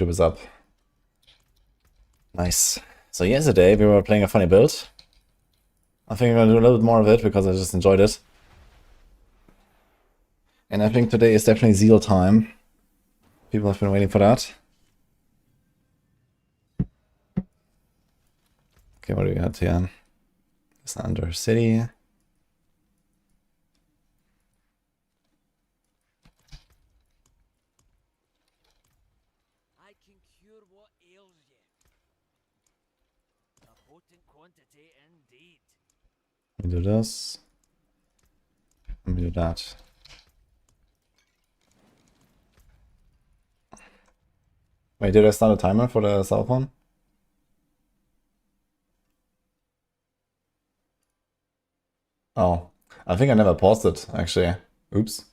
YouTube is up. Nice. So yesterday we were playing a funny build. I think I'm gonna do a little bit more of it because I just enjoyed it. And I think today is definitely Zeal time. People have been waiting for that. Okay, what do we got here? It's under city. I can cure what ails you. A potent quantity indeed. Let me do this. Let me do that. Wait, did I start a timer for the Subathon? Oh, I think I never paused it, actually. Oops.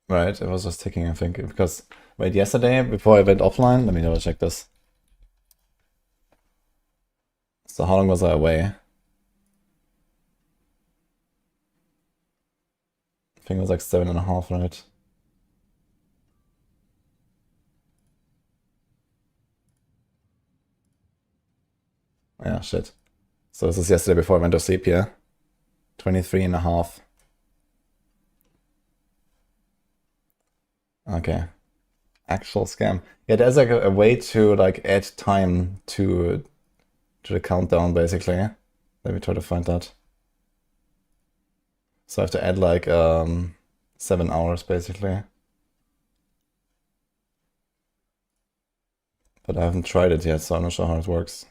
Right, it was just ticking, I think, because... Wait, yesterday, before I went offline, let me double check this. So how long was I away? I think it was like 7.5, right? Yeah, shit. So this is yesterday before I went to sleep here. 23.5. Okay. Actual scam. Yeah, there's like a way to like add time to the countdown, basically. Let me try to find that. So I have to add like 7 hours, basically. But I haven't tried it yet, so I'm not sure how it works.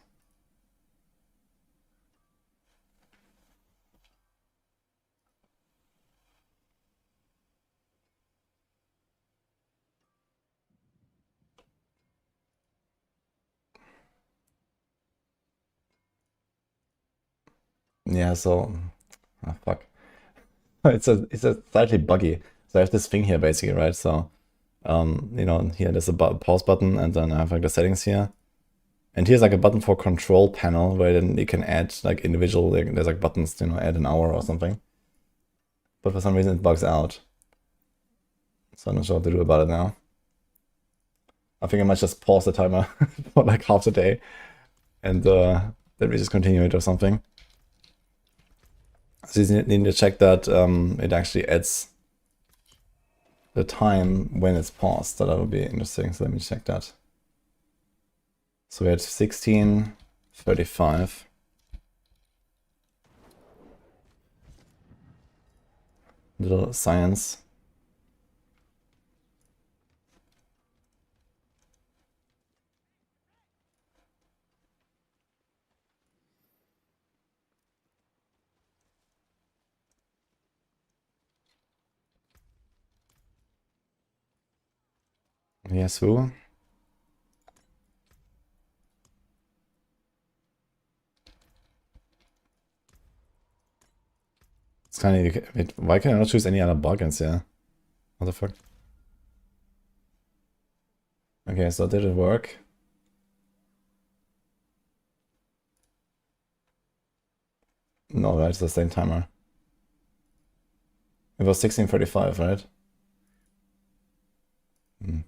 Yeah, so... Oh, fuck. It's a slightly buggy. So I have this thing here, basically, right? So, you know, here there's a pause button, and then I have like the settings here. And here's like a button for control panel, where then you can add like individual, like, there's like buttons, you know, add an hour or something. But for some reason it bugs out. So I'm not sure what to do about it now. I think I might just pause the timer for like half the day. And then we just continue it or something. So you need to check that it actually adds the time when it's paused. So that would be interesting. So let me check that. So we had 16:35. Little science. Yes, who? It's kind of... Wait, why can I not choose any other bargains here? What the fuck? Okay, so did it work? No, right, it's the same timer. It was 16:35, right? Hmm.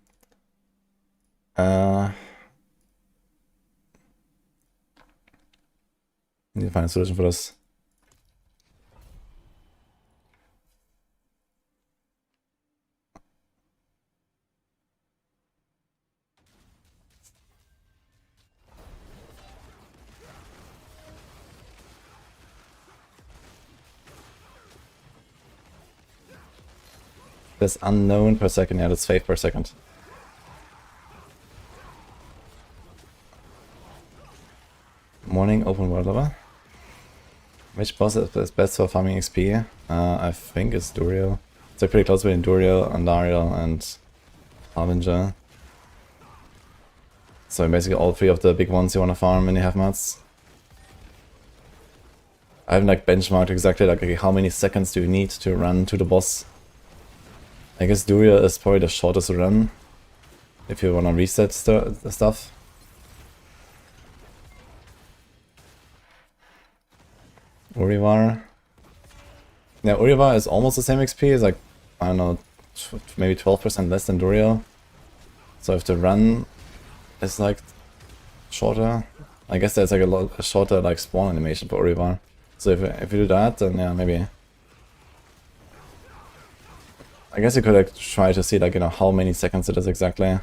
Need to find a solution for this. That's unknown per second, yeah, that's faith per second. Morning open world lover. Which boss is best for farming XP? I think it's Duriel. It's like pretty close between Duriel, Andariel, and Harbinger. So basically all three of the big ones you want to farm when you have mats. I haven't like benchmarked exactly like okay, how many seconds do you need to run to the boss. I guess Duriel is probably the shortest run if you want to reset stuff. Urivar. Yeah, Uriva is almost the same XP. It's like, I don't know, maybe 12% less than Duriel. So if the run is like shorter, I guess there's like a shorter like spawn animation for Uriva. So if you do that, then yeah, maybe. I guess you could like try to see like, you know, how many seconds it is exactly.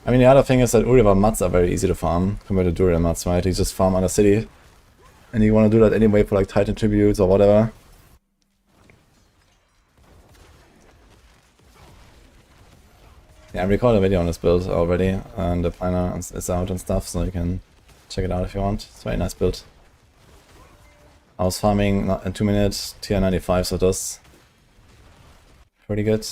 I mean, the other thing is that Uriva mats are very easy to farm compared to Duriel mats, right? You just farm under city. And you want to do that anyway for like Titan tributes or whatever. Yeah, I recorded a video on this build already, and the planner is out and stuff, so you can check it out if you want. It's a very nice build. I was farming in 2 minutes, tier 95, so that's pretty good.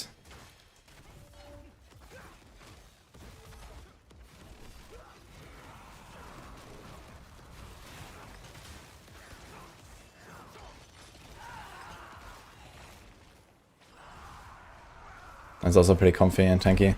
It's also pretty comfy and tanky.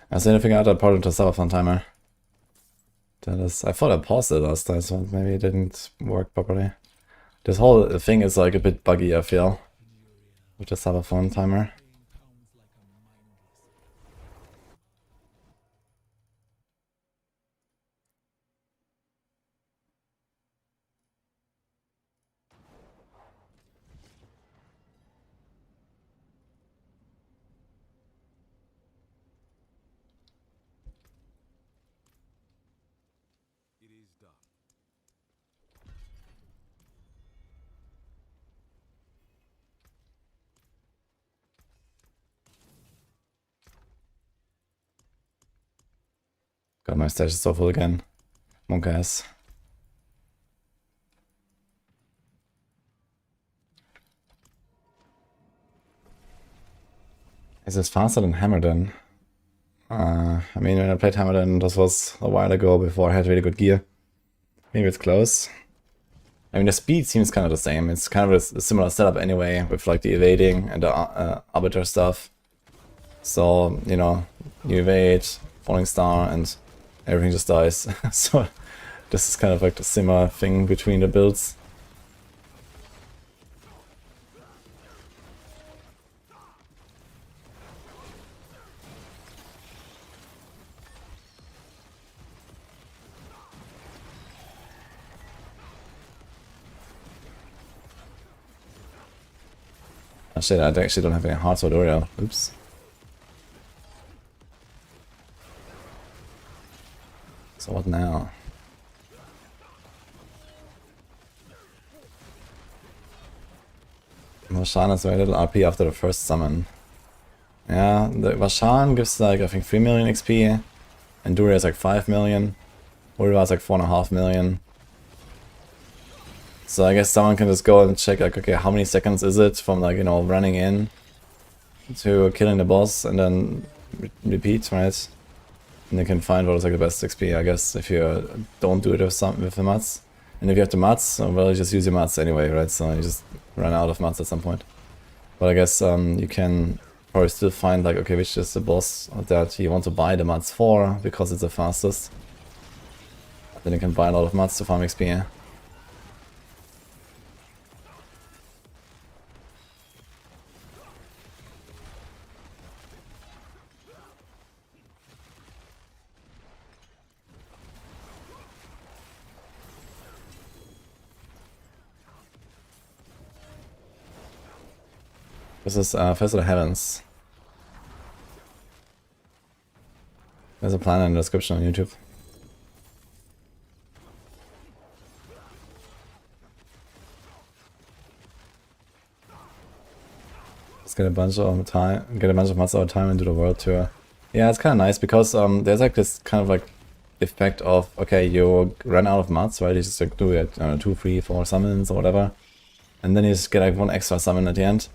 I still didn't figure out that part of the Subathon timer. That is, I thought I paused it last time, so maybe it didn't work properly. This whole thing is like a bit buggy, I feel, with the Subathon timer. God, my stash is so full again. Monk ass. Is this faster than Hammerden? I mean, when I played Hammerden, this was a while ago before I had really good gear. Maybe it's close. I mean, the speed seems kind of the same. It's kind of a similar setup anyway, with like the evading and the arbiter stuff. So, you know, you evade, falling star, and everything just dies. So this is kind of like the similar thing between the builds. Oh shit, I actually don't have any Heartseeker Oriel. Oops. So what now? Vashan has very little RP after the first summon. Yeah, the Vashan gives like, I think 3 million XP, and Duria is like 5 million. Uriva is like 4.5 million. So I guess someone can just go and check like, okay, how many seconds is it from like, you know, running in to killing the boss and then repeat, right? And you can find what is like the best XP, I guess, if you don't do it with the mats. And if you have the mats, well, you just use your mats anyway, right? So you just run out of mats at some point. But I guess you can probably still find like, okay, which is the boss that you want to buy the mats for, because it's the fastest. Then you can buy a lot of mats to farm XP. This is Fist of the Heavens. There's a plan in the description on YouTube. Let's get a bunch of mats out of time and do the world tour. Yeah, it's kind of nice because there's like this kind of like effect of, okay, you run out of mats, right? You just like do it, 2, 3, 4 summons or whatever. And then you just get like one extra summon at the end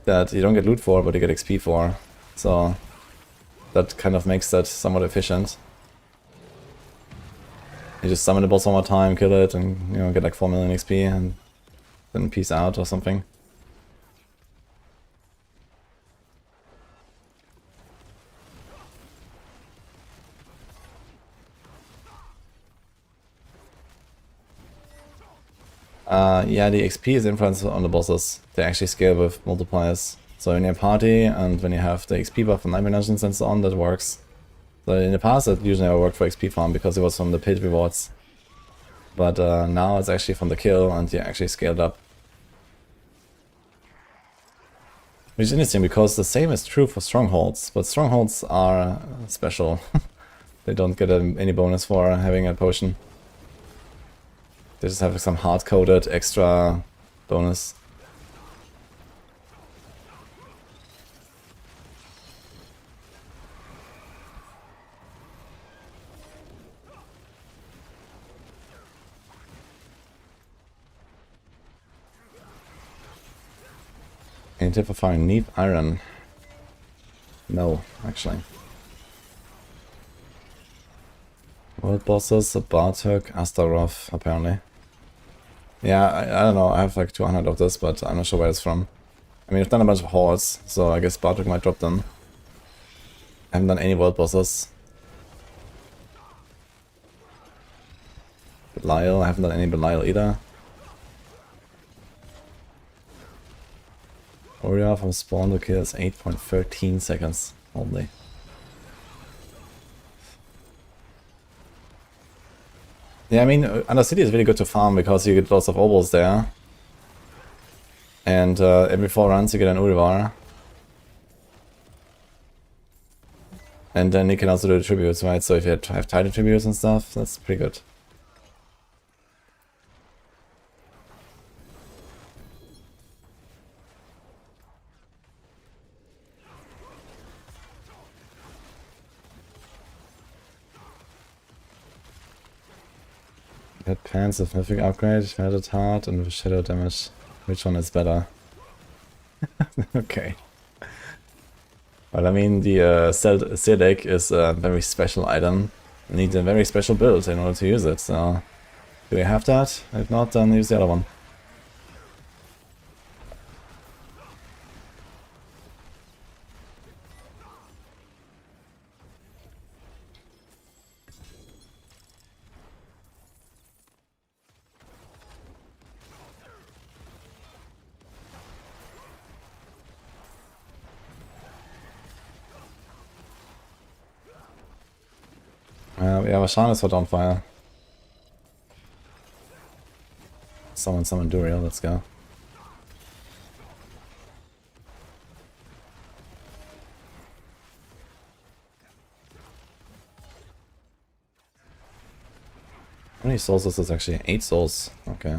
that you don't get loot for, but you get XP for. So that kind of makes that somewhat efficient. You just summon the boss one more time, kill it, and you know, get like 4 million XP, and then peace out or something. Yeah, the XP is influenced on the bosses. They actually scale with multipliers. So in your party, and when you have the XP buff from Nightmare Dungeons and so on, that works. So in the past, it usually never worked for XP farm because it was from the pit rewards. But now it's actually from the kill, and you actually scaled up. Which is interesting because the same is true for strongholds, but strongholds are special. They don't get any bonus for having a potion. They just have some hard-coded extra bonus. Any tip for finding neat iron? No, actually. World bosses, Bartok, Astaroth, apparently. Yeah, I don't know, I have like 200 of this, but I'm not sure where it's from. I mean, I've done a bunch of hordes, so I guess Bartok might drop them. I haven't done any world bosses. Belial, I haven't done any Belial either. Warrior from spawn to kill is 8.13 seconds only. Yeah, I mean, Undercity is really good to farm because you get lots of obos there. And every 4 runs you get an Urivar. And then you can also do the tributes, right? So if you have title tributes and stuff, that's pretty good. Had pants with mythic upgrade, Shattered Heart, and with shadow damage. Which one is better? Okay. Well, I mean, the Sedek is a very special item. You need a very special build in order to use it, so... Do we have that? If not, then use the other one. Yeah, Vashan is hot on fire. Summon Duriel, let's go. How many souls is this actually? 8 souls. Okay.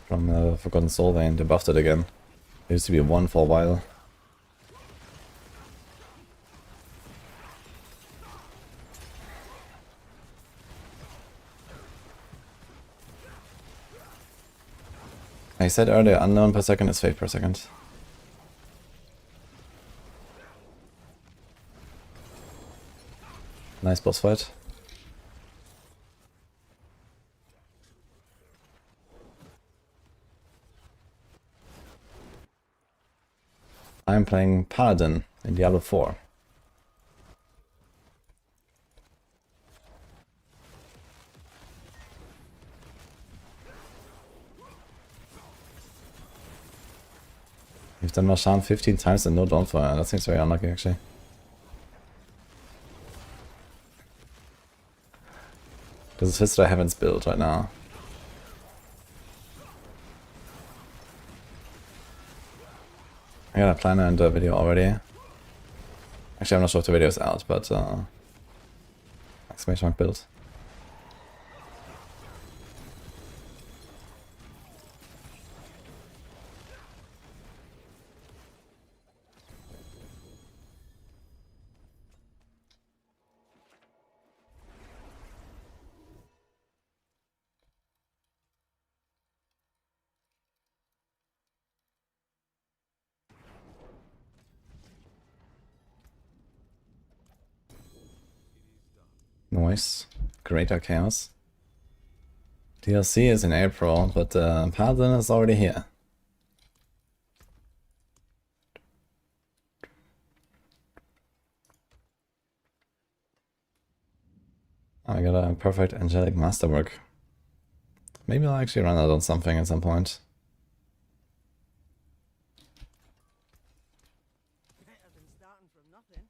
From Forgotten Soul Vein, they buffed it again. It used to be 1 for a while. I said earlier, unknown per second is fate per second. Nice boss fight. I'm playing Paladin in Diablo 4. You've done Marshan 15 times and no Dawnfire. That seems very unlucky, actually. This is his that I haven't built right now. I got a planner and a video already. Actually, I'm not sure if the video is out, but exclamation mark build. choice. Greater Chaos. DLC is in April, but Paladin is already here. I got a perfect angelic masterwork. Maybe I'll actually run out on something at some point. Better than starting from nothing.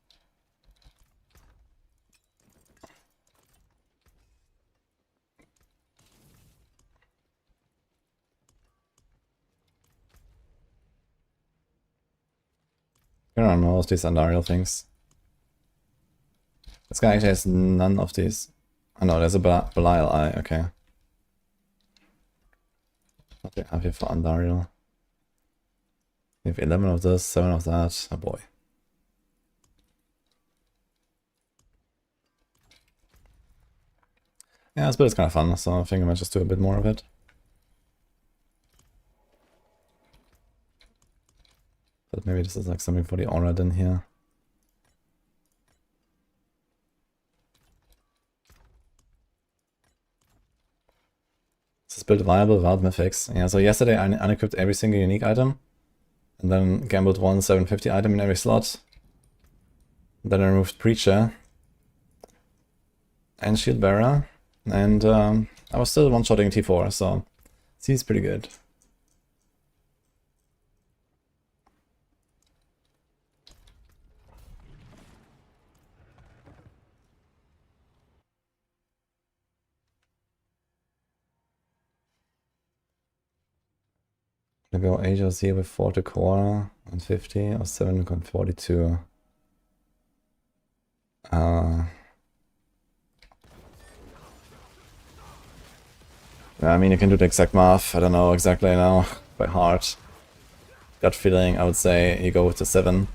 I don't know all of these Andariel things. This guy actually has none of these. Oh no, there's a Belial Eye, okay. What do we have here for Andariel? We have 11 of this, 7 of that. Oh boy. Yeah, this build is kind of fun, so I think I might just do a bit more of it. But maybe this is like something for the aura in here. Is this build viable without mythics? Yeah, so yesterday I unequipped every single unique item. And then gambled one 750 item in every slot. Then I removed Preacher. And Shield Bearer. And I was still one-shotting T4, so seems pretty good. I go Asia's here with 4 to core and 50 or 7 to 42. Yeah, I mean, you can do the exact math. I don't know exactly now by heart. Gut feeling, I would say you go with the 7.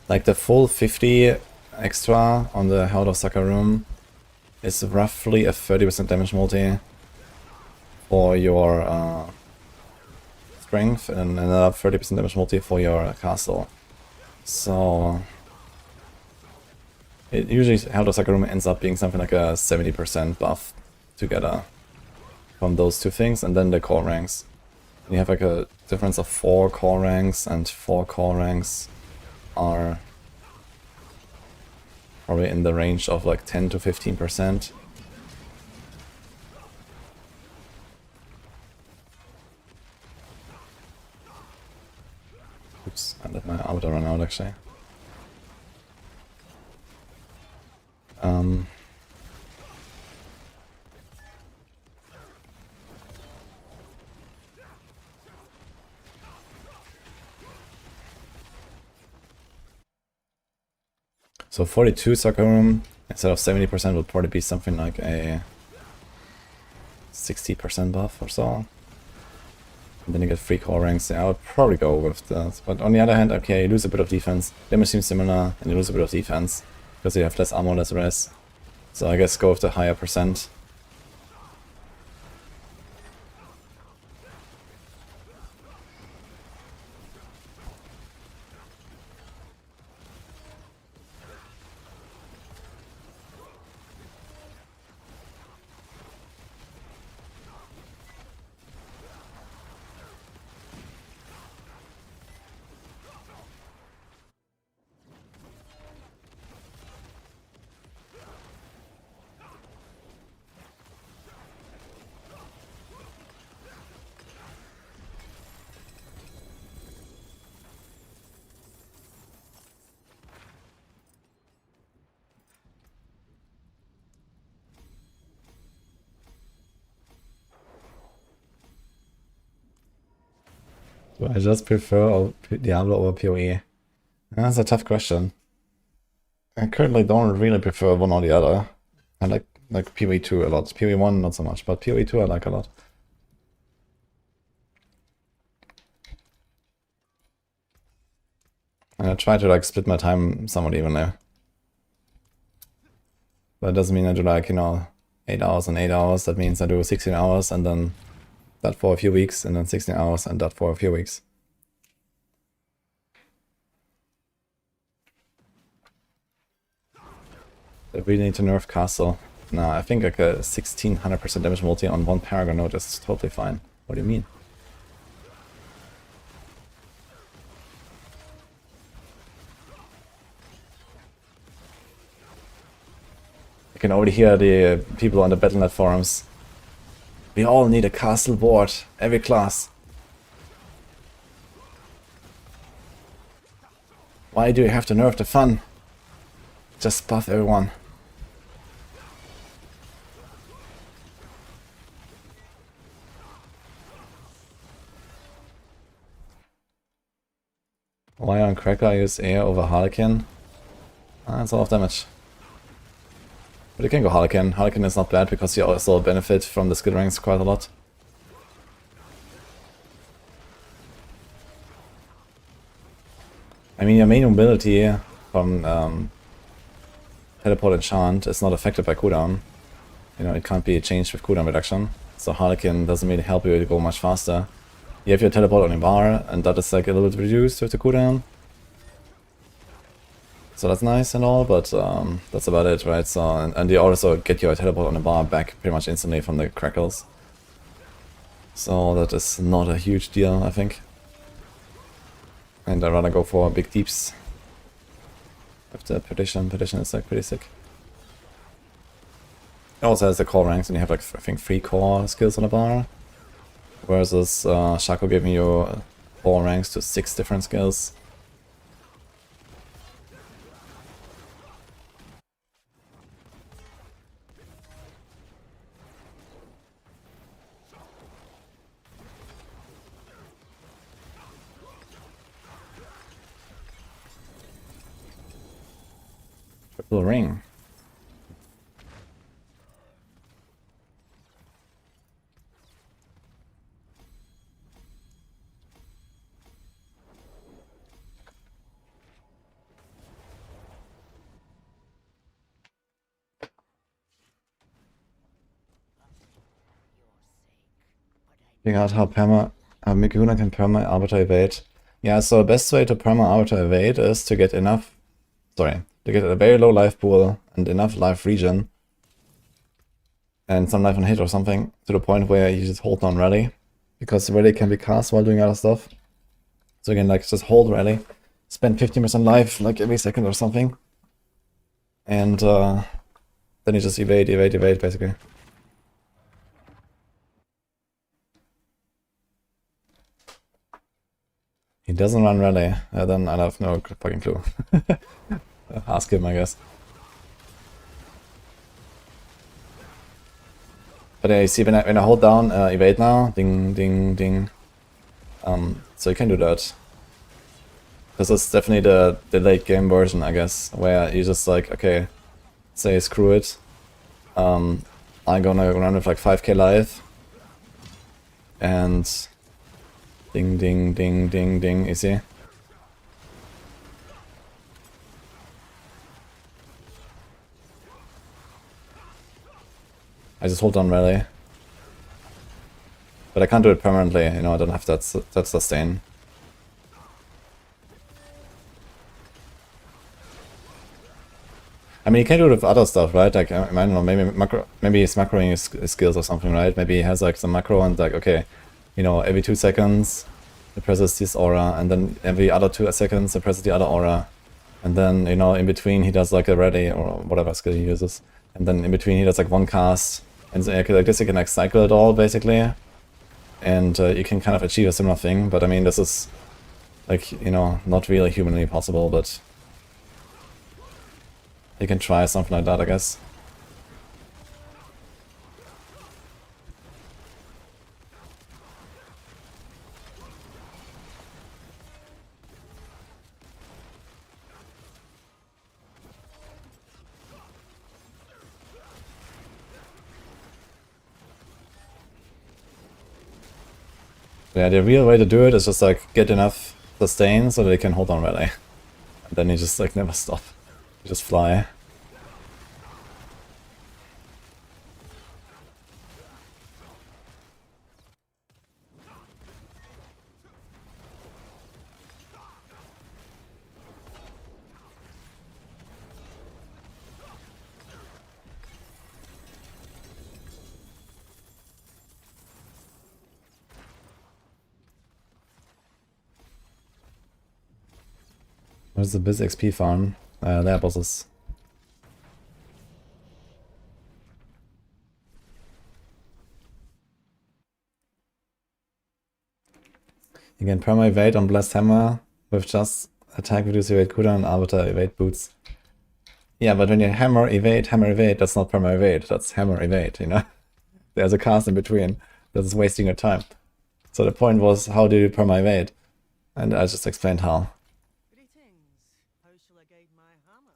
Like the full 50 extra on the Held of Sucker room is roughly a 30% damage multi for your strength and another 30% damage multi for your castle. So it usually Held of Sucker room ends up being something like a 70% buff together from those two things, and then the core ranks. You have like a difference of 4 core ranks, and 4 core ranks are probably in the range of like 10 to 15%. Oops, I let my auto run out actually. So 42 Sucker Room instead of 70% would probably be something like a 60% buff or so. And then you get 3 core ranks. Yeah, I would probably go with that. But on the other hand, okay, you lose a bit of defense. Damage seems similar, and you lose a bit of defense because you have less armor, less res. So I guess go with the higher percent. Do I just prefer Diablo over PoE? That's a tough question. I currently don't really prefer one or the other. I like PoE 2 a lot. PoE 1 not so much, but PoE 2 I like a lot. And I try to like split my time somewhat evenly. But it doesn't mean I do like, you know, 8 hours and 8 hours. That means I do 16 hours and then that for a few weeks, and then 16 hours and that for a few weeks. I really need to nerf Castle. No, I think like a 1600% damage multi on one Paragon node is totally fine. What do you mean? I can already hear the people on the Battle.net forums. We all need a castle board, every class. Why do you have to nerf the fun? Just buff everyone. Why on Cracker I use air over Harlequin? That's a lot of damage. But you can go Harlequin. Harlequin is not bad because you also benefit from the skill ranks quite a lot. I mean, your main mobility from Teleport Enchant is not affected by cooldown. You know, it can't be changed with cooldown reduction. So Harlequin doesn't really help you to go much faster. You have your teleport on your bar, and that is like a little bit reduced with the cooldown. So that's nice and all, but that's about it, right? So and you also get your teleport on the bar back pretty much instantly from the crackles. So that is not a huge deal, I think. And I'd rather go for big deeps. With the Perdition. Perdition is like pretty sick. It also has the core ranks, and you have like I think 3 core skills on the bar. Versus Shaco giving you 4 ranks to 6 different skills. Triple ring. Figuring out how Mikuna can perma Arbiter evade. Yeah, so the best way to perma Arbiter evade is to get enough, to get a very low life pool and enough life regen and some life on hit or something to the point where you just hold down rally, because rally can be cast while doing other stuff. So again, like just hold rally, spend 15% life like every second or something, and then you just evade basically. He doesn't run rally, then I have no fucking clue. Ask him, I guess. But yeah, you see, when I hold down evade now, ding, ding, ding. So you can do that. This is definitely the late game version, I guess, where you just like, okay, say screw it. I'm gonna run with like 5k life. And ding, ding, ding, ding, ding, you see? I just hold down rally. But I can't do it permanently, you know, I don't have that sustain. I mean, you can do it with other stuff, right? Like, I don't know, maybe he's macroing his skills or something, right? Maybe he has like some macro and like, okay, you know, every 2 seconds it presses this aura, and then every other 2 seconds it presses the other aura. And then, you know, in between he does like a ready or whatever skill he uses. And then in between he does like 1 cast. And so, like this you can like cycle it all, basically. And you can kind of achieve a similar thing, but I mean, this is like, you know, not really humanly possible, but you can try something like that, I guess. Yeah, the real way to do it is just like get enough sustain so that they can hold on rally. And then you just like never stop. You just fly. Where's the biz XP farm? There bosses. You can perma evade on Blessed Hammer with just attack reduce evade cooldown and arbiter evade boots. Yeah, but when you hammer evade, that's not perma evade, that's hammer evade, you know? There's a cast in between. That's wasting your time. So the point was, how do you perma evade? And I just explained how. Greetings. How shall I guide my hammer?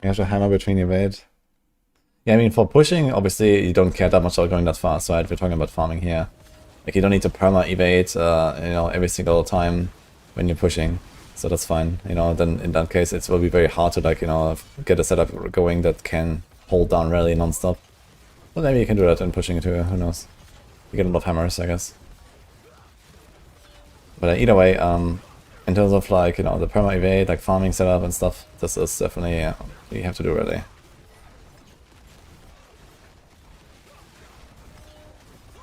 You have to hammer between evade. Yeah, I mean, for pushing, obviously, you don't care that much about going that fast, right? We're talking about farming here. Like, you don't need to perma evade, you know, every single time when you're pushing. So that's fine, you know, then in that case, it will be very hard to, like, you know, get a setup going that can hold down rally non-stop. But maybe you can do that in pushing too, who knows. You get a lot of hammers, I guess. But either way, in terms of, like, you know, the perma evade, like, farming setup and stuff, this is definitely, you have to do really.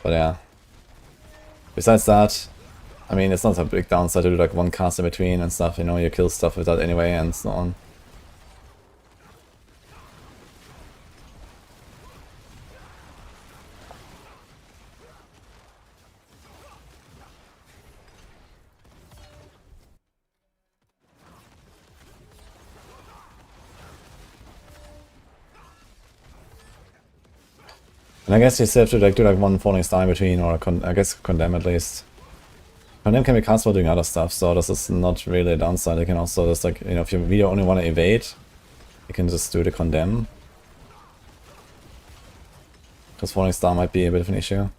But yeah. Besides that, I mean, it's not a big downside to do like one cast in between and stuff, you know, you kill stuff with that anyway and so on. And I guess you still have to like do like one falling star in between, or I guess condemn at least. Condemn can be cast for doing other stuff, so this is not really a downside. You can also just like, you know, if you really only want to evade, you can just do the condemn. Because falling star might be a bit of an issue.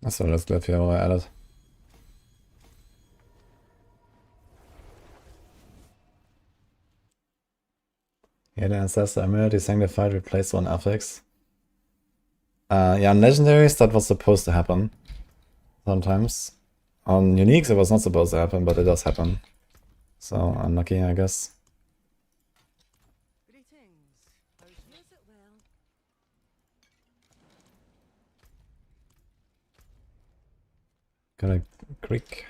Achso, das Glyph hier war added. Yeah, the Ancestor Amulet is sanctified, replace one affix. Yeah, on legendaries that was supposed to happen. Sometimes. On uniques it was not supposed to happen, but it does happen. So, unlucky, I guess. Greetings. How's yours it well? Got a creek.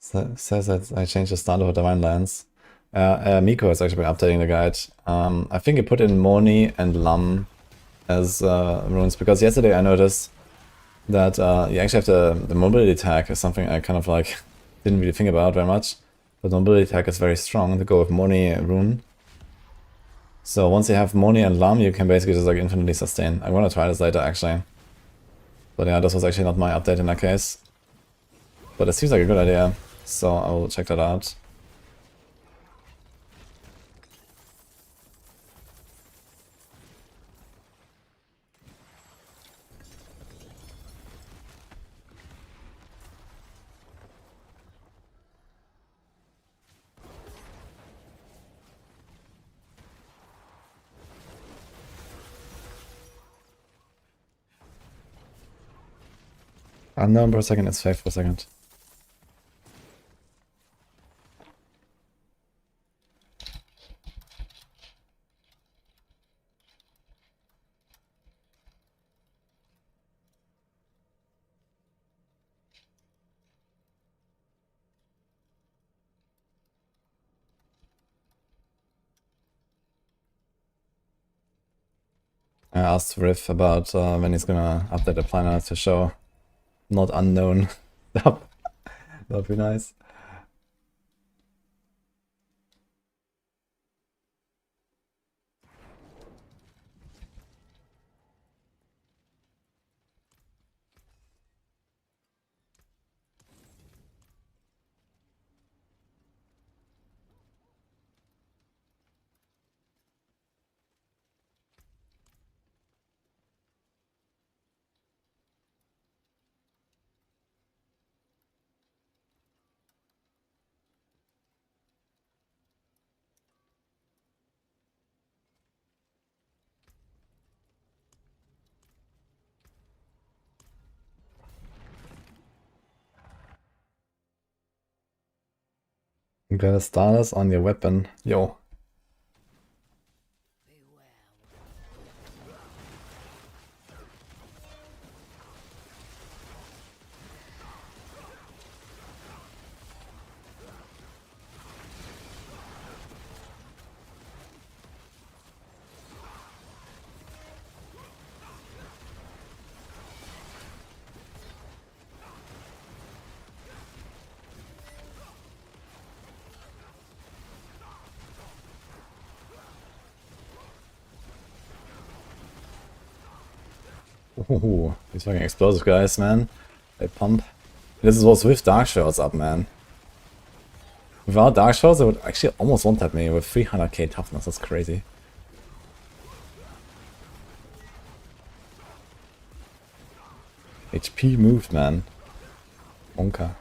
Says that I changed the start of Divine Lands. Miko has actually been updating the guide. I think he put in Moni and Lam as runes, because yesterday I noticed that you actually have the mobility tag is something I kind of like didn't really think about very much. But mobility tag is very strong to go with Moni rune. So once you have Moni and Lam, you can basically just like infinitely sustain. I'm gonna try this later actually. But yeah, this was actually not my update in that case. But it seems like a good idea, so I will check that out. Unknown per second is 5 per second. I asked Riff about when he's gonna update the planner to show not unknown stuff. That'd be nice. You got a status on your weapon. Yo. Ooh, these fucking explosive guys, man. They pump. This was with Dark Swords up, man. Without Dark Swords, it would actually almost one-tap me with 300k toughness. That's crazy. HP moved, man. Monka.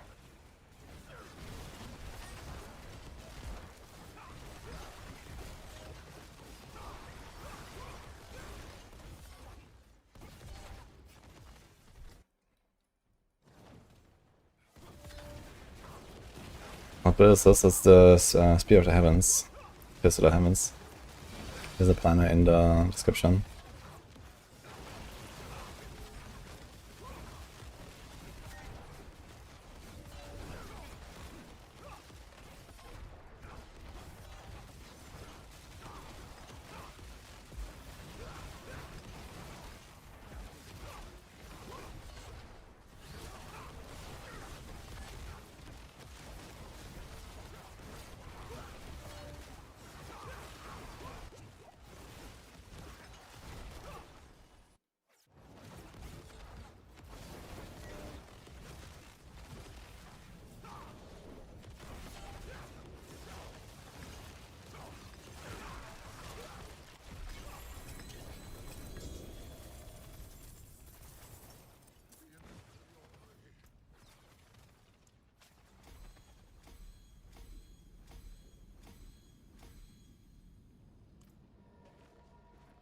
What is this? It's the Spear of the Heavens. Fist of the Heavens. There's a planner in the description.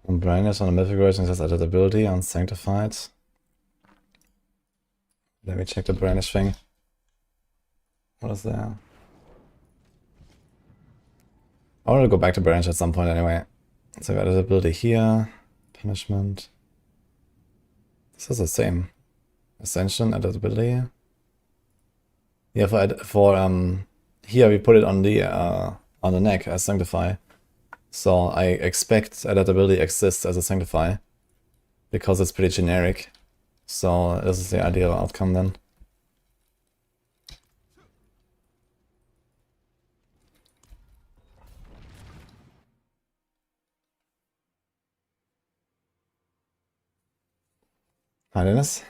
And Brightness on the mythic version says added ability on Sanctified. Let me check the Brightness thing. What is there? I want to go back to Branch at some point anyway. So we added ability here. Punishment. This is the same. Ascension, added ability. Yeah, for here we put it on the neck as Sanctify. So I expect that ability exists as a Sanctify, because it's pretty generic. So this is the ideal outcome then. Hi Dennis.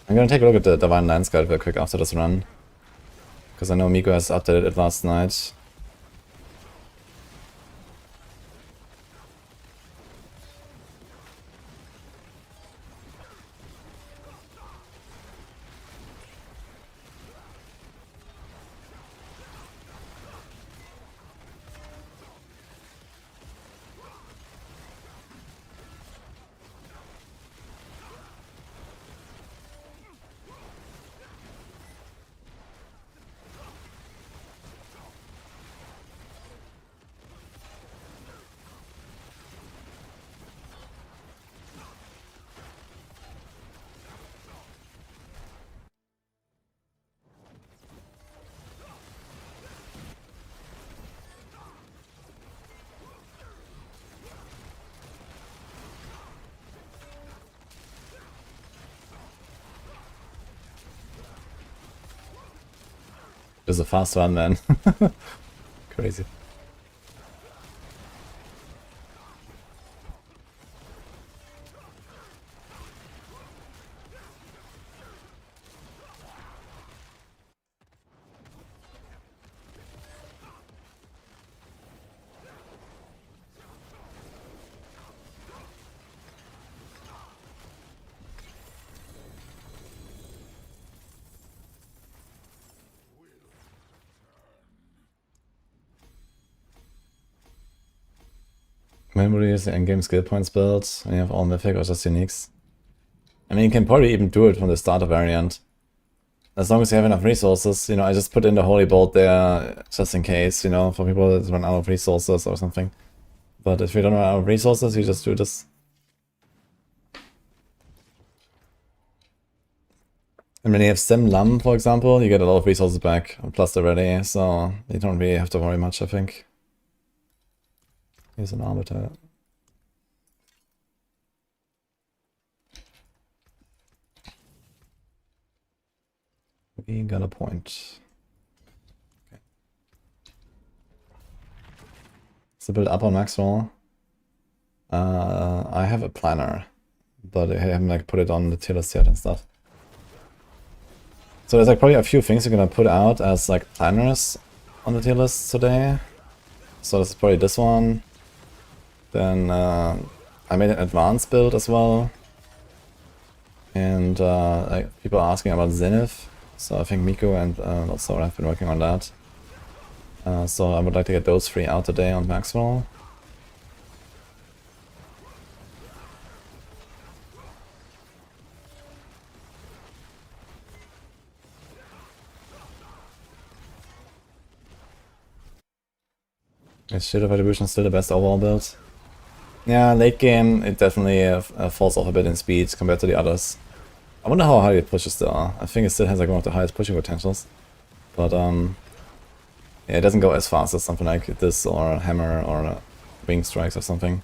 I'm gonna take a look at the Divine Lance Guide real quick after this run. Because I know Miko has updated it last night. This is a fast run, man. Crazy. Memory is the endgame skill points build, and you have all mythic or just uniques. I mean, you can probably even do it from the starter variant. As long as you have enough resources, you know, I just put in the Holy Bolt there, just in case, you know, for people that run out of resources or something. But if you don't run out of resources, you just do this. And when you have Sim Lam, for example, you get a lot of resources back, plus they're ready, so you don't really have to worry much, I think. Here's an Arbiter. We got a point. Okay. So build up on Maxroll. I have a planner, but I haven't like put it on the tier list yet and stuff. So there's like probably a few things you're gonna put out as like planners on the tier list today. So this is probably this one. Then I made an advanced build as well. And like people are asking about Zenith. So I think Miko and also have been working on that. So I would like to get those 3 out today on Maxroll. Is Shield of Retribution still the best overall build? Yeah, late game it definitely falls off a bit in speed compared to the others. I wonder how high it pushes still. I think it still has like one of the highest pushing potentials. But yeah, it doesn't go as fast as something like this or a Hammer or a Wing Strikes or something.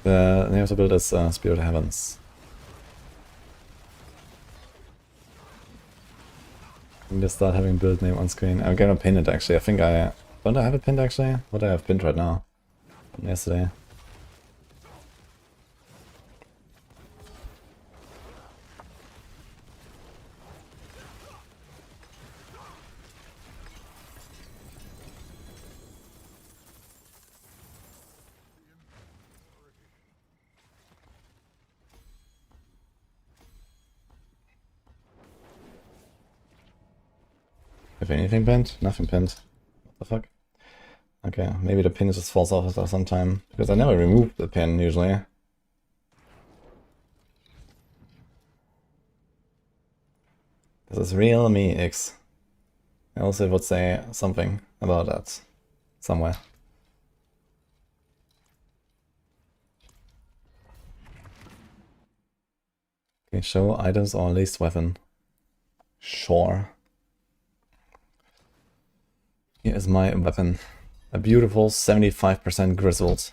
The name of the build is Spirit Heavens. I'm gonna start having build name on screen. I'm gonna pin it actually. I think don't I have it pinned actually? What do I have pinned right now? From yesterday. Have anything pinned? Nothing pinned. What the fuck? Okay, maybe the pin just falls off after some time. Because I never remove the pin usually. This is real me, X. I also would say something about that. Somewhere. Okay, show items or least weapon. Sure. Here is my weapon. A beautiful 75% grizzled.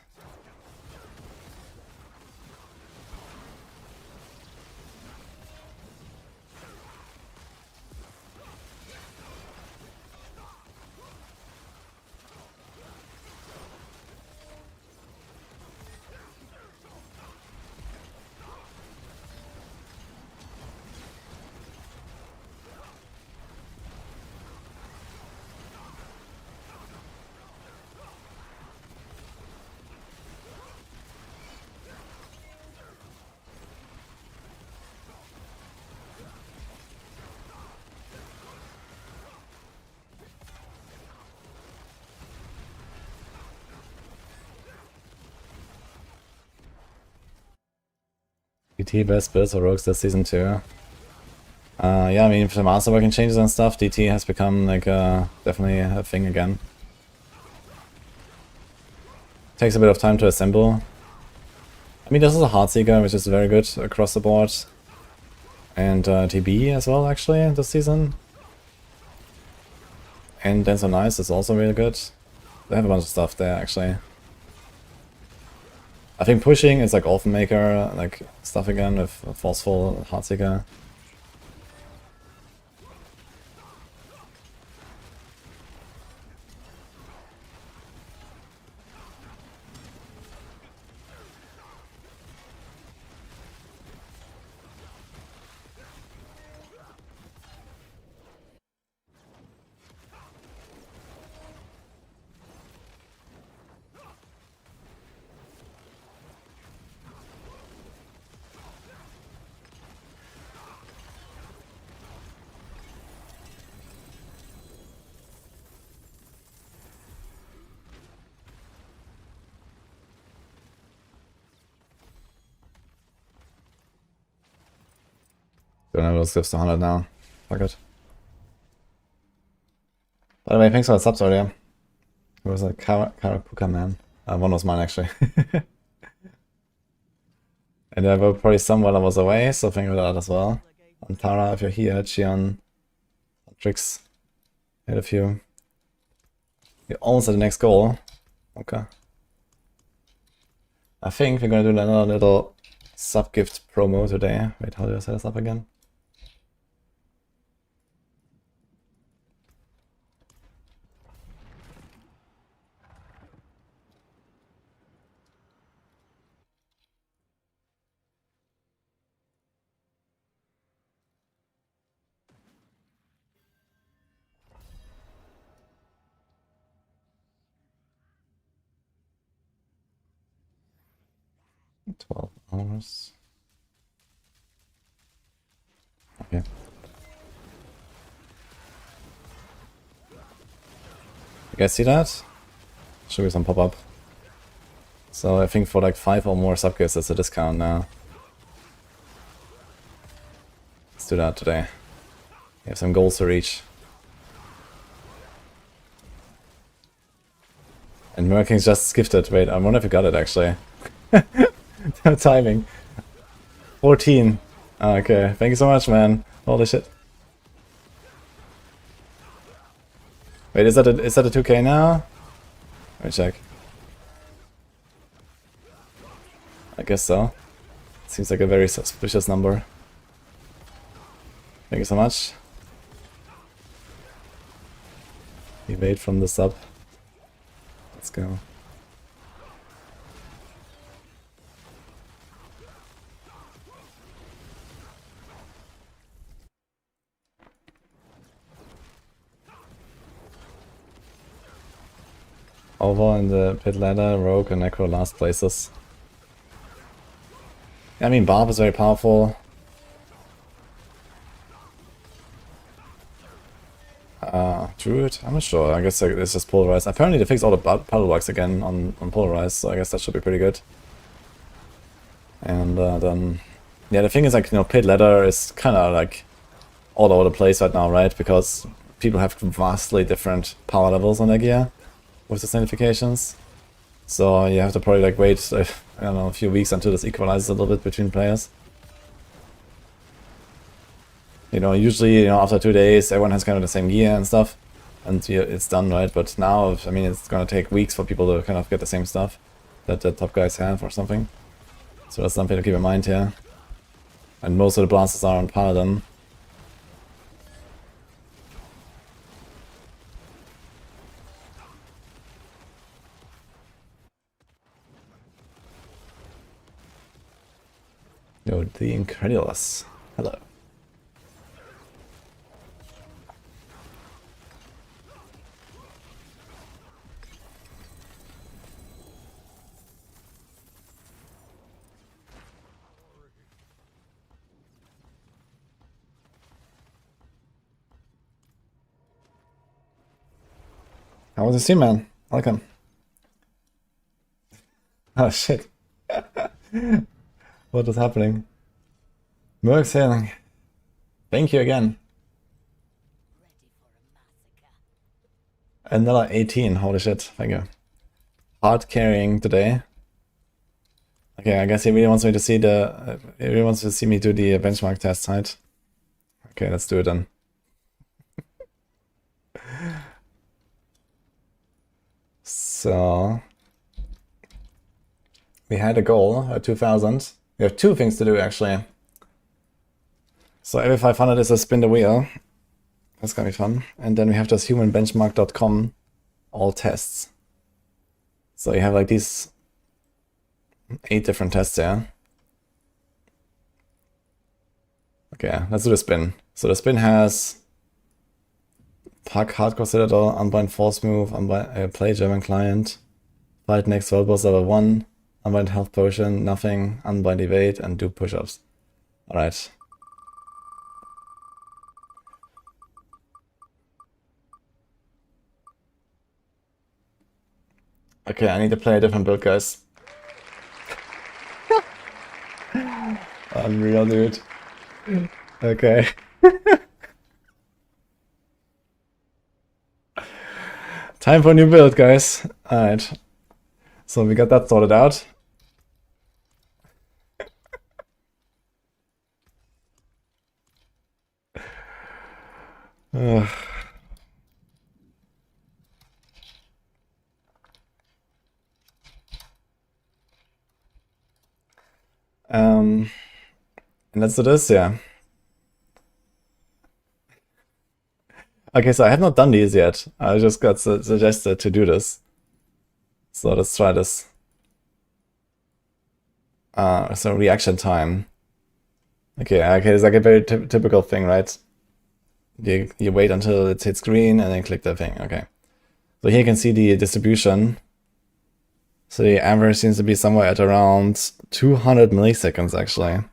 DT best builds or rogues this season too. Yeah, I mean, if the masterworking changes and stuff, DT has become like definitely a thing again. Takes a bit of time to assemble. I mean, this is a Heartseeker, which is very good across the board. And TB as well, actually, this season. And Dance on Ice is also really good. They have a bunch of stuff there, actually. I think pushing is like Orphan Maker, like stuff again with Forceful, Heartseeker. Don't know, those gifts to 100 now. Fuck it. By the way, thanks for the subs earlier. It was a Karapuka man. One was mine, actually. And I were probably some while I was away, so thank you for that as well. And Tara, if you're here, Chian, Trix, hit a few. You're almost at the next goal. Okay. I think we're gonna do another little sub-gift promo today. Wait, how do I set this up again? $12. Okay. You guys see that? Should be some pop-up. So I think for like 5 or more sub-gifts it's a discount now. Let's do that today. We have some goals to reach. And Merking's just gifted. Wait, I wonder if you got it actually. Timing. 14. Okay, thank you so much, man. Holy shit. Wait, is that a 2K now? Let me check. I guess so. Seems like a very suspicious number. Thank you so much. Evade from the sub. Let's go. Over in the pit ladder, Rogue and Necro last places. I mean, Barb is very powerful. Druid? I'm not sure. I guess it's just Polarized. Apparently they fixed all the battle bugs again on Polarized, so I guess that should be pretty good. And then... Yeah, the thing is, like, you know, pit ladder is kind of like all over the place right now, right? Because people have vastly different power levels on their gear with the significations. So you have to probably like wait, I don't know, a few weeks until this equalizes a little bit between players. You know, usually, you know, after 2 days, everyone has kind of the same gear and stuff, and it's done, right? But now, I mean, it's gonna take weeks for people to kind of get the same stuff that the top guys have or something. So that's something to keep in mind here. And most of the blasters are on Paladin. Yo, the Incredulous. Hello. How was the stream, man? Welcome. Oh shit. What is happening? Merc sailing. Thank you again. Another 18. Holy shit. Thank you. Hard carrying today. Okay, I guess he really wants me to see he really wants to see me do the benchmark test, right? Okay, let's do it then. So we had a goal at 2000. We have two things to do actually. So every 500 is a spin the wheel. That's gonna be fun. And then we have this humanbenchmark.com all tests. So you have like these 8 different tests here. Okay, let's do the spin. So the spin has Pack Hardcore Citadel, Unbind Force Move, Unbind, Play German Client, Fight Next World Boss Level 1, Unbind Health Potion, Nothing, Unbind Evade, and do push-ups. Alright. Okay, I need to play a different build, guys. Unreal, dude. Okay. Time for a new build, guys. Alright. So we got that sorted out. And let's do this, yeah. Okay, so I have not done these yet. I just got suggested to do this. So let's try this. So reaction time. Okay, it's like a very typical thing, right? You wait until it hits green and then click the thing. Okay. So here you can see the distribution. So the average seems to be somewhere at around 200 milliseconds, actually.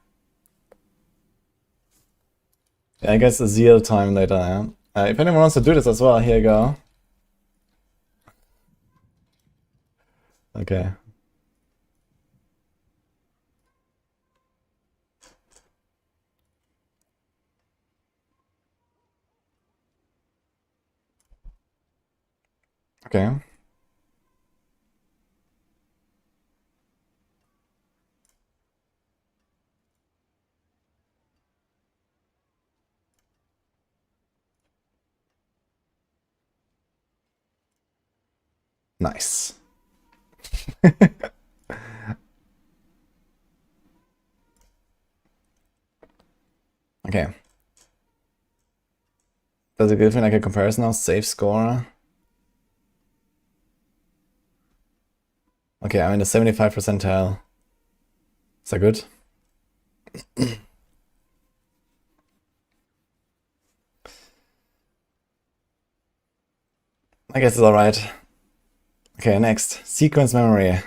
Yeah, I guess the zeal time later, yeah. If anyone wants to do this as well, here you go. Okay. Okay. Nice. Okay. Does it give me like a comparison now? Save score. Okay, I'm in the 75 percentile. Is that good? I guess it's alright. Okay, next. Sequence memory.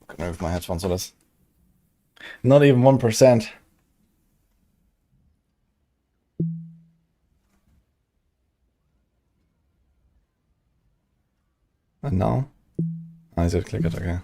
Can I move my headphones for this? Not even 1%. And now? I need to click it, okay.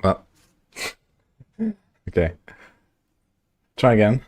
Well. Okay. Try again.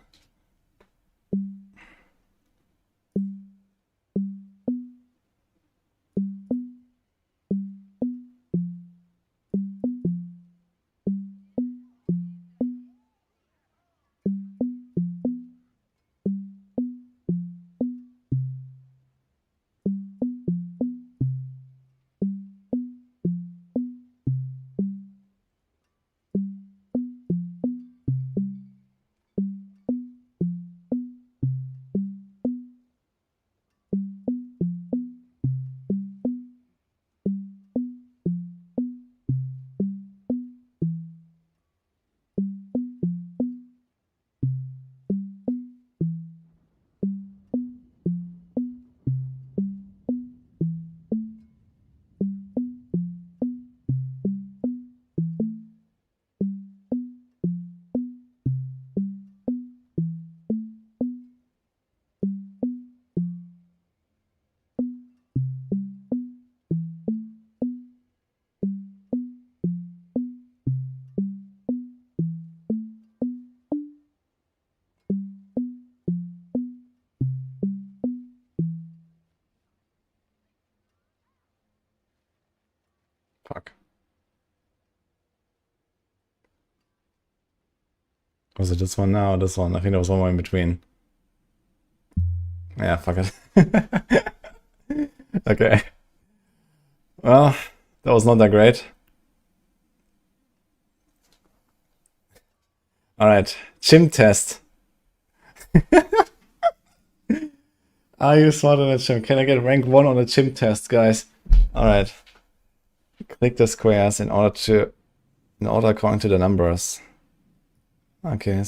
Was it this one now or this one? I think there was one more in between. Yeah, fuck it. Okay. Well, that was not that great. Alright, chimp test. Are you smarter than a chimp? Can I get rank 1 on the chimp test, guys? Alright. Click the squares in order according to the numbers. Okay.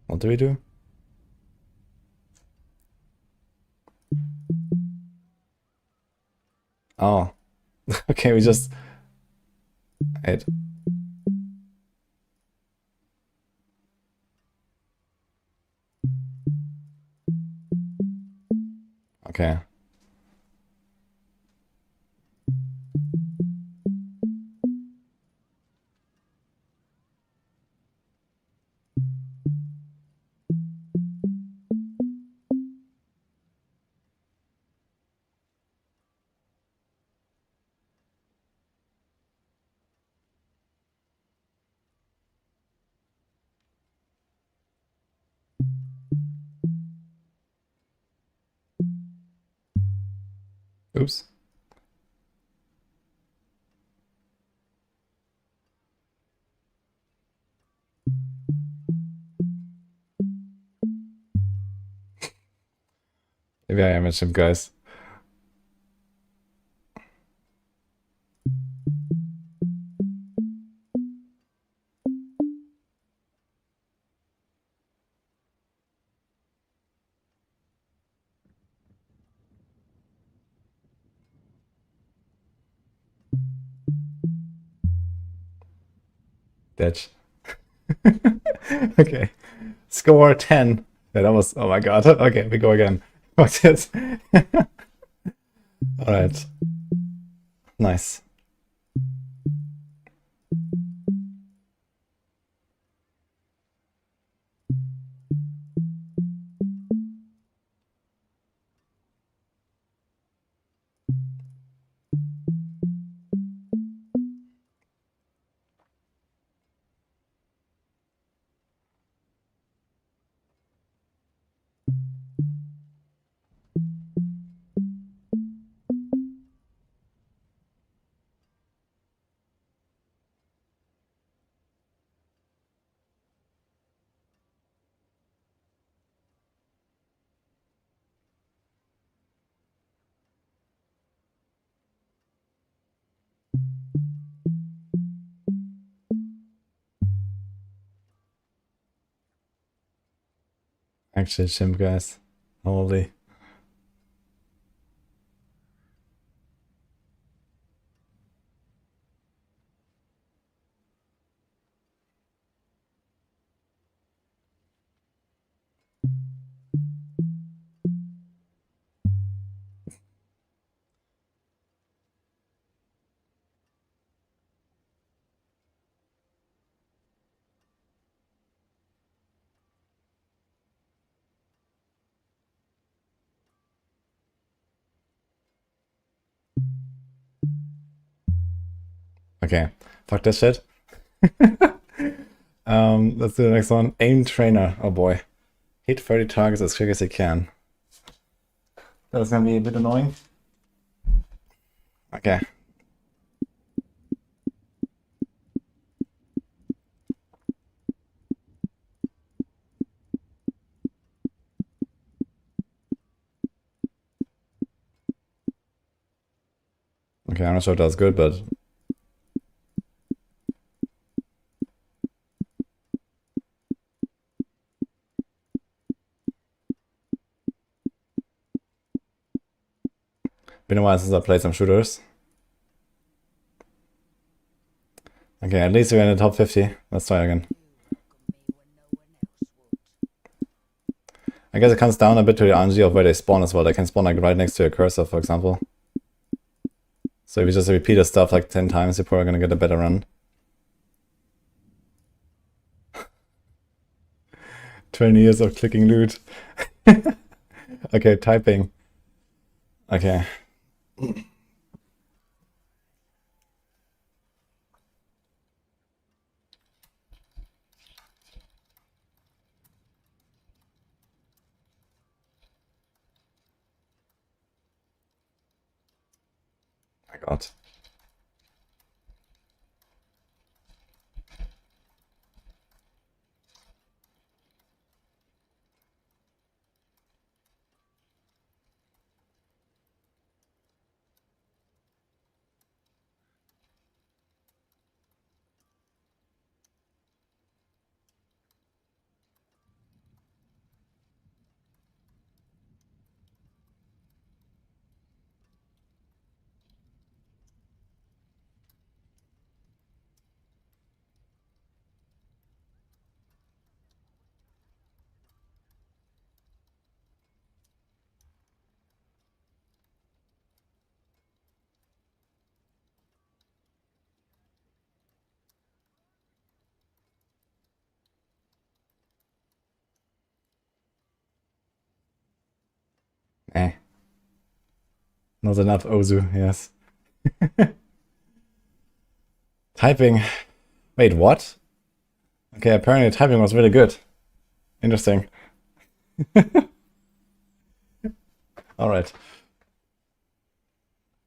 What do we do? Oh. Okay, we just... Wait. Okay. Oops. Maybe I am a chimp, guys. Ditch. Okay. Score 10. Yeah, that was... Oh my god. Okay, we go again. What's this? Alright. Nice. Actually, chimp, guys. Holy. Okay, fuck this shit. Let's do the next one. Aim trainer. Oh boy. Hit 30 targets as quick as you can. That is gonna be a bit annoying. Okay. Okay, I'm not sure if that's good, but... Been a while since I played some shooters. Okay, at least we're in the top 50. Let's try again. I guess it comes down a bit to the RNG of where they spawn as well. They can spawn like right next to a cursor, for example. So if you just repeat the stuff like 10 times, you're probably gonna get a better run. 20 years of clicking loot. Okay, typing. Okay. My God. Eh. Not enough Ozu, yes. Typing. Wait, what? Okay, apparently typing was really good. Interesting. Alright.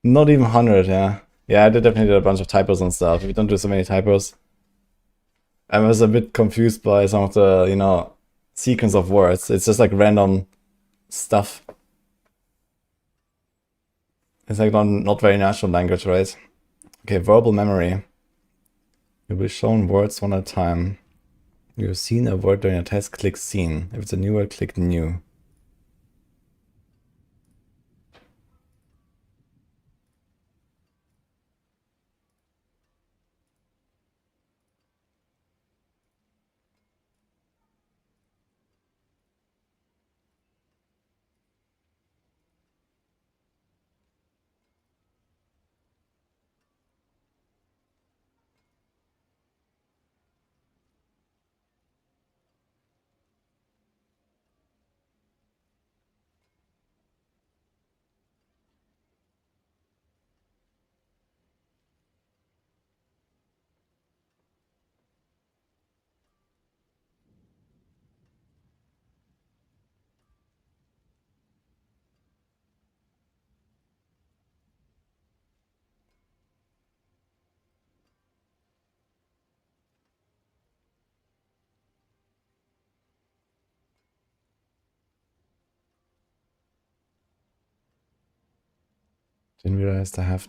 Not even 100, yeah. Yeah, I definitely did a bunch of typos and stuff. If you don't do so many typos. I was a bit confused by some of the, sequence of words. It's just like random stuff. It's like not very natural language, right? Okay, verbal memory. You'll be shown words one at a time. You've seen a word during a test, click seen. If it's a new word, click new. Didn't realize I have...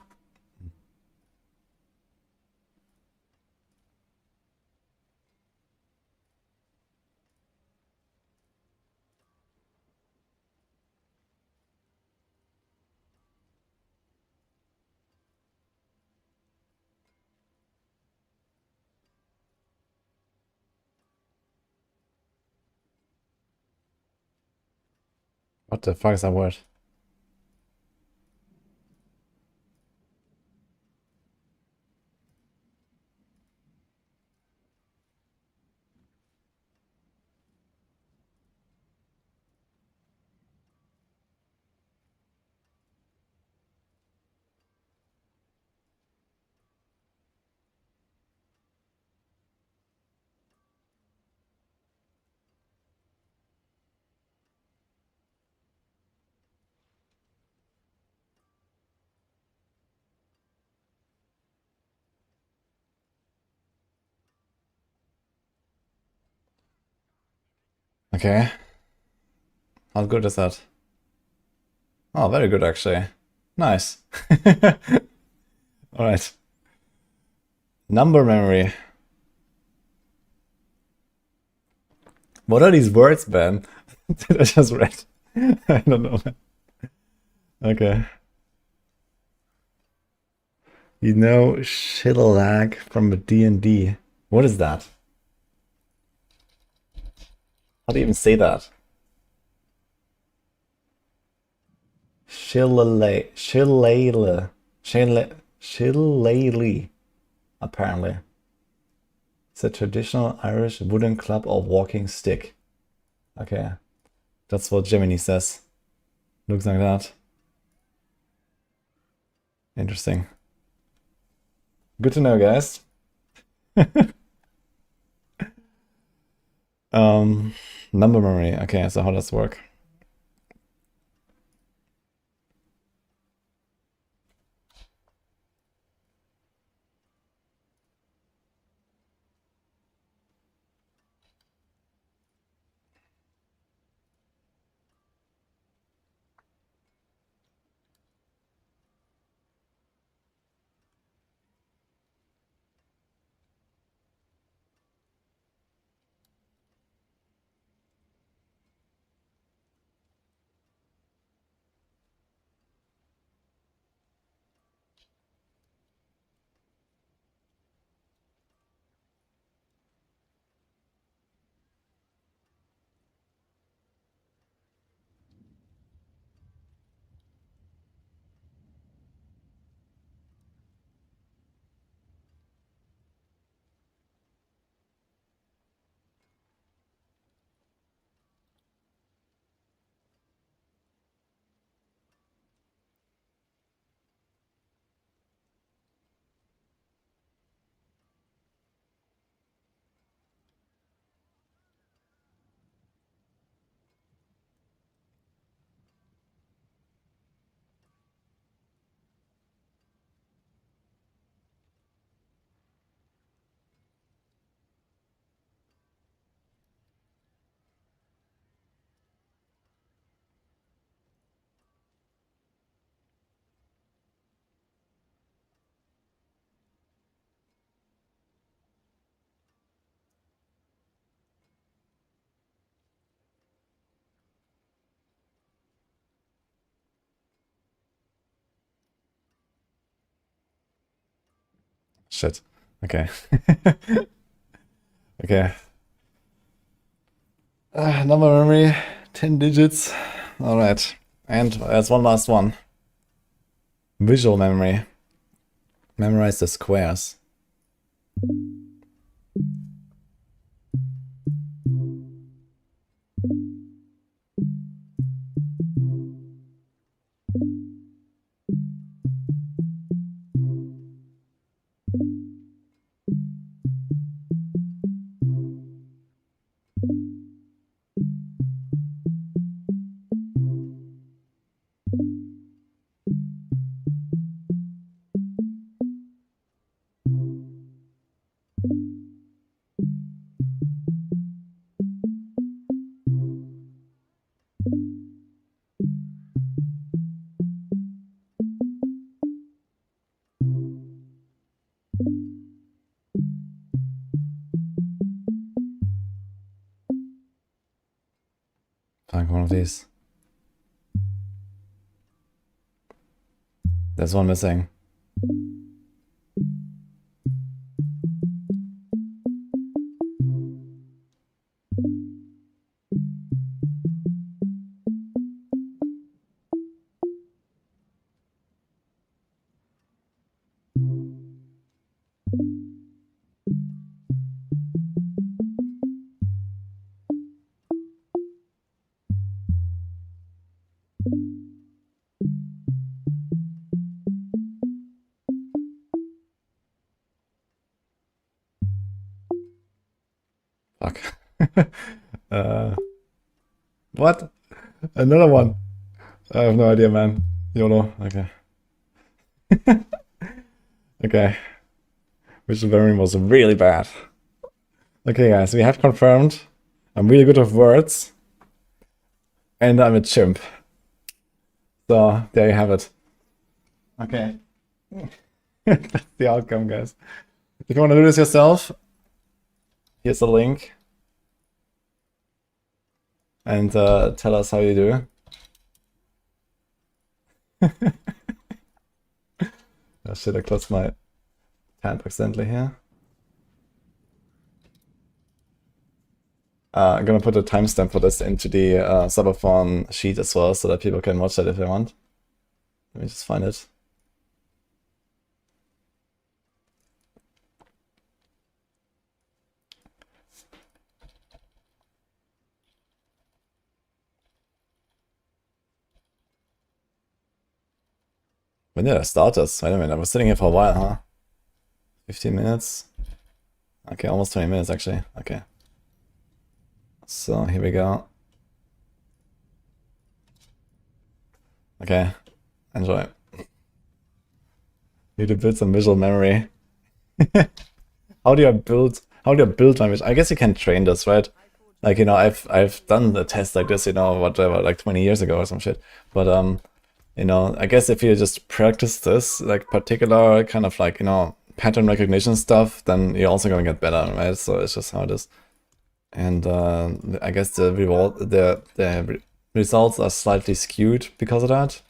What the fuck is that word? Okay. How good is that? Oh, very good actually. Nice. Alright. Number memory. What are these words, Ben? Did I just read? I don't know. Okay. You know Shillag from a D&D. What is that? How do you even say that? Shillelagh. Apparently. It's a traditional Irish wooden club or walking stick. Okay. That's what Gemini says. Looks like that. Interesting. Good to know, guys. Number memory. Okay, so how does it work? Shit. Okay. Okay. Number memory, 10 digits. Alright. And there's one last one. Visual memory. Memorize the squares. Find one of these. There's one missing. Fuck. What? Another one. I have no idea, man. YOLO. Okay. Okay. Visual memory was really bad. Okay, guys, we have confirmed. I'm really good with words. And I'm a chimp. So, there you have it. Okay. That's the outcome, guys. If you want to do this yourself, here's a link. And tell us how you do. Oh shit, I closed my tab accidentally here. I'm gonna put a timestamp for this into the Subathon sheet as well, so that people can watch that if they want. Let me just find it. When did I start this? Wait a minute, I was sitting here for a while, huh? 15 minutes? Okay, almost 20 minutes actually. Okay. So here we go. Okay, enjoy. Need to build some visual memory. How do I build my vision? I guess you can train this, right? Like, you know, I've done the test like this, you know, whatever, like 20 years ago or some shit. But you know, I guess if you just practice this, like particular kind of like, you know, pattern recognition stuff, then you're also gonna get better, right? So it's just how it is. And I guess the results are slightly skewed because of that.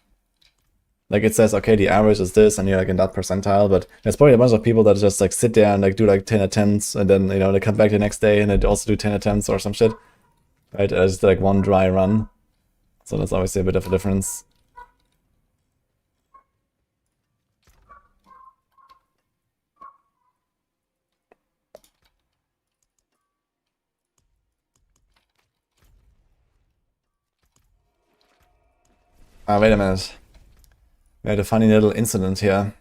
Like it says, okay, the average is this, and you're like in that percentile, but there's probably a bunch of people that just like sit there and like do like 10 attempts, and then, you know, they come back the next day and they also do 10 attempts or some shit. Right? It's just like one dry run. So that's obviously a bit of a difference. Ah, wait a minute. We had a funny little incident here.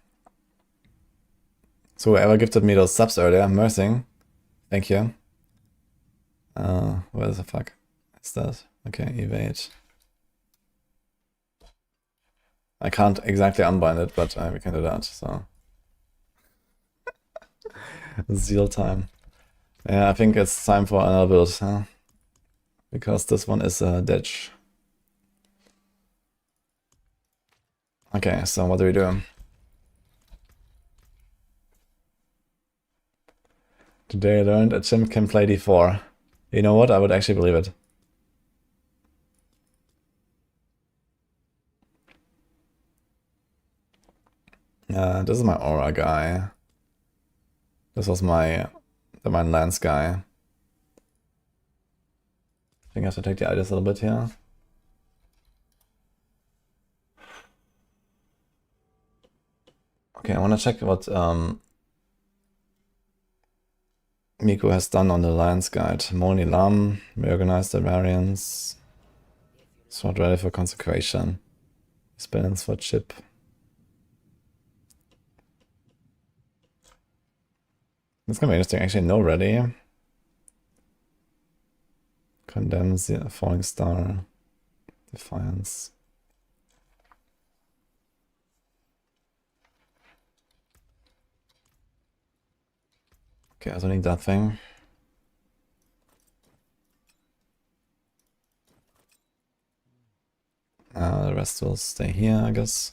So whoever gifted me those subs earlier, Mersing, thank you. Where the fuck is that? Okay, evade. I can't exactly unbind it, but we can do that, so. Zeal time. Yeah, I think it's time for another build, huh? Because this one is a ditch. Okay, so what do we do? Today I learned a chimp can play d4. You know what? I would actually believe it. This is my aura guy. This was my lance guy. I think I have to take the ideas a little bit here. Okay, I want to check what Miku has done on the Lance Guide. Moni Lam, reorganized the variants. It's not ready for consecration. Balance for chip. It's gonna be interesting. Actually, no ready. Condemns the falling star. Defiance. Okay, I don't need that thing. The rest will stay here, I guess.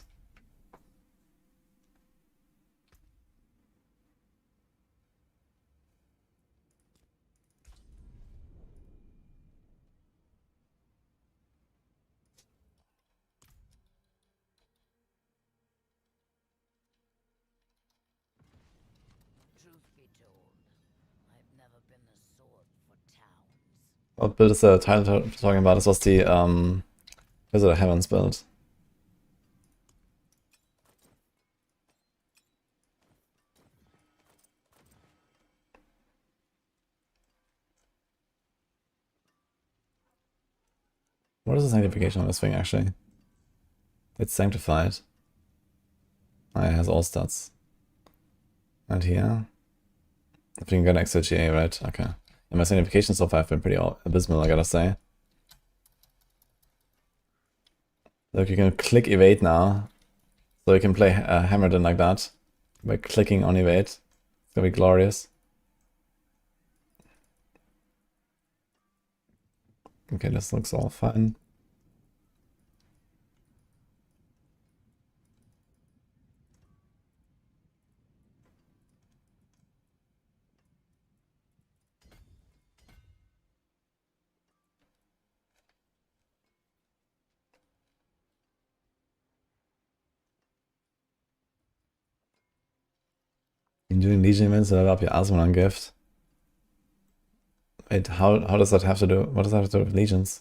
Truth be told, I've never been the sort for towns. What build is the title talking about? This was the Wizard of Heavens build. What is the sanctification on this thing actually? It's sanctified. Ah, it has all stats. And here. I think I'm gonna exit GA, right? Okay. And my sanctification so far have been pretty abysmal, I gotta say. Look, you can click evade now. So you can play Hammerden like that. By clicking on evade. It's gonna be glorious. Okay, this looks all fine. In doing Legion events, level up your Asmonan gift. Wait, how does that have to do? What does that have to do with Legions?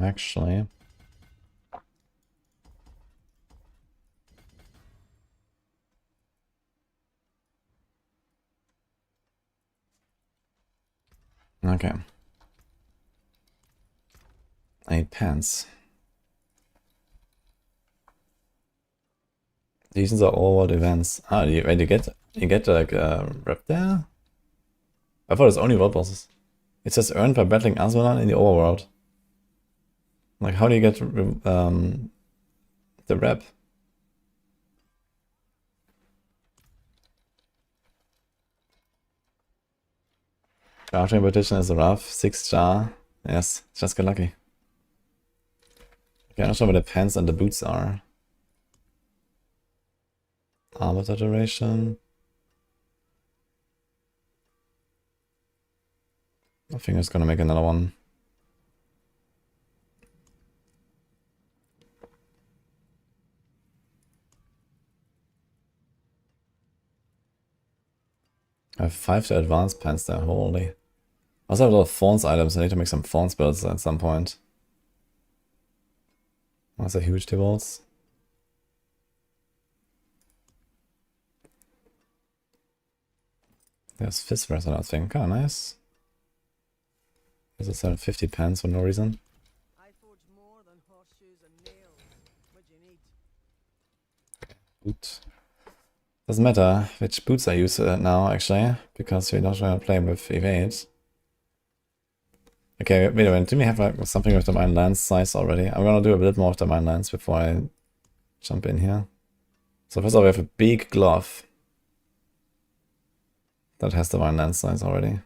Actually. Okay. 8 pence. These are all world events. Ah, wait, you get like a rep there? I thought it's only world bosses. It says earned by battling Asmodan in the overworld. Like, how do you get the rep? Charging competition is rough. 6 star. Yes, just get lucky. Okay, I'm not sure where the pants and the boots are. Arbiter duration. I think it's gonna make another one. I have 5 to advanced pants there, holy. I also have a lot of Thorns items, I need to make some Thorns builds at some point. That's a huge devolves. There's Fist Wrestler, I think. Oh, nice. There's a 750 pants for no reason. I forge more than horseshoes and nails. What do you need? Boot. Doesn't matter which boots I use now, actually, because we're not going to play with evade. Okay, wait a minute. Didn't we have like, something with the Divine Lance size already? I'm gonna do a bit more of the Divine Lance before I jump in here. So first of all, we have a big glove that has the Divine Lance size already.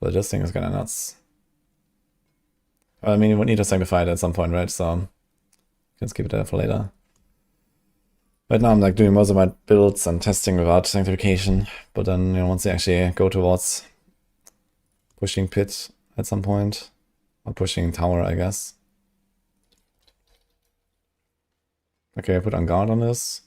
But this thing is kinda nuts. Well, I mean, you would need to sanctify it at some point, right? So, let's keep it there for later. Right now I'm like doing most of my builds and testing without sanctification. But then, you know, once they actually go towards pushing pit at some point, or pushing tower, I guess. Okay, I put on guard on this.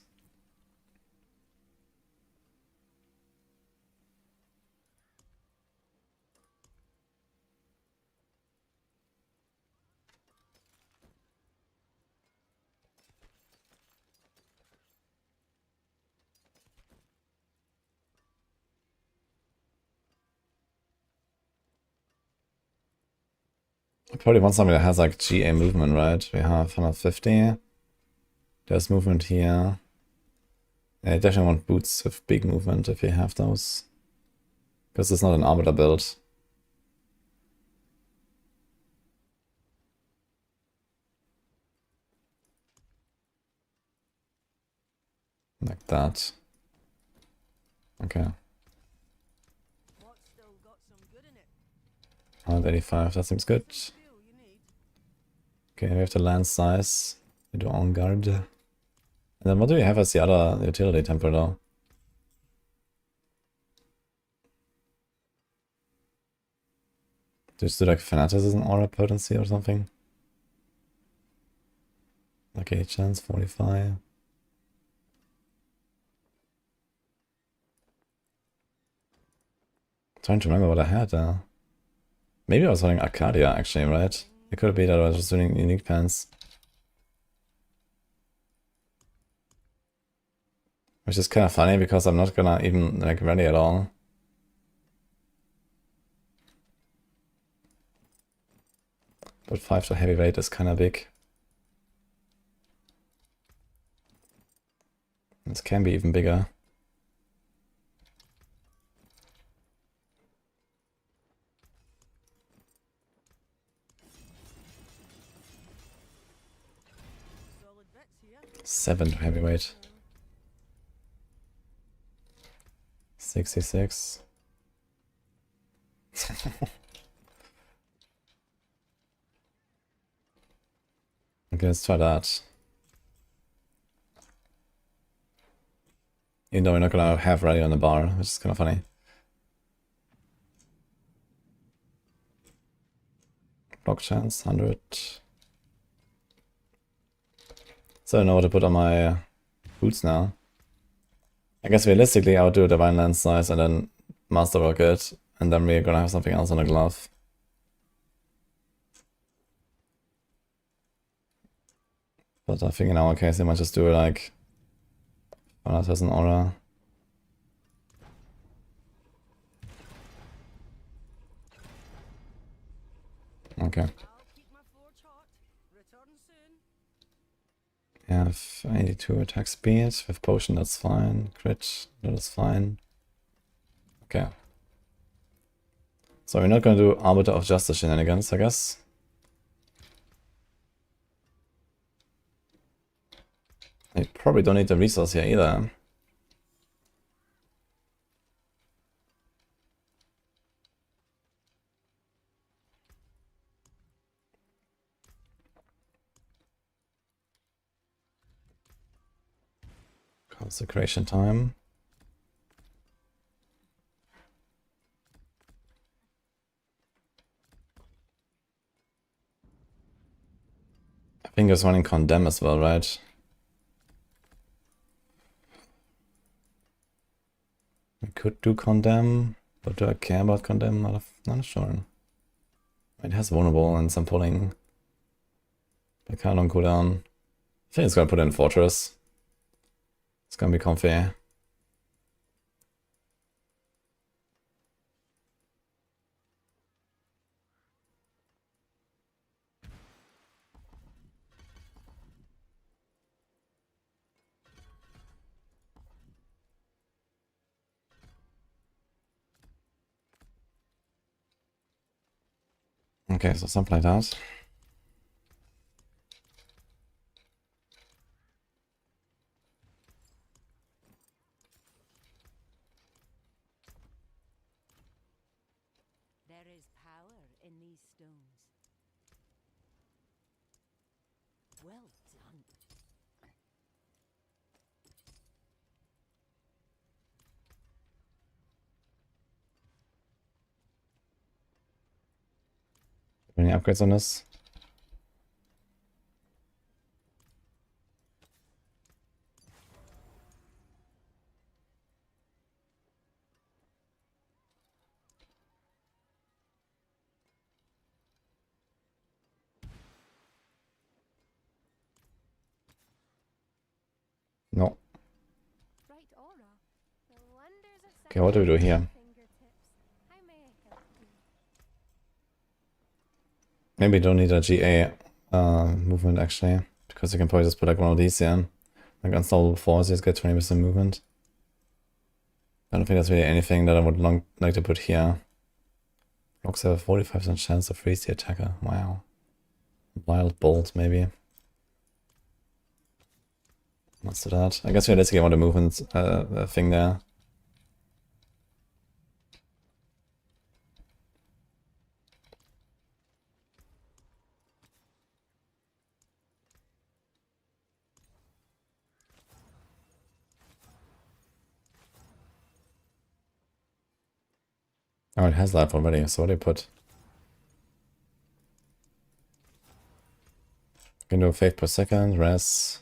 I probably want something that has like GA movement, right? We have 150. There's movement here. I definitely want boots with big movement if you have those. Because it's not an arbiter build. Like that. Okay. What's still got some good in it? 185, that seems good. Deal you need. Okay, we have the land size. We do on guard. And then what do we have as the other utility temple though? Just do like fanaticism aura potency or something? Like 8 chance, 45. Trying to remember what I had there. Maybe I was running Arcadia actually, right? It could be that I was just doing unique pants. Which is kind of funny because I'm not gonna even like ready at all. But 5 to heavyweight is kind of big. This can be even bigger. Solid bits here. 7 to heavyweight. 66. Okay, let's try that. Even though we're not gonna have ready on the bar, which is kind of funny. Block chance, 100. So I know what to put on my boots now. I guess realistically I would do a Divine Lance size and then Masterwork it, and then we're gonna have something else on the glove. But I think in our case, they might just do it like Violet has an aura. Okay. I'll keep my forge hot. Return soon. We have 82 attack speed. With potion, that's fine. Crit, that is fine. Okay. So we're not gonna do Arbiter of Justice shenanigans, I guess. I probably don't need the resource here either. Consecration time. I think it's running Condemn as well, right? We could do Condemn, but do I care about Condemn? Not sure. It has Vulnerable and some pulling. But kind of cooldown. I think it's gonna put in Fortress. It's gonna be comfy. Okay, so something like that. There is power in these stones. Well done. Any upgrades on this? No. Bright aura. The wonders of Okay, what do we do here? fingertips. I may help you. Maybe don't need a GA movement actually, because you can probably just put like one of these here. Like Unstoppable Force, you just get 20% movement. I don't think that's really anything that I would like to put here. Blocks have a 45% chance to freeze the attacker. Wow. Wild Bolt, maybe. Let's do that. I guess realistically I want a movement thing there. Oh, it has life already, so what do you put? Can do faith per second, res.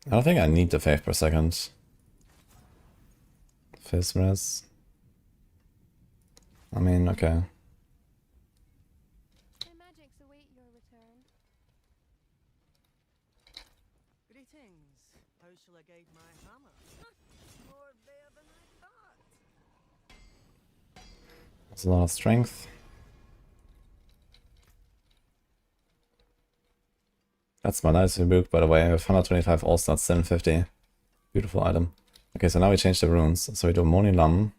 I don't think I need the faith per second. Fizz res. I mean, okay. My magics await your return. Greetings. How shall I guide my hammer? More there than I thought. That's a lot of strength. That's my nice book, by the way. With 125 all-stats, 750. Beautiful item. Okay, so now we change the runes. So we do Moni Lam,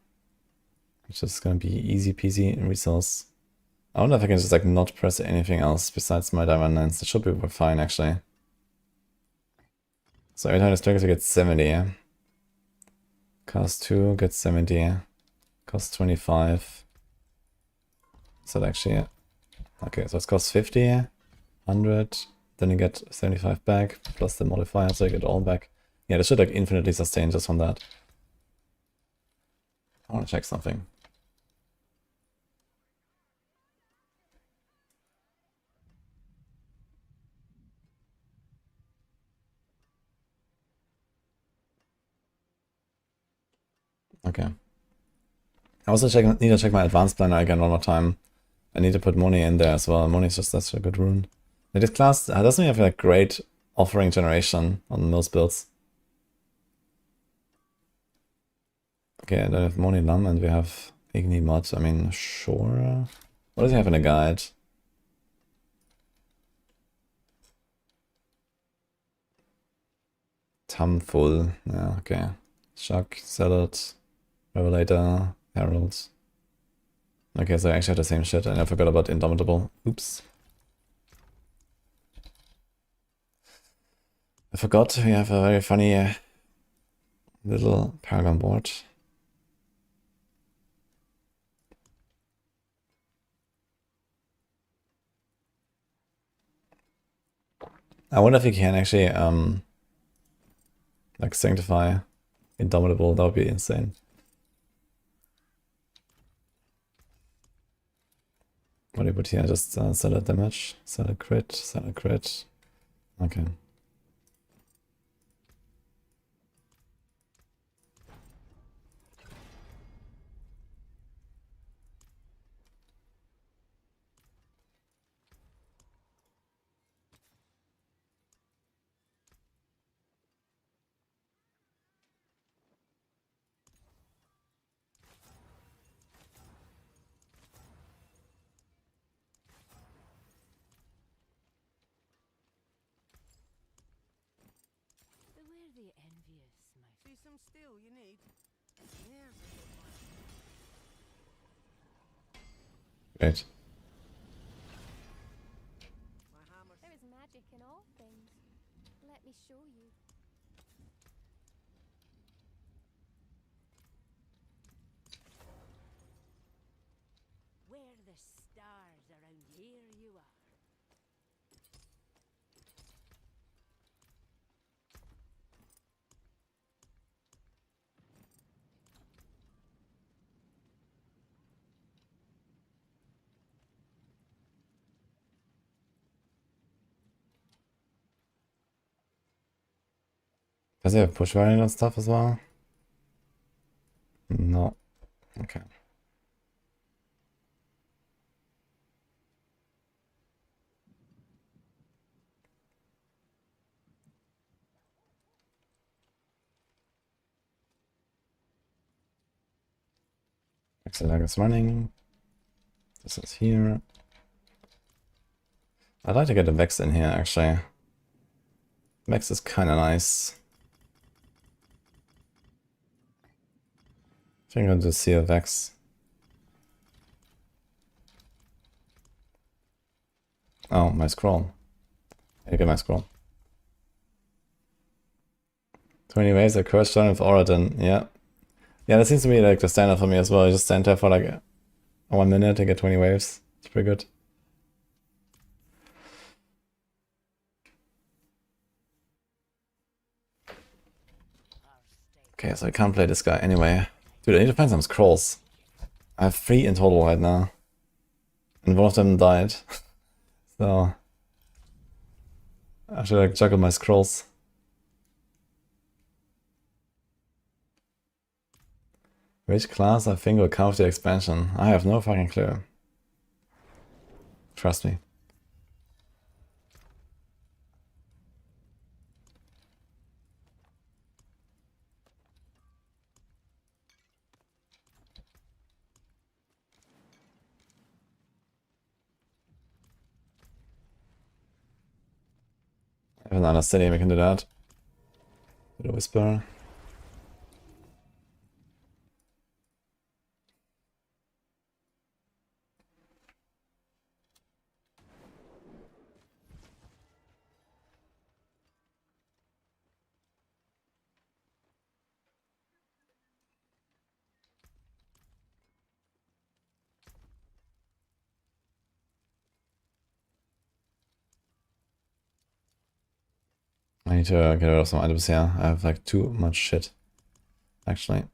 which is gonna be easy peasy resource. I wonder if I can just like not press anything else besides my Diamond Lens. That should be fine actually. So every time this triggers, we get 70. Cost 2, get 70. Cost 25. So that actually, okay, so it costs 50, 100. Then you get 75 back, plus the modifier, so you get all back. Yeah, this should like infinitely sustain just from that. I want to check something. Okay. I also need to check my advanced planner again one more time. I need to put Moni in there as well. Moni is just such a good rune. Like, this class doesn't have like great offering generation on most builds. Okay, and then we have Moni Lam and we have Igni Mod. I mean, sure. What does he have in a guide? Full. Yeah, okay. Shock, Salad, Revelator, Herald. Okay, so I actually have the same shit and I forgot about Indomitable. Oops. I forgot we have a very funny little Paragon board. I wonder if you can actually like sanctify Indomitable. That would be insane. What do you put here? Just Salad damage, Salad crit, Salad crit. Okay. Beware the envious, my See some steel you need? Here's a good one. Great. My hammer. There is magic in all things. Let me show you. Where the stars around here you are. Does he have push variant and stuff as well? No. Okay. Exile is running. This is here. I'd like to get a Vex in here actually. Vex is kinda nice. I think I'll just see a Vex. Oh, my scroll. I get my scroll. 20 waves, a curse stone with Oradan. Yeah. Yeah, that seems to be like the standard for me as well. I just stand there for like 1 minute and get 20 waves. It's pretty good. Okay, so I can't play this guy anyway. Dude, I need to find some scrolls. I have 3 in total right now. And one of them died. So I should like juggle my scrolls. Which class I think will come with the expansion? I have no fucking clue. Trust me. I have another city, we can do that. With a whisper. I need to get rid of some items here. I have like too much shit. Actually.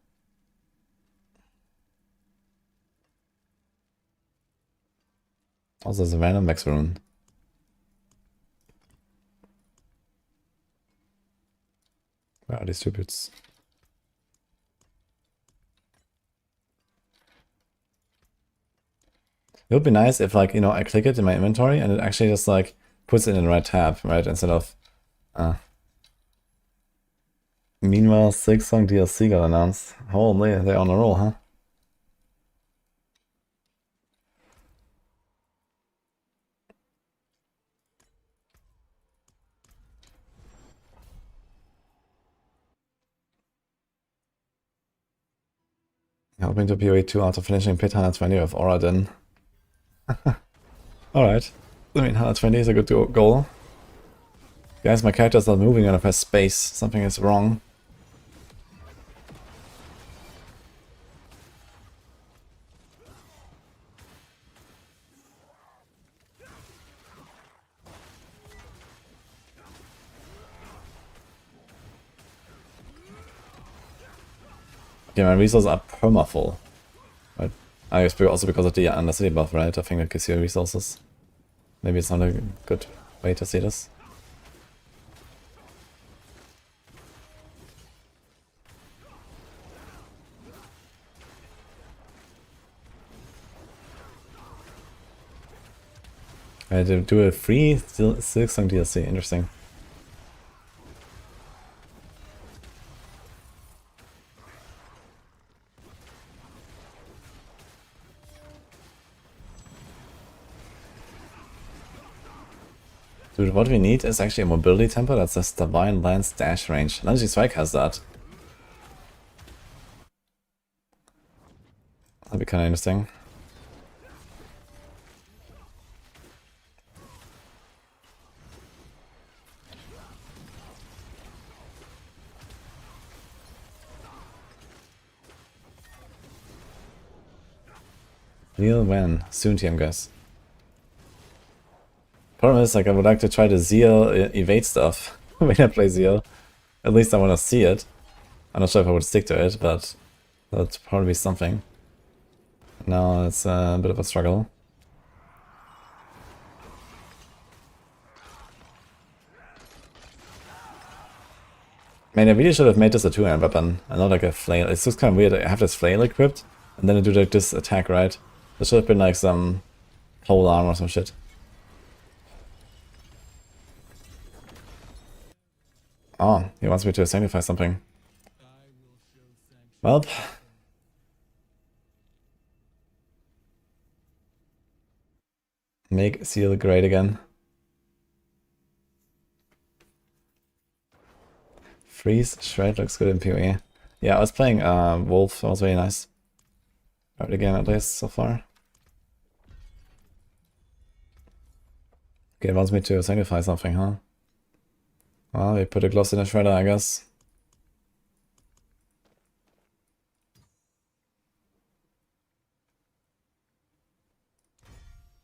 Also, there's a random Max rune. Where are these tributes? It would be nice if, like, you know, I click it in my inventory and it actually just, like, puts it in the right tab, right? Instead of... Meanwhile, 6-song DLC got announced. Holy, they're on a roll, huh? Hoping to PoE 2 after finishing Pit 120 with Aura then. Alright. I mean, 120 is a good goal. Guys, my character's not moving when I press space. Something is wrong. Okay, my resources are perma-full. Right? I guess also because of the Undercity buff, right? I think that gives you resources. Maybe it's not a good way to see this. I had to do a free Silksong DLC, interesting. Dude, what we need is actually a mobility tempo that says Divine Lance Dash Range. Lungy Strike has that. That'd be kinda interesting. Zeal when? Soon, TM guys. Problem is, like, I would like to try to Zeal evade stuff when I play Zeal. At least I want to see it. I'm not sure if I would stick to it, but that'd probably be something. Now it's a bit of a struggle. Man, I really should have made this a two-hand weapon and not like a flail. It's just kind of weird. I have this flail equipped and then I do like this attack, right? There should have been like some pole arm or some shit. Oh, he wants me to sanctify something. Well. Make Seal great again. Freeze Shred looks good in PoE. Yeah, I was playing Wolf, that was very nice. Early game at least so far. Okay, it wants me to sanctify something, huh? Well, we put a gloss in a shredder, I guess.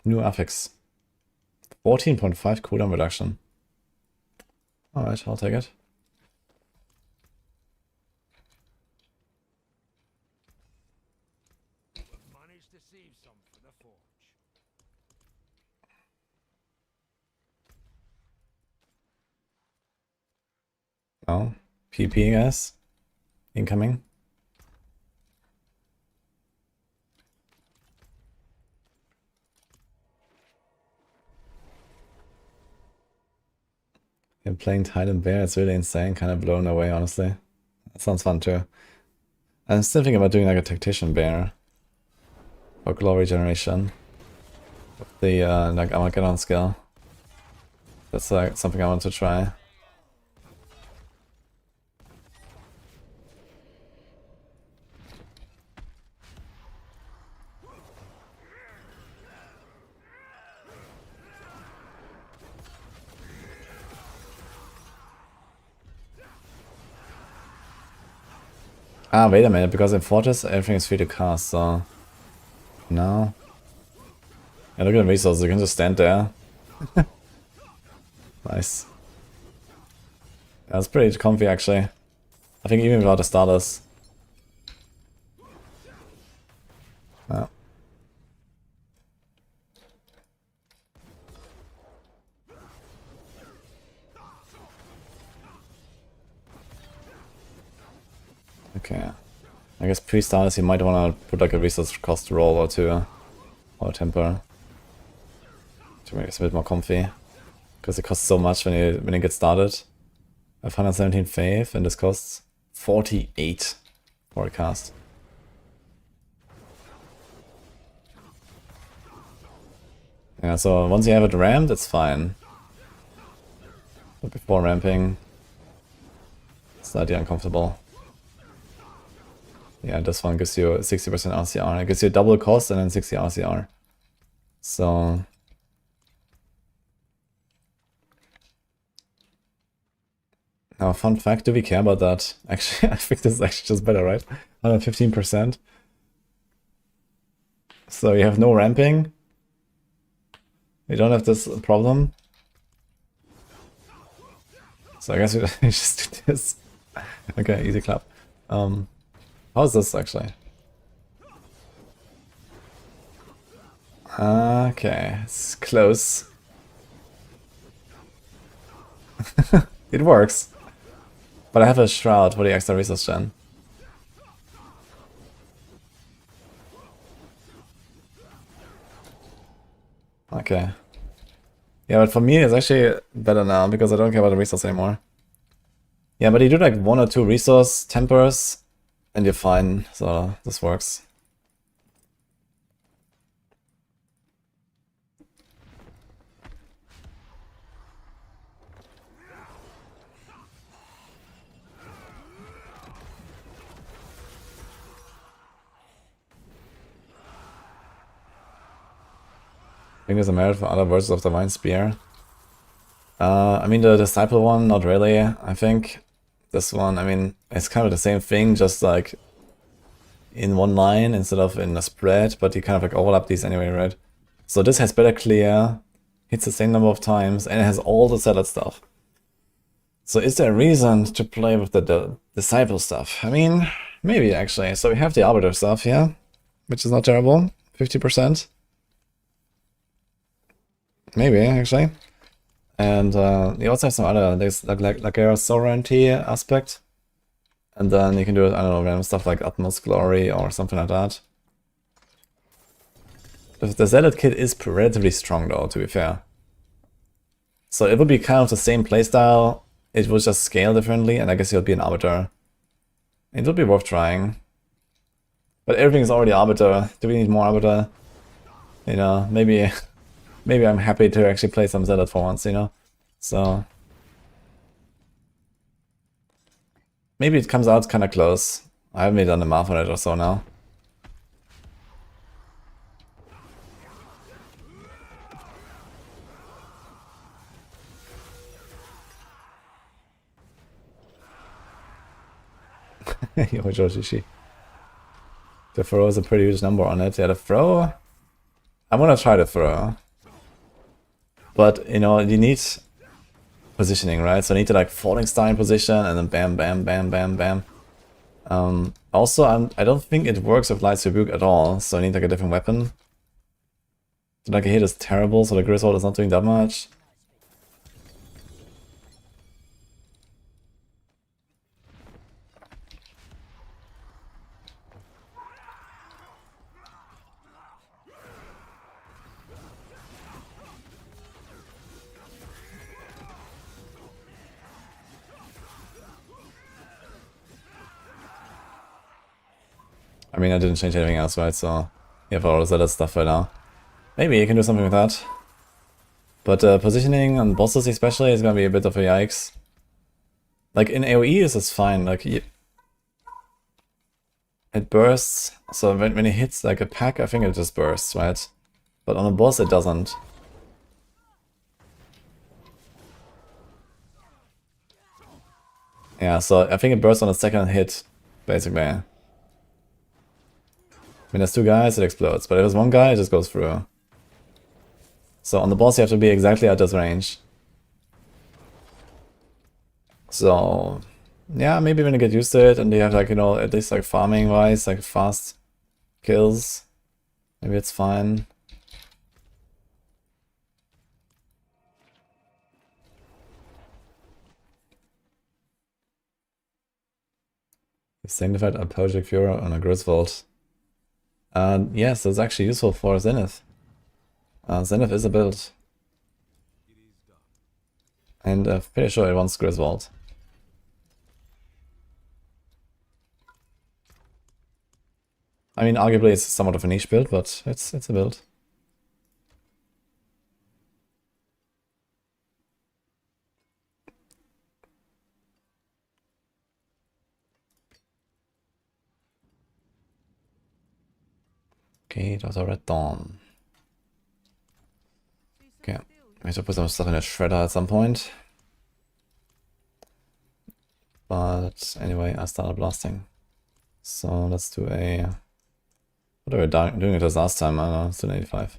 New affix. 14.5 cooldown reduction. Alright, I'll take it. Managed to save some for the forge. Oh, PP, guys. Incoming. And playing Titan Bear, it's really insane, kind of blown away, honestly. That sounds fun too. I'm still thinking about doing like a Tactician Bear for glory generation. With the like Armageddon skill. That's like something I want to try. Ah, wait a minute, because in Fortress everything is free to cast, so... No. Yeah, look at the resources, you can just stand there. Nice. That's pretty comfy actually. I think even without the starters. Oh. Okay. I guess pre-starters you might want to put like a resource cost roll or two. or temper to make it a bit more comfy, because it costs so much when you get started. I have 117 faith, and this costs 48 for a cast. Yeah, so once you have it ramped, it's fine. But before ramping, it's slightly uncomfortable. Yeah, this one gives you 60% RCR. It gives you double cost and then 60 RCR. So now, fun fact, do we care about that? Actually, I think this is actually just better, right? 115%. So you have no ramping. You don't have this problem. So I guess we just do this. Okay, easy clap. How's this actually? Okay, it's close. It works. But I have a shroud for the extra resource gen. Okay. Yeah, but for me it's actually better now because I don't care about the resource anymore. Yeah, but you do like 1 or 2 resource tempers and you're fine, so this works. I think there's a merit for other versions of the Divine Spear. I mean, the Disciple one, not really. I think this one, I mean, it's kind of the same thing, just like in one line instead of in a spread, but you kind of like overlap these anyway, right? So this has better clear, hits the same number of times, and it has all the salad stuff. So is there a reason to play with the Disciple stuff? I mean, maybe actually. So we have the Arbiter stuff here, which is not terrible, 50%. Maybe, actually. And you also have some other, there's like a sovereignty aspect. And then you can do, I don't know, random stuff like Utmost Glory or something like that. The Zealot kit is relatively strong though, to be fair. So it would be kind of the same playstyle, it would just scale differently, and I guess it would be an Arbiter. It would be worth trying. But everything is already Arbiter. Do we need more Arbiter? You know, maybe I'm happy to actually play some Zealot for once, you know? So maybe it comes out kind of close. I haven't really done the math on it or so now. Yo, Joshishi. The throw is a pretty huge number on it. Yeah, the throw, I want to try the throw. But, you know, you need positioning, right? So I need to like falling star in position and then bam, bam, bam, bam, bam. Also, I don't think it works with Light's Rebuke at all, so I need like a different weapon. So like a hit is terrible, so the Griswold is not doing that much. I mean, I didn't change anything else, right? So you have all this other stuff right now. Maybe you can do something with that. But positioning on bosses especially is gonna be a bit of a yikes. Like in AoE this is fine, like it bursts, so when it hits like a pack I think it just bursts, right? But on a boss it doesn't. Yeah, so I think it bursts on the second hit, basically. When there's 2 guys, it explodes, but if there's 1 guy, it just goes through. So on the boss, you have to be exactly at this range. So, yeah, maybe when you get used to it, and you have like, you know, at least like farming-wise, like fast kills, maybe it's fine. Sanctified Apologetic Fury on a Griswold. Yes, it's actually useful for Zenith. Zenith is a build. And pretty sure it wants Griswold. I mean, arguably it's somewhat of a niche build, but it's a build. Okay, that was a Red Dawn. Okay, I have to put some stuff in a shredder at some point. But anyway, I started blasting. So let's do a... What are we doing it as last time? I don't know, it's an 85.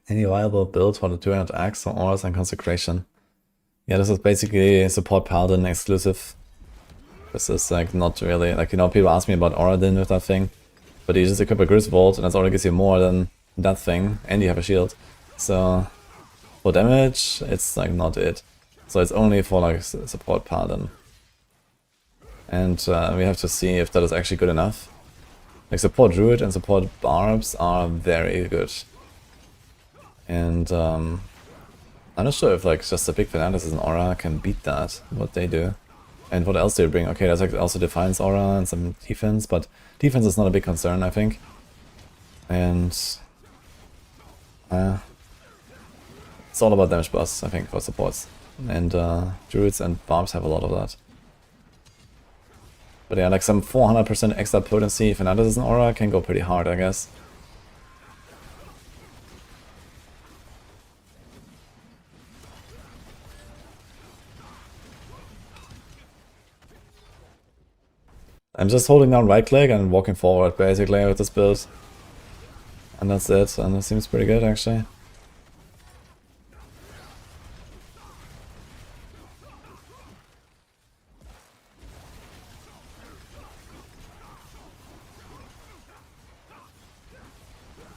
Any viable build for the 200 Axe or Auras and Consecration? Yeah, this is basically support Paladin exclusive. This is like not really, like, you know, people ask me about Auradin with that thing. But you just equip a Griswold and that already gives you more than that thing, and you have a shield. So for damage, it's like not it. So it's only for like support Paladin. And we have to see if that is actually good enough. Like support Druid and support Barbs are very good. And I'm not sure if like just a big Fanatics and Aura can beat that, what they do. And what else do you bring? Okay, there's like also Defiance Aura and some defense, but defense is not a big concern, I think. And it's all about damage bus, I think, for supports. And Druids and Barbs have a lot of that. But yeah, like some 400% extra potency Fanatics and Aura can go pretty hard, I guess. I'm just holding down right click and walking forward basically with this build. And that's it, and it seems pretty good actually.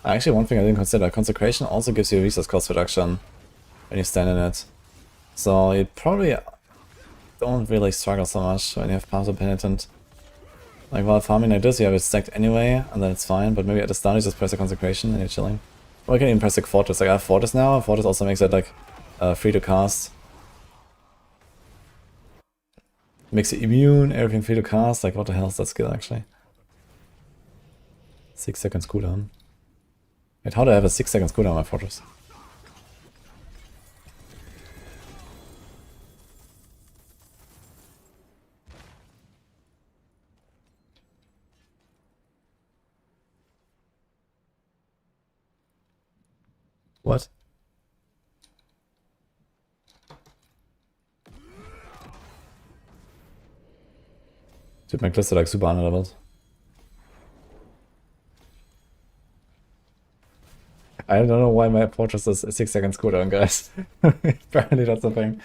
Actually, one thing I didn't consider, Consecration also gives you resource cost reduction when you stand in it. So you probably don't really struggle so much when you have Path of Penitent. Like while farming like this, you have it stacked anyway, and then it's fine, but maybe at the start you just press a Consecration and you're chilling. Or you can even press like Fortress, like I have Fortress now, Fortress also makes it like free to cast. Makes you immune, everything free to cast, like what the hell is that skill actually? 6 seconds cooldown. Wait, how do I have a 6 seconds cooldown on my Fortress? What? Dude, my Cluster like super underleveled. I don't know why my Fortress is 6 seconds cooldown, guys. Apparently that's a thing.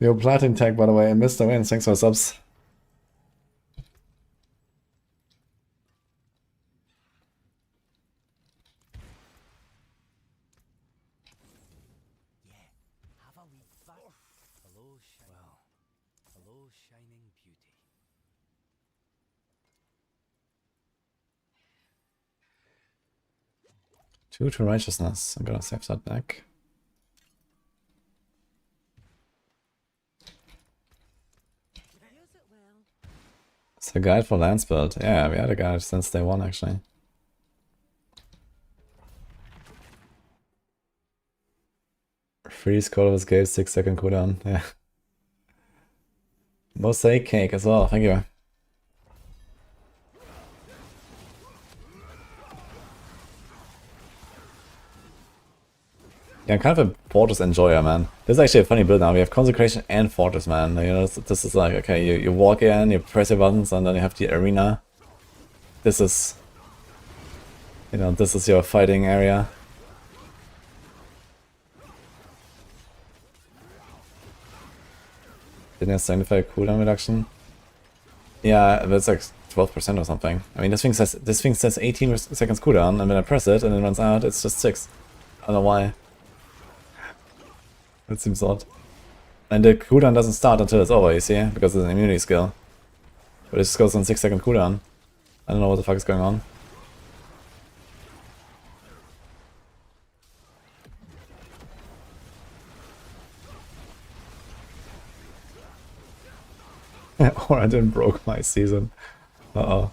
Yo, Platin tag, by the way, and Mr. Wins, thanks for subs. Two to Righteousness. I'm gonna save that back. It's a guide for Lance build. Yeah, we had a guide since day one actually. Freeze Call of Escape, 6 second cooldown. Yeah. Mosaic Cake as well, thank you. Yeah, I'm kind of a Fortress enjoyer, man. This is actually a funny build now. We have Consecration and Fortress, man. You know, this is like, okay, you walk in, you press your buttons, and then you have the arena. This is, you know, this is your fighting area. Didn't it signify cooldown reduction? Yeah, but it's like 12% or something. I mean, this thing says 18 seconds cooldown, and when I press it and it runs out, it's just 6. I don't know why. That seems odd. And the cooldown doesn't start until it's over, you see? Because it's an immunity skill. But it just goes on 6-second cooldown. I don't know what the fuck is going on. Or I didn't broke my season. Uh-oh.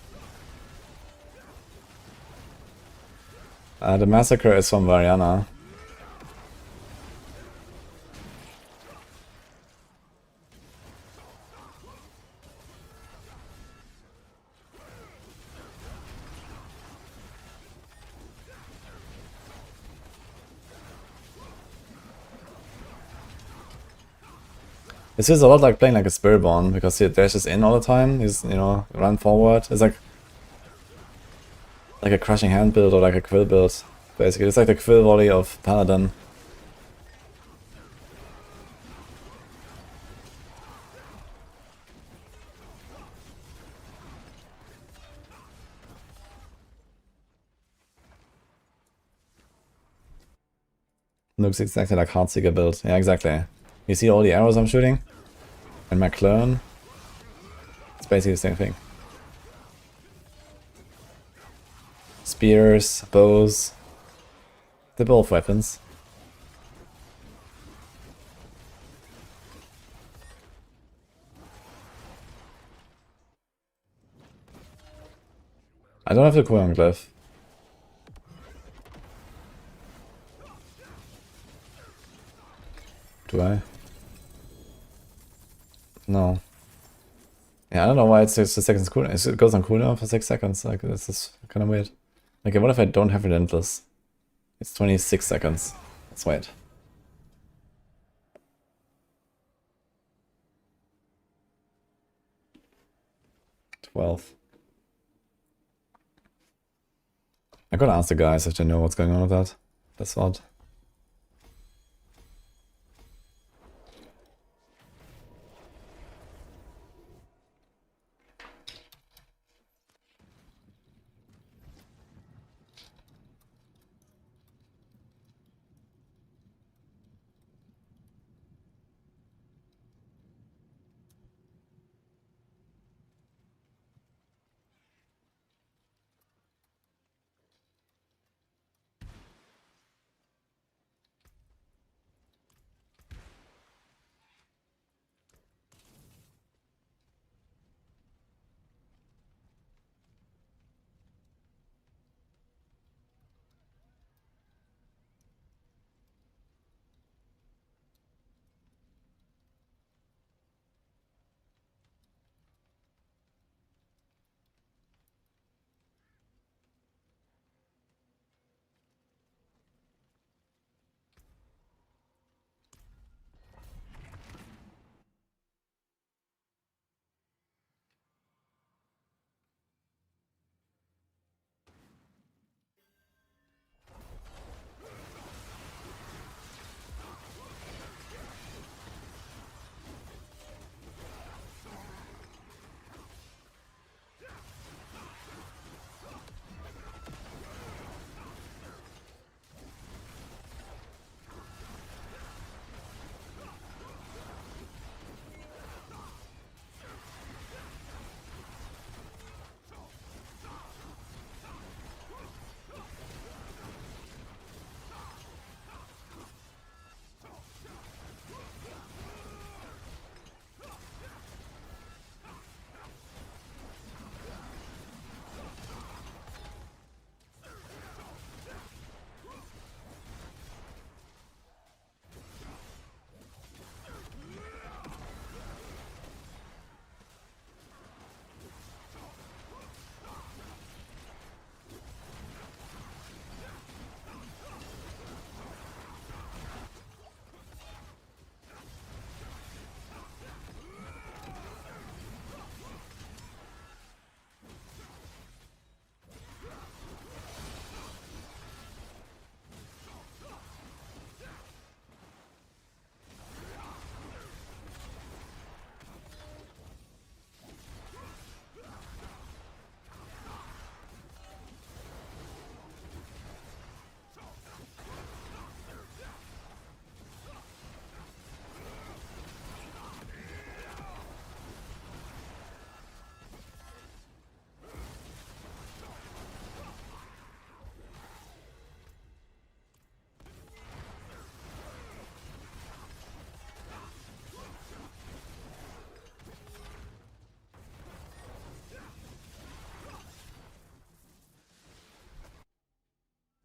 The massacre is from Variana. This feels a lot like playing like a Spiritborn, because he dashes in all the time, he's, you know, run forward. It's like a crushing hand build or like a quill build, basically. It's like the quill volley of Paladin. Looks exactly like Heartseeker build. Yeah, exactly. You see all the arrows I'm shooting? And my clone? It's basically the same thing. Spears, bows. They're both weapons. I don't have the cooldown glyph. Do I? No. Yeah, I don't know why it's 6 seconds cooldown. It goes on cooldown for 6 seconds. Like, this is kind of weird. Okay, what if I don't have Relentless? It's 26 seconds. Let's wait. 12. I gotta ask the guys if they know what's going on with that. That's odd.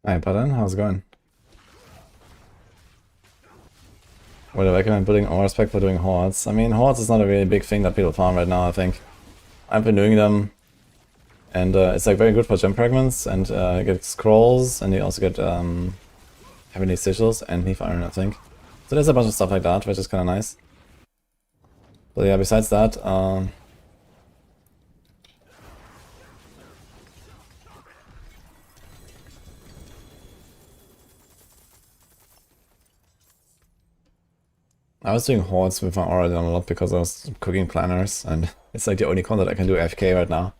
Hi, Paladin, how's it going? Would I recommend building Aura Spec for doing Hordes? I mean, Hordes is not a really big thing that people farm right now, I think. I've been doing them, and it's like very good for gem fragments, and you get scrolls, and you also get heavenly sigils and leaf iron, I think. So there's a bunch of stuff like that, which is kind of nice. But yeah, besides that, I was doing Hordes with my Aura done a lot because I was cooking planners, and it's like the only con that I can do AFK right now.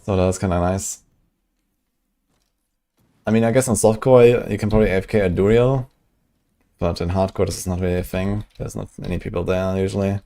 So that was kind of nice. I mean, I guess on softcore you can probably AFK at Duriel, but in hardcore this is not really a thing. There's not many people there usually.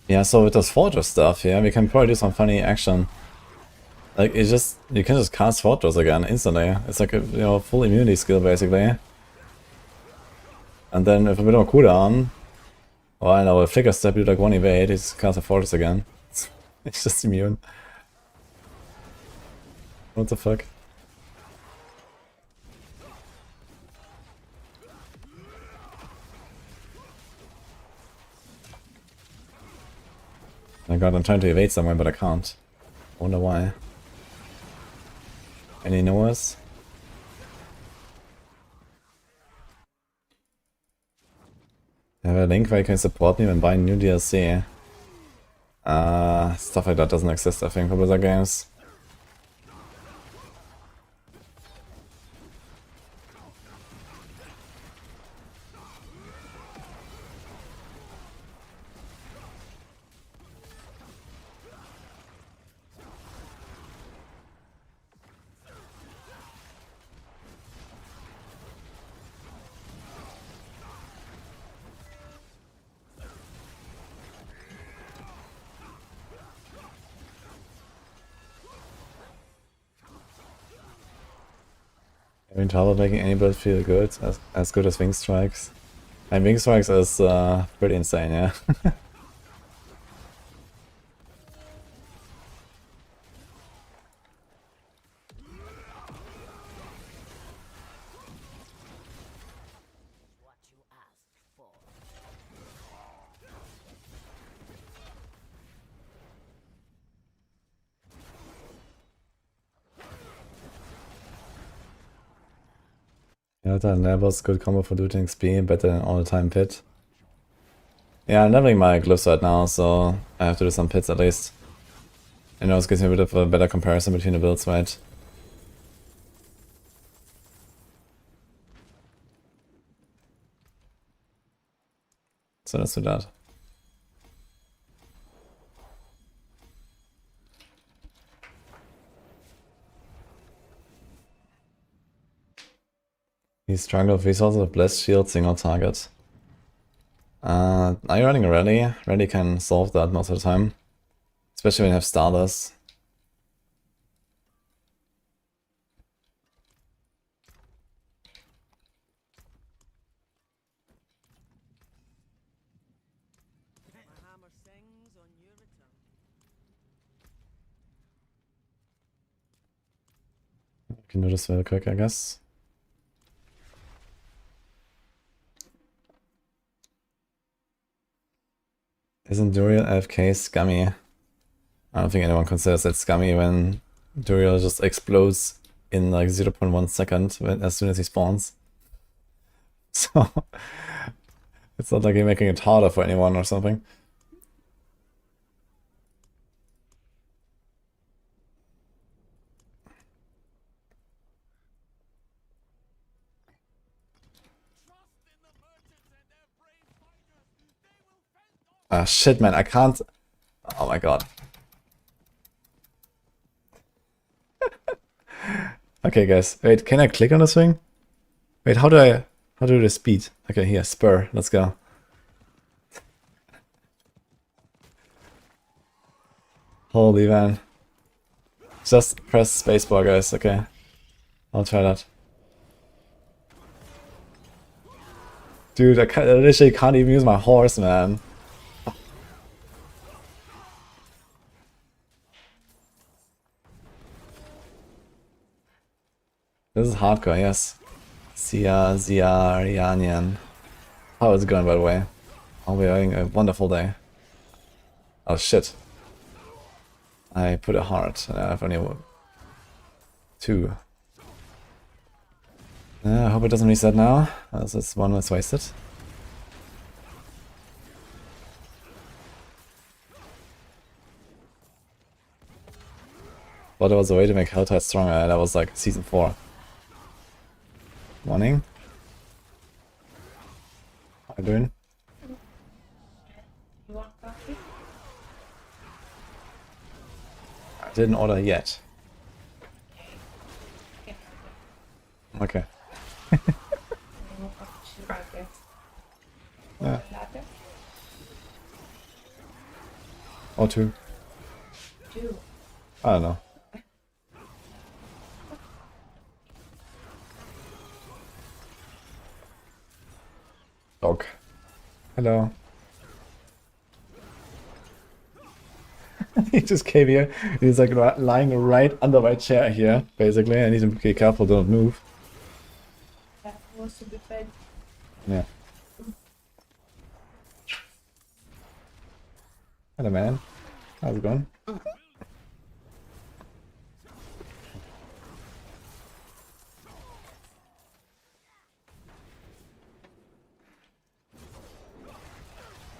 Yeah, so with this Fortress stuff, yeah, we can probably do some funny action. Like, you can just cast Fortress again instantly. It's like a, full immunity skill basically. And then if a bit of a cooldown, or I know, a Flicker Step, you do like 1 evade, you just cast a Fortress again. It's just immune. What the fuck? Oh my god, I'm trying to evade somewhere, but I can't. Wonder why. Any knowers? I have a link where you can support me when buying new DLC. Stuff like that doesn't exist, I think, for Blizzard games. Having trouble making any build feel good, as good as Wing Strikes. And Wing Strikes is pretty insane, yeah. What you asked for. Yeah, that levels good combo for looting XP, better than all-the-time pit. Yeah, I'm leveling my glyphs right now, so I have to do some pits at least. And it also gives me a bit of a better comparison between the builds, right? So let's do that. He struggled with resources of Blessed Shield, single target. Are you running a rally? Rally can solve that most of the time. Especially when you have starters. My hammer sings on your return. I can do this very quick, I guess. Isn't Duriel AFK scummy? I don't think anyone considers it scummy when Duriel just explodes in like 0.1 second as soon as he spawns. So it's not like you're making it harder for anyone or something. Trust in the merchants and their brave fighters. Ah, shit, man, I can't. Oh my god. Okay, guys. Wait, can I click on this thing? Wait, how do the speed? Okay, here, spur. Let's go. Holy man. Just press spacebar, guys. Okay. I'll try that. Dude, I literally can't even use my horse, man. This is hardcore, yes. Ziarianian. How is it going, by the way? Oh, we're having a wonderful day. Oh, shit. I put a heart, and I have only 2. I hope it doesn't reset now, as this one was wasted. But there was a way to make Helltide stronger, that was like season 4. Morning. How are you doing? You want coffee? I didn't order yet. Okay. You want coffee right there? Yeah. Latte? Or 2. 2. I don't know. Dog. Hello. He just came here. He's like lying right under my chair here, basically. I need to be careful, don't move. Yeah, he wants to be fed. Yeah. Hello, man. How's it going?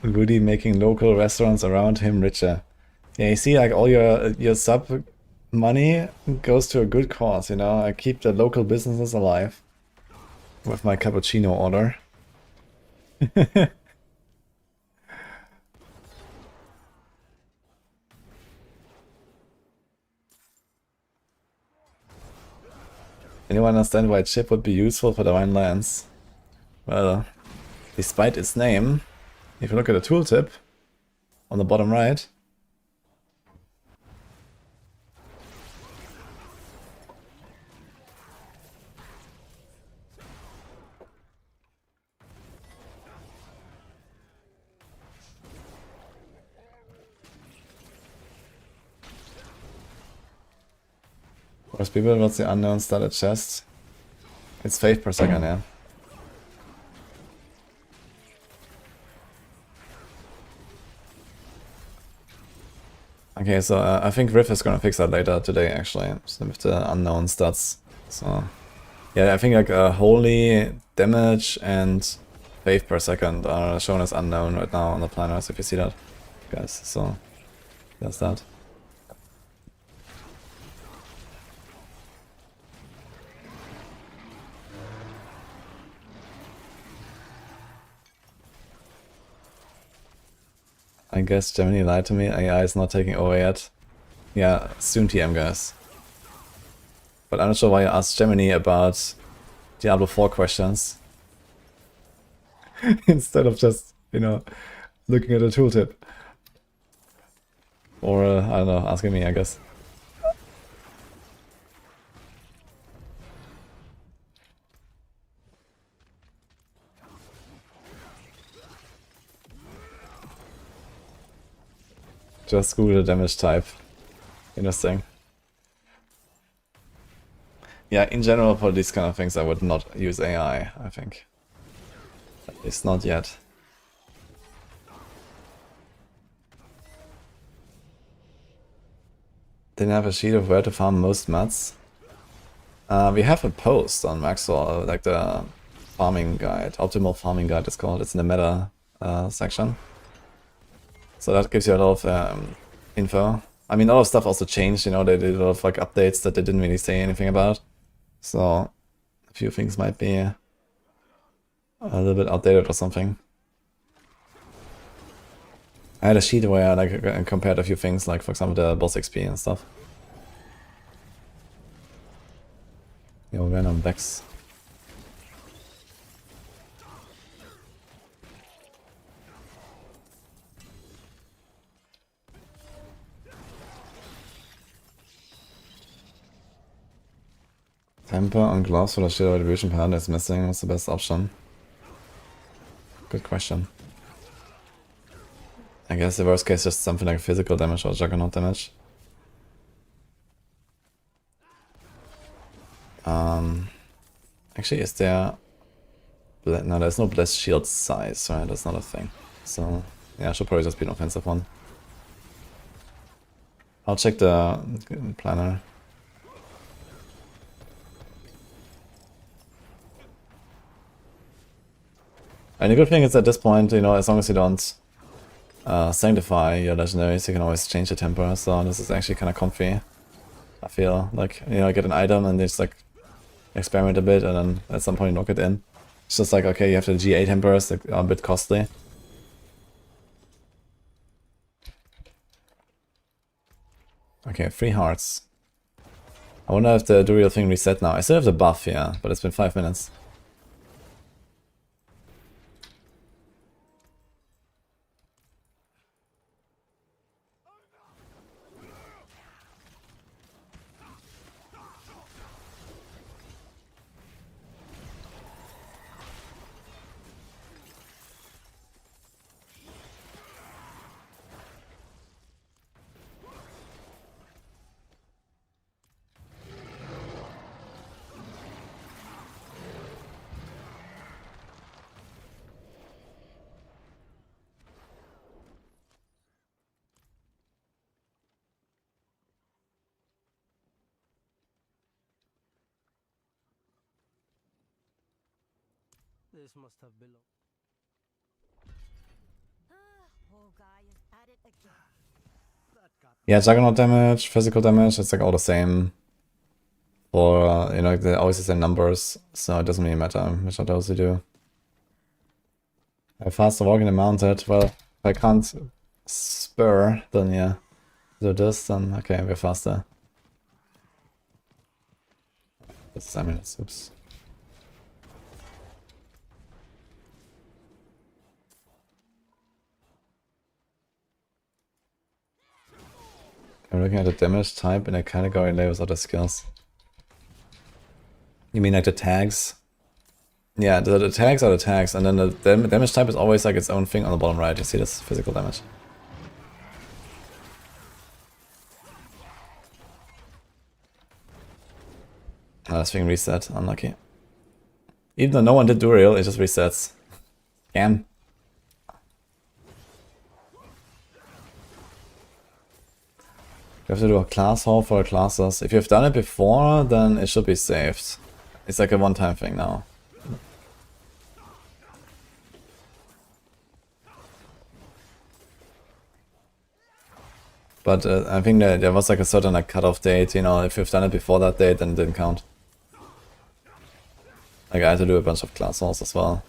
Woody making local restaurants around him richer. Yeah, you see, like all your sub money goes to a good cause, you know. I keep the local businesses alive with my cappuccino order. Anyone understand why chip would be useful for Divine Lands? Well, despite its name, if you look at the tooltip on the bottom right, Force people, what's the unknown started chest? It's faith per second, yeah. Okay, so I think Riff is gonna fix that later today, actually, so with the unknown stats. So yeah, I think like holy damage and faith per second are shown as unknown right now on the planners, if you see that, guys. So that's that. I guess Gemini lied to me. AI is not taking over yet. Yeah, soon TM, guys. But I'm not sure why you asked Gemini about Diablo 4 questions. Instead of just, you know, looking at a tooltip. Or, I don't know, asking me, I guess. Just Google the damage type. Interesting. Yeah, in general for these kind of things I would not use AI, I think. At least not yet. Didn't have a sheet of where to farm most mats. We have a post on Maxroll, like the farming guide, optimal farming guide it's called. It's in the meta section. So that gives you a lot of info. I mean, a lot of stuff also changed, you know, they did a lot of like updates that they didn't really say anything about. So a few things might be a little bit outdated or something. I had a sheet where I like compared a few things, like for example the boss XP and stuff. Yo, Venom Vex. Temper on gloves for the shield distribution pattern is missing. What's the best option? Good question. I guess the worst case just something like physical damage or juggernaut damage. Actually, is there... No, there's no blessed shield size, right? That's not a thing. So, yeah, I should probably just be an offensive one. I'll check the planner. And the good thing is at this point, you know, as long as you don't sanctify your legendaries, you can always change the temper, so this is actually kind of comfy. I feel like, you know, get an item and just like experiment a bit and then at some point knock it in. It's just like, okay, you have the G8 tempers that are a bit costly. Okay, 3 hearts. I wonder if the real thing reset now. I still have the buff here, but it's been 5 minutes. This must have belonged. Poor guy is at it again. That got Yeah, juggernaut damage, physical damage, it's like all the same. Or, you know, they're always the same numbers, so it doesn't really matter which of those you do. A faster walking and mounted, well, if I can't spur, then yeah. Do this, then okay, we're faster. That's 7 minutes, oops. I'm looking at the damage type in a category labels other skills. You mean like the tags? Yeah, the tags are the tags, and then the damage type is always like its own thing on the bottom right. You see this physical damage. This thing reset, unlucky. Even though no one did Duriel, it just resets. Scam. You have to do a class haul for classes. If you've done it before, then it should be saved. It's like a one-time thing now. But I think that there was like a certain like cutoff date, you know, if you've done it before that date, then it didn't count. Like I had to do a bunch of class hauls as well.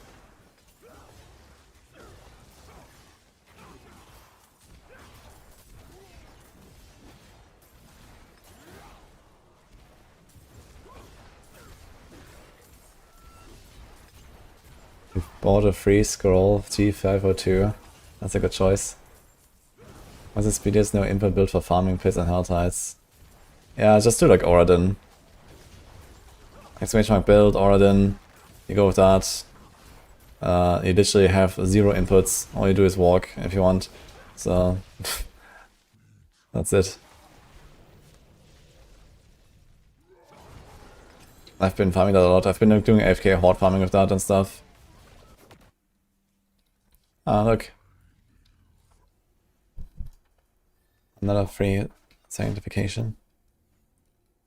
We've bought a free scroll G502. That's a good choice. What's this video is no input build for farming pits and helltides. Yeah, just do like Oradin. Exclamation mark build, Oradin. You go with that. You literally have 0 inputs. All you do is walk if you want. So that's it. I've been farming that a lot. I've been doing AFK horde farming with that and stuff. Ah, look. Another free sanctification.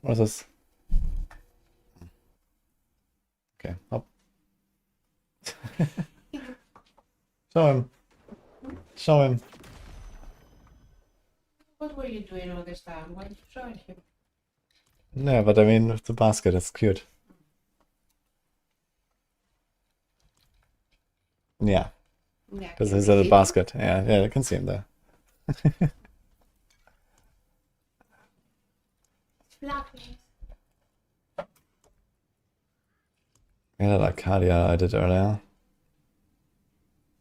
What is this? Okay, up. Show him. Show him. What were you doing all this time? Why did you join him? Yeah, but I mean, with the basket, it's cute. Yeah, Yeah. because he's at a basket. Yeah, I can see him there. Fluffy. Yeah, that Arcadia I did earlier.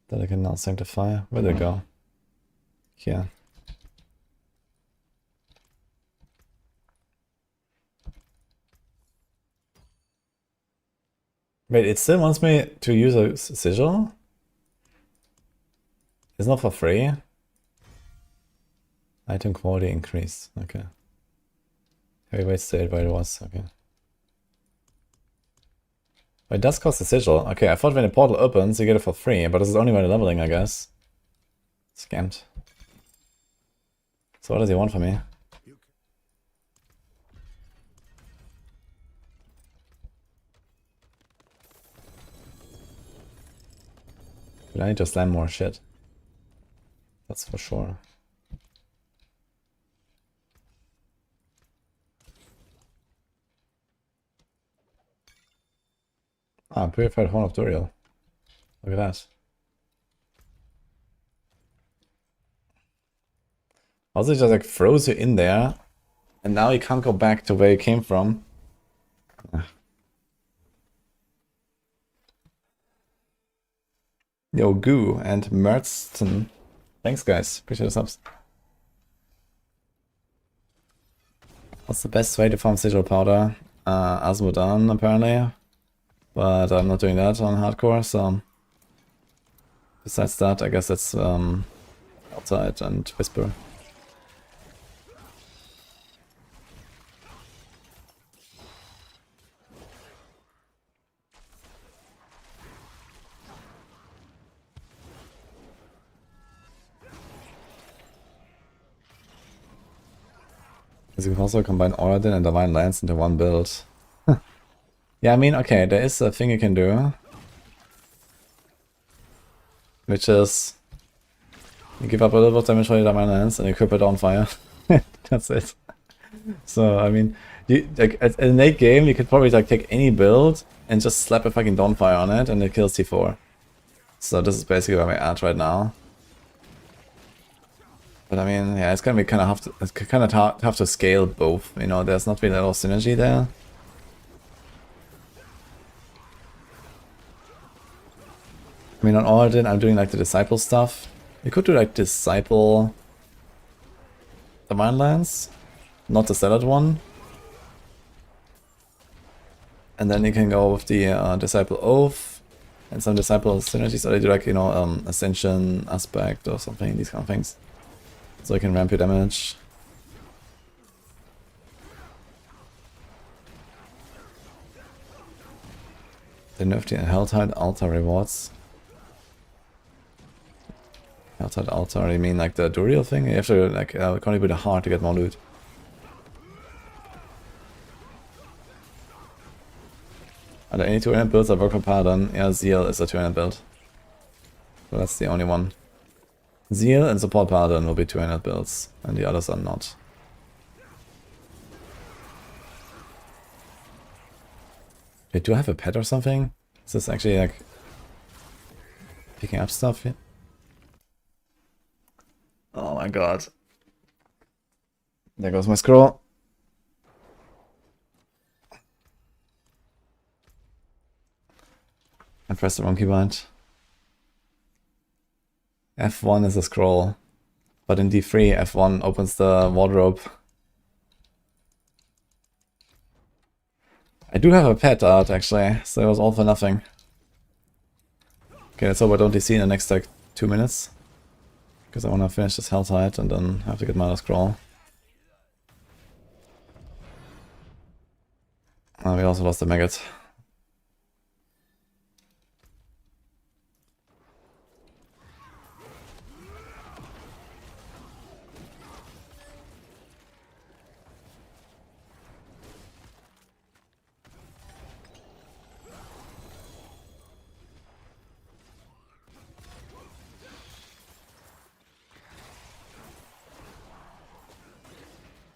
That I can now sanctify. Where'd it go? Here. Wait, it still wants me to use a sigil? It's not for free? Item quality increased. Okay. Heavyweight stayed where it was. Okay. It does cost a sigil. Okay, I thought when the portal opens, you get it for free, but this is only when you're leveling, I guess. Scammed. So what does he want from me? But I need to slam more shit. That's for sure. Ah, Purified Horn of Duriel. Look at that. Also, it just like froze you in there, and now you can't go back to where you came from. Yo, Goo and Mertzton. Thanks, guys. Appreciate the subs. What's the best way to farm sigil powder? Subathon, apparently. But I'm not doing that on hardcore, so... Besides that, I guess it's outside and Whisper. You can also combine Paladin and Divine Lance into one build. Yeah, I mean, okay, there is a thing you can do. Which is... You give up a little bit of damage for your Divine Lance and equip it on fire. That's it. So, I mean, you, like, at a late game, you could probably like take any build and just slap a fucking Dawnfire on it and it kills T4. So this is basically where we're at right now. But I mean, yeah, it's gonna be kind of have to scale both. You know, there's not really a lot of synergy there. I mean, on Paladin, I'm doing like the Disciple stuff. You could do like Disciple Divine Lance, not the Salad one. And then you can go with the Disciple Oath and some Disciple synergies. Or they do like, you know, Ascension Aspect or something, these kind of things. So you can ramp your damage. They nerfed the Helltide Altar rewards. Helltide Altar, you mean like the Duriel thing? You have to like contribute a heart to get more loot. Are there any 200 builds that work for Paladin? Yeah, Zeal is a 200 build. So that's the only one. Zeal and Support Paladin will be 200 builds, and the others are not. Wait, do I have a pet or something? Is this actually like picking up stuff here? Oh my god. There goes my scroll. I pressed the wrong keybind. F1 is a scroll, but in D3, F1 opens the wardrobe. I do have a pet art actually, so it was all for nothing. Okay, let's hope I don't DC in the next like 2 minutes. Because I want to finish this Helltide and then have to get my other scroll. Oh, we also lost the maggot.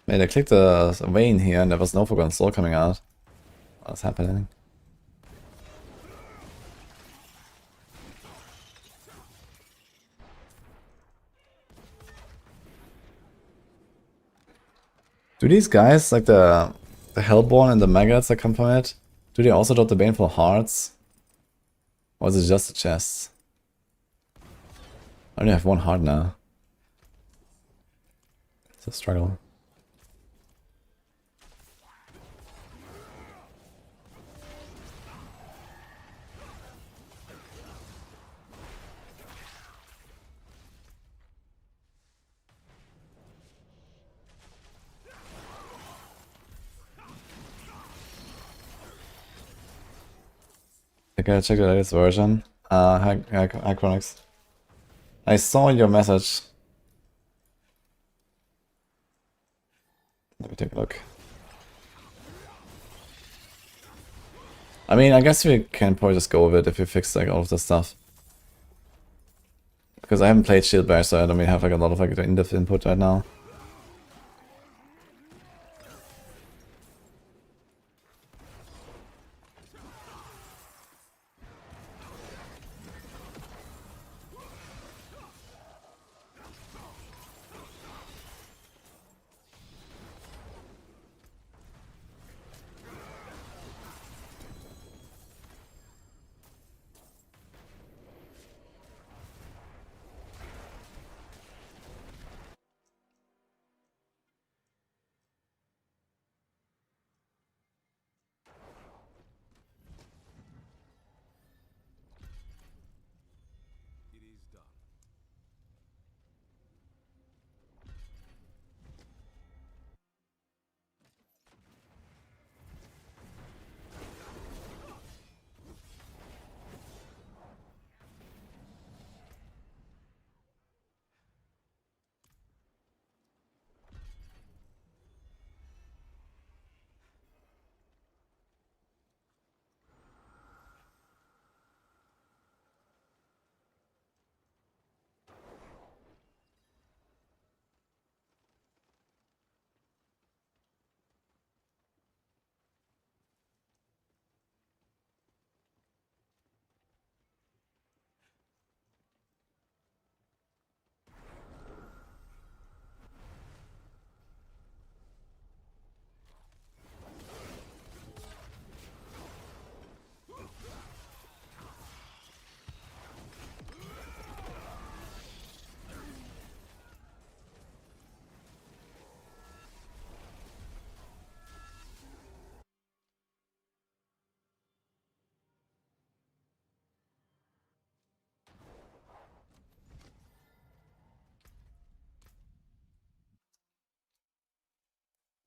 Wait, I clicked a vein here and there was no Forgotten Soul coming out. What's happening? Do these guys, like the Hellborn and the Maggots that come from it, do they also drop the Baneful Hearts? Or is it just the chests? I only have one heart now. It's a struggle. I gotta check the latest version. Hi Chronix. I saw your message. Let me take a look. I mean, I guess we can probably just go with it if we fix like all of this stuff. Because I haven't played Shield Bash, so I don't really have like a lot of like in-depth input right now.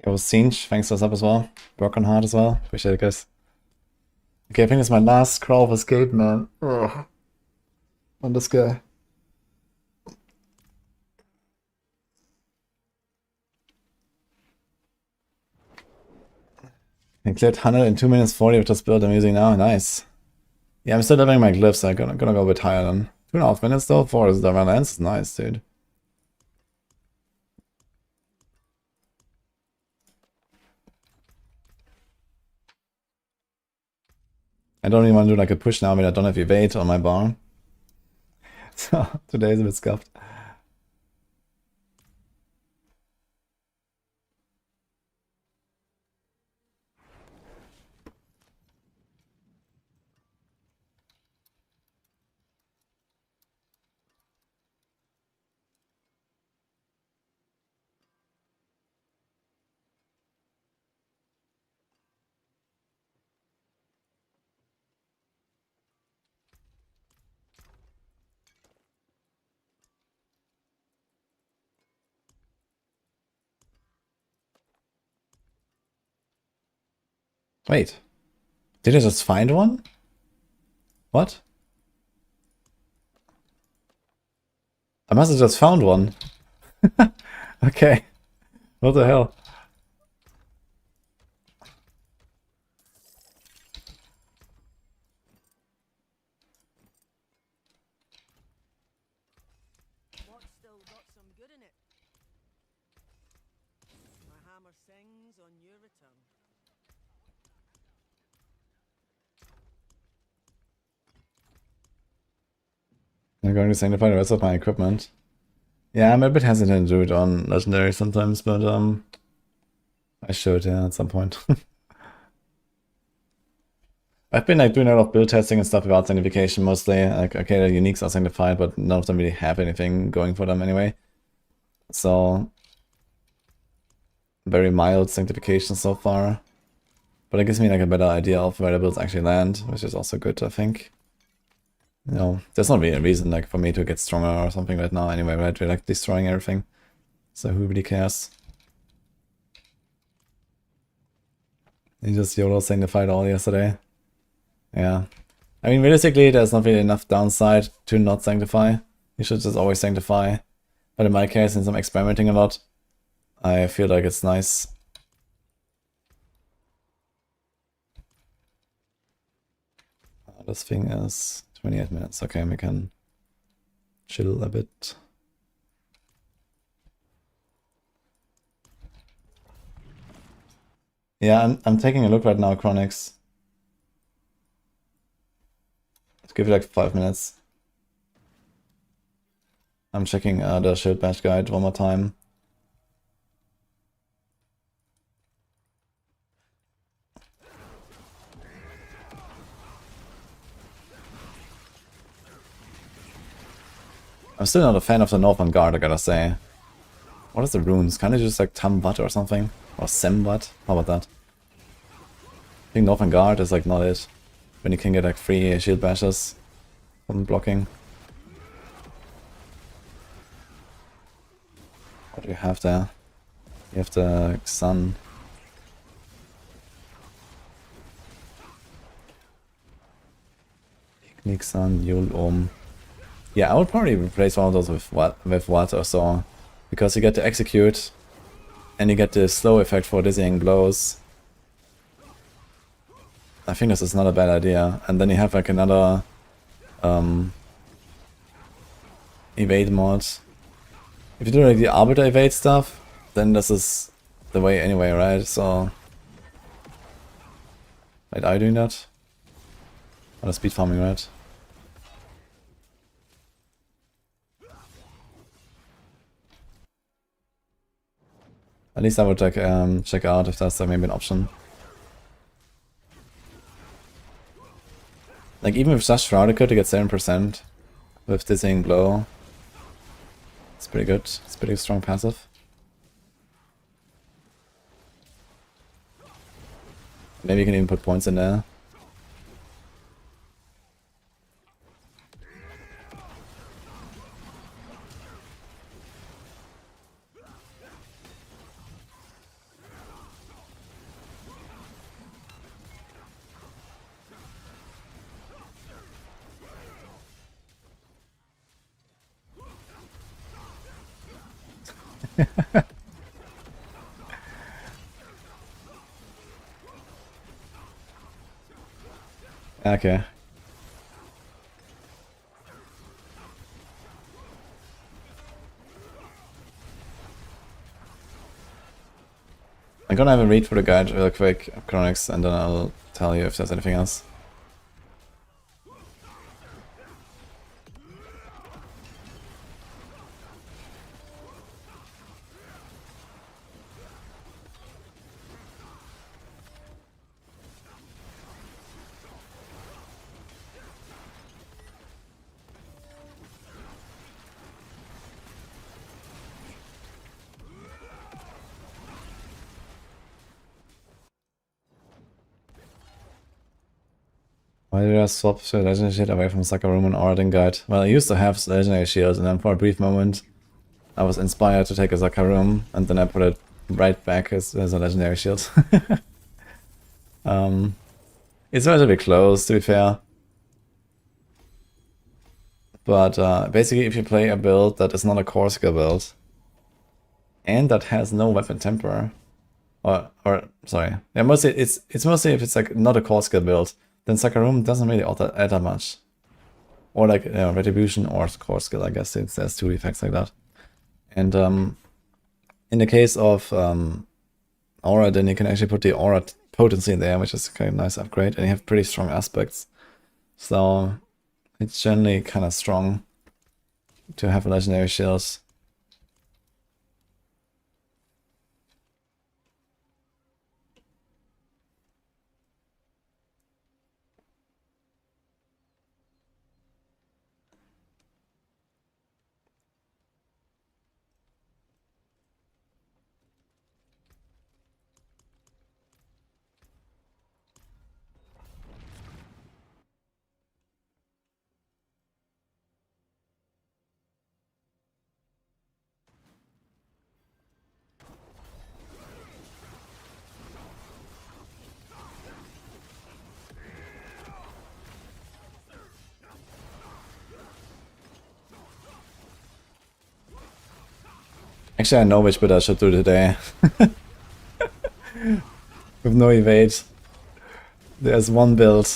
Yo, Singe, thanks for the sub as well. Broken Heart as well. Appreciate it, guys. Okay, I think it's my last scroll of escape, man. Ugh. On this guy. I cleared 100 in 2 minutes 40 with this build I'm using now. Nice. Yeah, I'm still leveling my glyphs. I'm gonna go a bit higher than 2.5 minutes though. 4 is the balance. Nice, dude. I don't even want to do like a push now. I mean, I don't have evade on my bar. So today is a bit scuffed. Wait. Did I just find one? What? I must have just found one. Okay. What the hell? What's still got some good in it? My hammer sings on your return. I'm going to sanctify the rest of my equipment. Yeah, I'm a bit hesitant to do it on Legendary sometimes, but I should, yeah, at some point. I've been like doing a lot of build testing and stuff without sanctification mostly. Like, okay, the uniques are sanctified, but none of them really have anything going for them anyway. So, very mild sanctification so far. But it gives me like a better idea of where the builds actually land, which is also good, I think. You know, there's not really a reason like for me to get stronger or something right now anyway, right? We're like destroying everything. So who really cares? You just YOLO sanctified all yesterday. Yeah. I mean, realistically, there's not really enough downside to not sanctify. You should just always sanctify. But in my case, since I'm experimenting a lot, I feel like it's nice. This thing is 28 minutes. Okay, we can chill a bit. Yeah, I'm taking a look right now, Chronix. Let's give it like 5 minutes. I'm checking the shield badge guide one more time. I'm still not a fan of the Northern Guard, I gotta say. What is the runes? Kinda just like Tambat or something? Or Sembat? How about that? I think Northern Guard is like not it. When you can get like 3 shield bashes from blocking. What do you have there? You have the Sun. Ignik Sun, Yul Yeah, I would probably replace one of those with what or so. Because you get to execute and you get the slow effect for dizzying blows. I think this is not a bad idea. And then you have like another evade mod. If you do like the Arbiter evade stuff, then this is the way anyway, right? So... Wait, are you doing that? Or speed farming, right? At least I would like check out if that's maybe an option. Like even with just Shroudicate to get 7% with Dizzying Blow, it's pretty good. It's pretty strong passive. Maybe you can even put points in there. Okay. I'm gonna have a read for the guide real quick, Chronix, and then I'll tell you if there's anything else. Why did I swap to Legendary Shield away from Sucker Room and Orating Guide? Well, I used to have Legendary Shield, and then for a brief moment I was inspired to take a Sucker Room, and then I put it right back as a Legendary Shield. It's relatively close, to be fair. But basically, if you play a build that is not a core skill build, and that has no weapon temper, or sorry, yeah, mostly it's mostly if it's like not a core skill build, then Sucker Room doesn't really add that much. Or like Retribution or core skill, I guess, since there's 2 effects like that. And in the case of Aura, then you can actually put the Aura potency in there, which is kind of a nice upgrade, and you have pretty strong aspects. So it's generally kind of strong to have Legendary Shields. Actually, I know which build I should do today. With no evade. There's one build.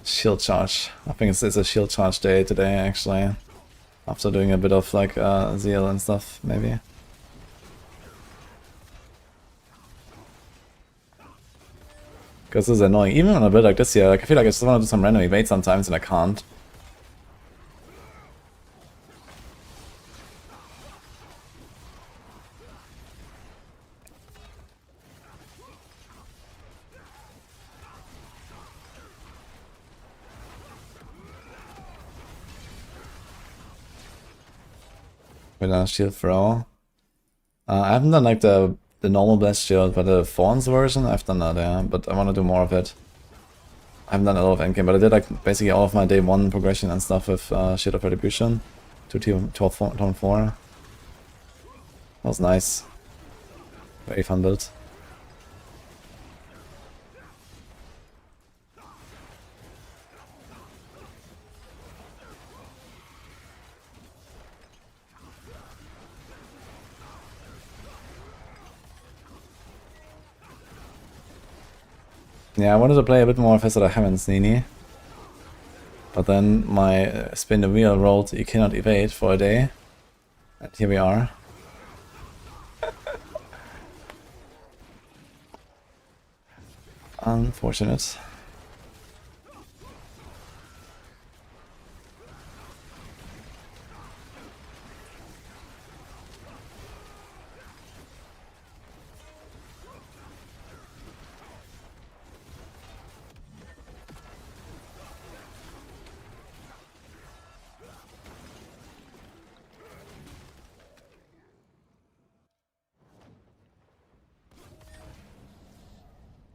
Shield charge. I think it's a shield charge day today, actually. After doing a bit of like zeal and stuff, maybe. Because this is annoying. Even on a build like this here, like I feel like I just want to do some random evade sometimes and I can't. With a shield throw. I haven't done like the normal blast shield, but the Thorns version, I've done that, yeah, but I want to do more of it. I haven't done a lot of endgame, but I did like basically all of my day 1 progression and stuff with Shield of Retribution to Turn 4. That was nice. Very fun build. Yeah, I wanted to play a bit more Fist of the Heavens, Nini. But then my spin the wheel rolled you cannot evade for a day. And here we are. Unfortunate.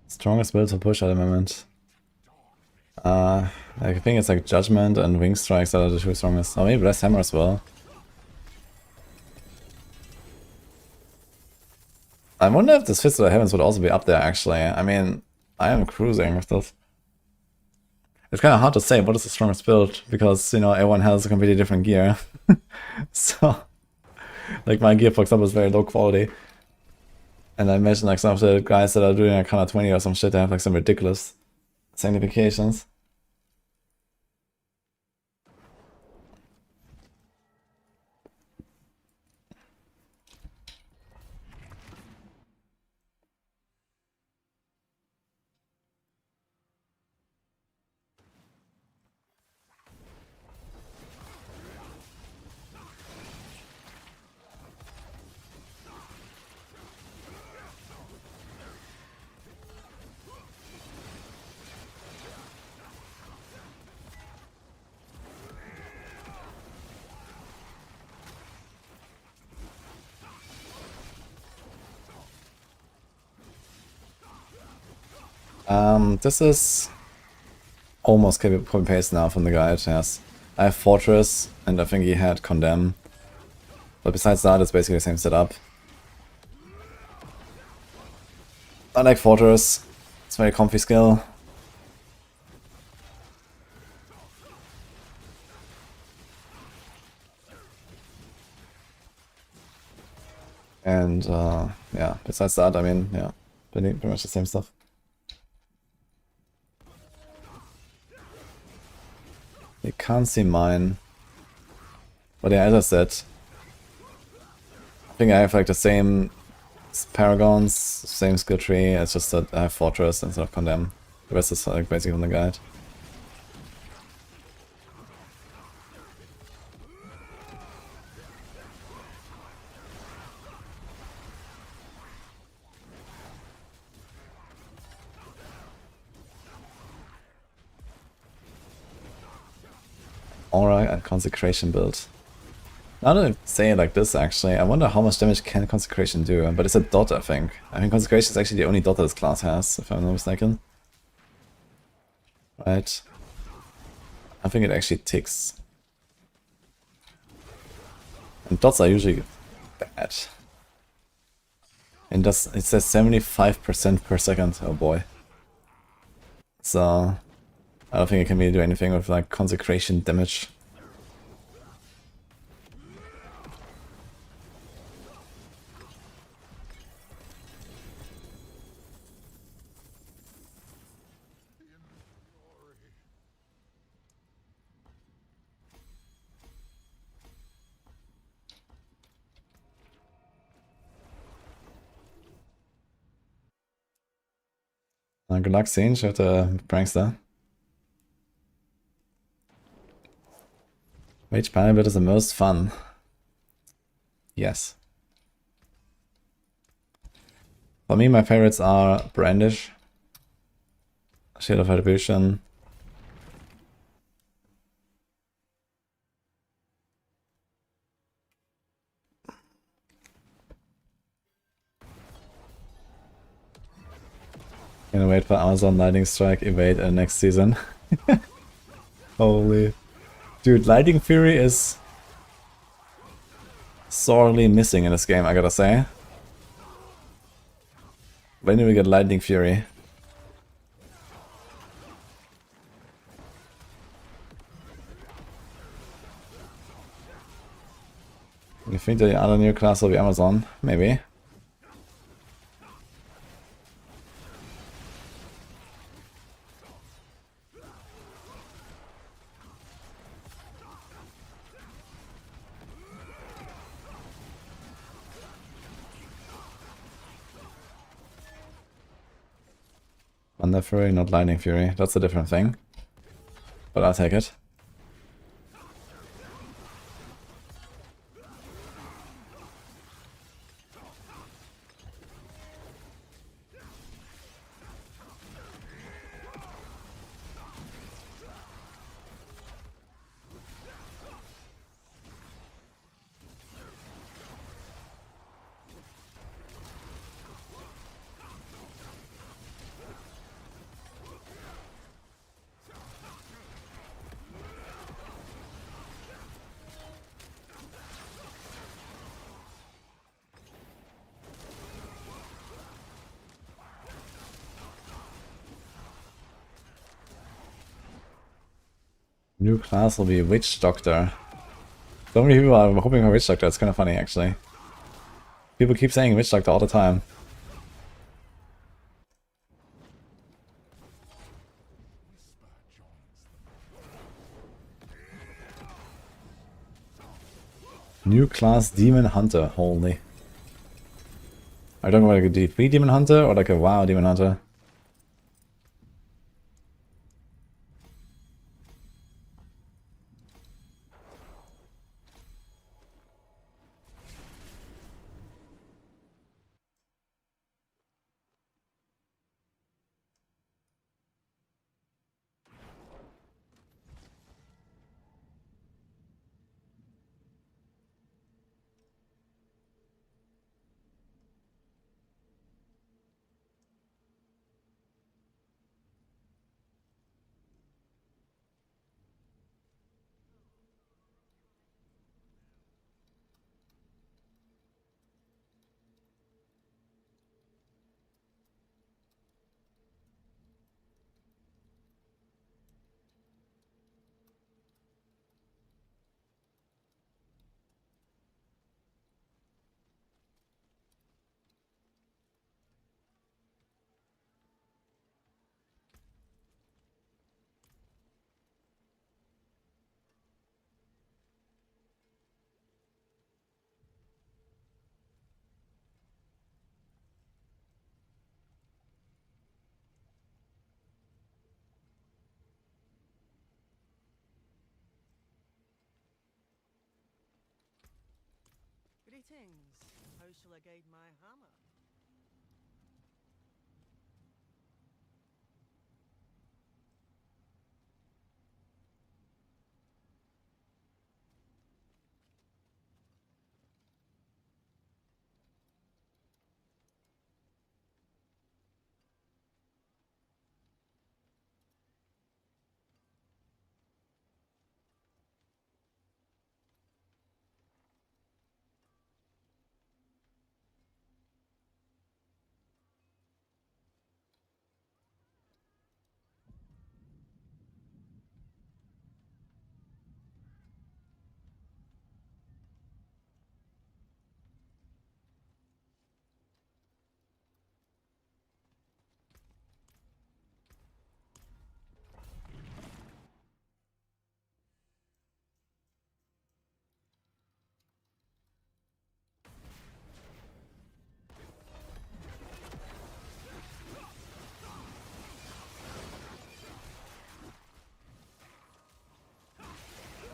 Strongest build to push at the moment. I think it's like Judgement and Wing Strikes that are the 2 strongest. Or maybe Blessed Hammer as well. I wonder if this Fist of the Heavens would also be up there actually. I mean, I am cruising with this. It's kind of hard to say what is the strongest build, because, you know, everyone has a completely different gear. So, like my gear, for example, is very low quality. And I imagine like some of the guys that are doing like 120 or some shit, they have like some ridiculous sanctifications. This is almost copy paste now from the guide, yes. I have Fortress, and I think he had Condemn. But besides that, it's basically the same setup. I like Fortress. It's a very comfy skill. And yeah, besides that, I mean, yeah, pretty much the same stuff. You can't see mine. But yeah, as I said, I think I have like the same Paragons, same skill tree, it's just that I have Fortress instead of Condemn. The rest is like basically on the guide. Aura and Consecration build. Now that I say it like this, actually, I wonder how much damage can Consecration do, but it's a dot, I think. I mean, Consecration is actually the only dot that this class has, if I'm not mistaken. Right. I think it actually ticks. And dots are usually bad. And it says 75% per second, oh boy. So, I don't think it can really do anything with like Consecration damage. Good luck, Singe, with the Prankster. Which panel bit is the most fun? Yes. For me, my favorites are Brandish, Shield of Attribution, gonna wait for Amazon Lightning Strike Evade next season. Holy. Dude, Lightning Fury is sorely missing in this game, I gotta say. When do we get Lightning Fury? You think the other new class will be Amazon? Maybe. Thunder Fury, not Lightning Fury. That's a different thing. But I'll take it. New class will be Witch Doctor. So many people are hoping for Witch Doctor, it's kind of funny actually. People keep saying Witch Doctor all the time. New class Demon Hunter, holy. Are you talking about like a D3 Demon Hunter or like a WoW Demon Hunter? Greetings. How shall I guide my hammer?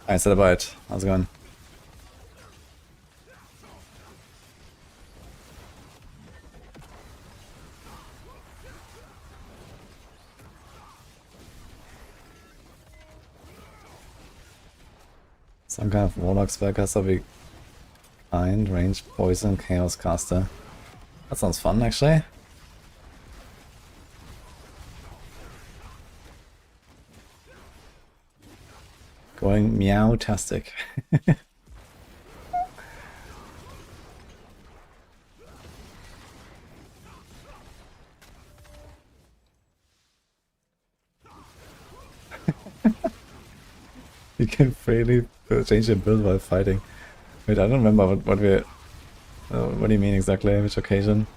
Hi, Celebrite. How's it going? Some kind of Warlock spellcaster we find, range, poison, chaos caster. That sounds fun, actually. Going meow-tastic. You can freely change your build while fighting. Wait, I don't remember what we... what do you mean exactly? Which occasion?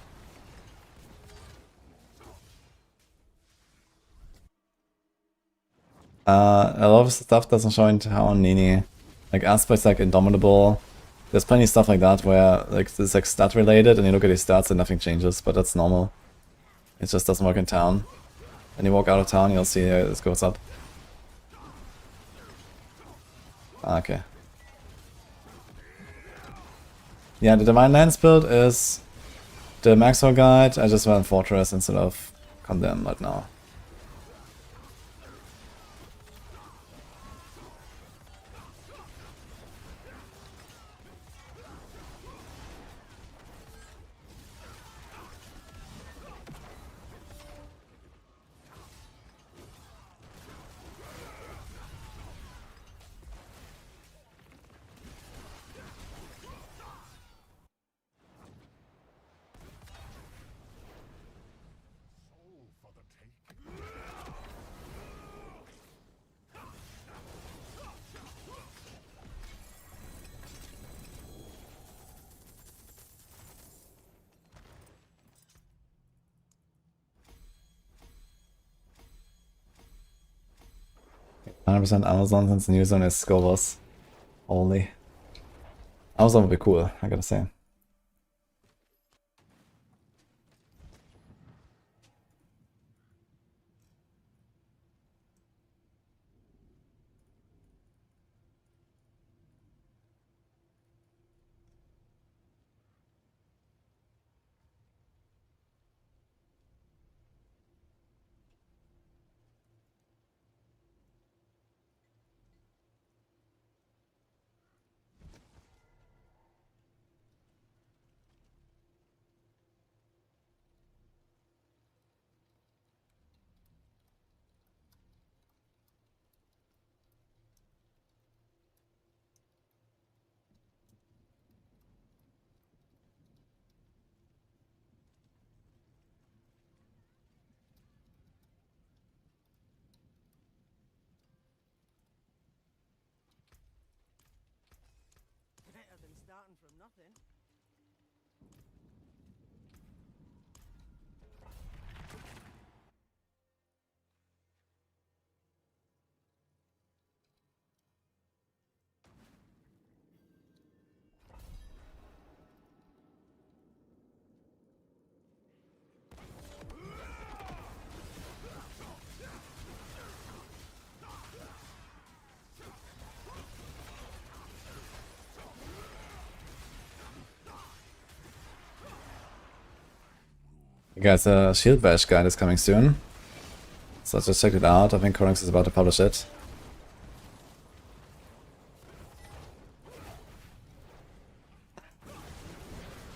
A lot of stuff doesn't show in town, Nini. Like aspects like Indomitable. There's plenty of stuff like that where like it's like stat related and you look at his stats and nothing changes, but that's normal. It just doesn't work in town. When you walk out of town, you'll see this goes up. Okay. Yeah, the Divine Lands build is the Maxroll guide. I just ran Fortress instead of Condemn right now. %100% Amazon since the new zone is Scovers only. Amazon would be cool, I gotta say. Better than starting from nothing. You guys, a Shield Bash guide is coming soon. So just check it out. I think Codex is about to publish it.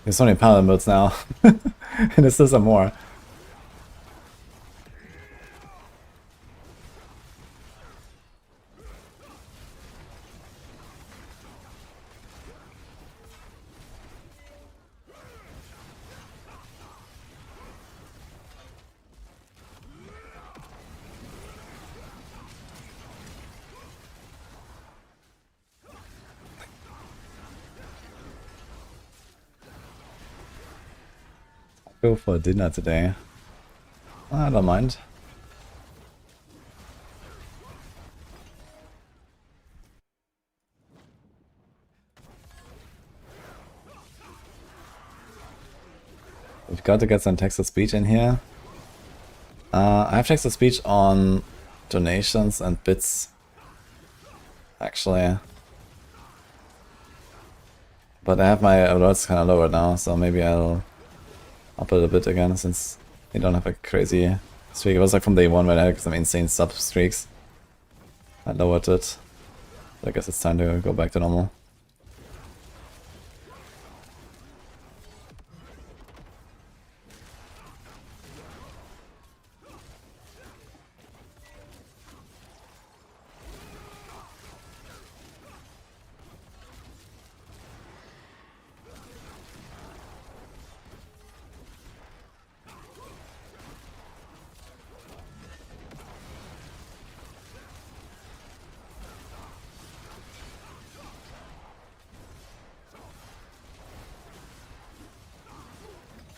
There's so many Paladin builds now. And there's still some more. Go for dinner today. I don't mind. We've got to get some text-to-speech in here. I have text-to-speech on donations and bits. actually. But I have my alerts kind of lowered now, so maybe I'll up it a bit again since they don't have a crazy streak. It was like from day one when I had some insane sub streaks. I lowered it. I guess it's time to go back to normal.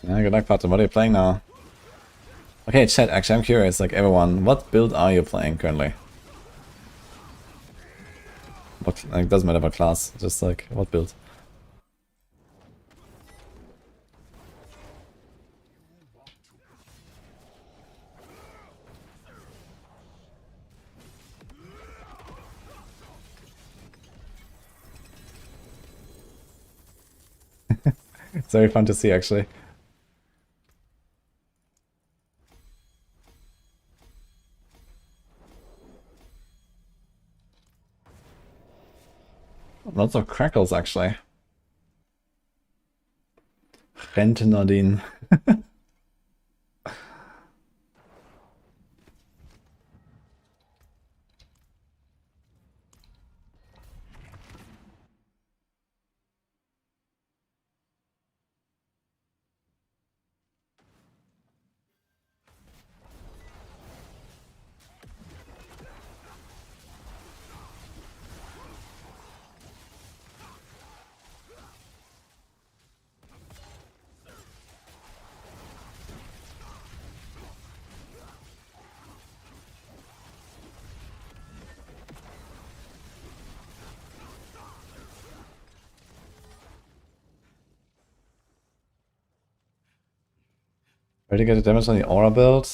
Yeah, good luck, Pato. What are you playing now? Okay, chat, actually, I'm curious, like everyone, what build are you playing currently? What, like, doesn't matter what class, just like, what build? It's very fun to see, actually. Lots of crackles, actually. Rentnerdin. Where do you get the damage on the aura build?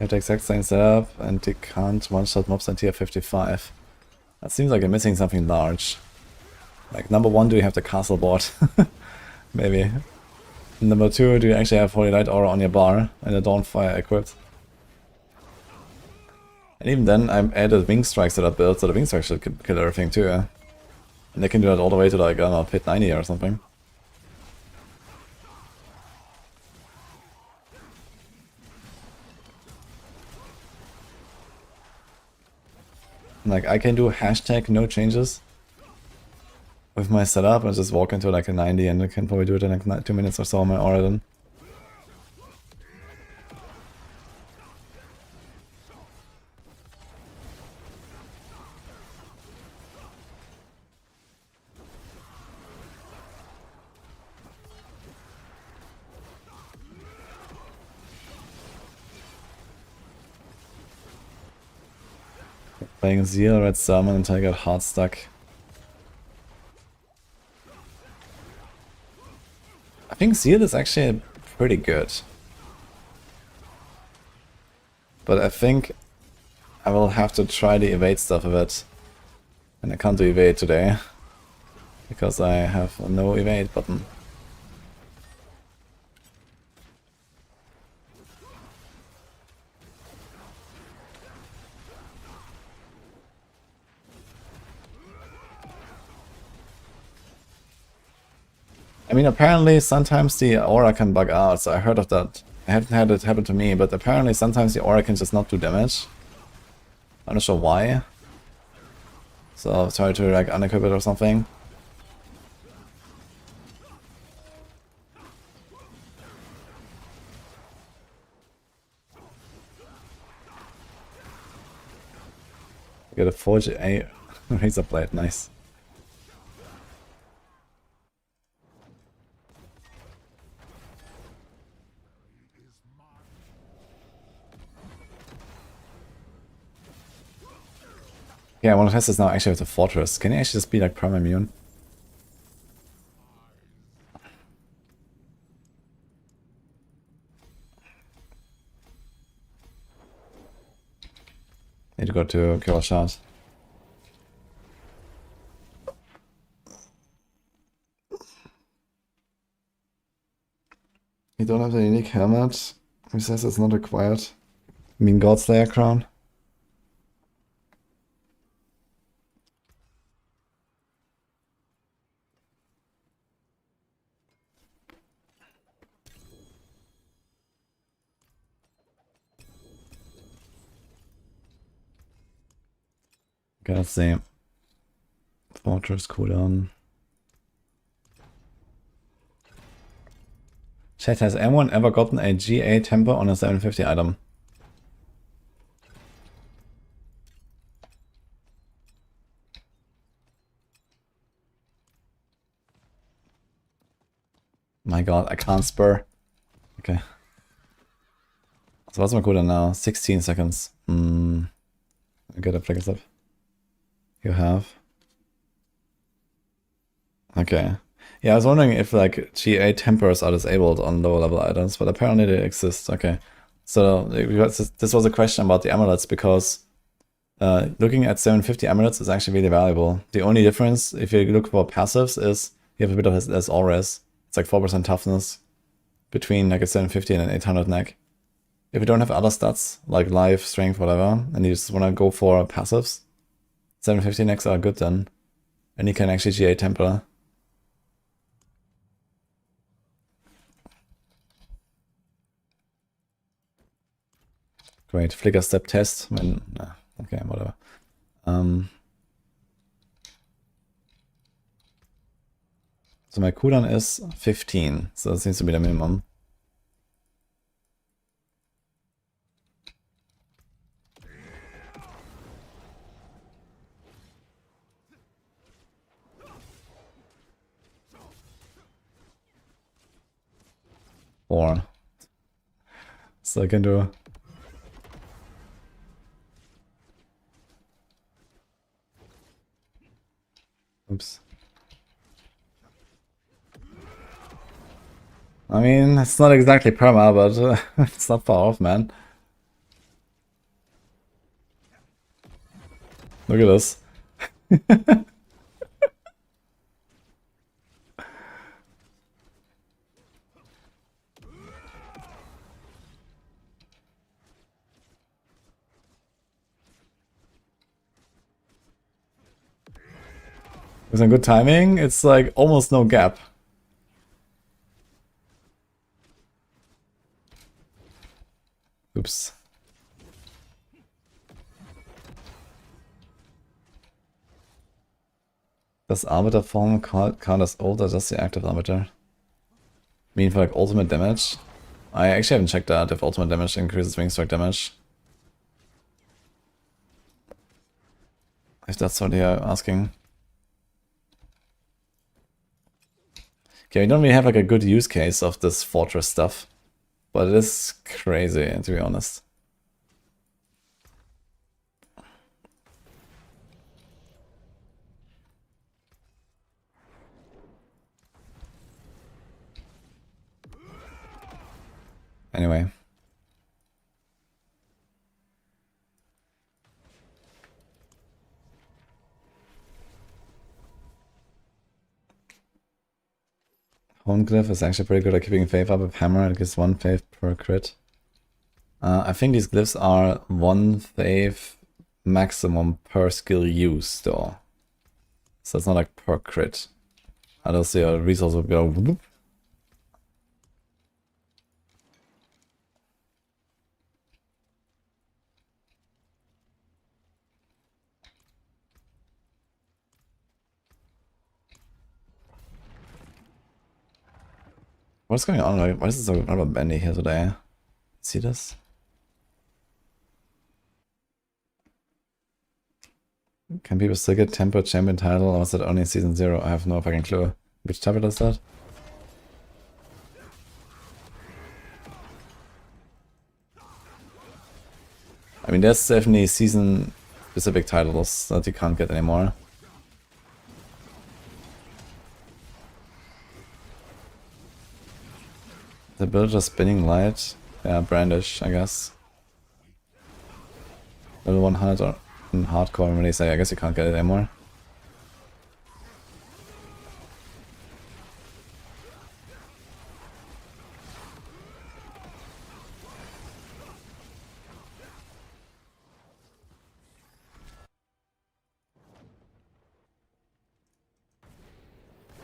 You have the exact same setup and you can't one-shot mobs until tier 55. That seems like you're missing something large. Like, number 1, do you have the castle board? Maybe. Number 2, do you actually have Holy Light Aura on your bar and a Dawnfire equipped? And even then, I added Wing Strikes to that build, so the Wing Strikes should kill everything too. And they can do that all the way to like, I don't know, pit 90 or something. Like, I can do hashtag no changes with my setup and just walk into like a 90 and I can probably do it in like 2 minutes or so on my aura then. Playing Zeal, Red Salmon until I got hard stuck. I think Zeal is actually pretty good. But I think I will have to try the evade stuff a bit. And I can't do evade today. Because I have no evade button. I mean, apparently sometimes the aura can bug out, so I heard of that. I haven't had it happen to me, but apparently sometimes the aura can just not do damage. I'm not sure why. So I'll try to like unequip it or something. Get a Forge A Razor Blade, nice. Yeah, I want to test this now actually with the Fortress. Can you actually just be like perma-immune? Need to go to kill a shot. We don't have the unique helmet. Who says it's not required? I mean Godslayer crown? Okay, let's see. Fortress cooldown. Chat, has anyone ever gotten a GA temper on a 750 item? My god, I can't spur. Okay. So what's my cooldown now? 16 seconds. I get a flicker step. You have. Okay. Yeah, I was wondering if like GA tempers are disabled on lower level items, but apparently they exist. Okay. So this was a question about the amulets because looking at 750 amulets is actually really valuable. The only difference if you look for passives is you have a bit of less auras. It's like 4% toughness between like a 750 and an 800 neck. If you don't have other stats like life, strength, whatever, and you just want to go for passives, 750 necks are good then. And you can actually GA temper. Great, flicker step test. When, okay, whatever. So my cooldown is 15, so that seems to be the minimum. Or so I can do. Oops. I mean, it's not exactly perma, but it's not far off, man. Look at this. With some good timing, it's like almost no gap. Oops. Does Arbiter form count as ult or just the active Arbiter? I mean for like ultimate damage? I actually haven't checked that if ultimate damage increases wing strike damage. If that's what you're asking. Okay, we don't really have like a good use case of this fortress stuff. But it is crazy, to be honest. Anyway. Hornglyph is actually pretty good at keeping faith up with hammer. It gives 1 faith per crit. I think these glyphs are 1 faith maximum per skill use though. So it's not like per crit. Otherwise your resource would go whoop. What's going on? Like, why is it so rubber bandy here today? See this? Can people still get temper champion title or was it only in season 0? I have no fucking clue. Which tablet is that? I mean, there's definitely season specific titles that you can't get anymore. The builder spinning light. Yeah, brandish, I guess. Level 100 or in hardcore when they say I guess you can't get it anymore.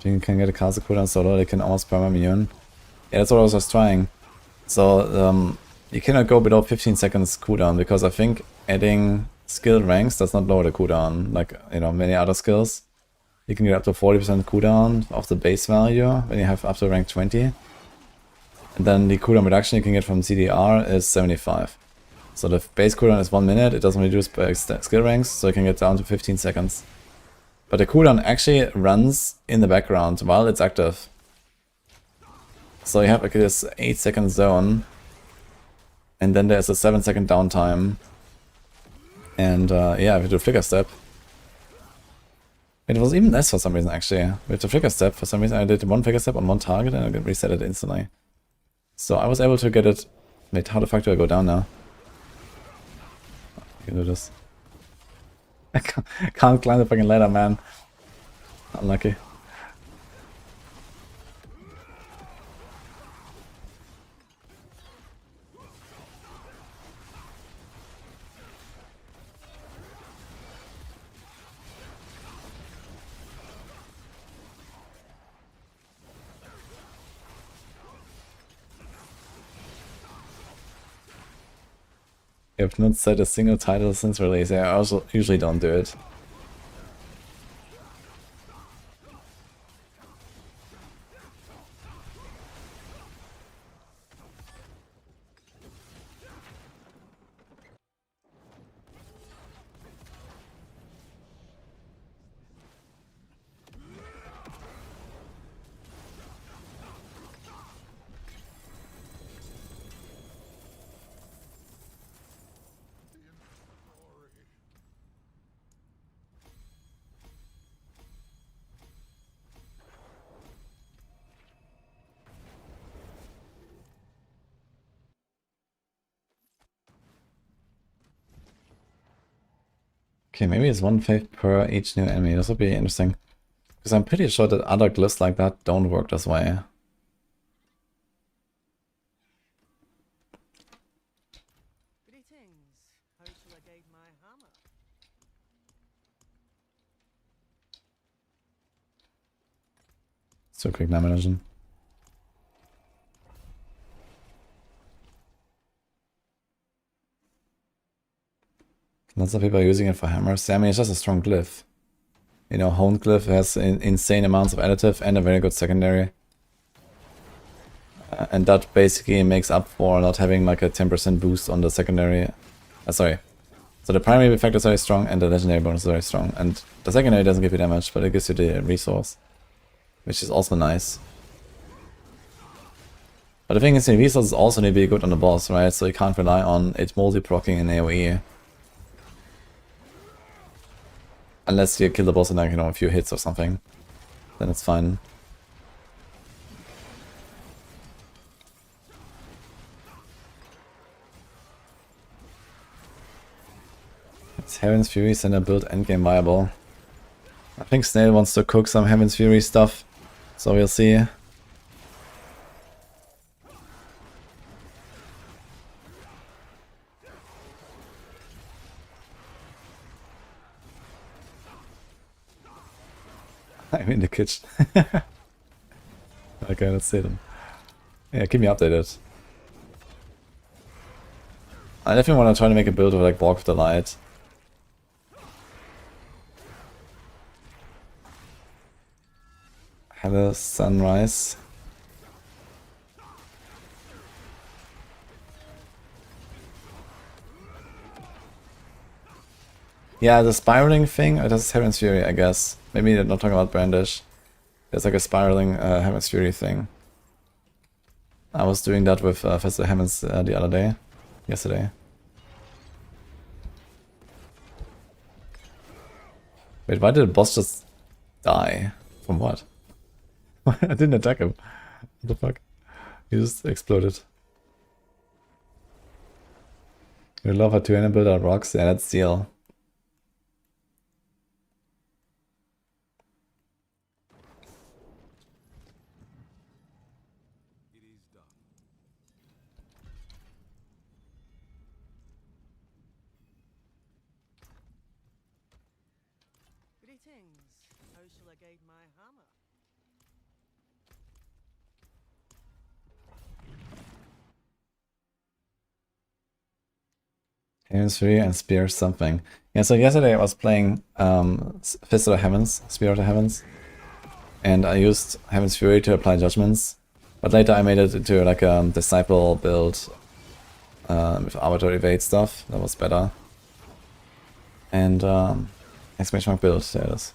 If you can get a castle cooldown solo, they can almost perma immune. Yeah, that's what I was just trying. So, you cannot go below 15 seconds cooldown, because I think adding skill ranks does not lower the cooldown, like, you know, many other skills. You can get up to 40% cooldown of the base value when you have up to rank 20. And then the cooldown reduction you can get from CDR is 75. So the base cooldown is 1 minute, it doesn't reduce by skill ranks, so you can get down to 15 seconds. But the cooldown actually runs in the background while it's active. So you have like this 8-second zone, and then there's a 7-second downtime. And yeah, if you do flicker step, it was even less for some reason actually. With the flicker step, for some reason I did one flicker step on one target and I could reset it instantly. So I was able to get it. Wait, how the fuck do I go down now? I can do this. I can't climb the fucking ladder, man. Unlucky. I have not set a single title since release. I also usually don't do it. Okay, maybe it's 1 faith per each new enemy. This would be interesting. Because I'm pretty sure that other glyphs like that don't work this way. Greetings. How shall I guide my hammer? So quick nomination. Lots of people are using it for hammers. I mean, it's just a strong glyph. You know, honed glyph has insane amounts of additive and a very good secondary. And that basically makes up for not having like a 10% boost on the secondary. Sorry. So the primary effect is very strong and the legendary bonus is very strong. And the secondary doesn't give you damage, but it gives you the resource, which is also nice. But the thing is, the resources also need to be good on the boss, right? So you can't rely on it multi-procking in AoE. Unless you kill the boss in like, you know, a few hits or something. Then it's fine. It's Heaven's Fury Center build endgame viable. I think Snail wants to cook some Heaven's Fury stuff. So we'll see. I'm in the kitchen. Okay, let's see them. Yeah, keep me updated. I definitely want to try to make a build with like Walk of the Light. Have a sunrise. Yeah, the spiraling thing, that's Heaven's Fury, I guess. Maybe they're not talking about Brandish. There's like a spiraling Heaven's Fury thing. I was doing that with Festival Heavens the other day. Yesterday. Wait, why did the boss just die? From what? I didn't attack him. What the fuck? He just exploded. You love how to build out rocks? Yeah, that's Steel. Greetings. How shall I guide my hammer? Heaven's Fury and Spear something. Yeah, so yesterday I was playing Fist of the Heavens, Spear of the Heavens. And I used Heaven's Fury to apply Judgments. But later I made it into like a Disciple build with Arbiter Evade stuff. That was better. And exclamation mark build, there it is.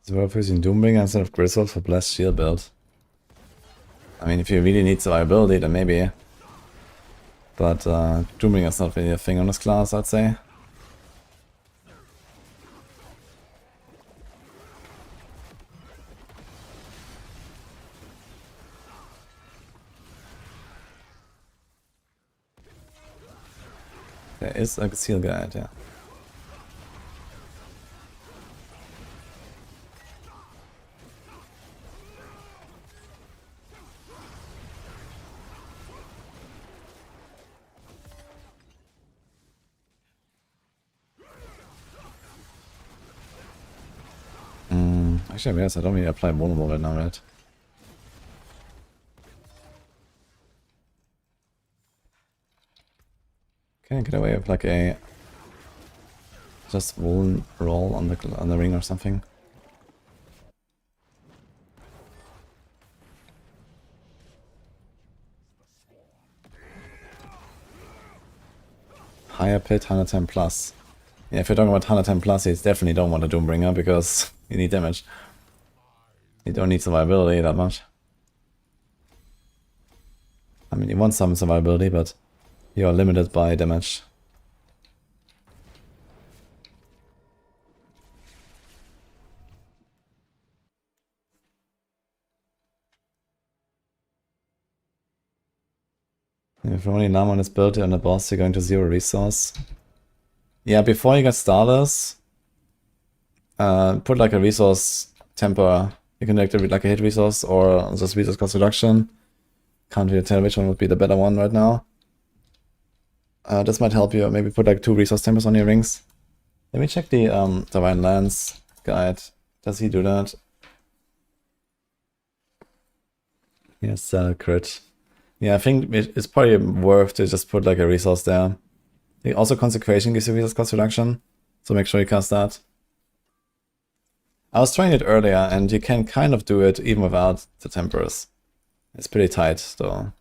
It's worth using Doombringer instead of Griswold for Blessed Shield build. I mean, if you really need survivability, then maybe. But Doombringer is not really a thing on this class, I'd say. There is a seal guide, yeah. Actually, yes, I don't really apply vulnerable right now, right? Can I get away with like a just woolen roll on the ring or something? Higher pit, 110 plus. Yeah, if you're talking about 110 plus, you definitely don't want a Doombringer because you need damage. You don't need survivability that much. I mean, you want some survivability, but you are limited by damage. If only Naman is built on the boss, you're going to 0 resource. Yeah, before you get starters, put like a resource temper. You can activate like a hit resource or just resource cost reduction. Can't really tell which one would be the better one right now. This might help you. Maybe put like 2 resource tempers on your rings. Let me check the Divine Lance guide. Does he do that? Yes, crit. Yeah, I think it's probably worth to just put like a resource there. Also, Consecration gives you resource cost reduction, so make sure you cast that. I was trying it earlier, and you can kind of do it even without the Tempers. It's pretty tight, though.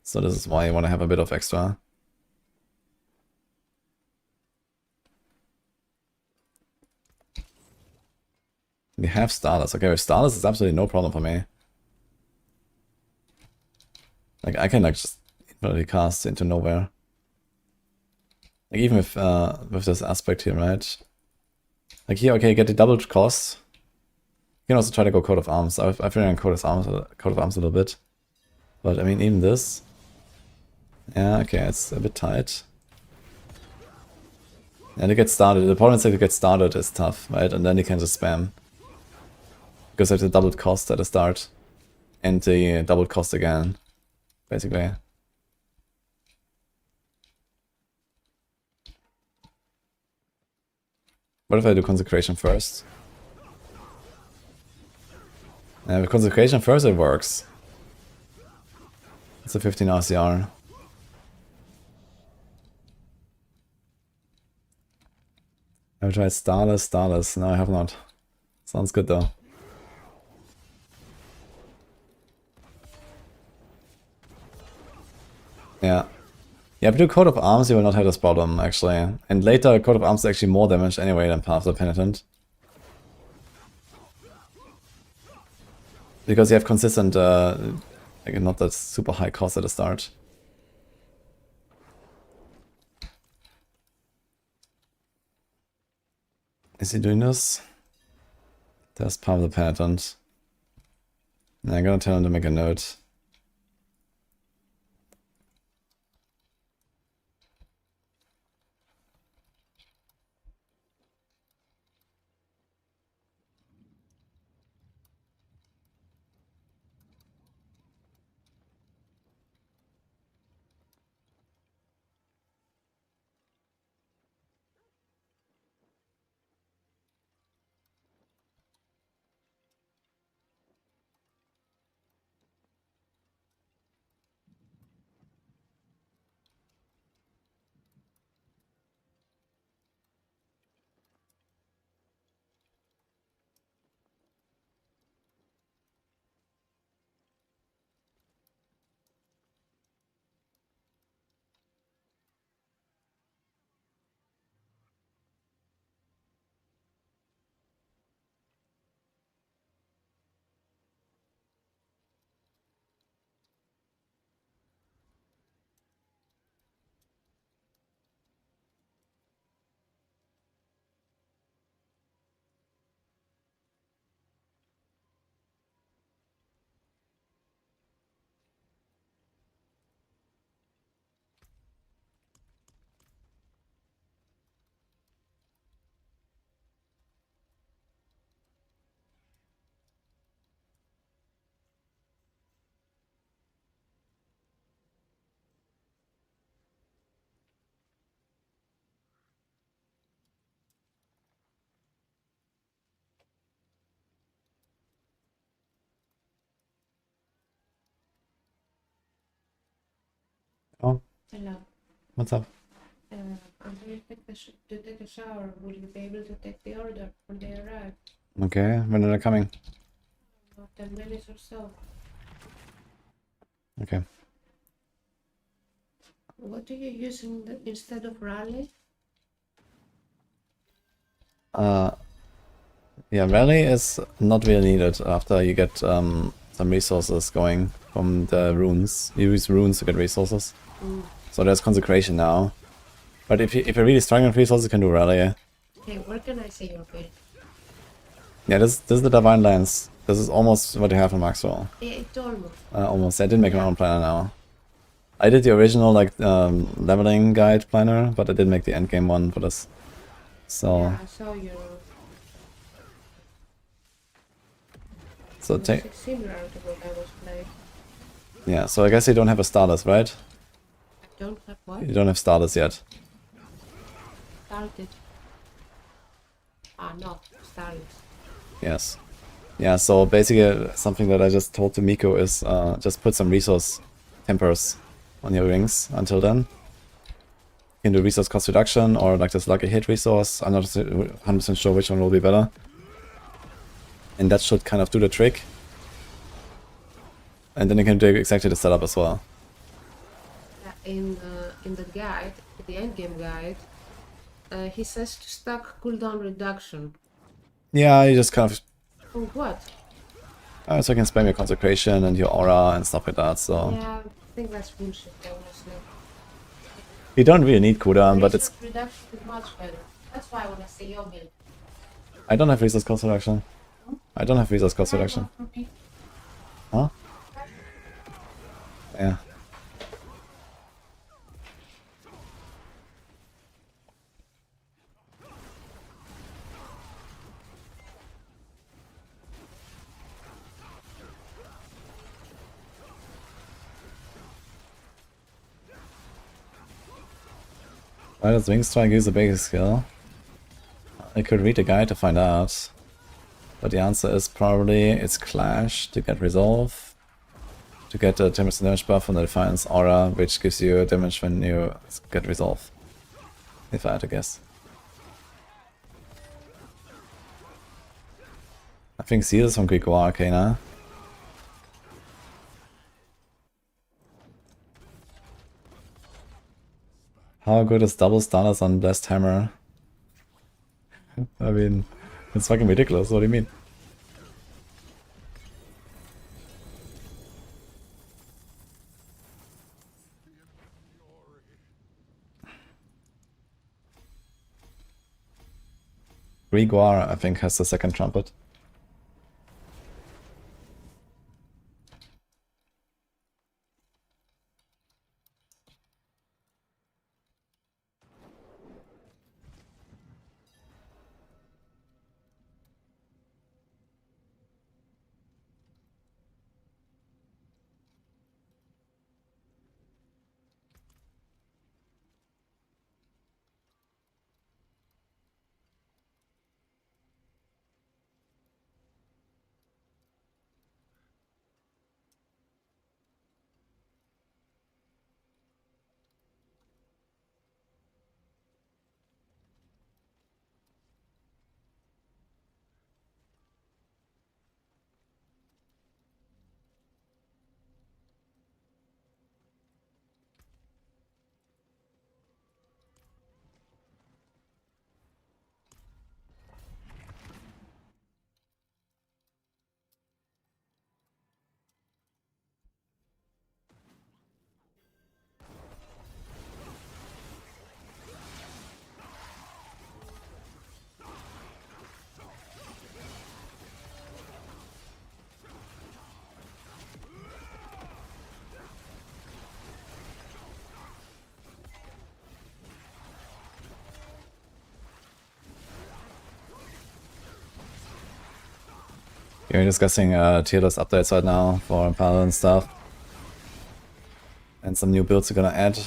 So this is why you want to have a bit of extra. We have Starless. Okay, with Starless, it's absolutely no problem for me. Like, I can like just infinitely cast into nowhere. Like, even with this aspect here, right? Like here, okay, you get the double cost. You can also try to go Coat of Arms. I feel like Coat of Arms a little bit. But I mean, even this. Yeah, okay, it's a bit tight. And to get started, the problem is that to get started is tough, right? And then you can just spam. Because there's a double cost at the start. And the double cost again, basically. What if I do Consecration first? With Consecration first it works. It's a 15 RCR. I've tried Starless. No, I have not. Sounds good though. Yeah. Yeah, if you do Coat of Arms, you will not have this problem, actually. And later, Coat of Arms is actually more damage anyway than Path of the Penitent. Because you have consistent, like not that super high cost at the start. Is he doing this? That's part of the penitent. And I'm gonna tell him to make a note. Oh, Hello. what's up? Until you to take a shower, will you be able to take the order when they arrive? Okay, when are they coming? About 10 minutes or so. Okay. What do you use instead of rally? Yeah, rally is not really needed after you get some resources going from the runes. You use runes to get resources. So there's consecration now. But if you're really struggling with resources, you can do rally. Hey, where can I see your build? Yeah, this is the Divine Lance. This is almost what you have in Maxroll. It's almost. Almost. I did make my own planner now. I did the original leveling guide planner, but I did make the endgame one for this. So Yeah, I saw your. so take It's similar to what I was playing. yeah. So I guess you don't have a status, right? I don't have what? You don't have status yet. Started. No, started. Yes. Yeah, so basically something that I just told to Miko is just put some resource tempers on your rings until then. You can do resource cost reduction or like this lucky hit resource. I'm not 100% sure which one will be better. And that should kind of do the trick. And then you can do exactly the setup as well. In the guide, the endgame guide, he says to stack cooldown reduction. Yeah, you just kind of... For what? so you can spam your consecration and your aura and stuff like that, so... Yeah, I think that's bullshit, honestly. You don't really need cooldown, but it's... Resource reduction is much better. That's why I want to see your build. I don't have resource cost reduction. I don't have resource cost reduction. Huh? Yeah. Why does Wing Strike use a basic skill? I could read the guide to find out. But the answer is probably it's Clash to get Resolve. To get a 10% damage buff on the Defiance Aura, which gives you damage when you get Resolve. If I had to guess. I think Seal is from Greek War Arcana. How good is double status on Blessed Hammer? I mean, it's fucking ridiculous, what do you mean? Grigor, I think, has the second trumpet. We're discussing tier list updates right now for Paladin stuff. And some new builds we're gonna add.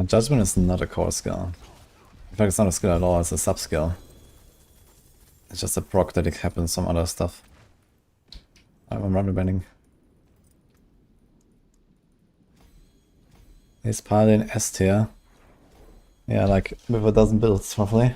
Judgement is not a core skill. In fact, it's not a skill at all, it's a sub-skill. It's just a proc that it happens some other stuff. I'm rubber banding. He's Paladin S tier. Yeah, like with a dozen builds, roughly.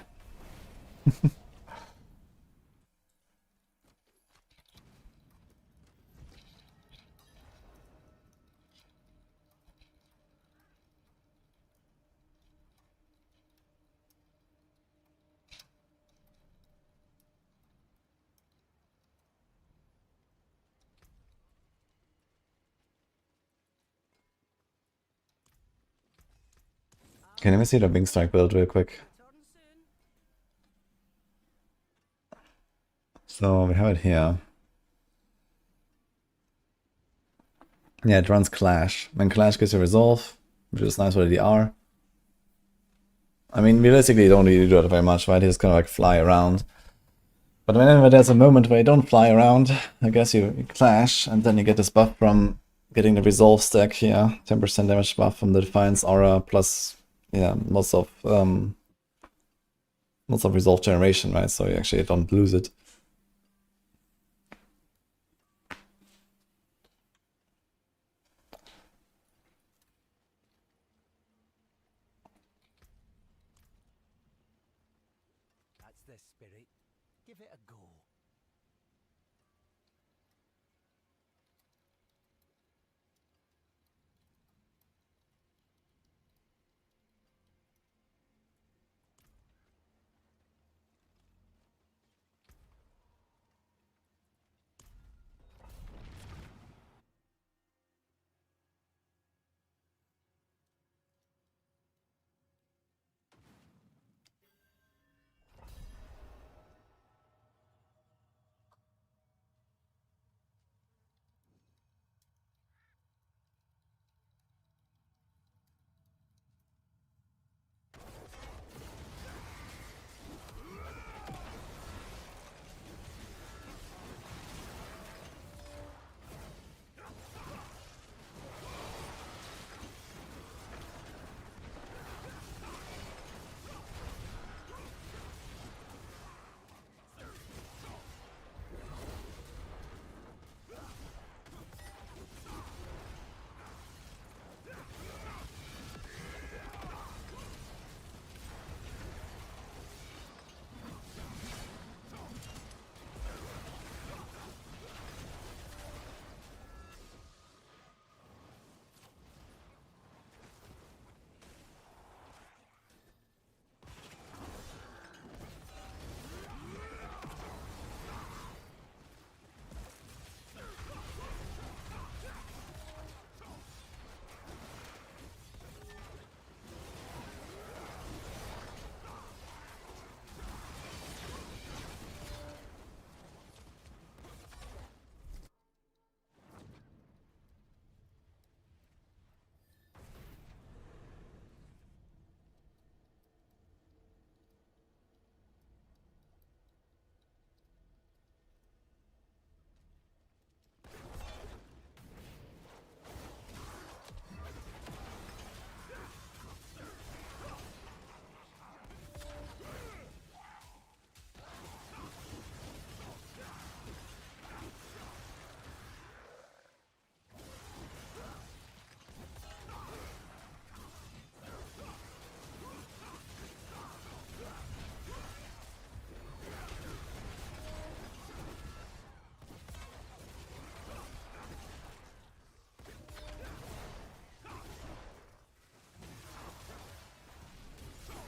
Okay, let me see the Wing Strike build real quick. Return soon. So we have it here. Yeah, it runs Clash. When Clash gives you Resolve, which is nice for the DR. I mean, realistically, you don't really do that very much, right? You just kind of like fly around. But whenever there's a moment where you don't fly around, I guess you Clash, and then you get this buff from getting the Resolve stack here. 10% damage buff from the Defiance Aura, plus, yeah, lots of Resolve generation, right? So you actually don't lose it. That's the spirit. Give it a go.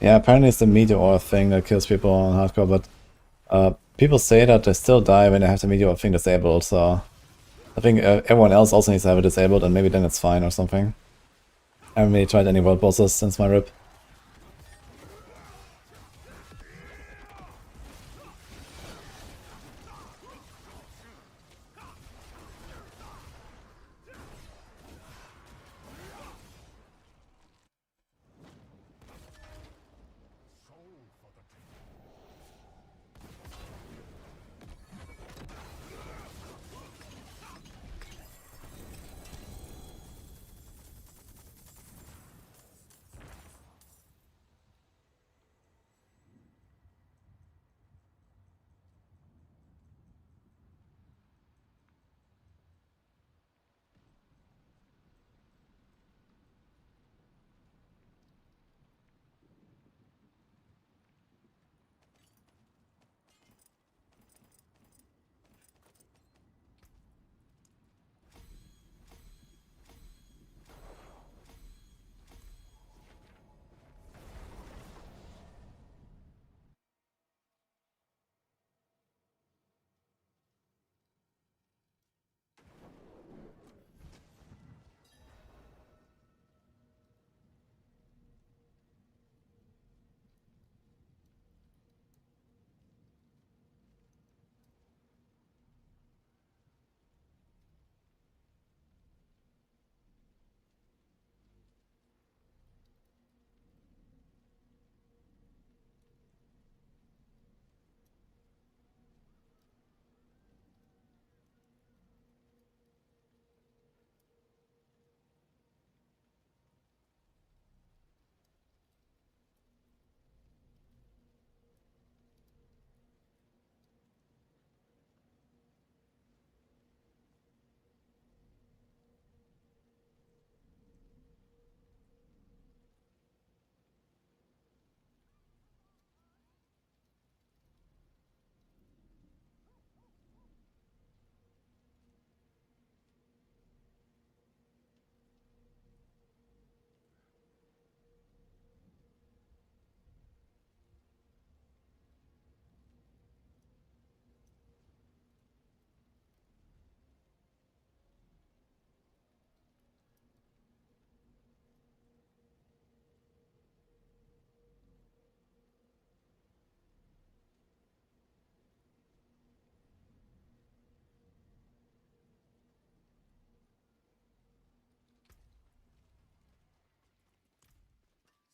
Yeah, apparently it's the meteor thing that kills people on hardcore, but people say that they still die when they have the meteor thing disabled, so I think everyone else also needs to have it disabled, and maybe then it's fine or something. I haven't really tried any world bosses since my rip.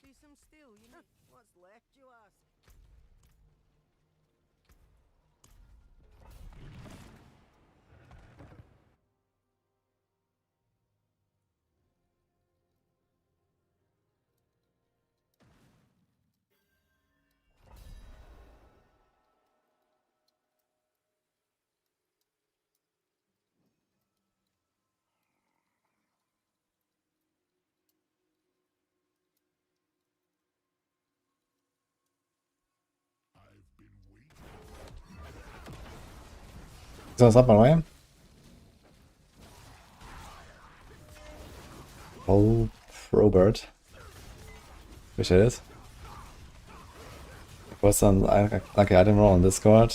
See some steel, you know. What's left, you ask? So what's up, my way? Oh, Robert. Which it is. Was an lucky item roll on Discord.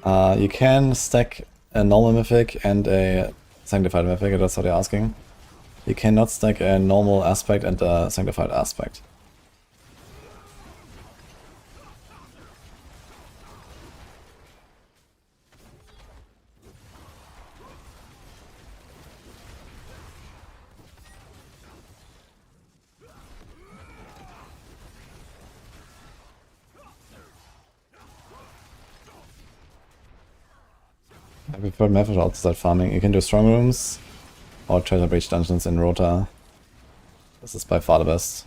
You can stack a normal mythic and a sanctified mythic, if that's what you're asking. You cannot stack a normal aspect and a sanctified aspect. I prefer method outside farming. You can do strong rooms or treasure breach dungeons in Rota. This is by far the best.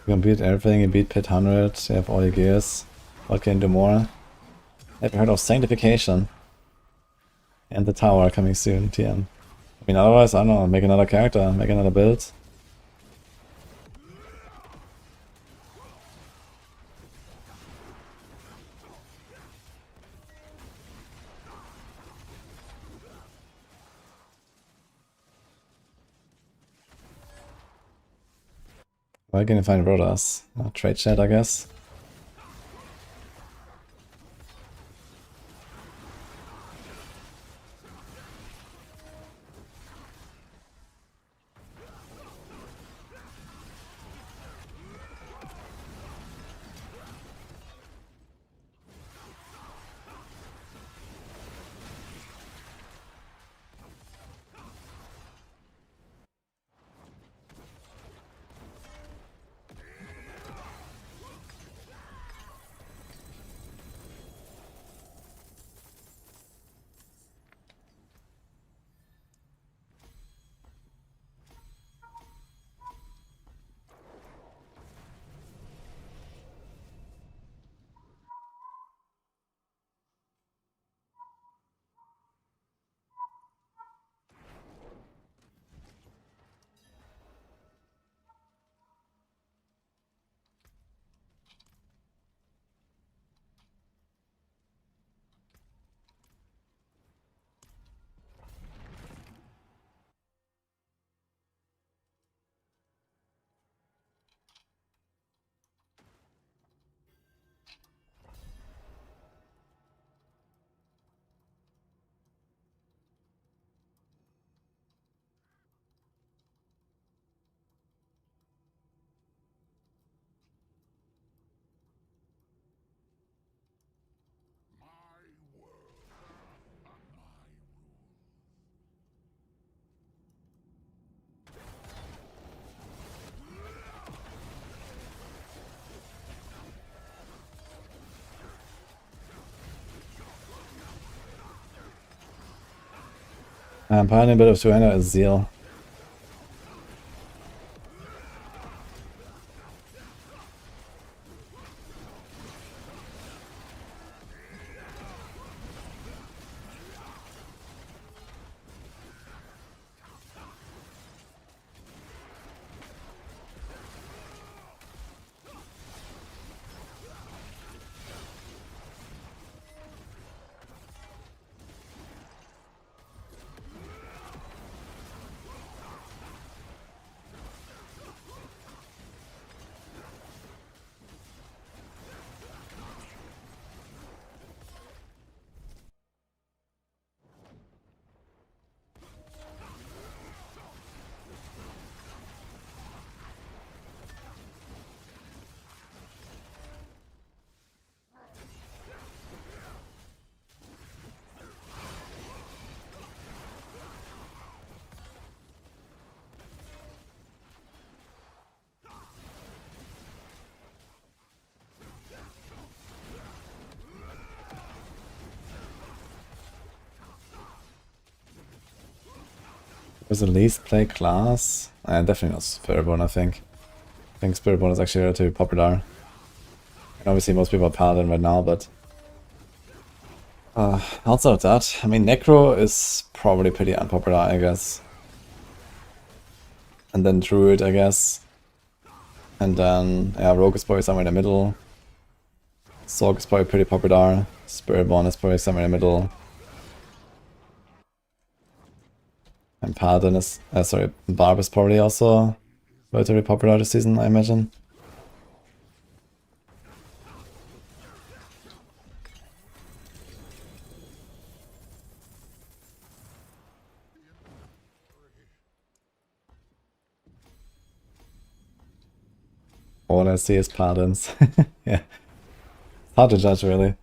You can beat everything, you beat Pit 100, you have all your gears. What can you do more? Have you heard of Sanctification? And the tower coming soon, TM. I mean, otherwise, I don't know, make another character, make another build. Where can you find brothers? Trade chat, I guess. Paladin, a bit of surrender is Zeal. Was the least play class? Definitely not Spiritborn, I think. I think Spiritborn is actually relatively popular. And obviously most people are Paladin right now, but... outside of that, I mean, Necro is probably pretty unpopular, I guess. And then Druid, I guess. And then, yeah, Rogue is probably somewhere in the middle. Sorg is probably pretty popular. Spiritborn is probably somewhere in the middle. And Paladin is, Barb is probably also relatively popular this season, I imagine. All I see is Paladins. Yeah. Hard to judge, really.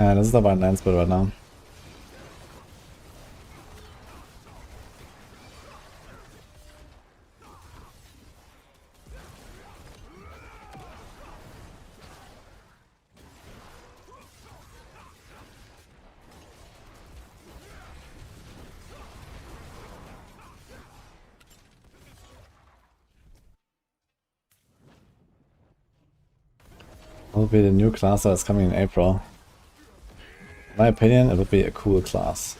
Das ist aber ein 9-Split right now. What will be the new class that's coming in April? In my opinion, it would be a cool class.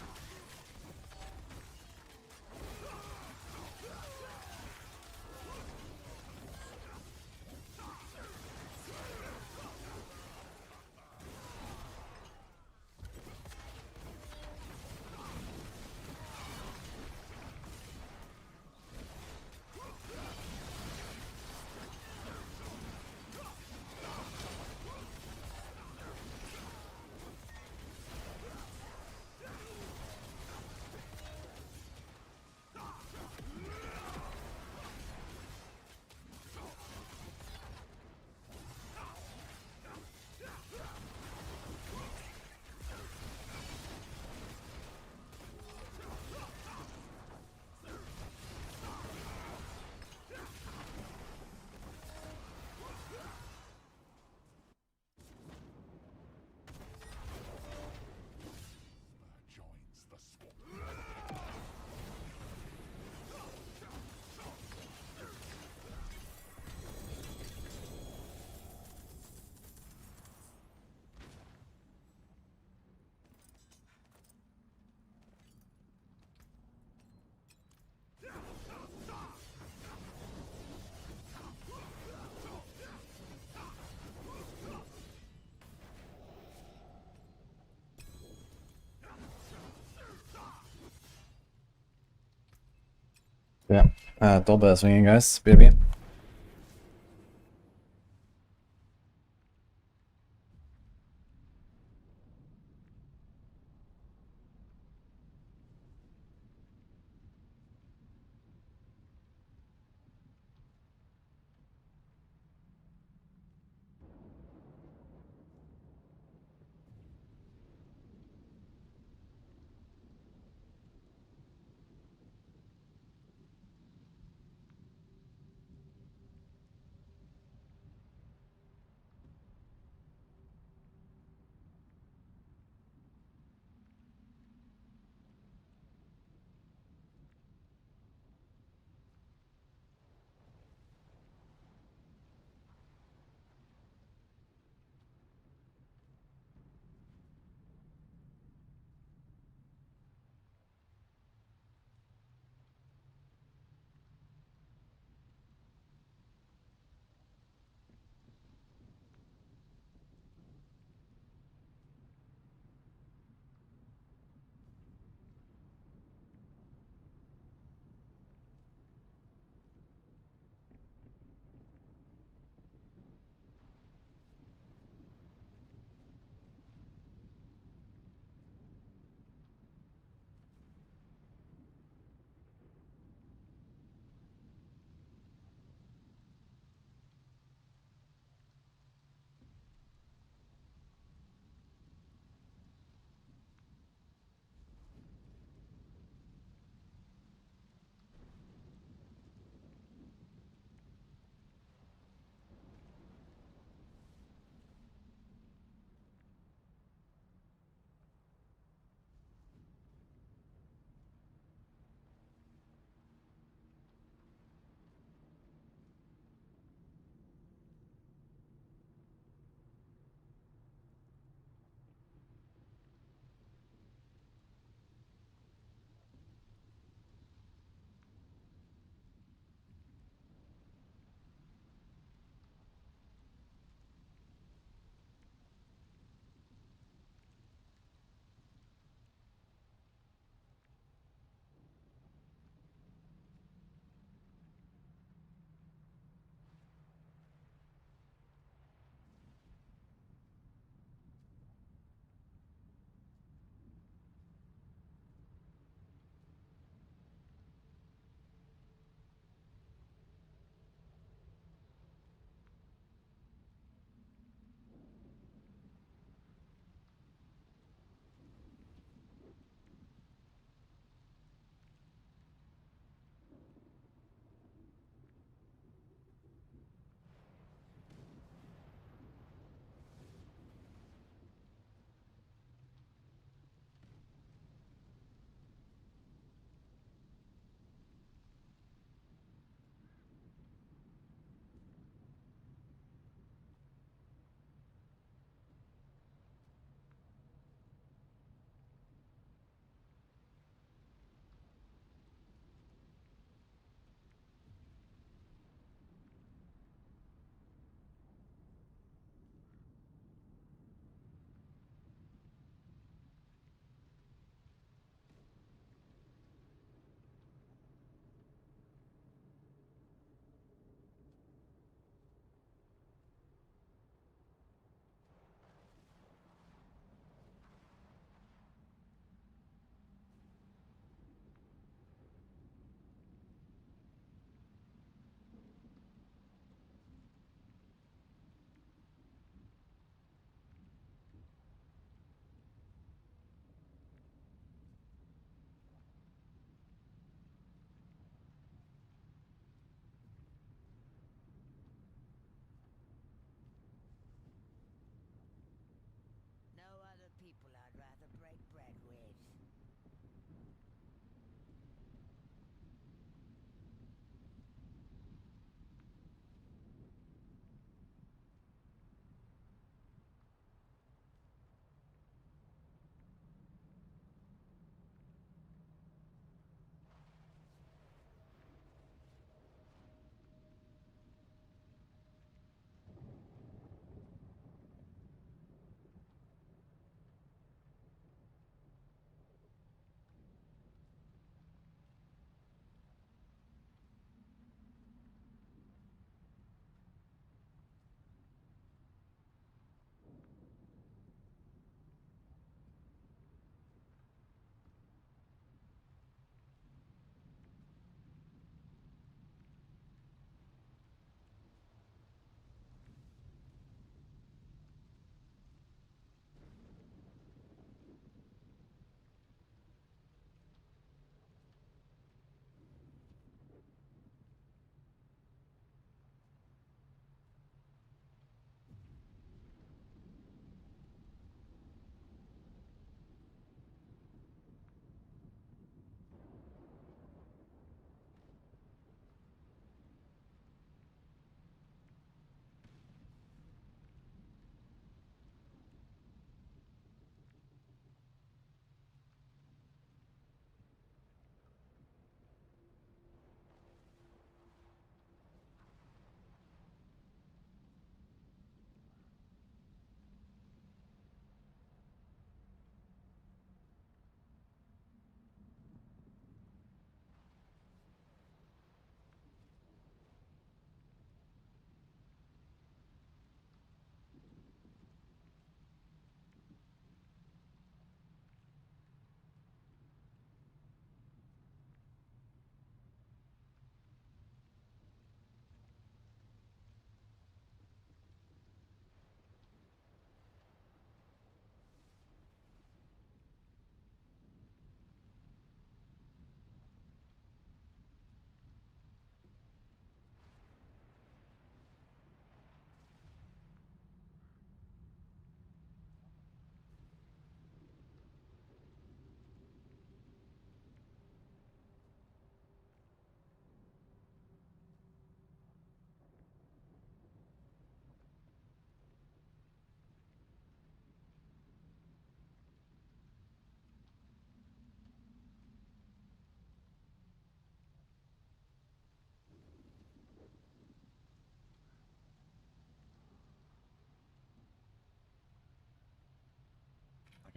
Yeah, doorbell is ringing, guys. BRB.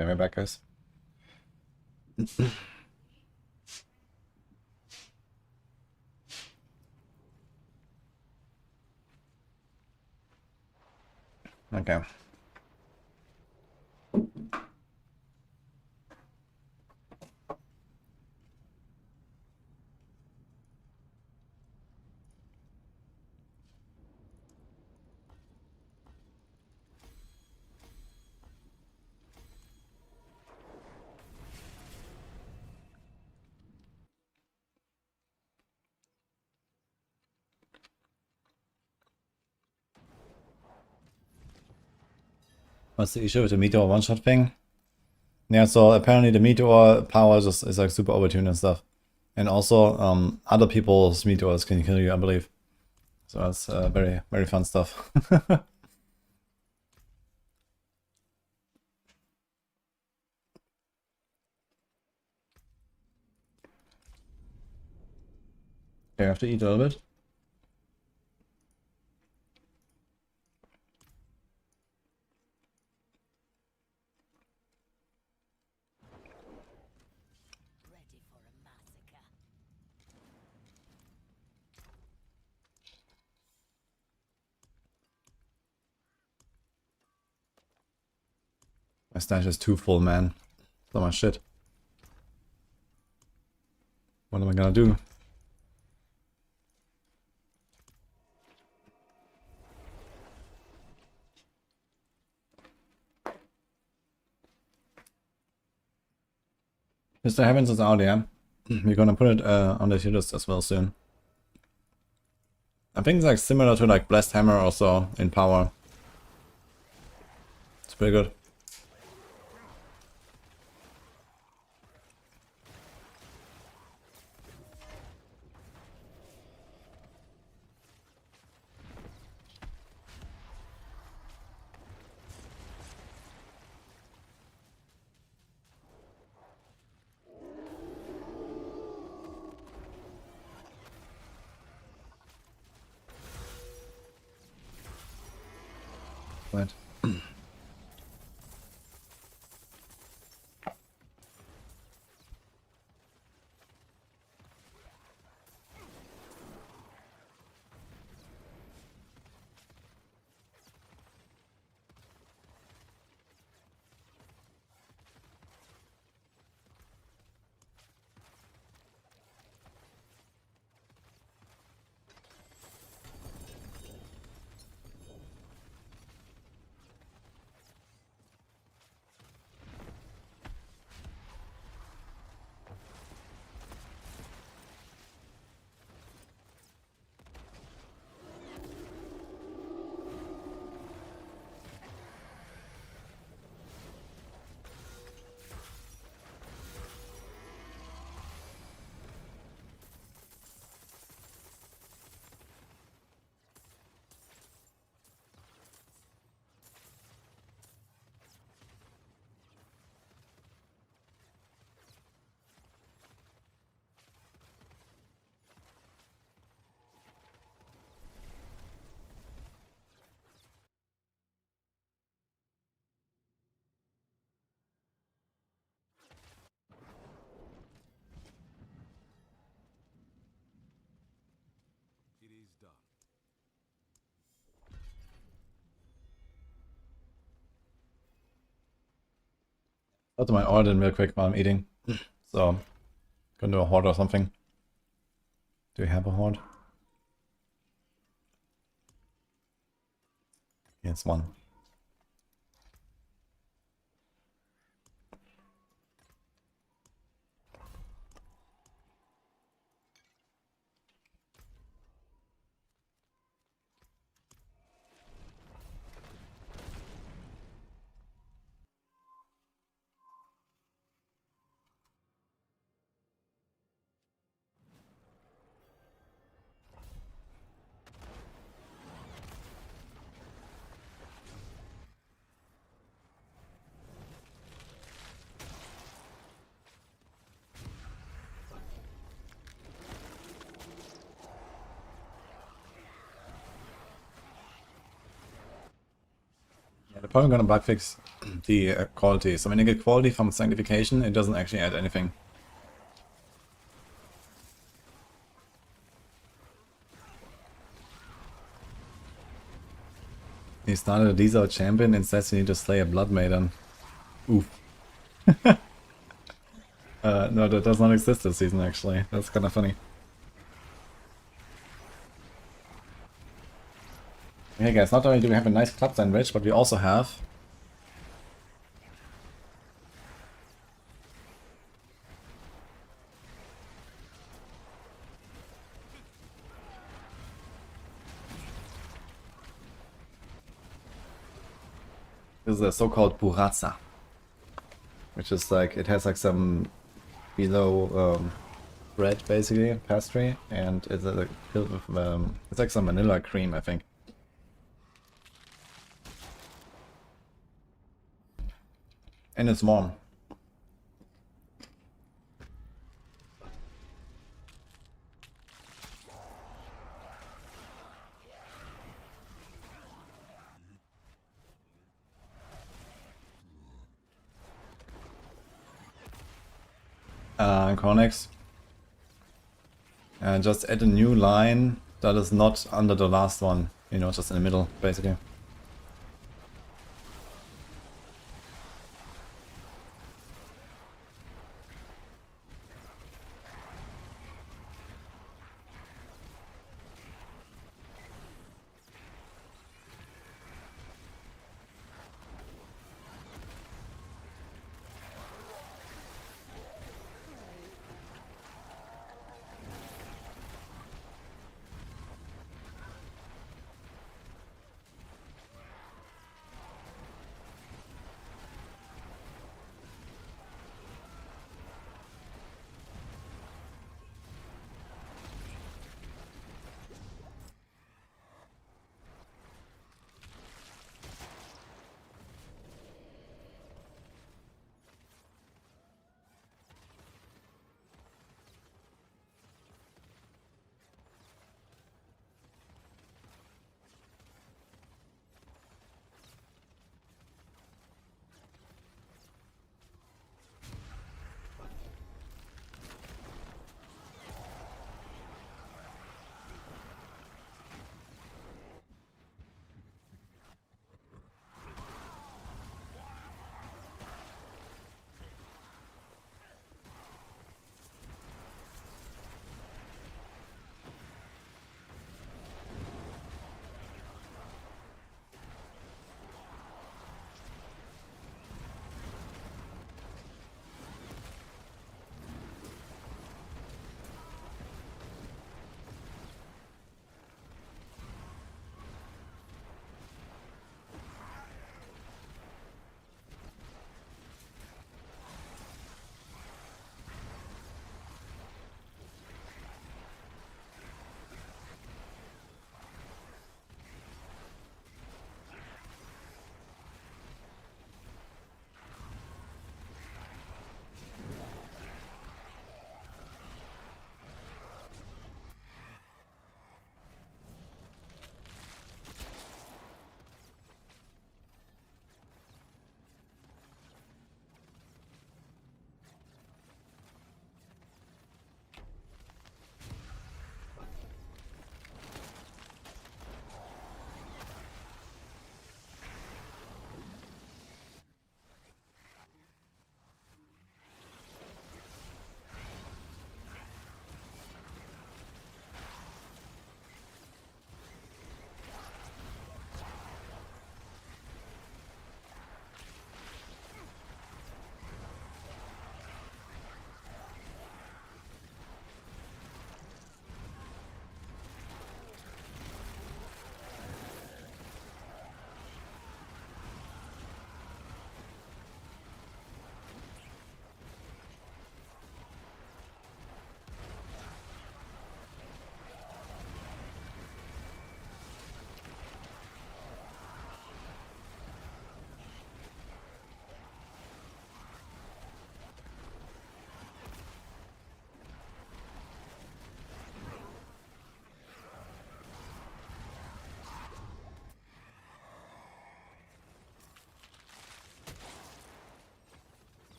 Okay, we're back, guys. Okay. What's the issue with the meteor one-shot thing? Yeah, so apparently the meteor power is like super overtuned and stuff. And also, other people's meteors can kill you, I believe. So that's very, very fun stuff. Okay, I have to eat a little bit. Ready for a massacre. My stash is too full, man. So much shit. What am I gonna do? Mr. Heavens is out, yeah. We're gonna put it on the tier list as well soon. I think it's like similar to like Blessed Hammer also in power. It's pretty good. Right. It is done. I'll do my order real quick while I'm eating. So, gonna do a horde or something. Do we have a horde? Yes, one. Yeah, they're probably gonna bug fix the quality. So when you get quality from sanctification, it doesn't actually add anything. He started a diesel champion and says you need to slay a blood maiden. Oof. No, that does not exist this season actually. That's kind of funny. Hey guys, not only do we have a nice club sandwich, but we also have this is a so-called burrata, which is like, it has like some below bread basically, pastry, and it's like filled with it's like some vanilla cream, I think. And it's warm. Connex. And just add a new line that is not under the last one, you know, just in the middle, basically.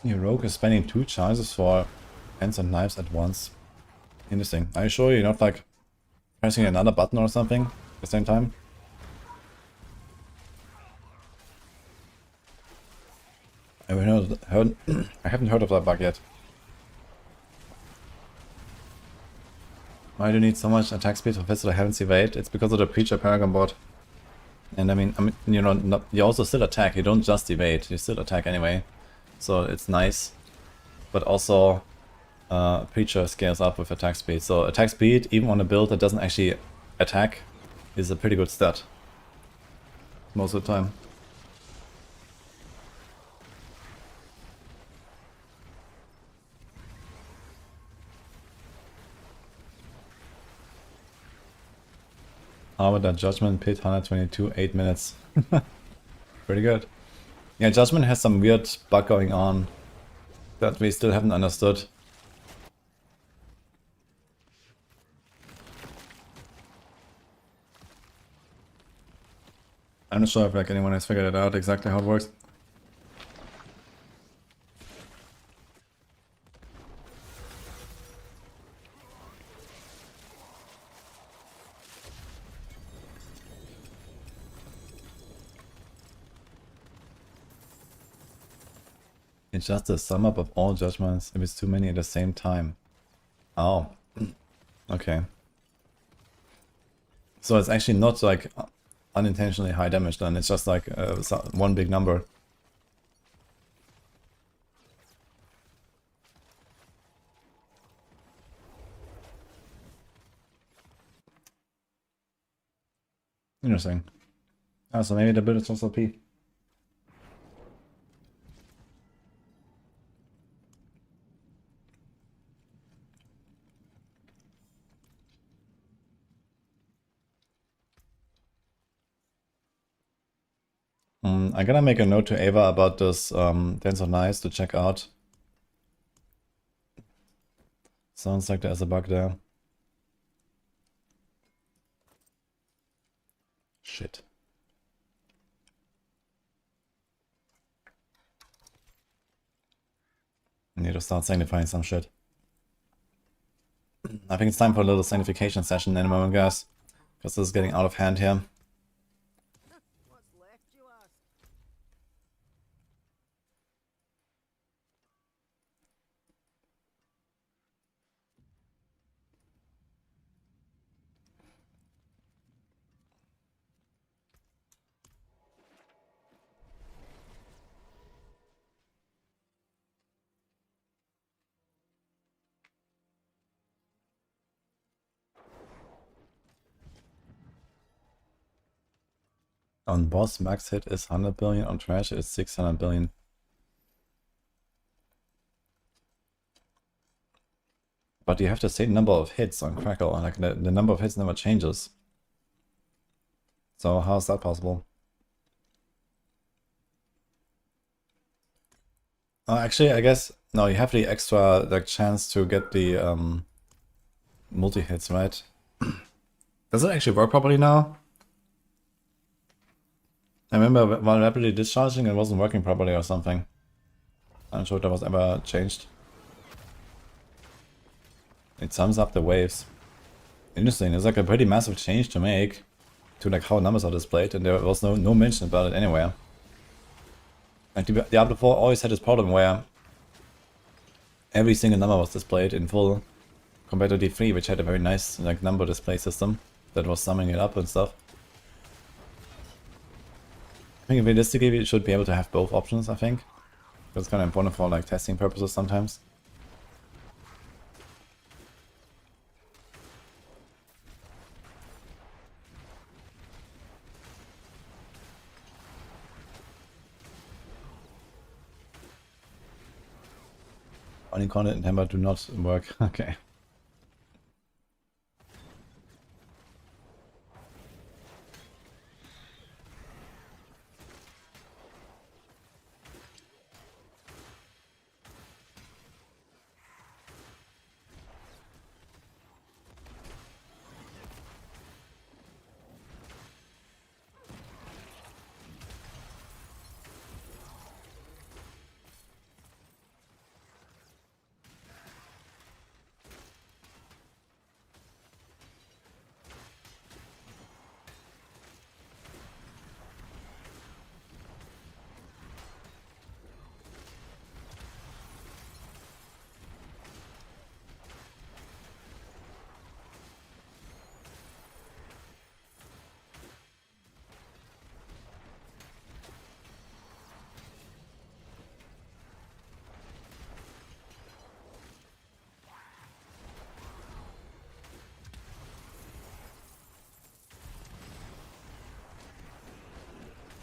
Your rogue is spending 2 charges for hands and knives at once. Interesting. Are you sure you're not like pressing another button or something at the same time? I haven't heard of that bug yet. Why do you need so much attack speed for Visitor Heaven's Evade? It's because of the Preacher Paragon bot. And I mean, you know, you also still attack. You don't just evade. You still attack anyway. So it's nice. But also, Preacher scales up with attack speed. So attack speed, even on a build that doesn't actually attack, is a pretty good stat. Most of the time. How about that Judgement Pit 122, 8 minutes. Pretty good. Yeah, Judgement has some weird bug going on that we still haven't understood. I'm not sure if like anyone has figured it out exactly how it works. It's just a sum up of all judgments if it's too many at the same time. Oh, okay. So it's actually not like unintentionally high damage then, it's just like one big number. Interesting. Oh, so maybe the build is also P. I'm gonna make a note to Ava about this Dance of Knives to check out. Sounds like there's a bug there. Shit. I need to start sanctifying some shit. I think it's time for a little sanctification session in a moment, guys. Because this is getting out of hand here. What's left, you ask? On boss, max hit is 100 billion, on trash it's 600 billion. But you have the same number of hits on Crackle, like the number of hits never changes. So how is that possible? Actually, I guess, no, you have the extra like chance to get the multi-hits, right? Does it actually work properly now? I remember while rapidly discharging it wasn't working properly or something. I'm not sure if that was ever changed. It sums up the waves. Interesting, it's like a pretty massive change to make to like how numbers are displayed, and there was no mention about it anywhere. Like Diablo 4 always had this problem where every single number was displayed in full compared to D3, which had a very nice like number display system that was summing it up and stuff. I think realistically we should be able to have both options, I think. That's kind of important for like testing purposes sometimes. Only content and hammer do not work. Okay.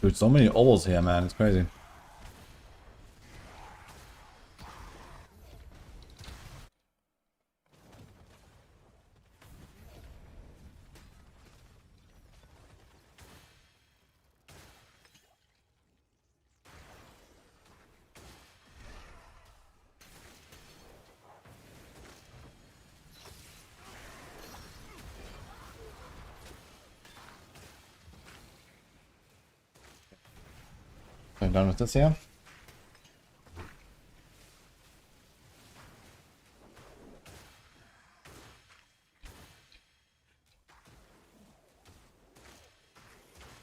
Dude, so many ovals here, man. It's crazy. I'm done with this here.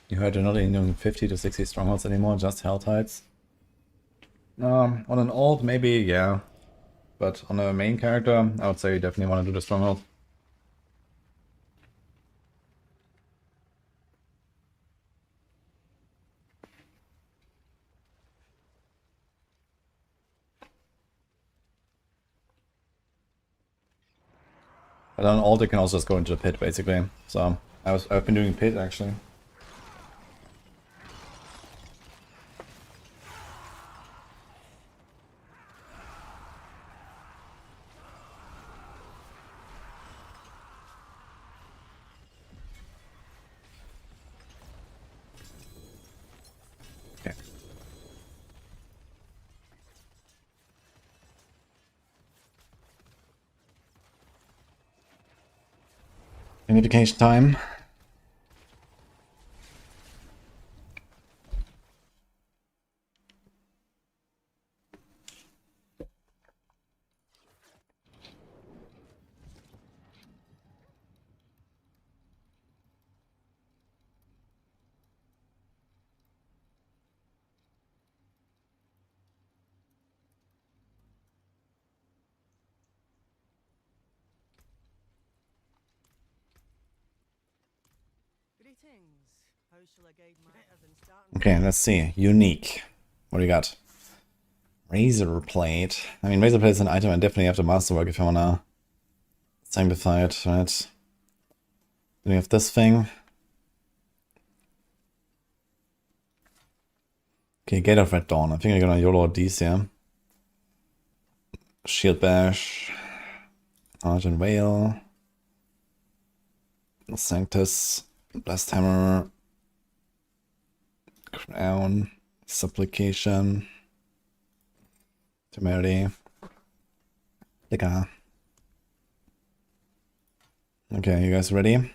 You heard you're not in 50 to 60 strongholds anymore, just hell tides. On an alt, maybe, yeah. But on a main character, I would say you definitely want to do the stronghold. But on alt, you can also just go into the pit, basically. So I've been doing pit actually. Okay. Unification time. Greetings. How shall I guide my better than starting? Okay, let's see. Unique. What do you got? Razor plate. I mean, razor plate is an item I definitely have to masterwork if I wanna sanctify it, right? Then we have this thing. Okay, Gate of Red Dawn. I think I'm gonna YOLO these here. Shield Bash. Argent Veil. Sanctus. Blast Hammer. Crown. Supplication. Temerity. Liga. Okay, you guys ready?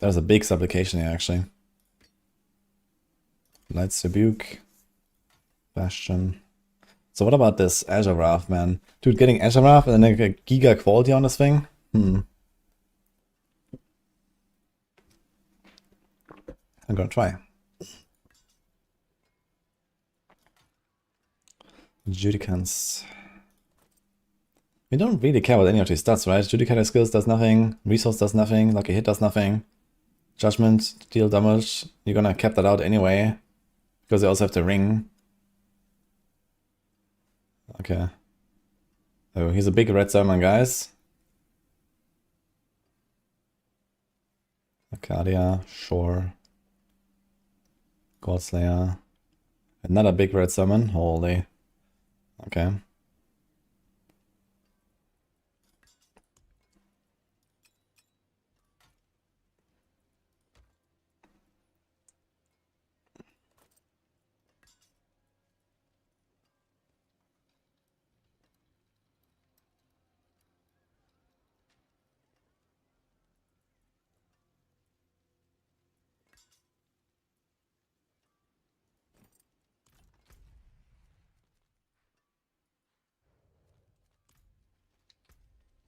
There's a big supplication here, actually. Light's Rebuke. Bastion. So what about this Azure Wrath, man? Dude, getting Azure Wrath and then like a giga quality on this thing? I'm gonna try. Judicants. We don't really care about any of these stats, right? Judicator skills does nothing, resource does nothing, lucky hit does nothing. Judgment, deal damage, you're gonna cap that out anyway. Because you also have the ring. Okay. Oh, he's a big red summon, guys. Arcadia, sure. Godslayer. Another big red summon, holy. Okay.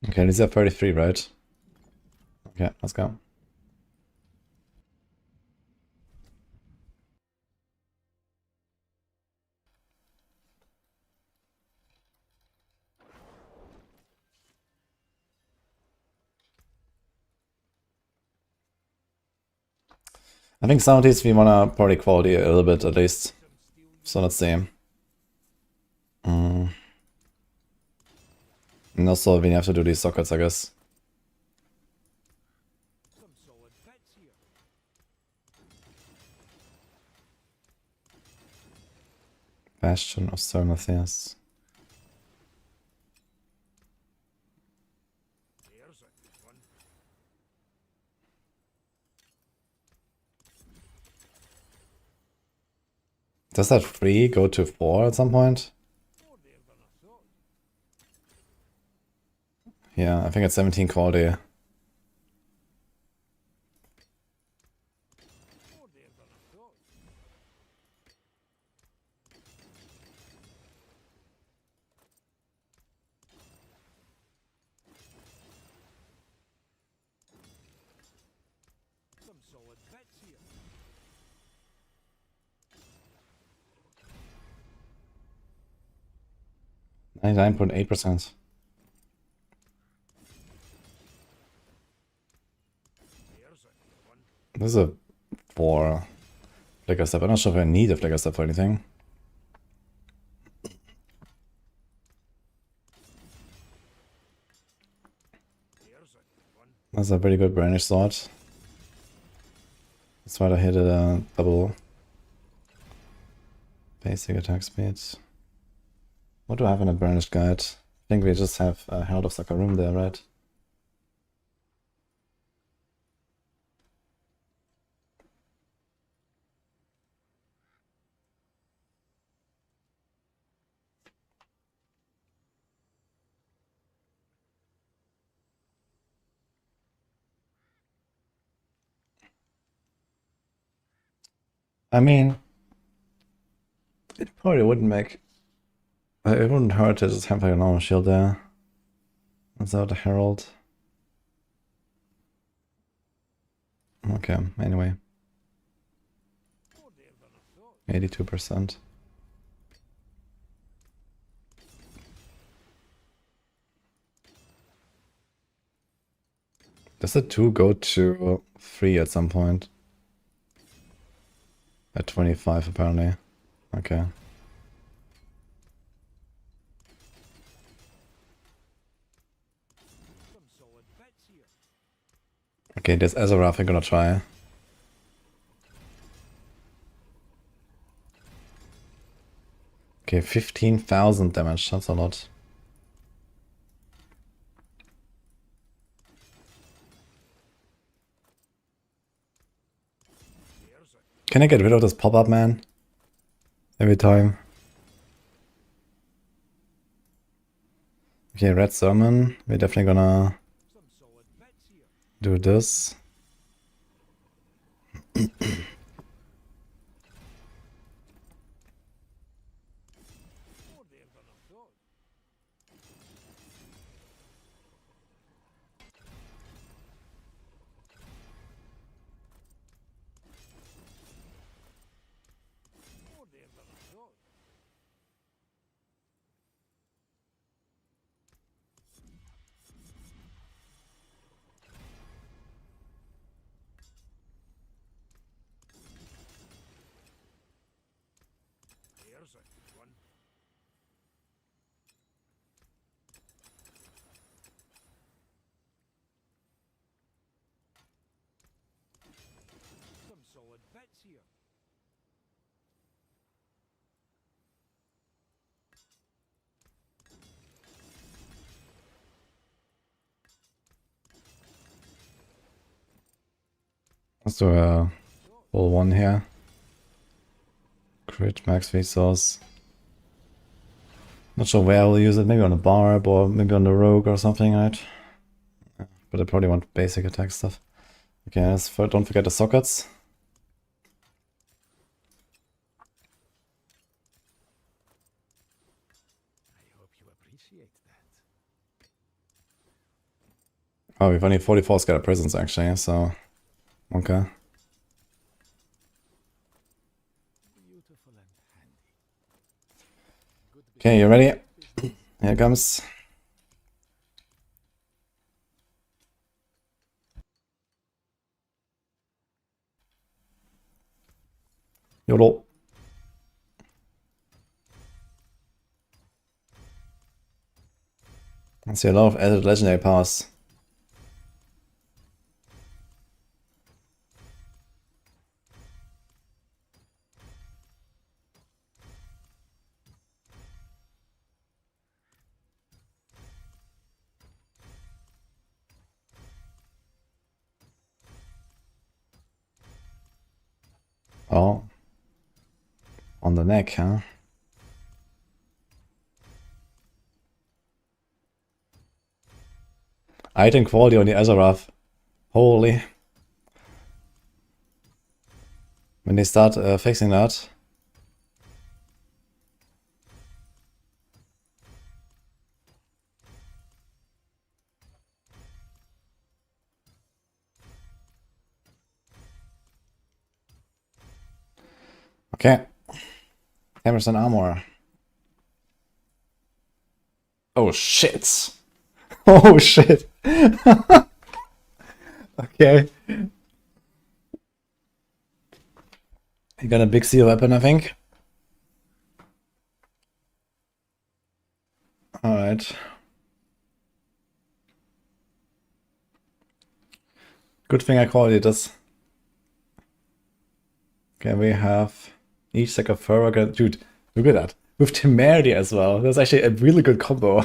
Okay, these are 33, right? Okay, let's go. I think some of these we wanna party quality a little bit at least. So let's see. And also we have to do these sockets, I guess. Some solid bits here. Bastion of Thermotheus. Does that 3 go to 4 at some point? Yeah, I think it's 17 quality. Some solid bits here. 99.8%. This is a 4 Flicker Step. I'm not sure if I need a Flicker Step for anything. That's a pretty good Brandish Sword. That's why I hit a double basic attack speed. What do I have in a Brandish Guide? I think we just have Herald of Sakarum there, right? I mean, it probably wouldn't make... it wouldn't hurt to just have like a normal shield there. Without a Herald. Okay, anyway. 82%. Does the 2 go to 3 at some point? At 25 apparently. Okay. Some solid bits here. Okay, there's Azeroth I'm gonna try. Okay, 15,000 damage, that's a lot. Can I get rid of this pop-up, man? Every time. Okay, Red Sermon. We're definitely gonna Some solid bits here. do this. More there than I thought. More there than I thought. There's a good one. Some solid bits here. Let's do a full one here. Crit max resource. Not sure where I'll use it. Maybe on a barb or maybe on the rogue or something, right? Yeah, but I probably want basic attack stuff. Okay, don't forget the sockets. I hope you appreciate that. Oh, we've only 44 scattered prisons actually, so... Okay. Beautiful and handy. Good Okay, you ready? Here it comes. YOLO. I see a lot of added legendary powers. the neck, huh? Item quality on the Azarath. Holy. When they start fixing that. Okay. 10% armor. Oh shit. Oh shit. Okay. You got a big seal weapon, I think. Alright. Good thing I called it this. Okay, we have each sack of fur. Dude, look at that. With temerity as well. That's actually a really good combo.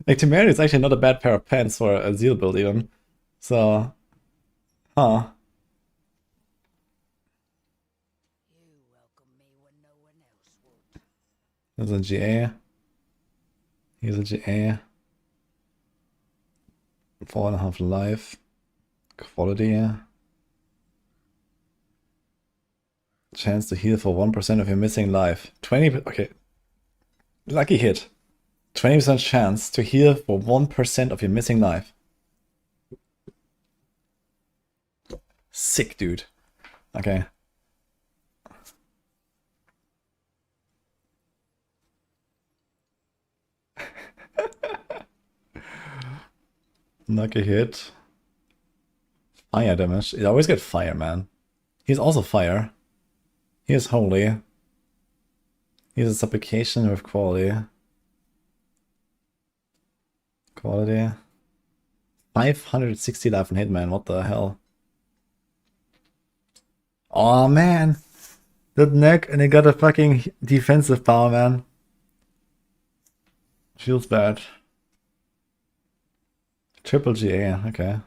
Like, temerity is actually not a bad pair of pants for a zeal build even. So, huh. You welcome me when no one else would. There's a GA. Here's a GA. 4.5 life. Quality. Chance to heal for 1% of your missing life. 20. Okay. Lucky hit. 20% chance to heal for 1% of your missing life. Sick, dude. Okay. Lucky hit. Fire damage. You always get fire, man. He's also fire. He is holy. He has a supplication with quality. Quality. 560 life and hit, man. What the hell? Oh man. That neck, and he got a fucking defensive power, man. Feels bad. Triple GA, okay.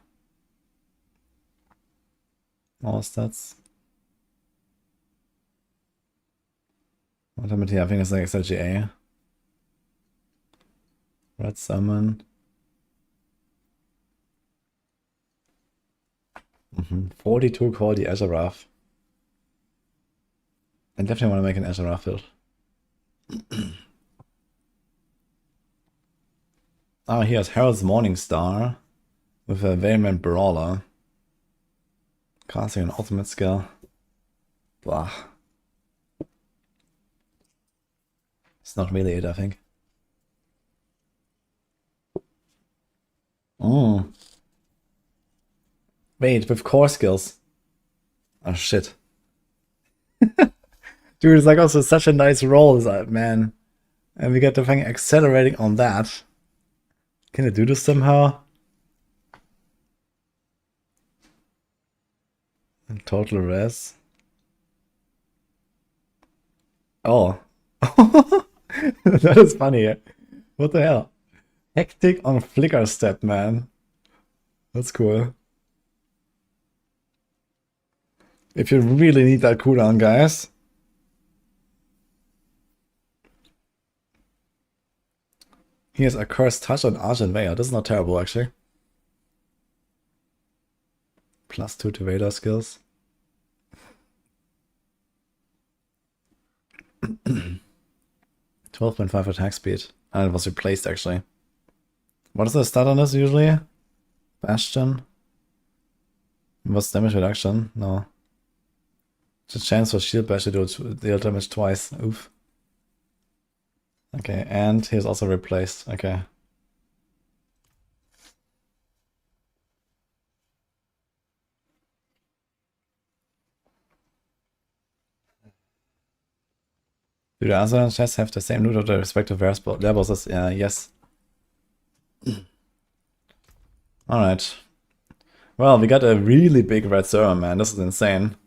All stats. What happened here? I think it's like Exile GA. Red Summon. 42 quality Azarath. I definitely want to make an Azarath build. Oh, he has Herald's Morningstar with a Vehement Brawler. Casting an ultimate skill. Blah. It's not really it, I think. Wait, with core skills. Oh shit. Dude, it's like also such a nice roll, man. And we get the thing accelerating on that. Can I do this somehow? And total res. Oh. That is funny. What the hell? Hectic on flicker step, man. That's cool. If you really need that cooldown, guys. He has a cursed touch on Argent Veil. This is not terrible, actually. +2 to Vader skills. 12.5 attack speed. And it was replaced, actually. What is the stat on this usually? Bastion? What's damage reduction? No. The chance for shield bash to deal damage twice. Oof. Okay, and he's also replaced. Okay. Do the other chests have the same loot of the respective their bosses? Yes. Alright. Well, we got a really big red server, man. This is insane.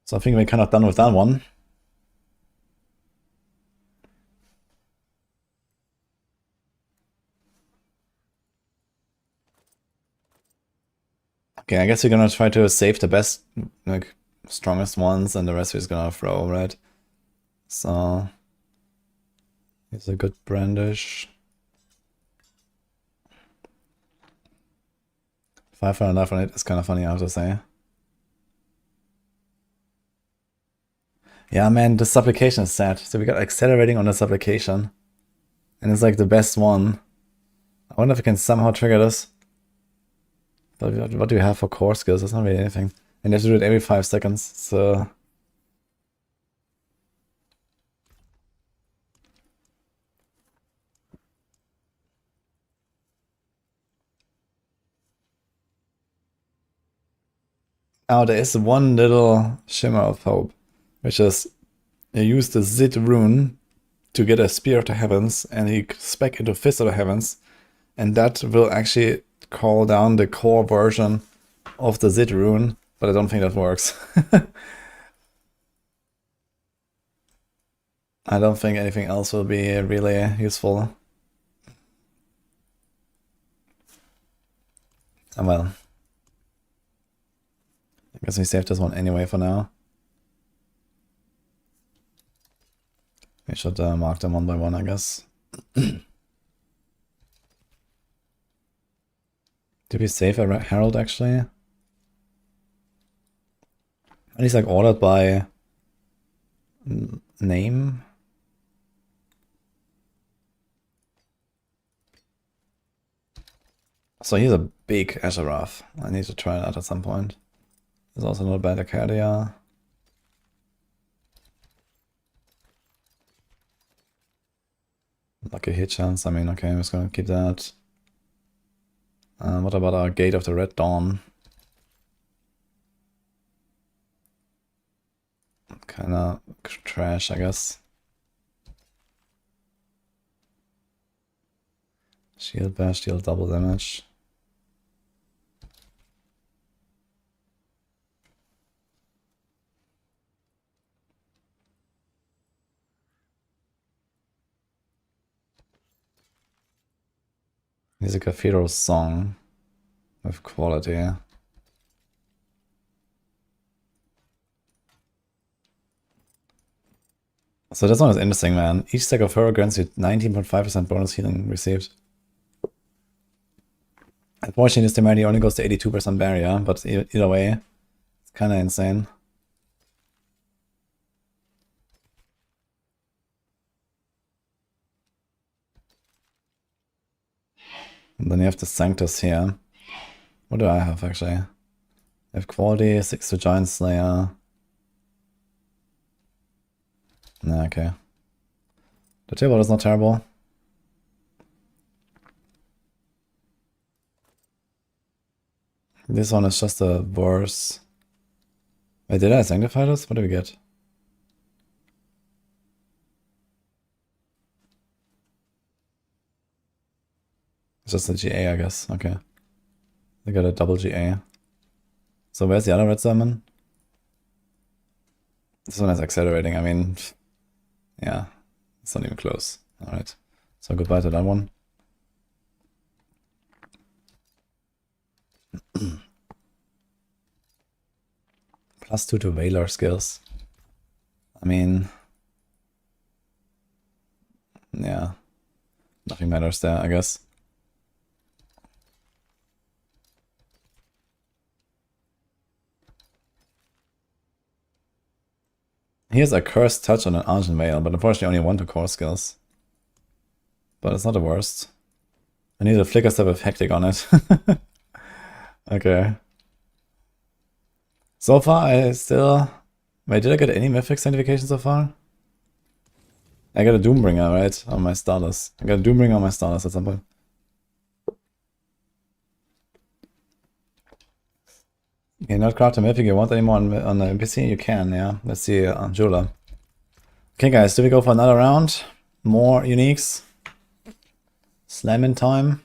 So I think we're kind of done with that one. Okay, I guess we're gonna try to save the best, like, strongest ones, and the rest we're just gonna throw, right? So, here's a good brandish. 500 life on it is kind of funny, I have to say. Yeah, man, the supplication is sad. So we got accelerating on the supplication. And it's like the best one. I wonder if we can somehow trigger this. But what do you have for core skills? That's not really anything. And you have to do it every 5 seconds, so... Oh, there is one little shimmer of hope, which is you use the Zid rune to get a Spear of the Heavens, and he spec into Fist of the Heavens, and that will actually call down the core version of the Zid rune, but I don't think that works. I don't think anything else will be really useful. Oh well. I guess we save this one anyway for now. We should mark them one by one, I guess. Did we save a Herald actually? At least like ordered by name? So here's a big Azarath. I need to try that at some point. There's also not a bad Acadia. Lucky hit chance. I mean, okay, I'm just gonna keep that. What about our Gate of the Red Dawn? Kinda trash, I guess. Shield bash, deal double damage. Here's a Cathedral Song with quality. So this one is interesting, man. Each stack of Hero grants you 19.5% bonus healing received. Unfortunately, this temerity only goes to 82% barrier, but either way, it's kind of insane. And then you have the Sanctus here. What do I have, actually? I have quality, 6 to Giant Slayer. Nah, okay. The table is not terrible. This one is just a worse. Wait, did I sanctify this? What did we get? It's just a GA, I guess. Okay. We got a double GA. So where's the other red summon? This one is accelerating. I mean, yeah, it's not even close. Alright. So goodbye to that one. +2 to Valor skills. I mean, yeah, nothing matters there, I guess. Here's a Cursed Touch on an Argent Veil, but unfortunately only 1 to core skills. But it's not the worst. I need a Flicker Step with Hectic on it. Okay. So far, I still... Wait, did I get any Mythic Sanctification so far? I got a Doombringer, right? On my starters. I got a Doombringer on my starters at some point. You cannot craft a Mythic you want anymore on the NPC? You can, yeah. Let's see, Jula. Okay, guys, do we go for another round? More uniques? Slamming time?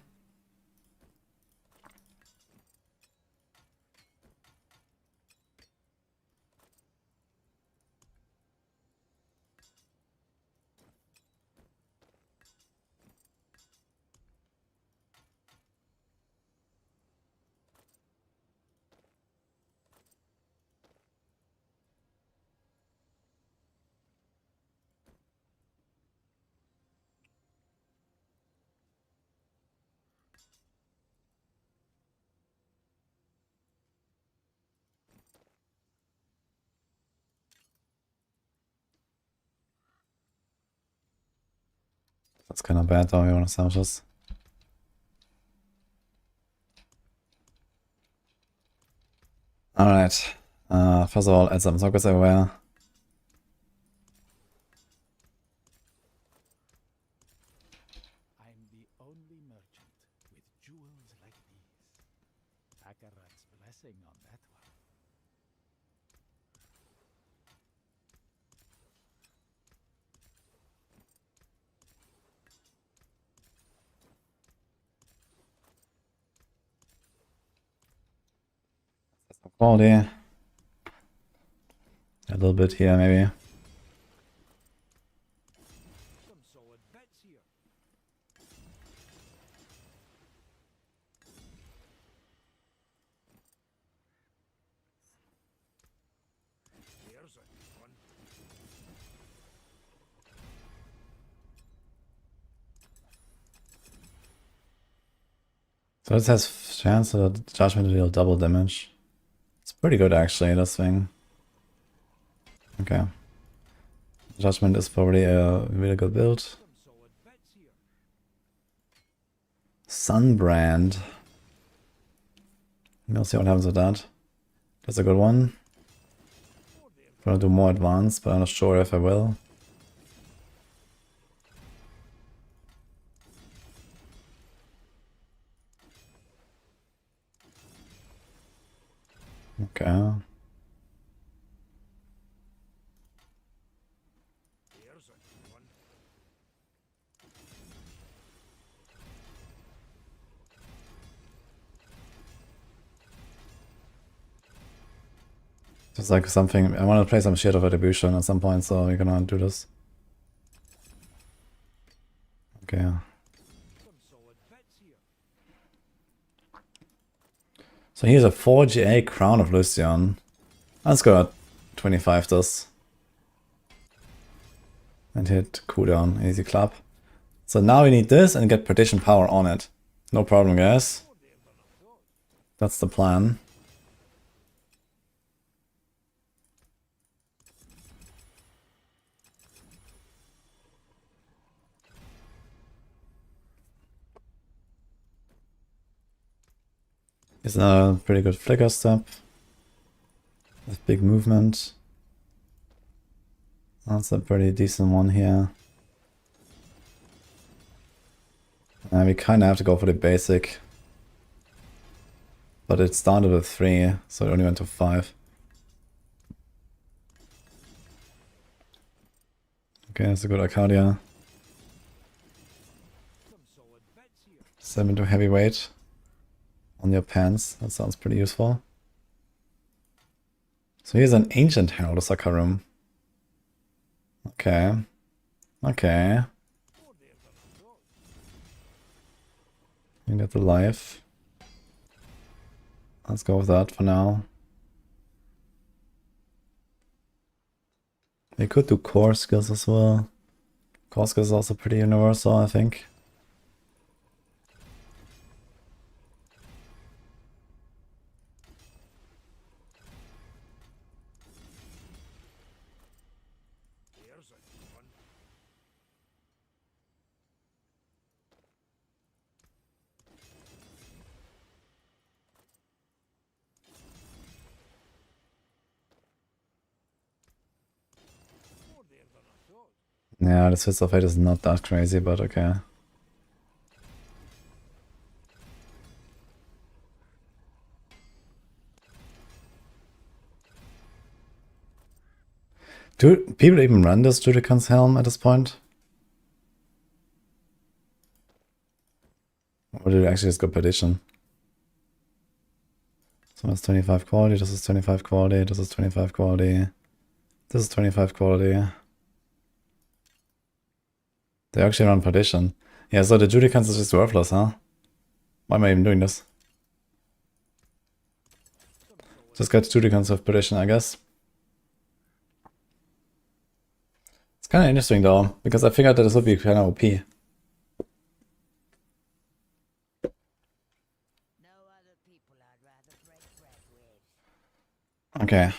That's kind of bad though, you want to salvage this. Alright. First of all, add some sockets everywhere. I'm the only merchant with jewels like these. Akarat's blessing on that one. Some quality. A little bit here, maybe. Some solid bits here. There's a good one. So this has chance of Judgement to deal double damage. It's pretty good actually, this thing. Okay. Judgement is probably a really good build. Some solid bits here. Sunbrand. We'll see what happens with that. That's a good one. Gonna do more advanced, but I'm not sure if I will. Okay. There's a good one. Just like something, I want to play some Shield of Retribution at some point, so we're gonna do this. Okay. Some solid bits here. So here's a 4GA Crown of Lucian. Let's go at 25 this. And hit cooldown, easy clap. So now we need this and get Perdition Power on it. No problem, guys. That's the plan. It's a pretty good flicker step. With big movement. That's a pretty decent one here. We kind of have to go for the basic. But it started with 3, so it only went to 5. Okay, that's a good Arcadia. Some solid bits here. 7 to heavyweight. On your pants, that sounds pretty useful. So here's an Ancient Herald of Sakarum. Okay. Okay. You get the life. Let's go with that for now. We could do core skills as well. Core skills is also pretty universal, I think. There's a good one. More there than I thought. Yeah, the Fist of Fate is not that crazy, but okay. Do people even run this Judican's Helm at this point? Or did it actually just go Perdition? So that's 25 quality, this is 25 quality, this is 25 quality. This is 25 quality. They actually run Perdition. Yeah, so the Judicans is just worthless, huh? Why am I even doing this? Just get Judicans with Perdition, I guess. It's kind of interesting though, because I figured that this would be kind of OP. No other people I'd rather break bread with. Okay.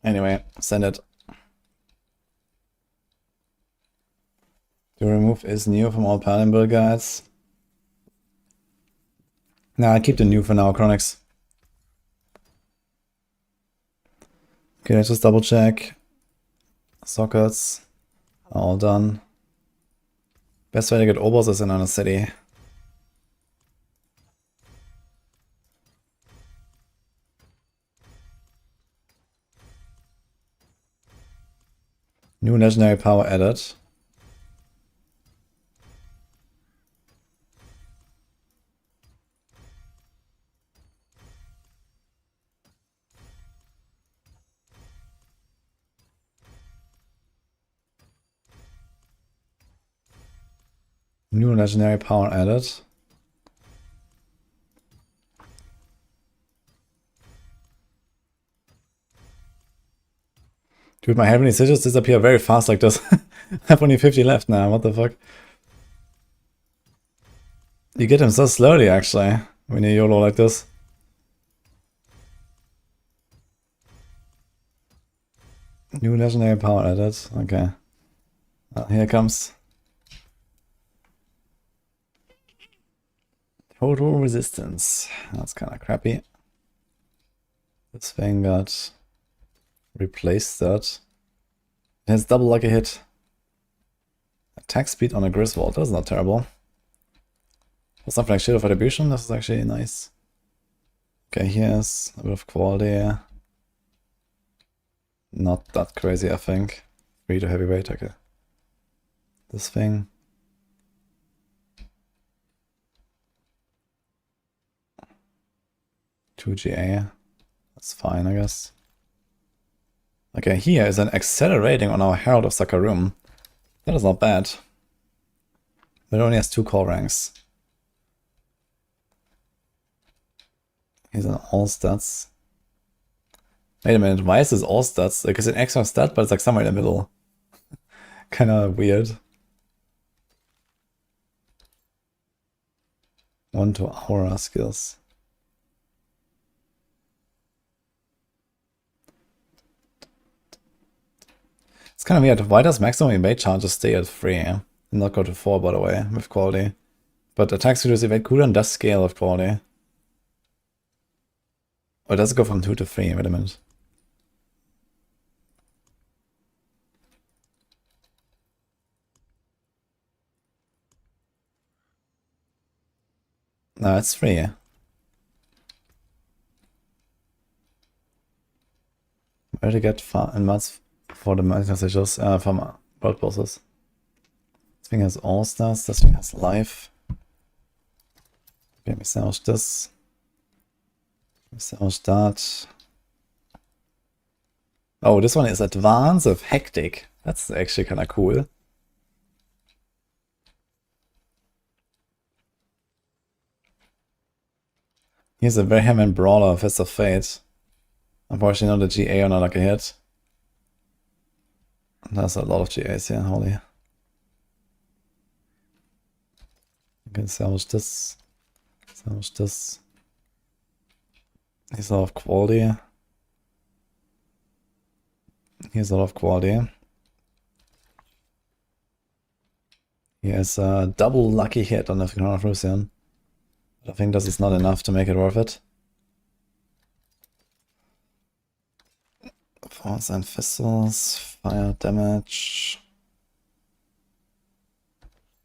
Anyway, send it. To remove is new from all Paladin build guides. Nah, I keep the new for now, Chronics. Okay, let's just double check. Sockets are all done. Best way to get Obos is in a city. New legendary power added. New legendary power added. Dude, my heavenly sigils disappear very fast like this. I have only 50 left now, what the fuck? You get them so slowly actually, when you YOLO like this. New legendary power added, okay. Here it comes. Total resistance. That's kind of crappy. This thing got replaced that. It has double lucky hit. Attack speed on a Griswold. That's not terrible. For something like Shield of Attribution, this is actually nice. Okay, here's a bit of quality. Not that crazy, I think. 3 to heavyweight, okay. This thing. Two GA. That's fine, I guess. Okay, here is an accelerating on our Herald of Sakarum. That is not bad. But it only has 2 core ranks. Here's an all stats. Wait a minute, why is this all stats? Like, it's an extra stat, but it's like somewhere in the middle. Kinda weird. 1 to aura skills. It's kind of weird. Why does maximum evade charges stay at 3 and not go to 4, by the way, with quality? But attack reduce evade cooldown does scale with quality. Or does it go from 2 to 3? Wait a minute. No, it's 3. Where to get far and much for the messages from world bosses. This thing has all stars, this thing has life. Okay, we search this. We search that. Oh, this one is advanced of hectic. That's actually kind of cool. Here's a vehement brawler, Fist of Fate. Unfortunately, not a GA or not like a hit. There's a lot of GAs here, holy. You can salvage this. Salvage this. Here's a lot of quality. Here's a lot of quality. Here's a double lucky hit on the Crown of Lucian. But I think this is not enough to make it worth it. Force and Thistles, fire damage.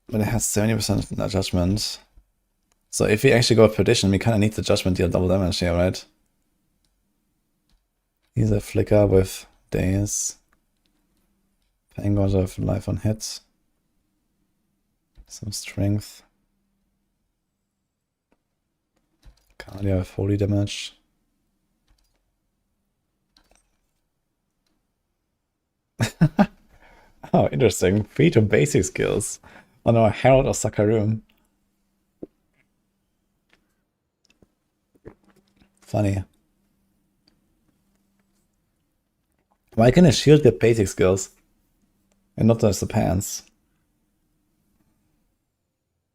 But it has 70% judgment. So if we actually go with Perdition, we kind of need the judgment deal double damage here, right? Here's a flicker with days. Pangod of life on hit. Some strength. Cardia with holy damage. Oh, interesting. 3 to basic skills on our Herald of Sakarum. Funny. Why can a shield get basic skills and not just the pants?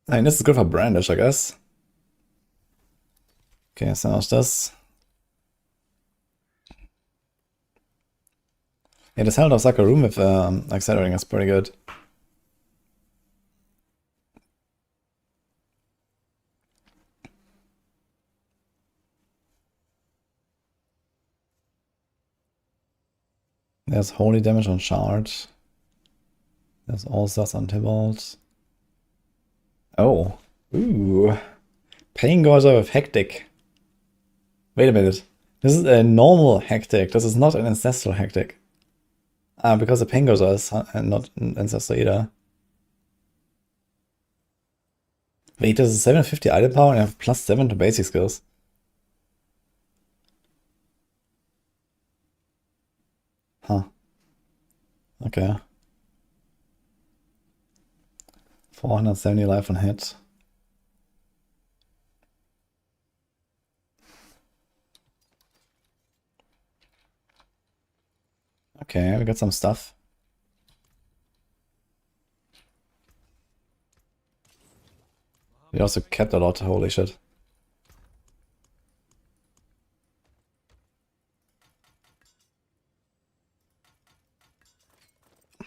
I mean, this is good for Brandish, I guess. Okay, so much this. Yeah, this Herald of Sakarum with accelerating is pretty good. There's holy damage on Shard. There's all stars on Tybalt. Oh. Ooh. Pain Gorger with Hectic. Wait a minute. This is a normal Hectic. This is not an Ancestral Hectic. Ah, because the Pain Gorger is not an Ancestral either. Wait, this is 750 item power and I have +7 to basic skills. Huh. Okay. 470 life on hit. Okay, we got some stuff. We also kept a lot, holy shit.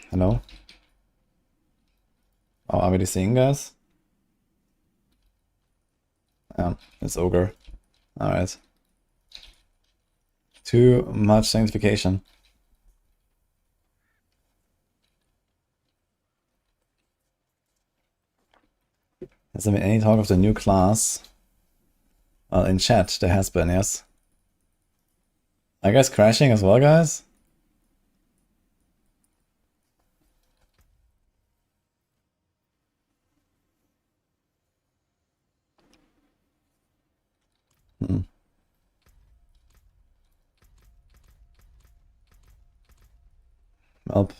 Hello? Oh, are we seeing guys? Yeah, it's Ogre. Alright. Too much sanctification. Has there been any talk of the new class? Well, in chat there has been, yes. Are you guys crashing as well, guys? Welp.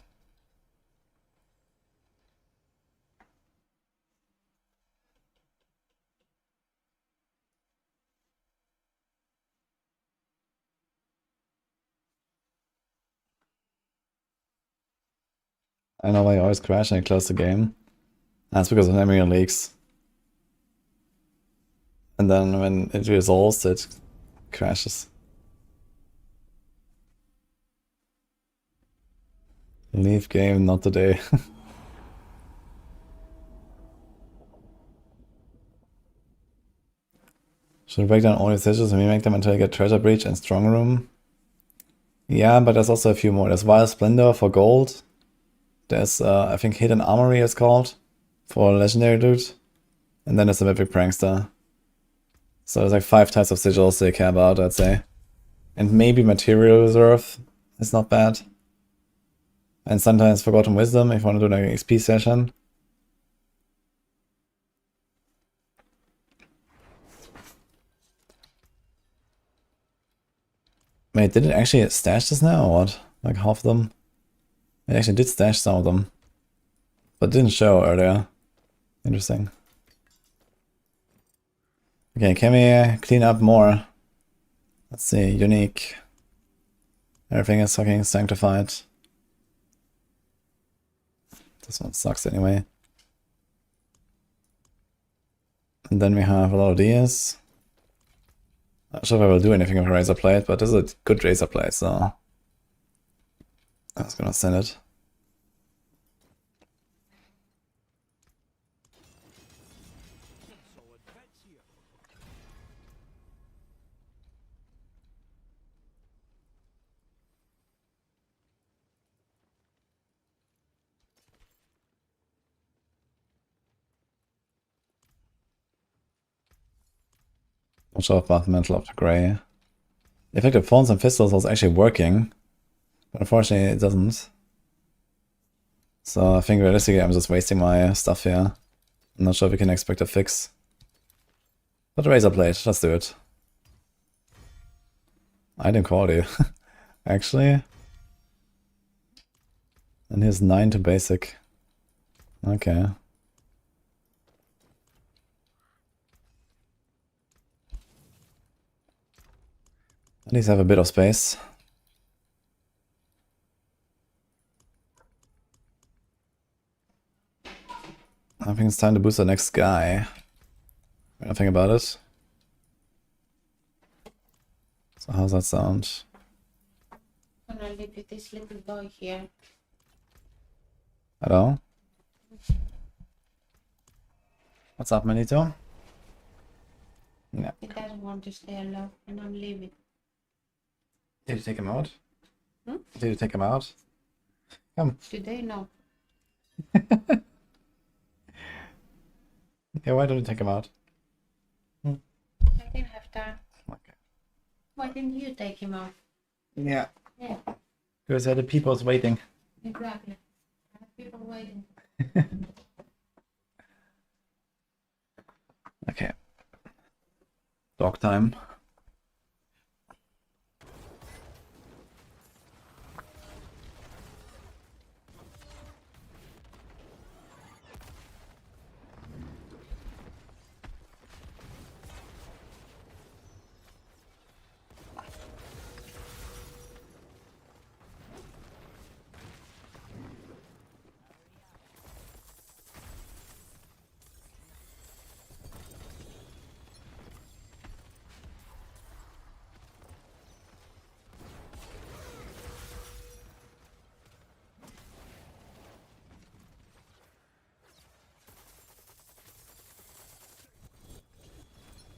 I know why you always crash and I close the game. That's because of memory leaks. And then when it resolves, it crashes. Leave game, not today. Should we break down all these issues and remake them until I get Treasure Breach and Strong Room? Yeah, but there's also a few more. There's Wild Splendor for gold. There's, I think, Hidden Armory it's called, for legendary loot. And then there's the Mythic Prankster. So there's like 5 types of sigils they care about, I'd say. And maybe Material Reserve is not bad. And sometimes Forgotten Wisdom if you want to do like an XP session. Wait, did it actually stash this now or what? Like half of them? It actually did stash some of them. But didn't show earlier. Interesting. Okay, can we clean up more? Let's see, unique. Everything is fucking sanctified. This one sucks anyway. And then we have a lot of these. Not sure if I will do anything with a razor plate, but this is a good razor plate, so I was gonna send it. Not sure about the Mantle of the Grey. The effective Thorns and Pistols was actually working, but unfortunately it doesn't. So I think realistically I'm just wasting my stuff here. I'm not sure if we can expect a fix. But razor blade, let's do it. Item quality, actually. And here's 9 to basic. Okay. At least have a bit of space. I think it's time to boost the next guy. Nothing about it. So how's that sound? I'm gonna leave you this little boy here. Hello? What's up, Manito? Yeah. He doesn't want to stay alone, and I'm leaving. Did you take him out? Did you take him out? Come. Today, no. Yeah, why don't you take him out? I didn't have time. Okay. Why didn't you take him out? Yeah. Yeah, Because the people's waiting. exactly. I have people waiting. Okay. Dog time.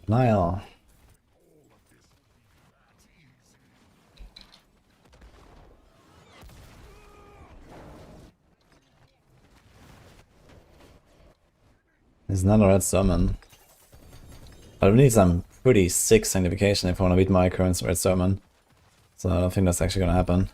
Niall. There's not a red summon. But we need some pretty sick sanctification if I want to beat my current red summon. So I don't think that's actually gonna happen.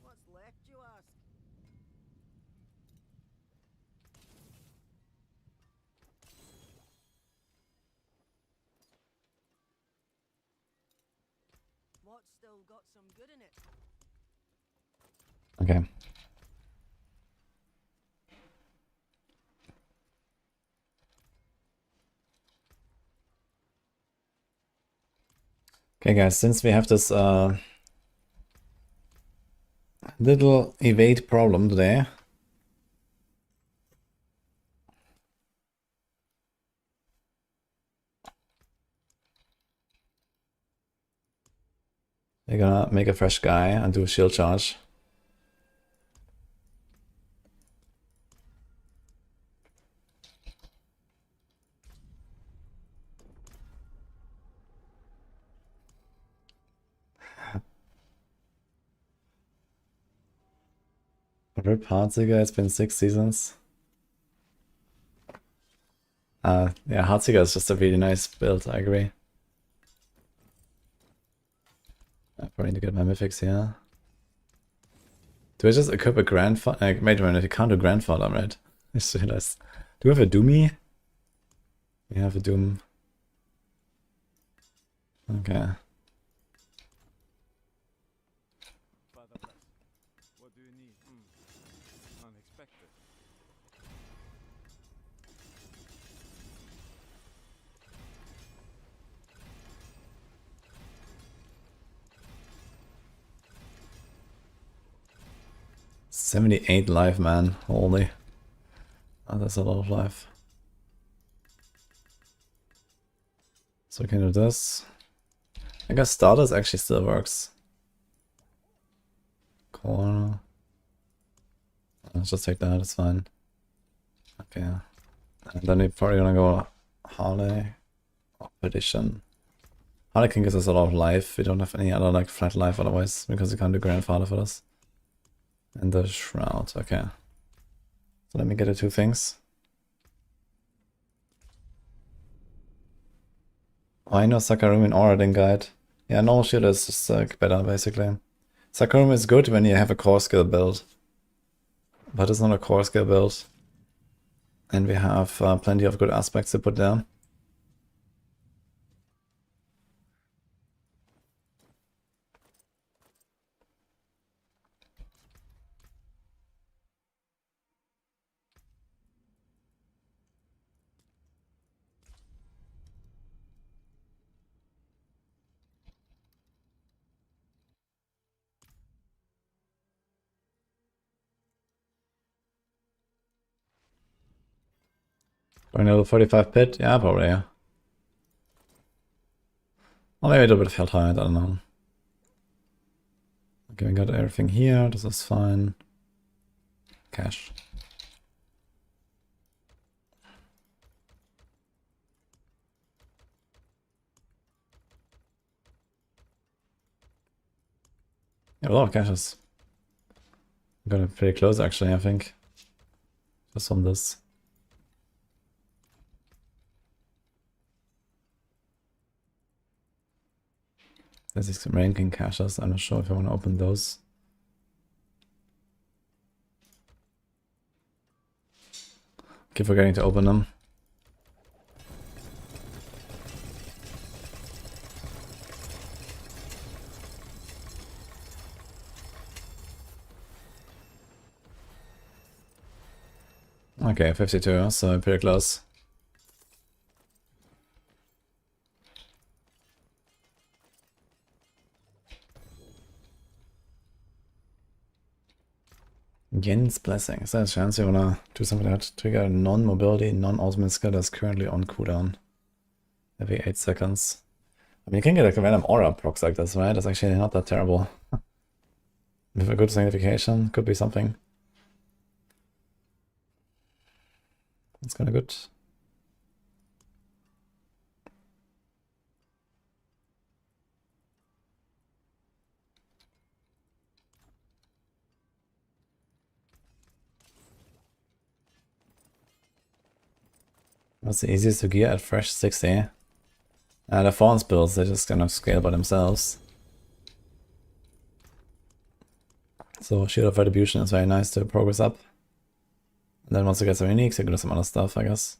What's left, you ask? What's still got some good in it? Okay. Okay guys, since we have this little evade problem today. We're gonna make a fresh guy and do a shield charge. Rip Heartseeker, it's been 6 seasons. Yeah, Heartseeker is just a really nice build, I agree. I probably need to get my mythics here. Do I just equip a grandfather? Wait a minute, you can't do grandfather, right? I just realized. Do we have a Doomy? We have a Doom. Okay. Father bless. What do you need? Unexpected. $78 life, man. Holy. Oh, that's a lot of life. So we can do this. I guess starters actually still works. Corner. Let's just take that, it's fine. Okay. And then we're probably gonna go Harley or Perdition. Harley can give us a lot of life. We don't have any other like flat life otherwise, because we can't do grandfather for this. And the Shroud, okay. So let me get the 2 things. Oh, I know Sakarumi and Oradin guide. Yeah, no shield is just like better basically. Sakarumi is good when you have a core skill build. But it's not a core skill build. And we have plenty of good aspects to put down. Going to 45 pit? Yeah, probably, yeah. Or maybe a little bit of Helltide, I don't know. Okay, we got everything here, this is fine. Cash. Yeah, a lot of caches. Got it pretty close actually, I think. Just on this. There's these ranking caches, I'm not sure if I want to open those. Keep forgetting to open them. Okay, 52, so pretty close. Yen's Blessing. Is there a chance you wanna do something that trigger non-mobility, non-ultimate skill that's currently on cooldown? Every 8 seconds. I mean, you can get like a random aura procs like this, right? That's actually not that terrible. With a good signification, could be something. That's kinda good. What's the easiest to gear at fresh 60? The Fawn spills, they just kind of scale by themselves. So Shield of Retribution is very nice to progress up. And then once you get some uniques, you can do some other stuff, I guess.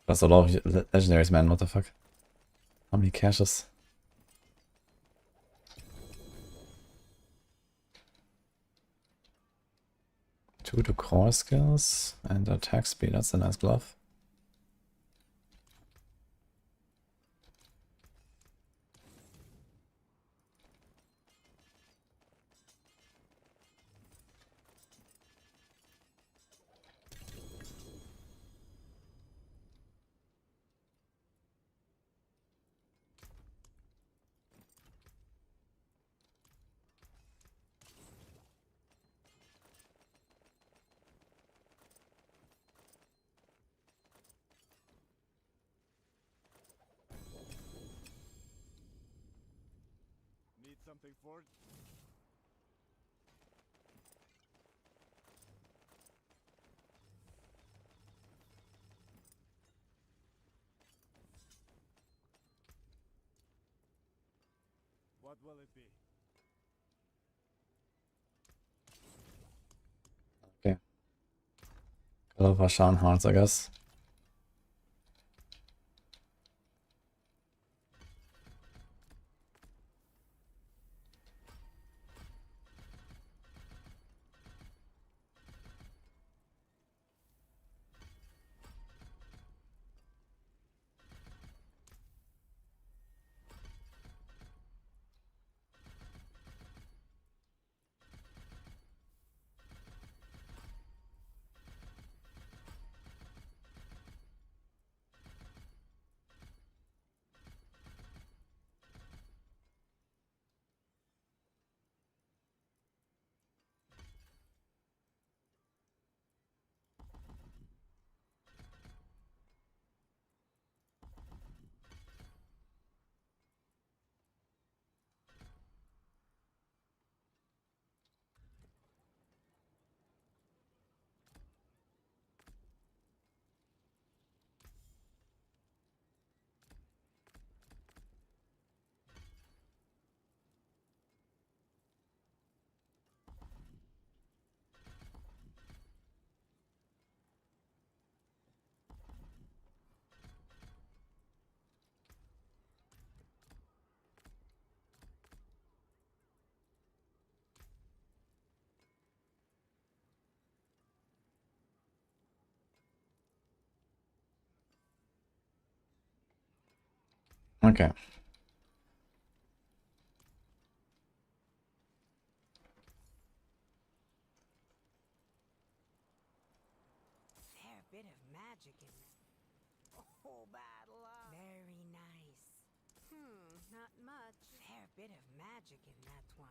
That's a lot of legendaries, man, what the fuck? How many caches? Two to core skills and attack speed, that's a nice glove. Need something for it? What will it be? Okay. A lot of Ashan hearts, I guess. Okay. Fair bit of magic in that. Oh, bad luck. Very nice. Not much. Fair bit of magic in that one.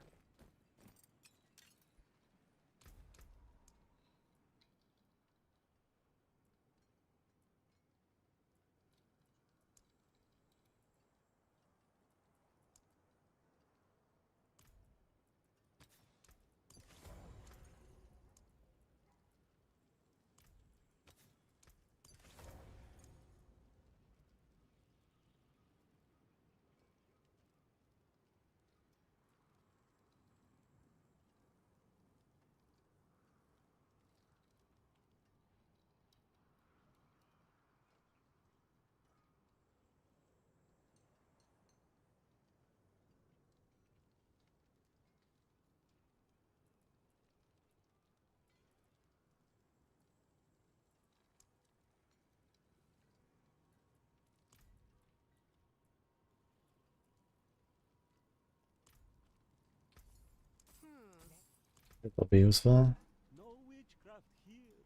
That'll be useful. No witchcraft here.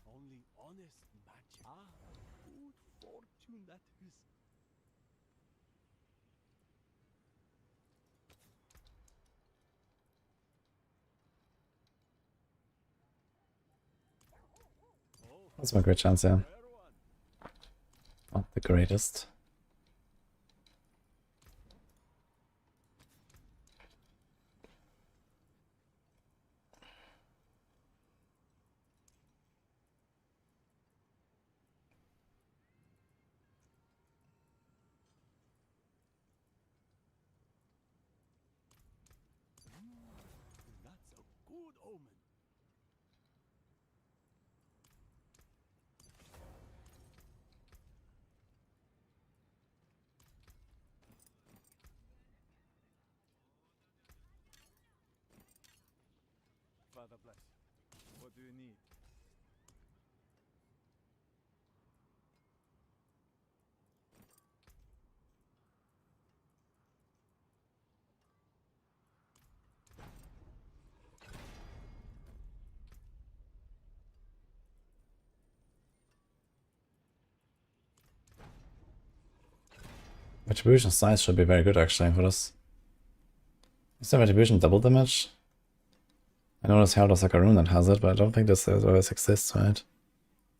Only honest magic. Ah, good fortune that is. Oh, That's my great chance, yeah. rare one. Not the greatest. That's a good omen. Father bless you. What do you need? Retribution size should be very good actually for this. Is the retribution double damage? I know there's Heartseeker rune that has it, but I don't think this always exists, right?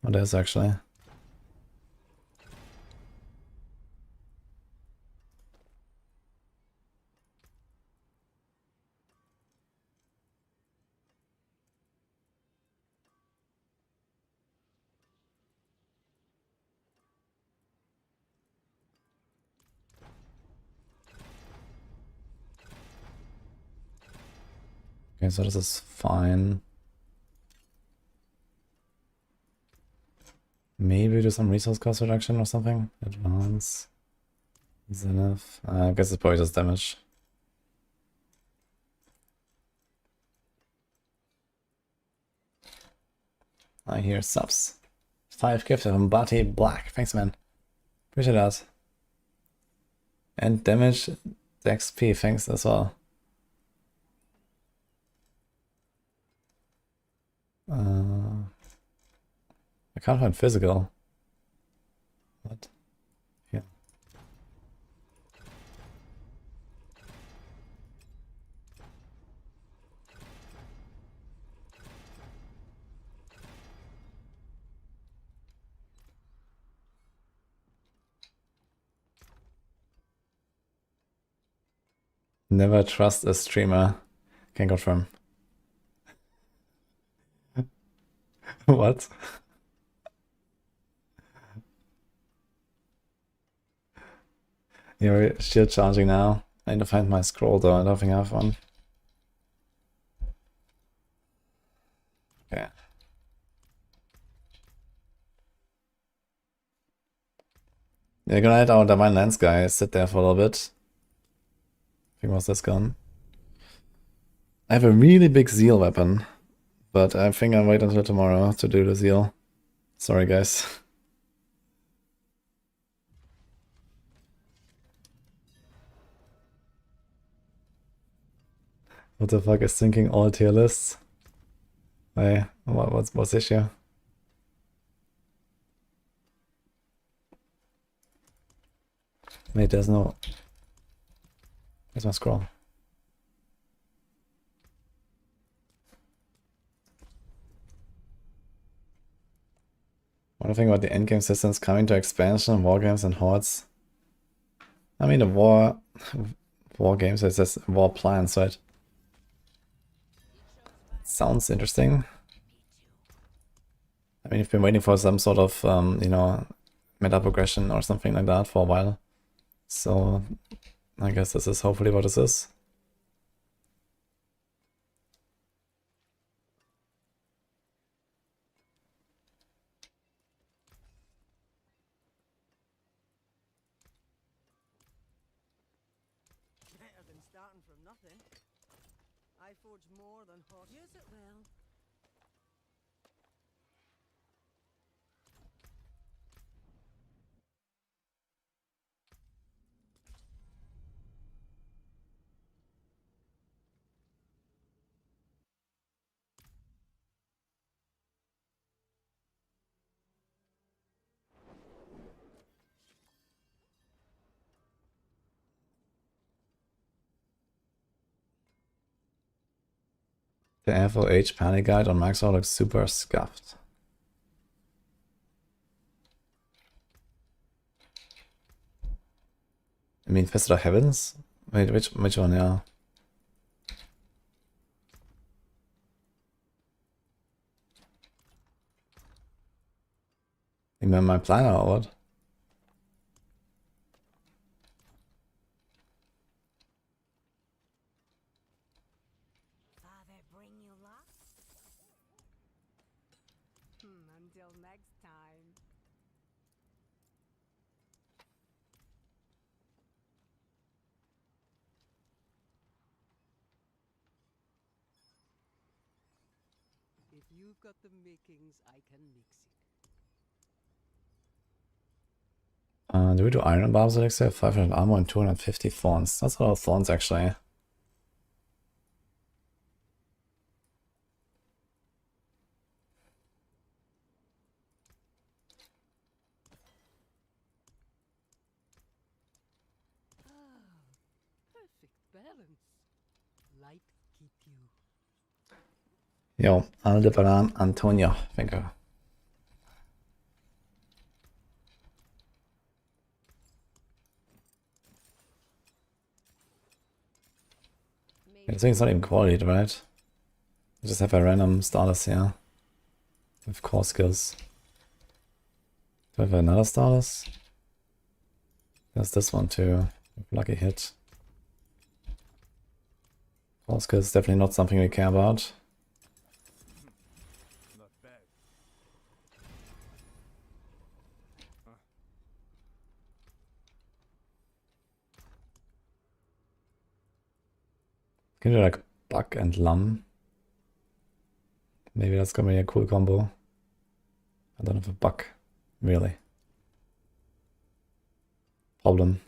Oh, it is actually. Okay, so this is fine. Maybe do some resource cost reduction or something. Advance. Zenith. I guess it's probably just damage. I hear subs. 5 gifted from Bati Black. Thanks, man. Appreciate that. And damage XP. Thanks as well. I can't find physical. What? Yeah. Never trust a streamer. Can confirm. What? You're shield charging now. I need to find my scroll though. I don't think I have one. Okay. Yeah, gonna let our Divine Lance guy sit there for a little bit. I think what's this gun? I have a really big Zeal weapon, but I think I'll wait until tomorrow to do the Zeal. Sorry, guys. What the fuck is syncing all tier lists? Hey, what's the issue? Wait, there's no... Where's my scroll? What do you think about the endgame systems coming to expansion, war games, and hordes? I mean, the war games, it says war plans, right? Sounds interesting. I mean, I've been waiting for some sort of, you know, meta progression or something like that for a while. So, I guess this is hopefully what this is. Better than starting from nothing. I forge more than horse. Use it well. The FOH panic guide on Maxroll looks super scuffed. I mean, Fist of the Heavens? Wait, which one, yeah. You mean my planner or what? Father bring you luck? Until next time. If you've got the makings, I can mix it. Do we do Iron Barbs at Exile? 500 armor and 250 thorns. That's a lot of thorns, actually. Perfect balance. Light keep you. Yo, Aldebaran Antonio, thank you. I think it's not even quality, right? You just have a random status here. With core skills. Do I have another status? There's this one too. Lucky hit. Core skills is definitely not something we care about. Not bad. Can you do like Buck and Lum? Maybe that's gonna be a cool combo. I don't have a Buck, really. Problem.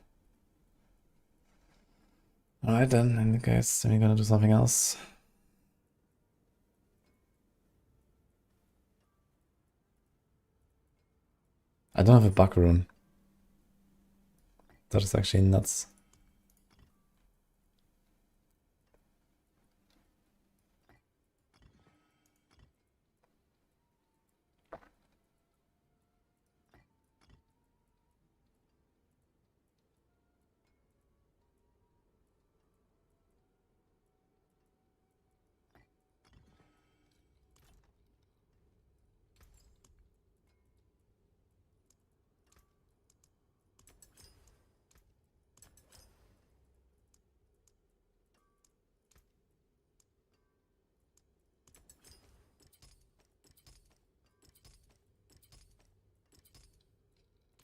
Alright then, in the case, we're gonna do something else. I don't have a Buck rune. That is actually nuts.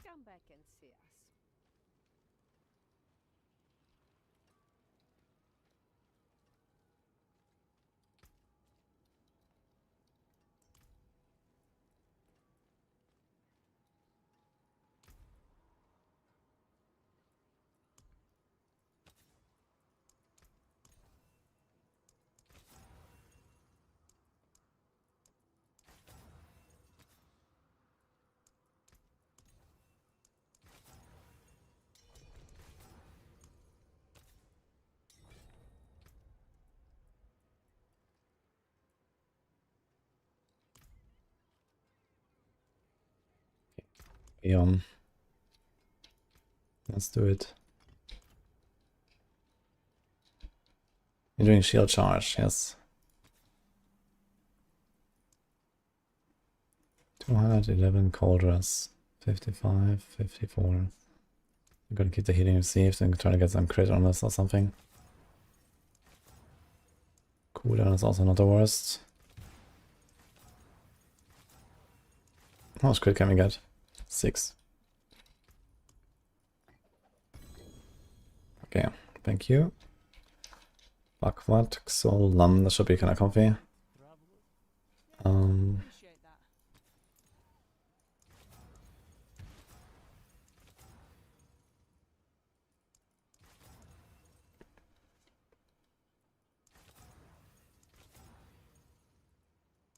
Come back and see us. Eon. Let's do it. You're doing shield charge, yes. 211 cauldrons. 55, 54. I'm gonna keep the healing received and try to get some crit on this or something. Cooldown is also not the worst. How much crit can we get? 6. Okay, thank you. Backward, Soul, Lam, that should be kinda comfy. Appreciate that.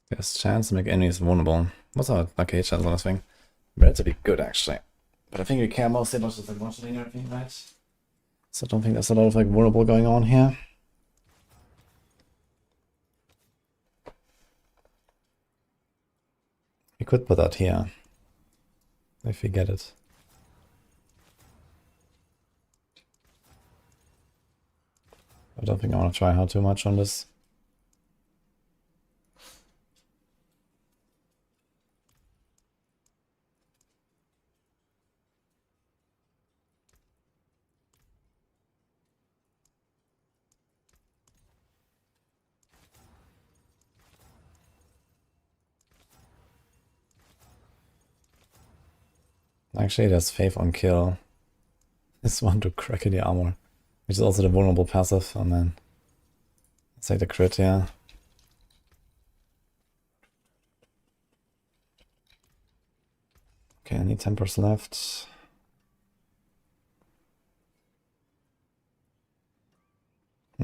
There's chance to make enemies vulnerable. What's our arcade chance on this thing? Relatively good actually. But I think we care mostly about just like one-shotting everything, right? So I don't think there's a lot of like vulnerable going on here. We could put that here. If we get it. I don't think I want to try hard too much on this. Actually, there's Faith on Kill. This one to crack in the armor. Which is also the vulnerable passive. Oh man. Let's take the crit, yeah. Okay, I need tempers left.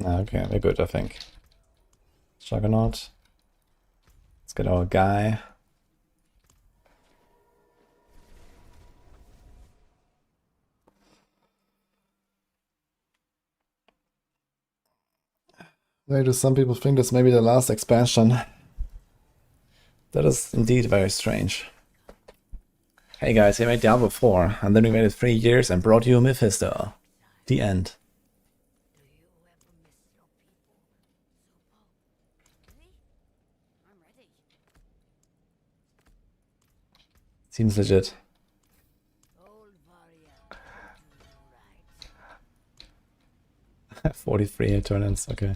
Okay, we're good, I think. Juggernaut. Let's get our guy. Why do some people think this may be the last expansion? That is indeed very strange. Hey guys, we made Diablo 4, and then we waited 3 years and brought you Mephisto. The end. Do you ever miss your people? Really? I'm ready. Seems legit. Old warrior, do you right. 43 Eternals, okay.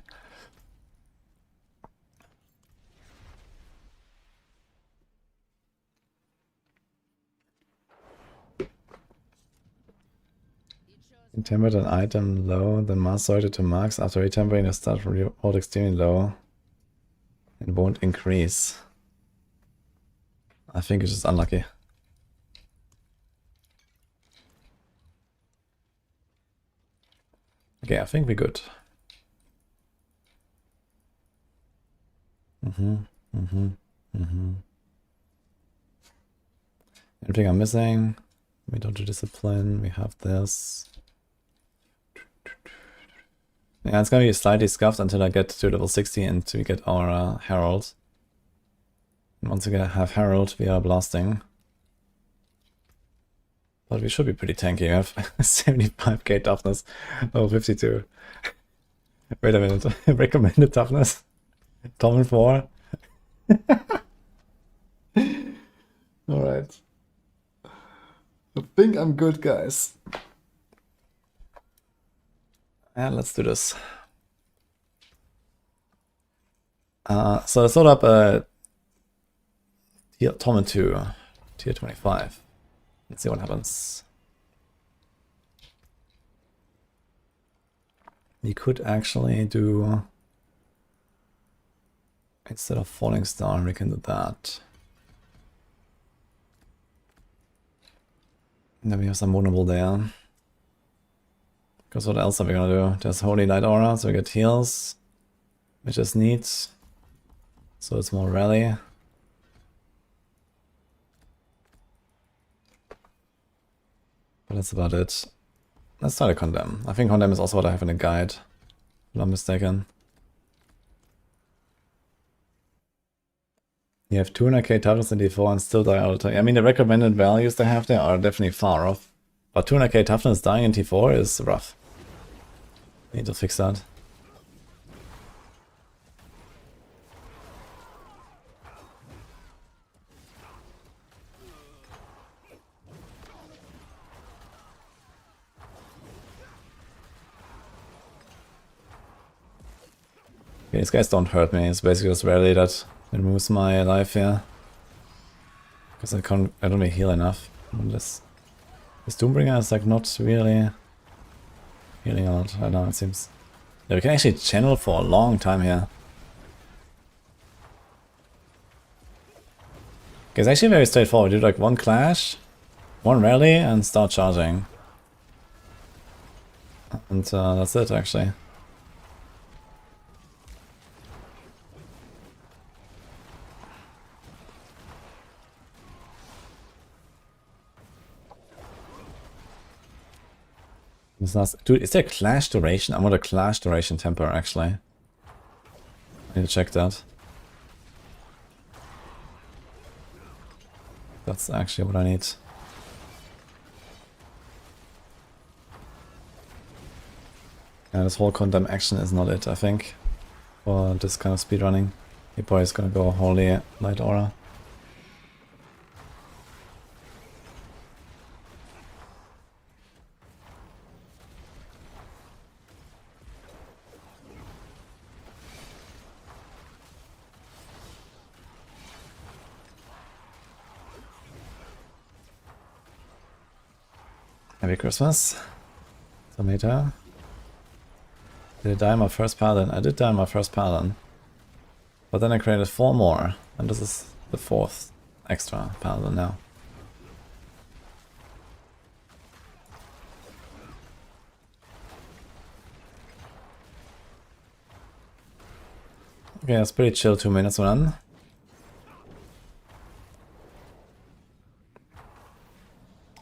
Tempered an item low, then master it to max. After retempering, the start rolled extremely low. It won't increase. I think it's just unlucky. Okay, I think we're good. Anything I'm missing? We don't do discipline, we have this. Yeah, it's gonna be slightly scuffed until I get to level 60 and we get our Herald. And once we have Herald, we are blasting. But we should be pretty tanky. We have 75k toughness, level 52. Wait a minute, recommended toughness. Tom 4. Alright. I think I'm good, guys. Yeah, let's do this. So I set up a Tom 2, tier 25. Let's see what happens. We could actually do, instead of Falling Star, we can do that. And then we have some vulnerable there. Because what else are we gonna do? There's Holy Light Aura, so we get heals, which is neat. So it's more rally. But that's about it. Let's try to Condemn. I think Condemn is also what I have in the guide, if I'm not mistaken. You have 200k toughness in D4 and still die all the time. I mean, the recommended values they have there are definitely far off. But 200k toughness dying in T4 is rough. Need to fix that. Okay, these guys don't hurt me. It's basically just rarely that removes my life here. Because I don't really heal enough. This Doombringer is like not really healing a lot right now, it seems. Yeah, we can actually channel for a long time here. Okay, it's actually very straightforward. You do like one clash, one rally, and start charging. And that's it actually. Dude, is there clash duration? I want a clash duration temper actually. I need to check that. That's actually what I need. Yeah, this whole condemn action is not it, I think, for this kind of speedrunning. He probably is gonna go Holy Light Aura. Happy Christmas, Tomato. Did I die my first Paladin? I did die my first Paladin. But then I created 4 more, and this is the 4th extra Paladin now. Okay, that's pretty chill 2 minutes run.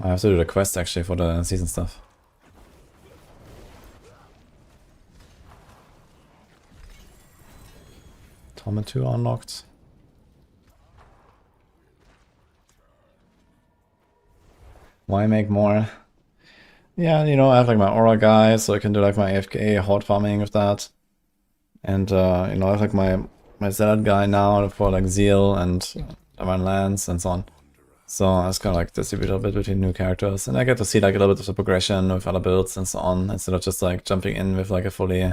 I have to do the quest actually for the season stuff. Torment 2 unlocked. Why make more? Yeah, you know, I have like my aura guy, so I can do like my AFK horde farming with that. And you know, I have like my Zealot guy now for like Zeal and Divine Lance and so on. So I just kind of like distribute a little bit between new characters, and I get to see like a little bit of the progression with other builds and so on, instead of just like jumping in with like a fully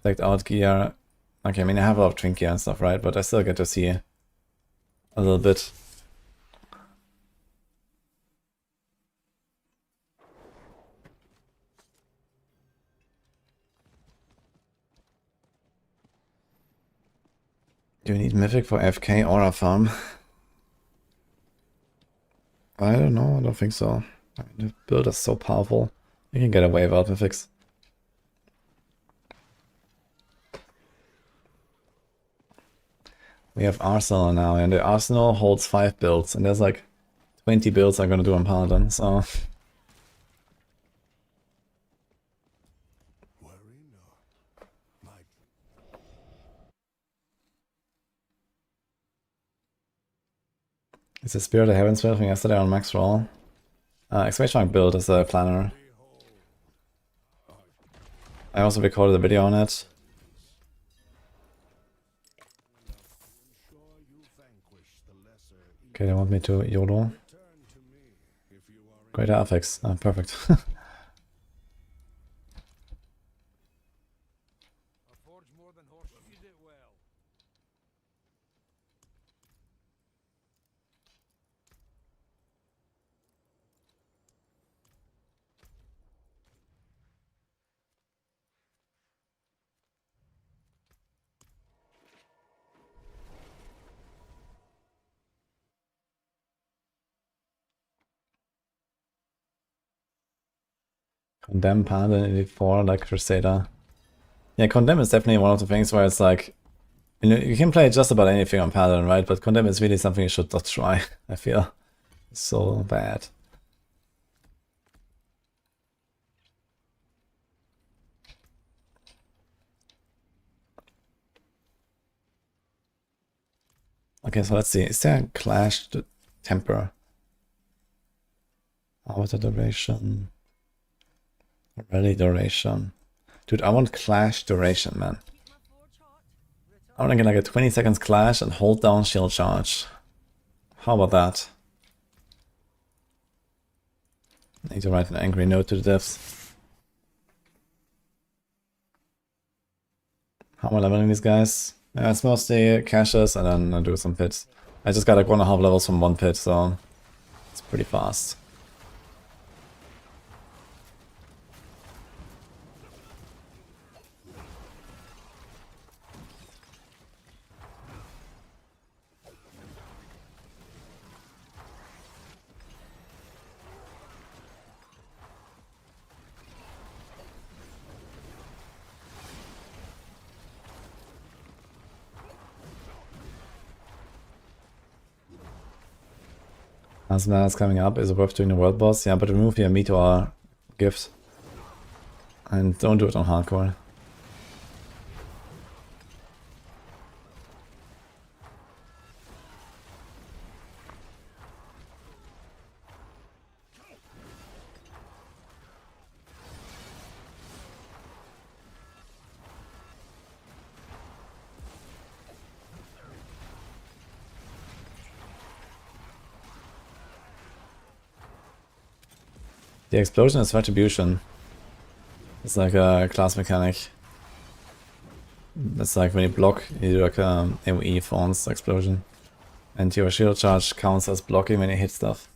decked out gear. Okay, I mean I have a lot of twink gear and stuff, right? But I still get to see a little bit. Do you need Mythic for FK Aura farm? I don't know, I don't think so. I mean, the build is so powerful. You can get away without Mythics. We have Arsenal now, and the Arsenal holds 5 builds, and there's like 20 builds I'm gonna do on Paladin, so... It's a Spirit of Heaven spell from yesterday on Maxroll. Exclamation mark build is a planner. I also recorded a video on it. Okay, they want me to YOLO. Greater affix. Ah, perfect. Condemn Paladin in D4 like Crusader. Yeah, Condemn is definitely one of the things where it's like, you know, you can play just about anything on Paladin, right? But Condemn is really something you should not try, I feel. It's so bad. Okay, so let's see. Is there a clash to temper? Outer duration. Rally duration. Dude, I want clash duration, man. I want to get like a 20 seconds clash and hold down shield charge. How about that? I need to write an angry note to the devs. How am I leveling these guys? It's mostly caches and then I do some pits. I just got like 1.5 levels from one pit, so it's pretty fast. As man is coming up, is it worth doing the world boss? Yeah, but remove your meteor gift. And don't do it on hardcore. The explosion is retribution. It's like a class mechanic. It's like when you block, you do like AoE Fawn's explosion. And your shield charge counts as blocking when you hit stuff.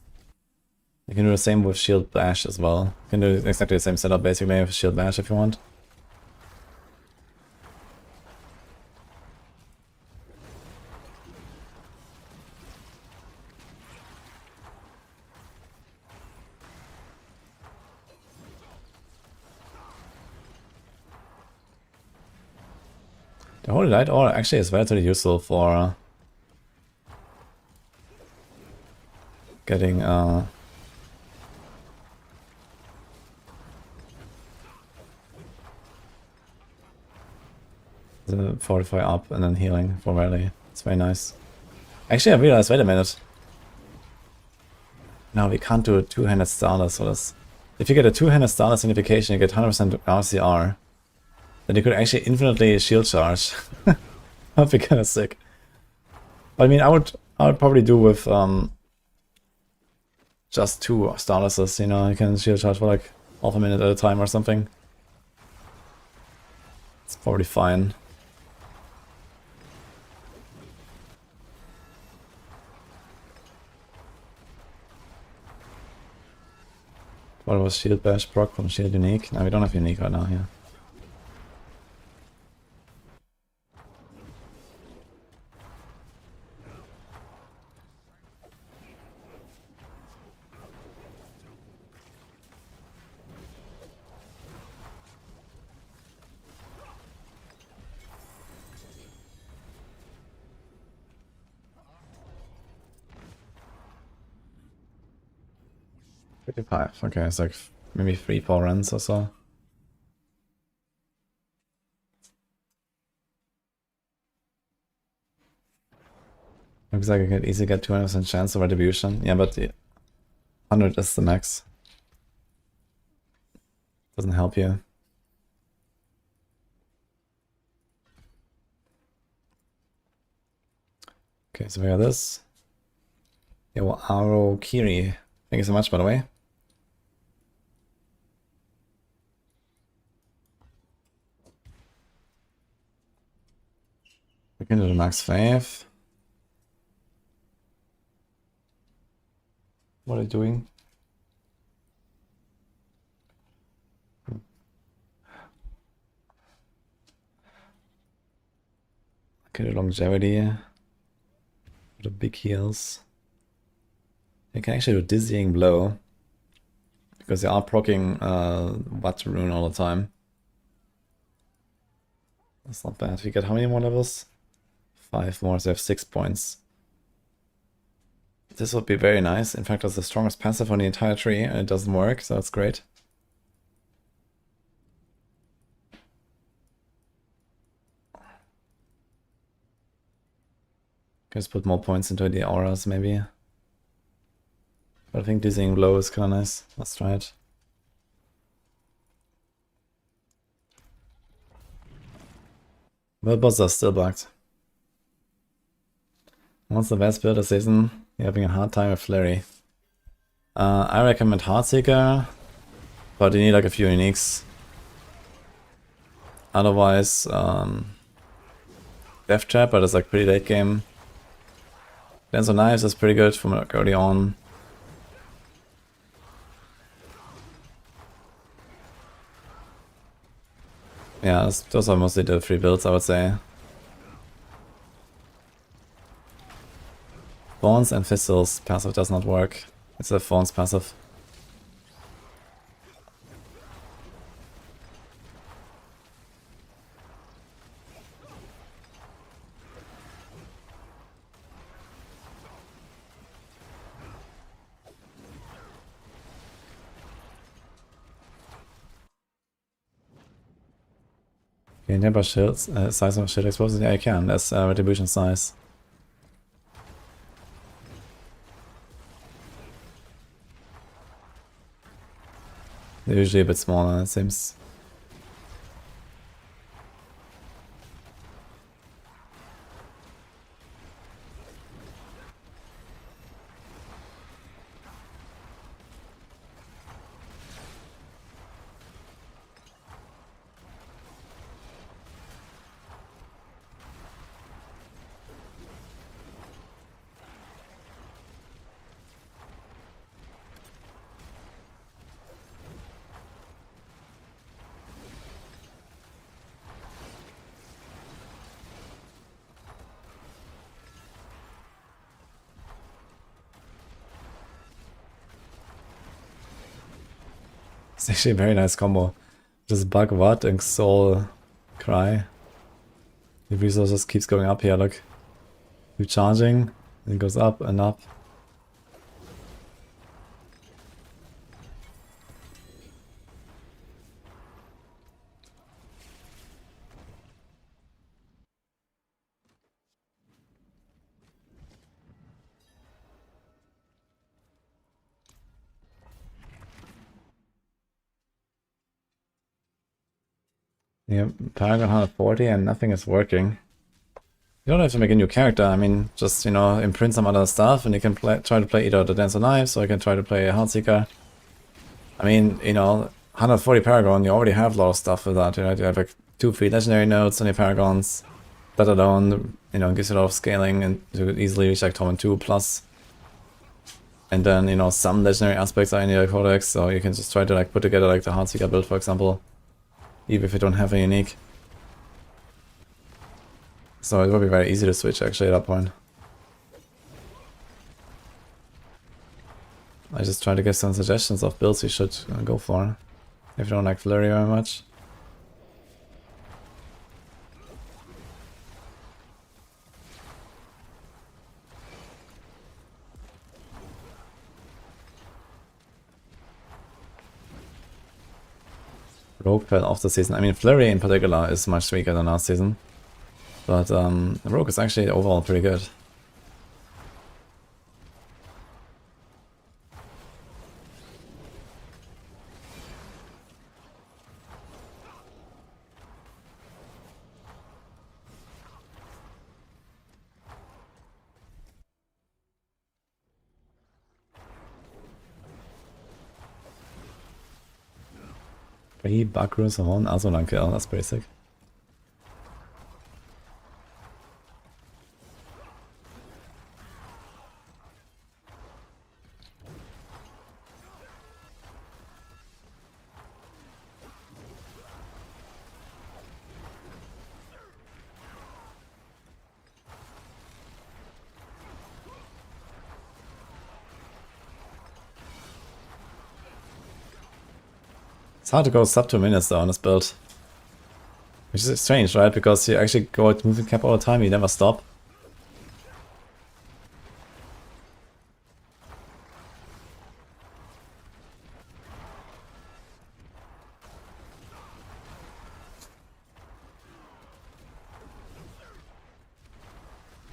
You can do the same with shield bash as well. You can do exactly the same setup basically with shield bash if you want. The Holy Light Ore actually is relatively useful for getting the fortify up and then healing for rally. It's very nice. Actually, I realized, wait a minute. No, we can't do a two-handed starless for this. If you get a two-handed starless unification, you get 100% RCR. Then you could actually infinitely shield charge. That'd be kind of sick. But I mean, I would probably do with just 2 starlesses, you know, you can shield charge for like half a minute at a time or something. It's probably fine. What was shield bash proc from shield unique? No, we don't have unique right now here. Okay, it's like maybe 3-4 runs or so. Looks like I could easily get 200% chance of retribution. Yeah, but 100 is the max. Doesn't help you. Okay, so we got this. Yo, Aro Kiri. Thank you so much, by the way. We can do the max 5. What are you doing? Okay, the longevity. The big heals. You can actually do dizzying blow. Because they are proccing Watt Rune all the time. That's not bad. We get how many more levels? 5 more, so I have 6 points. This would be very nice. In fact, that's the strongest passive on the entire tree, and it doesn't work, so that's great. Just put more points into the auras maybe. But I think dizzying blow is kinda nice. Let's try it. World boss are still bugged. What's the best build this season? You're having a hard time with Flurry. I recommend Heartseeker, but you need like a few uniques. Otherwise, Death Trap, but it's like pretty late game. Dance of Knives is pretty good from like early on. Yeah, those are mostly the 3 builds, I would say. Thorns and Thistles passive does not work. It's a Thorns passive. Can you temper shields, size of shield explosives? Yeah, you can. That's retribution size. They're usually a bit smaller, it seems. It's actually a very nice combo. Just bug what and soul cry. The resources keeps going up here, look. You're charging, and it goes up and up. Yeah, Paragon 140 and nothing is working. You don't have to make a new character, I mean, just, you know, imprint some other stuff and you can try to play either the Dance of Knives or you can try to play a Heartseeker. I mean, you know, 140 Paragon, you already have a lot of stuff with that, you know, you have like 2 free legendary nodes on your Paragons. That alone, you know, gives you a lot of scaling and you could easily reach like Torment 2 plus. And then, you know, some legendary aspects are in your codex, so you can just try to like put together like the Heartseeker build, for example. Even if you don't have a unique. So it will be very easy to switch actually at that point. I just try to get some suggestions of builds you should go for. If you don't like Flurry very much. Rogue fell off the season. I mean, Flurry in particular is much weaker than last season. But Rogue is actually overall pretty good. Backroom Horn, also danke, oh, that's pretty sick. It's hard to go sub 2 minutes though on this build. Which is strange, right? Because you actually go at moving cap all the time, you never stop.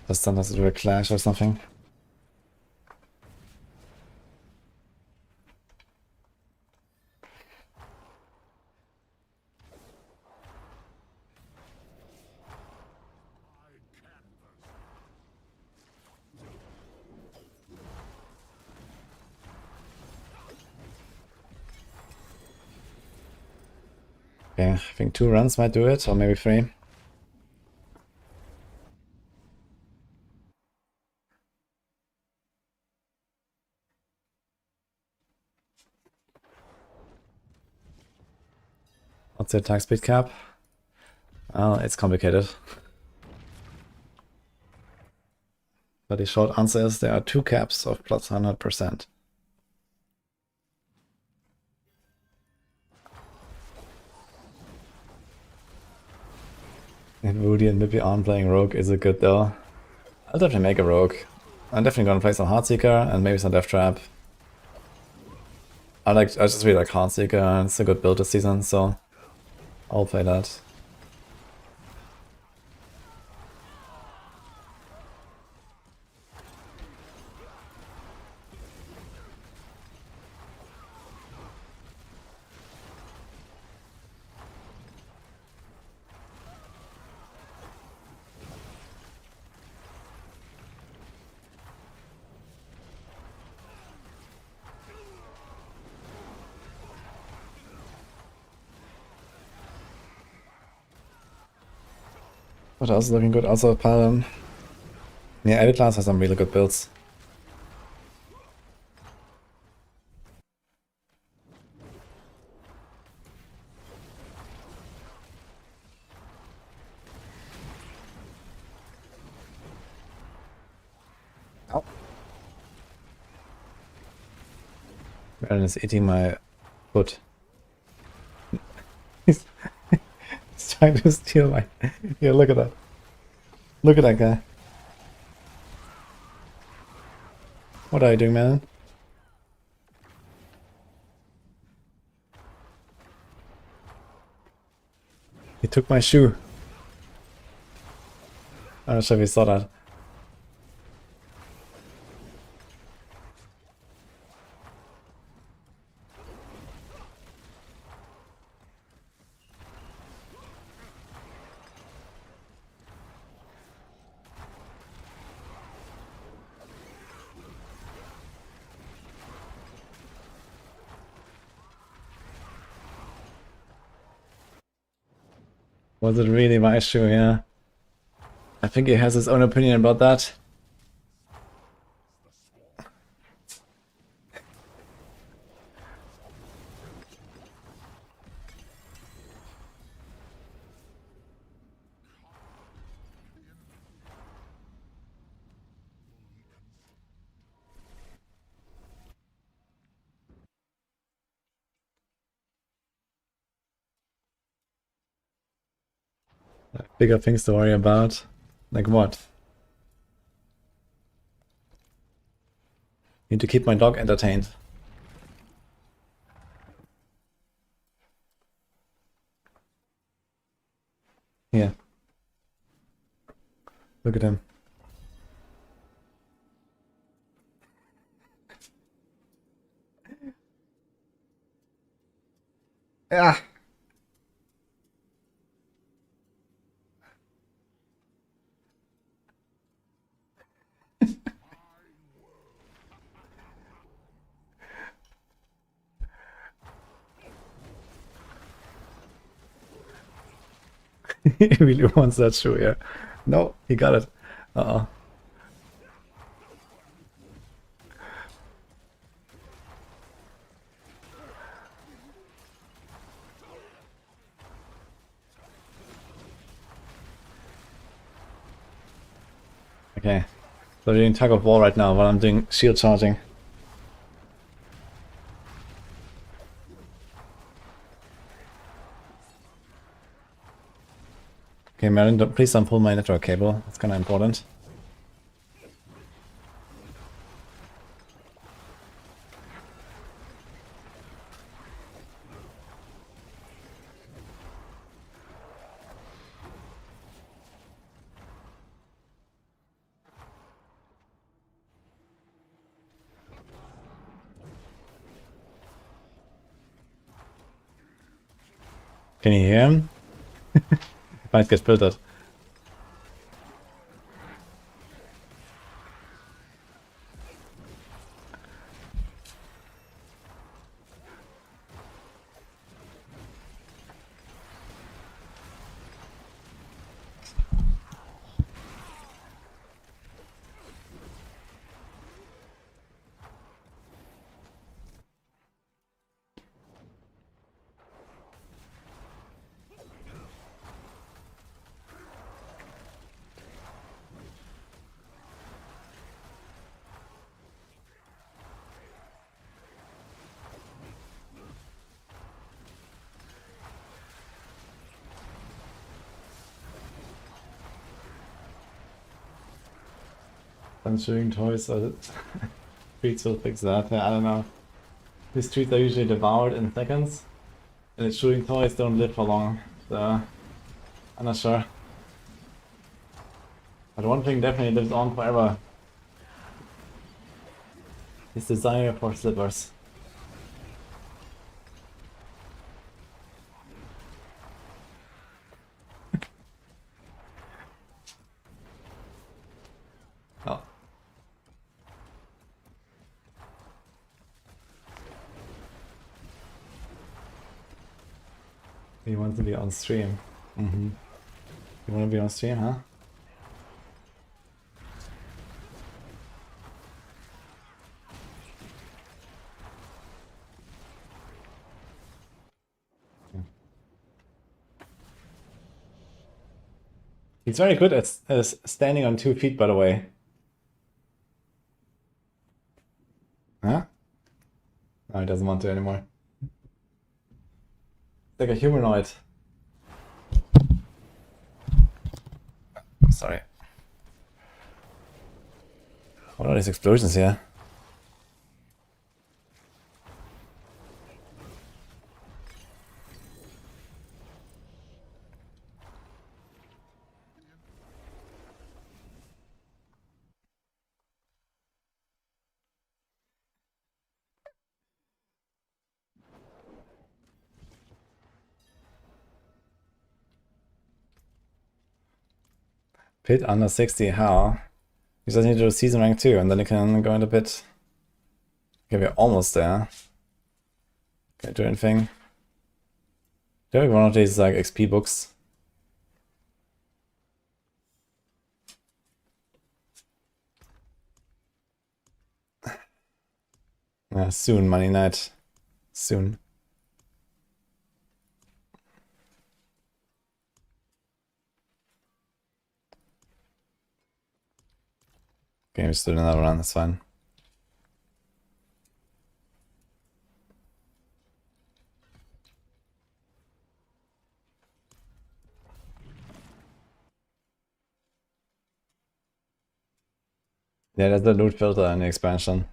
Does sometimes do a clash or something. Okay, I think 2 runs might do it, or maybe 3. What's the attack speed cap? Oh, it's complicated. But the short answer is there are 2 caps of plus 100%. And Woody and Mippy aren't playing Rogue. Is it good though? I'll definitely make a Rogue. I'm definitely gonna play some Heartseeker and maybe some Death Trap. I just really like Heartseeker and it's a good build this season, so I'll play that. What else is looking good? Also Paladin. Yeah, every class has some really good builds. Ow. Baron is eating my foot. He's trying to steal my... Yeah, look at that. Look at that guy. What are you doing, man? He took my shoe. I'm not sure if you saw that. Was it really my shoe? Yeah. I think he has his own opinion about that. Bigger things to worry about. Like what? Need to keep my dog entertained. Here. Look at him. Ah! He really wants that shoe, yeah. No, he got it. Uh-oh. Okay. So we're doing tug of war right now while I'm doing shield charging. Okay, Marin, please don't pull my network cable. It's kinda important. Can you hear him? Might get filtered. I'm shooting toys, so treats will fix that. Yeah, I don't know. These treats are usually devoured in seconds, and its shooting toys don't live for long, so I'm not sure. But one thing definitely lives on forever. His desire for slippers. Oh. He wants to be on stream. You want to be on stream, huh? He's very good at standing on 2 feet, by the way. Huh? No, he doesn't want to anymore. Like a humanoid. Sorry. What are these explosions here? Pit under 60, how? You just need to do season rank 2 and then you can go into pit. Okay, we're almost there. Can't do anything. Do you have one of these like XP books? Soon, Money Night. Soon. Okay, we just do another run, that's fine. Yeah, there's the loot filter in the expansion.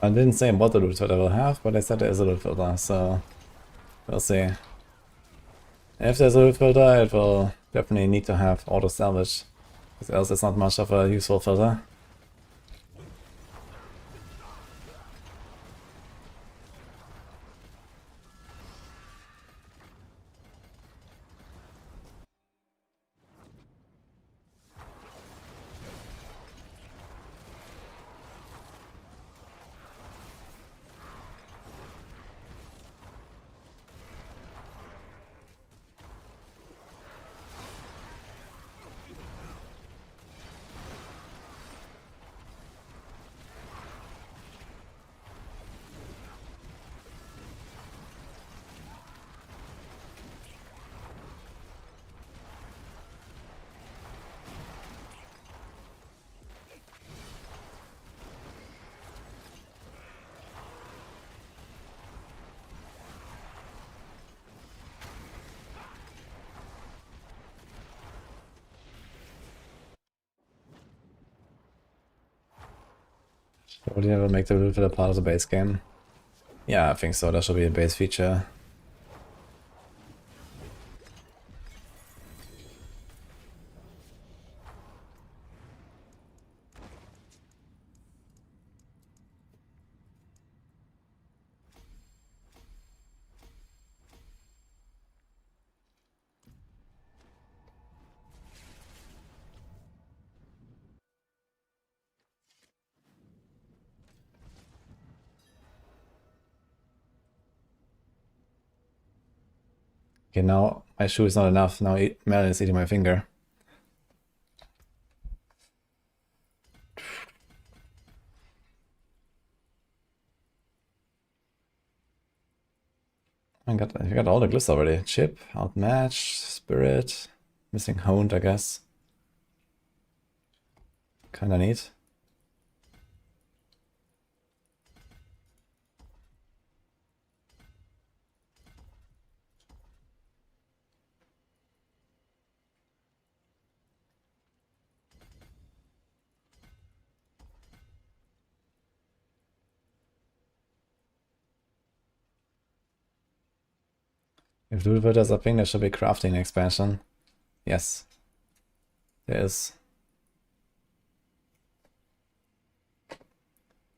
I didn't say what the loot filter will have, but I said there is a loot filter, so we'll see. If there's a loot filter, it will definitely need to have auto salvage, because else it's not much of a useful filter. Will you ever make the loot a part of the base game? Yeah, I think so. That should be a base feature. Okay, now my shoe is not enough. Now Melon is eating my finger. I got all the glyphs already. Chip, Outmatch, Spirit, missing Hound, I guess. Kinda neat. If Ludwig is a thing, there should be crafting expansion. Yes. There is.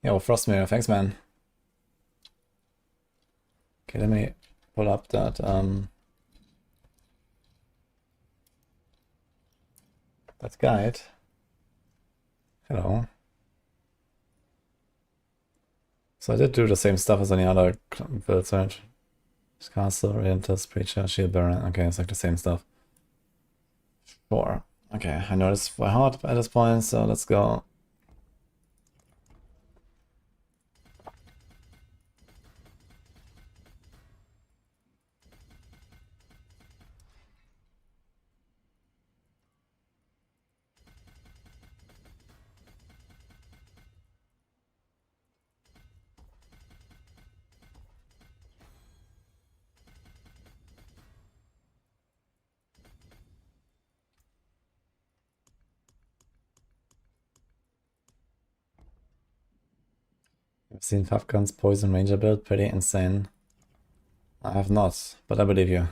Yo, Frostmere, thanks man. Okay, let me pull up that that guide. Hello. So I did do the same stuff as any other builds, right? Castle, Orientus, Preacher, Shield Baron. Okay, it's like the same stuff. Sure. Okay, I know this by heart at this point, so let's go. I've seen Fafgun's Poison Ranger build, pretty insane. I have not, but I believe you.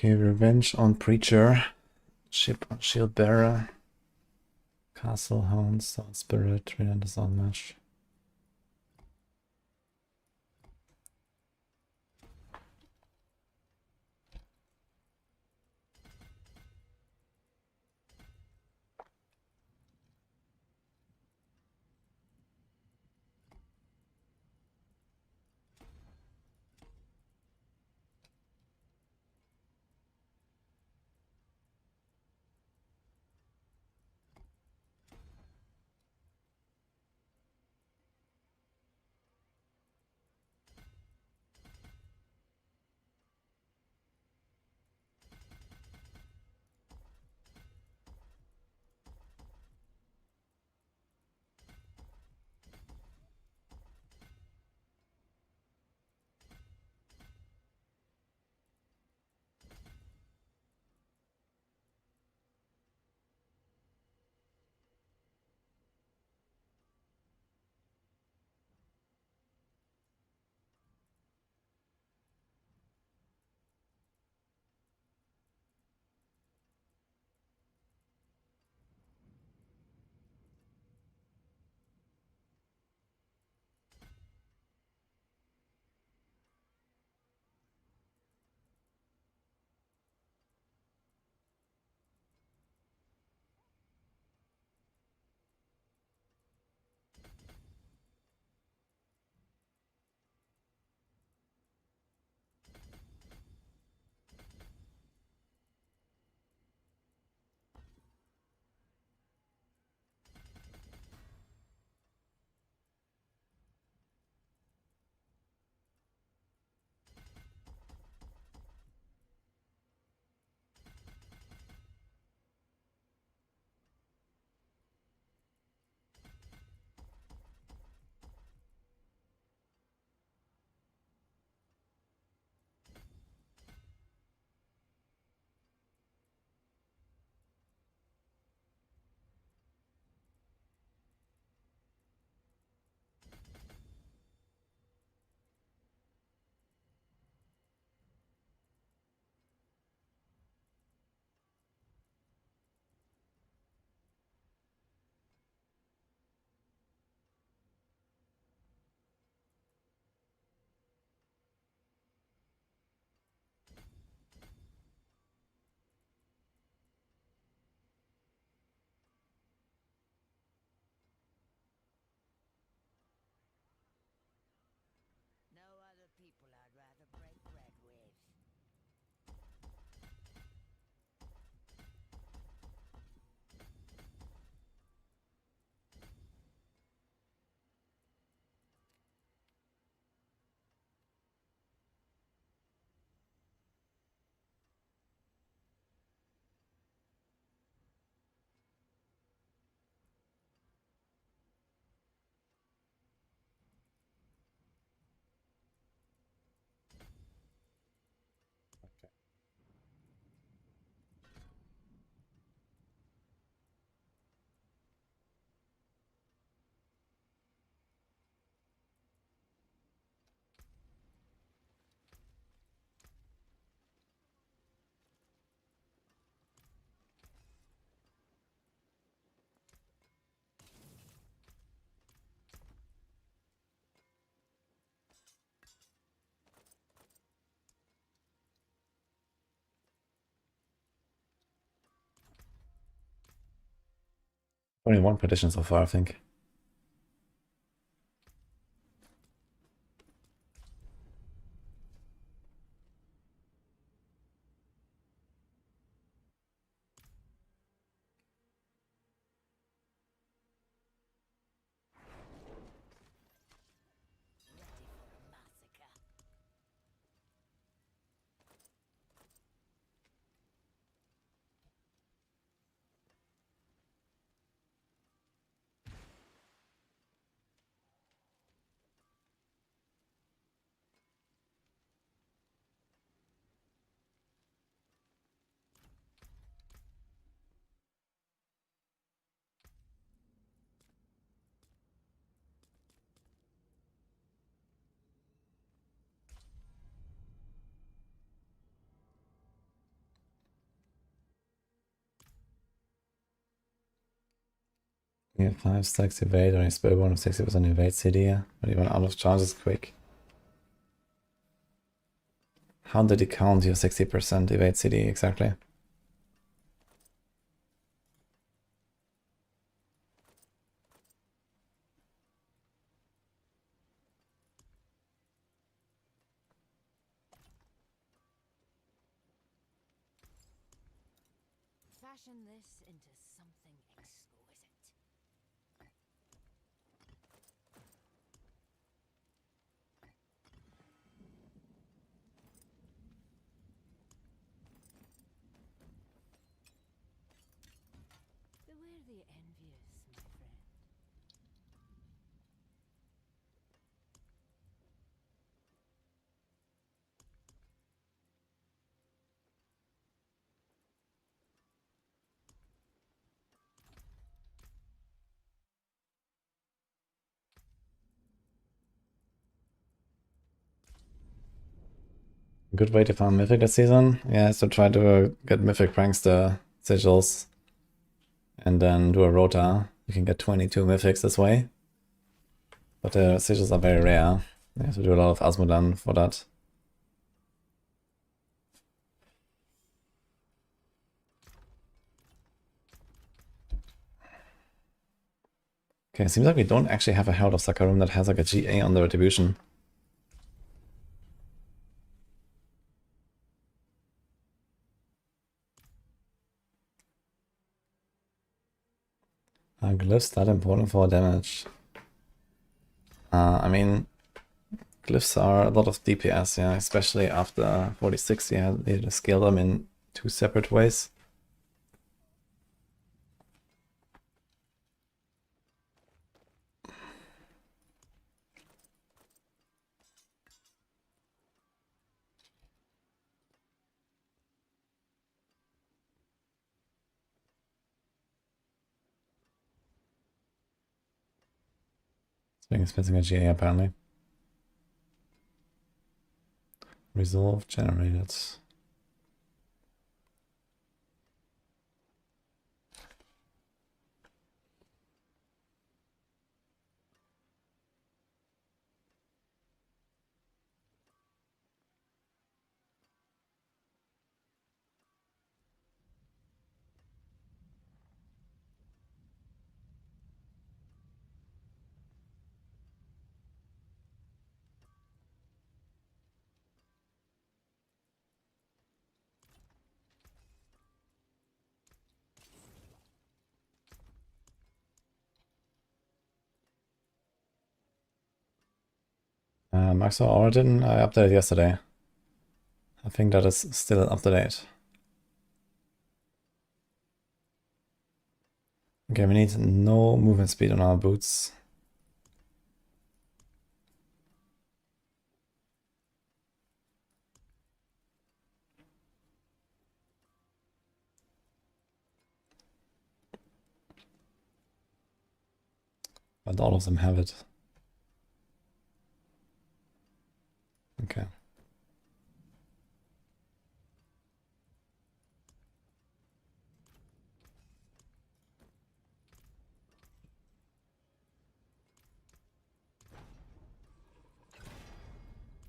Okay, Revenge on Preacher, Ship on Shield Bearer, Castle Hound, Soul Spirit, Relentless Outmatch. Only one petition so far, I think. Ready for a massacre. You have 5 stacks evade on your spell bonus, 60% evade CD, but even out of charges quick. How did he count your 60% evade CD exactly? Fashion this into something exquisite. Beware the envious, my friend. Good way to farm Mythic this season? Yeah, is to try to get Mythic Prankster sigils and then do a rota. You can get 22 Mythics this way. But the sigils are very rare. You have to do a lot of Asmodan for that. Okay, seems like we don't actually have a Herald of Sakarum that has like a GA on the retribution. Glyphs that important for damage. I mean, glyphs are a lot of DPS, yeah, especially after 46, yeah, they had to scale them in 2 separate ways. Being expensing a GA apparently. Resolve generated. Maxroll Origin I updated yesterday. I think that is still up to date. Okay, we need no movement speed on our boots. But all of them have it. Okay.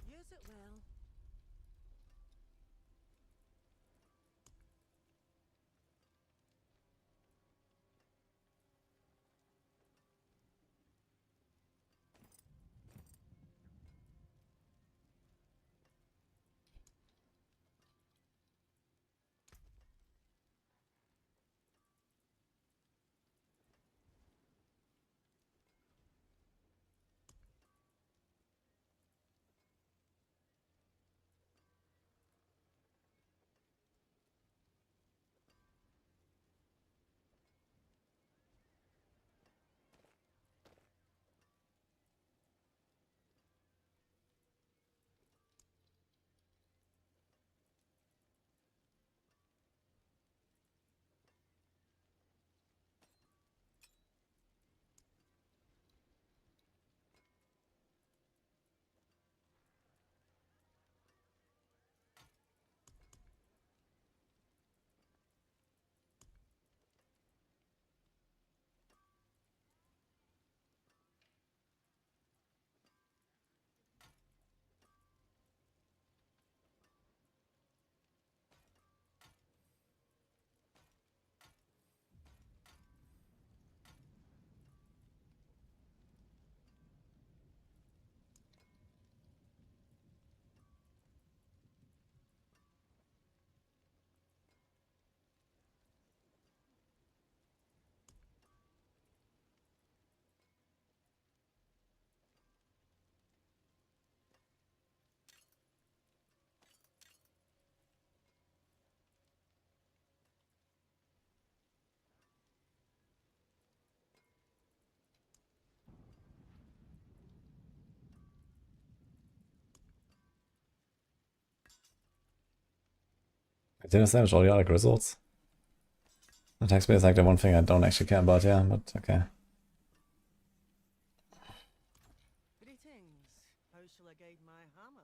Use it well. I didn't establish all the other results. Attack speed is like the one thing I don't actually care about, yeah, but okay. Greetings. How shall I guide my hammer?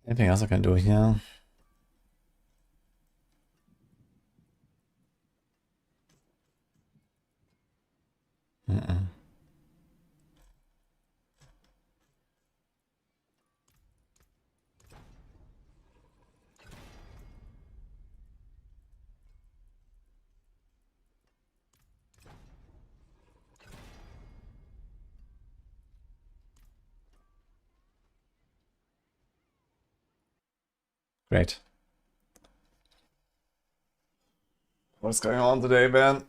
Anything else I can do here? Mm-mm. Great. What's going on today, Ben?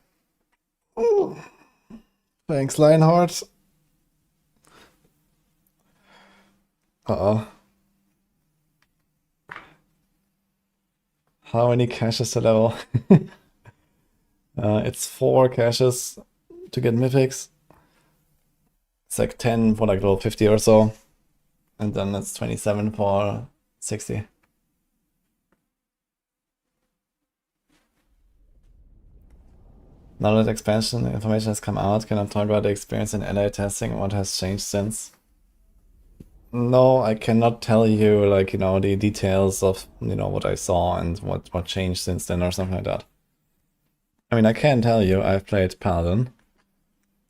Ooh. Thanks, Lionheart. Uh-oh. How many caches to level? It's 4 caches to get mythics. It's like 10 for like level 50 or so. And then it's 27 for 60. Now that expansion information has come out, can I talk about the experience in LA testing and what has changed since? No, I cannot tell you, like, you know, the details of, you know, what I saw and what changed since then or something like that. I mean, I can tell you I've played Paladin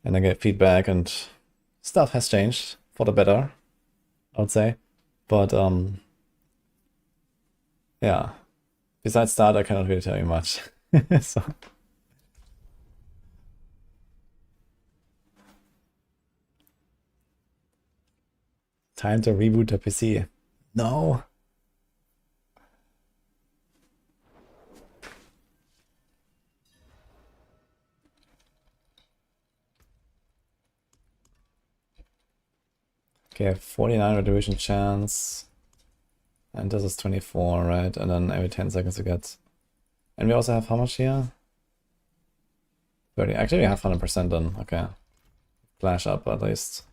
and I get feedback and stuff has changed for the better, I would say. But, yeah. Besides that, I cannot really tell you much. So. Time to reboot the PC. No. Okay, 49 retribution chance. And this is 24, right? And then every 10 seconds you get. And we also have how much here? 30. Actually, we have 100% done. Okay. Flash up at least.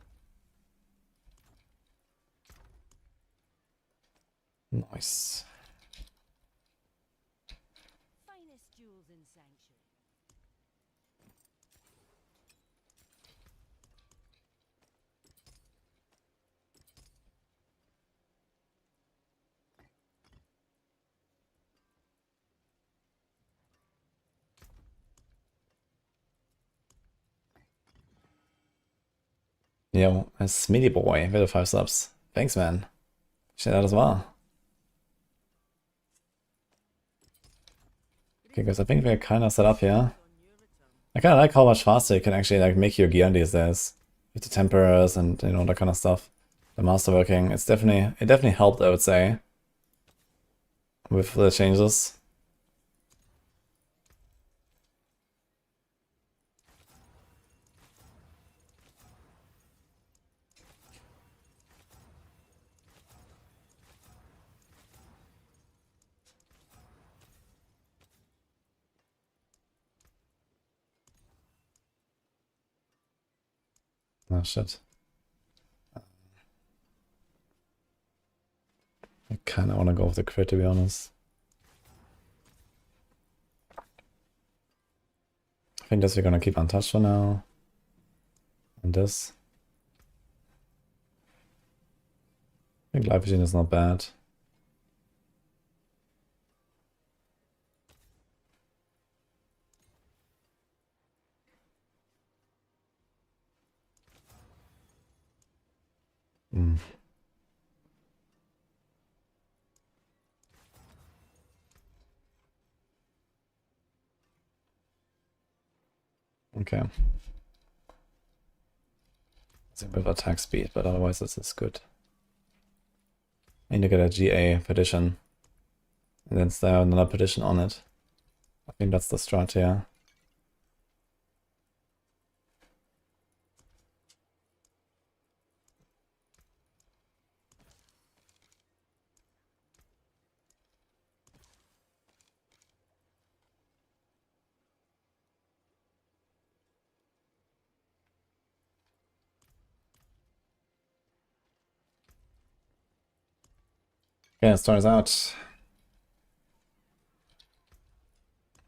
Nice. Finest jewels in Sanctuary. Yo, a Smitty boy with the 5 subs. Thanks, man. Shit out as well. Okay, guys, I think we're kind of set up here. I kind of like how much faster you can actually like make your gear these days with the temperers and, you know, that kind of stuff. The masterworking, it definitely helped, I would say, with the changes. Oh shit. I kinda wanna go with the crit, to be honest. I think this we're gonna keep untouched for now. And this. I think life vision is not bad. Okay. It's a bit of attack speed, but otherwise this is good. I need to get a GA petition. And then there another petition on it. I think that's the strat here. Okay, let's start us out.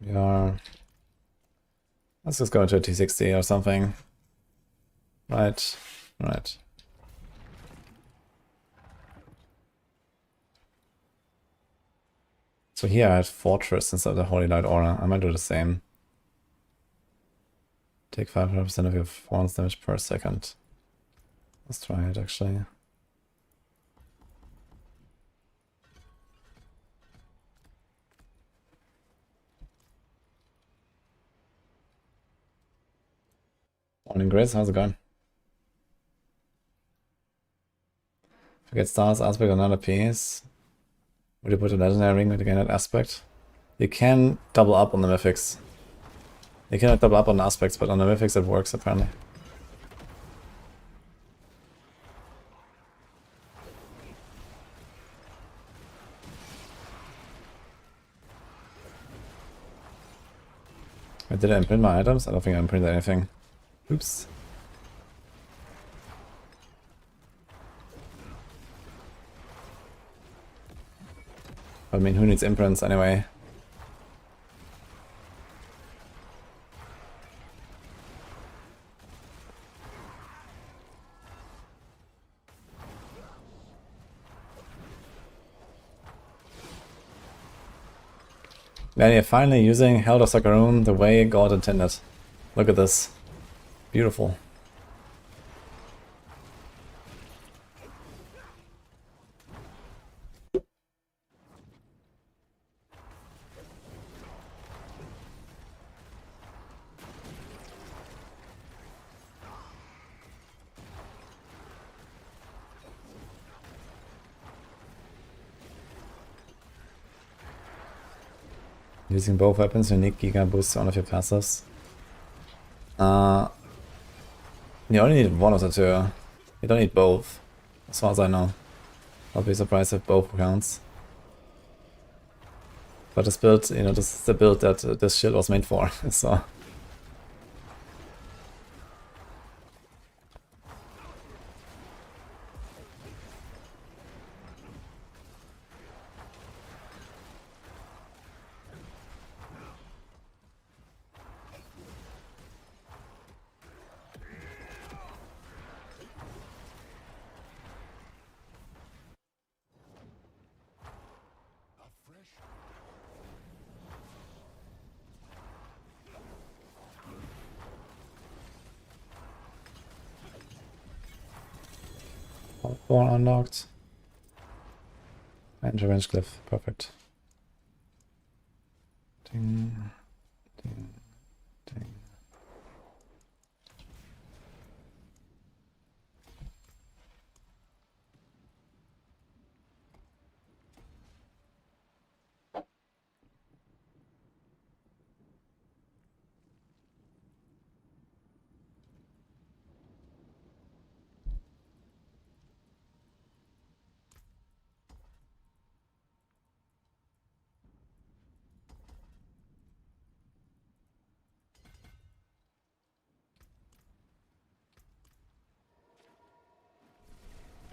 We are... Let's just go into a T60 or something. Right, right. So here I had Fortress instead of the Holy Light Aura. I might do the same. Take 500% of your performance damage per second. Let's try it actually. Morning, Grace. How's it going? Forget stars, aspect, another piece. Would you put a legendary ring to gain that aspect? You can double up on the mythics. You cannot double up on the aspects, but on the mythics it works apparently. Did I imprint my items? I don't think I imprinted anything. Oops. I mean, who needs imprints anyway? Then you're finally using Held of Sakarum the way God intended. Look at this. Beautiful. Using both weapons, unique Giga boosts one of your passives. You only need one of the two. You don't need both, as far as I know. I'll be surprised if both counts. But this build, you know, this is the build that this shield was made for, so... Born unlocked. And Revenge Glyph, perfect. Ding, ding, ding.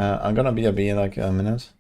I'm gonna be a bee in like a minute.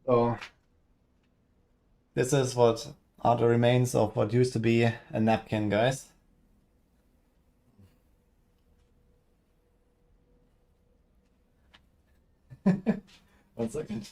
So this is what are the remains of what used to be a napkin, guys. One second.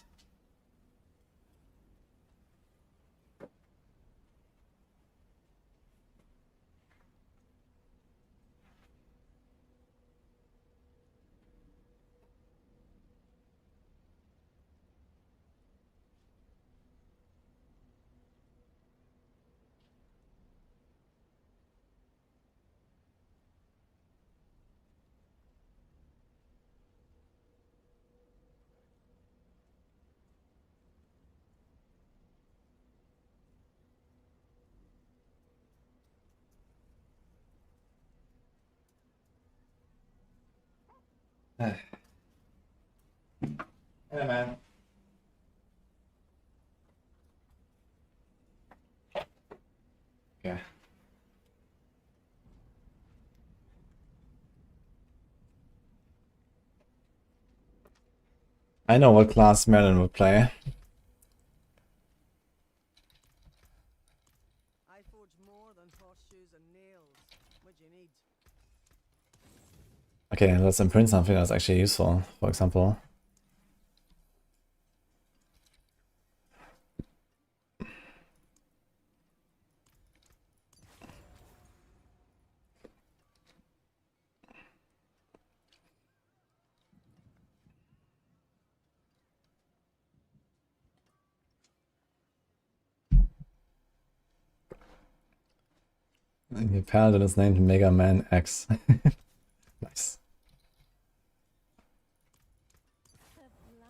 Hey man. Okay. I know what class Merlin would play. I forge more than horseshoes and nails. What do you need? Okay, let's imprint something that's actually useful, for example. The Paladin is named Mega Man X. Nice. Sublime.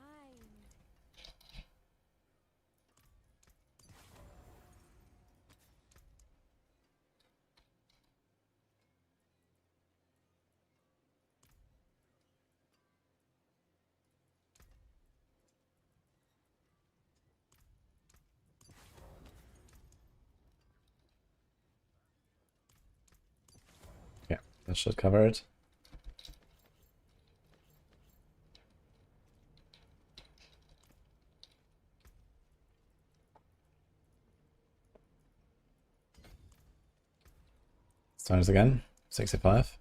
Yeah, that should cover it. Let's try this again. 65.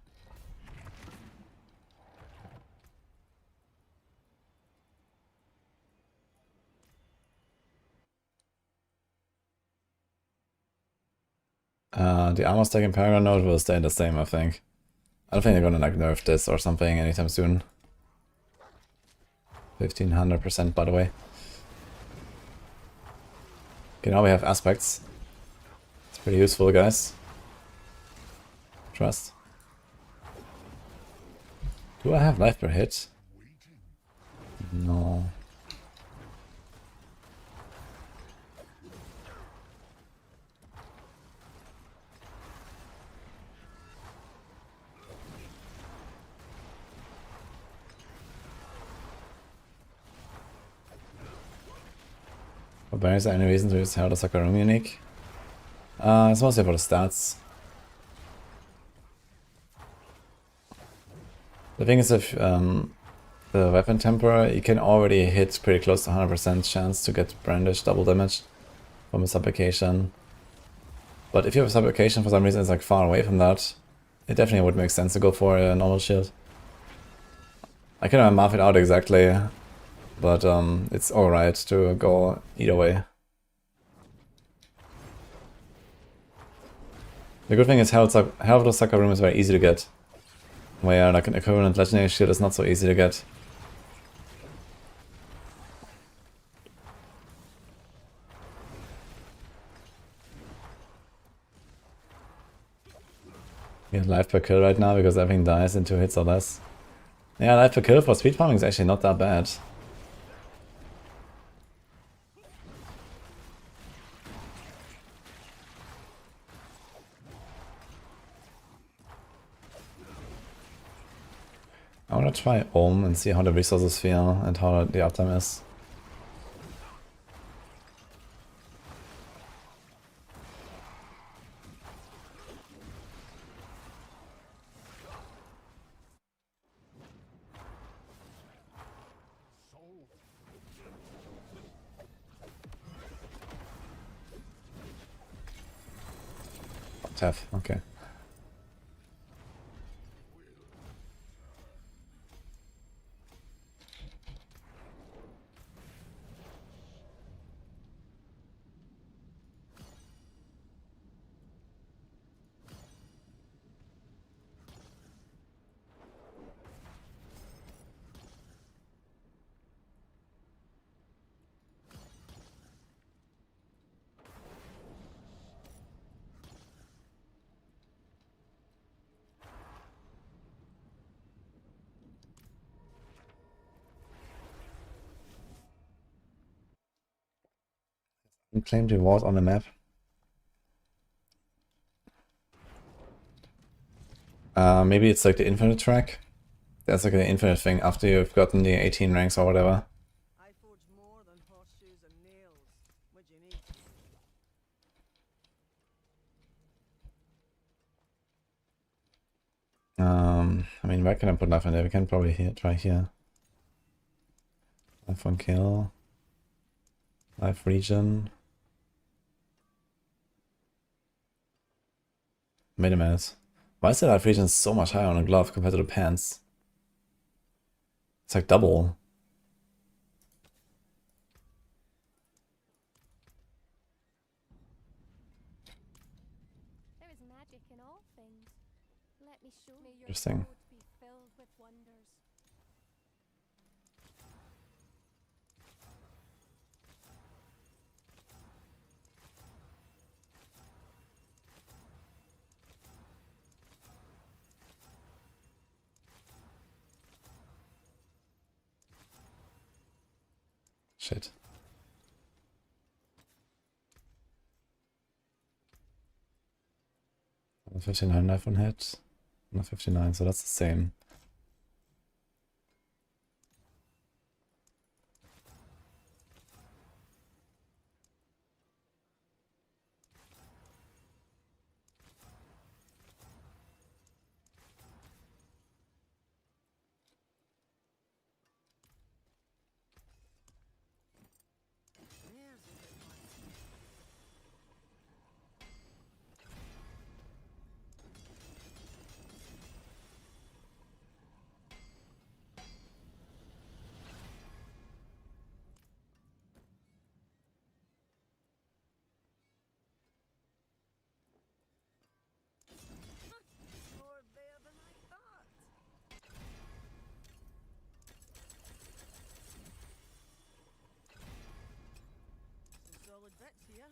The armor stack in Paragon node will stay the same, I think. I don't think they're gonna like nerf this or something anytime soon. 1500% by the way. Okay, now we have aspects. It's pretty useful, guys. Trust. Do I have life per hit? No. But is there any reason to use Heartseeker room unique? It's mostly for the stats. The thing is, if the weapon temper, you can already hit pretty close to 100% chance to get brandish double damage from a supplication. But if you have a supplication for some reason it's like far away from that, it definitely would make sense to go for a normal shield. I cannot math it out exactly, but it's alright to go either way. The good thing is Heartseeker room is very easy to get, where like an equivalent legendary shield is not so easy to get. We have life per kill right now because everything dies in 2 hits or less. Yeah, life per kill for speed farming is actually not that bad. I wanna try Ohm and see how the resources feel and how the uptime is. Tough, okay. Unclaimed reward on the map. Maybe it's like the infinite track. That's like an infinite thing after you've gotten the 18 ranks or whatever. I forge more than horseshoes and nails. What do you need? I mean, where can I put knife in there? We can probably try here. Knife on kill. Knife region. Wait a minute. Why is the knife region so much higher on a glove compared to the pants? It's like double. There is magic in all things. Let me show you. Interesting. Your road be filled with wonders. Shit. And 59 knife on hit. Not 59, so that's the same. There's a good one. More there than I thought. Some solid bits here.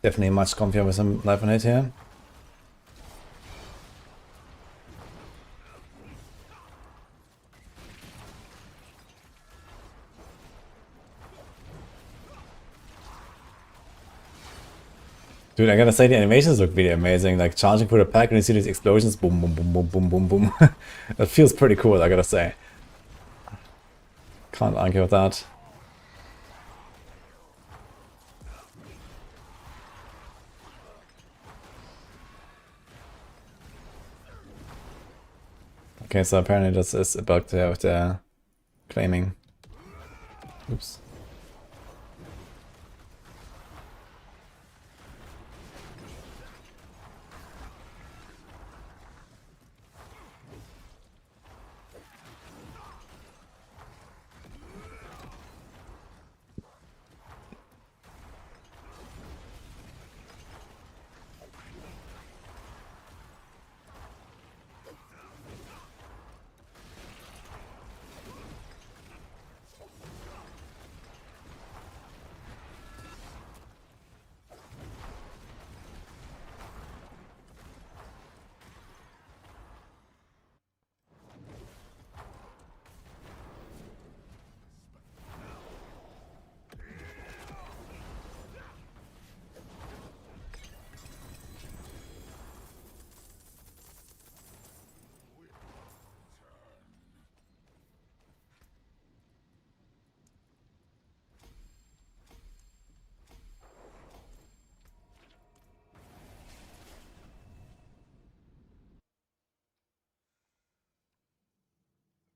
Definitely much comfier with some knife on hit here. Dude, I gotta say the animations look really amazing. Like charging through the pack and you see these explosions, boom, boom, boom, boom, boom, boom, boom. That feels pretty cool, I gotta say. Can't argue with that. Okay, so apparently this is a bug there with the claiming. Oops.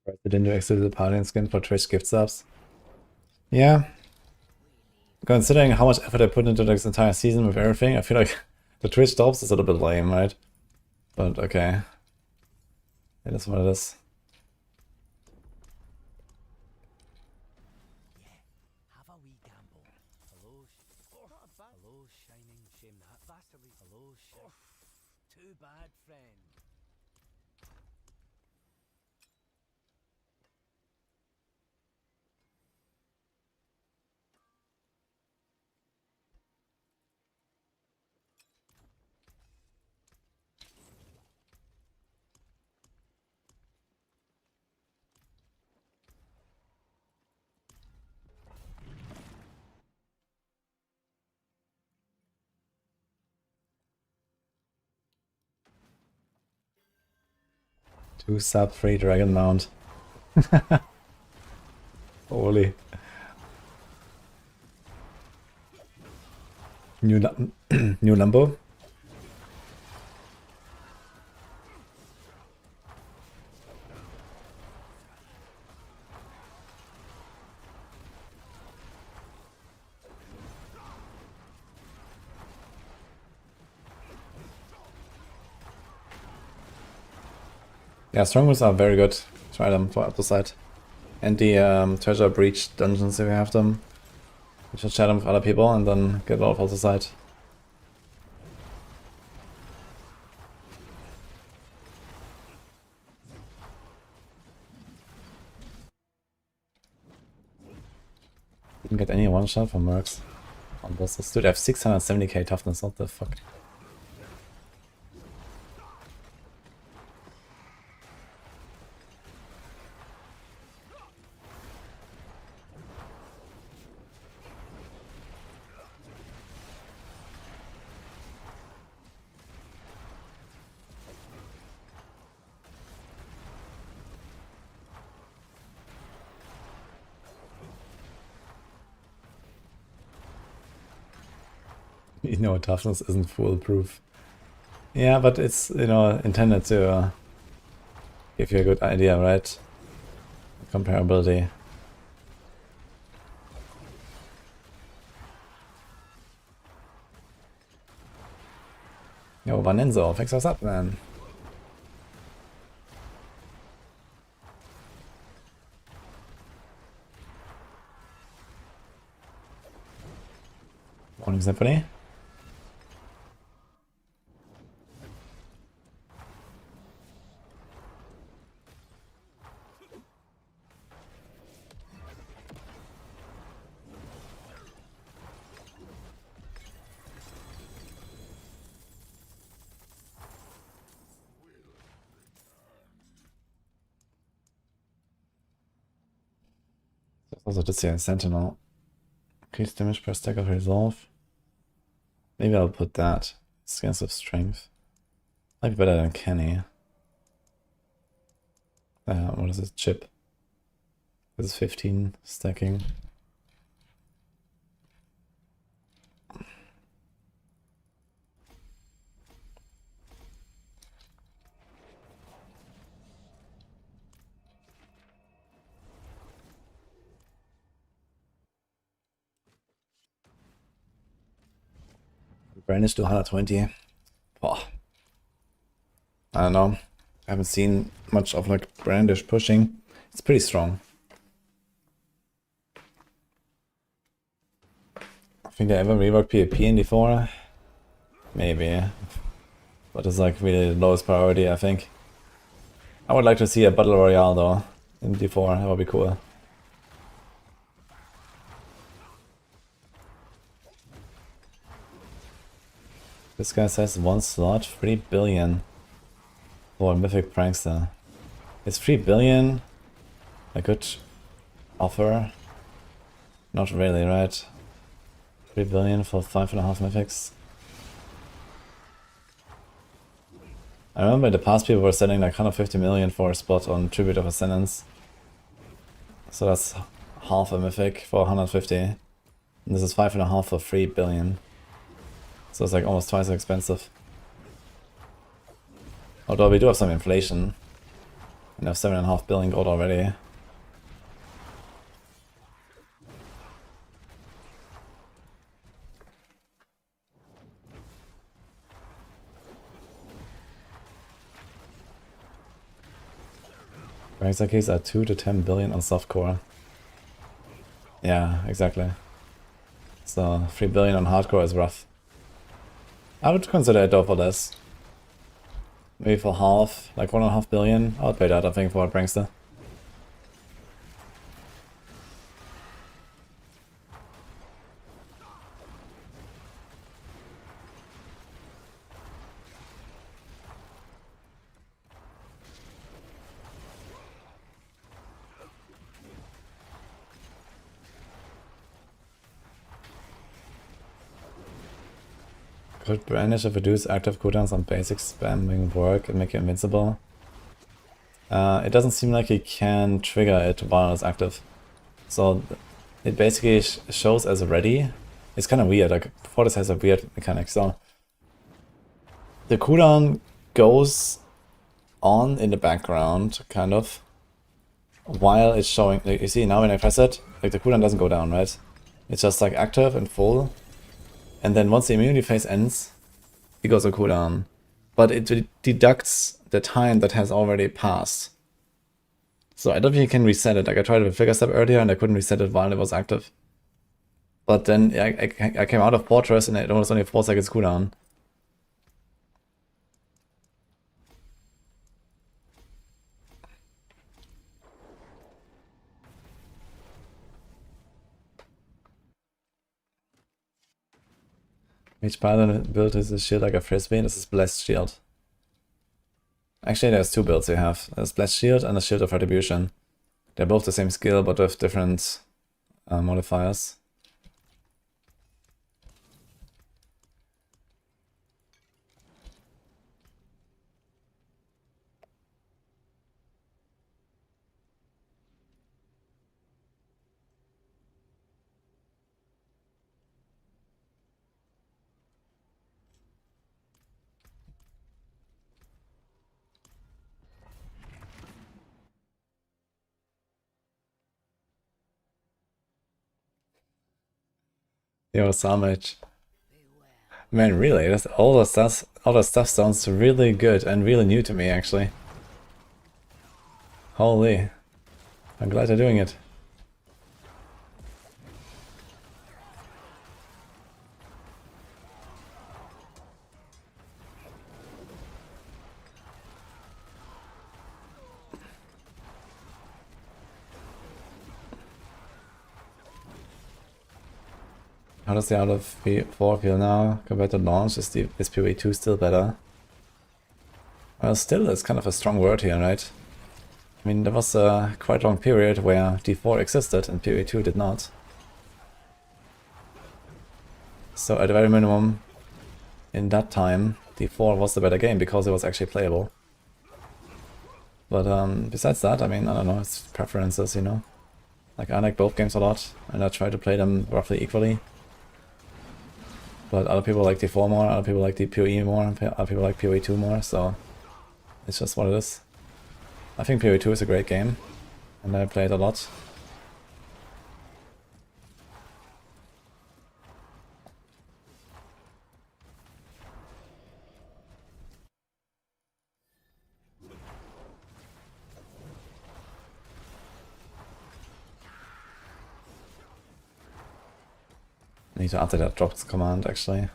They didn't do Exile the Paladin skin for Twitch gift subs. Yeah. Considering how much effort I put into this entire season with everything, I feel like the Twitch tops is a little bit lame, right? But okay. It is what it is. Have a wee gamble. Hello, hello, shining. Shame that. Vastly. Hello, too bad, friend. Two sub free dragon mount. Holy. New new Lambo. Yeah, strongholds are very good. Try them for upper side. And the treasure breach dungeons if you have them. You should share them with other people and then get a lot of other side. Didn't get any one shot from Mercs on bosses. Dude, I have 670k toughness, what the fuck? You know, toughness isn't foolproof. Yeah, but it's, you know, intended to give you a good idea, right? Comparability. Yo, Vanenzo, fix us up, man. Morning Symphony. Also, this here, Sentinel. Increase damage per stack of resolve. Maybe I'll put that. Scans of strength. Might be better than Kenny. What is this? Chip. This is 15 stacking. Brandish to 120. Boah. I don't know. I haven't seen much of like Brandish pushing. It's pretty strong. I think I ever reworked PvP in D4. Maybe. But it's like really the lowest priority, I think. I would like to see a Battle Royale though in D4. That would be cool. This guy says one slot, 3 billion for a Mythic Prankster. Is 3 billion a good offer? Not really, right? 3 billion for 5.5 Mythics? I remember in the past people were selling like 150 million for a spot on Tribute of Ascendance. So that's half a Mythic for 150. And this is 5.5 for 3 billion. So it's like almost twice as expensive. Although we do have some inflation. And I have 7.5 billion gold already. Exile keys are 2 to 10 billion on softcore. Yeah, exactly. So 3 billion on hardcore is rough. I would consider it though for less. Maybe for half, like 1.5 billion. I would pay that, I think, for a prankster. Could Brandish reduce active cooldowns on basic spamming work and make you invincible? It doesn't seem like he can trigger it while it's active. So it basically shows as ready. It's kind of weird, like Fortis has a weird mechanic. So the cooldown goes on in the background, kind of, while it's showing. Like, you see now when I press it, like the cooldown doesn't go down, right? It's just like active and full. And then once the immunity phase ends, it goes on cooldown. But it deducts the time that has already passed. So I don't think you can reset it. Like I tried with Figure Step earlier and I couldn't reset it while it was active. But then I came out of Fortress and it was only 4 seconds cooldown. Each Paladin build is a shield like a frisbee. This is Blessed Shield. Actually, there's 2 builds you have. There's Blessed Shield and a Shield of Retribution. They're both the same skill, but with different modifiers. Yo, Samage. Man, really, all the stuff sounds really good and really new to me, actually. Holy. I'm glad they're doing it. How does the out of 4 feel now compared to launch? Is PoE2 still better? Well, still is kind of a strong word here, right? I mean, there was a quite long period where D4 existed and PoE2 did not. So at the very minimum, in that time, D4 was the better game because it was actually playable. But besides that, I mean, I don't know, it's preferences, you know? Like, I like both games a lot, and I try to play them roughly equally. But other people like D4 more, other people like the PoE more, other people like PoE2 more, so it's just what it is. I think PoE2 is a great game, and I play it a lot. I need to answer that dropped command, actually.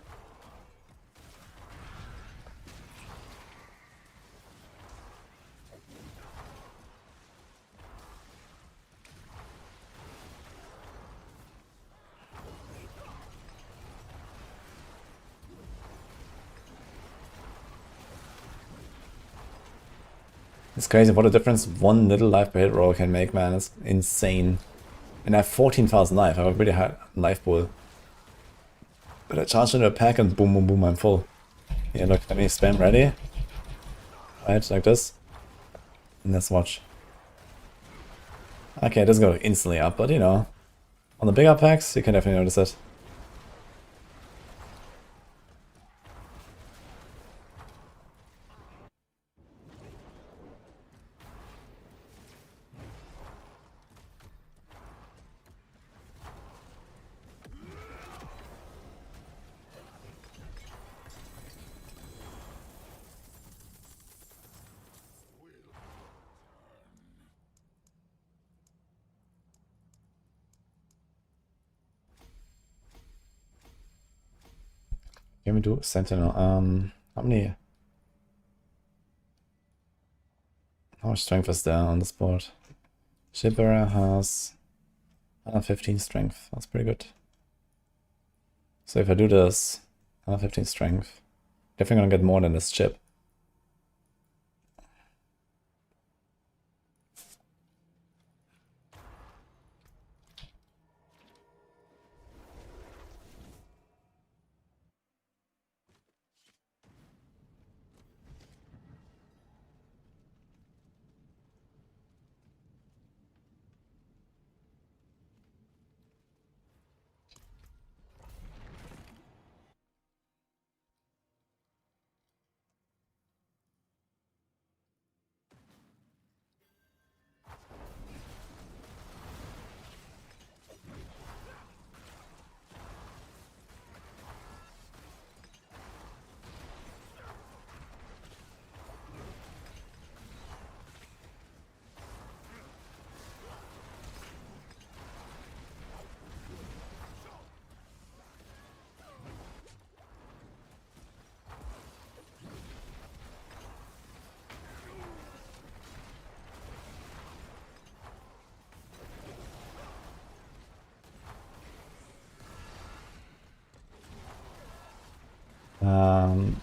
It's crazy what a difference one little life per hit roll can make, man. It's insane. And I have 14,000 life. I have a really high life pool. But I charge into a pack and boom, boom, boom, I'm full. Yeah, look, let me spam ready. Right, like this. And let's watch. Okay, it doesn't go instantly up, but you know. On the bigger packs, you can definitely notice it. Can we do Sentinel? How many? How much strength is there on this board? Shipbearer has 115 strength. That's pretty good. So if I do this, 115 strength, definitely gonna get more than this chip.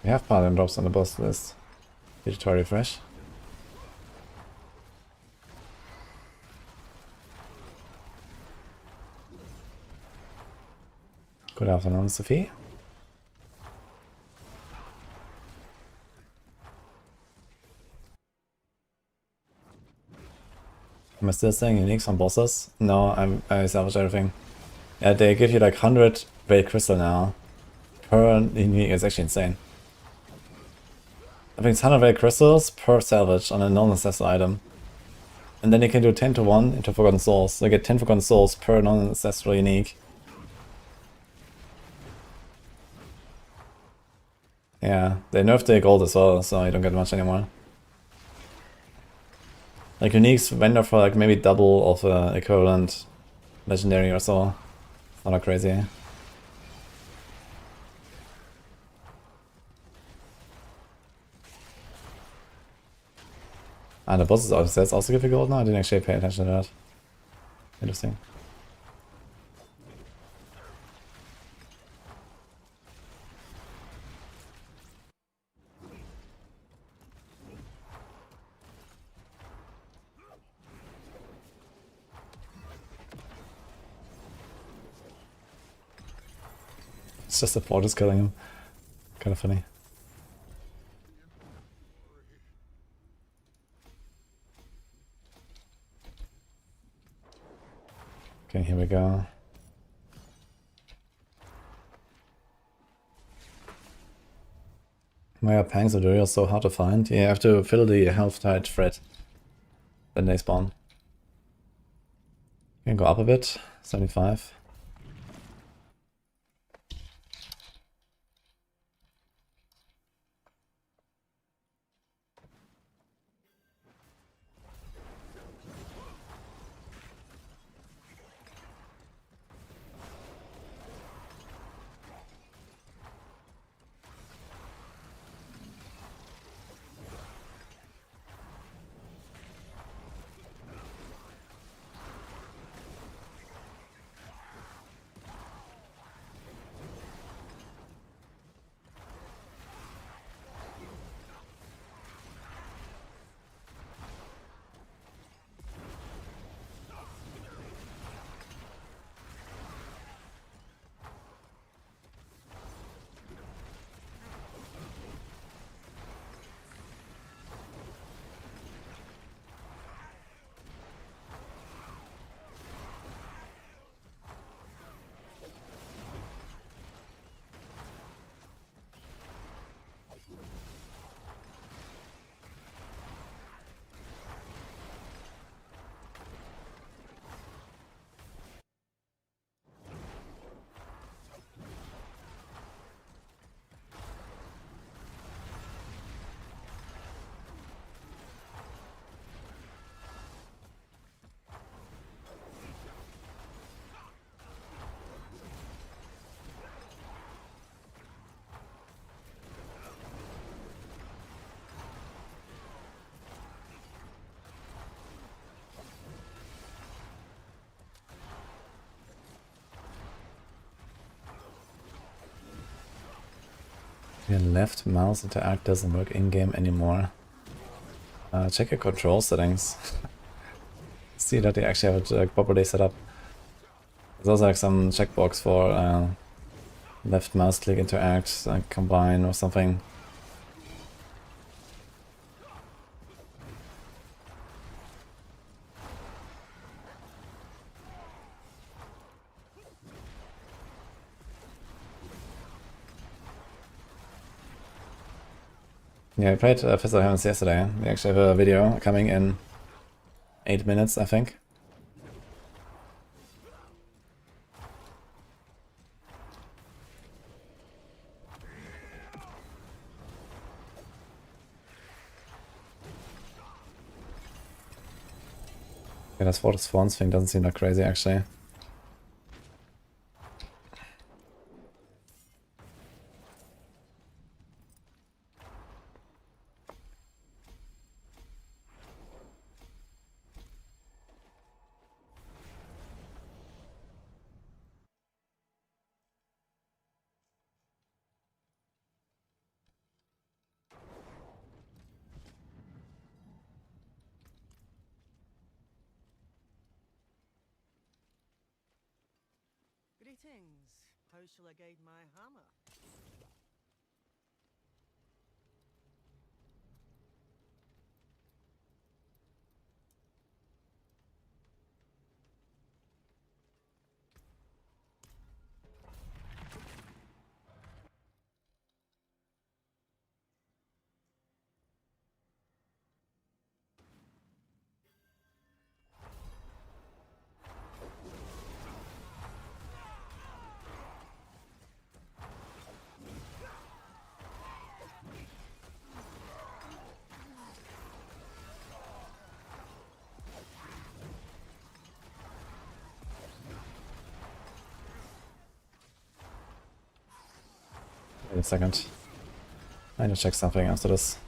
We have Paladin drops on the boss list. Digital refresh. Good afternoon, Sophie. Am I still saying uniques on bosses? No, I salvage everything. Yeah, they give you like 100 Red Crystal now. Per unique is actually insane. I think it's 100 Red Crystals per salvage on a non-necessary item. And then you can do 10 to 1 into Forgotten Souls. So you get 10 Forgotten Souls per non-ancestral unique. Yeah, they nerfed the gold as well, so you don't get much anymore. Like uniques vendor for like maybe double of equivalent legendary or so. Not that crazy. Ah, the bosses also give you gold now? I didn't actually pay attention to that. Interesting. It's just the porters killing him. Kind of funny. Okay, here we go. Why are Pangs of Duriel so hard to find? Yeah, you have to fill the health tide thread. Then they spawn. You can go up a bit. 75. Your left mouse interact doesn't work in-game anymore. Check your control settings. See that you actually have it properly set up. There's also like some checkbox for left mouse click interact, like combine or something. Yeah, I played Fist of Heavens yesterday. We actually have a video coming in 8 minutes, I think. Yeah, das Wort des Spawns thing doesn't seem that crazy actually. Greetings. How shall I guide my hammer? Wait a second. I need to check something after this.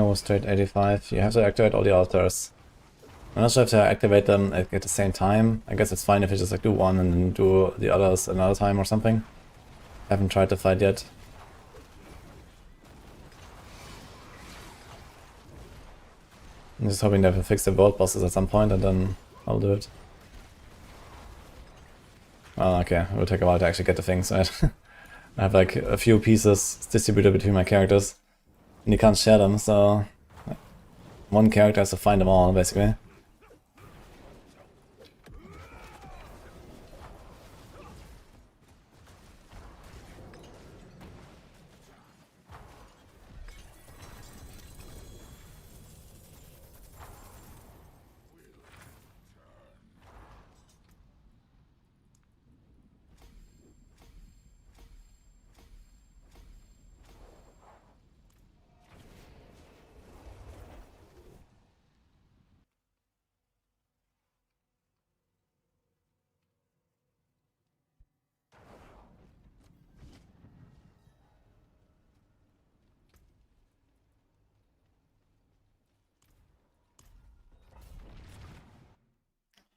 go straight 85. You have to activate all the altars. I'm not sure if to activate them at the same time. I guess it's fine if you just like do one and then do the others another time or something. Haven't tried the fight yet. I'm just hoping they will fix the world bosses at some point and then I'll do it. Oh, okay, it will take a while to actually get the things, right? I have like a few pieces distributed between my characters. And you can't share them, so one character has to find them all, basically.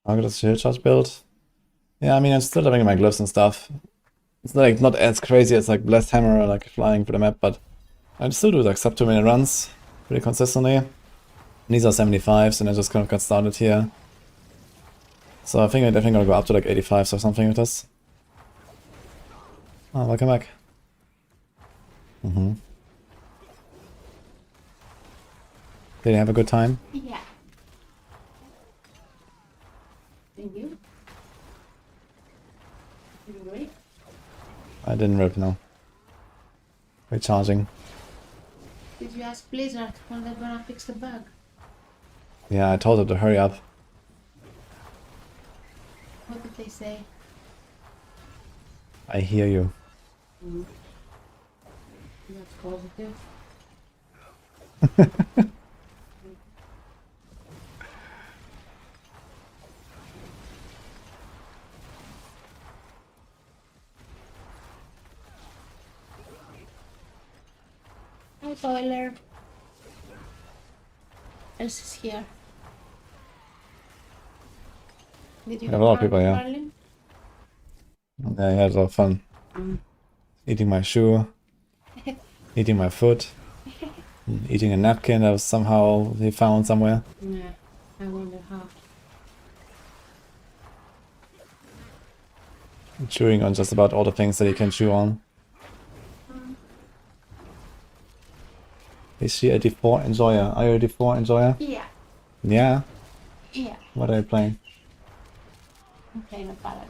I'll get a shield charge build. Yeah, I mean, I'm still having my glyphs and stuff. It's like not as crazy as like Blessed Hammer or like flying through the map, but I still do like sub 2 minute runs pretty consistently. And these are 75s, and I just kind of got started here. So I think I'm definitely gonna go up to like 85s or something with this. Oh, welcome back. Did you have a good time? Yeah. Thank you. You great? I didn't rip, no. Recharging. Did you ask Blizzard when they're gonna fix the bug? Yeah, I told her to hurry up. What did they say? I hear you. That's positive. Hi, Boiler. Else is here. Did you We have a lot of fun, people, yeah. Marlin? Yeah, I had a lot of fun. Eating my shoe, eating my foot, eating a napkin that was somehow he found somewhere. Yeah, I wonder how. Chewing on just about all the things that he can chew on. Is she a D4 enjoyer? Are you a D4 enjoyer? Yeah, Yeah? yeah. What are you playing? I'm playing a Paladin.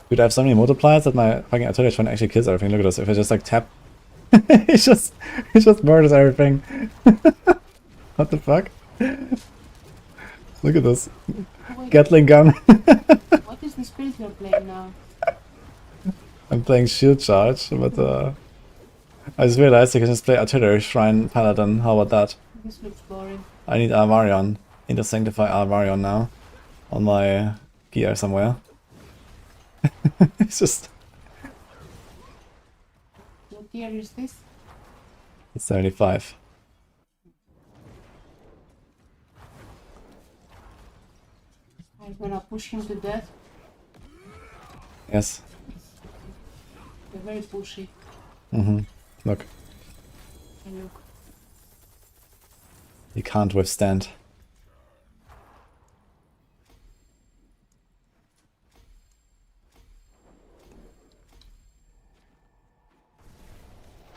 Dude, I have so many multipliers that my fucking artillery trying to actually kills everything. Look at this. If I just like tap, he just murders everything. What the fuck? Look at this. Wait, Gatling gun. what is the spirit you're playing now? I'm playing shield charge, but I just realized I can just play artillery shrine paladin. How about that? This looks boring. I need Alvarion. Need to sanctify Alvarion now on my gear somewhere. It's just What tier is this? it's 75. I'm gonna push him to death. Yes. They're very pushy. Look, And look. you can't withstand.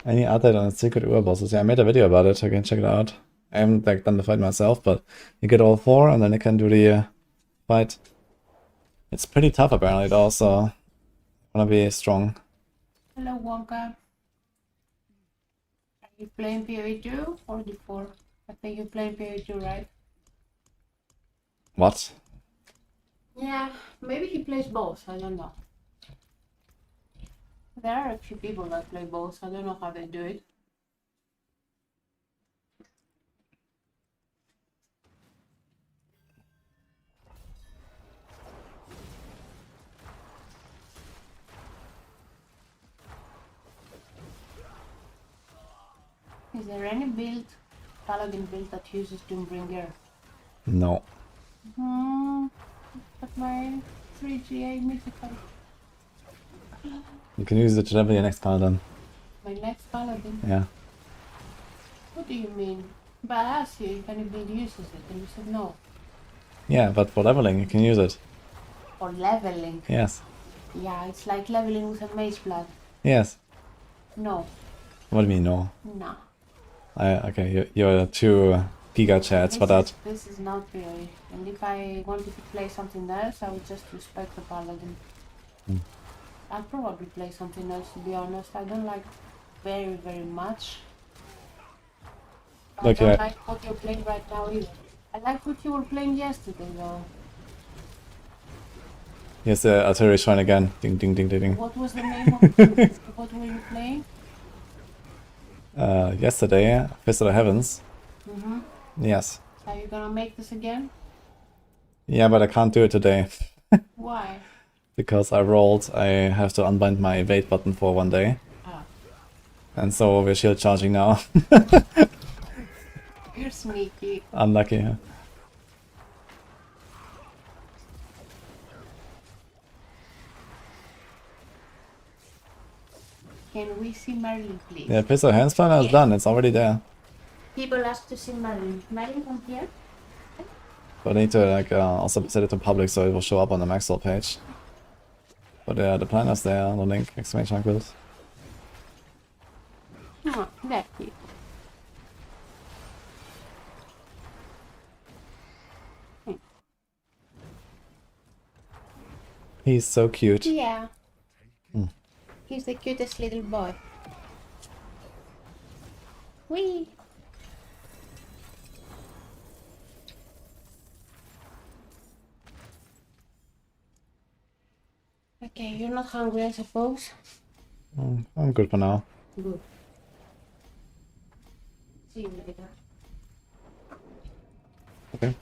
Any update on the secret Ur bosses? Yeah, I made a video about it. You can check it out. I haven't like done the fight myself, but you get all 4 and then you can do the fight. It's pretty tough apparently though, so wanna be strong. Hello, Wonka. Are you playing PoE2 or D4? I think you're playing PoE2, right? What? Yeah, maybe he plays both. I don't know. There are a few people that play both. I don't know how they do it. Is there any build, Paladin build that uses Doombringer? No. But my 3GA mythical. You can use it to level your next Paladin. My next Paladin? Yeah. What do you mean? But I asked you if any build uses it, and you said no. Yeah, but for leveling you can use it. For leveling? Yes. Yeah, it's like leveling with a Mage Blood. Yes. No. What do you mean no? No. Okay, you're too giga chats for that. This is not really. And if I wanted to play something else, I would just respect the Paladin. I'd probably play something else, to be honest. I don't like very, very much. I Okay. don't like what you're playing right now either. I like what you were playing yesterday, though. Yes, the artillery shrine again. Ding ding ding ding ding. What was the name of it? What were you playing? Yesterday, Fist of the Heavens. Mm-hmm. Yes. Are you gonna make this again? Yeah, but I can't do it today. Why? Because I rolled, I have to unbind my evade button for 1 day. Ah. And so we're shield charging now. You're sneaky. Unlucky. Yeah. Can we see Marilyn, please? Yeah, Fist of the Heavens plan is done, it's already there. People ask to see Marilyn. Marilyn, come here. But I need to like also set it to public so it will show up on the Maxroll page. But the plan is there, the link, exclamation mark build. Oh, there he. He's so cute. Yeah. He's the cutest little boy. Whee! Okay, you're not hungry, I suppose? I'm good for now. Good. See you later. Okay.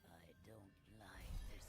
I don't like this place.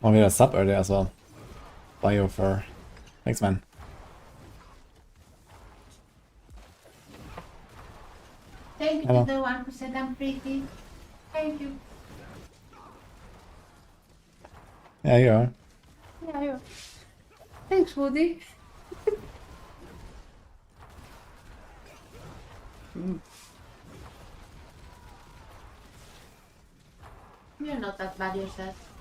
Oh, we had a sub earlier as well. Biofur. Thanks, man. Thank you Hello. to the one who said I'm pretty. Thank you. Yeah, you are. Yeah, you. Thanks, Woody. You're not that bad yourself.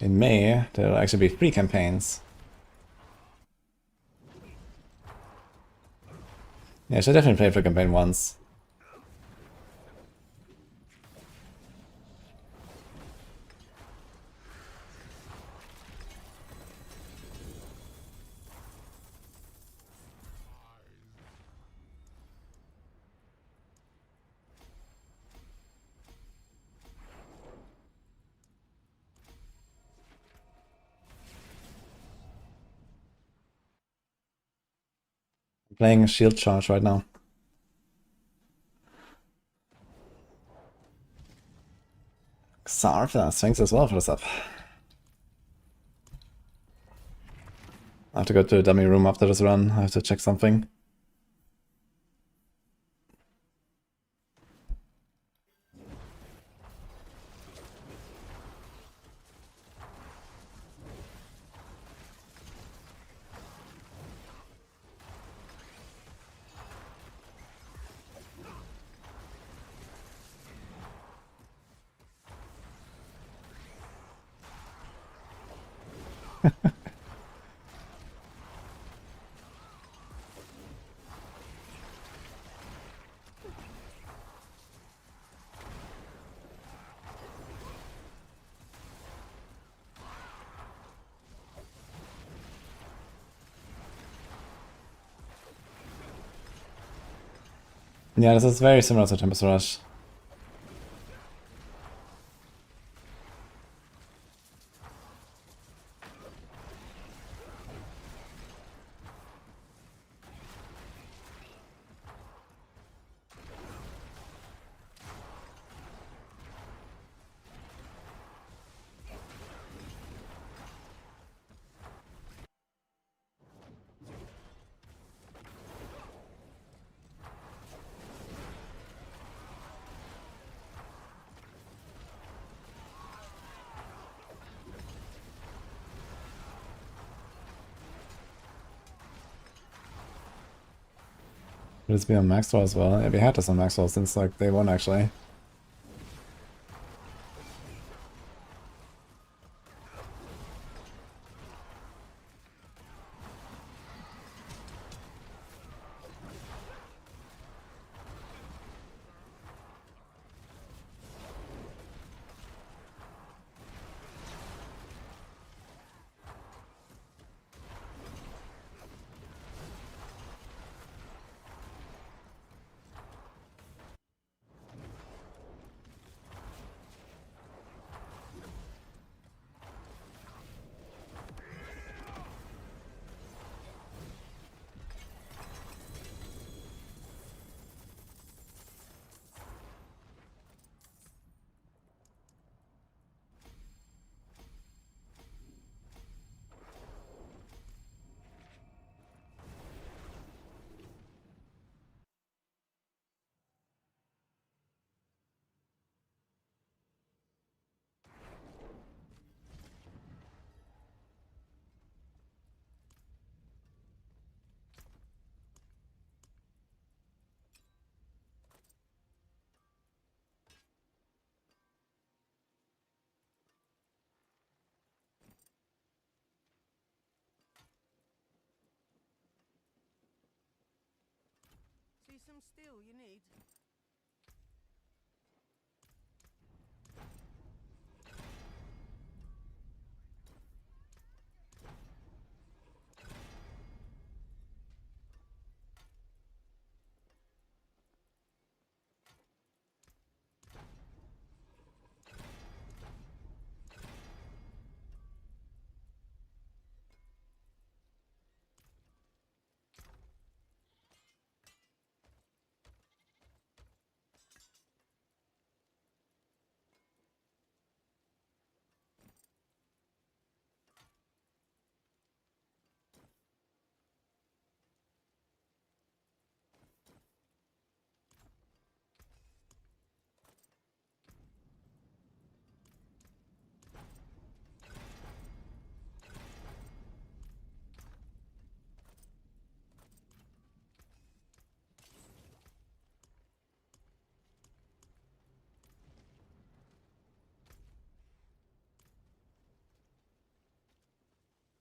In May, there will actually be 3 campaigns. Yeah, I should definitely play for campaign once. I'm playing shield charge right now. Xartha, thanks as well for the sub. I have to go to a dummy room after this run. I have to check something. Yeah, this is very similar to Tempest Rush. Could this be on Maxroll as well? Yeah, we had this on Maxroll since like day one actually. See some steel you need?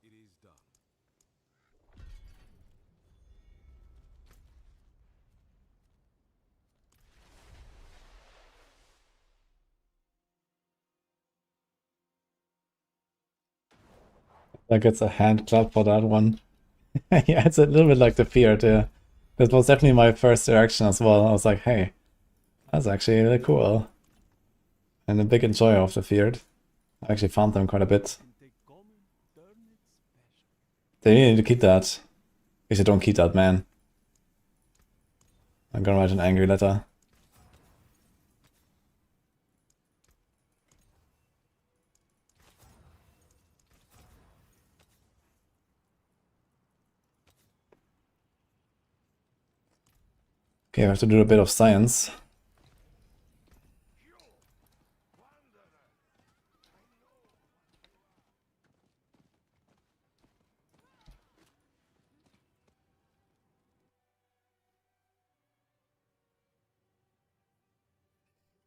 It is done. Like it's a hand clap for that one. Yeah, it's a little bit like the fear too. That was definitely my first reaction as well. I was like, hey, that's actually really cool. And a big enjoyer of the feared. I actually found them quite a bit. They really need to keep that. If they don't keep that, man, I'm gonna write an angry letter. Okay, I have to do a bit of science.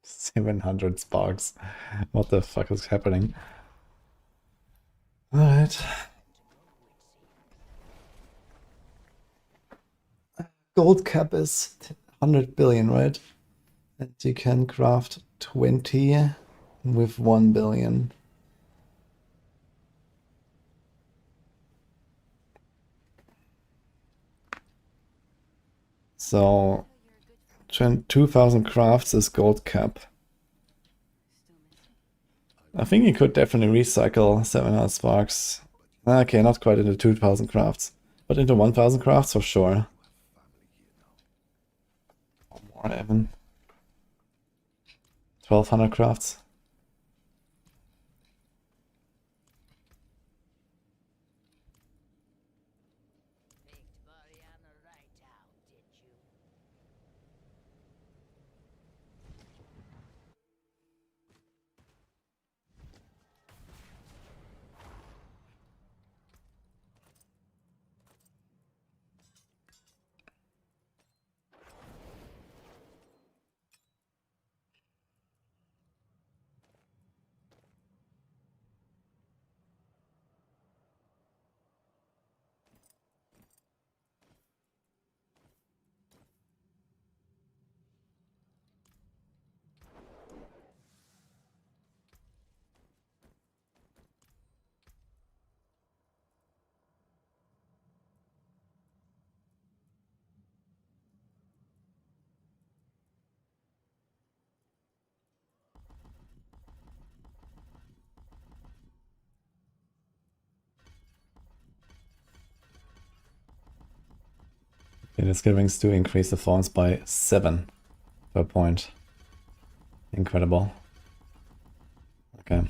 $700 sparks. What the fuck is happening? Alright. Gold cap is 100 billion, right? And you can craft 20 with 1 billion. So 2,000 crafts is gold cap. I think you could definitely recycle 700 sparks. Okay, not quite into 2,000 crafts, but into 1,000 crafts for sure. Or more even. 1,200 crafts. Picked Mariana right out, did you? It is giving to increase the thorns by 7 per point. Incredible. Okay.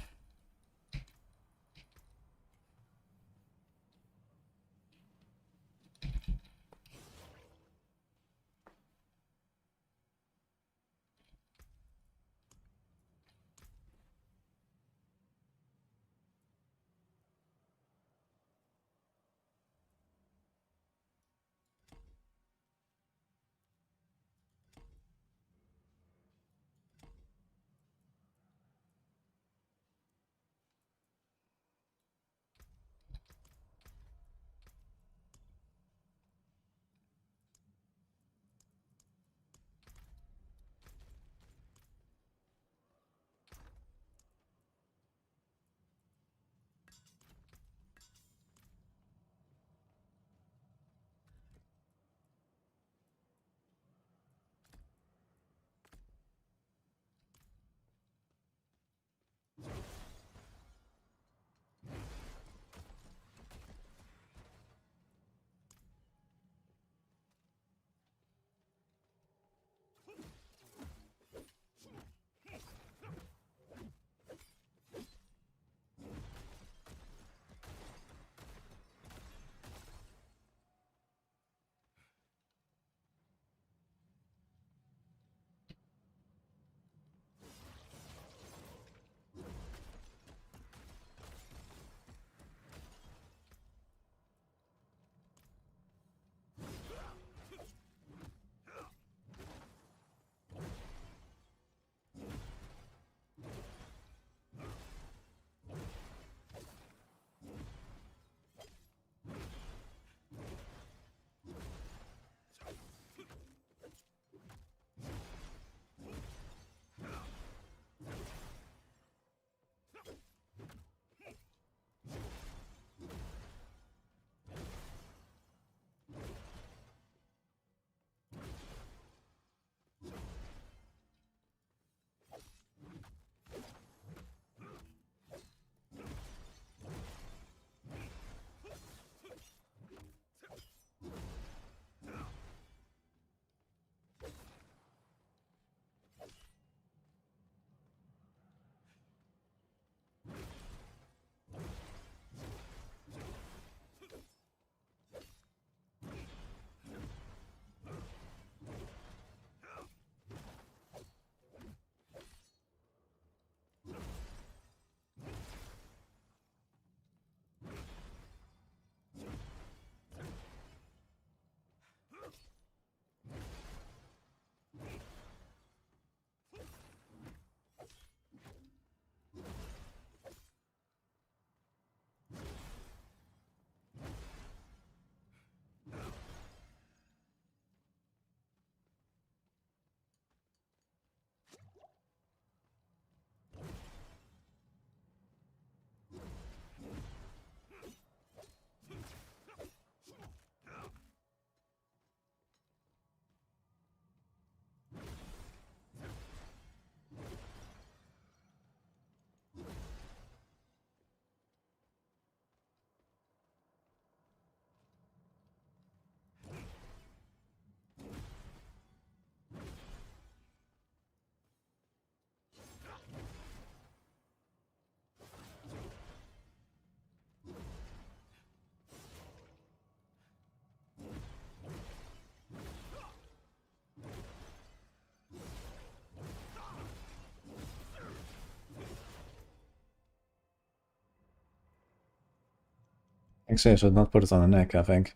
Actually, I should not put this on a neck, I think.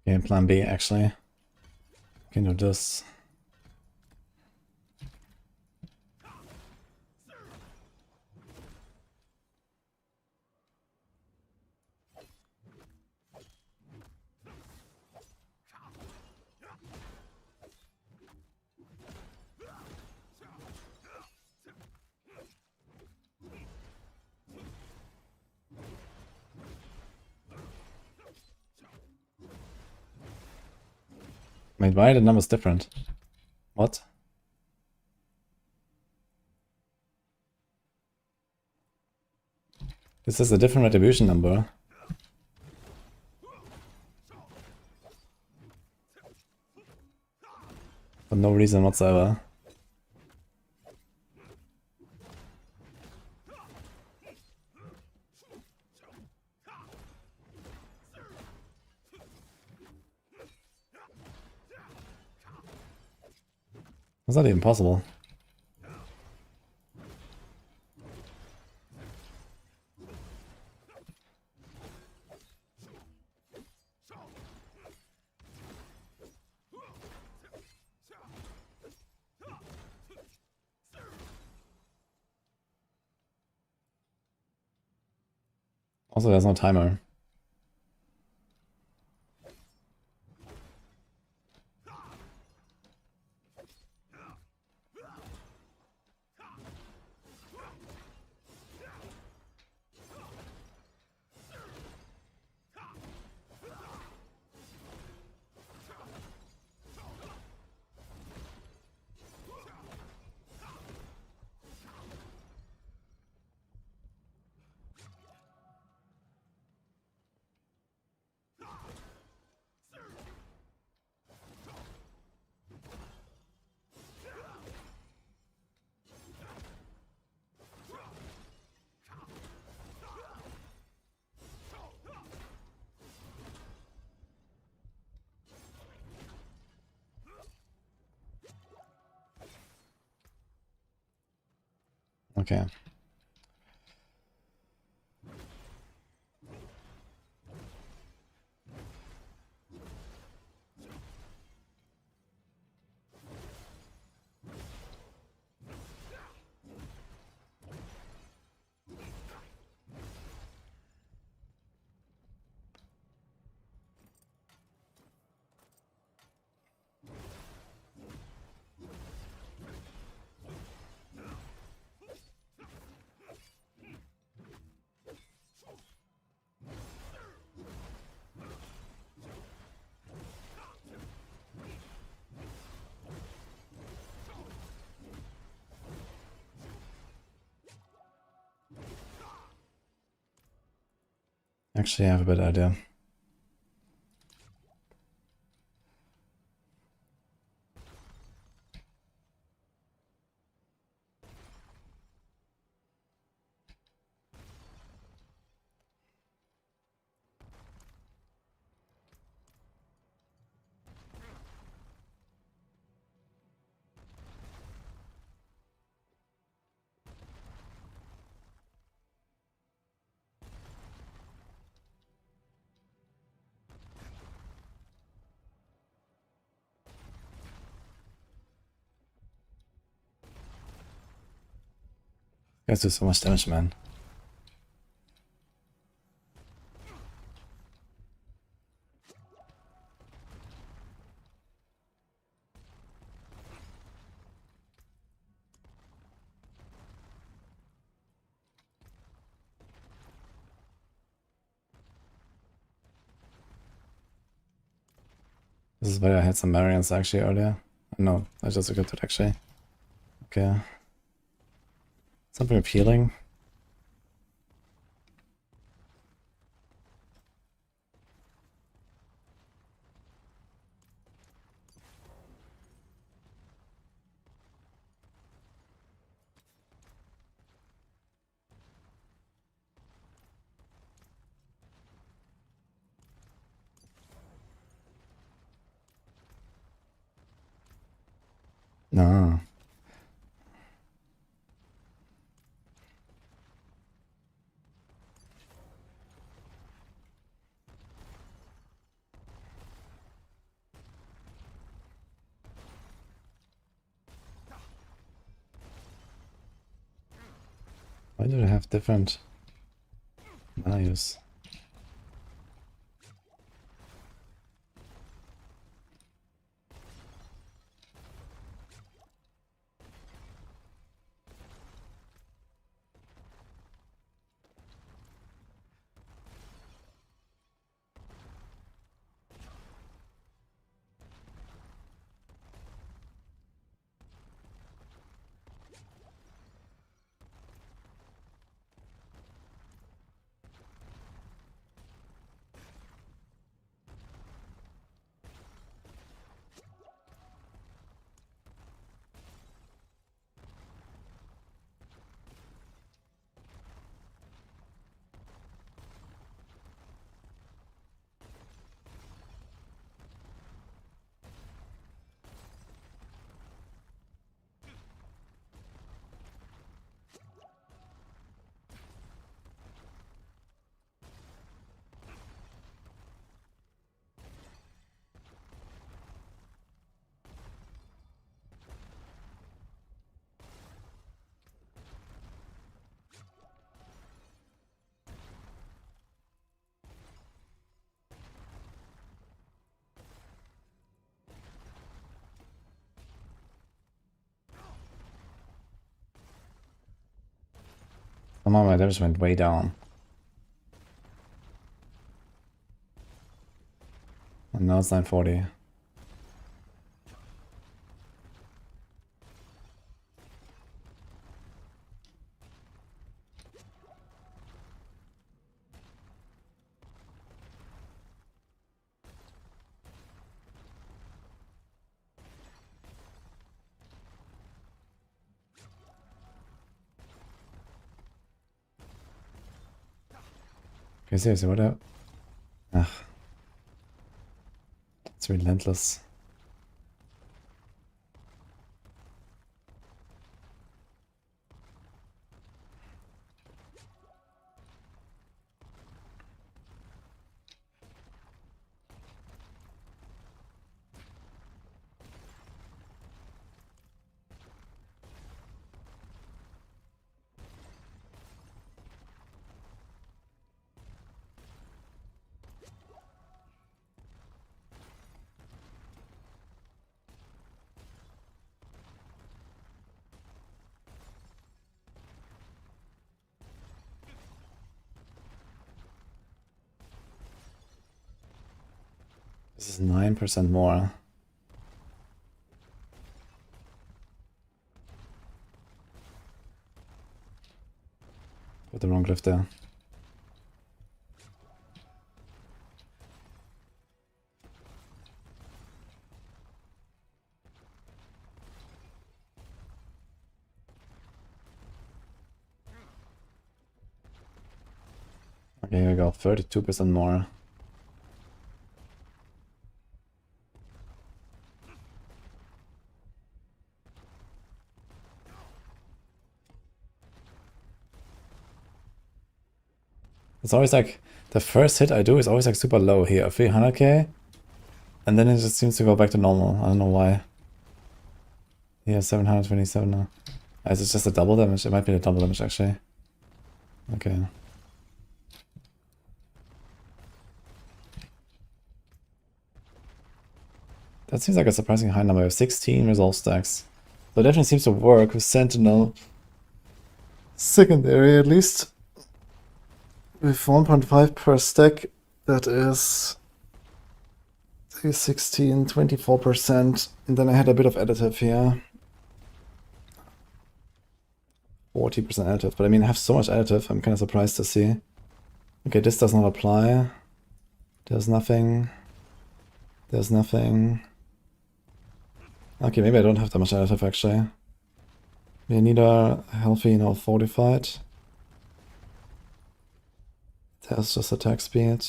Okay, plan B actually. Can do this. Wait, why are the numbers different? What? This is a different retribution number. For no reason whatsoever. That's not even possible. Also, there's no timer. Okay. Actually, I have a better idea. Guys do so much damage, man. This is why I had some Marians actually earlier. No, I just forgot it actually. Okay. Something appealing. No. Why do they have different values? Somehow my damage went way down. And now it's 940. Okay, seriously, what up? Ugh. It's relentless. This is 9% more. Put the wrong glyph there. Okay, here we go, 32% more. It's always like, the first hit I do is always like super low here, 300k. And then it just seems to go back to normal. I don't know why. Yeah, 727 now. Is it just a double damage? It might be the double damage actually. Okay. That seems like a surprisingly high number. We have 16 resolve stacks. So it definitely seems to work with Sentinel. Secondary at least. With 1.5 per stack, that is 16, 24%. And then I had a bit of additive here. 40% additive, but I mean I have so much additive, I'm kind of surprised to see. Okay, this does not apply. There's nothing. There's nothing. Okay, maybe I don't have that much additive actually. We're neither healthy nor fortified. There's just attack speed.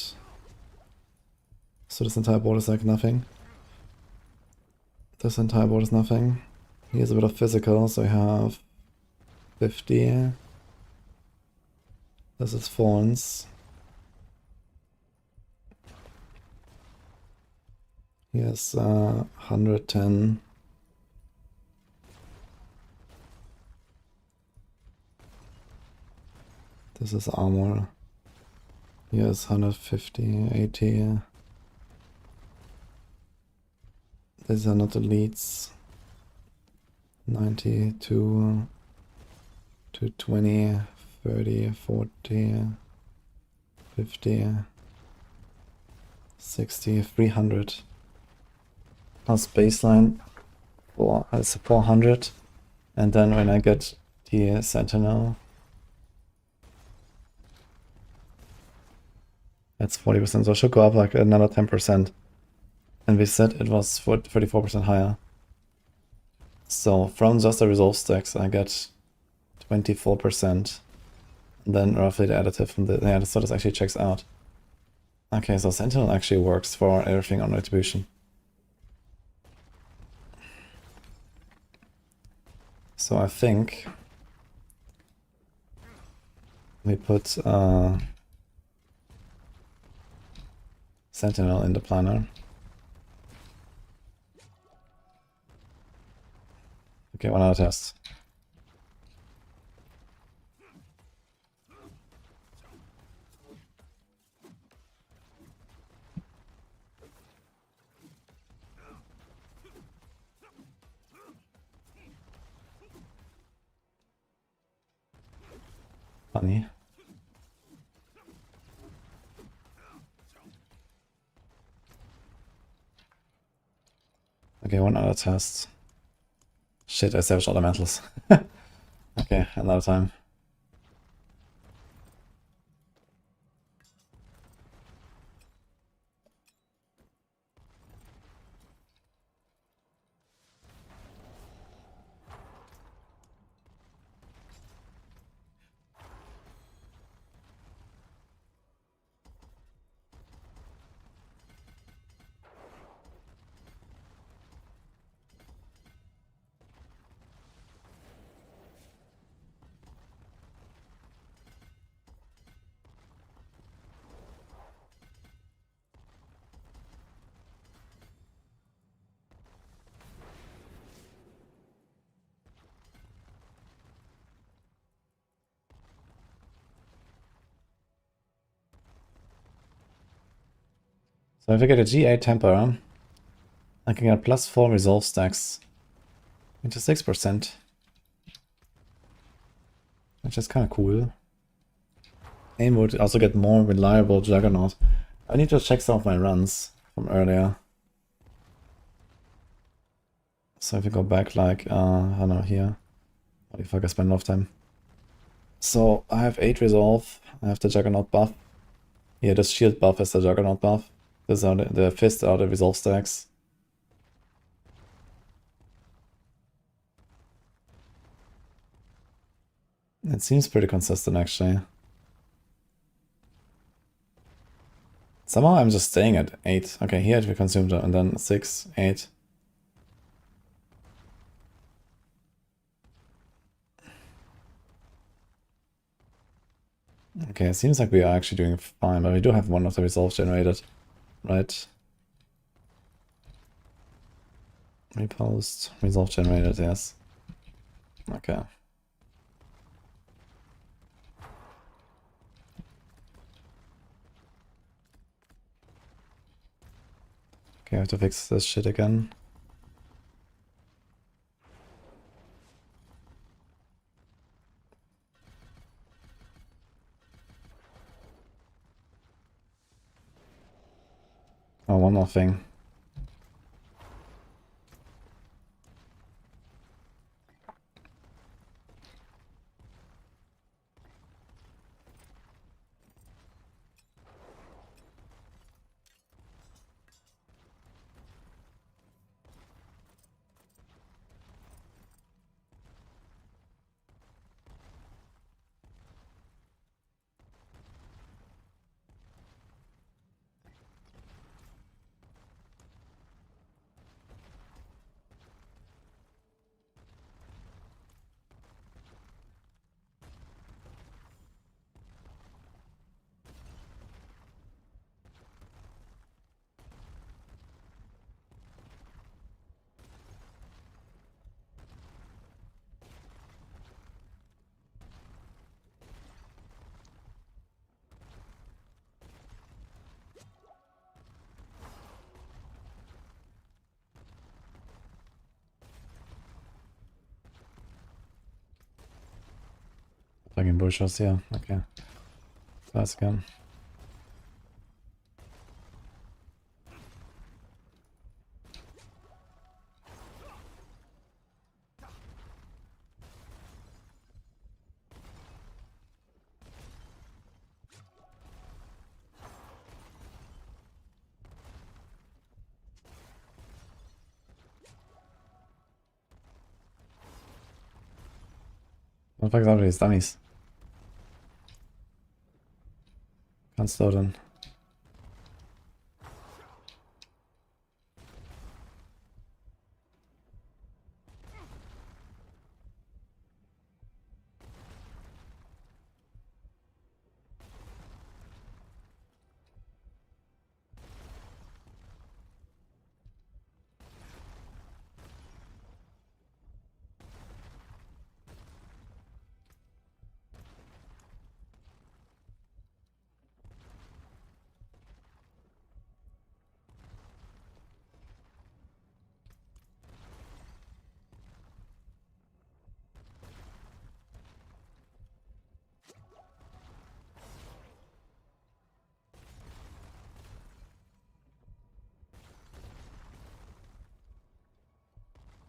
So this entire board is like nothing. This entire board is nothing. Here's a bit of physical, so we have 50. This is Thorns. Here's 110. This is armor. Here's 150, 80. These are not the leads. 90, 220, 30, 40, 50, 60, 300. Plus baseline, that's 400. And then when I get the Sentinel, that's 40%, so it should go up like another 10%. And we said it was 34% higher. So from just the resolve stacks I get 24%. And then roughly the additive from the... Yeah, so this actually checks out. Okay, so Sentinel actually works for everything on Retribution. So I think we put Sentinel in the planner. Okay, one other test. Funny. Okay, one other test. Shit, I savaged all the mantles. Okay, another time. So if I get a G8 Temper, I can get +4 resolve stacks into 6%. Which is kind of cool. Aim would also get more reliable Juggernaut. I need to check some of my runs from earlier. So if you go back like, I don't know, here. What the fuck, I spent a lot of time. So I have 8 resolve, I have the Juggernaut buff. Here, this shield buff is the Juggernaut buff. These are the fist are the resolve stacks. It seems pretty consistent actually. Somehow I'm just staying at 8. Okay, here we consumed it, and then 6, 8. Okay, it seems like we are actually doing fine, but we do have one of the resolve generated, right? Repost, resolve generated, yes. Okay. Okay, I have to fix this shit again. Oh, one more thing. Fucking bullshots here. Okay. That's again. What the fuck is out of these dummies? Can't slow them.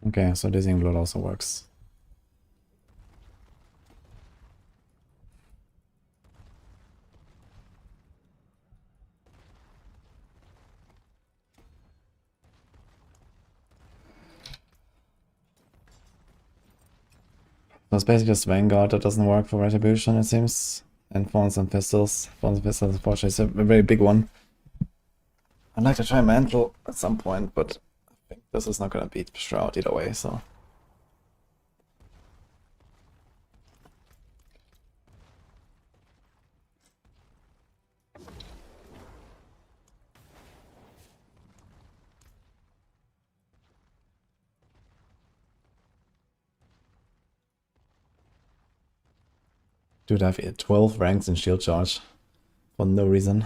Okay, so dizzying blood also works. So it's basically just Vanguard that doesn't work for Retribution, it seems. And Thorns and Pistols. Thorns and Pistols, unfortunately, is a very big one. I'd like to try Mantle at some point, but I think this is not gonna beat Shroud either way, so. Dude, I have 12 ranks in shield charge for no reason.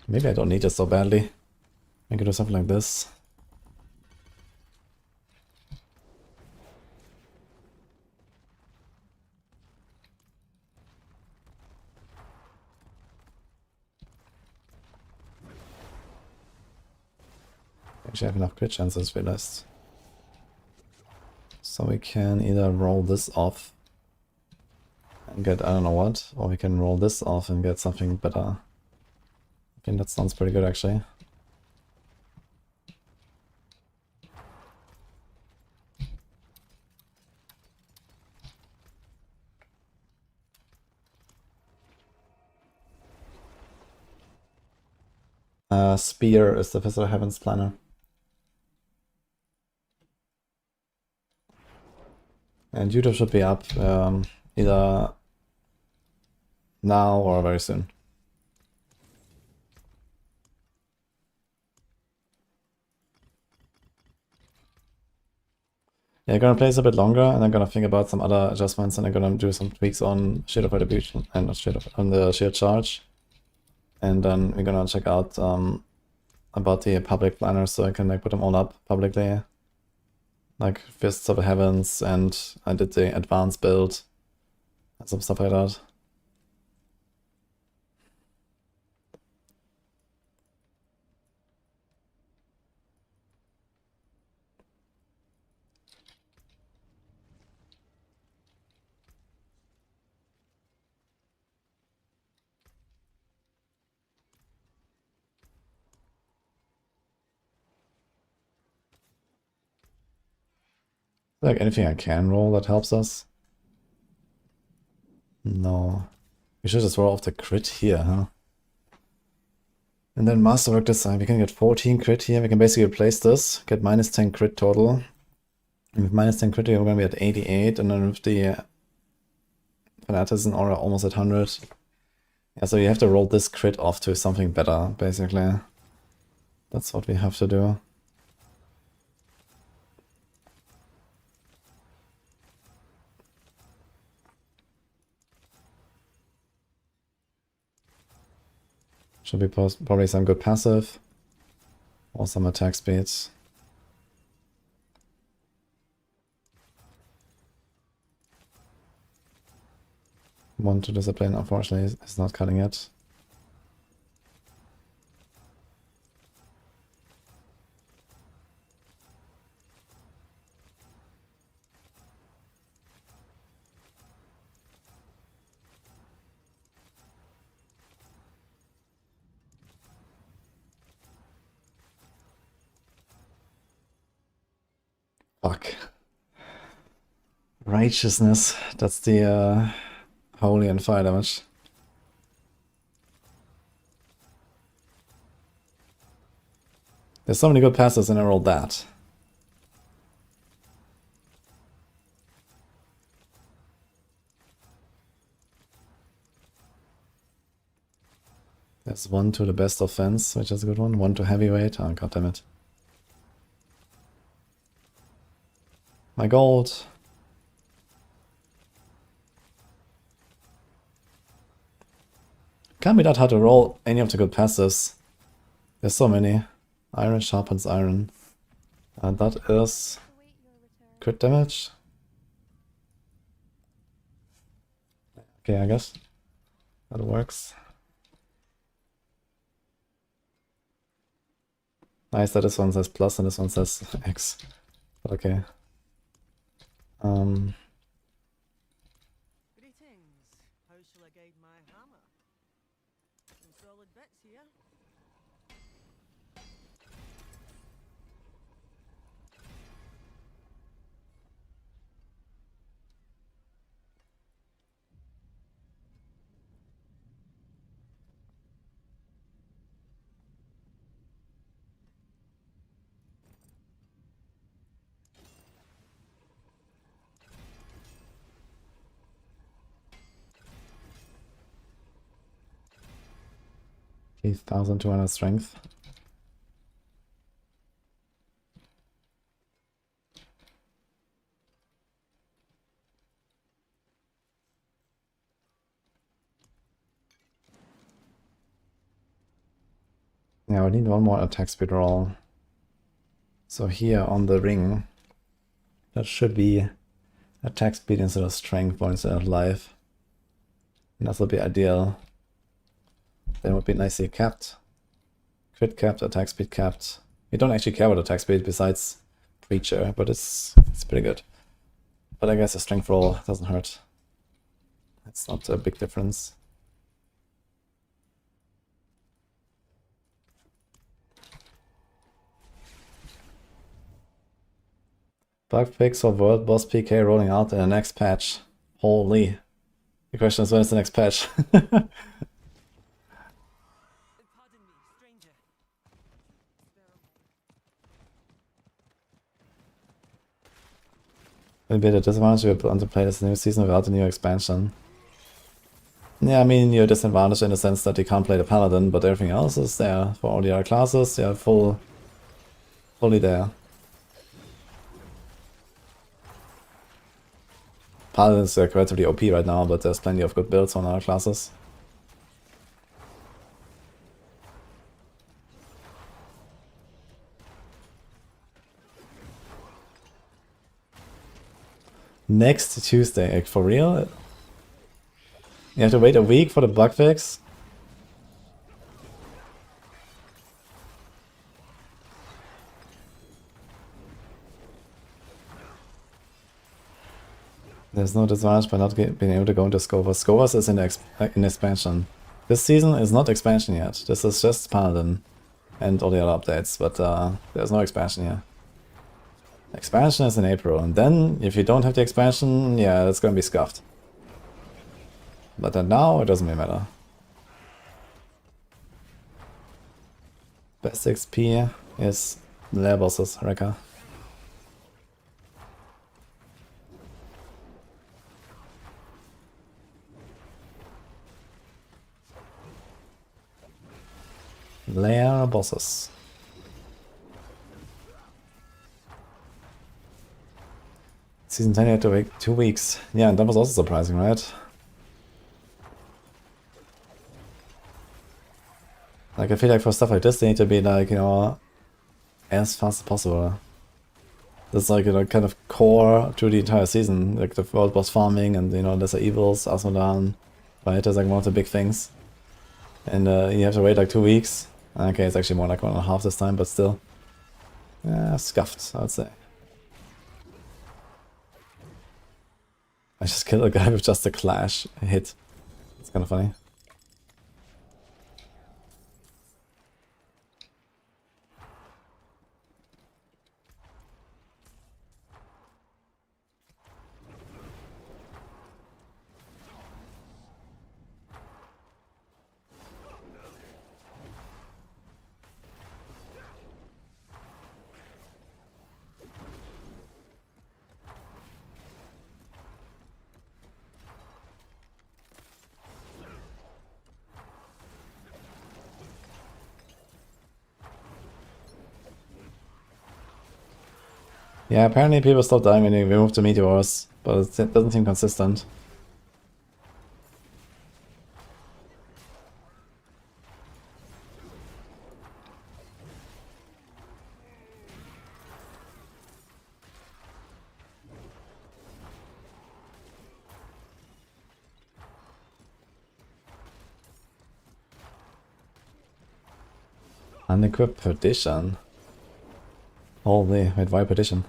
Maybe I don't need it so badly. I could do something like this. Actually, I have enough crit chances, realized. So we can either roll this off and get I don't know what, or we can roll this off and get something better. I think that sounds pretty good, actually. Spear is the Fist of Heaven's planner. And YouTube should be up either now or very soon. Yeah, I'm gonna play this a bit longer, and I'm gonna think about some other adjustments, and I'm gonna do some tweaks on Shield of Retribution, and not Shield of, on the Shield Charge. And then we're gonna check out about the public planners, so I can like put them all up publicly. Like Fists of the Heavens, and I did the advanced build, and some stuff like that. Like anything I can roll that helps us? No. We should just roll off the crit here, huh? And then Masterwork this side. We can get 14 crit here. We can basically replace this, get minus 10 crit total. And with minus 10 crit, we're going to be at 88. And then with the Fanaticism Aura almost at 100. Yeah, so you have to roll this crit off to something better, basically. That's what we have to do. Should be probably some good passive. Or some attack speeds. One to discipline, unfortunately, is not cutting it. Fuck. Righteousness. That's the holy and fire damage. There's so many good passes and I rolled that. There's one to the best offense, which is a good one. One to heavyweight. Oh, god damn it. My gold. Can't be that hard to roll any of the good passes. There's so many. Iron sharpens iron. And that is crit damage. Okay, I guess that works. Nice that this one says plus and this one says X. But okay. Greetings. How shall I guide my hammer? Some solid bits here. Okay, 1200 strength. Yeah, we need one more attack speed roll. So here on the ring, that should be attack speed instead of strength or instead of life. And that would be ideal. Then it would be nicely capped. Crit capped, attack speed capped. We don't actually care about attack speed besides Preacher, but it's pretty good. But I guess a strength roll doesn't hurt. It's not a big difference. Bug fix for World Boss PK rolling out in the next patch. Holy. The question is, when is the next patch? Pardon me, stranger. Will be at a disadvantage if you plan to play this new season without the new expansion. Yeah, I mean, you're disadvantaged in the sense that you can't play the Paladin, but everything else is there. For all the other classes, you're fully there. Paladin is relatively OP right now, but there's plenty of good builds on other classes. Next Tuesday, like, for real? You have to wait a week for the bug fix? There's no disadvantage by not being able to go into Scovers. Scovers is in expansion. This season is not expansion yet. This is just Paladin and all the other updates, but there's no expansion here. Expansion is in April, and then if you don't have the expansion, yeah, it's gonna be scuffed. But then now it doesn't really matter. Best XP is lair bosses, Rekka. Lair bosses. Season 10 you had to wait 2 weeks. Yeah, and that was also surprising, right? Like, I feel like for stuff like this, they need to be like, you know, as fast as possible. That's like, you know, kind of core to the entire season. Like the world boss farming and, you know, lesser evils, Asmodan, right? That's like one of the big things. And you have to wait like 2 weeks. Okay, it's actually more like 1.5 this time, but still. Yeah, scuffed, I would say. I just killed a guy with just a clash hit. It's kind of funny. Yeah, apparently people stop dying when you remove the meteors, but it doesn't seem consistent. Unequipped Perdition. Holy, wait, why Perdition?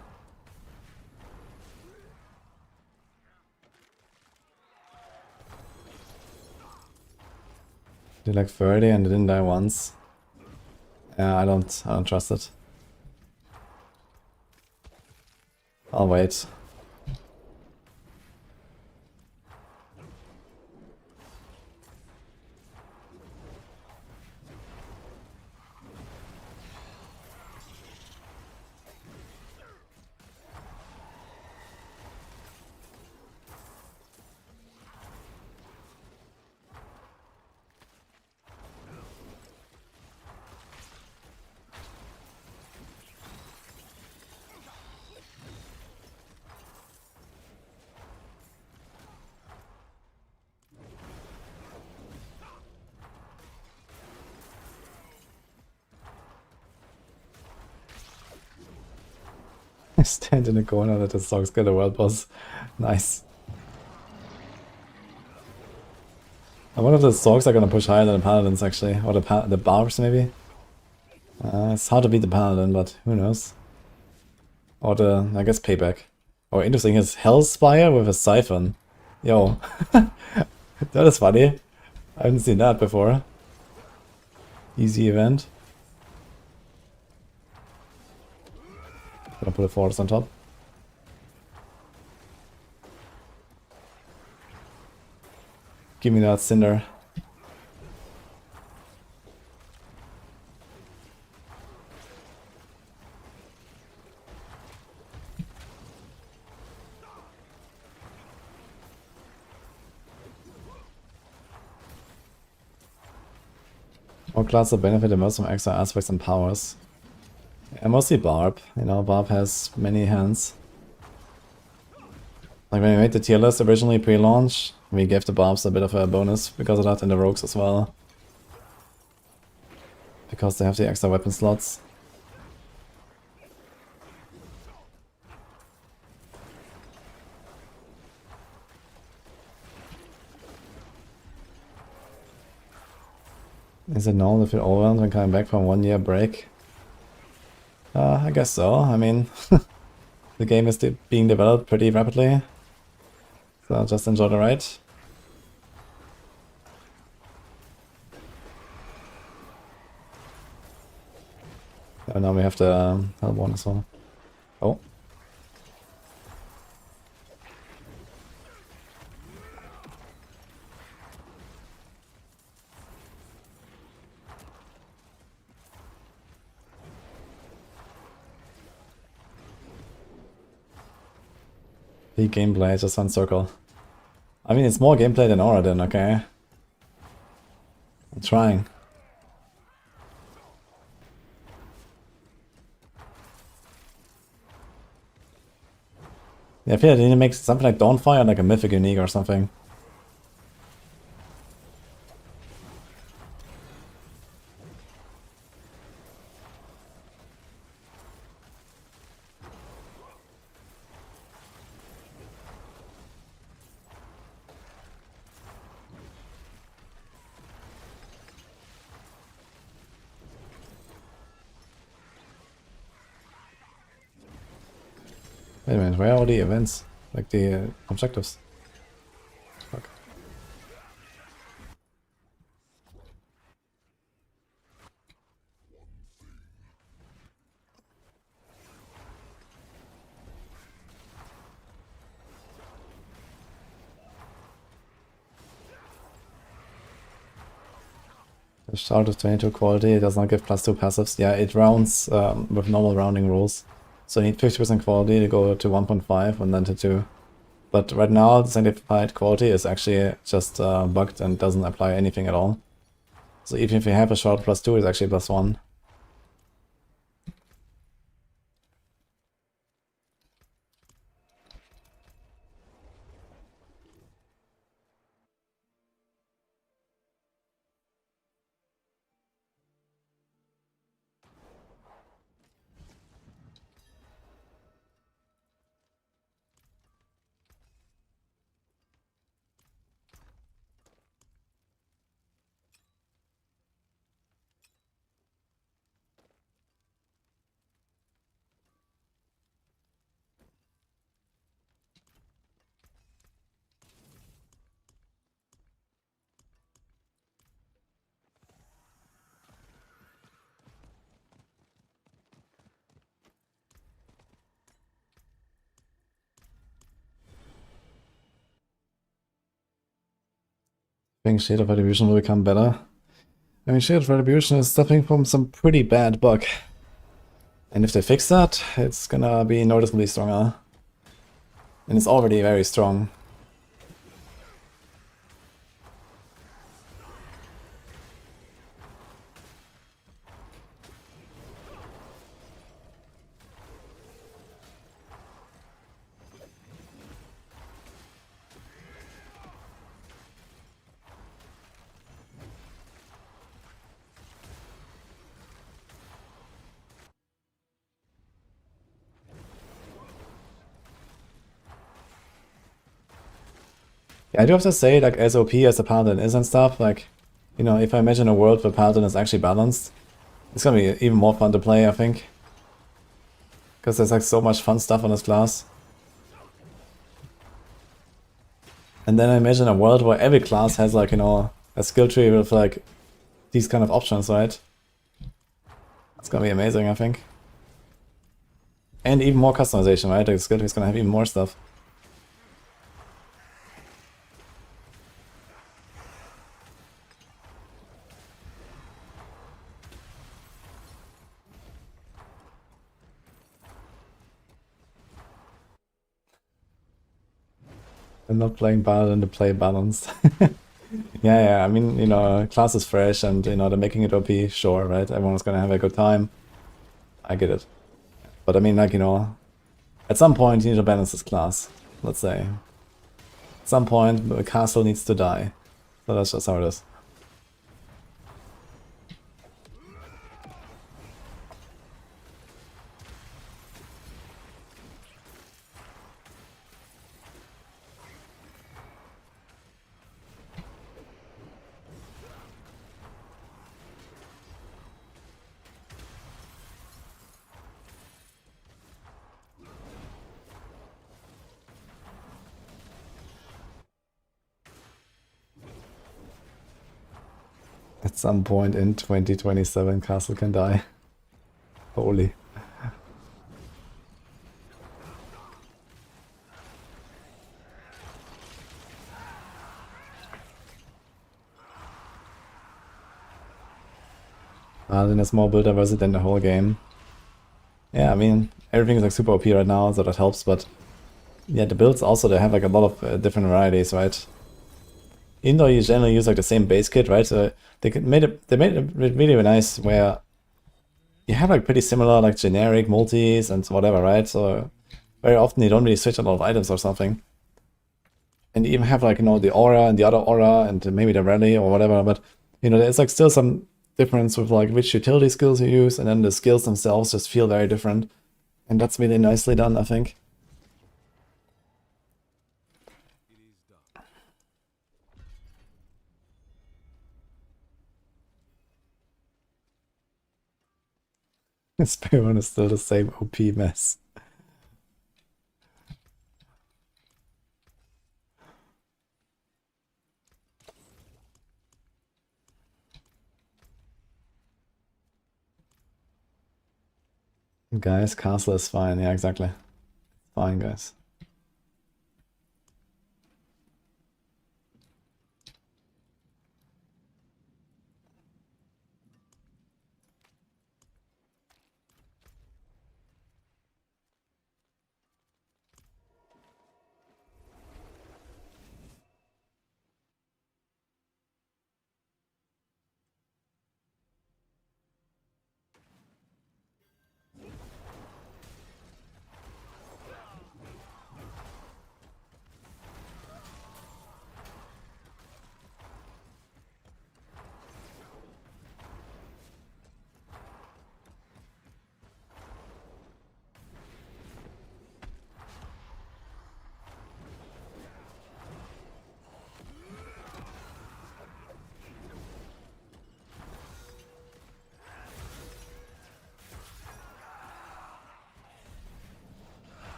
Did like 30 and it didn't die once. Yeah, I don't trust it. I'll wait. I stand in the corner that the Sogs get a world boss. Nice. I wonder if the Sogs are gonna push higher than the Paladins actually, or the Barbs maybe. It's hard to beat the Paladin, but who knows. Or the, I guess, Payback. Oh, interesting, his Hellspire with a Siphon. Yo. That is funny. I haven't seen that before. Easy event. Gonna put a force on top. Give me that Cinder. All classes benefit the most from extra aspects and powers. Yeah, mostly Barb. You know, Barb has many hands. Like when we made the tier list originally pre-launch, we gave the Barbs a bit of a bonus because of that, and the Rogues as well. Because they have the extra weapon slots. Is it normal to feel overwhelmed when coming back from 1 year break? I guess so. I mean, the game is being developed pretty rapidly. So just enjoy the ride. And now we have the Hellborn as well. Oh. The gameplay, just one circle. I mean, it's more gameplay than Aura then, okay? I'm trying. Yeah, I feel like they need to make something like Dawnfire like a mythic unique or something. Wait a minute, where are all the events? Like the objectives? Fuck. The start of 22 quality, it does not give +2 passives. Yeah, it rounds with normal rounding rules. So you need 50% quality to go to 1.5 and then to 2. But right now, the sanctified quality is actually just bugged and doesn't apply anything at all. So even if you have a shard +2, it's actually +1. I think Shade of Retribution will become better. I mean, Shade of Retribution is suffering from some pretty bad bug. And if they fix that, it's gonna be noticeably stronger. And it's already very strong. Yeah, I do have to say, like, as OP as the Paladin is and stuff, like, you know, if I imagine a world where Paladin is actually balanced, it's gonna be even more fun to play, I think. Because there's like so much fun stuff on this class. And then I imagine a world where every class has like, you know, a skill tree with like these kind of options, right? It's gonna be amazing, I think. And even more customization, right? Like the skill tree is gonna have even more stuff. I'm not playing Paladin to play balanced. Yeah, I mean, you know, class is fresh and, you know, they're making it OP, sure, right? Everyone's gonna have a good time. I get it. But I mean, like, you know, at some point you need to balance this class. let's say. At some point, the castle needs to die. So that's just how it is. At some point in 2027, castle can die. Holy. Then there's more build diversity than the whole game. Yeah, I mean, everything is like super OP right now, so that helps, but yeah, the builds also, they have like a lot of different varieties, right? Even though you generally use like the same base kit, right? So they made it really nice where you have like pretty similar like generic multis and whatever, right? So very often you don't really switch a lot of items or something. And you even have like, you know, the aura and the other aura and maybe the rally or whatever, but you know, there's like still some difference with like which utility skills you use, and then the skills themselves just feel very different. And that's really nicely done, I think. Spearman is still the same OP mess. Guys, castle is fine. Yeah, exactly. Fine, guys.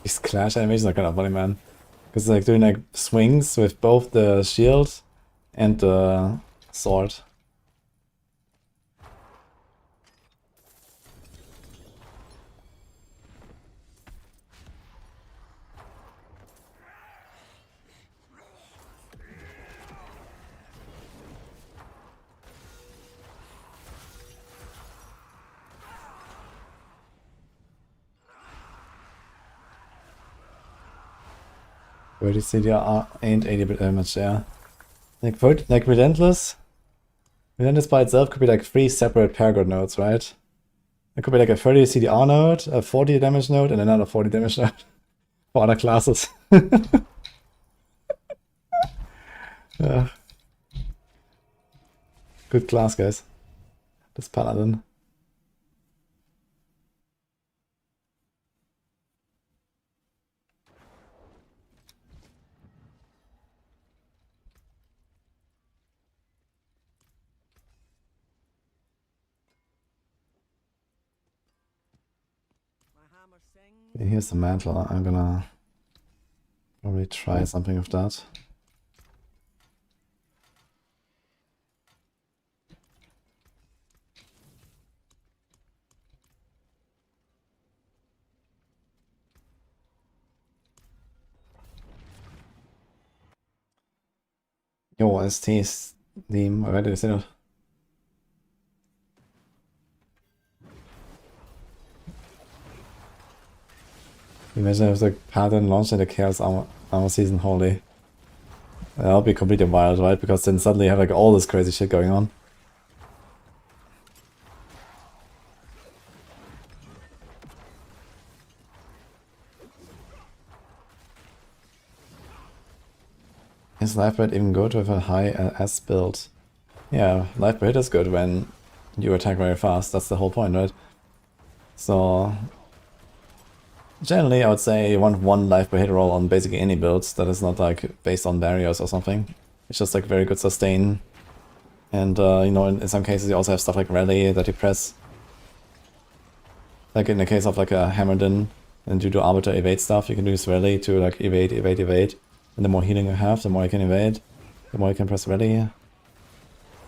These clash animations are kind of funny, man. Because like doing like swings with both the shield and the sword. Where do you see the ain't 80 bit damage, yeah. Like Relentless by itself could be like 3 separate Paragon nodes, right? It could be like a 30 CDR node, a 40 damage node, and another 40 damage node for other classes. Yeah. Good class, guys. This Paladin. Here's the mantle. I'm gonna probably try something with that. Jo, ST's Team, vad är det du säger? Imagine if the Paladin launched in the Chaos Armor season, holy. That'll be completely wild, right? Because then suddenly you have like all this crazy shit going on. Is life per hit even good with a high S build? Yeah, life per hit is good when you attack very fast. That's the whole point, right? So generally I would say you want 1 life per hit roll on basically any builds that is not like based on barriers or something. It's just like very good sustain. And you know, in some cases you also have stuff like rally that you press. Like in the case of like a Hammerden, and you do Arbiter evade stuff, you can use rally to like evade, evade, evade. And the more healing you have, the more you can evade, the more you can press rally.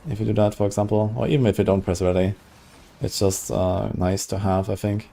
If you do that, for example, or even if you don't press rally. It's just nice to have, I think.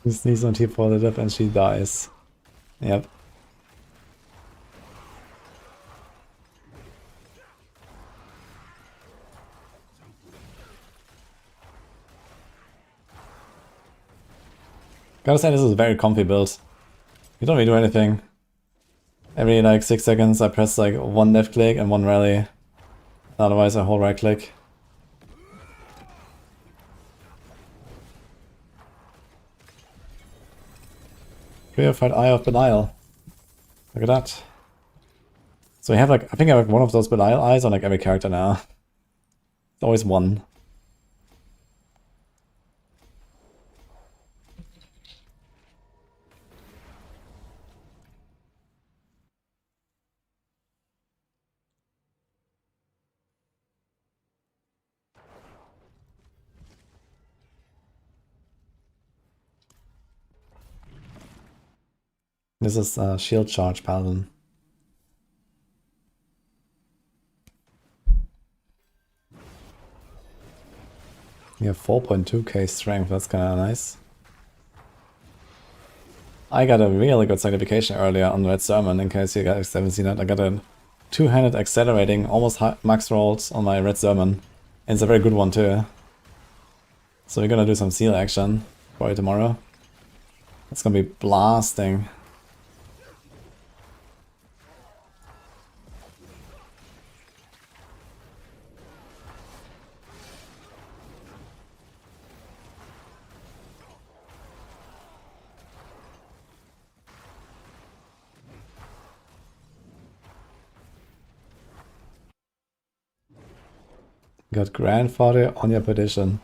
He sneezes on T4 the diff and she dies. Yep. Gotta say, this is a very comfy build. You don't really do anything. Every like 6 seconds I press like 1 left click and 1 rally. Otherwise I hold right click. Purified Eye of Belial. Look at that. So we have like, I think I have one of those Belial eyes on like every character now. It's always one. This is shield charge Paladin. You have 4.2k strength, that's kinda nice. I got a really good certification earlier on Red Sermon, in case you guys haven't seen it. I got a 2-handed accelerating, almost max rolls on my Red Sermon. And it's a very good one too. So we're gonna do some seal action probably tomorrow. It's gonna be blasting. Got grandfather on your petition.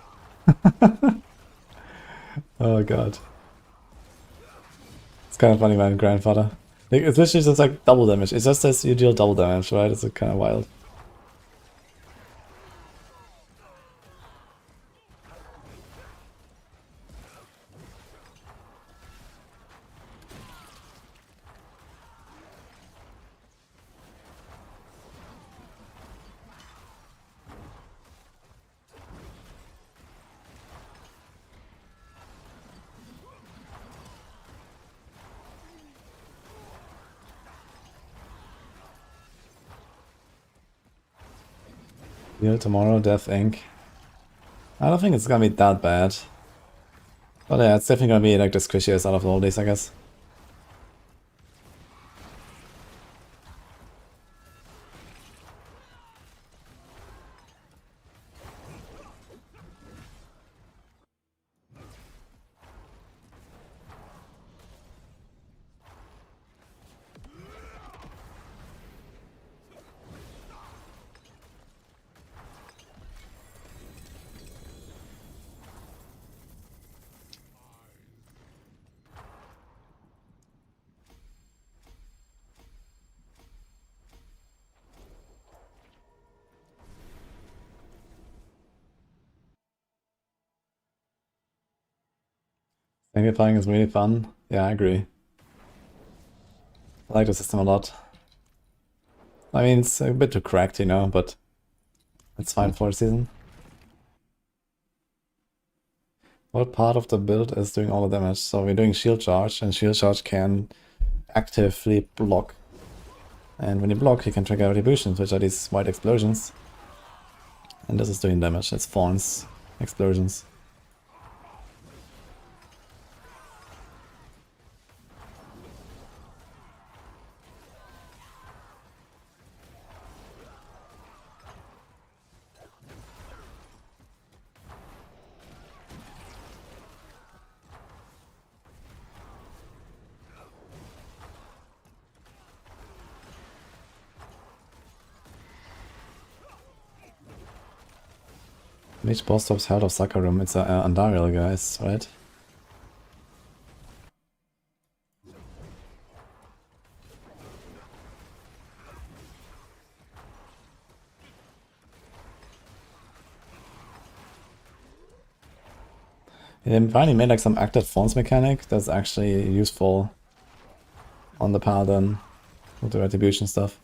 Oh god. It's kind of funny, man, grandfather. Like, it's literally just like double damage. It just says you deal double damage, right? It's kind of wild. Deal tomorrow, Death Inc. I don't think it's gonna be that bad. But yeah, it's definitely gonna be like the squishiest out of all these, I guess. Simplifying is really fun. Yeah, I agree. I like the system a lot. I mean, it's a bit too cracked, you know, but it's fine for a season. What part of the build is doing all the damage? So we're doing shield charge, and shield charge can actively block. And when you block, you can trigger retributions, which are these white explosions. And this is doing damage. It's Thorns explosions. Which boss stops Heart of Sakarum? It's a Andariel, guys, right? They finally made like some active Thorns mechanic that's actually useful on the Paladin with the retribution stuff.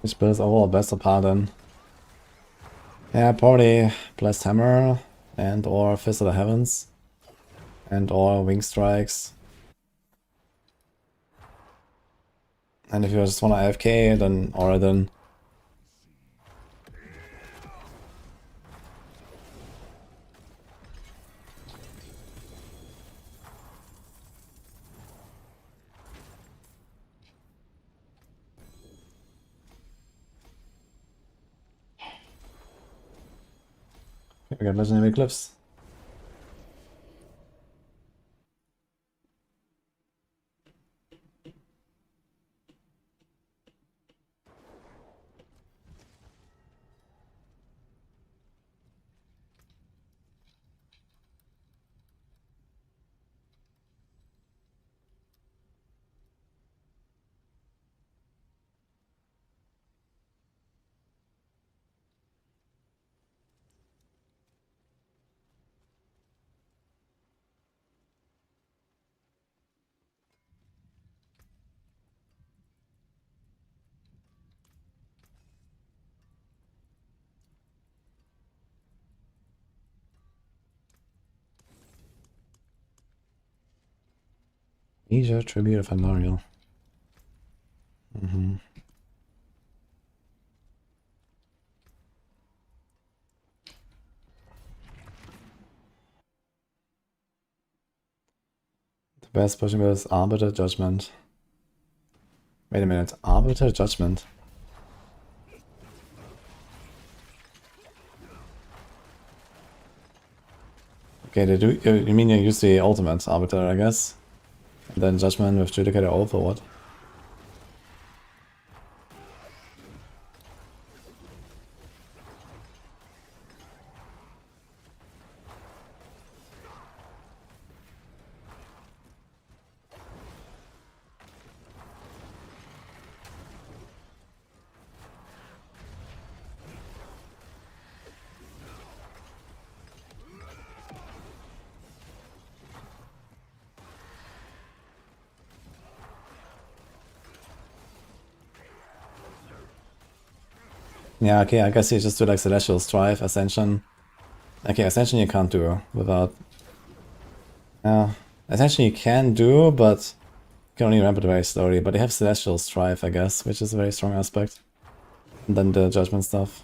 Which build is overall best of Paladin? Yeah, probably Blessed Hammer and or Fist of the Heavens and or Wing Strikes. And if you just want to AFK, then Oradin. We got Legendary Eclipse. Asia Tribute of Andariel. The best pushing build is Arbiter Judgement. Wait a minute, Arbiter Judgement? Okay, they do. You mean you use the ultimate Arbiter, I guess? And then Judgment with Judicator Oath or what? Yeah, okay, I guess you just do like Celestial Strife, Ascension. Okay, Ascension you can't do without... Ascension you can do, but you can only ramp it very slowly. But they have Celestial Strife, I guess, which is a very strong aspect. And then the Judgment stuff.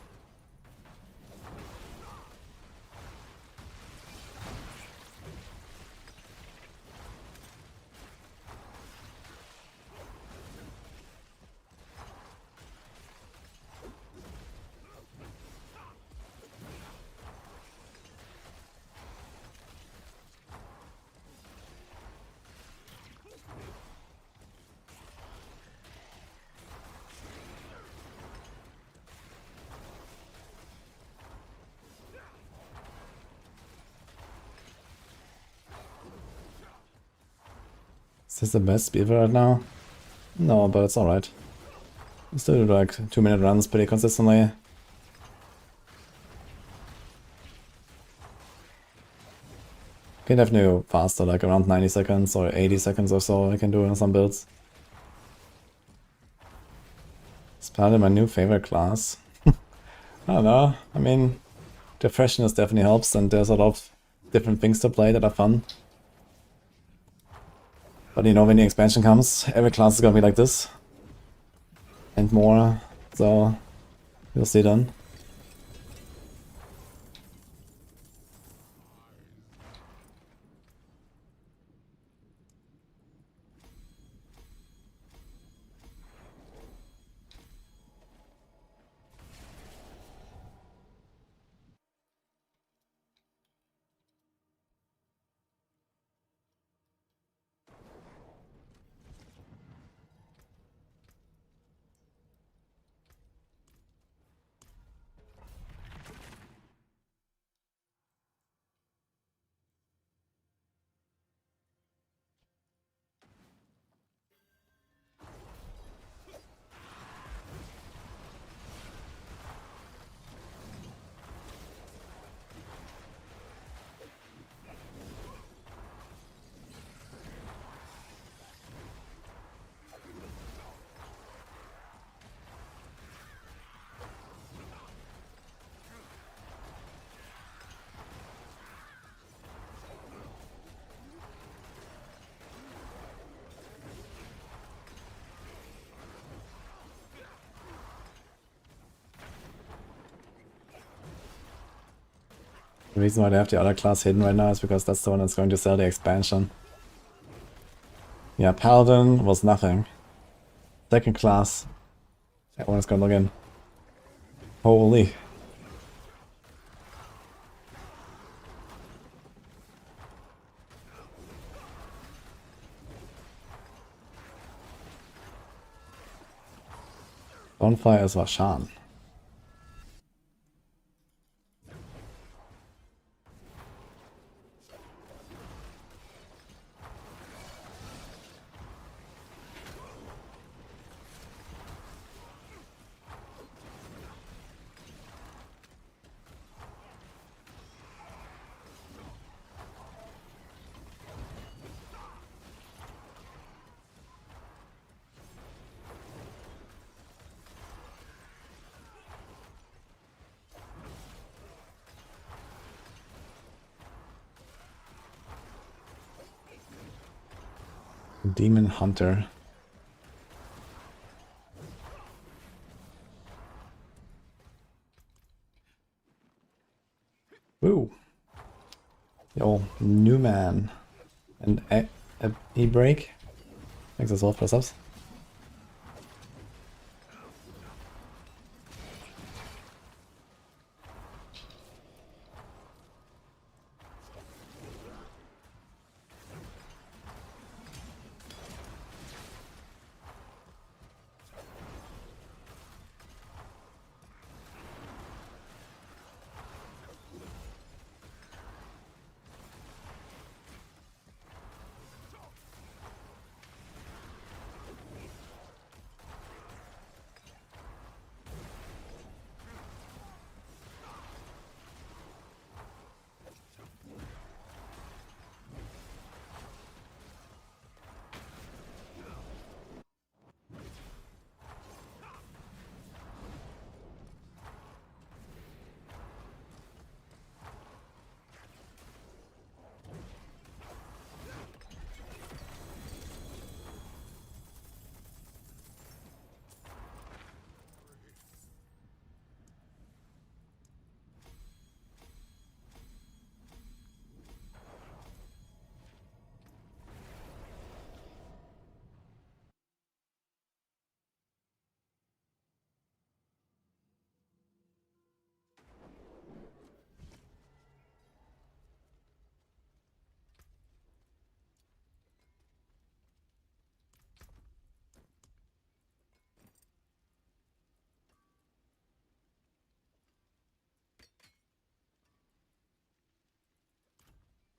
Is this the best beaver right now? No, but it's alright. Still do like 2-minute runs pretty consistently. Can definitely go faster, like around 90 seconds or 80 seconds or so I can do in some builds. Is Paladin my new favorite class? I don't know. I mean, the freshness definitely helps and there's a lot of different things to play that are fun. But you know, when the expansion comes, every class is gonna be like this. And more, so you'll see then. The reason why they have the other class hidden right now is because that's the one that's going to sell the expansion. Yeah, Paladin was nothing. Second class. Everyone's gonna log in. Holy. Bonfire is Vashan. Demon Hunter. Woo. Yo, new man. And e-break. Thanks as well for subs.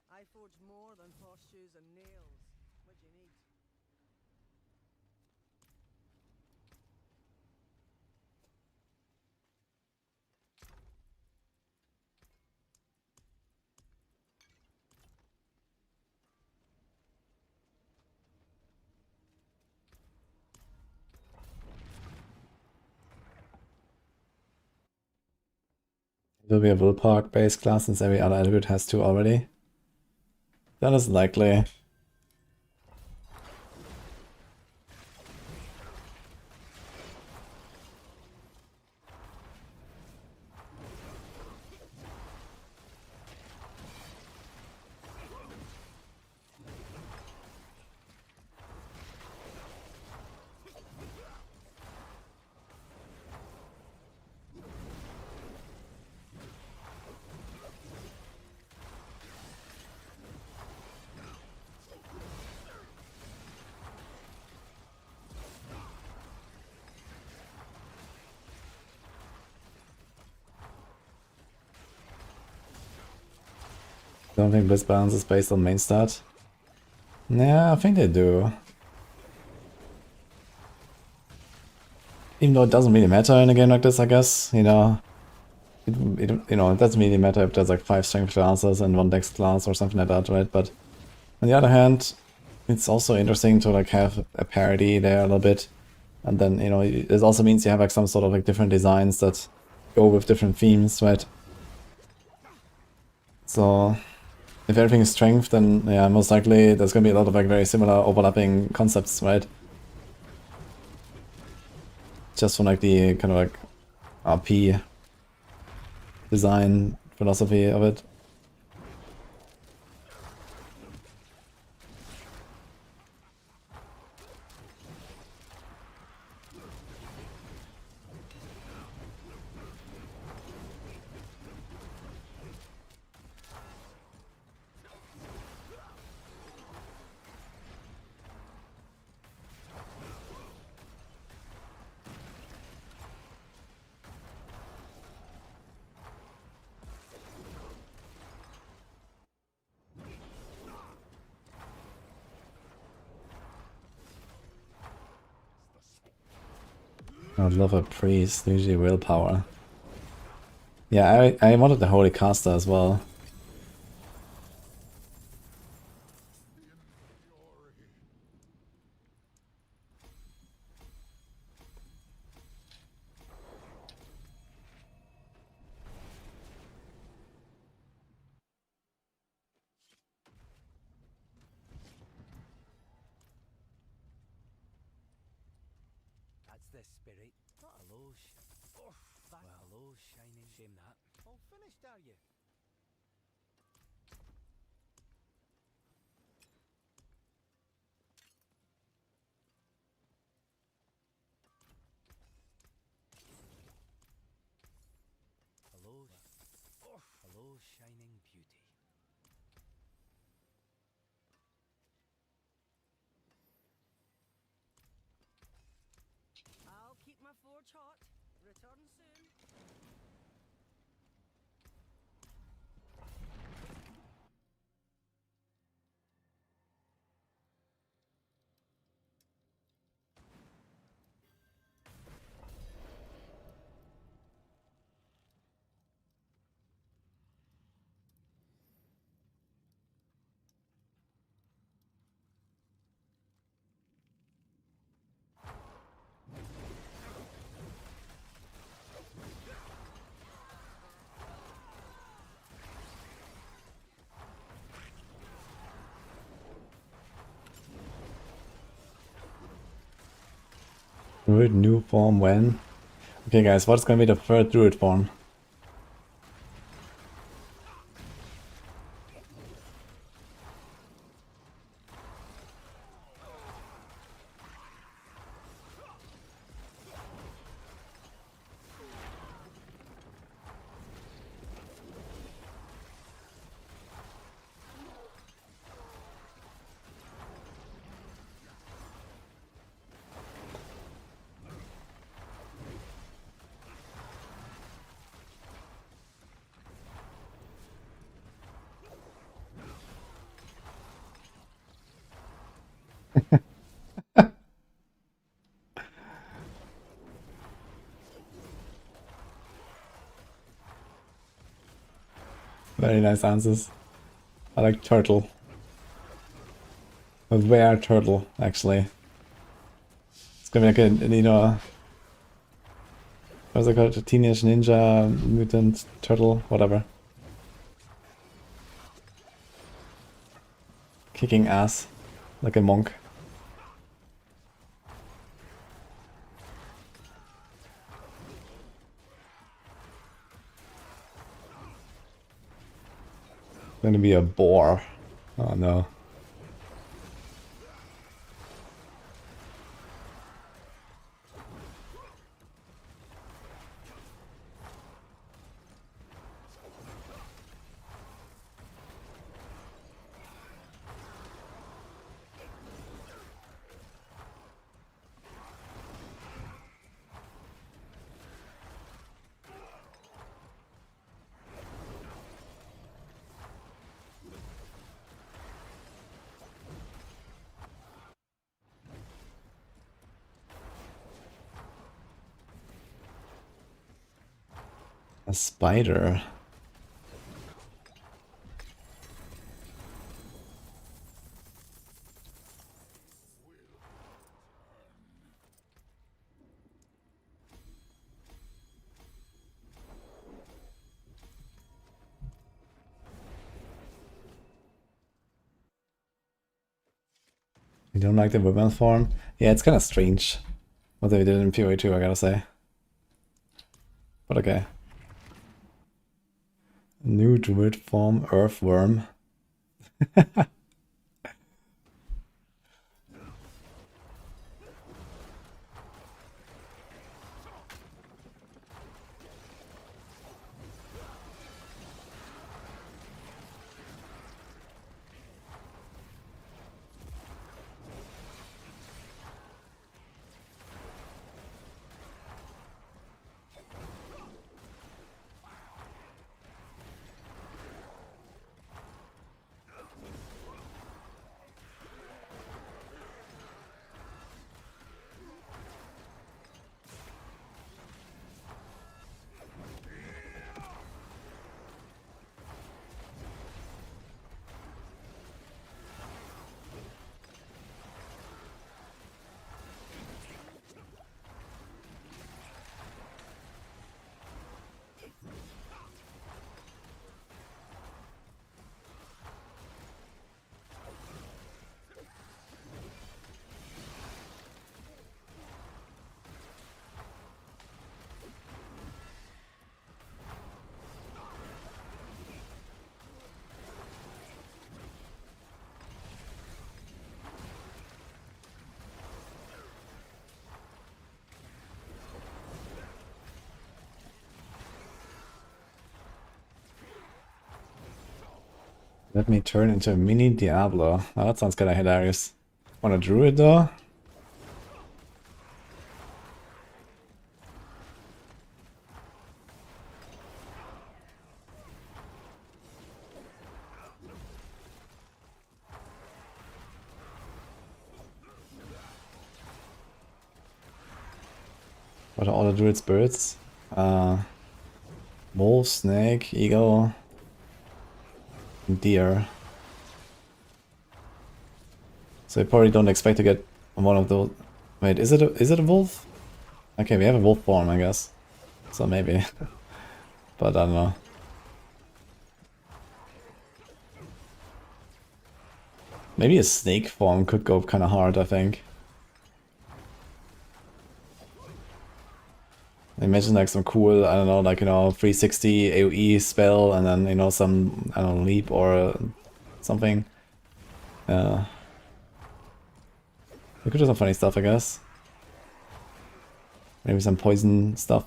I forge more than horseshoes and nails. What do you need? It will be a Willpower based class since every other attribute has 2 already. That is likely. Don't think Blitz balance is based on main stat. Yeah, I think they do. Even though it doesn't really matter in a game like this, I guess, you know. It doesn't really matter if there's like 5 strength classes and 1 dex class or something like that, right? But on the other hand, it's also interesting to like have a parity there a little bit. And then, you know, it also means you have like some sort of like different designs that go with different themes, right? So if everything is strength, then yeah, most likely there's gonna be a lot of like very similar overlapping concepts, right? Just from like the kind of like RP design philosophy of it. I'd love a priest, usually willpower. Yeah, I wanted the holy caster as well. That's the spirit. Not a low that's a low shining. Shame that. All finished, are you? Hello, shining beauty. I'll keep my forge hot. Return soon. Druid new form when? Okay guys, what's gonna be the third druid form? Very nice answers. I like turtle. A rare turtle, actually. It's gonna be like a What's it called? A Teenage Ninja Mutant Turtle, whatever. Kicking ass like a monk. Gonna be a boar. Oh no. A spider. You don't like the women form? Yeah, it's kind of strange what they did in PoE 2, I gotta say. But okay. New druid form, earthworm. Let me turn into a mini Diablo. Oh, that sounds kind of hilarious. Want a druid though? What are all the druid's birds? Wolf, snake, eagle, and deer. So you probably don't expect to get one of those. Wait, is it a wolf? Okay, we have a wolf form, I guess. So maybe. But I don't know. Maybe a snake form could go kind of hard, I think. Imagine like some cool, I don't know, like, 360 AoE spell and then, some, I don't know, leap or something. We could do some funny stuff, I guess. Maybe some poison stuff.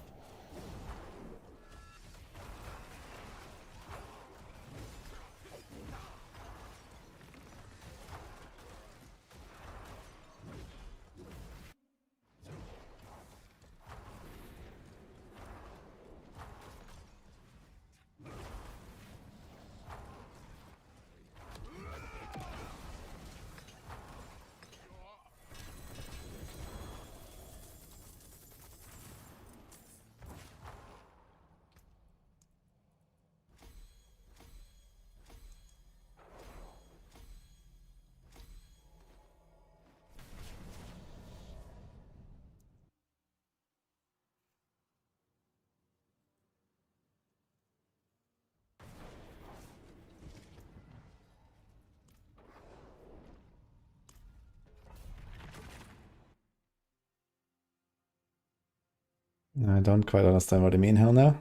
I don't quite understand what you mean here now.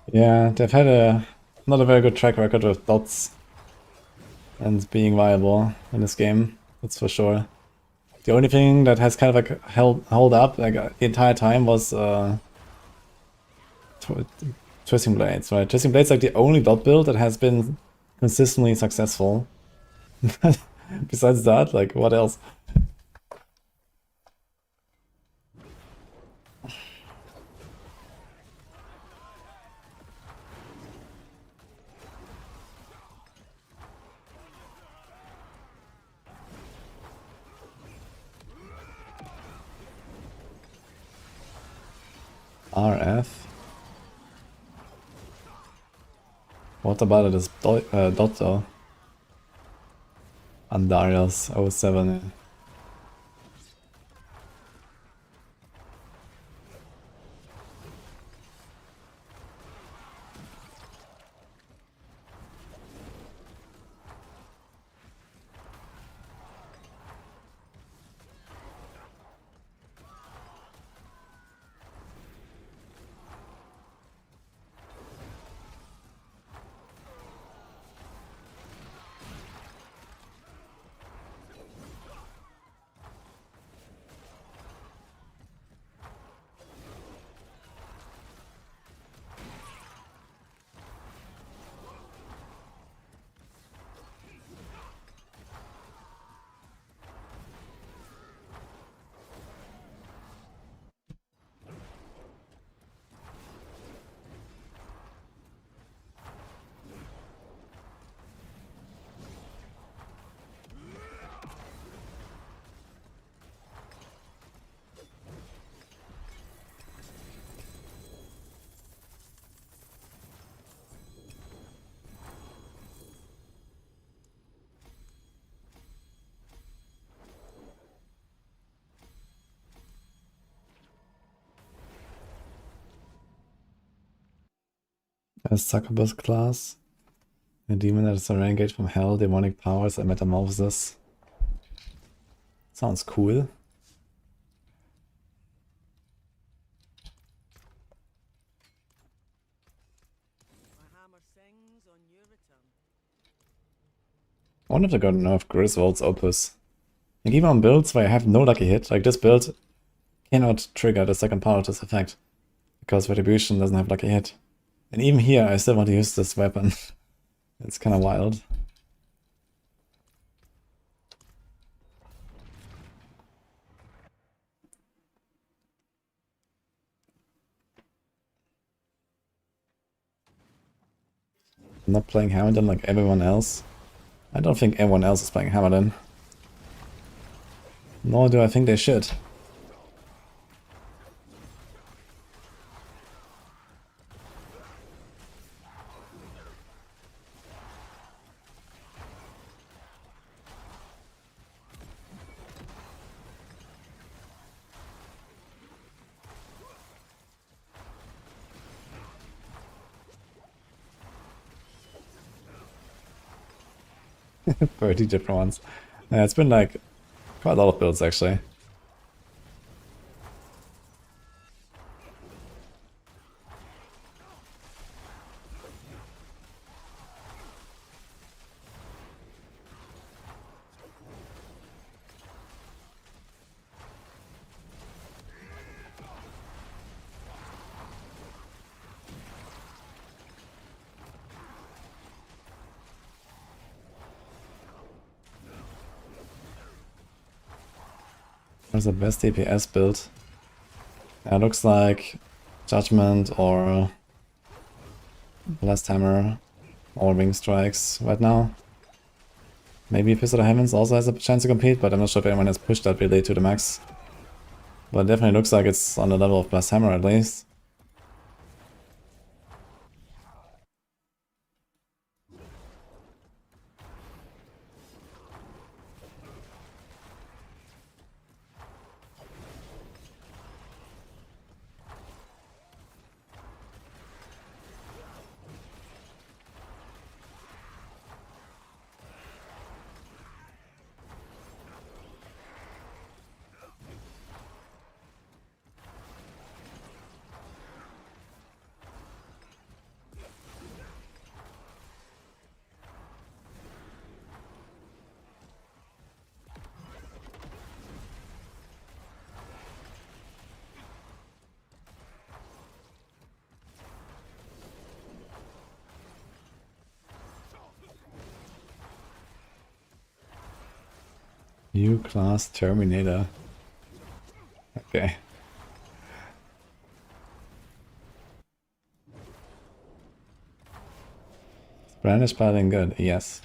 Yeah, they've had not a very good track record with dots and being viable in this game, that's for sure. The only thing that has kind of like held up like the entire time was Twisting Blades, right? Twisting Blades like the only dot build that has been consistently successful. Besides that, like what else? RF. What about it is dot though? Andarius 07. A succubus class. A demon that is a renegade from hell, demonic powers, and metamorphosis. Sounds cool. My hammer sings on your return. I wonder if they got nerfed Griswold's Opus. Like even on builds where I have no lucky hit, like this build cannot trigger the second part of this effect. Because Retribution doesn't have lucky hit. And even here I still want to use this weapon. It's kinda wild. I'm not playing Hamilton like everyone else. I don't think everyone else is playing Hamilton. Nor do I think they should. Pretty different ones. Yeah, it's been like quite a lot of builds actually. What's the best DPS build? It looks like Judgement or Blast Hammer or Wing Strikes right now. Maybe Fist of the Heavens also has a chance to compete, but I'm not sure if anyone has pushed that really to the max. But it definitely looks like it's on the level of Blast Hammer at least. New class Terminator. Okay. Brandish Paladin good, yes.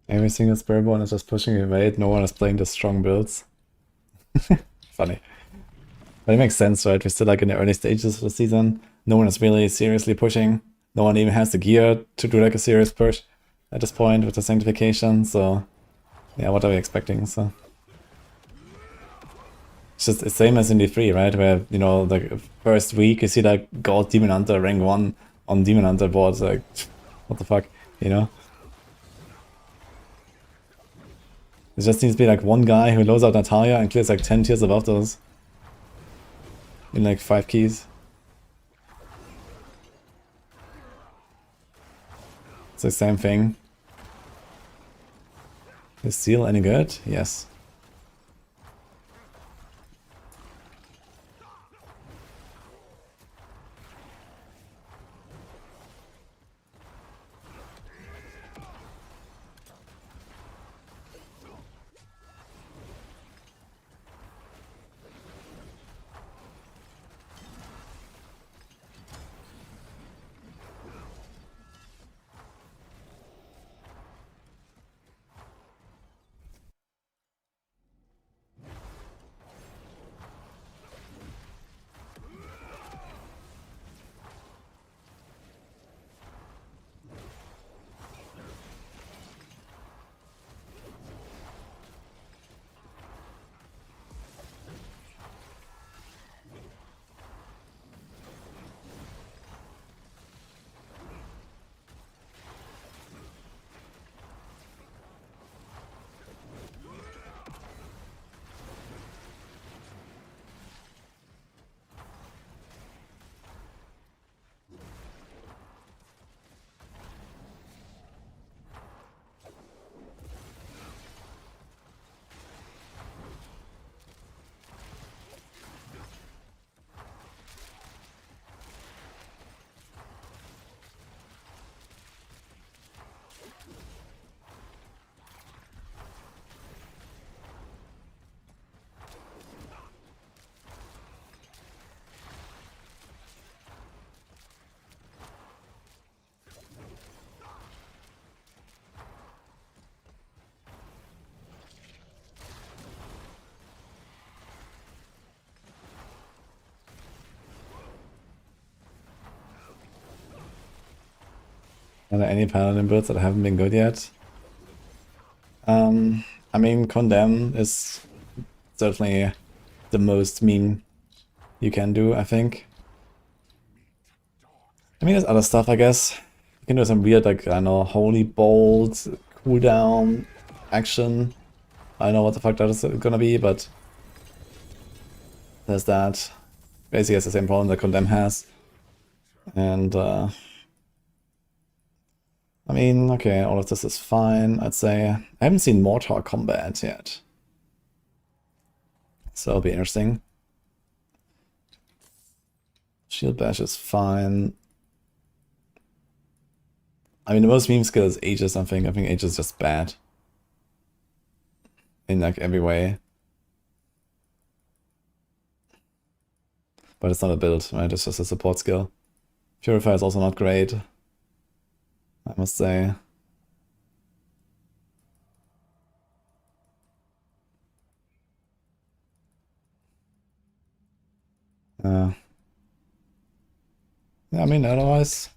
Every single Spiritborn is just pushing away, no one is playing the strong builds. Funny. But it makes sense, right? We're still like in the early stages of the season. No one is really seriously pushing. No one even has the gear to do like a serious push at this point with the Sanctification, so yeah, what are we expecting? So it's just the same as in D3, right? Where, you know, the first week you see like Gold Demon Hunter rank 1 on Demon Hunter boards, like what the fuck, you know? There just needs to be like one guy who loads out Natalia and clears like 10 tiers above those. In like 5 keys. It's the same thing. Is Seal any good? Yes. Are there any Paladin builds that haven't been good yet? I mean, Condemn is certainly the most meme you can do, I think. I mean, there's other stuff, I guess. You can do some weird, like, I don't know, Holy Bolt, cooldown, action. I don't know what the fuck that is gonna be, but there's that. Basically has the same problem that Condemn has. And I mean, okay, all of this is fine, I'd say. I haven't seen Mortar combat yet. So it'll be interesting. Shield Bash is fine. I mean, the most meme skill is Aegis, I think. I think Aegis is just bad. In like every way. But it's not a build, right? It's just a support skill. Purify is also not great, I must say. Yeah, I mean, otherwise...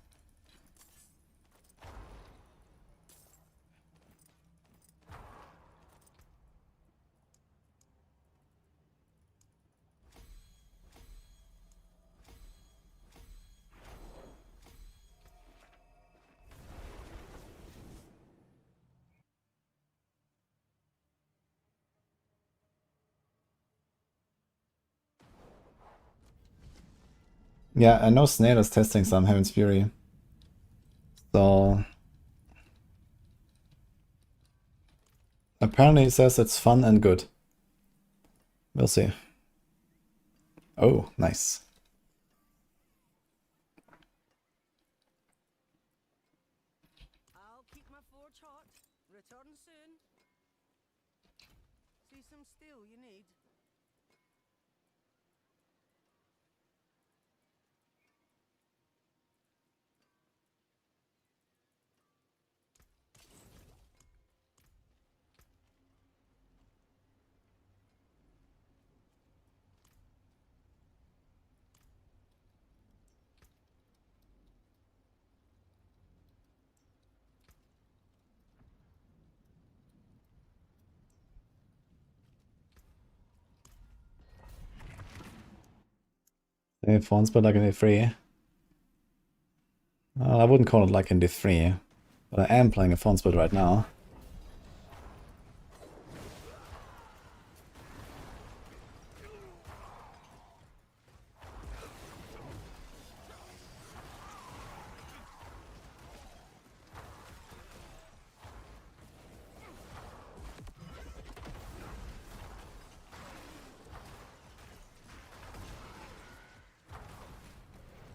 Yeah, I know Snail is testing some Heaven's Fury. So... Apparently he says it's fun and good. We'll see. Oh, nice. I'll keep my forge hot. Return soon. See some steel you need. They phones, but like in D3. I wouldn't call it like in D3, but I am playing a phone split right now.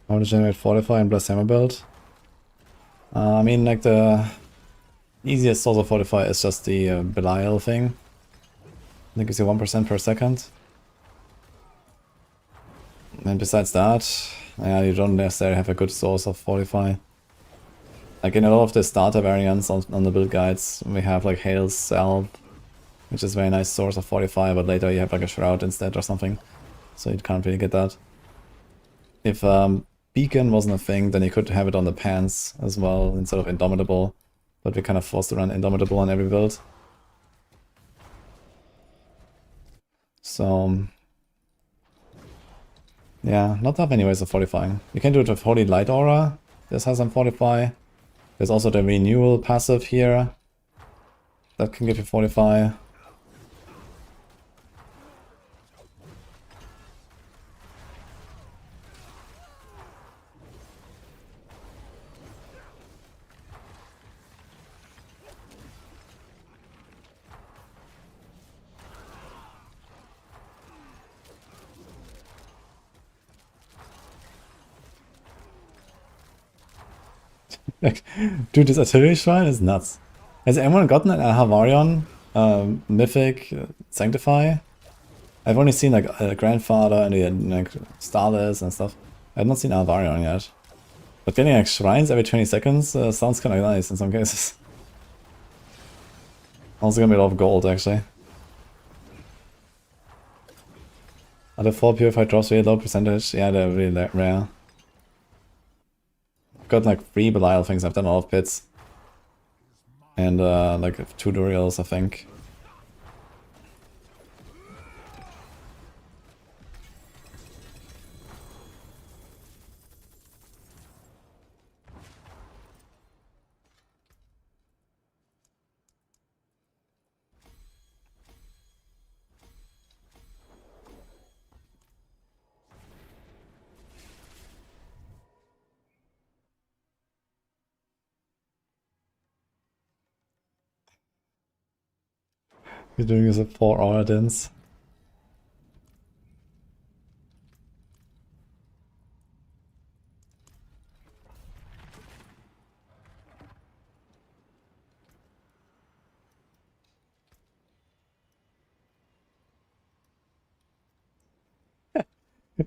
I want to generate Fortify and bless hammer build. I mean, like the easiest source of Fortify is just the Belial thing. I think it's 1% per second. And besides that, yeah, you don't necessarily have a good source of Fortify. Like in a lot of the starter variants on the build guides, we have like Hail's Salve, which is a very nice source of Fortify, but later you have like a Shroud instead or something. So you can't really get that. If Beacon wasn't a thing, then you could have it on the pants as well instead of Indomitable. But we're kind of forced to run Indomitable on every build. So... yeah, not that many ways of fortifying. You can do it with Holy Light Aura. This has some Fortify. There's also the Renewal passive here. That can give you Fortify. Dude, this artillery shrine is nuts. Has anyone gotten a Havarion Mythic Sanctify? I've only seen like a Grandfather and like Starless and stuff. I've not seen Havarion yet. But getting like shrines every 20 seconds sounds kind of nice in some cases. Also gonna be a lot of gold actually. Are the 4 purified drops really low percentage? Yeah, they're really rare. Got like 3 Belial things, I've done a lot of pits. And like 2 Duriels, I think. We're doing is a 4-hour dance.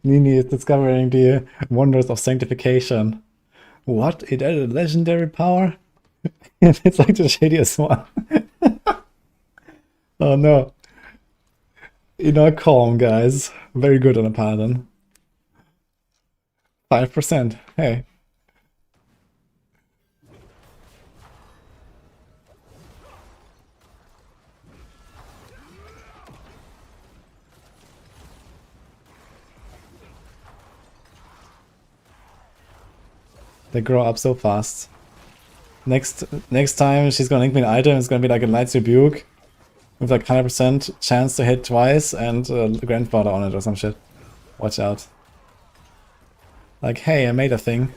Nini is discovering the wonders of sanctification. What? It added a legendary power? It's like the shadiest one. Oh no. Calm, guys. Very good on a Paladin. 5%. Hey. They grow up so fast. Next time she's gonna link me an item, it's gonna be like a Knight's Rebuke with like 100% chance to hit twice and Grandfather on it or some shit. Watch out. Like, hey, I made a thing.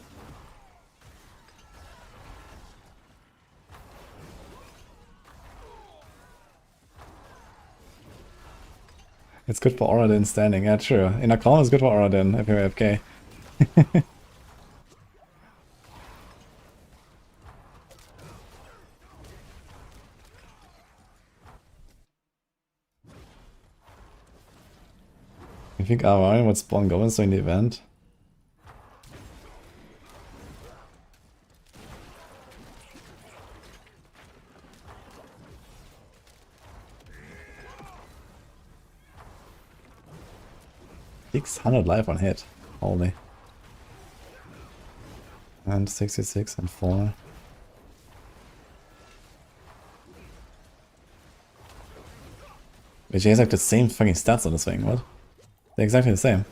It's good for Oradin standing, yeah, true. In a call it's good for Oradin if you're AFK. You think Arion would spawn goblins during the event? $600 life on hit. Holy. And 66 and 4. Which has like the same fucking stats on this thing, what? They're exactly the same.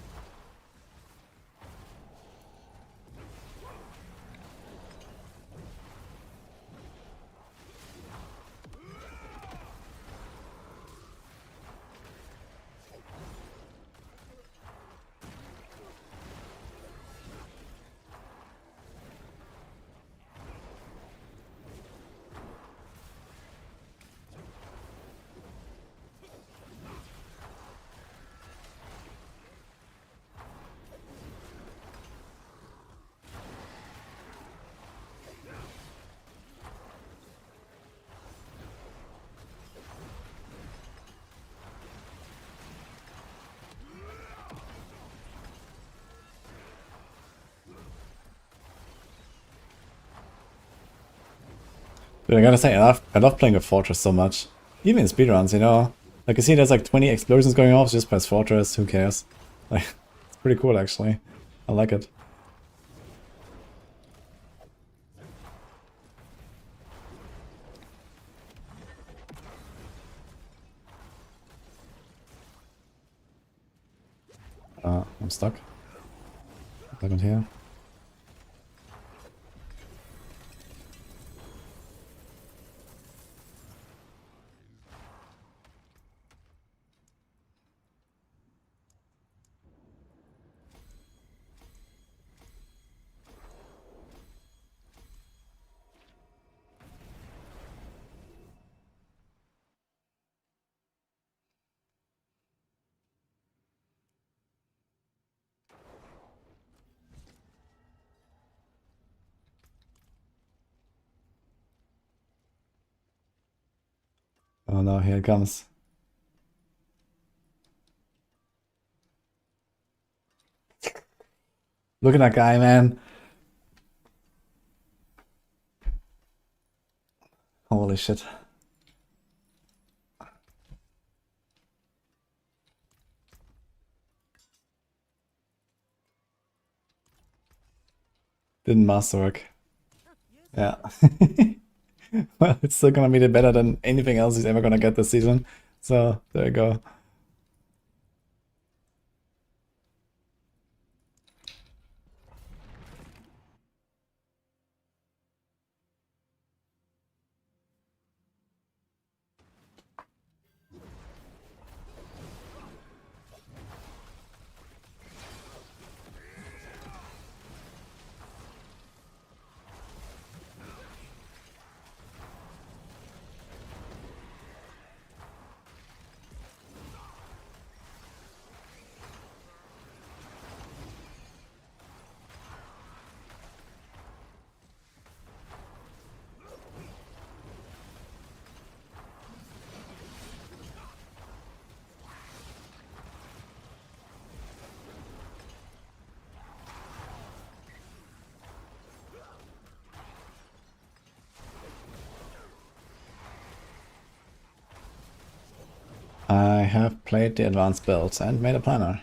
Dude, I gotta say, I love playing with Fortress so much. Even in speedruns, you know? Like, you see there's like 20 explosions going off, just press Fortress, who cares? Like, it's pretty cool actually. I like it. I'm stuck. What happened here? Oh no, here it comes. Look at that guy, man. Holy shit. Didn't masterwork. Yeah. Well, it's still gonna be better than anything else he's ever gonna get this season. So, there you go. have played the advanced build and made a planner.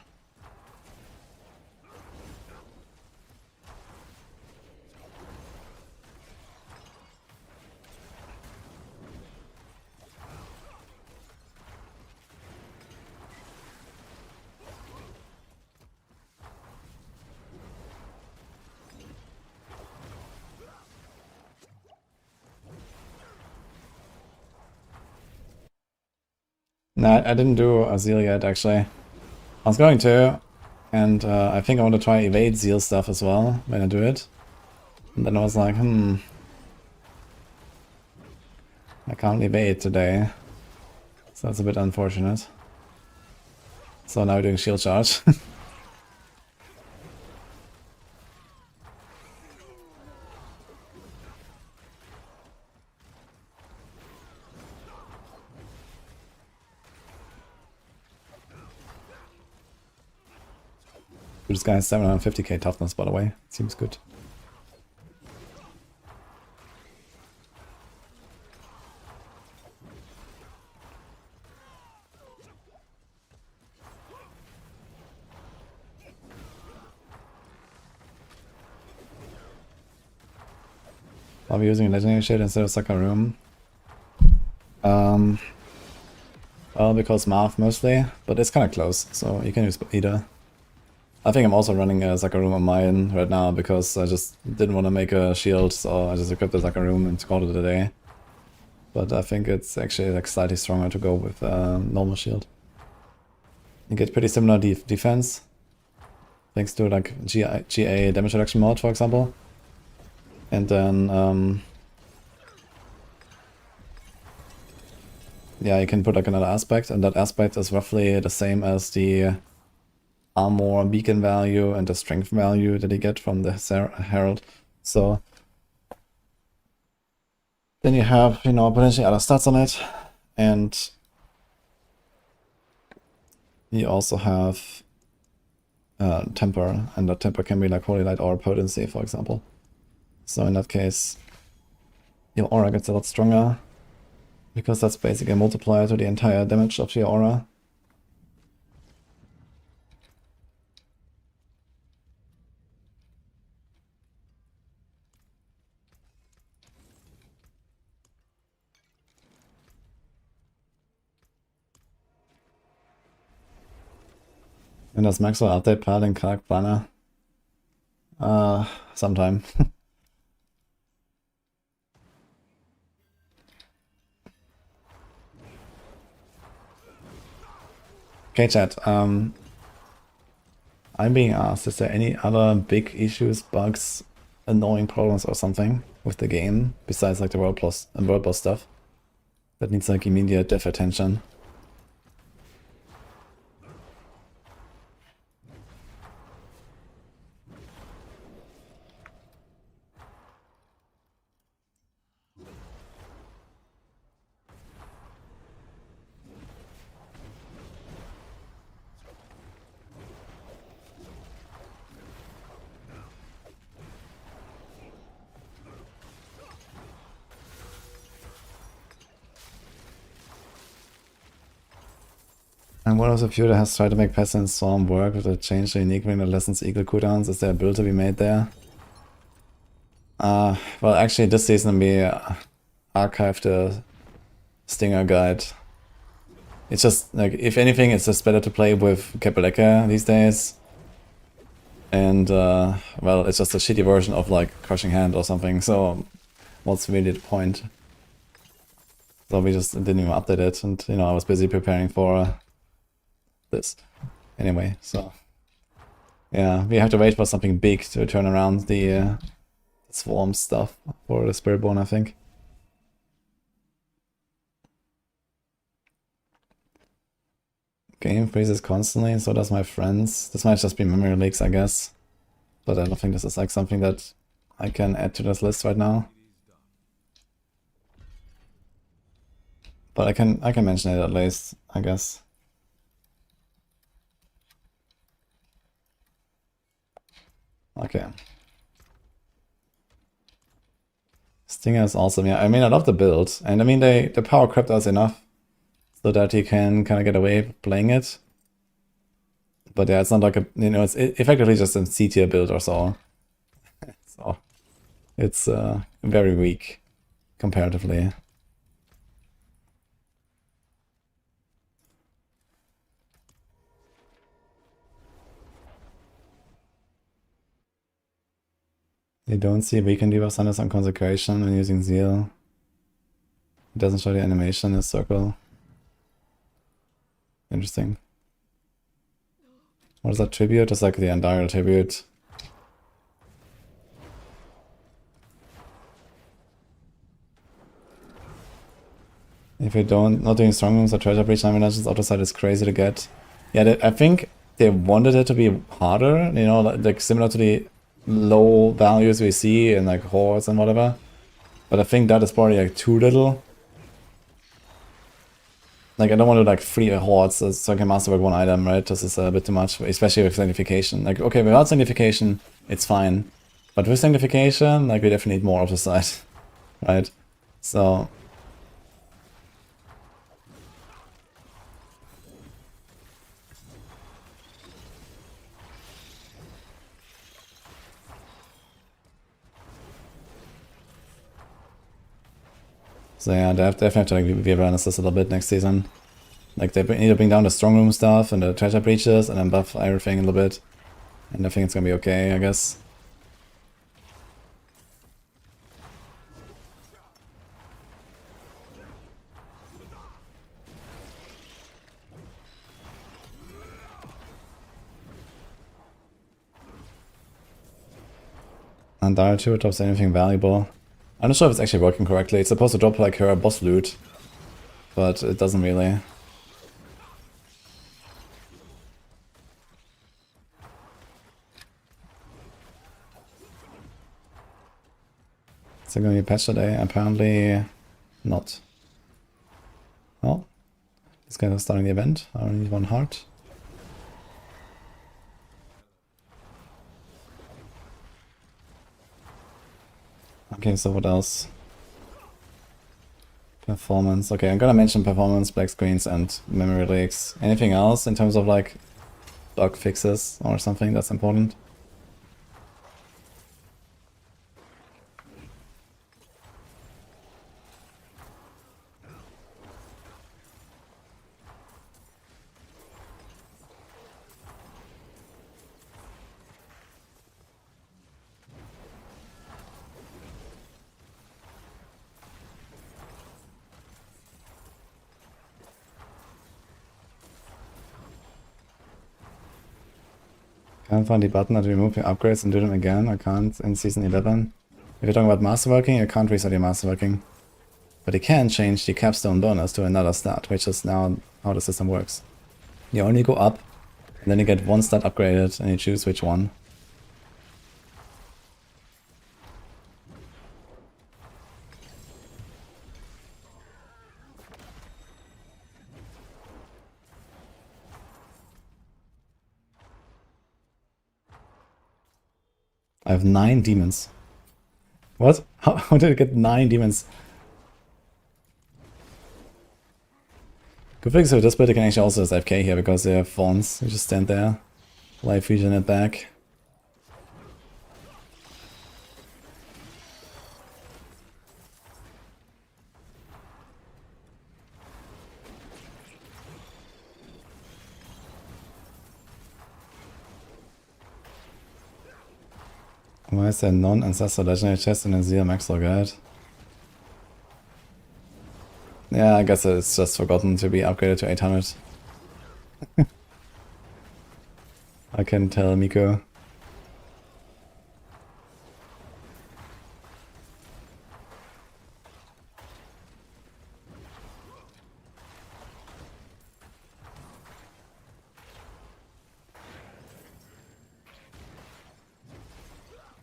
No, I didn't do a Zeal yet, actually. I was going to, and I think I want to try evade Zeal stuff as well when I do it. And then I was like, I can't evade today. So that's a bit unfortunate. So now we're doing shield charge. This guy has 750k toughness, by the way. Seems good. I'll be using a legendary shit instead of Sucker Room. Well, because Marth mostly, but it's kind of close, so you can use either. I think I'm also running a Sucker Room on mine right now because I just didn't want to make a shield, so I just equipped the Sucker Room and called it a day. But I think it's actually like slightly stronger to go with normal shield. You get pretty similar defense, thanks to like GA damage reduction mod, for example. And then yeah, you can put like another aspect, and that aspect is roughly the same as the armor beacon value and the strength value that you get from the Herald. So then you have, you know, potentially other stats on it, and you also have temper, and that temper can be like Holy Light or Potency, for example. So in that case, your aura gets a lot stronger, because that's basically a multiplier to the entire damage of your aura. And does Maxroll update Paladin Kark Planner? Sometime. Okay, chat. I'm being asked, is there any other big issues, bugs, annoying problems or something with the game besides like the world boss stuff that needs like immediate dev attention? And what of the few that has tried to make Pestilence Storm work with a change to unique ring that lessens equal cooldowns? Is there a build to be made there? Well, actually this season we archived the Stinger guide. It's just, like, if anything, it's just better to play with Kepeleke these days. And, well, it's just a shitty version of, like, Crushing Hand or something, so what's really the point? So we just didn't even update it, and, you know, I was busy preparing for this anyway, so yeah, we have to wait for something big to turn around the swarm stuff for the Spiritborn, I think. Game freezes constantly, so does my friends. This might just be memory leaks, I guess, but I don't think this is like something that I can add to this list right now. But I can mention it at least, I guess. Okay. Stinger is awesome. Yeah, I mean, I love the build, and I mean, the power crept us enough so that he can kind of get away playing it. But yeah, it's not like a, you know, it's effectively just a C tier build or so. So it's very weak comparatively. You don't see weakened debuff unless on consecration when using zeal. It doesn't show the animation in the circle. Interesting. What is that tribute? It's like the Undial tribute. If you not doing strong rooms or treasure breach nominations, auto side is crazy to get. Yeah, I think they wanted it to be harder, you know, like similar to the low values we see in like hordes and whatever. But I think that is probably like too little. Like I don't want to like free hordes so I can masterwork one item, right? This is a bit too much, especially with sanctification. Like okay, without sanctification, it's fine. But with sanctification, like we definitely need more of the side, right? So yeah, they definitely have to like rebalance this a little bit next season. Like they need to bring down the strong room stuff and the treasure breaches and then buff everything a little bit. And I think it's gonna be okay, I guess. And Dire 2 drops anything valuable. I'm not sure if it's actually working correctly. It's supposed to drop like her boss loot, but it doesn't really. Is it going to be patched today? Apparently not. Well, these guys are starting the event. I only need 1 heart. Okay, so what else? Performance. Okay, I'm gonna mention performance, black screens, and memory leaks. Anything else in terms of like bug fixes or something that's important? Can't find the button to remove your upgrades and do them again. I can't in Season 11. If you're talking about masterworking, you can't reset your masterworking. But you can change the capstone bonus to another stat, which is now how the system works. You only go up, and then you get 1 stat upgraded, and you choose which one. I have 9 demons. What? How did I get 9 demons? Good thing so this build you can actually also just AFK here because they have fawns. You just stand there, life regen it back. Why is there non-ancestral legendary chest in a Zero Maxroll guide? Yeah, I guess it's just forgotten to be upgraded to 800. I can tell Miko.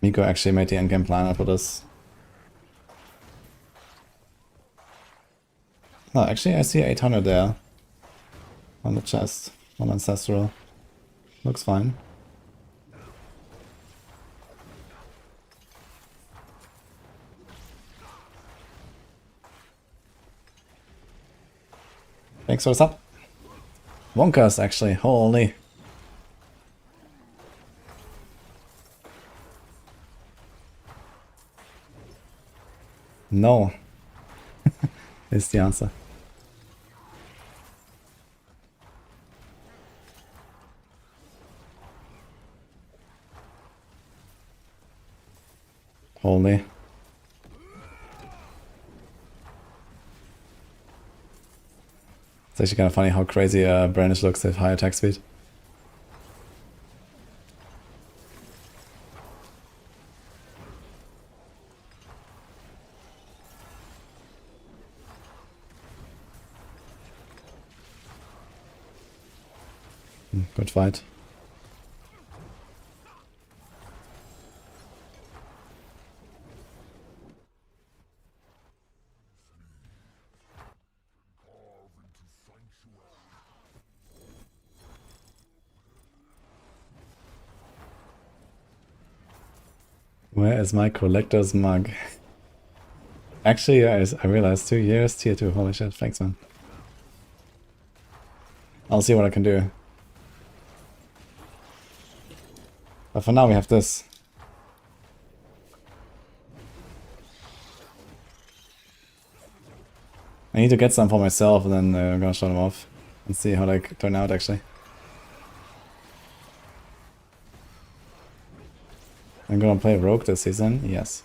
Miko actually made the endgame planner for this. No, actually I see 800 there. On the chest. On Ancestral. Looks fine. Thanks for the sub. Wonkas, actually. Holy. No. Is the answer. Holy. It's actually kind of funny how crazy Brandish looks with high attack speed. Good fight. Where is my collector's mug? Actually, I realized 2 years, tier 2. Holy shit, thanks man. I'll see what I can do. But for now we have this. I need to get some for myself and then I'm gonna show them off. And see how they turn out actually. I'm gonna play Rogue this season, yes.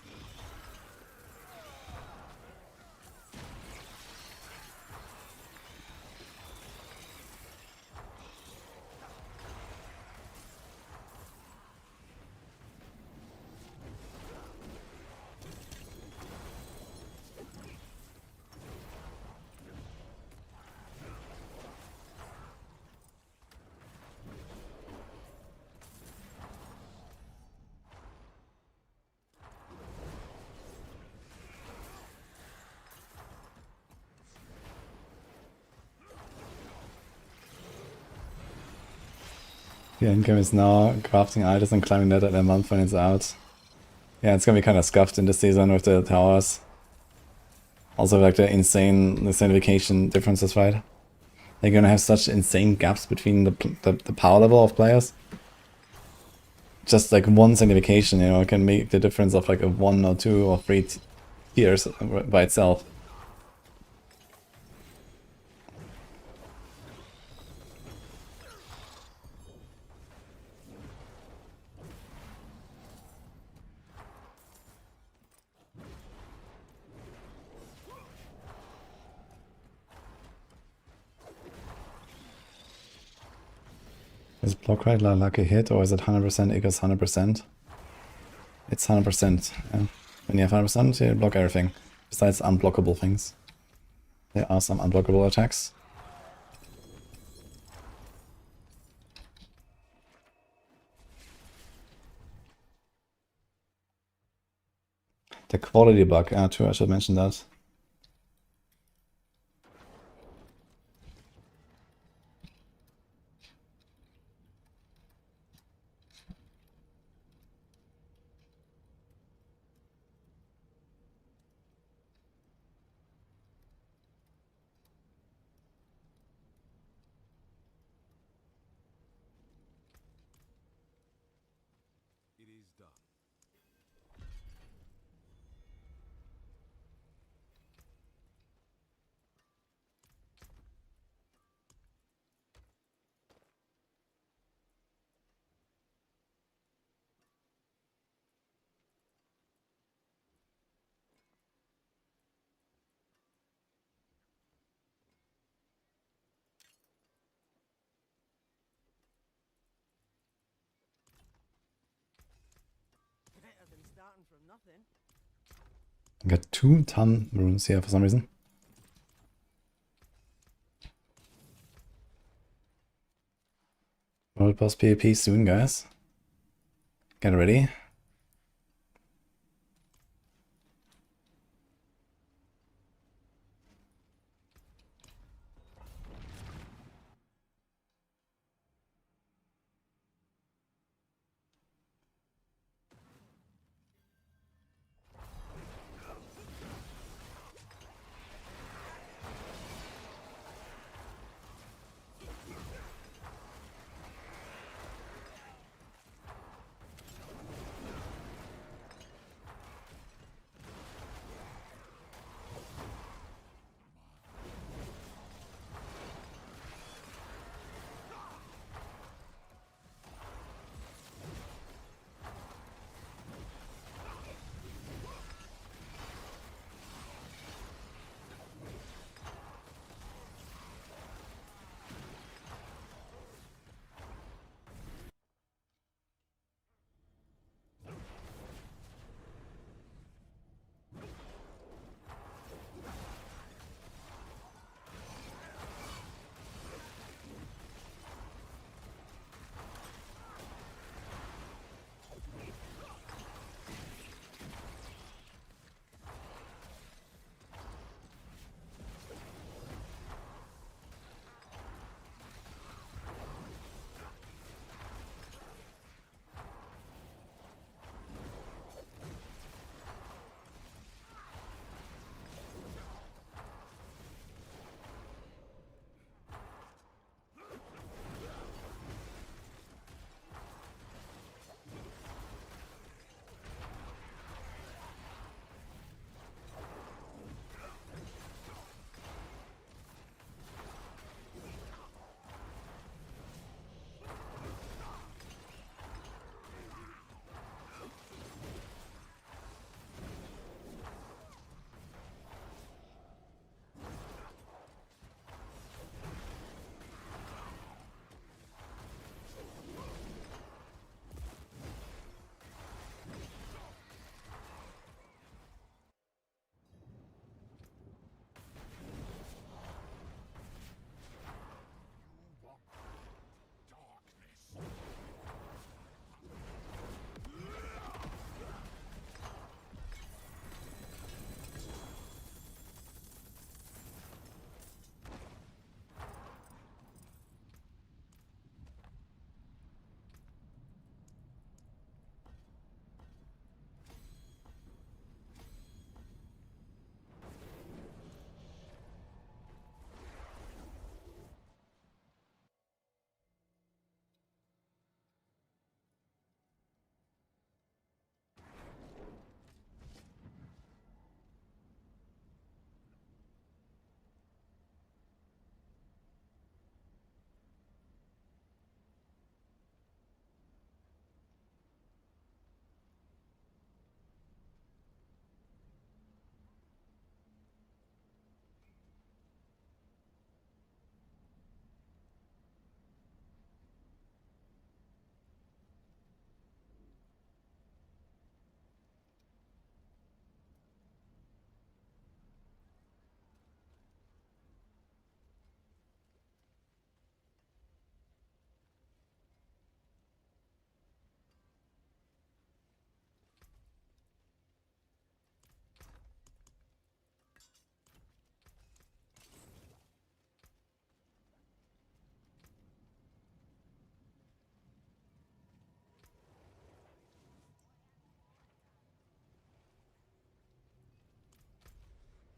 The endgame is now crafting items and climbing that at a month when it's out. Yeah, it's gonna be kind of scuffed in this season with the towers. Also like the insane vacation differences, right? They're gonna have such insane gaps between the power level of players. Just like one signification, you know, can make the difference of like a 1 or 2 or 3 tiers by itself. Is block right like a hit or is it 100% equals 100%? It's 100%. Yeah. When you have 100%, you block everything. Besides unblockable things. There are some unblockable attacks. The quality bug, too, I should mention that. It is done. Better than starting from nothing. I got 2 ton runes here for some reason. World boss PvP soon, guys. Get ready.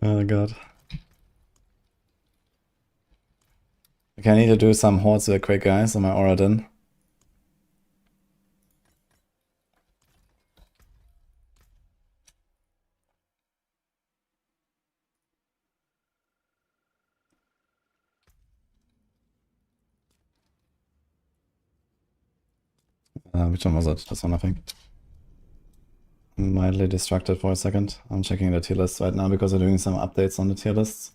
Oh god. Okay, I need to do some hordes real quick, guys, on my Oradin. Which one was it? This one, I think. I'm mildly distracted for a second. I'm checking the tier lists right now because we're doing some updates on the tier lists.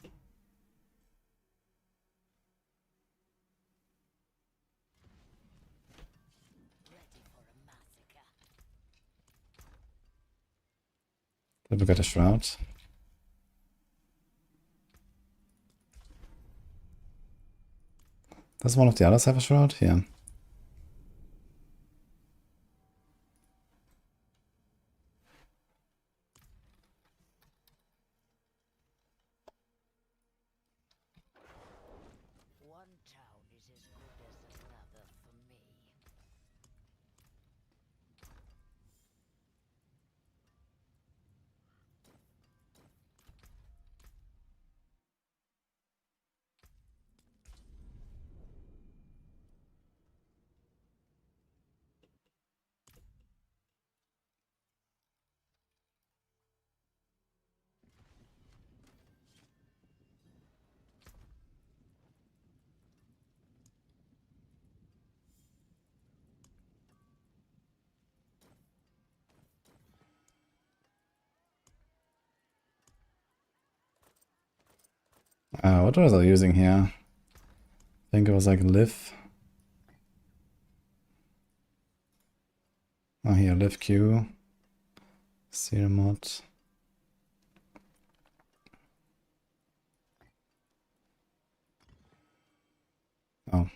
Ready for a massacre. Did we get a shroud? Does one of the others have a shroud? Yeah. One town is as good as another for me. What was I using here? I think it was like live. Oh, here, live Q. Serum mod. Oh.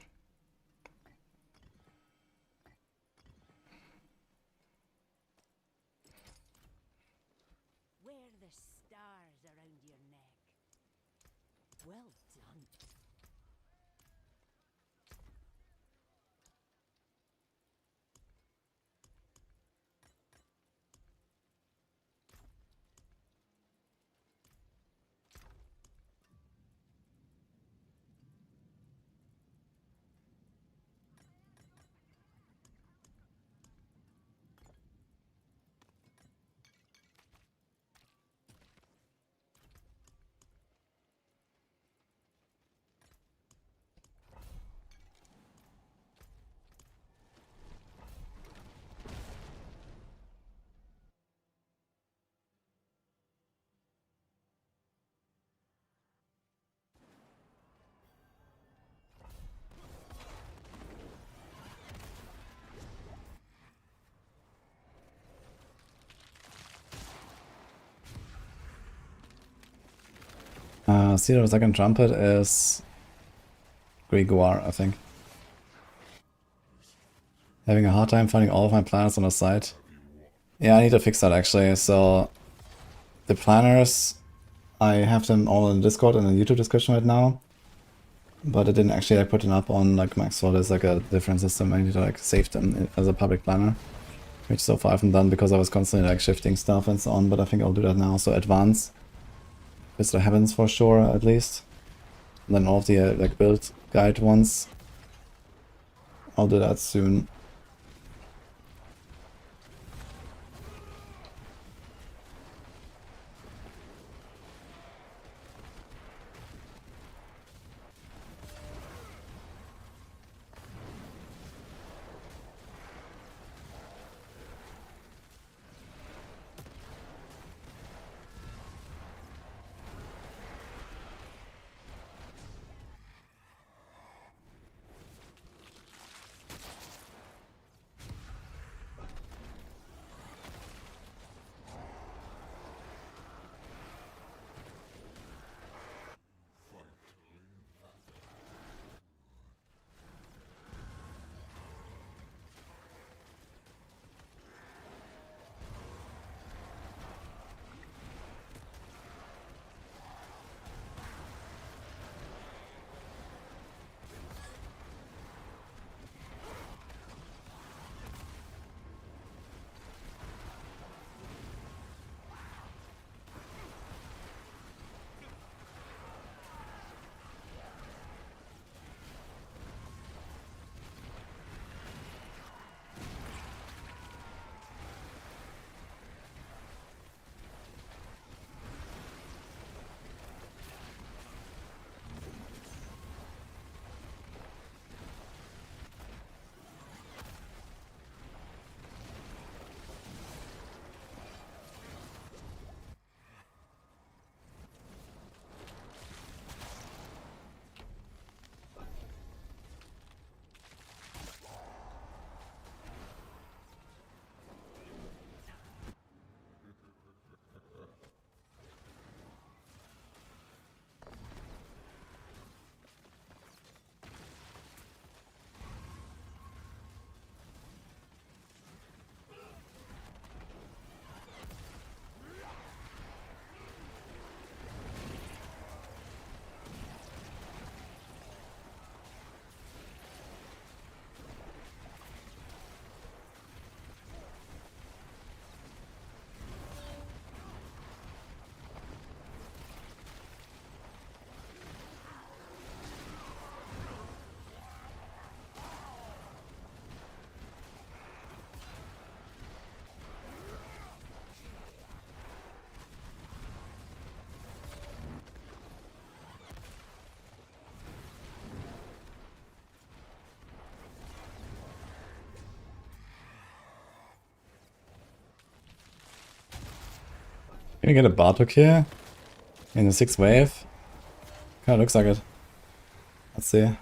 Wear the stars around your neck. Well done. Zero second trumpet is Gregoire, I think. Having a hard time finding all of my planners on the site. Yeah, I need to fix that actually. So the planners, I have them all in Discord and in the YouTube description right now. But I didn't actually put them up on like Maxroll. There's like a different system. I need to like save them as a public planner. Which so far I haven't done because I was constantly like shifting stuff and so on, but I think I'll do that now. So advance. This happens for sure at least. And then all of the like build guide ones. I'll do that soon. Can we get a Bartok here? In the 6th wave? Kinda looks like it. Let's see.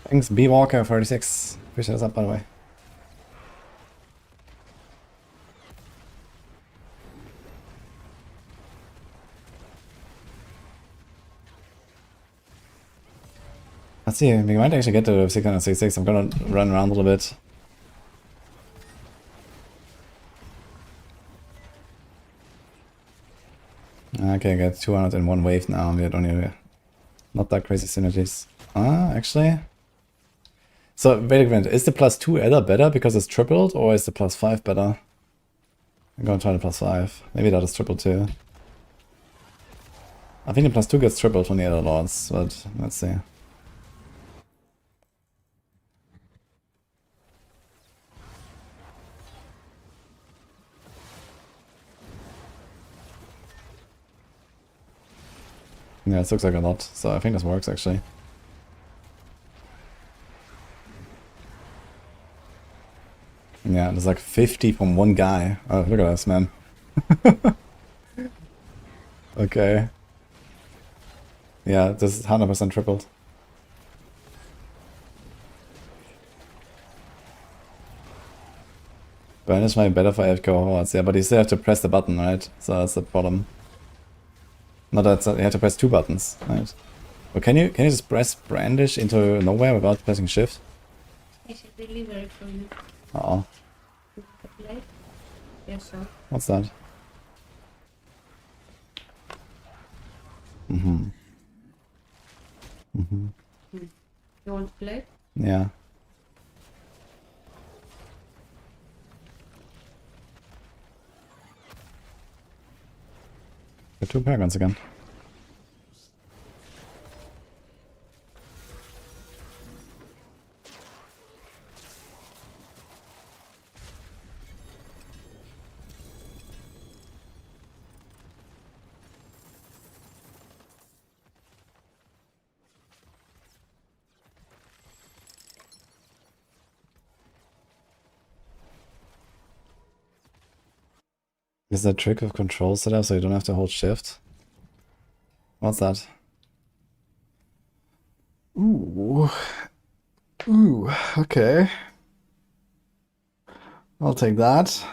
Thanks, B Walker 46. Appreciate us up, by the way. Let's see, we might actually get to 666. I'm gonna run around a little bit. Okay, I got 200 in one wave now. We don't need not that crazy synergies. Actually. So, wait a minute. Is the +2 adder better because it's tripled, or is the +5 better? I'm gonna try the +5. Maybe that is tripled too. I think the +2 gets tripled from the other lords, but let's see. Yeah, it looks like a lot, so I think this works actually. Yeah, there's like 50 from one guy. Oh, look at this, man. Okay. Yeah, this is 100% tripled. Banish might be better for AFK hordes, yeah, but you still have to press the button, right? So that's the problem. Not that you have to press 2 buttons, right? But can you just press brandish into nowhere without pressing shift? I should deliver it for you. Uh-oh. Yes, sir. What's that? Mm-hmm. Mm-hmm. You want to play? Yeah. Got 2 paragons again. Is that trick of control setup so you don't have to hold shift? What's that? Ooh. Ooh, okay. I'll take that.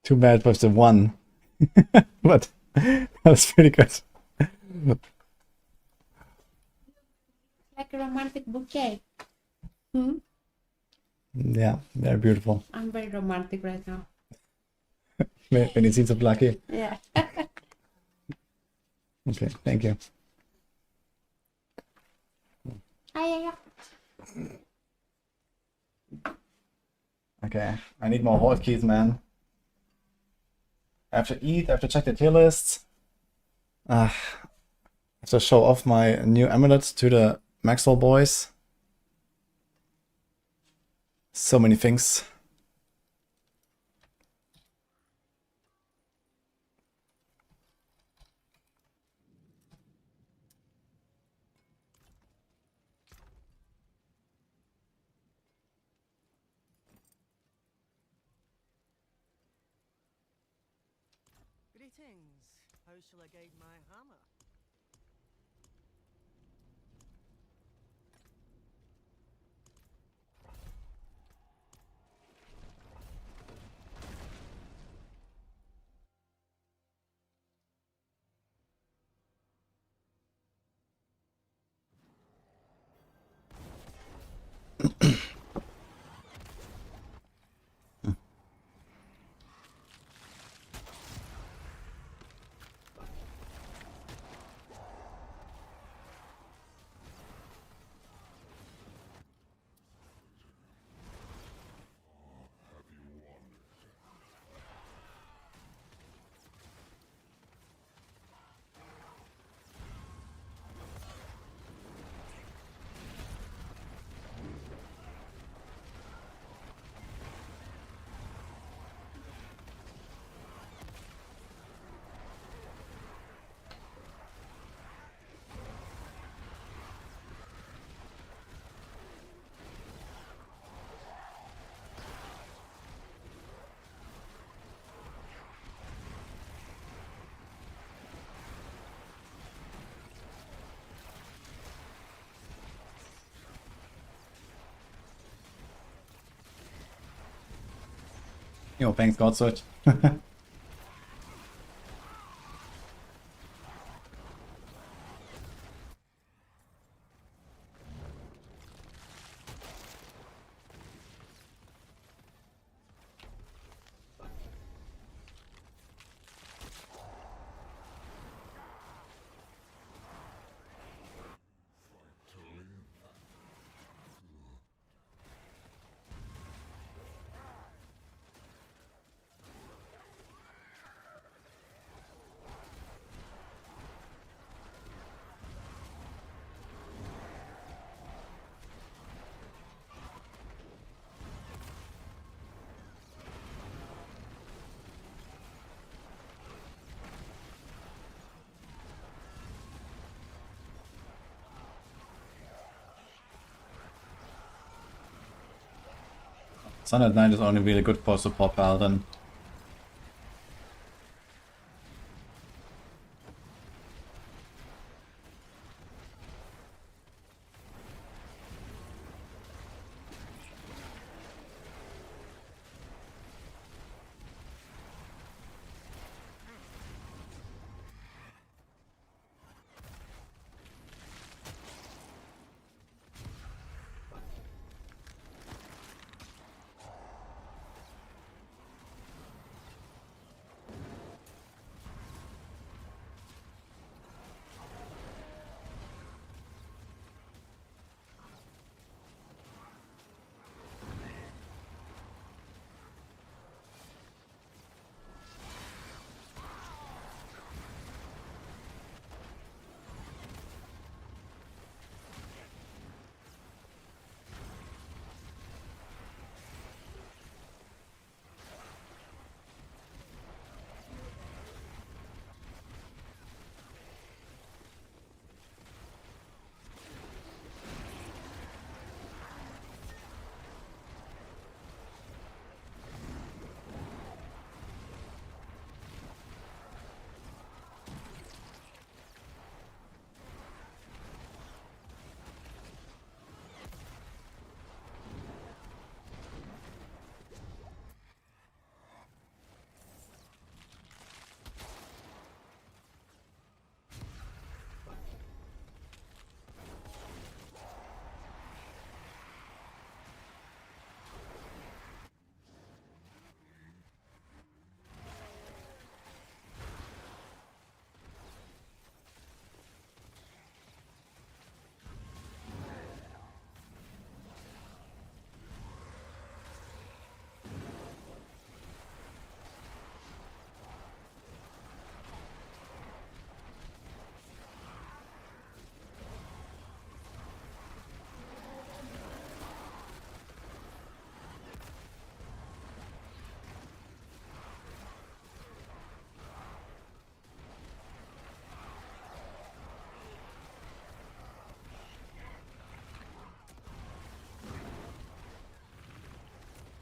Too bad with the 1. But that was pretty good. Like a romantic bouquet. Hmm? Yeah, very beautiful. I'm very romantic right now. When you see so lucky. Yeah. Okay, thank you. Yeah. Okay, I need more vault keys, man. I have to eat, I have to check the tier lists. I have to show off my new amulet to the Maxroll boys. So many things. Greetings. How shall I guide my hammer? Yo, thanks, Godsword. Sun at Night is only really good for support Paladin.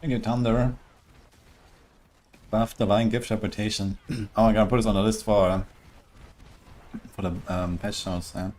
Thank you, Thunder. Buff Divine Gift Reputation. Oh, I gotta put this on the list for the patch notes, yeah.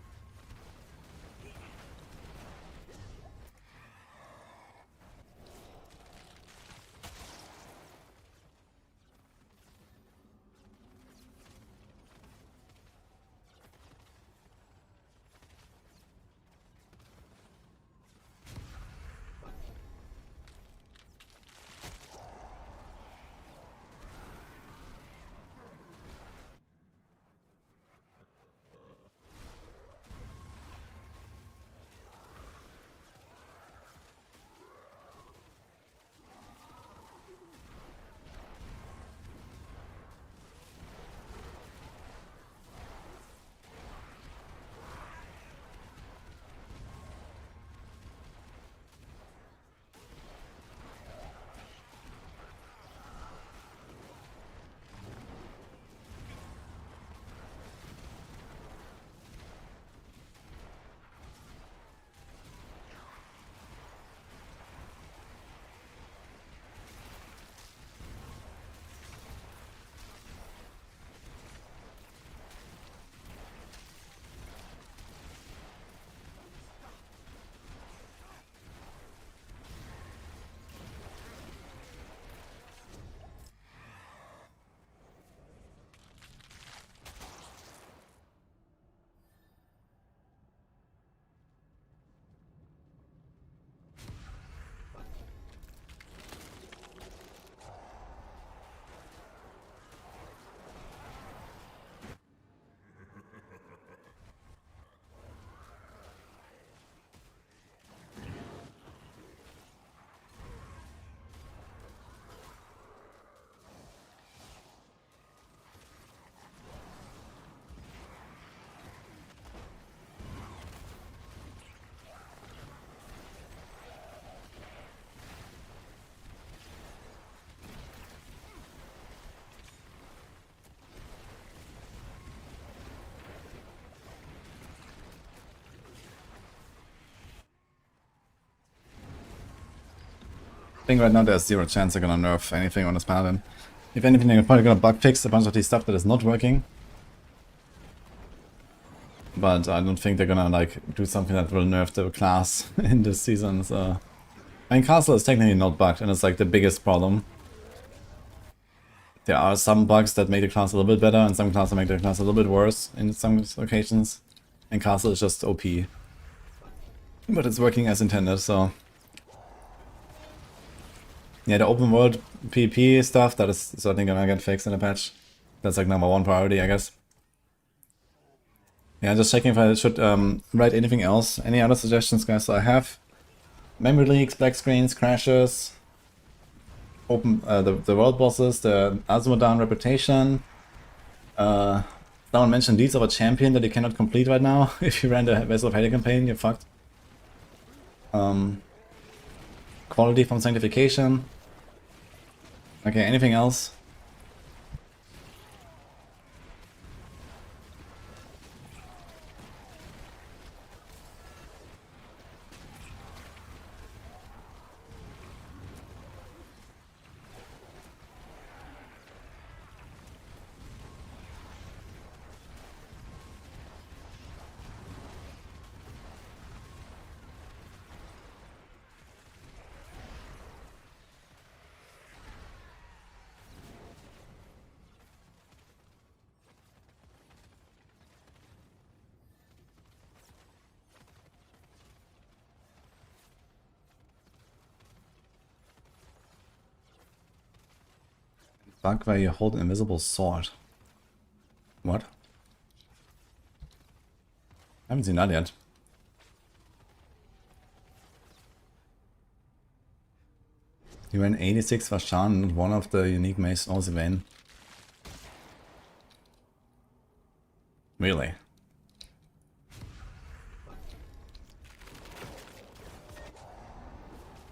I think right now there's 0 chance they're gonna nerf anything on this Paladin. If anything, they're probably gonna bug fix a bunch of the stuff that is not working. But I don't think they're gonna like do something that will nerf the class in this season, so... I mean, Castle is technically not bugged, and it's like the biggest problem. There are some bugs that make the class a little bit better, and some classes make the class a little bit worse in some occasions. And Castle is just OP. But it's working as intended, so... Yeah, the open world PvP stuff, that is certainly gonna get fixed in the patch. That's like #1 priority, I guess. Yeah, just checking if I should write anything else. Any other suggestions, guys? So I have memory leaks, black screens, crashes, open the world bosses, the Azumodan reputation. Someone mentioned Deeds of a Champion that you cannot complete right now. If you ran the Vessel of Hate campaign, you're fucked. Quality from Sanctification. Okay, anything else? Bug where you hold an invisible sword. What? I haven't seen that yet. You ran 86 Vashan and one of the unique mace also vain. Really?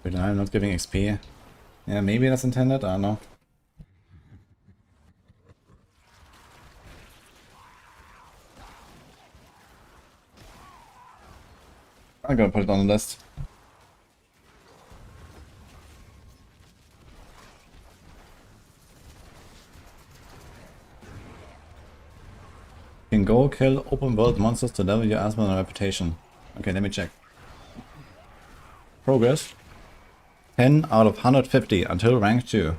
But I'm not giving XP. Yeah, maybe that's intended, I don't know. I'm gonna put it on the list. can go kill open world monsters to level your asthma and reputation. Okay, let me check. Progress. 10 out of 150 until rank 2.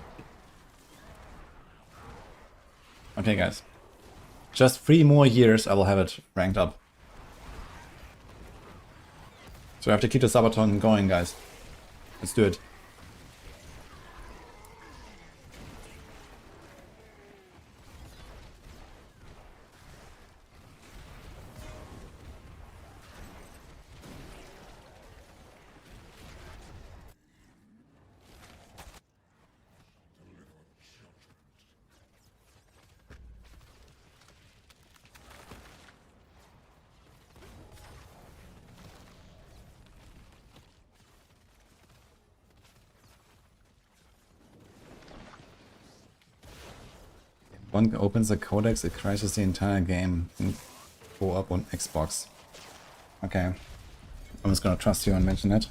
Okay guys. Just 3 more years I will have it ranked up. So I have to keep the Subathon going, guys. Let's do it. One opens the codex, it crashes the entire game and go up on Xbox. Okay. I'm just gonna trust you and mention it.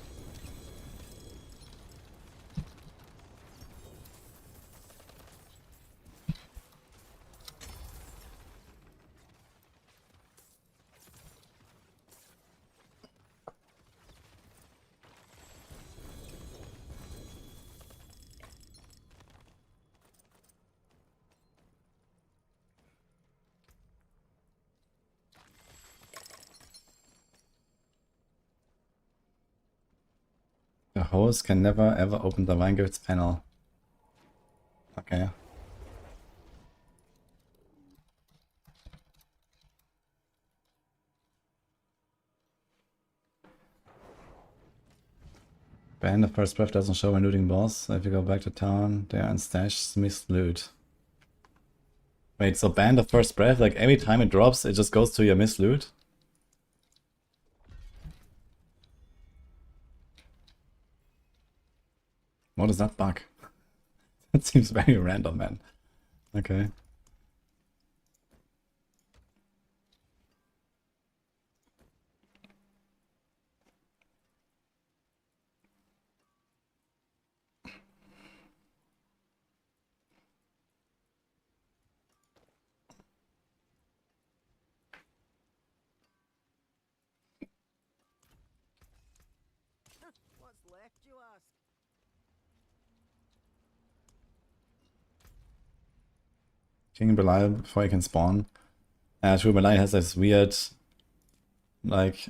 The host can never ever open the Wine Gifts panel. Okay. Ban the first breath doesn't show when looting boss. If you go back to town, they are in stash Smith's loot. Wait, so ban the first breath, like every time it drops, it just goes to your missed loot? What is that bug? That seems very random, man. Okay. What's left, you ask? King Belial before he can spawn. True, Belial has this weird, like,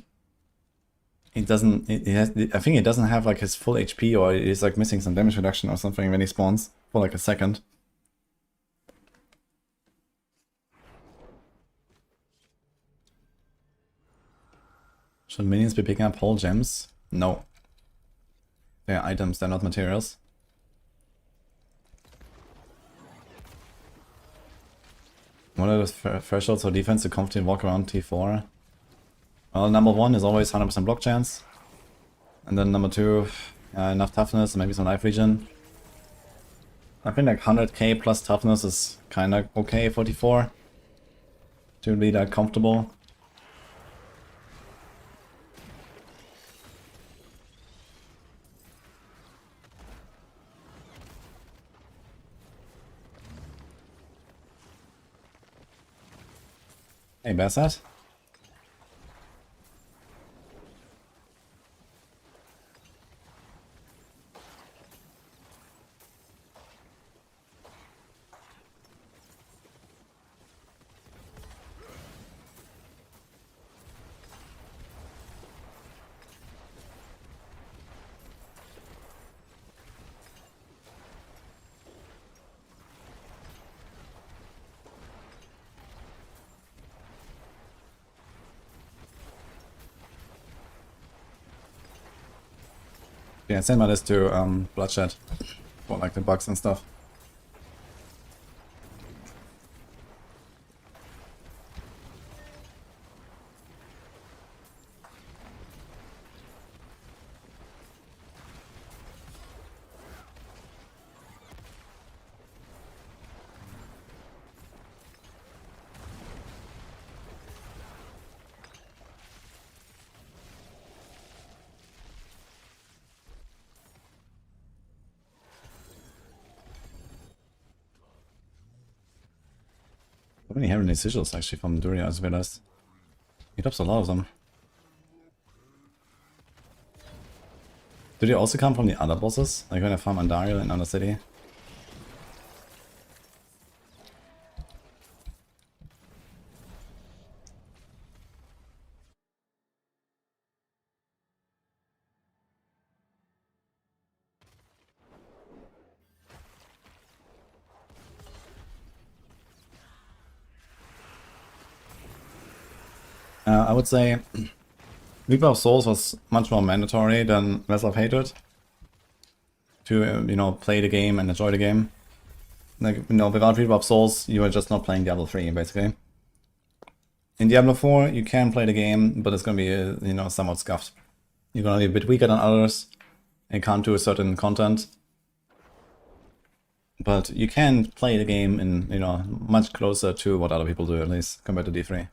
he doesn't, he has, I think he doesn't have like his full HP, or he's like missing some damage reduction or something when he spawns for like a second. Should minions be picking up whole gems? No. They're items, they're not materials. What are the thresholds for defense to comfortably walk around T4? Well, number 1 is always 100% block chance. And then number 2, enough toughness and maybe some life regen. I think like 100k plus toughness is kinda okay for T4. To be that comfortable. Hey, Bassat. Yeah, send my list to Bloodshed for like the bugs and stuff. many heavenly sigils actually from Duria, I just realized. He drops a lot of them. Do they also come from the other bosses? Like when I farm Andariel in Undercity? I would say Reaper of Souls was much more mandatory than Vessel of Hatred to, you know, play the game and enjoy the game. Like, you know, without Reaper of Souls, you are just not playing Diablo 3, basically. In Diablo 4, you can play the game, but it's gonna be, you know, somewhat scuffed. You're gonna be a bit weaker than others, and can't do a certain content. But you can play the game in, you know, much closer to what other people do, at least, compared to D3.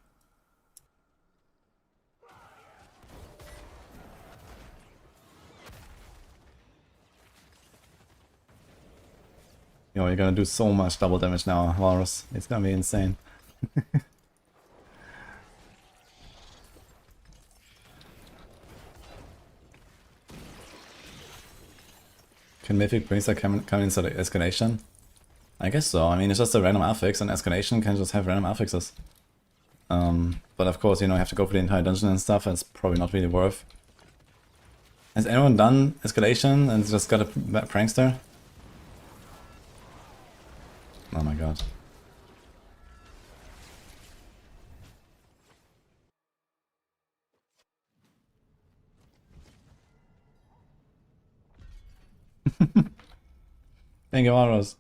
You know, you're gonna do so much double damage now, Varus. It's gonna be insane. Can Mythic Priester come inside the escalation? I guess so. I mean, it's just a random affix, and escalation can just have random affixes. But of course, you know, you have to go for the entire dungeon and stuff, and it's probably not really worth. Has anyone done escalation and just got a prankster? Oh my god. Thank you, Aros.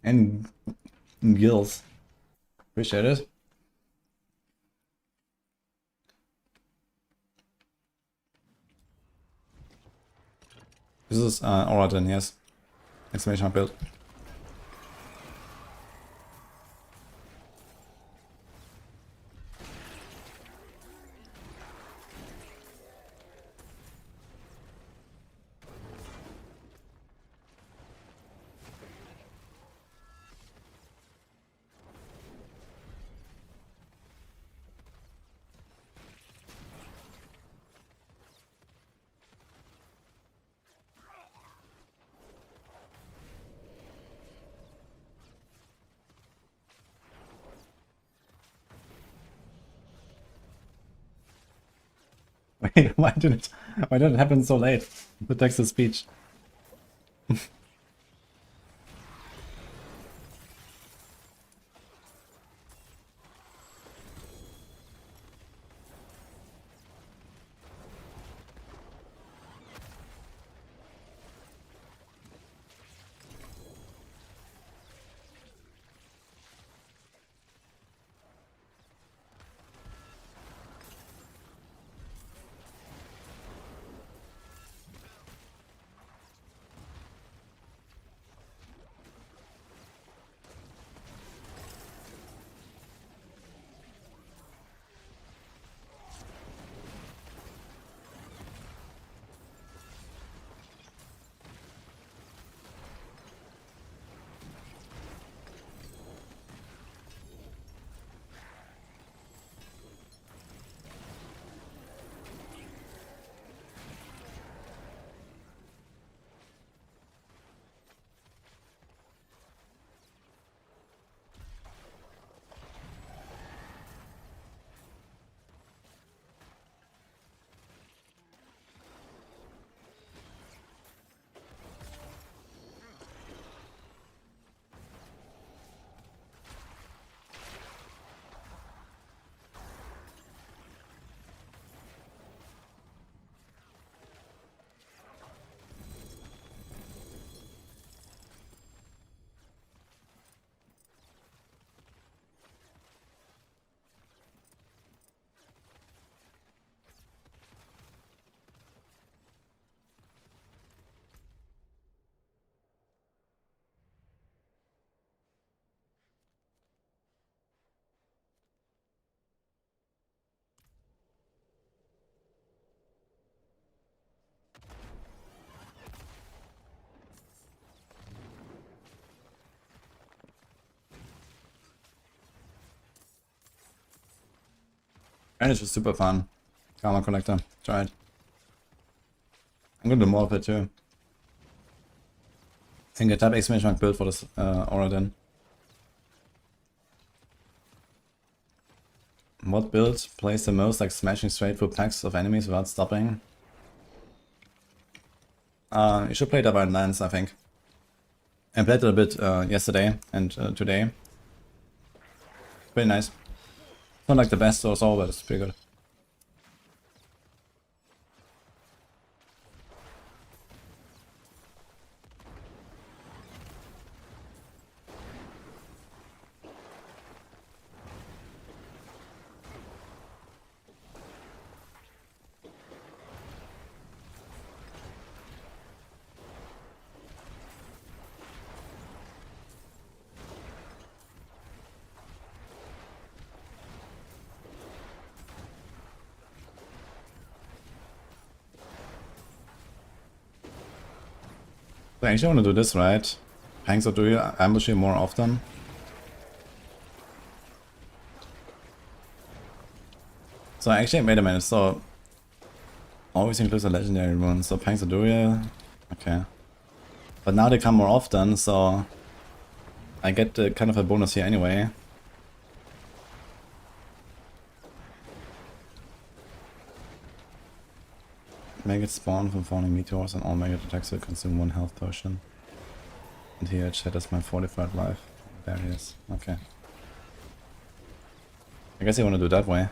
And gills. Appreciate it. This is Oraton, yes. Exclamation mark build. Wait, why did it happen so late? The text to speech. And it's just super fun. Karma collector. Try it. I'm gonna do more of it too. I think a type exclamation mark build for this aura then. What build plays the most like smashing straight through packs of enemies without stopping? You should play Divine Lance, I think. I played it a bit yesterday and today. Pretty nice. Not like the best or so, but it's pretty good. So I actually want to do this, right? Pangs, or do you ambush you more often? So actually, wait a minute, so always includes a legendary rune, so Pangs, or do you? Okay. But now they come more often, so I get kind of a bonus here anyway. Maggot spawn from falling meteors and all maggot attacks will consume 1 health potion. And here it shatters my fortified life. Barriers. Okay. I guess you want to do that way.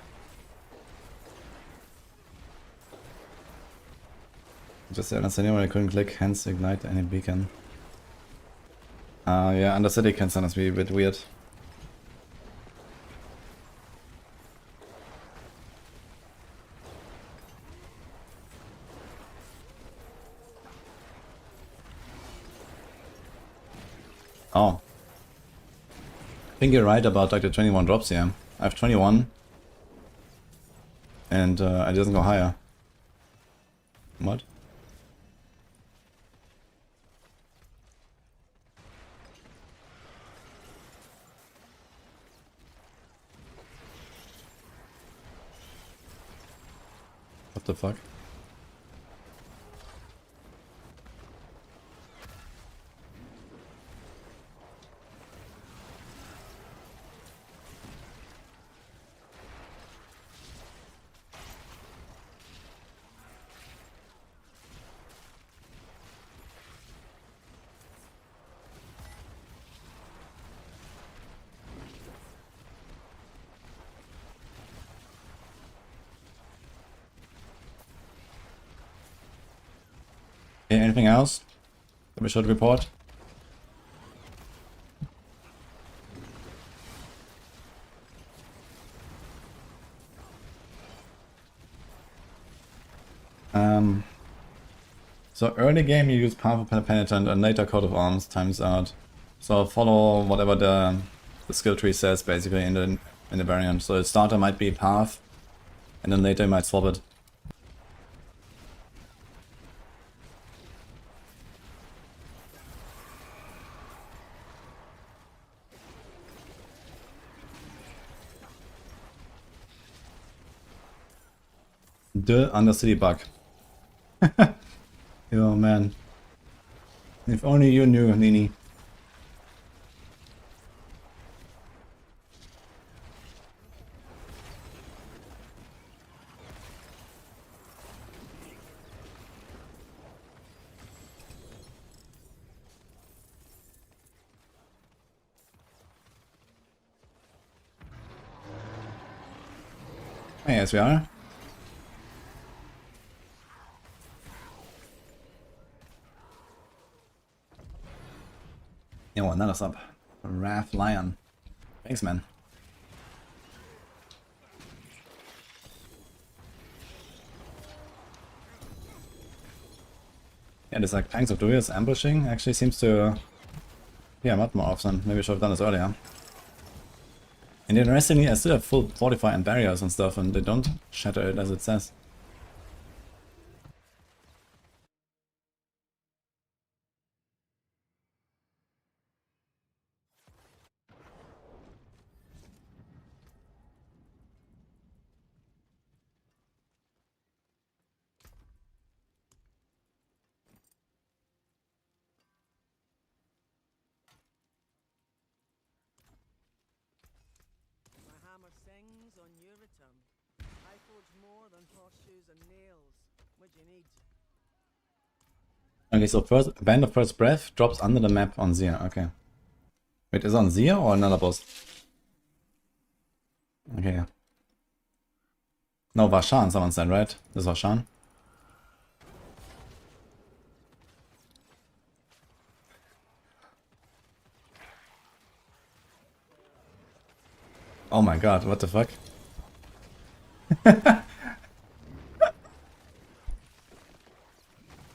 Just understanding when I couldn't click, hence ignite any beacon. Yeah, Undercity can sometimes be a bit weird. Oh. I think you're right about like the 21 drops here. I have 21. And it doesn't go higher. What? What the fuck? Okay, anything else that we should report? So early game you use Powerful Penitent and later Coat of Arms times out. So follow whatever the skill tree says basically in the variant. So the starter might be Path, and then later you might swap it. The Undercity bug. Oh man. If only you knew, Nini. Hey, yes we are. Yeah, well, another sub. Wrath Lion. Thanks, man. Yeah, this like Pangs of Durious ambushing actually seems to be a lot more often. Maybe I should have done this earlier. And interestingly, I still have full fortify and barriers and stuff, and they don't shatter it as it says. things on your return. I forge more than horseshoes and nails. What do you need? Okay, so first Band of First Breath drops under the map on Zia. Okay. Wait, is it on Zia or another boss? Okay. No, Varshan, someone said, right? This is Varshan. Oh my god, what the fuck?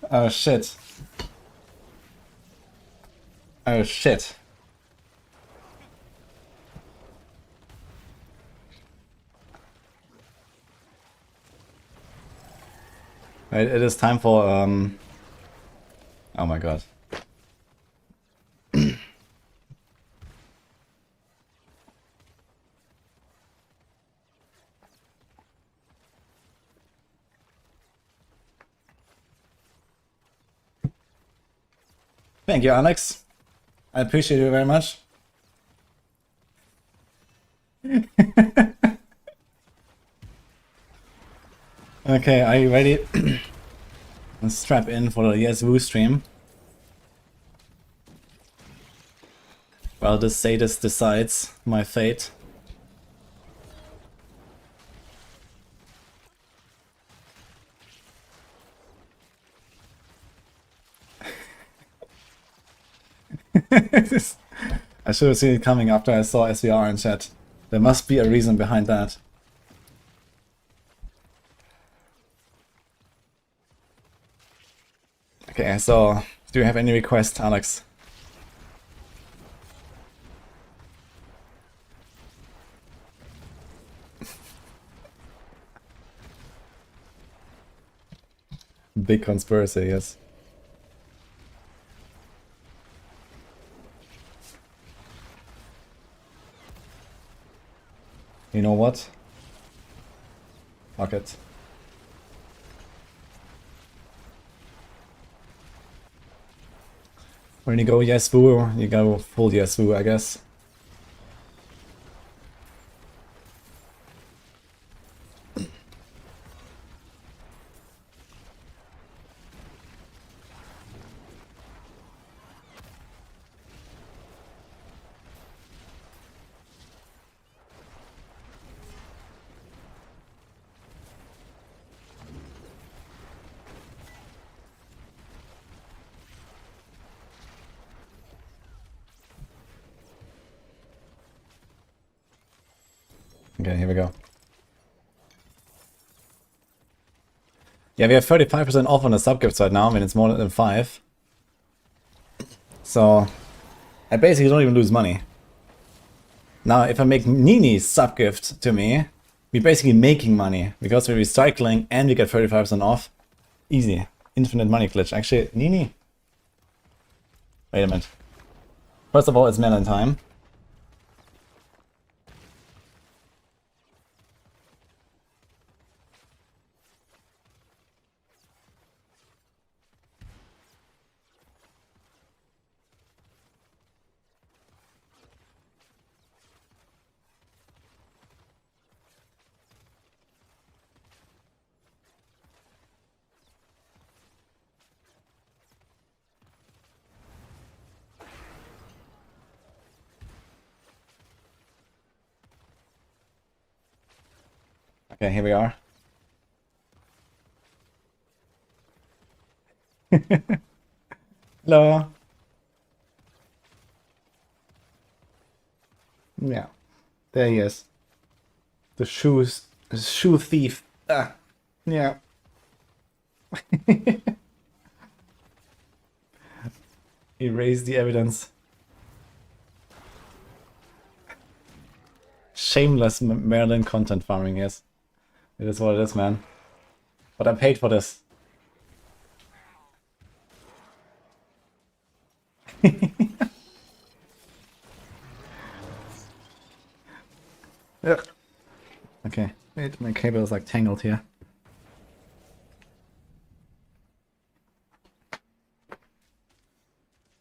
Oh shit. Oh shit. Right, it is time for oh my god. Thank you, Alex. I appreciate you very much. Okay, are you ready? Let's strap in for the Yes Woo stream. While the sadist decides my fate. I should have seen it coming after I saw SVR in chat. There must be a reason behind that. Okay, so do you have any requests, Alex? Big conspiracy, yes. You know what? Fuck it. When you go Yes Woo, you go full Yes Woo, I guess. Okay, here we go. Yeah, we have 35% off on the subgifts right now when it's more than 5. So, I basically don't even lose money. Now, if I make Nini's subgift to me, we're basically making money because we're recycling and we get 35% off. Easy. Infinite money glitch. Actually, Nini? Wait a minute. First of all, it's melon time. Okay, here we are. Hello. Yeah, there he is. The shoe thief. Ah, yeah. Erase the evidence. Shameless Merlin content farming, yes. It is what it is, man. But I paid for this. Ugh. Okay, wait, my cable is like tangled here.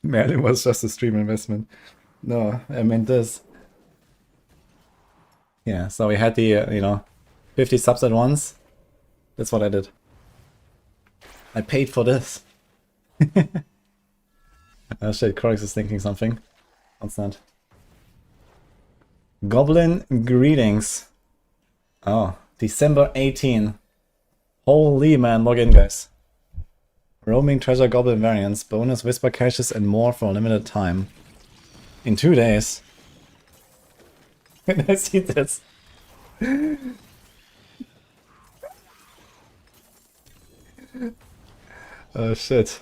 Merlin was just a stream investment. No, I meant this. Yeah, so we had the, 50 subs at once. That's what I did. I paid for this. Oh shit, Corix is thinking something. What's that? Goblin greetings. Oh, December 18. Holy man, log in guys. Roaming treasure goblin variants, bonus whisper caches and more for a limited time. In 2 days. When I see this. Oh shit.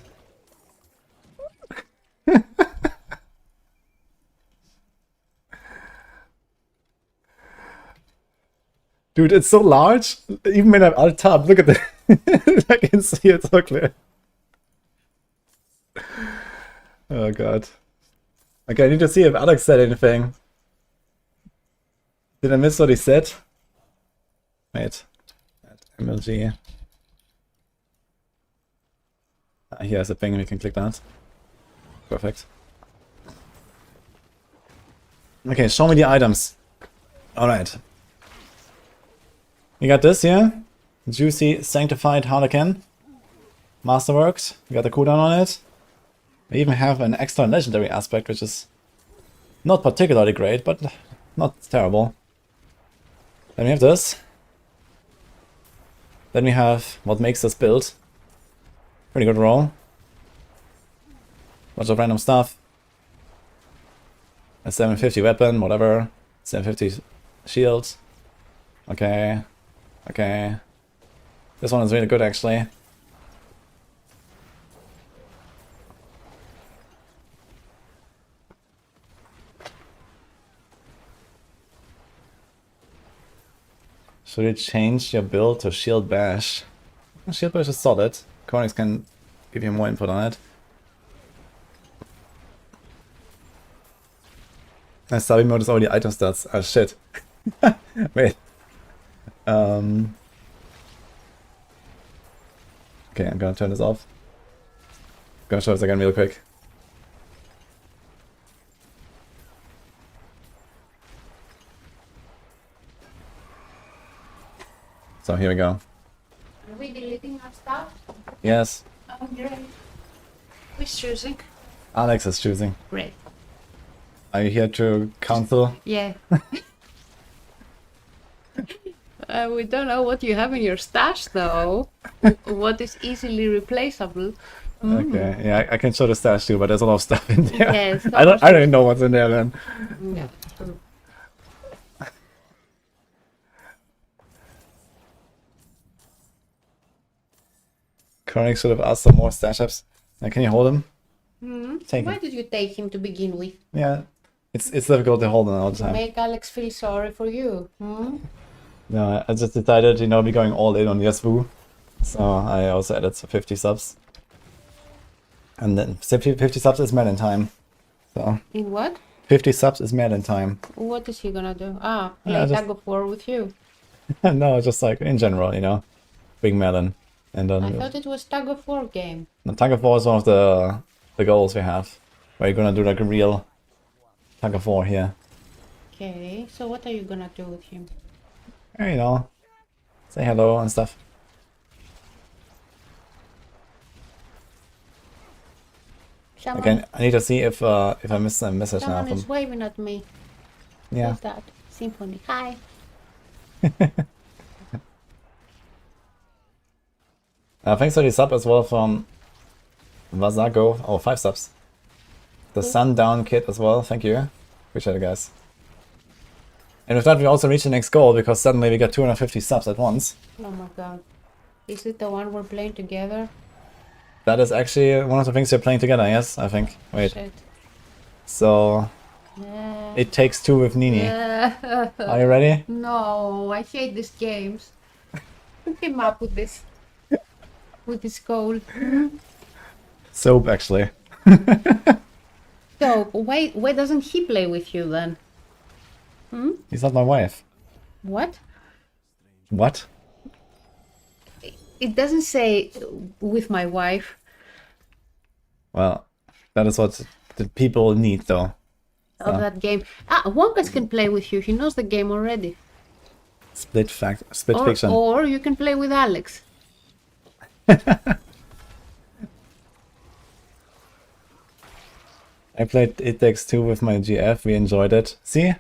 Dude, it's so large. Even when I'm alt tab, look at that. I can see it so clear. Oh god. Okay, I need to see if Alex said anything. Did I miss what he said? Wait. At MLG. Here's a thing, we can click that. Perfect. Okay, show me the items. Alright. We got this here. Juicy Sanctified Harlequin. Masterworks. We got the cooldown on it. We even have an extra legendary aspect, which is not particularly great, but not terrible. Then we have this. Then we have what makes this build. Pretty good roll. Bunch of random stuff. A 750 weapon, whatever. 750 shield. Okay. Okay. This one is really good actually. Should you change your build to Shield Bash? Shield Bash is solid. Cornix can give you more input on it. And Sabi mode is already item stats. Ah shit. Wait. Okay, I'm gonna turn this off. I'm gonna show this again real quick. So here we go. Are we deleting our stuff? Yes, Oh, great. Who's choosing? Alex is choosing. Great. Are you here to counsel? Yeah. We don't know what you have in your stash, though. What is easily replaceable? Okay, yeah, I can show the stash too, but there's a lot of stuff in there. Yes, I don't even know what's in there then. Yeah. Chronic should have asked some more stash ups. Can you hold him? Take Why him. did you take him to begin with? Yeah, it's difficult to hold him all the time. Make Alex feel sorry for you. No, I just decided, be going all in on Yasuo. So I also added 50 subs. And then 50 subs is Merlin time. So In what? 50 subs is Merlin time. What is he gonna do? Play Yeah, just- tag of war with you. No, just like in general, big Merlin. And I then thought it was tag of war game. the tug of war is one of the goals we have. Where you're gonna do like a real tug of war here. Okay, so what are you gonna do with him? Say hello and stuff. Someone, Again, I need to see if I missed a message now someone from. is waving at me. Yeah. Who's that? Symphony. Hi. Thanks for the sub as well from Vazago. Oh, 5 subs. The Sundown Kid as well. Thank you. Appreciate it, guys. And with that, we also reached the next goal because suddenly we got 250 subs at once. Oh my god. Is it the one we're playing together? That is actually one of the things we're playing together, yes, I think. Wait. Shit. So, Yeah. It Takes Two with Nini. Are you ready? No, I hate these games. Who came up with this? With this goal? Soap, actually. So, why doesn't he play with you then? He's not my wife. What? What? It doesn't say with my wife. Well, that is what the people need, though. Of that game. Wonkas can play with you. He knows the game already. Split fiction. Or you can play with Alex. I played It Takes Two with my GF. We enjoyed it. See,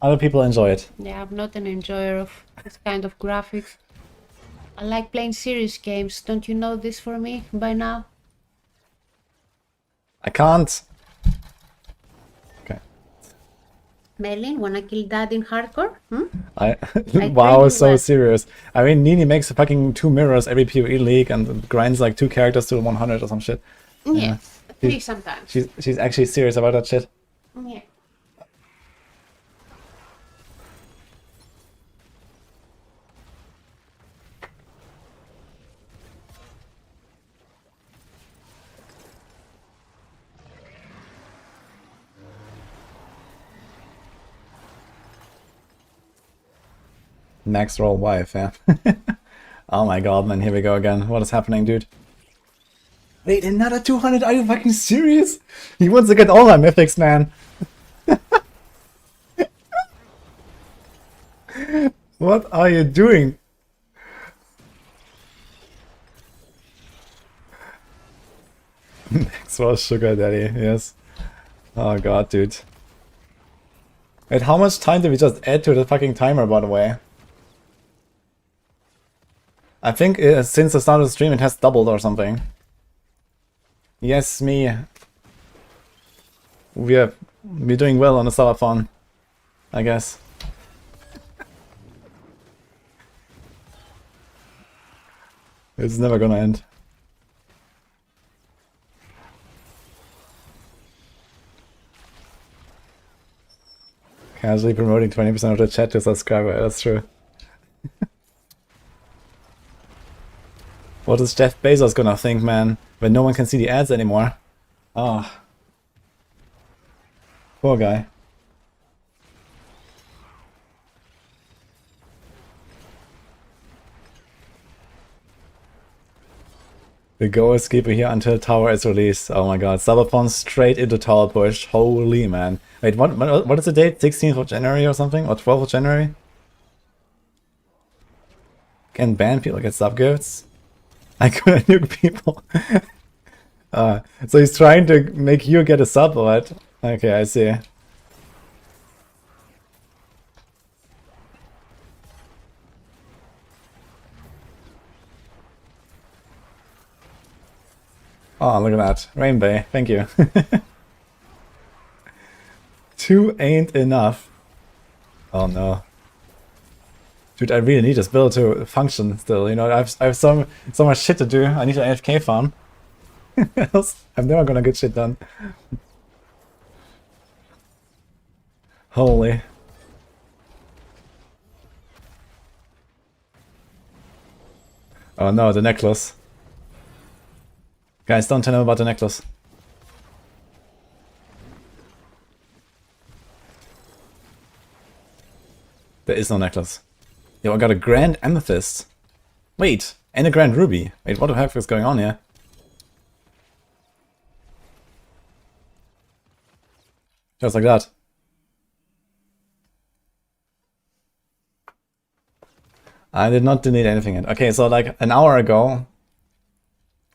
other people enjoy it. Yeah, I'm not an enjoyer of this kind of graphics. I like playing serious games. Don't you know this for me by now? I can't. Okay. Merlin, wanna kill Dad in hardcore? I trained wow, you so well. serious. I mean, Nini makes fucking 2 mirrors every PoE league and grinds like 2 characters to 100 or some shit. Yes, 3 sometimes. She's actually serious about that shit. Yeah. Maxroll wife, yeah. Oh my god, man, here we go again. What is happening, dude? Wait, another 200? Are you fucking serious? He wants to get all my mythics, man. What are you doing? Maxroll sugar daddy, yes. Oh god, dude. Wait, how much time did we just add to the fucking timer, by the way? I think since the start of the stream it has doubled or something. Yes, me. We're doing well on the Subathon, I guess. It's never gonna end. Casually promoting 20% of the chat to subscriber, that's true. What is Jeff Bezos gonna think, man, when no one can see the ads anymore? Oh. Poor guy. The goal is keep it here until tower is released. Oh my god, Subathon straight into tower push. Holy man. Wait, what is the date? 16th of January or something? Or 12th of January? Can ban people get sub gifts? I couldn't nuke people. So he's trying to make you get a sub, right? Okay, I see. Oh, look at that. Rainbow, thank you. 2 ain't enough. Oh no. Dude, I really need this build to function still, you know, I have so much shit to do. I need an AFK farm. Else I'm never gonna get shit done. Holy. Oh no, the necklace. Guys, don't tell him about the necklace. There is no necklace. Yo, I got a grand amethyst. Wait, and a grand ruby. Wait, what the heck is going on here? Just like that. I did not delete anything yet. Okay, so like an hour ago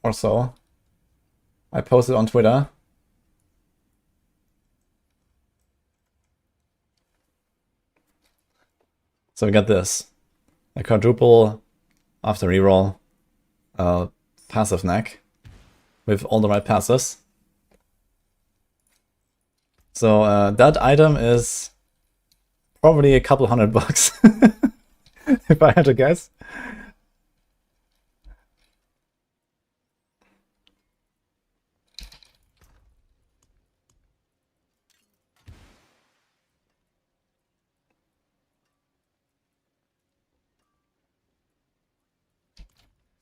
or so, I posted on Twitter. So we got this. A quadruple after reroll passive neck with all the right passes. So that item is probably a couple $100 if I had to guess.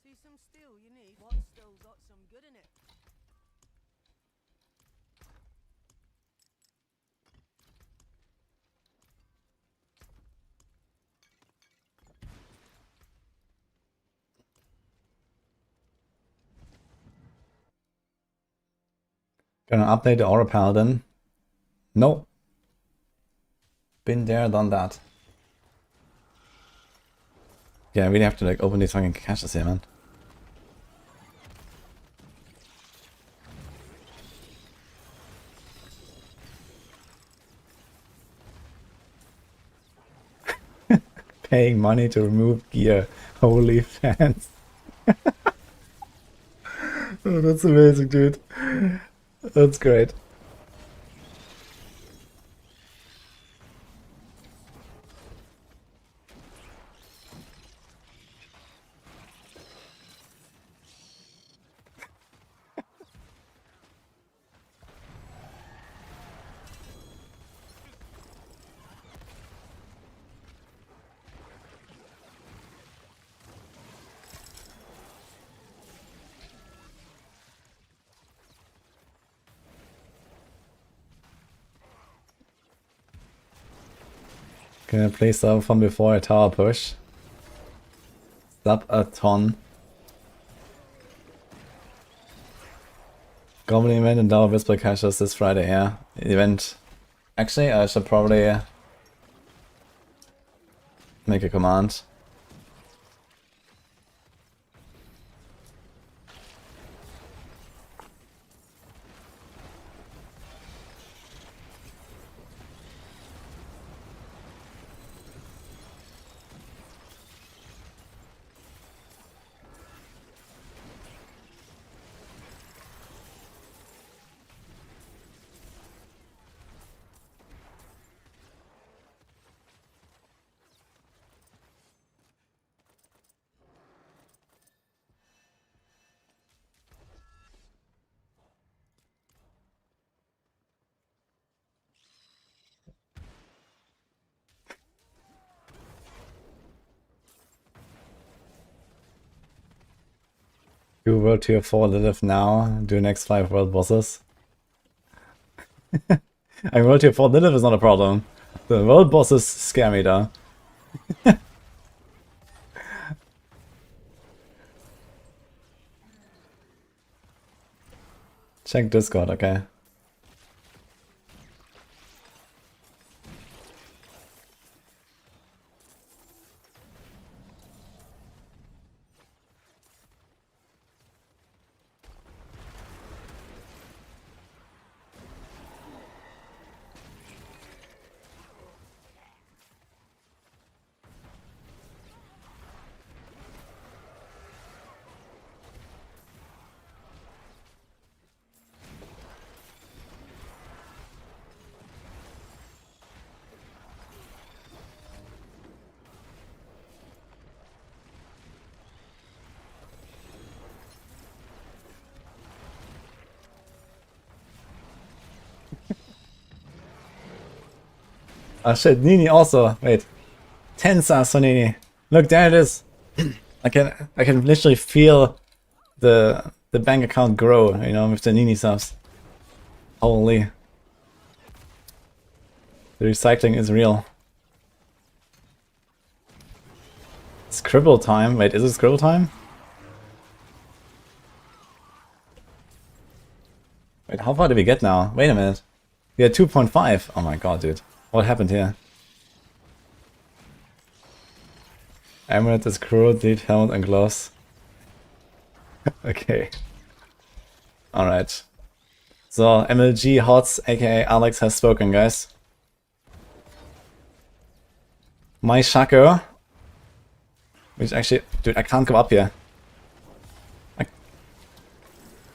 See some steel you need? What still got some good in it? Gonna update the Aura Paladin. Nope. Been there, done that. Yeah, I really have to like open these fucking caches here, man. Paying money to remove gear. Holy fans. Oh, that's amazing, dude. That's great. Can I play Subathon before a tower push? Subathon. Goblin event and Dower Whisper caches this Friday, yeah. Event. Actually, I should probably make a command. Do World Tier 4 Lilith now, do next 5 world bosses. I mean, World Tier 4 Lilith is not a problem. The world bosses scare me though. Check Discord, okay. Oh shit, Nini also. Wait. 10 stars for Nini. Look, there it is. I can literally feel the bank account grow, you know, with the Nini subs. Holy. The recycling is real. Scribble time. Wait, is it scribble time? Wait, how far did we get now? Wait a minute. We are 2.5. Oh my god, dude. What happened here? Amulet is cruel, delete helmet and gloves. Okay. Alright. So, MLG Hots, aka Alex, has spoken, guys. My Shaco. Which actually... Dude, I can't go up here.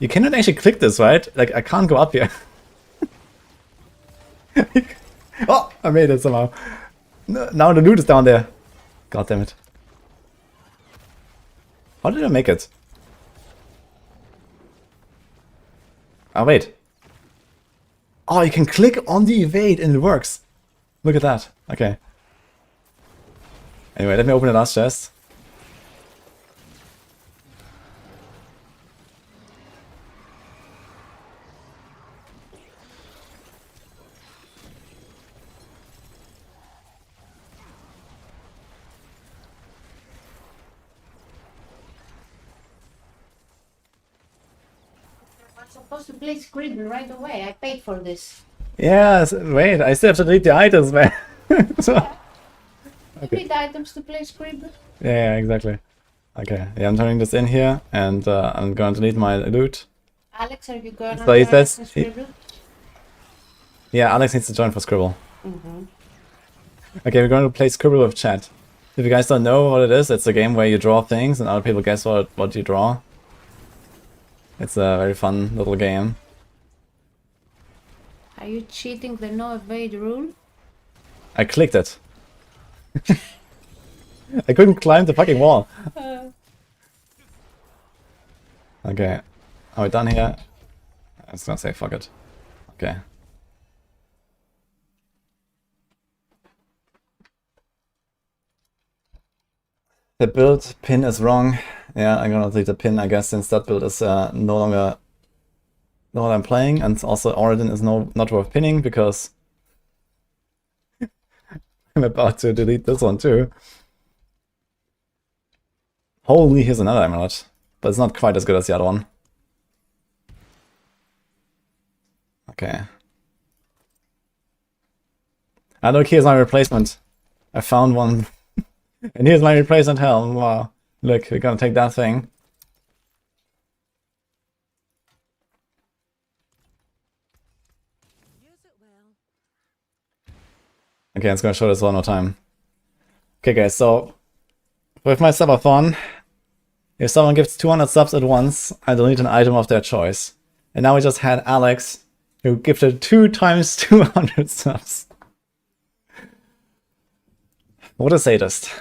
You cannot actually click this, right? Like, I can't go up here. Oh, I made it somehow. Now the loot is down there. God damn it. How did I make it? Oh, wait. Oh, you can click on the evade and it works. Look at that. Okay. Anyway, let me open the last chest. I'm supposed to play Scribble right away. I paid for this. Yeah, wait, I still have to delete the items, man. So, Give me the items to play Scribble. Yeah, exactly. Okay, yeah, I'm turning this in here, and I'm going to delete my loot. Alex, are you gonna So he join us says, in Scribble? yeah, Alex needs to join for Scribble. Mm-hmm. Okay, we're going to play Scribble with chat. If you guys don't know what it is, it's a game where you draw things and other people guess what you draw. It's a very fun little game. Are you cheating the no evade rule? I clicked it. I couldn't climb the fucking wall. Okay, are we done here? I was gonna say fuck it. Okay. The build pin is wrong. Yeah, I'm gonna delete the pin, I guess, since that build is no longer what I'm playing, and also Origin is not worth pinning because I'm about to delete this one too. Holy, here's another amulet, but it's not quite as good as the other one. Okay. Ah, look, here's my replacement. I found one. And here's my replacement helm. Wow. Look, we're gonna take that thing. Use it well. Okay, it's gonna show this one more time. Okay, guys, so with my subathon, if someone gives 200 subs at once, I delete an item of their choice. And now we just had Alex, who gifted 2 times 200 subs. What a sadist.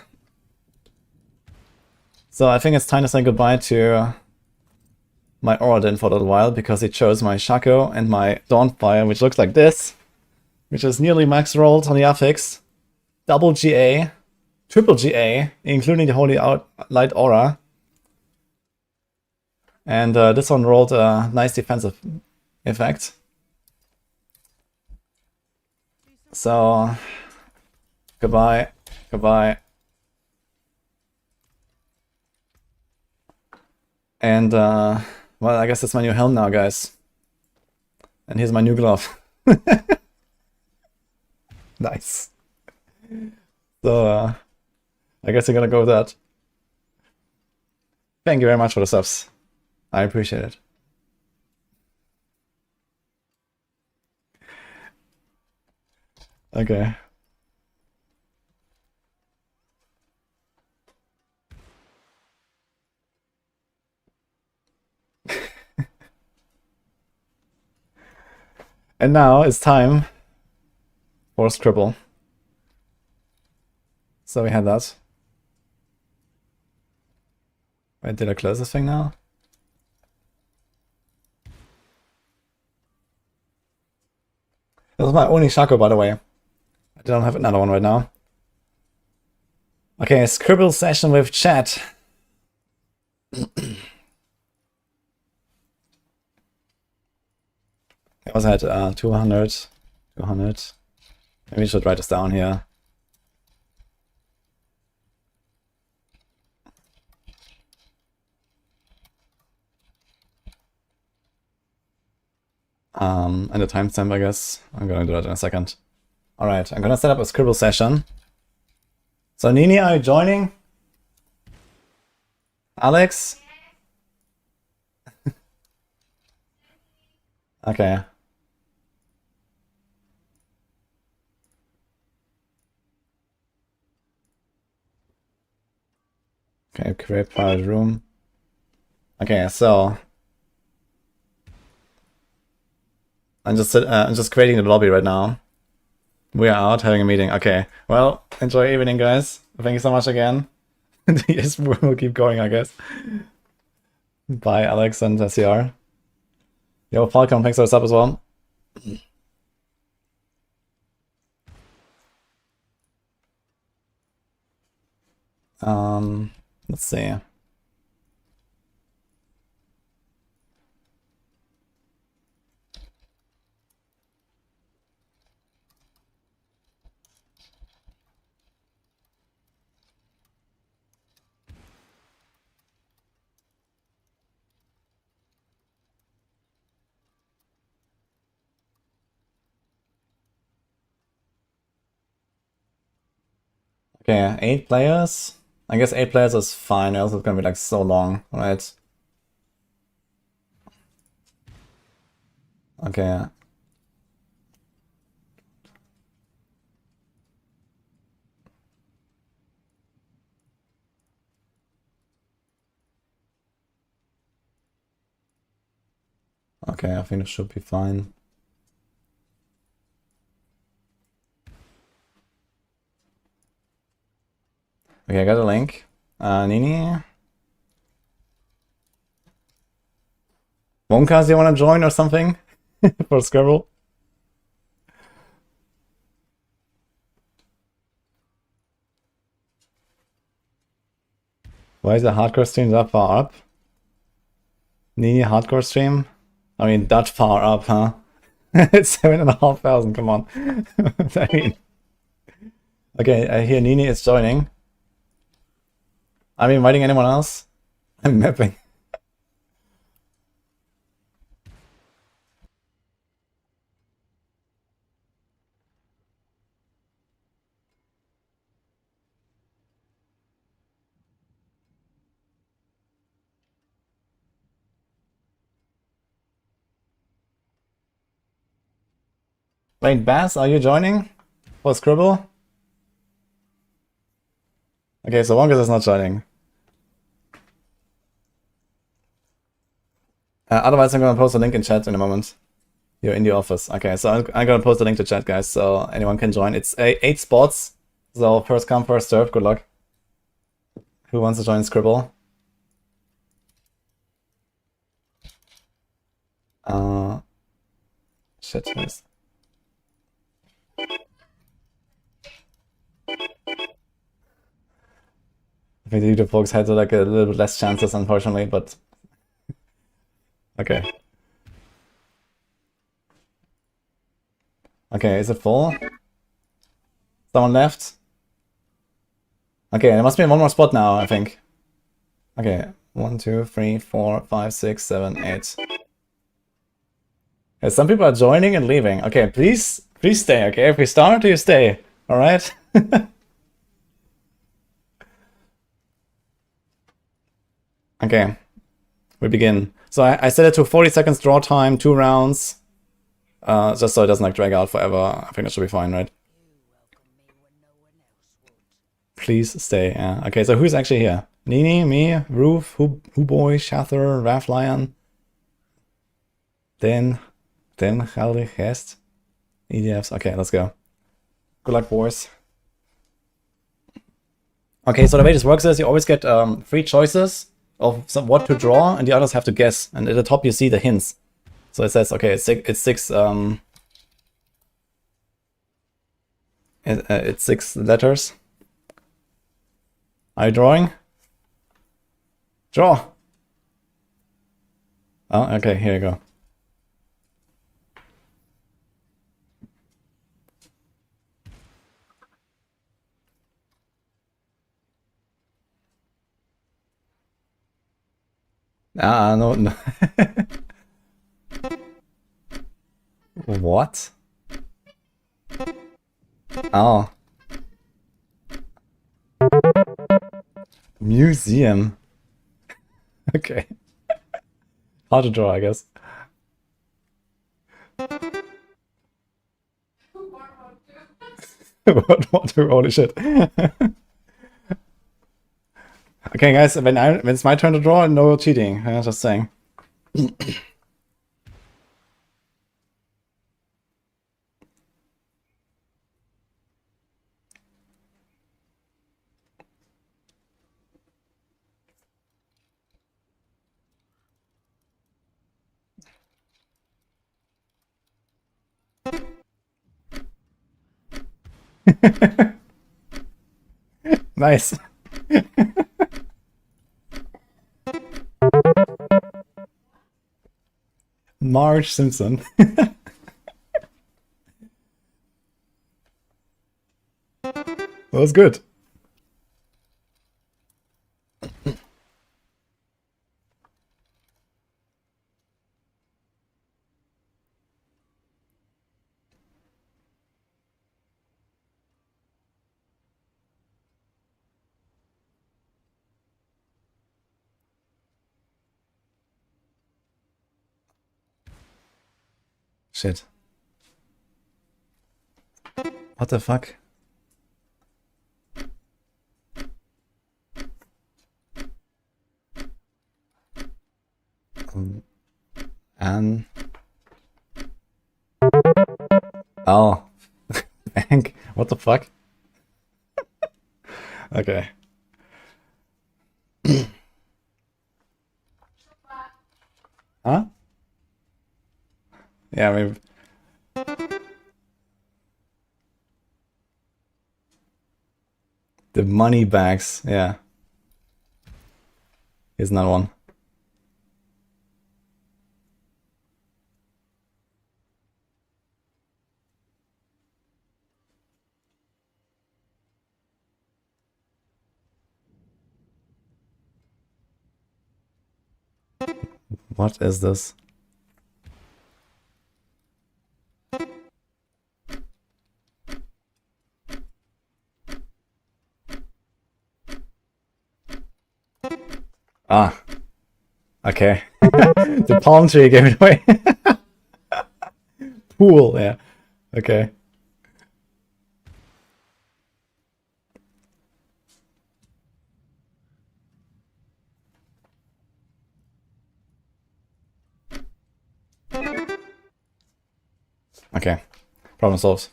So I think it's time to say goodbye to my Oradin for a little while, because he chose my Shaco and my Dawnfire, which looks like this, which is nearly max rolled on the affix, double GA, triple GA, including the Holy Light Aura. And this one rolled a nice defensive effect. So, goodbye, goodbye. And, well, I guess that's my new helm now, guys. And here's my new glove. Nice. So, I guess I'm gonna go with that. Thank you very much for the subs. I appreciate it. Okay. And now it's time for Scribble. So we had that. Wait, did I close this thing now? This is my only Shaco, by the way. I don't have another one right now. Okay, Scribble session with chat. I also had 200. Maybe we should write this down here. And the timestamp, I guess. I'm gonna do that in a second. Alright, I'm gonna set up a Scribble session. So Nini, are you joining? Alex? Okay. Okay, create private room. Okay, so I'm just creating the lobby right now. We are out having a meeting. Okay, well, enjoy evening, guys. Thank you so much again. Yes, we'll keep going, I guess. Bye, Alex and SCR. Yo, Falcon, thanks for the sub as well. Let's see. Okay, 8 players. I guess 8 players is fine, else it's gonna be like so long, right? Okay, yeah. Okay, I think it should be fine. Okay, I got a link. Nini? Wonkas, do you wanna join or something? For Scrabble? Why is the hardcore stream that far up? Nini hardcore stream? I mean, that far up, huh? It's 7,500, come on. I mean... Okay, I hear Nini is joining. I'm inviting anyone else? I'm mapping. Wait, Bass, are you joining? For Scribble? Okay, so Wonkus is not joining. Otherwise, I'm gonna post a link in chat in a moment. You're in the office. Okay, so I'm gonna post a link to chat, guys, so anyone can join. It's 8 spots, so first come, first serve. Good luck. Who wants to join Scribble? Shit, guys. I think the YouTube folks had like a little bit less chances, unfortunately, but okay. Okay, is it full? Someone left? Okay, there must be one more spot now, I think. Okay, 1, 2, 3, 4, 5, 6, 7, 8. Yeah, some people are joining and leaving. Okay, please stay, okay? If we start, you stay, alright? Okay, we begin. So I set it to 40 seconds draw time, 2 rounds. Just so it doesn't like drag out forever. I think that should be fine, right? Please stay, yeah. Okay, so who's actually here? Nini, me, Roof, Who Boy, Shather, Raf Lion. Then Geldig, Hest. EDFs. Okay, let's go. Good luck, boys. Okay, so the way this works is you always get 3 choices of what to draw, and the others have to guess. And at the top you see the hints. So it says, okay, it's six it's 6 letters. Are you drawing? Draw! Oh, okay, here you go. No. What? Oh. Museum. Okay. Hard to draw, I guess. World War II, holy shit. Okay, guys, when it's my turn to draw, no cheating. I'm just saying. Nice. Marge Simpson. That was good. Shit. What the fuck? And oh, Hank, what the fuck? Okay. Huh? Yeah, maybe. The money bags, yeah. Here's another one. What is this? Ah. Okay. The palm tree gave it away. Pool, yeah. Okay. Okay. Problem solved.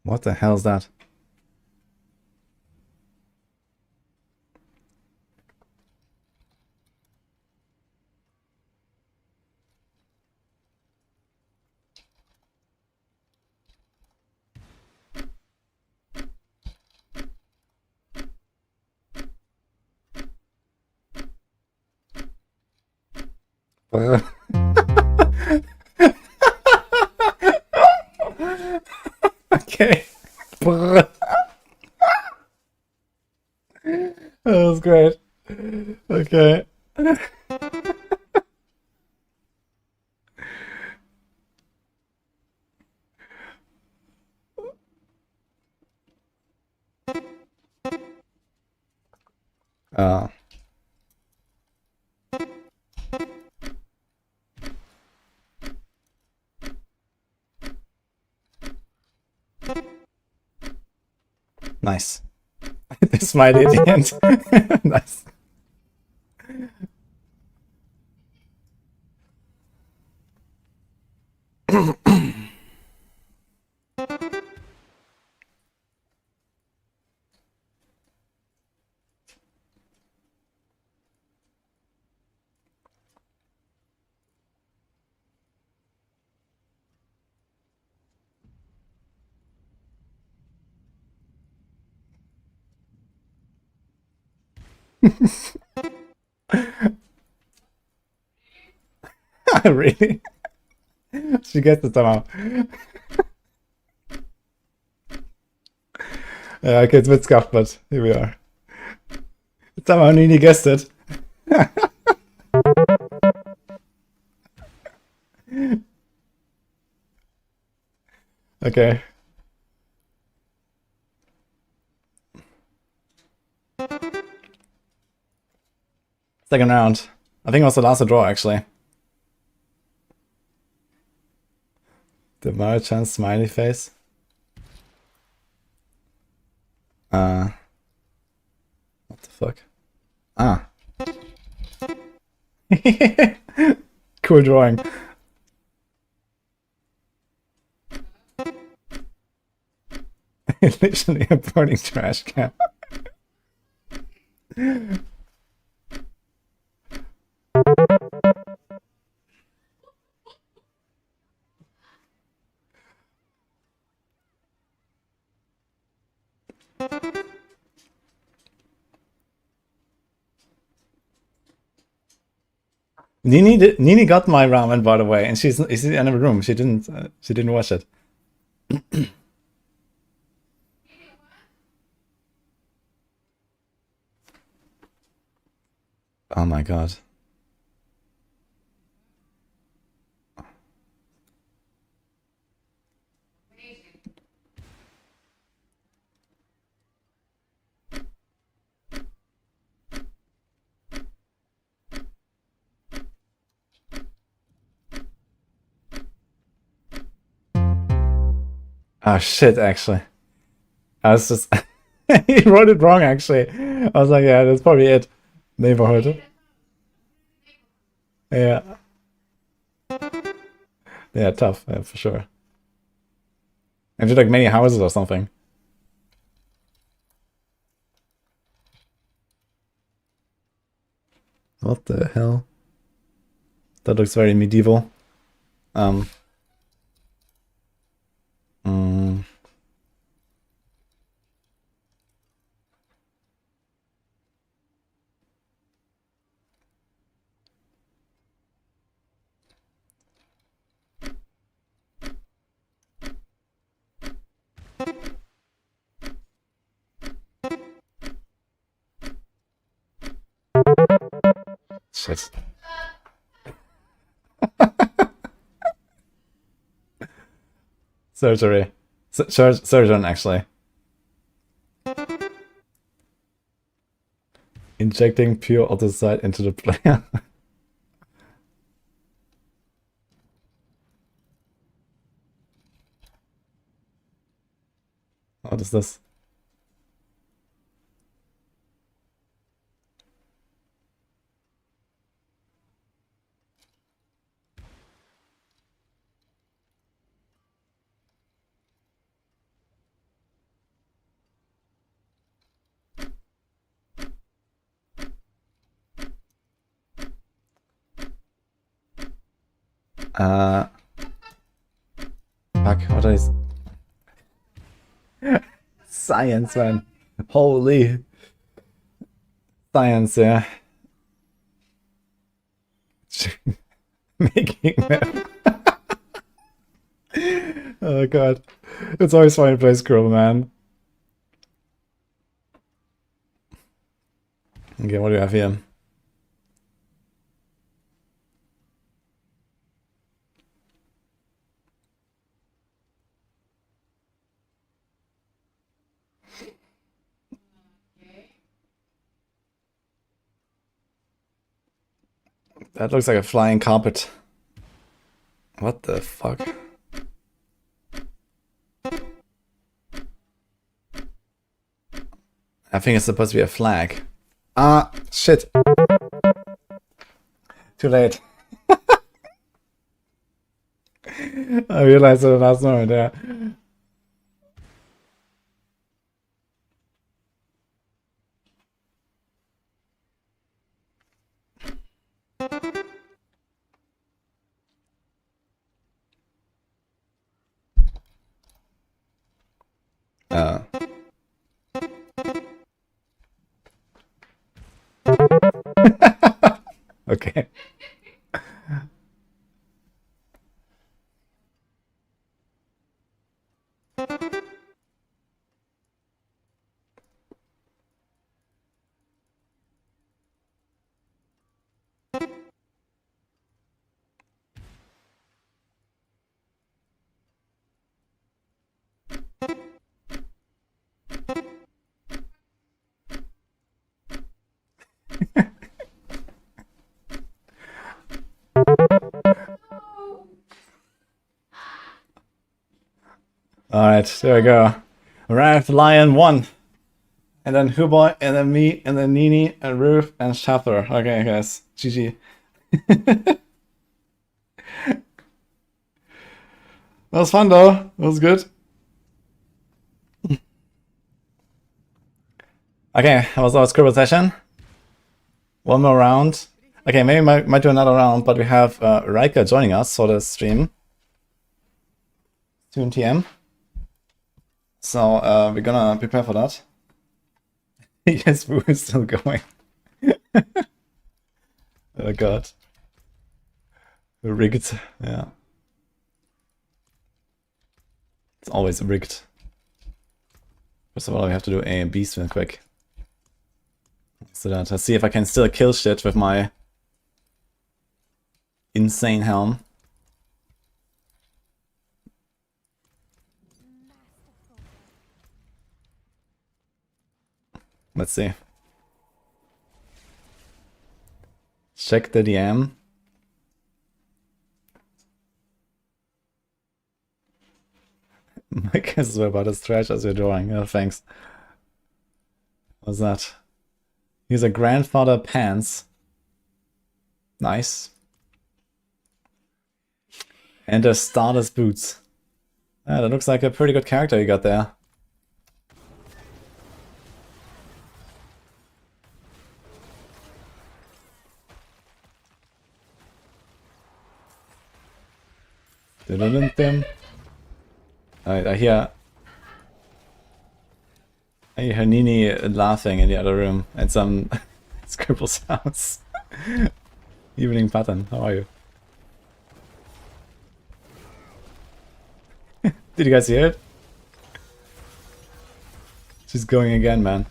What the hell is that? Okay. That was great. Okay. Nice. This might be the end. Nice. Really? She gets it somehow. Yeah, okay, it's a bit scuffed, but here we are. Somehow Nini guessed it. Okay. Second round. I think it was the last draw, actually. The Marichan smiley face. What the fuck? Ah. Cool drawing. Literally a burning trash can. Nini got my ramen, by the way, and she's in the room. She didn't watch it. Oh my god. Oh shit, actually. I was just... he wrote it wrong, actually. I was like, yeah, that's probably it. Neighborhood. Yeah. Yeah, tough, yeah, for sure. And like many houses or something. What the hell? That looks very medieval. Mm. Shit. Surgery. Surgeon, actually. Injecting pure autosite into the player. What is this? Fuck, what is... Science, man. Holy... Science, yeah. Making them. Oh god. It's always fun to play Scroll, man. Okay, what do you have here? That looks like a flying carpet. What the fuck? I think it's supposed to be a flag. Ah, shit. Too late. I realized it last moment, yeah. Okay. Alright, there we go. Arrived Lion 1. And then Huboy, and then me, and then Nini, and Ruth, and Shather. Okay, guys. GG. That was fun though. That was good. Okay, that was our scribble session. One more round. Okay, maybe might do another round, but we have Riker joining us for the stream. 2 TM. So we're gonna prepare for that. Yes, Boo is still going. Oh god. Rigged, yeah. It's always rigged. First of all, we have to do A and B spin quick. So that I see if I can still kill shit with my insane helm. Let's see. Check the DM. My guesses were about as trash as you're drawing. Oh, thanks. What's that? He's a grandfather pants. Nice. And a starter's boots. Yeah, that looks like a pretty good character you got there. I hear Nini laughing in the other room and some scribble sounds. Evening pattern, how are you? Did you guys hear it? She's going again, man.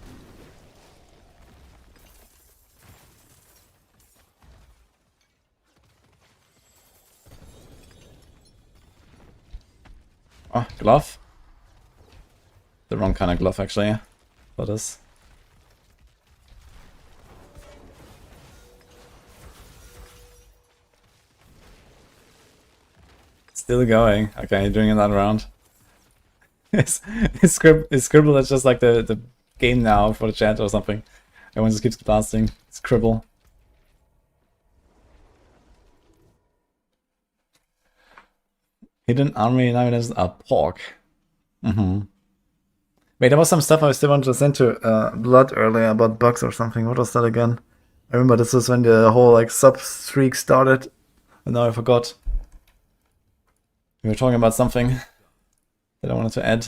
Oh, glove? The wrong kind of glove, actually, for this. Still going. Okay, doing another round. His scribble is just like the game now for the chat or something. Everyone just keeps blasting. Scribble. Hidden army now is a pork. Wait, there was some stuff I still wanted to send to Blood earlier about bugs or something. What was that again? I remember this was when the whole like sub streak started. And now I forgot. We were talking about something that I wanted to add.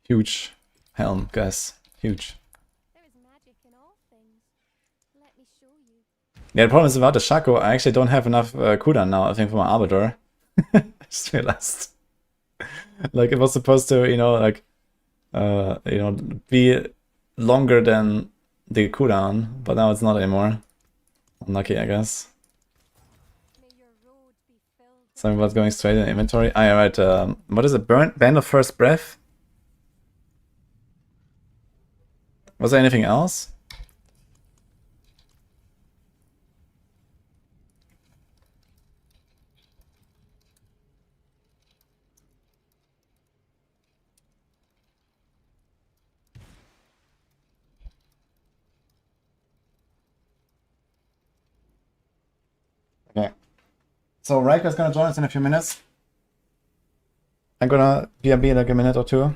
Huge helm, guys. Huge. There is magic in all things. Let me show you. Yeah, the problem is about the Shaco, I actually don't have enough cooldown now, I think, for my Arbiter. I just realized. Like, it was supposed to, like, be longer than the cooldown, but now it's not anymore. Unlucky, I guess. May your road be filled with Something about going straight in inventory. Ah, yeah, right. What is it? Band of First Breath? Was there anything else? Okay. So Riker's gonna join us in a few minutes. I'm gonna BRB like a minute or two.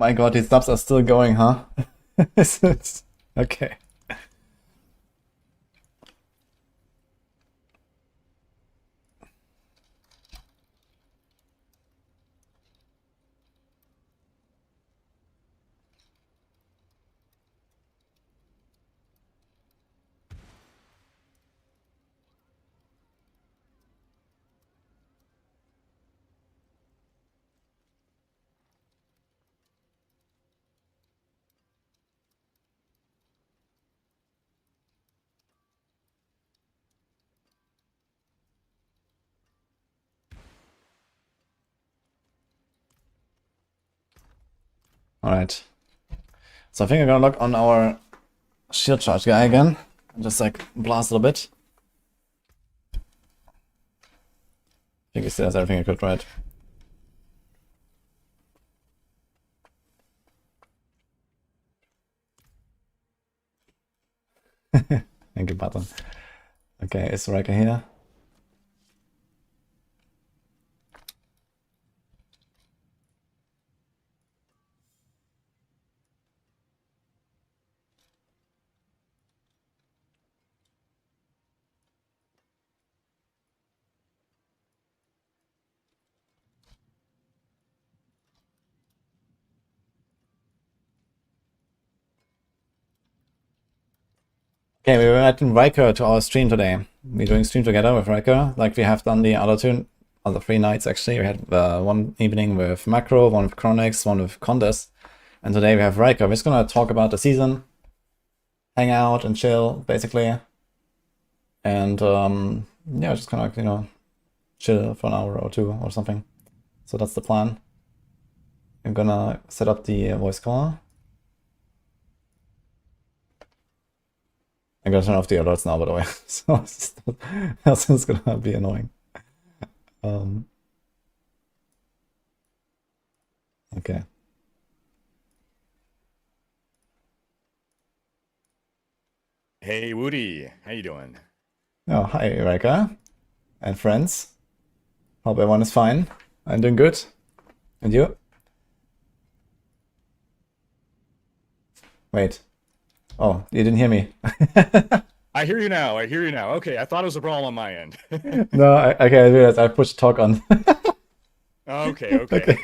My god, these dubs are still going, huh? Okay. Alright. So I think I'm gonna lock on our shield charge guy again. And just like blast a little bit. I think he still has everything I could, right? Thank you, button. Okay, is Riker here? Okay, we were inviting Riker to our stream today. We're doing stream together with Riker, like we have done the other 3 nights actually. We had one evening with Maxroll, one with Chronix, one with Condes, and today we have Riker. We're just gonna talk about the season, hang out and chill, basically. And yeah, just kind of, you know, chill for an hour or 2 or something. So that's the plan. I'm gonna set up the voice call. I'm gonna turn off the alerts now, by the way. So it's gonna be annoying. Okay. Hey Woody, how you doing? Oh, hi, Rika. And friends. Hope everyone is fine. I'm doing good. And you? Wait. Oh, you didn't hear me. I hear you now. I hear you now. Okay, I thought it was a problem on my end. No, okay, I realized I pushed talk on. Okay. Okay.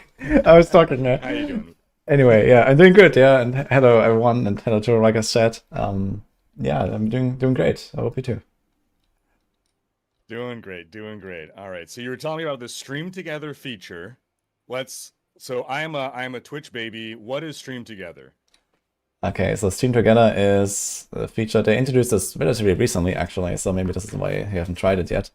I was talking. How you doing? Anyway, yeah, I'm doing good. Yeah, and hello everyone, and hello to Rika's chat. Yeah, I'm doing great. I hope you too. Doing great. All right. So you were telling me about the stream together feature. So I'm a Twitch baby. What is stream together? Okay, so Stream Together is a feature they introduced this relatively recently, actually. So maybe this is why you haven't tried it yet.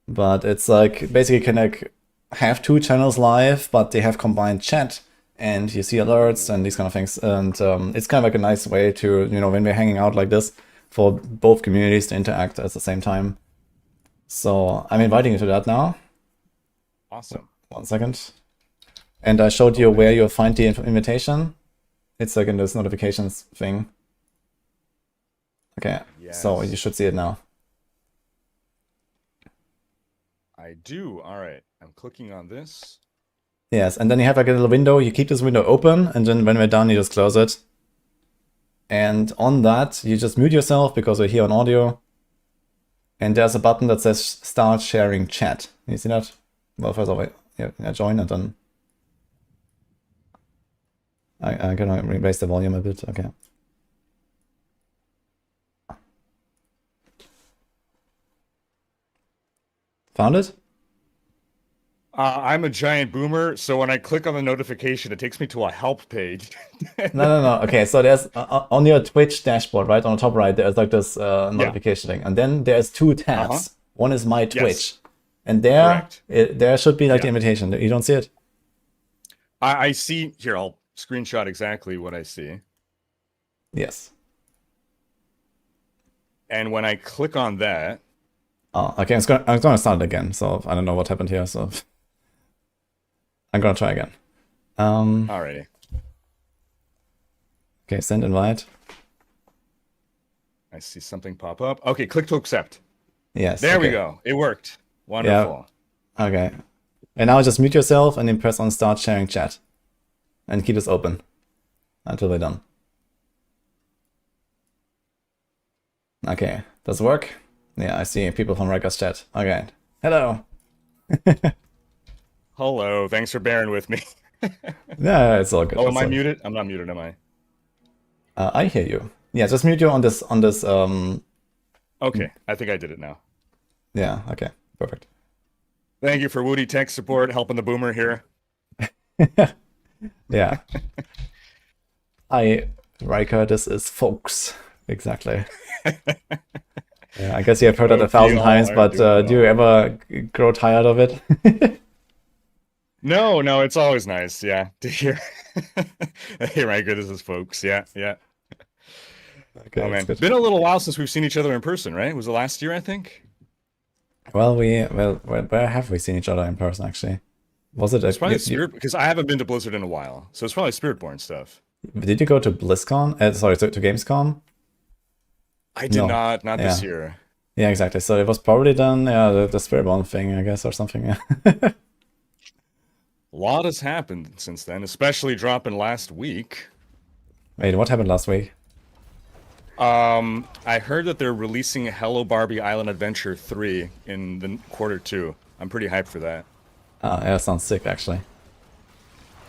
But it's like basically you can like have 2 channels live, but they have combined chat, and you see alerts and these kind of things. And it's kind of like a nice way to, you know, when we're hanging out like this, for both communities to interact at the same time. So I'm inviting you to that now. Awesome. 1 second. And I showed you where you'll find the invitation. It's like in this notifications thing. Okay, Yes. so you should see it now. I do. All right. I'm clicking on this. Yes, and then you have like a little window. You keep this window open, and then when we're done, you just close it. And on that, you just mute yourself because we're here on audio. And there's a button that says Start Sharing Chat. You see that? Well, first of all, yeah, join and then I'm gonna raise the volume a bit. Okay. Found it? I'm a giant boomer, so when I click on the notification, it takes me to a help page. No. Okay, so there's on your Twitch dashboard, right on the top right, there's like this notification thing, and then there's 2 tabs. One is My Twitch, and there there should be like the invitation. You don't see it? I see here. I'll screenshot exactly what I see. Yes. And when I click on that, oh, okay. I'm gonna start it again. So I don't know what happened here. So I'm gonna try again. alrighty. Okay, send invite. I see something pop up. Okay, click to accept. Yes. There we okay. go. It worked. Wonderful. Okay. And now just mute yourself and then press on Start Sharing Chat. and keep this open until we're done. Okay, does it work? Yeah, I see people from Riker's chat. Okay, hello. Hello, thanks for bearing with me. Yeah, it's all good. Oh, it's am I all good. muted? I'm not muted, am I? I hear you. Yeah, just mute you on this. Okay, I think I did it now. Yeah. Okay. Perfect. Thank you for Woody tech support, helping the boomer here. Yeah. Riker, this is folks. Exactly. Yeah, I guess you have heard it 1,000 times, but do you ever grow tired of it? No, it's always nice, yeah, to hear. Hey, Riker, this is folks. Yeah. Okay, Oh man, good. been a little while since we've seen each other in person, right? Was it last year, I think? Well, where have we seen each other in person, actually? Was it? It's probably Spirit, because I haven't been to Blizzard in a while, so it's probably Spiritborn stuff. Did you go to BlizzCon? Sorry, to Gamescom? I did not this Yeah. year. Yeah, exactly. So it was probably done, the Spiritborn thing, I guess, or something. Yeah. A lot has happened since then, especially dropping last week. Wait, what happened last week? I heard that they're releasing Hello Barbie Island Adventure 3 in the Q2. I'm pretty hyped for that. Yeah, sounds sick, actually.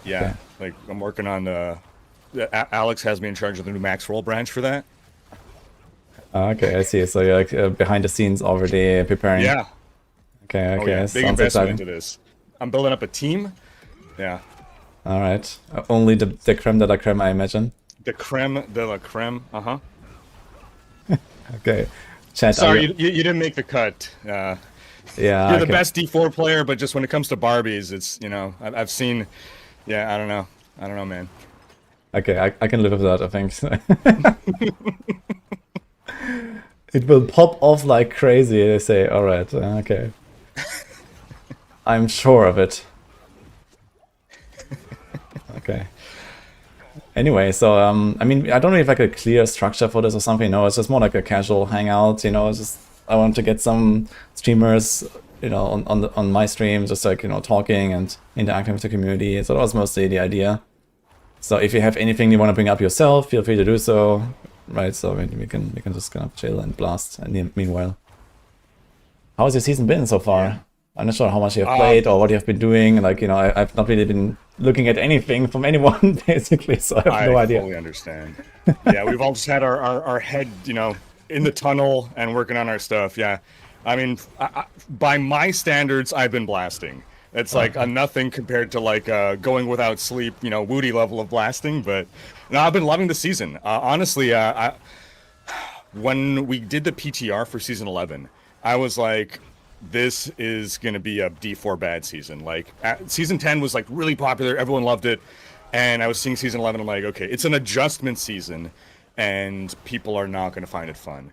Yeah, Okay. like I'm working on Alex has me in charge of the new Maxroll branch for that. Okay, I see. So you're like behind the scenes already preparing. Yeah. Okay, Oh, yeah. Big sounds investment exciting. into this. I'm building up a team. Yeah. All right. Only the creme de la creme, I imagine. The creme de la creme. Uh-huh. Okay. Chat. Sorry, you didn't make the cut. Yeah. You're the okay. best D4 player, but just when it comes to Barbies, it's, I've seen, yeah, I don't know, man. Okay, I can live with that, I think. It will pop off like crazy, they say. All right, okay. I'm sure of it. Okay. Anyway, so I mean, I don't really have like a clear structure for this or something. No, it's just more like a casual hangout. It's just I want to get some streamers, on my stream, just like talking and interacting with the community. So that was mostly the idea. So if you have anything you want to bring up yourself, feel free to do so. Right, so we can just kind of chill and blast. And meanwhile, how has your season been so far? I'm not sure how much you have played or what you have been doing. Like, I've not really been looking at anything from anyone, basically, so I have no idea. I fully understand. Yeah, we've all just had our head, in the tunnel and working on our stuff, yeah. I mean, by my standards, I've been blasting. It's like a nothing compared to like going without sleep, Woody level of blasting, but no, I've been loving the season. Honestly, when we did the PTR for Season 11, I was like, this is going to be a D4 bad season. Like, Season 10 was, like, really popular. Everyone loved it. And I was seeing Season 11. I'm like, okay, it's an adjustment season, and people are not going to find it fun.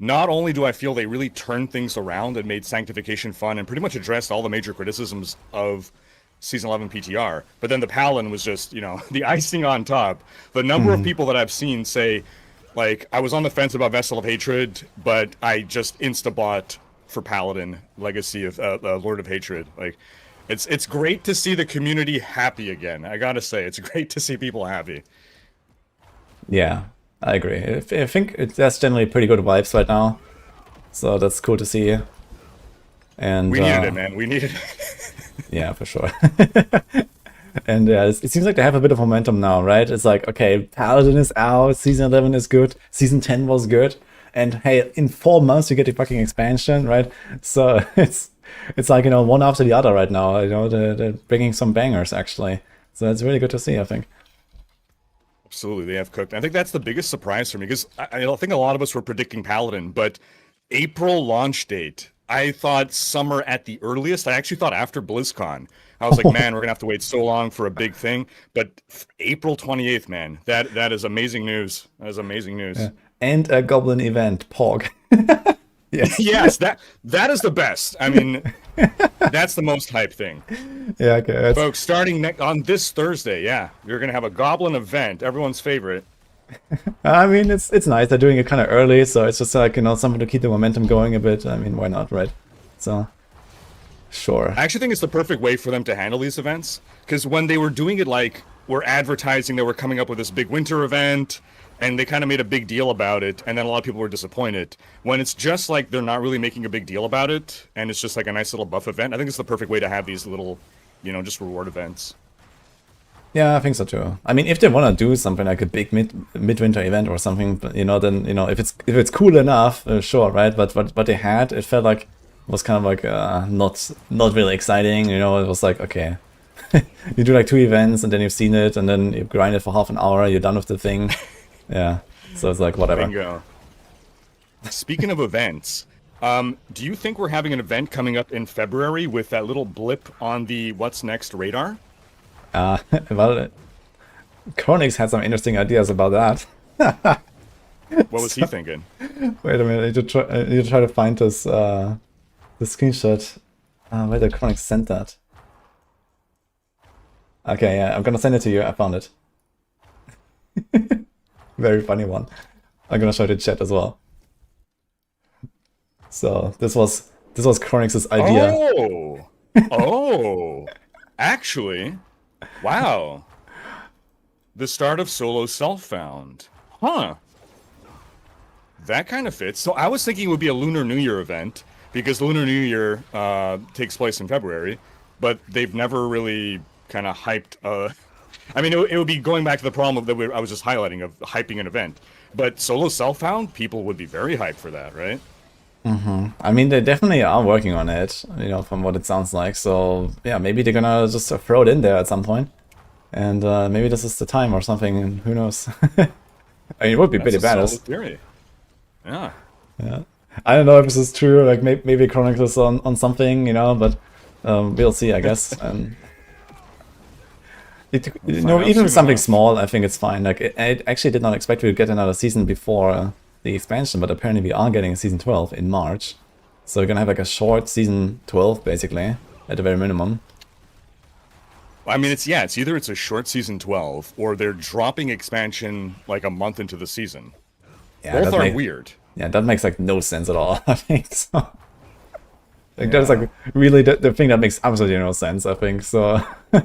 Not only do I feel they really turned things around and made Sanctification fun and pretty much addressed all the major criticisms of Season 11 PTR, but then the Paladin was just, the icing on top. The number of people that I've seen say, like, I was on the fence about Vessel of Hatred, but I just insta-bought for Paladin, Legacy of Lord of Hatred. Like, it's great to see the community happy again. I gotta say, it's great to see people happy. Yeah, I agree. I think that's generally pretty good vibes right now, so that's cool to see. And we needed it, man. We needed it. Yeah, for sure. And it seems like they have a bit of momentum now, right? It's like, okay, Paladin is out, Season 11 is good, Season 10 was good. And hey, in 4 months you get the fucking expansion, right? So it's like, one after the other right now. They're bringing some bangers, actually. So it's really good to see, I think. Absolutely, they have cooked. I think that's the biggest surprise for me, because I don't think a lot of us were predicting Paladin, but April launch date, I thought summer at the earliest. I actually thought after BlizzCon. I was like, man, we're gonna have to wait so long for a big thing. But April 28th, man, that is amazing news. That is amazing news. Yeah. And a Goblin event, POG. Yes. Yes, that is the best. I mean, that's the most hype thing. Yeah, okay. Folks, starting on this Thursday, yeah, you're gonna have a Goblin event, everyone's favorite. I mean, it's nice. They're doing it kind of early, so it's just like, something to keep the momentum going a bit. I mean, why not, right? So, sure. I actually think it's the perfect way for them to handle these events, because when they were doing it like were advertising they were coming up with this big winter event, and they kind of made a big deal about it, and then a lot of people were disappointed. When it's just like they're not really making a big deal about it, and it's just like a nice little buff event, I think it's the perfect way to have these little, you know, just reward events. Yeah, I think so too. I mean, if they want to do something like a big midwinter event or something, you know, then, you know, if it's cool enough, sure, right? But what they had, it felt like was kind of like not really exciting. You know, it was like, okay, you do like 2 events and then you've seen it and then you grind it for half an hour, you're done with the thing. Yeah, so it's like whatever. Bingo. Speaking of events, do you think we're having an event coming up in February with that little blip on the what's next radar? Well, Chronix had some interesting ideas about that. What was he thinking? Wait a minute, I need to try to find this the screenshot. Where did Chronix send that? Okay, yeah, I'm gonna send it to you. I found it. Very funny one. I'm gonna show it in chat as well. So this was Chronix's idea. Oh, oh, actually, wow. The start of solo self-found, huh? That kind of fits. So I was thinking it would be a Lunar New Year event because the Lunar New Year takes place in February, but they've never really kind of hyped. I mean, it would be going back to the problem that I was just highlighting of hyping an event. But solo self-found, people would be very hyped for that, right? Mm-hmm. I mean, they definitely are working on it, you know, from what it sounds like. So yeah, maybe they're gonna just throw it in there at some point, and maybe this is the time or something. And who knows? I mean, it would be pretty badass. Solid theory. Yeah. Yeah. I don't know if this is true. Like maybe Chronix is on something, you know, but we'll see, I guess. And you know, even something small, I think it's fine. Like I actually did not expect we would get another season before the expansion, but apparently we are getting season 12 in March. So we're gonna have like a short season 12, basically, at the very minimum. I mean, it's either it's a short season 12 or they're dropping expansion like a month into the season. Yeah, both are weird. Yeah, that makes like no sense at all. I think so. Like that's like really the thing that makes absolutely no sense. I think so. I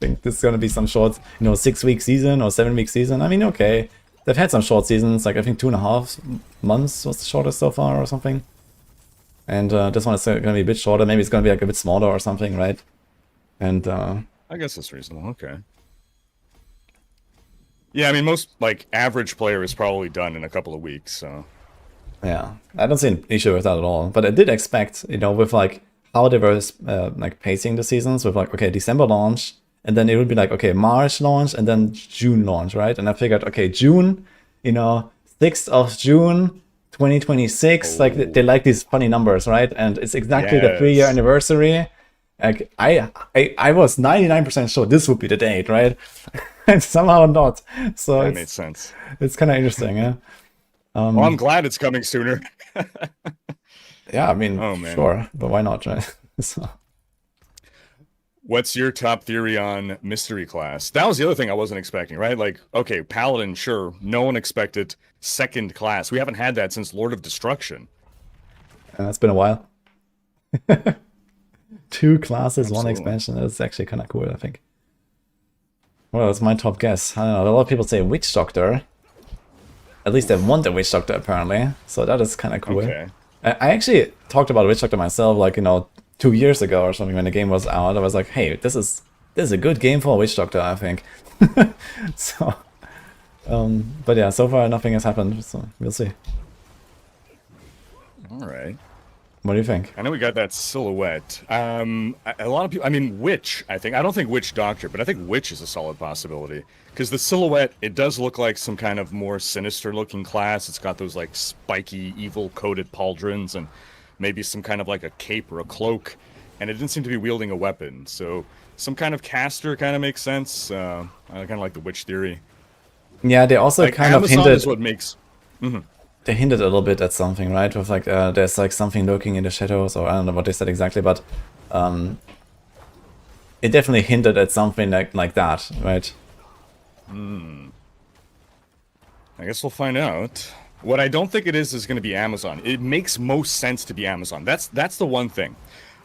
think this is gonna be some short, you know, 6-week season or 7-week season. I mean, okay, they've had some short seasons. Like I think 2.5 months was the shortest so far or something. And this one is gonna be a bit shorter. Maybe it's gonna be like a bit smaller or something, right? And I guess that's reasonable. Okay. Yeah, I mean, most like average player is probably done in a couple of weeks. So. Yeah, I don't see an issue with that at all. But I did expect, you know, with like how they were like pacing the seasons, with like, okay, December launch, and then it would be like, okay, March launch, and then June launch, right? And I figured, okay, June, you know, 6th of June, 2026, like they like these funny numbers, right? And it's exactly the 3-year anniversary. Like I was 99% sure this would be the date, right? And somehow not. So that made sense. It's kind of interesting, yeah. Well, I'm glad it's coming sooner. Yeah, I mean, sure, but why not, right? So. What's your top theory on mystery class? That was the other thing I wasn't expecting, right? Like, okay, Paladin, sure. No one expected second class. We haven't had that since Lord of Destruction. It's been a while. 2 classes, 1 expansion. That's actually kind of cool, I think. Well, that's my top guess. I don't know. A lot of people say Witch Doctor. At least they want a Witch Doctor, apparently. So that is kind of cool. Okay. I actually talked about Witch Doctor myself, like, you know, 2 years ago or something when the game was out. I was like, hey, this is a good game for a Witch Doctor, I think. So, but yeah, so far nothing has happened, so we'll see. All right. What do you think? I know we got that silhouette. A lot of people, I mean, Witch, I think. I don't think Witch Doctor, but I think Witch is a solid possibility. Because the silhouette, it does look like some kind of more sinister-looking class. It's got those, like, spiky, evil-coated pauldrons and maybe some kind of, like, a cape or a cloak. And it didn't seem to be wielding a weapon. So some kind of caster kind of makes sense. I kind of like the Witch theory. Yeah, they also like, kind Amazon of hinted... is what makes... Mm-hmm. They hinted a little bit at something, right? With like, there's like something lurking in the shadows, or I don't know what they said exactly, but it definitely hinted at something like that, right? I guess we'll find out. What I don't think it is going to be Amazon. It makes most sense to be Amazon. That's the one thing.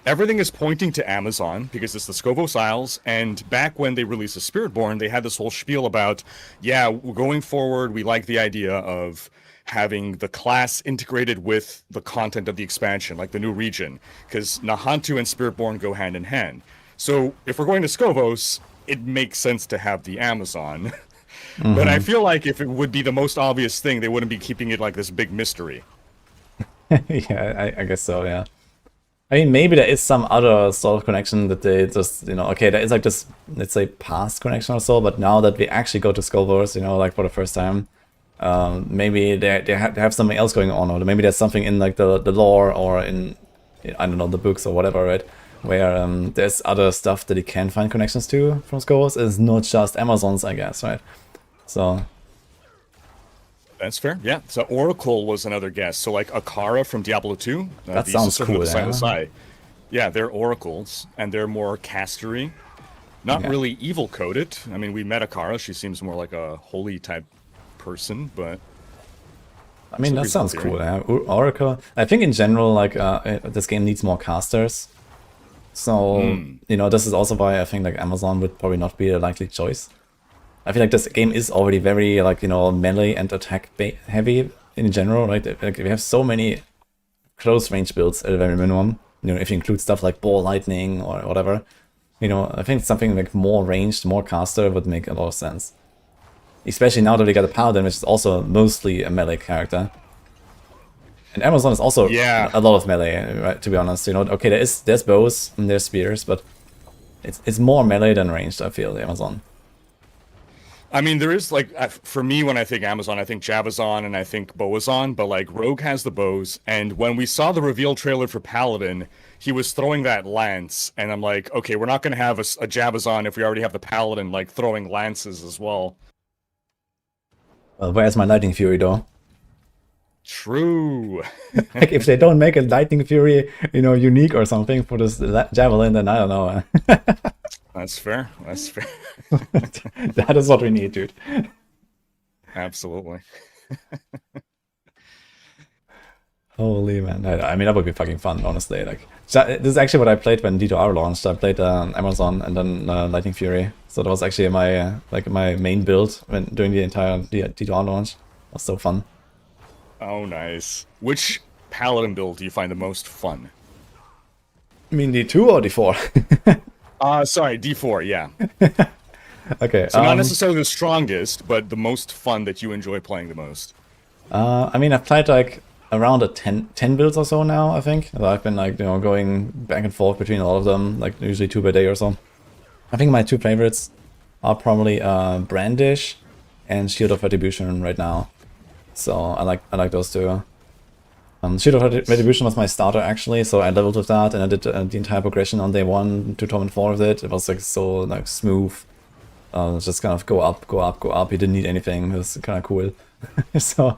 everything is pointing to Amazon because it's the Scovos Isles, and back when they released the Spiritborn, they had this whole spiel about, yeah, going forward, we like the idea of having the class integrated with the content of the expansion, like the new region, because Nahantu and Spiritborn go hand in hand. So if we're going to Scovos, it makes sense to have the Amazon. But I feel like if it would be the most obvious thing, they wouldn't be keeping it like this big mystery. Yeah, I guess so, yeah. I mean, maybe there is some other sort of connection that they just, you know, okay, there is like this, let's say, past connection or so, but now that we actually go to Skullverse, you know, like for the first time, maybe they have something else going on, or maybe there's something in like the lore or in, I don't know, the books or whatever, right? Where there's other stuff that you can find connections to from Skullverse. It's not just Amazons, I guess, right? So... That's fair. Yeah. So Oracle was another guess. So like Akara from Diablo 2. That sounds cool. Yeah, they're oracles, and they're more castery. Not really evil coded. I mean, we met Akara. She seems more like a holy type person, but... I mean, that sounds cool. Yeah. Oracle. I think in general, like, this game needs more casters. So, you know, this is also why I think like Amazon would probably not be a likely choice. I feel like this game is already very, like, you know, melee and attack heavy in general, right? Like, we have so many close range builds at a very minimum. You know, if you include stuff like ball lightning or whatever, you know, I think something like more ranged, more caster would make a lot of sense. Especially now that we got a Paladin, which is also mostly a melee character. And Amazon is also a lot of melee, right? To be honest, you know, okay, there's bows and there's spears, but it's more melee than ranged. I feel the Amazon. I mean, there is, like, for me, when I think Amazon, I think Javazon and I think Boazon, but, like, Rogue has the bows, and when we saw the reveal trailer for Paladin, he was throwing that lance, and I'm like, okay, we're not going to have a Javazon if we already have the Paladin, like, throwing lances as well. Well, where's my Lightning Fury, though? True. Like, if they don't make a Lightning Fury, you know, unique or something for this Javelin, then I don't know. That's fair. That's fair. That is what we need, dude. Absolutely. Holy man. I mean, that would be fucking fun, honestly. Like, this is actually what I played when D2R launched. I played Amazon and then Lightning Fury. So that was actually my my main build when during the entire D2R launch. It was so fun. Oh, nice. Which Paladin build do you find the most fun? You mean D2 or D4? Sorry, D4, yeah. Okay. So not necessarily the strongest, but the most fun that you enjoy playing the most. I mean, I've played like around 10 builds or so now, I think. So I've been like, you know, going back and forth between all of them, like usually 2 per day or so. I think my 2 favorites are probably Brandish and Shield of Retribution right now. So I like those 2. Shield of Retribution was my starter actually, so I leveled with that and I did the entire progression on day 1 to Torment 4 with it. It was like so like smooth. Just kind of go up, go up, go up. You didn't need anything. It was kind of cool. So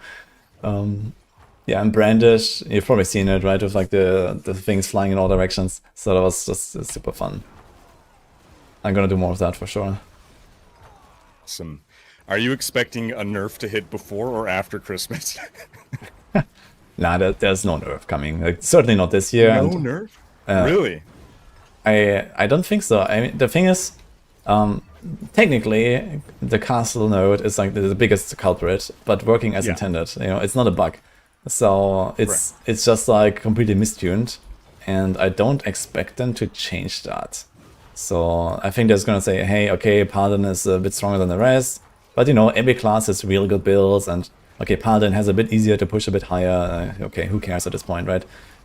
yeah, and Brandish, you've probably seen it, right? With like the things flying in all directions. So that was just super fun. I'm gonna do more of that for sure. Awesome. Are you expecting a nerf to hit before or after Christmas? Nah, there's no nerf coming. Like, certainly not this year. No nerf? Really? I don't think so. I mean, the thing is, technically, the castle node is like the biggest culprit, but working as intended. You know, it's not a bug. So it's just like completely mistuned, and I don't expect them to change that. So I think they're gonna say, hey, okay, Paladin is a bit stronger than the rest, but you know, every class has really good builds, and okay, Paladin has a bit easier to push a bit higher. Okay, who cares at this point, right?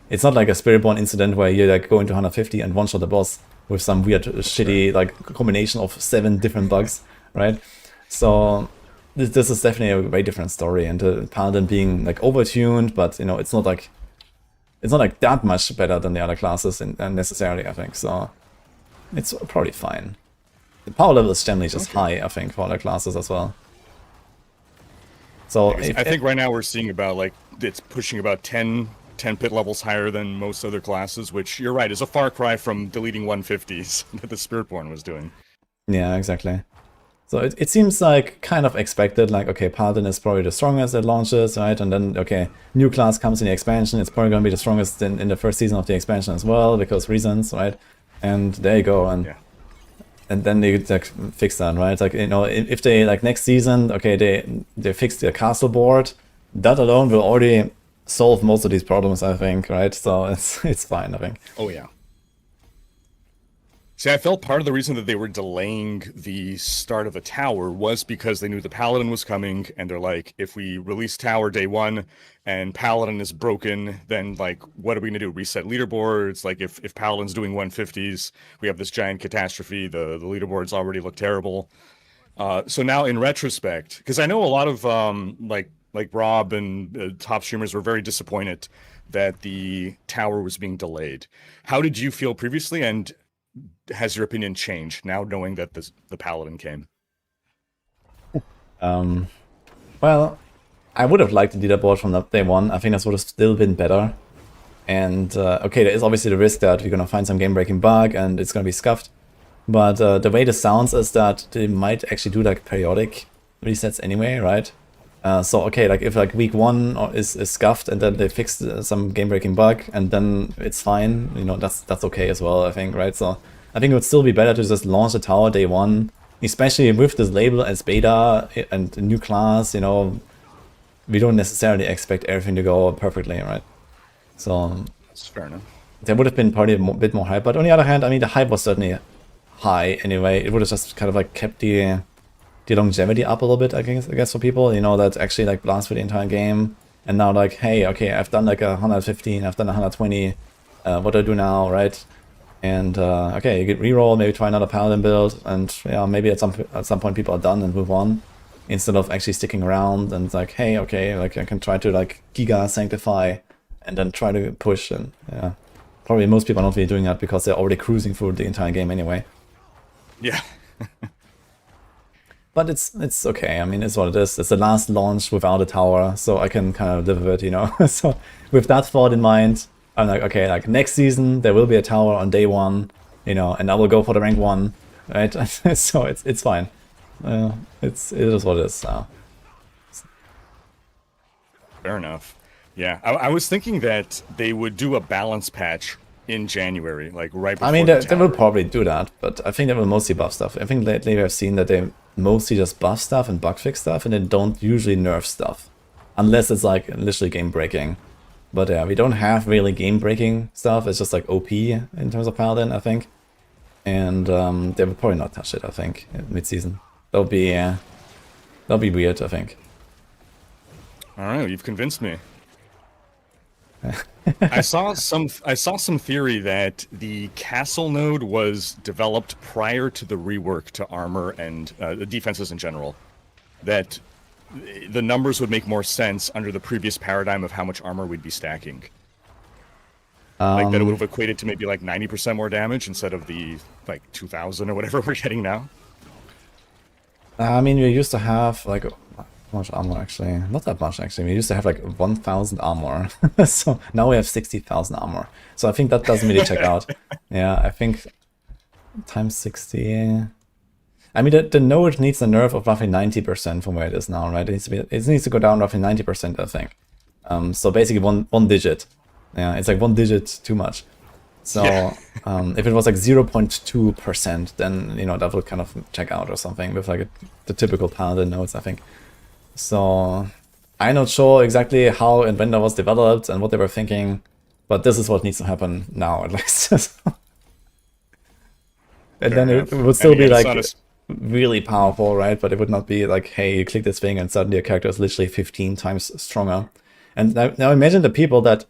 It's not like a Spiritborn incident where you like go into 150 and one-shot the boss with some weird, shitty like combination of 7 different bugs, right? So this is definitely a very different story, and Paladin being like overtuned, but you know, it's not like that much better than the other classes necessarily, I think. So it's probably fine. The power level is generally just high, I think, for other classes as well. So I think right now we're seeing about like it's pushing about 10 pit levels higher than most other classes, which you're right is a far cry from deleting 150s that the Spiritborn was doing. Yeah, exactly. So it seems like kind of expected, like, okay, Paladin is probably the strongest at launches, right? And then, okay, new class comes in the expansion, it's probably going to be the strongest in the first season of the expansion as well, because reasons, right? And there you go, and Yeah. and then they like fix that, right? Like, you know, if they, like, next season, okay, they fix their castle board, that alone will already solve most of these problems, I think, right? So it's fine, I think. Oh yeah. See, I felt part of the reason that they were delaying the start of the tower was because they knew the Paladin was coming, and they're like, if we release tower day 1 and Paladin is broken, then like, what are we gonna do? Reset leaderboards? Like, if Paladin's doing 150s, we have this giant catastrophe. The leaderboards already look terrible. So now, in retrospect, because I know a lot of like Rob and top streamers were very disappointed that the tower was being delayed. How did you feel previously, and has your opinion changed now knowing that the Paladin came? Well, I would have liked the leaderboard from day 1. I think that would have still been better. And okay, there is obviously the risk that we're gonna find some game-breaking bug and it's gonna be scuffed. But the way this sounds is that they might actually do like periodic resets anyway, right? So okay, like if like week 1 is scuffed and then they fix some game-breaking bug and then it's fine, you know, that's okay as well, I think, right? So I think it would still be better to just launch the tower day 1, especially with this label as beta and a new class, you know, we don't necessarily expect everything to go perfectly, right? So That's fair enough. there would have been probably a bit more hype, but on the other hand, I mean, the hype was certainly high anyway. It would have just kind of like kept the longevity up a little bit, I guess for people, you know, that actually like blast for the entire game. And now like, hey, okay, I've done like 115, I've done 120, what do I do now, right? And okay, you get reroll, maybe try another Paladin build, and yeah, maybe at some point people are done and move on, instead of actually sticking around and like, hey, okay, like I can try to like Giga Sanctify and then try to push, and yeah. Probably most people are not really doing that because they're already cruising through the entire game anyway. Yeah. But it's okay. I mean, it's what it is. It's the last launch without a tower, so I can kind of live with it, you know. So with that thought in mind, I'm like, okay, like next season there will be a tower on day 1, you know, and I will go for the rank 1, right? So it's fine. It is what it is. Fair enough. Yeah, I was thinking that they would do a balance patch in January, like right before I mean, the they will tower. probably do that, but I think they will mostly buff stuff. I think lately I've seen that they mostly just buff stuff and bug fix stuff, and they don't usually nerf stuff. Unless it's like literally game breaking. But yeah, we don't have really game breaking stuff, it's just like OP in terms of Paladin, I think. And they will probably not touch it, I think, mid-season. That'll be weird, I think. Alright, you've convinced me. I saw some theory that the castle node was developed prior to the rework to armor and the defenses in general. That the numbers would make more sense under the previous paradigm of how much armor we'd be stacking. Like that it would have equated to maybe like 90% more damage instead of the like 2,000 or whatever we're getting now. I mean, we used to have like how much armor actually? Not that much actually. We used to have like 1,000 armor. So now we have 60,000 armor. So I think that doesn't really check out. Yeah, I think times 60. I mean, the node needs a nerf of roughly 90% from where it is now, right? It needs to go down roughly 90%, I think. So basically one digit. Yeah, it's like one digit too much. So Yeah. if it was like 0.2%, then, you know, that would kind of check out or something with like the typical Paladin nodes, I think. So I'm not sure exactly how and when that was developed and what they were thinking, but this is what needs to happen now, at least. And then it would still be like really powerful, right? But it would not be like, hey, you click this thing and suddenly your character is literally 15 times stronger. And now imagine the people that,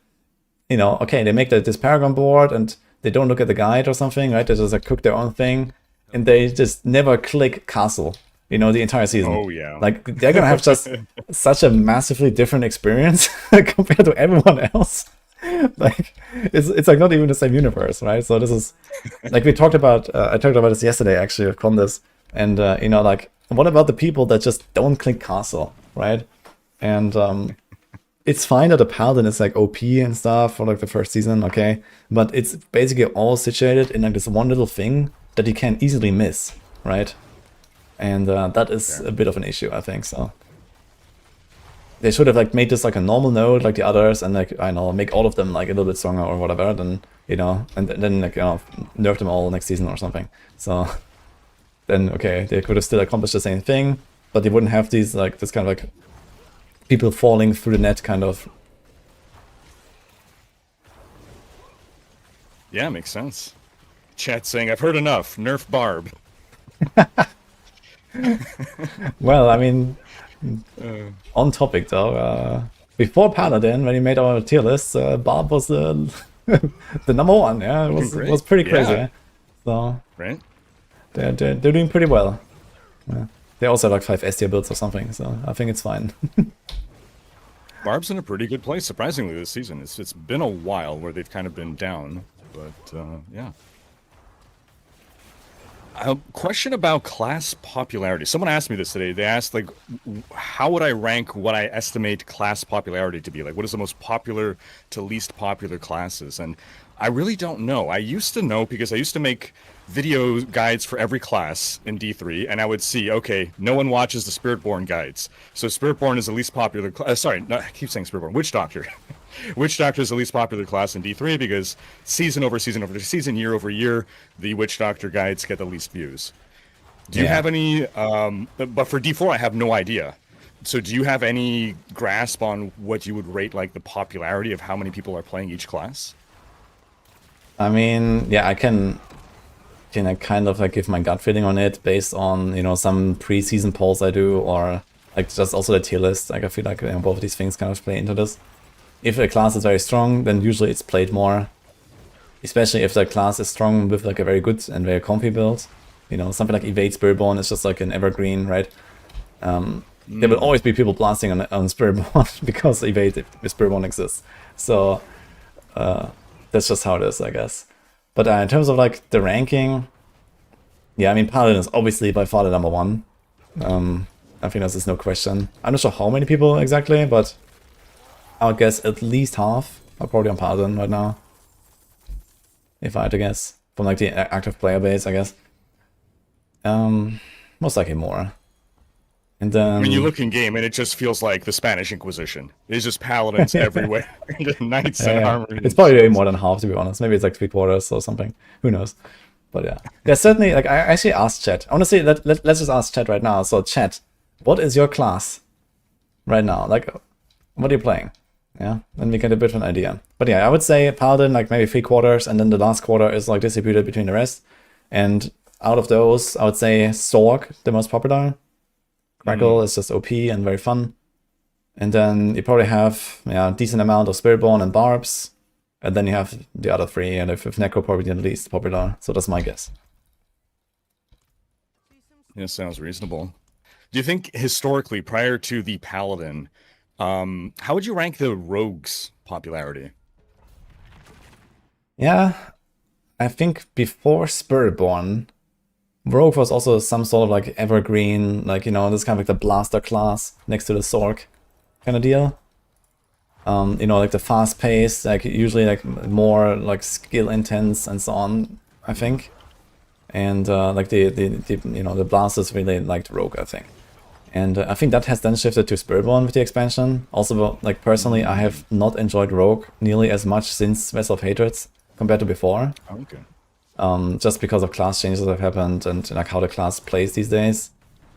you know, okay, they make this paragon board and they don't look at the guide or something, right? They just like cook their own thing and they just never click castle, you know, the entire season. Oh yeah. Like they're gonna have just such a massively different experience compared to everyone else. Like it's like not even the same universe, right? So this is like we talked about. I talked about this yesterday actually with Condis, and you know, like what about the people that just don't click castle, right? And it's fine that the Paladin is like OP and stuff for like the first season, okay, but it's basically all situated in like this one little thing that you can easily miss, right? And that is a bit of an issue, I think, so. They should have like made this like a normal node like the others, and like, I don't know, make all of them like a little bit stronger or whatever, then, you know, and then like, you know, nerf them all next season or something. So then, okay, they could have still accomplished the same thing, but they wouldn't have these like, this kind of like people falling through the net kind of. Yeah, makes sense. Chat saying, I've heard enough. Nerf Barb. Well, I mean, on topic though, before Paladin, when he made our tier list, Barb was the the number one. Yeah, it was pretty crazy. Yeah. So Right? they're doing pretty well. Yeah. They also have like 5 S tier builds or something, so I think it's fine. Barb's in a pretty good place, surprisingly, this season. It's been a while where they've kind of been down, but yeah. A question about class popularity. Someone asked me this today. They asked, like, how would I rank what I estimate class popularity to be? Like, what is the most popular to least popular classes? And I really don't know. I used to know because I used to make video guides for every class in D3, and I would see, okay, no one watches the Spiritborn guides. So Spiritborn is the least popular sorry, no, I keep saying Spiritborn. Witch Doctor. Witch Doctor is the least popular class in D3 because season over season over season, year over year, the Witch Doctor guides get the least views. Do you have any, but for D4 I have no idea. So do you have any grasp on what you would rate like the popularity of how many people are playing each class? I mean, yeah, I can I kind of like give my gut feeling on it based on, you know, some pre-season polls I do, or like just also the tier list. Like I feel like, you know, both of these things kind of play into this. If a class is very strong, then usually it's played more. Especially if the class is strong with like a very good and very comfy build. You know, something like Evade Spiritborn is just like an evergreen, right? There will always be people blasting on Spiritborn because Evade with Spiritborn exists. So that's just how it is, I guess. But in terms of like the ranking, yeah, I mean, Paladin is obviously by far the number one. I think there's no question. I'm not sure how many people exactly, but I would guess at least half are probably on Paladin right now. If I had to guess. From like the active player base, I guess. Most likely more. And then... When you look in game and it just feels like the Spanish Inquisition. It's just paladins everywhere. Knights and armor. It's probably way more than half, to be honest. Maybe it's like 3/4 or something. Who knows? But yeah. There's certainly, like, I actually asked chat. Honestly, let's just ask chat right now. So chat, what is your class right now? Like, what are you playing? Yeah, then we get a bit of an idea. But yeah, I would say Paladin, like maybe 3/4, and then the last quarter is like distributed between the rest. And out of those, I would say Sorg, the most popular. Crackle is just OP and very fun. And then you probably have a decent amount of Spiritborn and Barbs. And then you have the other three, and if Necro probably the least popular. So that's my guess. Yeah, sounds reasonable. Do you think historically, prior to the Paladin, how would you rank the Rogue's popularity? Yeah, I think before Spiritborn, Rogue was also some sort of like evergreen, like, you know, this kind of like the blaster class next to the Sorg kind of deal. You know, like the fast pace, like usually like more like skill intense and so on, I think. And like the you know, the blasters really liked Rogue, I think. And I think that has then shifted to Spiritborn with the expansion. Also, like personally, I have not enjoyed Rogue nearly as much since Vessel of Hatreds compared to before. Okay. Just because of class changes that have happened and like how the class plays these days.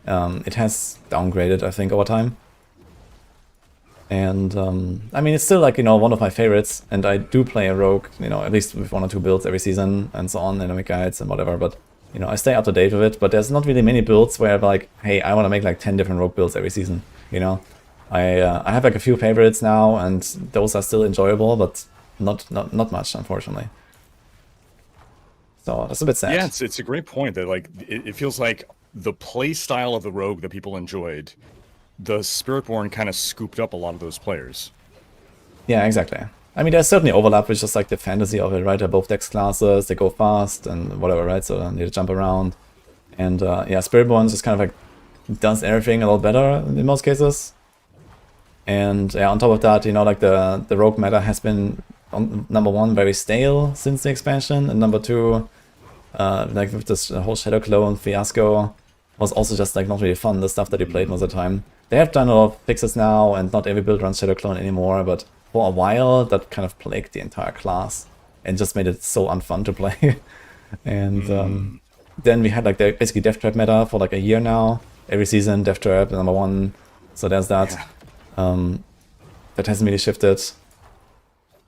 It has downgraded, I think, over time. And I mean, it's still like, you know, one of my favorites, and I do play a Rogue, you know, at least with 1 or 2 builds every season and so on, dynamic guides and whatever, but you know, I stay up to date with it, but there's not really many builds where I'm like, hey, I want to make like 10 different Rogue builds every season, you know. I have like a few favorites now, and those are still enjoyable, but not much, unfortunately. So that's a bit sad. Yeah, it's a great point that like it feels like the play style of the Rogue that people enjoyed, the Spiritborn kind of scooped up a lot of those players. Yeah, exactly. I mean, there's certainly overlap with just like the fantasy of it, right? They're both dex classes, they go fast and whatever, right? So they need to jump around. And yeah, Spiritborn just kind of like does everything a lot better in most cases. And yeah, on top of that, you know, like the Rogue meta has been, number one, very stale since the expansion, and number two, like with this whole Shadow Clone fiasco, was also just like not really fun, the stuff that you played most of the time. They have done a lot of fixes now, and not every build runs Shadow Clone anymore, but for a while that kind of plagued the entire class and just made it so unfun to play. And then we had like the basically Death Trap meta for like a year now. Every season, Death Trap #1. So there's that. Yeah. That hasn't really shifted.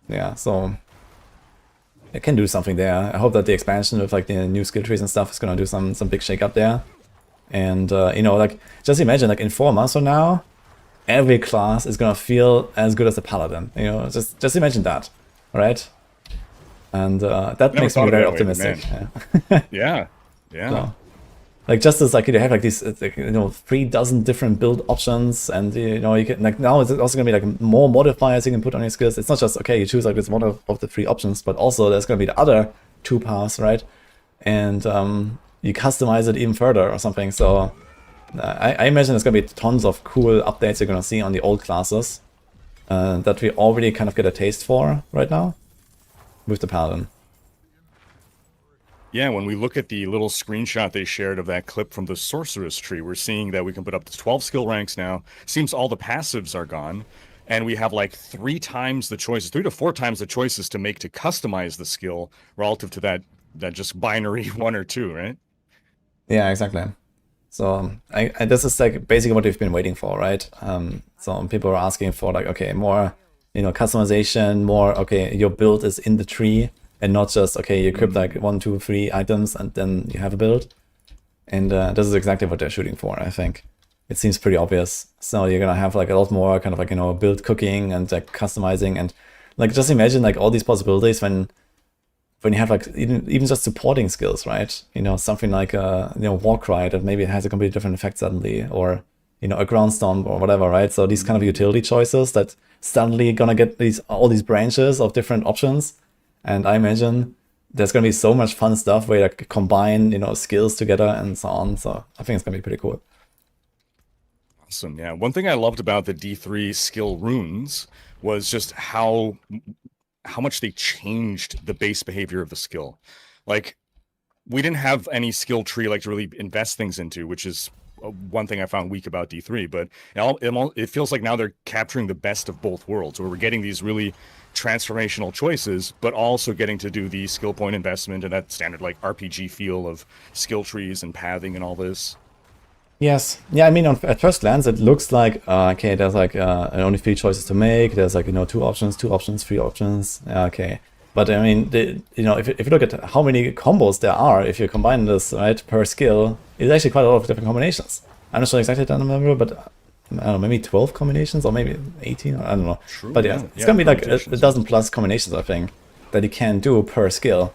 Yeah, so it can do something there. I hope that the expansion with like the new skill trees and stuff is gonna do some big shake up there. And you know, like just imagine like in 4 months from now, every class is gonna feel as good as a Paladin. You know, just imagine that, right? And that makes me very optimistic. Yeah. Yeah. So, like just as like you have like these like, you know 3 dozen different build options, and you know you can like now it's also gonna be like more modifiers you can put on your skills. It's not just okay you choose like this one of the 3 options, but also there's gonna be the other 2 paths, right? And you customize it even further or something. So I imagine there's gonna be tons of cool updates you're gonna see on the old classes that we already kind of get a taste for right now with the Paladin. Yeah, when we look at the little screenshot they shared of that clip from the Sorceress tree, we're seeing that we can put up to 12 skill ranks now. Seems all the passives are gone. And we have like 3 times the choices, 3 to 4 times the choices to make to customize the skill relative to that just binary 1 or 2, right? Yeah, exactly. So I this is like basically what we've been waiting for, right? So people are asking for like, okay, more, you know, customization, more, okay, your build is in the tree, and not just, okay, you equip like 1, 2, 3 items and then you have a build. And this is exactly what they're shooting for, I think. It seems pretty obvious. So you're gonna have like a lot more kind of like, you know, build cooking and like customizing, and like just imagine like all these possibilities when you have like even just supporting skills, right? You know, something like you know, Warcry that maybe has a completely different effect suddenly, or you know, a ground stomp or whatever, right? So these kind of utility choices that suddenly gonna get all these branches of different options. And I imagine there's going to be so much fun stuff where you like, combine, you know, skills together and so on. So I think it's going to be pretty cool. Awesome. Yeah. One thing I loved about the D3 skill runes was just how much they changed the base behavior of the skill. Like, we didn't have any skill tree like to really invest things into, which is one thing I found weak about D3. But it feels like now they're capturing the best of both worlds, where we're getting these really transformational choices, but also getting to do the skill point investment and that standard like RPG feel of skill trees and pathing and all this. Yes. Yeah, I mean, at first glance, it looks like, okay, there's like only 3 choices to make. There's like, you know, 2 options, 3 options. Okay. But I mean, you know, if you look at how many combos there are, if you combine this, right, per skill, it's actually quite a lot of different combinations. I'm not sure exactly the number, but I don't know, maybe 12 combinations or maybe 18, or I don't know. True, but yeah, it's gonna be like a dozen plus combinations, I think, that you can do per skill.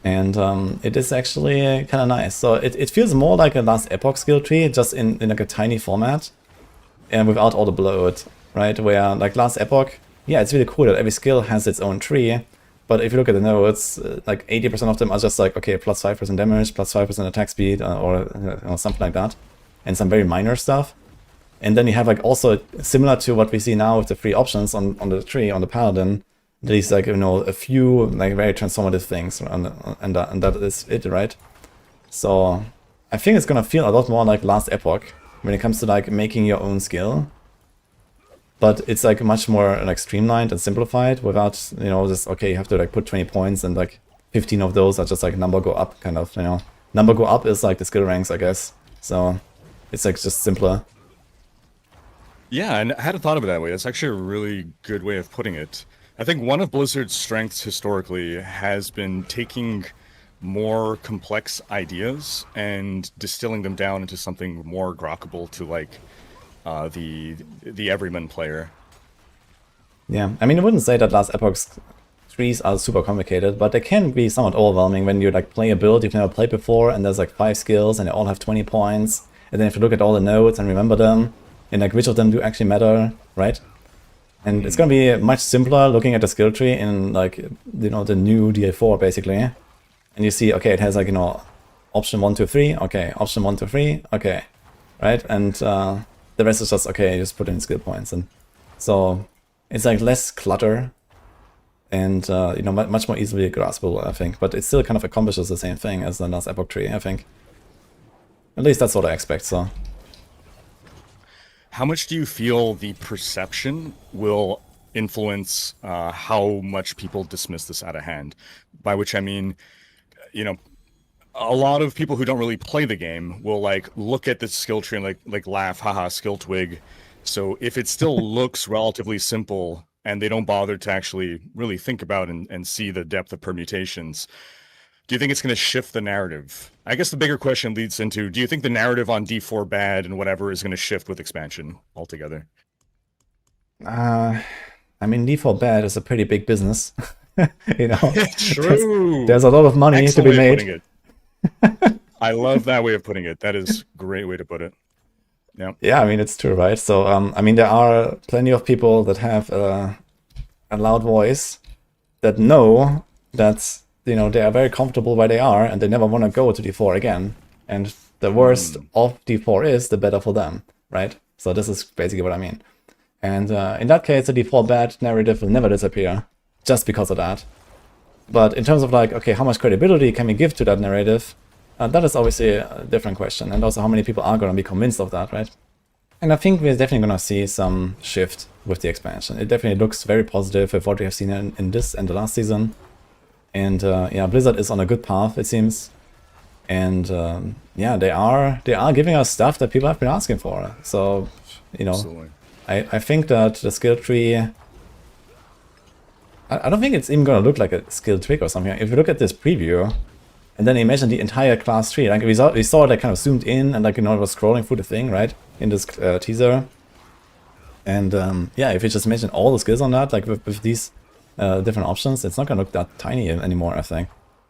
And it is actually kind of nice. So it feels more like a last Epoch skill tree, just in like a tiny format, and without all the bloat, right? Where like last Epoch, yeah, it's really cool that every skill has its own tree. But if you look at the nodes, like 80% of them are just like, okay, plus 5% damage, plus 5% attack speed, or something like that. And some very minor stuff. And then you have like also similar to what we see now with the 3 options on the tree, on the Paladin, these like, you know, a few like very transformative things, and that is it, right? So I think it's gonna feel a lot more like last Epoch when it comes to like making your own skill. But it's like much more like streamlined and simplified without, you know, just, okay, you have to like put 20 points and like 15 of those are just like number go up kind of, you know. Number go up is like the skill ranks, I guess. So it's like just simpler. Yeah, and I hadn't thought of it that way. That's actually a really good way of putting it. I think one of Blizzard's strengths historically has been taking more complex ideas and distilling them down into something more grokkable to like the everyman player. Yeah, I mean, I wouldn't say that last Epoch's trees are super complicated, but they can be somewhat overwhelming when you like play a build you've never played before, and there's like 5 skills and they all have 20 points, and then if you look at all the nodes and remember them, and like which of them do actually matter, right? And it's gonna be much simpler looking at the skill tree in like, you know, the new DA4 basically. And you see, okay, it has like, you know, option 1, 2, 3, okay, option 1, 2, 3, okay, right? And the rest is just, okay, just put in skill points. And so it's like less clutter and, you know, much more easily graspable, I think. But it still kind of accomplishes the same thing as the last Epoch tree, I think. At least that's what I expect, so. How much do you feel the perception will influence how much people dismiss this out of hand? By which I mean, you know, a lot of people who don't really play the game will like look at the skill tree and like laugh, haha, skill twig. So if it still looks relatively simple and they don't bother to actually really think about and see the depth of permutations, do you think it's going to shift the narrative? I guess the bigger question leads into, do you think the narrative on D4 bad and whatever is going to shift with expansion altogether? I mean, D4 bad is a pretty big business. You know, True. there's a lot of money Excellent to be way of made. putting it. I love that way of putting it. That is a great way to put it. Yeah. Yeah, I mean, it's true, right? So, I mean, there are plenty of people that have a loud voice that know that, you know, they are very comfortable where they are and they never want to go to D4 again. And the worse of D4 is, the better for them, right? So this is basically what I mean. And in that case, the D4 bad narrative will never disappear just because of that. But in terms of like, okay, how much credibility can we give to that narrative? That is obviously a different question. And also how many people are going to be convinced of that, right? And I think we're definitely going to see some shift with the expansion. It definitely looks very positive with what we have seen in this and the last season. And yeah, Blizzard is on a good path, it seems. And yeah, they are giving us stuff that people have been asking for. So, you know, I think that the skill tree, I don't think it's even going to look like a skill trick or something. If you look at this preview, and then imagine the entire class tree, like we saw it like kind of zoomed in and like, you know, it was scrolling through the thing, right, in this teaser. And yeah, if you just imagine all the skills on that, like with these different options, it's not going to look that tiny anymore, I think.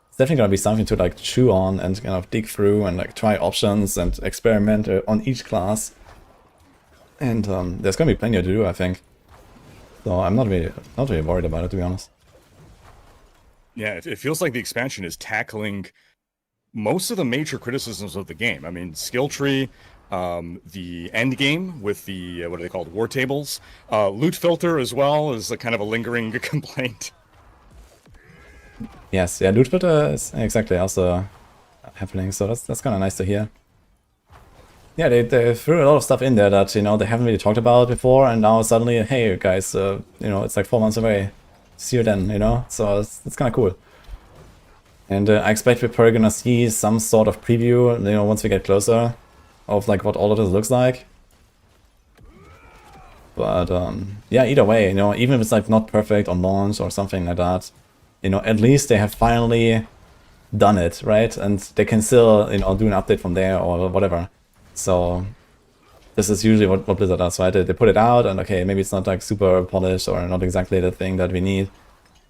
It's definitely going to be something to like chew on and kind of dig through and like try options and experiment on each class. And there's going to be plenty to do, I think. So I'm not really worried about it, to be honest. Yeah, it feels like the expansion is tackling most of the major criticisms of the game. I mean, skill tree, the end game with the, what are they called, war tables, loot filter as well is a kind of a lingering complaint. Yes, yeah, loot filter is exactly also happening, so that's kind of nice to hear. Yeah, they threw a lot of stuff in there that, you know, they haven't really talked about before, and now suddenly, hey guys, you know, it's like 4 months away. See you then, you know, so it's kind of cool. And I expect we're probably gonna see some sort of preview, you know, once we get closer, of like what all of this looks like. But yeah, either way, you know, even if it's like not perfect on launch or something like that, you know, at least they have finally done it, right? And they can still, you know, do an update from there or whatever. So this is usually what Blizzard does, right? They put it out and okay, maybe it's not like super polished or not exactly the thing that we need.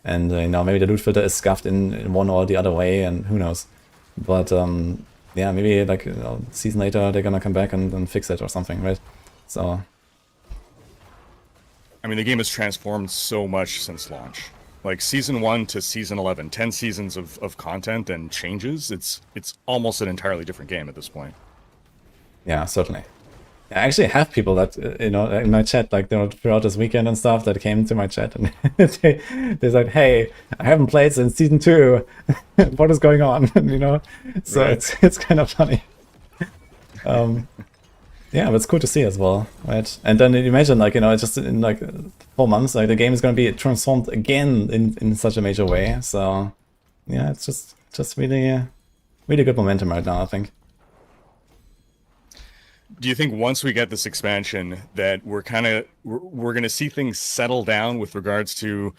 And you know, maybe the loot filter is scuffed in one or the other way, and who knows. But yeah, maybe like, you know, season later they're gonna come back and fix it or something, right? So I mean, the game has transformed so much since launch. Like season 1 to season 11, 10 seasons of content and changes. It's almost an entirely different game at this point. yeah, certainly. I actually have people that, you know, in my chat, like, you know, throughout this weekend and stuff, that came to my chat and they're like, hey, I haven't played since season 2. What is going on? You know, so right. it's kind of funny. Yeah, but it's cool to see as well, right? And then you imagine, like, you know, just in like 4 months, like the game is going to be transformed again in such a major way. So yeah, it's just really good momentum right now, I think. Do you think once we get this expansion that we're going to see things settle down with regards to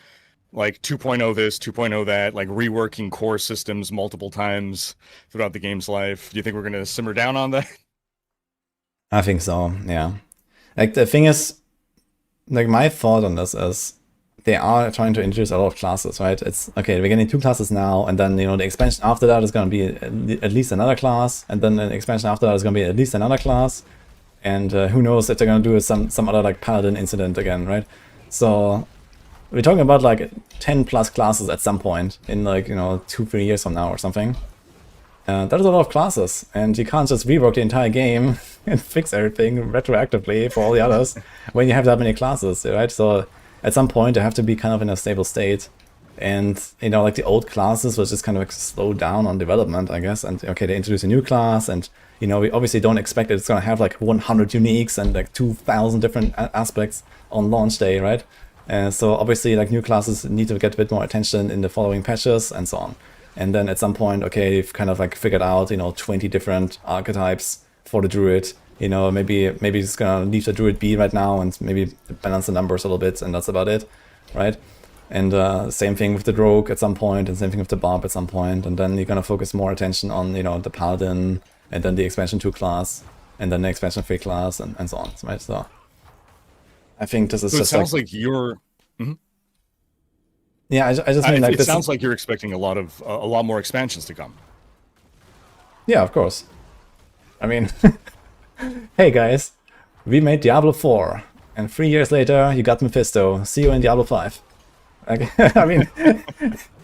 like 2.0 this, 2.0 that, like reworking core systems multiple times throughout the game's life? Do you think we're going to simmer down on that? I think so, yeah. Like the thing is, like my thought on this is they are trying to introduce a lot of classes, right? It's okay, we're getting 2 classes now, and then, you know, the expansion after that is going to be at least another class, and then the expansion after that is going to be at least another class, and who knows if they're going to do some other like Paladin incident again, right? So we're talking about like 10 plus classes at some point in like, you know, 2-3 years from now or something. That is a lot of classes, and you can't just rework the entire game and fix everything retroactively for all the others when you have that many classes, right? So at some point they have to be kind of in a stable state, And, you know, like the old classes was just kind of like slow down on development, I guess. And okay, they introduce a new class, and, you know, we obviously don't expect that it's going to have like 100 uniques and like 2,000 different aspects on launch day, right? So obviously, like, new classes need to get a bit more attention in the following patches and so on. And then at some point, okay, you've kind of like figured out, you know, 20 different archetypes for the druid. You know, maybe it's gonna leave the druid be right now and maybe balance the numbers a little bit, and that's about it, right? And same thing with the rogue at some point, and same thing with the barb at some point, and then you're gonna focus more attention on, you know, the paladin, and then the expansion 2 class, and then the expansion 3 class, and so on, right? So I think this is So it just sounds like you're. yeah, I just mean like It this. sounds like you're expecting a lot more expansions to come. Yeah, of course. I mean, hey guys, we made Diablo 4, and 3 years later you got Mephisto. See you in Diablo 5. Like, I mean,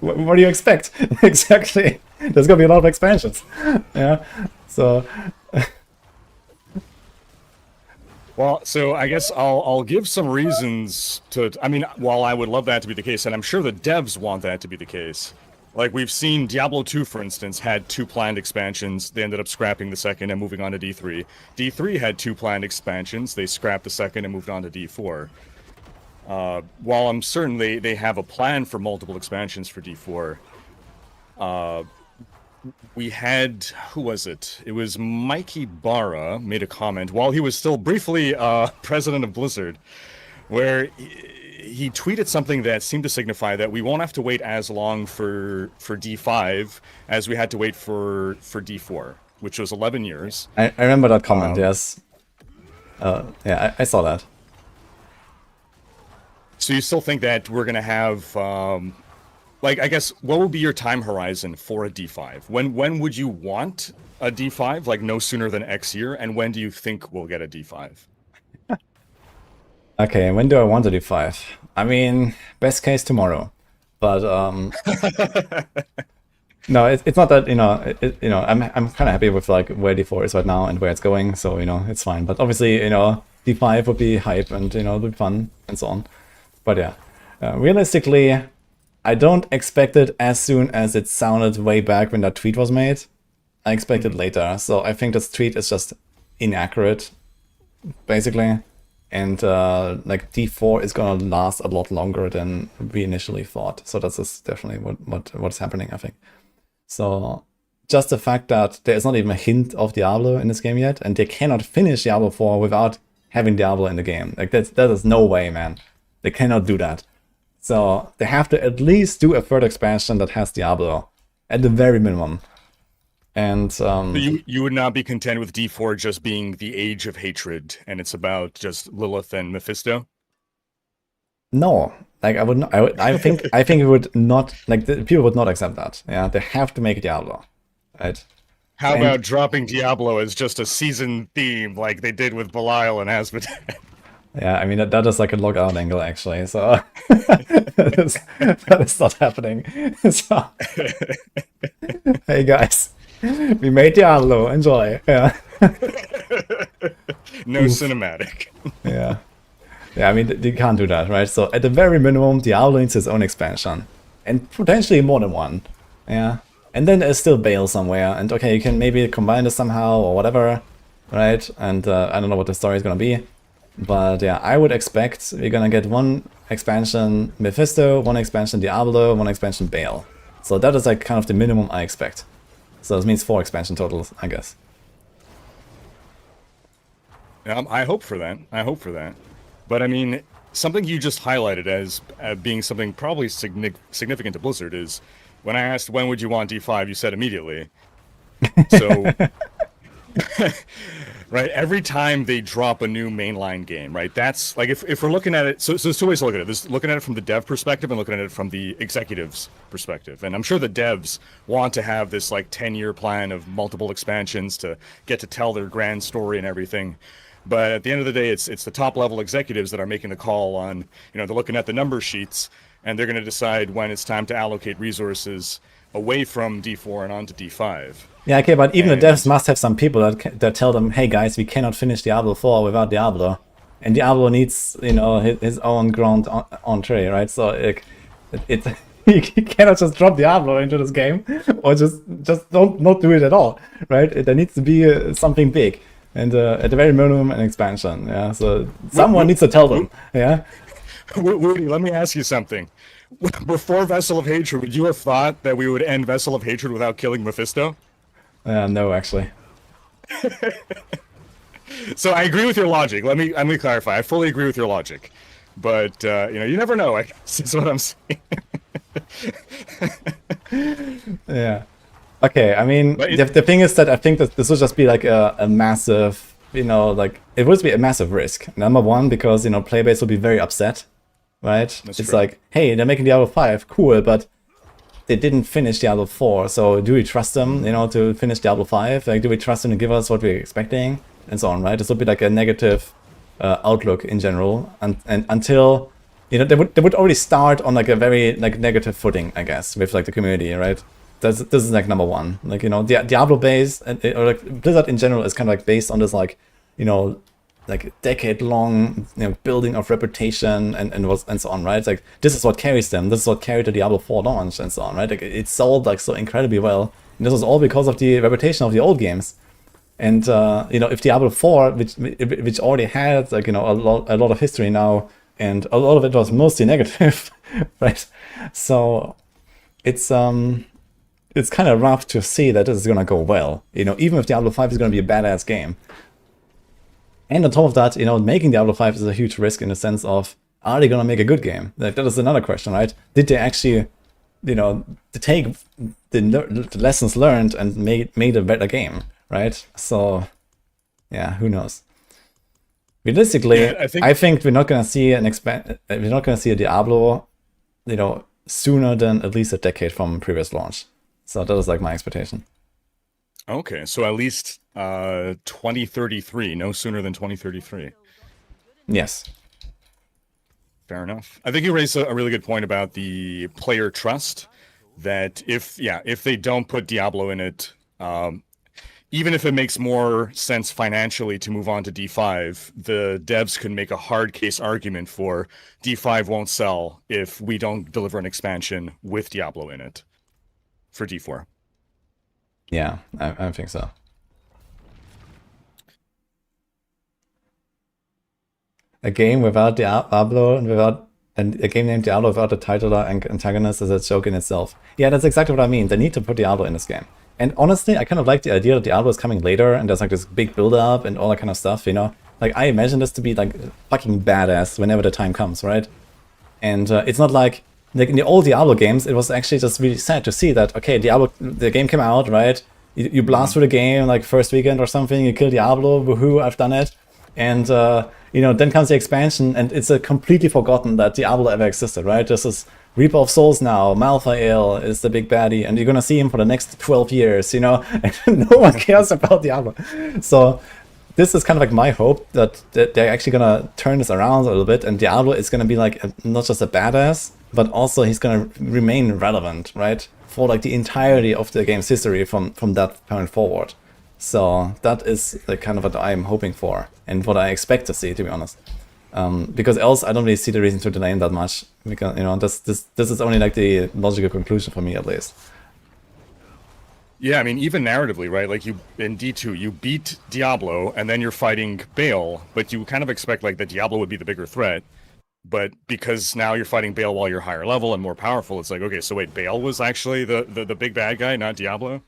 what do you expect? Exactly. There's gonna be a lot of expansions. Yeah. So. Well, so I guess I'll give some reasons to. I mean, while I would love that to be the case, and I'm sure the devs want that to be the case. Like, we've seen Diablo 2, for instance, had 2 planned expansions. They ended up scrapping the second and moving on to D3. D3 had 2 planned expansions. They scrapped the second and moved on to D4. While I'm certain they have a plan for multiple expansions for D4, we had, who was it? It was Mikey Barra made a comment while he was still briefly president of Blizzard, where he tweeted something that seemed to signify that we won't have to wait as long for D5 as we had to wait for D4, which was 11 years. I remember that comment, yes. Yeah, I saw that. So you still think that we're going to have, like, I guess, what would be your time horizon for a D5? When would you want a D5? Like, no sooner than X year? And when do you think we'll get a D5? Okay, when do I want a D5? I mean, best case tomorrow. But, no, it's not that, you know, I'm kind of happy with, like, where D4 is right now and where it's going, so, you know, it's fine. But obviously, you know, D5 would be hype and, you know, it would be fun and so on. But yeah, realistically, I don't expect it as soon as it sounded way back when that tweet was made. I expect it later. So I think this tweet is just inaccurate, basically. And like D4 is gonna last a lot longer than we initially thought. So that's just definitely what's happening, I think. So just the fact that there is not even a hint of Diablo in this game yet, and they cannot finish Diablo 4 without having Diablo in the game. Like that is no way, man. They cannot do that. So they have to at least do a third expansion that has Diablo, at the very minimum. And So you would not be content with D4 just being the Age of Hatred, and it's about just Lilith and Mephisto? no, like I would not. I think it would not. Like people would not accept that. Yeah, they have to make Diablo, right? How about dropping Diablo as just a season theme, like they did with Belial and Asmodee? Yeah, I mean that is like a logout angle actually. So that is not happening. So hey guys, we made Diablo. Enjoy. Yeah. No cinematic. Yeah. Yeah, I mean, they can't do that, right? So at the very minimum, Diablo needs its own expansion. And potentially more than one. Yeah. And then there's still Bale somewhere. And okay, you can maybe combine this somehow or whatever, right? And I don't know what the story is going to be. But yeah, I would expect we're going to get one expansion Mephisto, one expansion Diablo, one expansion Bale. So that is like kind of the minimum I expect. So this means 4 expansion totals, I guess. I hope for that. I hope for that. But I mean, something you just highlighted as being something probably significant to Blizzard is when I asked when would you want D5, you said immediately. So, right, every time they drop a new mainline game, right, that's like if we're looking at it, so there's 2 ways to look at it. There's looking at it from the dev perspective and looking at it from the executive's perspective. And I'm sure the devs want to have this like 10-year plan of multiple expansions to get to tell their grand story and everything. But at the end of the day, it's the top level executives that are making the call on, you know, they're looking at the number sheets and they're going to decide when it's time to allocate resources away from D4 and onto D5. Yeah, okay, but even the devs must have some people that tell them, hey guys, we cannot finish Diablo 4 without Diablo. And Diablo needs, you know, his own grand entree, right? So it you cannot just drop Diablo into this game, or just don't not do it at all, right? There needs to be something big, and at the very minimum, an expansion. Yeah, so someone needs to tell them. Yeah. Woody, let me ask you something. Before Vessel of Hatred, would you have thought that we would end Vessel of Hatred without killing Mephisto? No, actually. So I agree with your logic. Let me clarify. I fully agree with your logic, but you never know. I guess is what I'm saying. Yeah. Okay. I mean, the thing is that I think that this would just be like a massive, like it would be a massive risk. Number one, because playbase would be very upset, right? That's it's true. like, hey, they're making Diablo 5, cool, but they didn't finish Diablo 4. So do we trust them, to finish Diablo 5? Like, do we trust them to give us what we're expecting? And so on, right? This would be like a negative outlook in general, and until they would already start on like a very like negative footing, I guess, with like the community, right? This is like number one. Like Diablo base or like Blizzard in general is kind of like based on this like like decade long building of reputation and so on, right? Like this is what carries them. This is what carried the Diablo 4 launch and so on, right? Like it sold like so incredibly well. And this was all because of the reputation of the old games. And if Diablo 4, which already had like a lot of history now, and a lot of it was mostly negative, right? So it's kind of rough to see that this is gonna go well. Even if Diablo 5 is gonna be a badass game. And on top of that, making Diablo 5 is a huge risk in the sense of, are they gonna make a good game? Like that is another question, right? Did they actually, to take the lessons learned and made a better game? Right, so yeah, who knows? Realistically, Yeah, I think we're not gonna see we're not gonna see a Diablo, sooner than at least a decade from previous launch. So that is like my expectation. Okay, so at least 2033, no sooner than 2033. Yes. Fair enough. I think you raised a really good point about the player trust. That if they don't put Diablo in it. Even if it makes more sense financially to move on to D5, the devs could make a hard case argument for D5 won't sell if we don't deliver an expansion with Diablo in it for D4. Yeah, I think so. A game without Diablo and a game named Diablo without a title or antagonist is a joke in itself. Yeah, that's exactly what I mean. They need to put Diablo in this game. And honestly, I kind of like the idea that Diablo is coming later and there's like this big build-up and all that kind of stuff, Like, I imagine this to be like fucking badass whenever the time comes, right? And it's not like in the old Diablo games, it was actually just really sad to see that, okay, Diablo, the game came out, right? You blast through the game like first weekend or something, you kill Diablo, woohoo, I've done it. And, then comes the expansion and it's completely forgotten that Diablo ever existed, right? This is Reaper of Souls now, Malthael is the big baddie, and you're gonna see him for the next 12 years, and no one cares about Diablo. So this is kind of like my hope that they're actually gonna turn this around a little bit, and Diablo is gonna be like not just a badass, but also he's gonna remain relevant, right? For like the entirety of the game's history from that point forward. So that is the kind of what I'm hoping for, and what I expect to see, to be honest. Because else I don't really see the reason to delay him that much. Because this is only like the logical conclusion for me, at least. Yeah, I mean, even narratively, right? Like you in D2, you beat Diablo, and then you're fighting Baal, but you kind of expect like that Diablo would be the bigger threat. But because now you're fighting Baal while you're higher level and more powerful, it's like, okay, so wait, Baal was actually the big bad guy, not Diablo?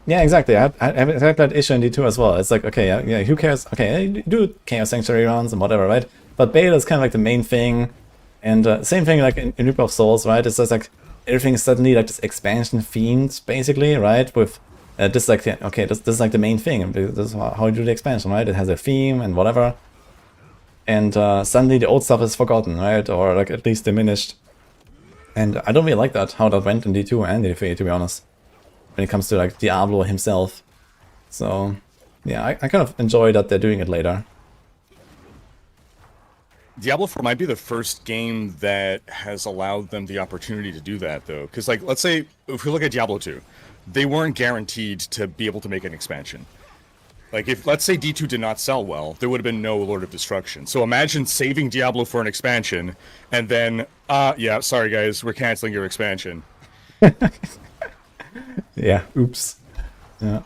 Yeah, exactly. I have that issue in D2 as well. It's like, okay, yeah, who cares? Okay, do Chaos Sanctuary runs and whatever, right? But Baal is kind of like the main thing. And same thing like in Reaper of Souls, right? It's just like everything is suddenly like this expansion themed, basically, right? With this like, okay, this is like the main thing. This is how you do the expansion, right? It has a theme and whatever. And suddenly the old stuff is forgotten, right? Or like at least diminished. And I don't really like that, how that went in D2 and D3, to be honest. When it comes to like Diablo himself. So yeah, I kind of enjoy that they're doing it later. Diablo 4 might be the first game that has allowed them the opportunity to do that, though. Because, like, let's say, if we look at Diablo 2, they weren't guaranteed to be able to make an expansion. Like, if, let's say D2 did not sell well, there would have been no Lord of Destruction. So imagine saving Diablo for an expansion, and then, yeah, sorry guys, we're canceling your expansion. Yeah, oops. Yeah.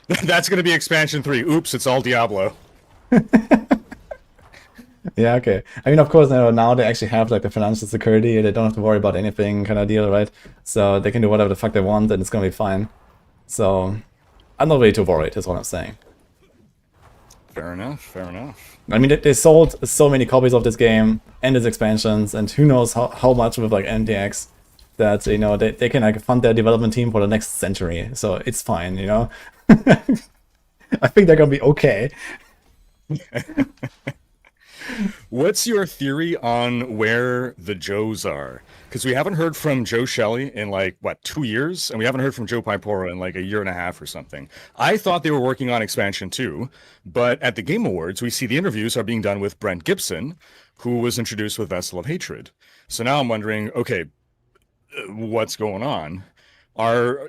That's going to be expansion 3. Oops, it's all Diablo. Yeah, okay. I mean, of course, now they actually have like the financial security. They don't have to worry about anything kind of deal, right? So they can do whatever the fuck they want and it's gonna be fine. So I'm not really too worried, is what I'm saying. Fair enough, fair enough. I mean, they sold so many copies of this game and its expansions, and who knows how much with like MTX that, you know, they can like fund their development team for the next century. So it's fine, you know? I think they're gonna be okay. What's your theory on where the Joes are? Because we haven't heard from Joe Shelley in like, what, 2 years? And we haven't heard from Joe Pipora in like a year and a half or something. I thought they were working on expansion 2, but at the Game Awards, we see the interviews are being done with Brent Gibson, who was introduced with Vessel of Hatred. So now I'm wondering, okay, what's going on? Are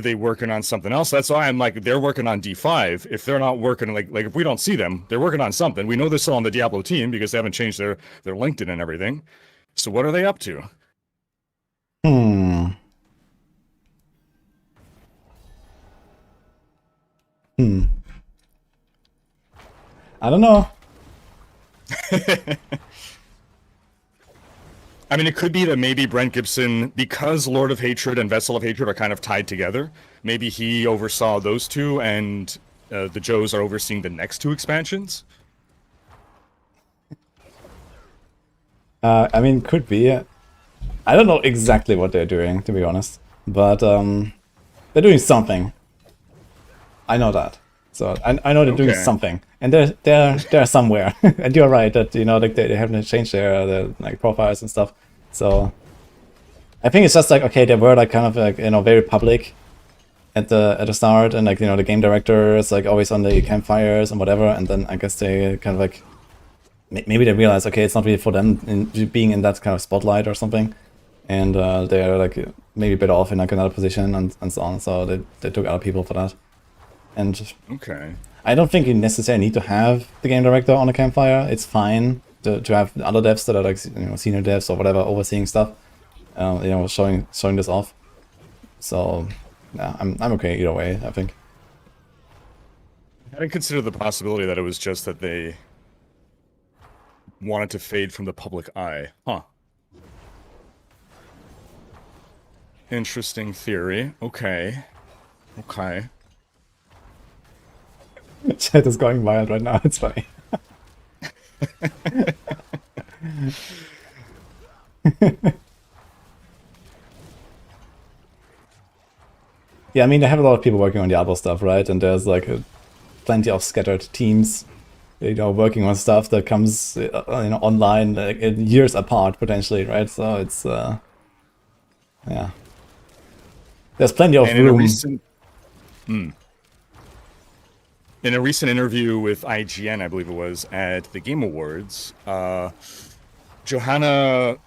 they working on something else? That's why I'm like, they're working on D5. If they're not working, like if we don't see them, they're working on something. We know they're still on the Diablo team because they haven't changed their LinkedIn and everything. So what are they up to? I don't know. I mean, it could be that maybe Brent Gibson, because Lord of Hatred and Vessel of Hatred are kind of tied together, maybe he oversaw those two and the Joes are overseeing the next 2 expansions. I mean, could be. I don't know exactly what they're doing, to be honest. But they're doing something. I know that. So I know they're doing something. And they're somewhere. And you're right that, you know, like they haven't changed their like profiles and stuff. So I think it's just like, okay, they were like kind of like, you know, very public at the start, and like, you know, the game director is like always on the campfires and whatever, and then I guess they kind of like maybe they realize, okay, it's not really for them being in that kind of spotlight or something, and they're like maybe better off in like another position and so on. So they took other people for that. And okay, I don't think you necessarily need to have the game director on a campfire. It's fine to have other devs that are like, you know, senior devs or whatever overseeing stuff, you know, showing this off. So yeah, I'm okay either way, I think. I didn't consider the possibility that it was just that they wanted to fade from the public eye. Huh. Interesting theory. Okay. Okay. Chat is going wild right now, it's funny. Yeah, I mean, they have a lot of people working on Diablo stuff, right? And there's like plenty of scattered teams, you know, working on stuff that comes, you know, online like, years apart potentially, right? So it's, yeah. There's plenty of room. In a recent interview with IGN, I believe it was, at the Game Awards, Johanna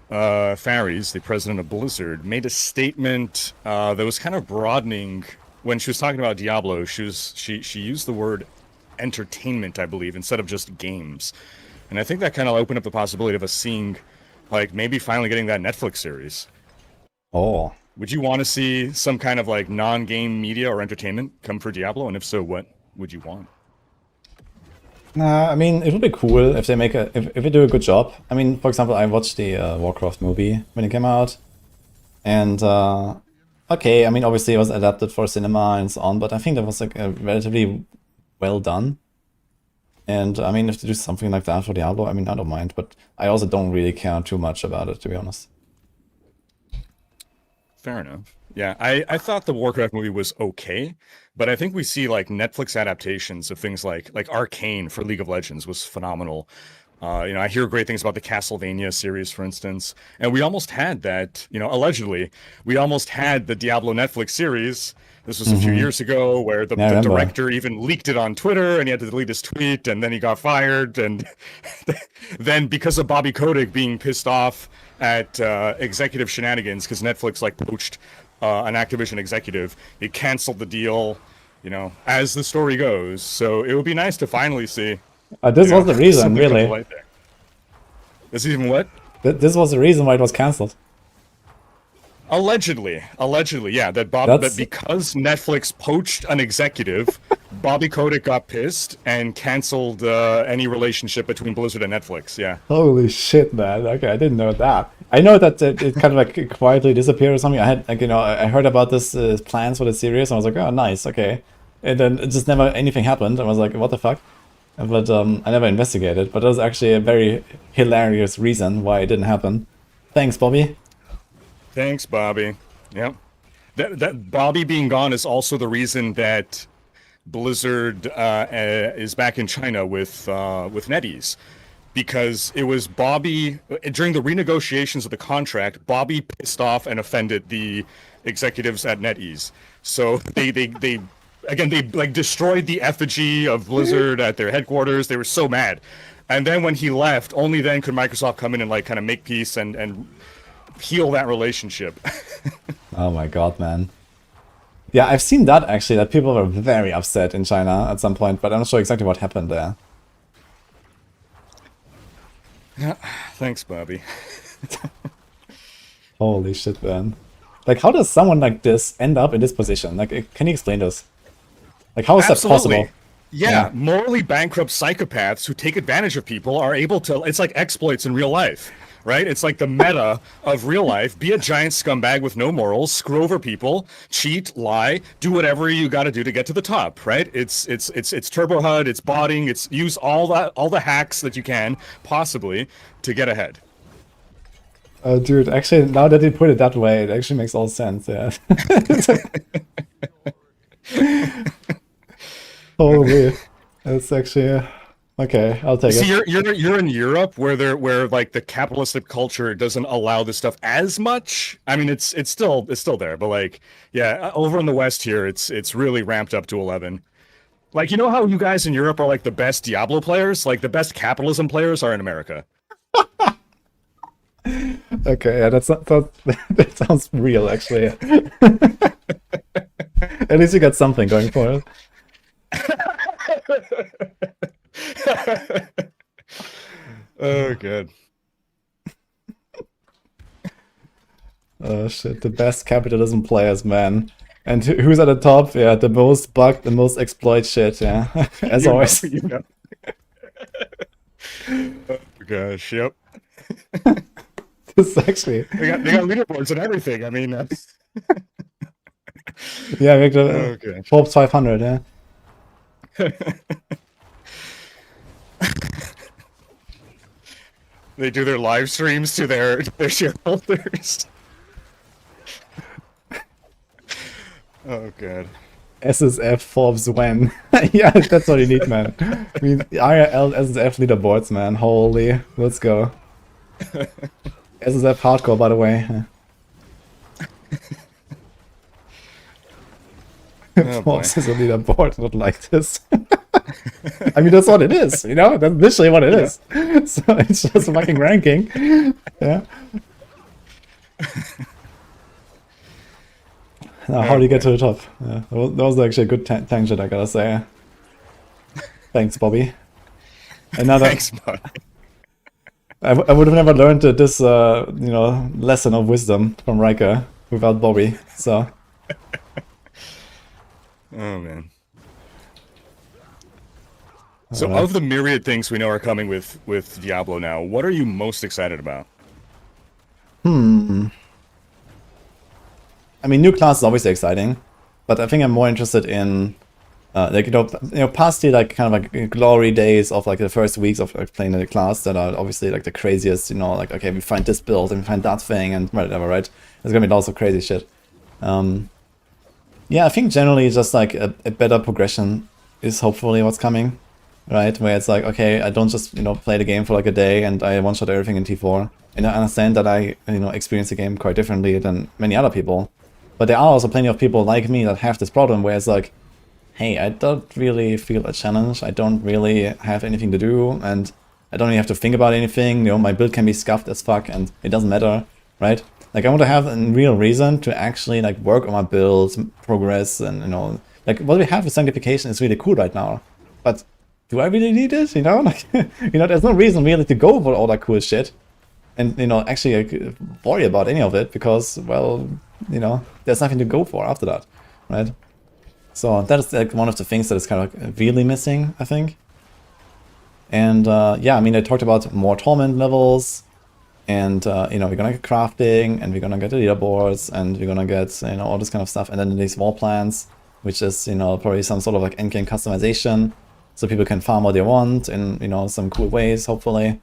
Faries, the president of Blizzard, made a statement that was kind of broadening. When she was talking about Diablo, she used the word entertainment, I believe, instead of just games. And I think that kind of opened up the possibility of us seeing, like, maybe finally getting that Netflix series. Oh. Would you want to see some kind of, like, non-game media or entertainment come for Diablo? And if so, what would you want? Nah, I mean, it would be cool if they make if they do a good job. I mean, for example, I watched the Warcraft movie when it came out, and okay, I mean, obviously it was adapted for cinema and so on, but I think that was like a relatively well done. And I mean, if they do something like that for Diablo, I mean, I don't mind, but I also don't really care too much about it, to be honest. Fair enough. Yeah, I thought the Warcraft movie was okay, but I think we see like Netflix adaptations of things like Arcane for League of Legends was phenomenal. You know, I hear great things about the Castlevania series, for instance, and we almost had that. You know, allegedly, we almost had the Diablo Netflix series. This was a few years ago, where the director even leaked it on Twitter, and he had to delete his tweet, and then he got fired, and then because of Bobby Kotick being pissed off at executive shenanigans, because Netflix like poached an Activision executive, he canceled the deal, you know, as the story goes. So it would be nice to finally see. This you was know, the reason, something come to really. light there. Is even what? This was the reason why it was cancelled. Allegedly, yeah, that because Netflix poached an executive, Bobby Kotick got pissed and canceled any relationship between Blizzard and Netflix. Yeah. Holy shit, man. Okay, I didn't know that. I know that it kind of like quietly disappeared or something. I had, like, you know, I heard about this plans for the series, and I was like, oh, nice, okay. And then it just never anything happened. I was like, what the fuck? But I never investigated. But that was actually a very hilarious reason why it didn't happen. Thanks, Bobby. Thanks, Bobby. Yep. That Bobby being gone is also the reason that Blizzard is back in China with NetEase, because it was Bobby during the renegotiations of the contract. Bobby pissed off and offended the executives at NetEase, so they like destroyed the effigy of Blizzard at their headquarters. They were so mad, and then when he left, only then could Microsoft come in and like kind of make peace and heal that relationship. Oh my god, man. Yeah, I've seen that actually, that people were very upset in China at some point, but I'm not sure exactly what happened there. Yeah, thanks, Bobby. Holy shit, man. Like, how does someone like this end up in this position? Like, can you explain this? Like, how is that possible? Yeah, morally bankrupt psychopaths who take advantage of people are able to... It's like exploits in real life, right? It's like the meta of real life. Be a giant scumbag with no morals, screw over people, cheat, lie, do whatever you got to do to get to the top, right? It's turbo HUD, it's botting, it's use all the hacks that you can possibly to get ahead. Dude, actually, now that you put it that way, it actually makes all sense, yeah. Holy, that's actually... Okay, I'll take it. See, you're in Europe where like the capitalistic culture doesn't allow this stuff as much. I mean, it's still there, but like, yeah, over in the West here, it's really ramped up to 11. Like, you know how you guys in Europe are like the best Diablo players? Like the best capitalism players are in America. Okay, yeah, that sounds real, actually. At least you got something going for it. Oh, good. Oh shit, the best capitalism players, man. And who's at the top? Yeah, the most bugged, the most exploit shit, yeah. As always. You know. Oh gosh, yep. This is actually... They got leaderboards and everything, I mean... Yeah, we got Forbes 500, yeah. They do their live streams to their shareholders. Oh god. SSF Forbes when. Yeah, that's what you need, man. I mean, IRL SSF leaderboards, man. Holy, let's go. SSF hardcore, by the way. Forbes is a leaderboard, not like this. I mean, that's what it is, you know? That's literally what it is. So it's just a fucking ranking. Yeah. Now, how do you get to the top? Yeah, that was actually a good tangent, I gotta say. Thanks, Bobby. Another. Thanks, Bobby. I would have never learned this, you know, lesson of wisdom from Riker without Bobby. So. Oh man. So of the myriad things we know are coming with Diablo now, what are you most excited about? I mean, new class is obviously exciting, but I think I'm more interested in, like, you know, past the like kind of like glory days of like the first weeks of like, playing the class that are obviously like the craziest. You know, like, okay, we find this build and we find that thing and whatever, right? There's gonna be lots of crazy shit. Yeah, I think generally just like a better progression is hopefully what's coming. Right, where it's like, okay, I don't just, you know, play the game for like a day and I one-shot everything in T4. And I understand that I, you know, experience the game quite differently than many other people. But there are also plenty of people like me that have this problem where it's like, hey, I don't really feel a challenge, I don't really have anything to do, and I don't really have to think about anything, you know, my build can be scuffed as fuck and it doesn't matter, right? Like, I want to have a real reason to actually like work on my builds, progress, and, you know, Like, what we have with sanctification is really cool right now. But do I really need it? You know, like, you know, there's no reason really to go for all that cool shit. And, you know, actually like, worry about any of it because, well, you know, there's nothing to go for after that, right? So that is like one of the things that is kind of like really missing, I think. And yeah, I mean, I talked about more torment levels, and you know, we're gonna get crafting, and we're gonna get the leaderboards, and we're gonna get, you know, all this kind of stuff, and then these war plans, which is, you know, probably some sort of like endgame customization, so people can farm what they want in, you know, some cool ways, hopefully.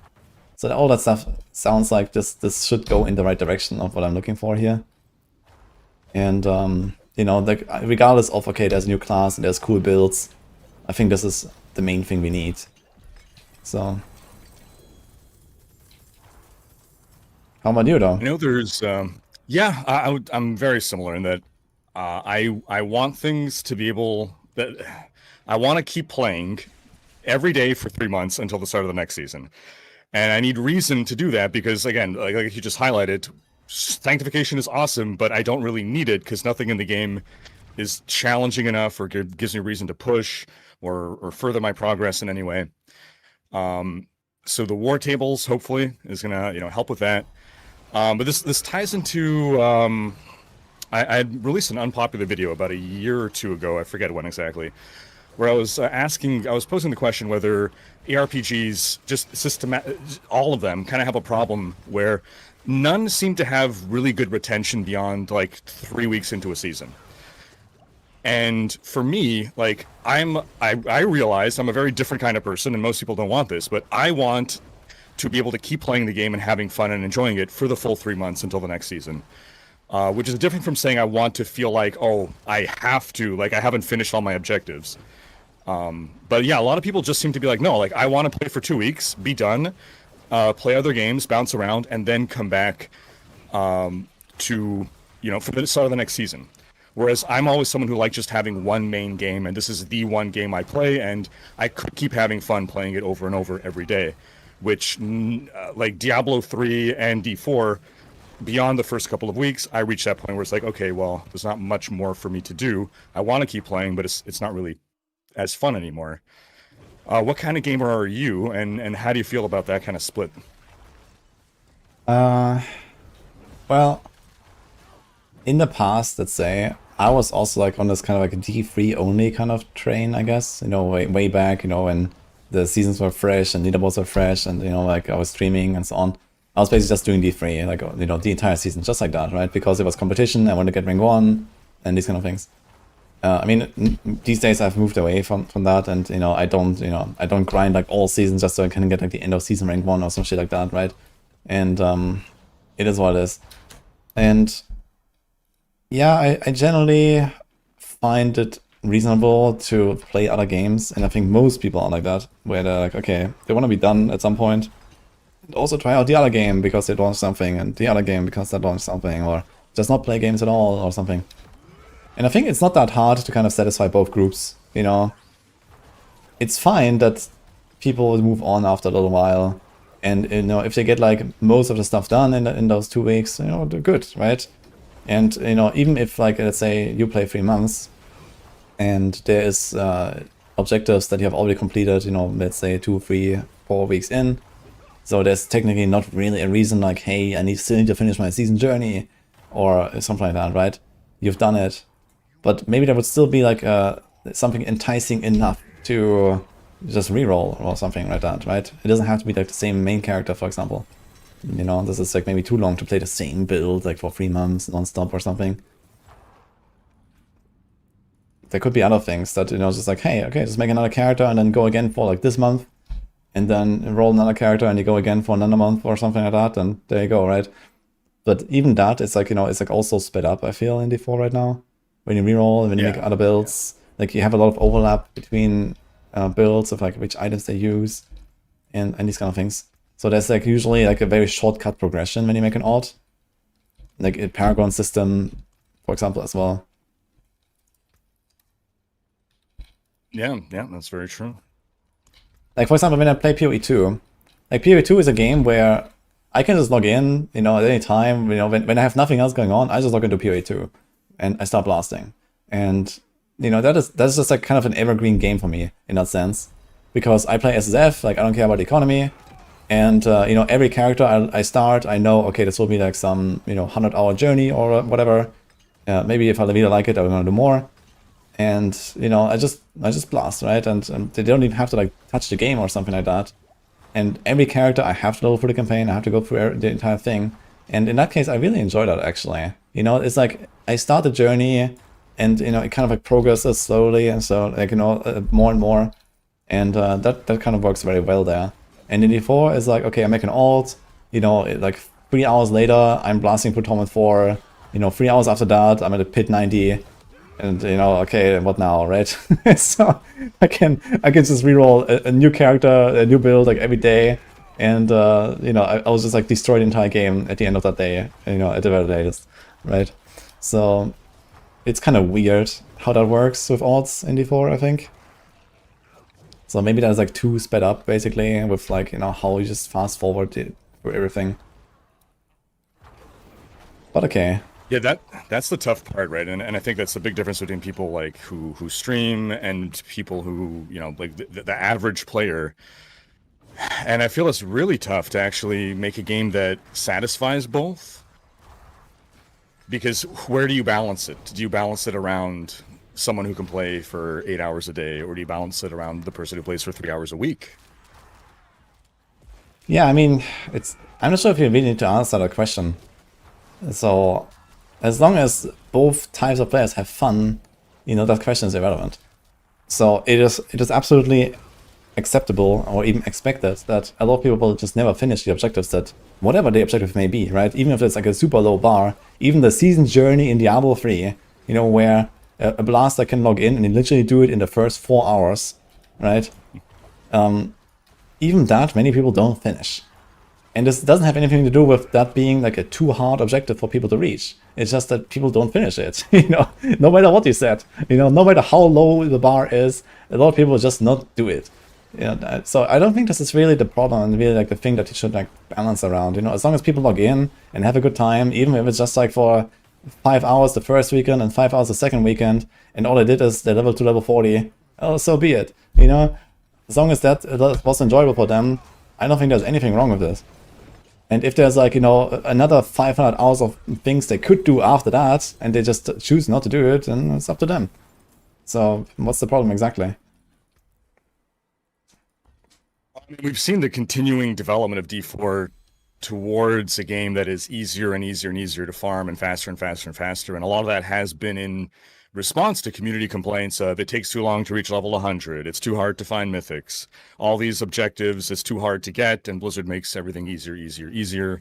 So all that stuff sounds like this should go in the right direction of what I'm looking for here. And you know, like regardless of, okay, there's a new class and there's cool builds, I think this is the main thing we need. So, how about you, though? I know there's, yeah, I'm very similar in that I want things to be able that I want to keep playing every day for 3 months until the start of the next season. And I need reason to do that because, again, like you just highlighted, sanctification is awesome, but I don't really need it because nothing in the game is challenging enough or gives me reason to push or further my progress in any way. So the war tables hopefully is gonna, you know, help with that. But this ties into I had released an unpopular video about a year or two ago, I forget when exactly, where I was posing the question whether ARPGs, just all of them kind of have a problem where none seem to have really good retention beyond like 3 weeks into a season. And for me, like I realize I'm a very different kind of person, and most people don't want this, but I want to be able to keep playing the game and having fun and enjoying it for the full 3 months until the next season. Which is different from saying I want to feel like, oh, I have to, like I haven't finished all my objectives. But yeah, a lot of people just seem to be like, no, like I want to play for 2 weeks, be done, play other games, bounce around, and then come back to, you know, for the start of the next season. Whereas I'm always someone who likes just having one main game, and this is the one game I play, and I could keep having fun playing it over and over every day. Which, like Diablo 3 and D4, beyond the first couple of weeks, I reached that point where it's like, okay, well, there's not much more for me to do. I want to keep playing, but it's not really as fun anymore. What kind of gamer are you, and how do you feel about that kind of split? Well, in the past, let's say, I was also like on this kind of like D3 only kind of train, I guess, you know, way back, you know, when the seasons were fresh and leaderboards were fresh, and, you know, like I was streaming and so on. I was basically just doing D3, like, you know, the entire season, just like that, right? Because it was competition, I wanted to get rank 1, and these kind of things. I mean, these days I've moved away from that, and, you know, I don't grind like all seasons just so I can get like the end of season rank 1 or some shit like that, right? And it is what it is. And yeah, I generally find it reasonable to play other games, and I think most people are like that, where they're like, okay, they want to be done at some point, and also try out the other game because they launched something, and the other game because they launched something, or just not play games at all or something. And I think it's not that hard to kind of satisfy both groups, you know. It's fine that people move on after a little while, and, you know, if they get like most of the stuff done in those 2 weeks, you know, they're good, right? And, you know, even if, like, let's say you play 3 months and there is objectives that you have already completed, you know, let's say 2, 3, 4 weeks in, so there's technically not really a reason like, hey, I still need to finish my season journey or something like that, right? You've done it, but maybe there would still be like something enticing enough to just reroll or something like that, right? It doesn't have to be like the same main character, for example. You know, this is like maybe too long to play the same build like for 3 months non-stop or something. There could be other things that, you know, just like, hey, okay, just make another character and then go again for like this month, and then roll another character and you go again for another month or something like that, and there you go, right? But even that, it's like, you know, it's like also sped up, I feel, in D4 right now. When you reroll, when you make other builds, like you have a lot of overlap between builds of like which items they use and these kind of things. So there's like usually like a very shortcut progression when you make an alt. Like a Paragon system, for example, as well. Yeah, that's very true. Like, for example, when I play PoE2, like PoE2 is a game where I can just log in, you know, at any time, you know, when I have nothing else going on, I just log into PoE2 and I start blasting. And you know, that's just like kind of an evergreen game for me in that sense, because I play SSF, like I don't care about the economy, and you know, every character I start, I know, okay, this will be like some, you know, 100-hour journey or whatever. Maybe if I really like it, I'm gonna do more. And you know, I just blast, right? And they don't even have to like touch the game or something like that. And every character I have to go through the campaign, I have to go through the entire thing. And in that case, I really enjoy that actually. You know, it's like I start the journey, and you know, it kind of like progresses slowly, and so like, you know, more and more, and that kind of works very well there. And in D4 is like, okay, I make an alt, you know, like 3 hours later, I'm blasting through Torment 4. You know, 3 hours after that, I'm at a pit 90. And you know, okay, what now, right? So I can just reroll a new character, a new build like every day, and you know, I was just like destroy the entire game at the end of that day, you know, at the very latest, right? So it's kind of weird how that works with alts in D4, I think. So maybe that's like too sped up basically with like, you know, how you just fast forward through everything. But okay. Yeah, that's the tough part, right? And I think that's the big difference between people like who stream and people who, you know, like the average player. And I feel it's really tough to actually make a game that satisfies both. Because where do you balance it? Do you balance it around someone who can play for 8 hours a day, or do you balance it around the person who plays for 3 hours a week? Yeah, I mean, I'm not sure if you really need to answer that question. So as long as both types of players have fun, you know, that question is irrelevant. So it is absolutely acceptable or even expected that a lot of people will just never finish the objectives, that whatever the objective may be, right? Even if it's like a super low bar, even the season journey in Diablo 3, you know, where a blaster can log in and you literally do it in the first 4 hours, right? Even that, many people don't finish. And this doesn't have anything to do with that being like a too hard objective for people to reach. It's just that people don't finish it, you know, no matter what you said, you know, no matter how low the bar is, a lot of people just not do it. You know, so I don't think this is really the problem and really like the thing that you should like balance around, you know, as long as people log in and have a good time, even if it's just like for 5 hours the first weekend and 5 hours the second weekend, and all they did is they level to level 40, oh, so be it, you know, as long as that was enjoyable for them, I don't think there's anything wrong with this. And if there's like, you know, another 500 hours of things they could do after that, and they just choose not to do it, then it's up to them. So what's the problem exactly? I mean, we've seen the continuing development of D4 towards a game that is easier and easier and easier to farm and faster and faster and faster. And a lot of that has been in response to community complaints of it takes too long to reach level 100, it's too hard to find mythics, all these objectives, it's too hard to get, and Blizzard makes everything easier, easier, easier.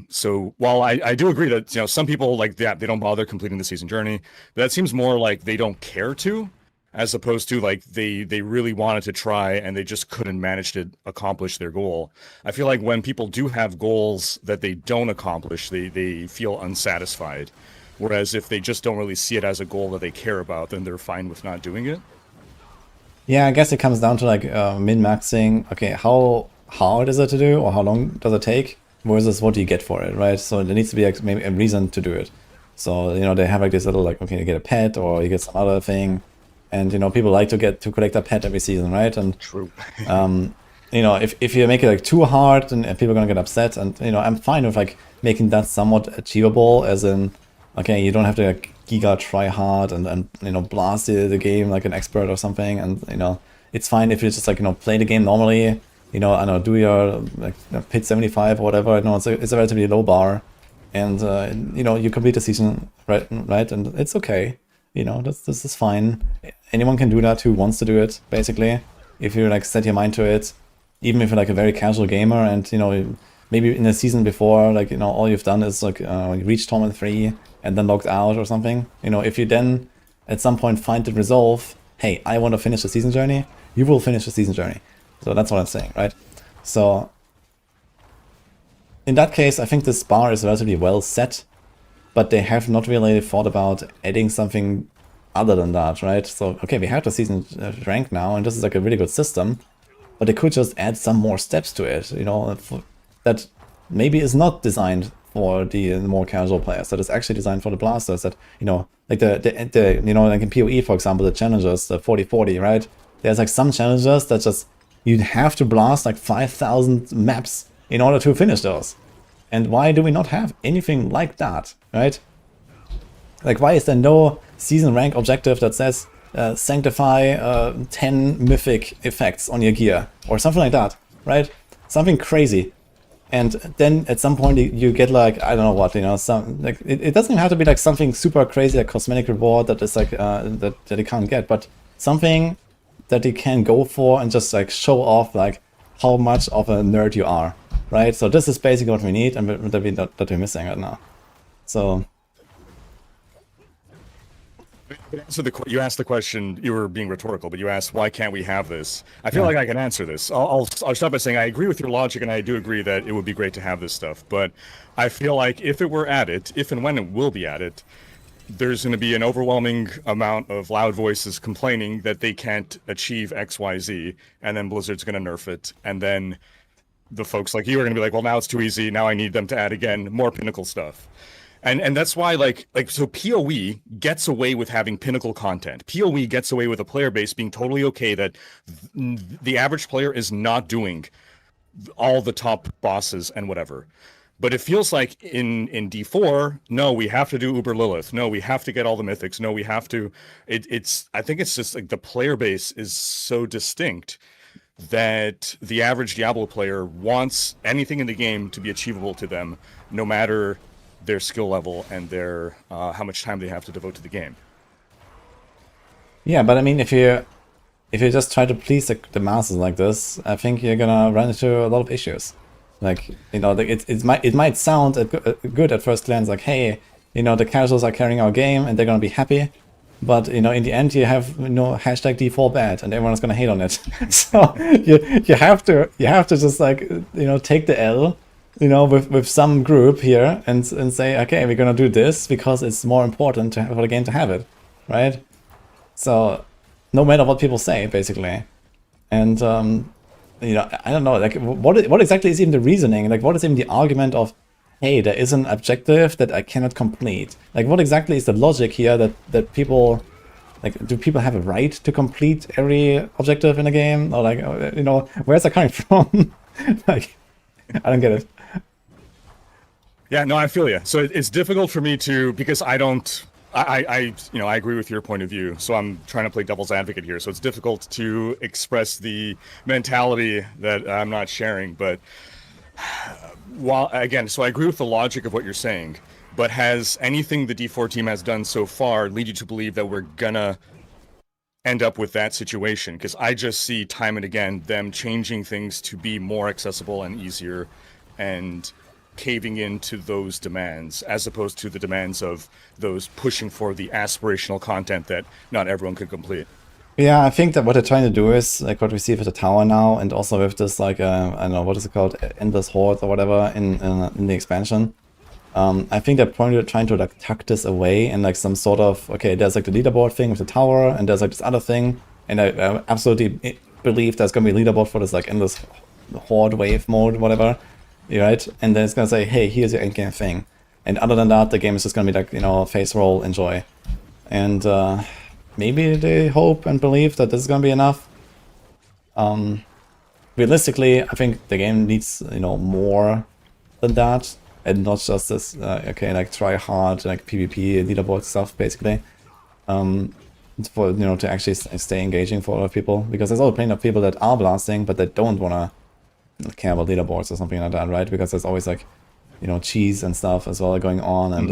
So while I do agree that, you know, some people like that, they don't bother completing the season journey, but that seems more like they don't care to, as opposed to like they really wanted to try and they just couldn't manage to accomplish their goal. I feel like when people do have goals that they don't accomplish, they feel unsatisfied. Whereas if they just don't really see it as a goal that they care about, then they're fine with not doing it. Yeah, I guess it comes down to like min-maxing. Okay, how hard is it to do, or how long does it take, versus what do you get for it, right? So there needs to be like maybe a reason to do it. So, you know, they have like this little like, okay, you get a pet or you get some other thing, and you know, people like to collect a pet every season, right? And true. You know, if you make it like too hard, then people are gonna get upset. And you know, I'm fine with like making that somewhat achievable, as in, okay, you don't have to like giga try hard and you know, blast the game like an expert or something. And you know, it's fine if you just like, you know, play the game normally. You know, I don't know, do your like pit 75 or whatever. I know it's a relatively low bar, and you know, you complete the season, right, and it's okay. You know, this is fine. Anyone can do that who wants to do it, basically. If you like set your mind to it, even if you're like a very casual gamer, and you know, maybe in the season before, like, you know, all you've done is like you reach Torment 3 and then logged out or something. You know, if you then at some point find the resolve, hey, I want to finish the season journey, you will finish the season journey. So that's what I'm saying, right? So in that case, I think this bar is relatively well set, but they have not really thought about adding something other than that, right? So, okay, we have the season rank now, and this is like a really good system, but they could just add some more steps to it, you know, that maybe is not designed for the more casual players. That is actually designed for the blasters. That, you know, like the you know, like in PoE, for example, the challenges, the 40-40, right? There's like some challenges that just you'd have to blast like 5,000 maps in order to finish those. And why do we not have anything like that, right? Like, why is there no season rank objective that says sanctify 10 mythic effects on your gear or something like that, right? Something crazy. And then at some point you get like, I don't know what, you know, some like it doesn't even have to be like something super crazy, like cosmetic reward that is like that you can't get, but something that you can go for and just like show off like how much of a nerd you are, right? So this is basically what we need and that we're missing right now. So you asked the question, you were being rhetorical, but you asked, why can't we have this? I feel like I can answer this. I'll start by saying I agree with your logic, and I do agree that it would be great to have this stuff. But I feel like if it were added, if and when it will be added, there's going to be an overwhelming amount of loud voices complaining that they can't achieve X, Y, Z, and then Blizzard's going to nerf it. And then the folks like you are going to be like, well, now it's too easy. Now I need them to add again more Pinnacle stuff. And that's why so PoE gets away with having Pinnacle content. PoE gets away with a player base being totally okay that the average player is not doing all the top bosses and whatever. But it feels like in D4, no, we have to do Uber Lilith. No, we have to get all the mythics. No, we have to. I think it's just like the player base is so distinct that the average Diablo player wants anything in the game to be achievable to them, no matter their skill level and their how much time they have to devote to the game. Yeah, but I mean, if you just try to please the masses like this, I think you're gonna run into a lot of issues. Like, you know, it might sound good at first glance, like, hey, you know, the casuals are carrying our game and they're gonna be happy, but you know, in the end, you have, you know, hashtag D4 bad, and everyone's gonna hate on it. So you have to just like, you know, take the L, you know, with some group here and say, okay, we're gonna do this because it's more important for the game to have it, right? So no matter what people say, basically. And you know, I don't know, like what exactly is even the reasoning? Like, what is even the argument of, hey, there is an objective that I cannot complete? Like, what exactly is the logic here that people, like, do people have a right to complete every objective in a game? Or like, you know, where's that coming from? Like, I don't get it. Yeah, no, I feel you. So it's difficult for me to, because I you know, I agree with your point of view. So I'm trying to play devil's advocate here. So it's difficult to express the mentality that I'm not sharing. But while, again, so I agree with the logic of what you're saying. But has anything the D4 team has done so far lead you to believe that we're gonna end up with that situation? Because I just see time and again them changing things to be more accessible and easier, and caving into those demands as opposed to the demands of those pushing for the aspirational content that not everyone could complete. Yeah, I think that what they're trying to do is like what we see with the tower now, and also with this like I don't know, what is it called, endless horde or whatever in the expansion. I think they're probably trying to like tuck this away in like some sort of, okay, there's like the leaderboard thing with the tower, and there's like this other thing, and I absolutely believe there's gonna be a leaderboard for this like endless horde wave mode, whatever. Right? And then it's gonna say, hey, here's your endgame thing. And other than that, the game is just gonna be like, you know, face roll, enjoy. And maybe they hope and believe that this is gonna be enough. Realistically, I think the game needs, you know, more than that. And not just this, okay, like try hard, like PvP, leaderboard stuff, basically. For, you know, to actually stay engaging for a lot of people. Because there's all plenty of people that are blasting, but they don't wanna care about leaderboards or something like that, right? Because there's always like, you know, cheese and stuff as well going on, and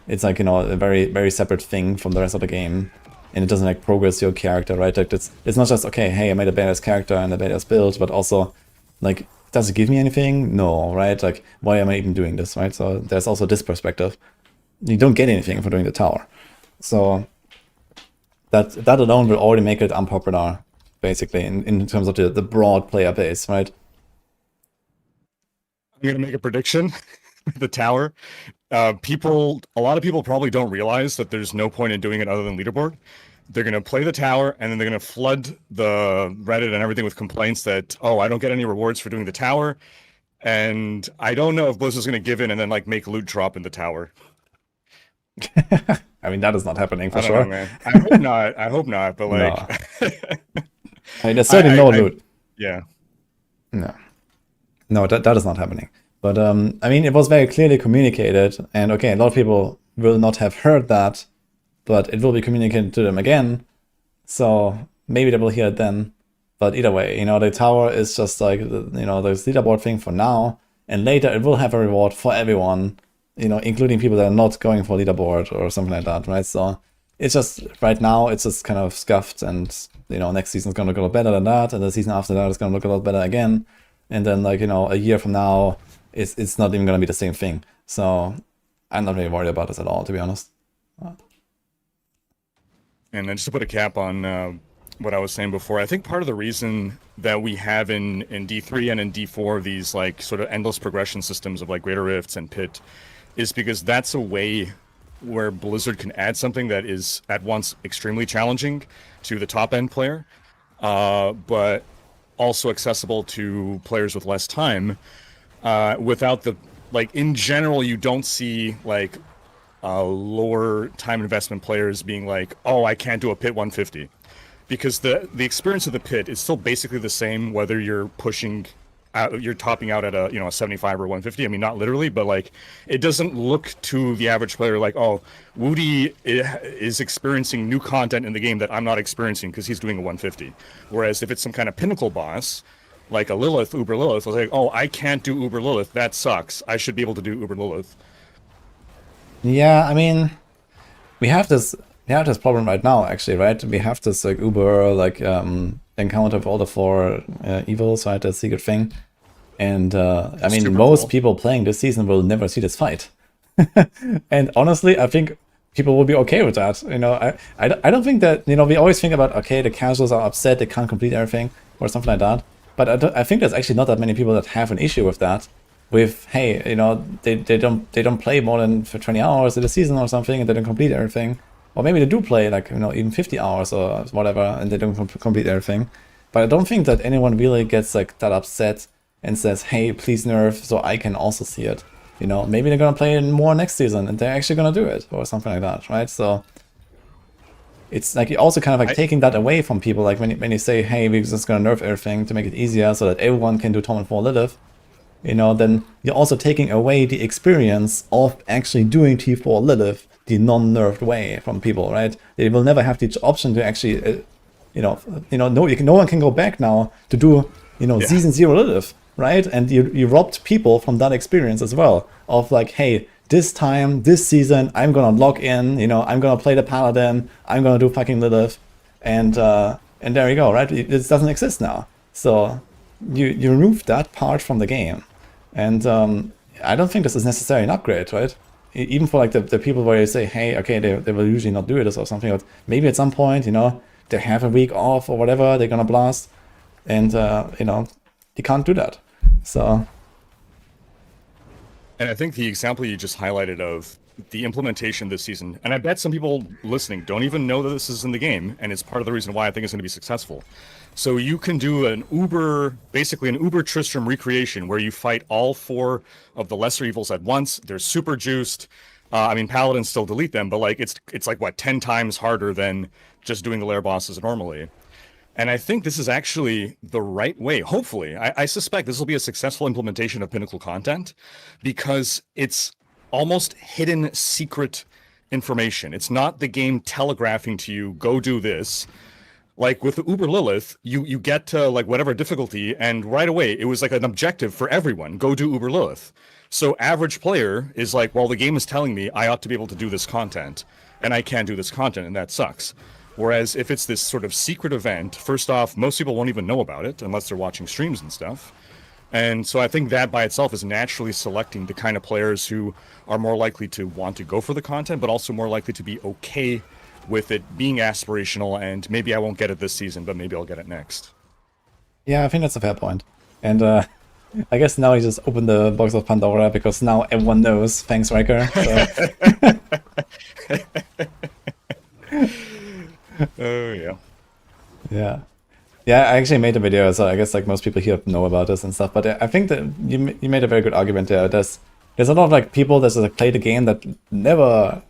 it's like, you know, a very, very separate thing from the rest of the game, and it doesn't like progress your character, right? Like it's not just, okay, hey, I made a badass character and a badass build, but also like, does it give me anything? No, right? Like, why am I even doing this, right? So there's also this perspective. You don't get anything for doing the tower, so that alone will already make it unpopular, basically, in terms of the broad player base, right? I'm going to make a prediction. The tower. A lot of people probably don't realize that there's no point in doing it other than leaderboard. They're going to play the tower, and then they're going to flood the Reddit and everything with complaints that, oh, I don't get any rewards for doing the tower. And I don't know if Blizzard's going to give in and then like make loot drop in the tower. I mean, that is not happening for I don't sure. know, man. I hope not. I hope not. But like, I mean, there's certainly no loot. Yeah. No, that is not happening. But I mean, it was very clearly communicated, and okay, a lot of people will not have heard that, but it will be communicated to them again. So maybe they will hear it then. But either way, you know, the tower is just like, you know, the leaderboard thing for now, and later it will have a reward for everyone, you know, including people that are not going for leaderboard or something like that, right? So it's just, right now, it's just kind of scuffed, and, you know, next season is going to look a lot better than that, and the season after that is going to look a lot better again. And then, like, you know, a year from now, it's not even going to be the same thing. So I'm not really worried about this at all, to be honest. And then just to put a cap on what I was saying before, I think part of the reason that we have in D3 and in D4 these like sort of endless progression systems of like Greater Rifts and Pit is because that's a way where Blizzard can add something that is at once extremely challenging to the top end player, but also accessible to players with less time, without the, like, in general, you don't see like lower time investment players being like, oh, I can't do a Pit 150. Because the experience of the Pit is still basically the same whether you're pushing out, you're topping out at a, you know, a 75 or 150. I mean, not literally, but like it doesn't look to the average player like, oh, Woody is experiencing new content in the game that I'm not experiencing because he's doing a 150. Whereas if it's some kind of pinnacle boss, like a Lilith, Uber Lilith, I was like, oh, I can't do Uber Lilith. That sucks. I should be able to do Uber Lilith. Yeah, I mean, we have this problem right now, actually, right? We have this like Uber like encounter for all the 4 evils, right? The secret thing, and I mean, most people playing this season will never see this fight. And honestly, I think people will be okay with that. You know, I don't think that, you know, we always think about, okay, the casuals are upset they can't complete everything or something like that, but I think there's actually not that many people that have an issue with that. With, hey, you know, they don't play more than for 20 hours in the season or something, and they don't complete everything. Or maybe they do play, like, you know, even 50 hours or whatever, and they don't complete everything. But I don't think that anyone really gets like that upset and says, hey, please nerf so I can also see it. You know, maybe they're gonna play more next season and they're actually gonna do it or something like that, right? So it's like you're also kind of like taking that away from people. Like when you say, hey, we're just gonna nerf everything to make it easier so that everyone can do Tom and 4 Lilith, you know, then you're also taking away the experience of actually doing T4 Lilith the non-nerfed way from people, right? They will never have the option to actually, no one can go back now to do, season 0 Lilith, right? And you robbed people from that experience as well, of like, hey, this time, this season, I'm gonna log in, I'm gonna play the Paladin, I'm gonna do fucking Lilith, and there you go, right? It doesn't exist now. So you remove that part from the game, and I don't think this is necessarily an upgrade, right? Even for like the people where you say, hey, okay, they will usually not do this or something, but maybe at some point, they have a week off or whatever, they're gonna blast, and you can't do that. So. And I think the example you just highlighted of the implementation this season, and I bet some people listening don't even know that this is in the game, and it's part of the reason why I think it's going to be successful. So you can do basically an Uber Tristram recreation where you fight all 4 of the lesser evils at once. They're super juiced. Paladins still delete them, but like it's like what, 10 times harder than just doing the lair bosses normally. And I think this is actually the right way. Hopefully, I suspect this will be a successful implementation of Pinnacle content, because it's almost hidden secret information. It's not the game telegraphing to you, go do this. Like with the Uber Lilith, you get to like whatever difficulty, and right away it was like an objective for everyone, go do Uber Lilith. So average player is like, well, the game is telling me I ought to be able to do this content, and I can't do this content, and that sucks. Whereas if it's this sort of secret event, first off, most people won't even know about it unless they're watching streams and stuff. And so I think that by itself is naturally selecting the kind of players who are more likely to want to go for the content, but also more likely to be okay with it being aspirational, and maybe I won't get it this season, but maybe I'll get it next. Yeah, I think that's a fair point. And I guess now you just open the box of Pandora, because now everyone knows, thanks, Riker. So. Oh, yeah. Yeah. Yeah, I actually made a video, so I guess like most people here know about this and stuff. But I think that you made a very good argument there. There's a lot of like people that like play the game that never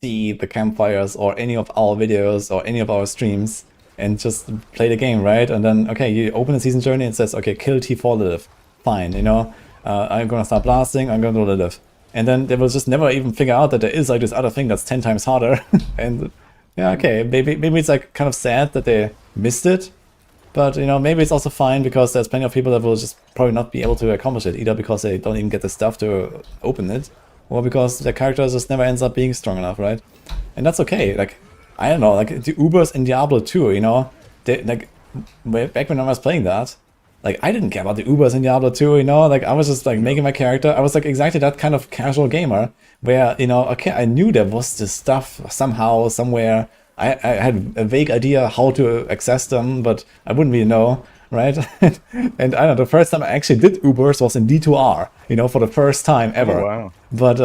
see the campfires or any of our videos or any of our streams and just play the game, right? And then okay, you open the season journey and it says okay, kill T4 Lilith. Fine, you know, I'm gonna start blasting. I'm gonna do Lilith, and then they will just never even figure out that there is like this other thing that's 10 times harder. And yeah, okay, maybe it's like kind of sad that they missed it. But, you know, maybe it's also fine because there's plenty of people that will just probably not be able to accomplish it, either because they don't even get the stuff to open it, or because their character just never ends up being strong enough, right? And that's okay. Like, I don't know, like the Ubers in Diablo 2, you know, like back when I was playing that, like I didn't care about the Ubers in Diablo 2, you know, like I was just like making my character. I was like exactly that kind of casual gamer where, you know, okay, I knew there was this stuff somehow, somewhere. I had a vague idea how to access them, but I wouldn't really know, right? And I don't know, the first time I actually did Ubers was in D2R, you know, for the first time ever. Oh, wow. But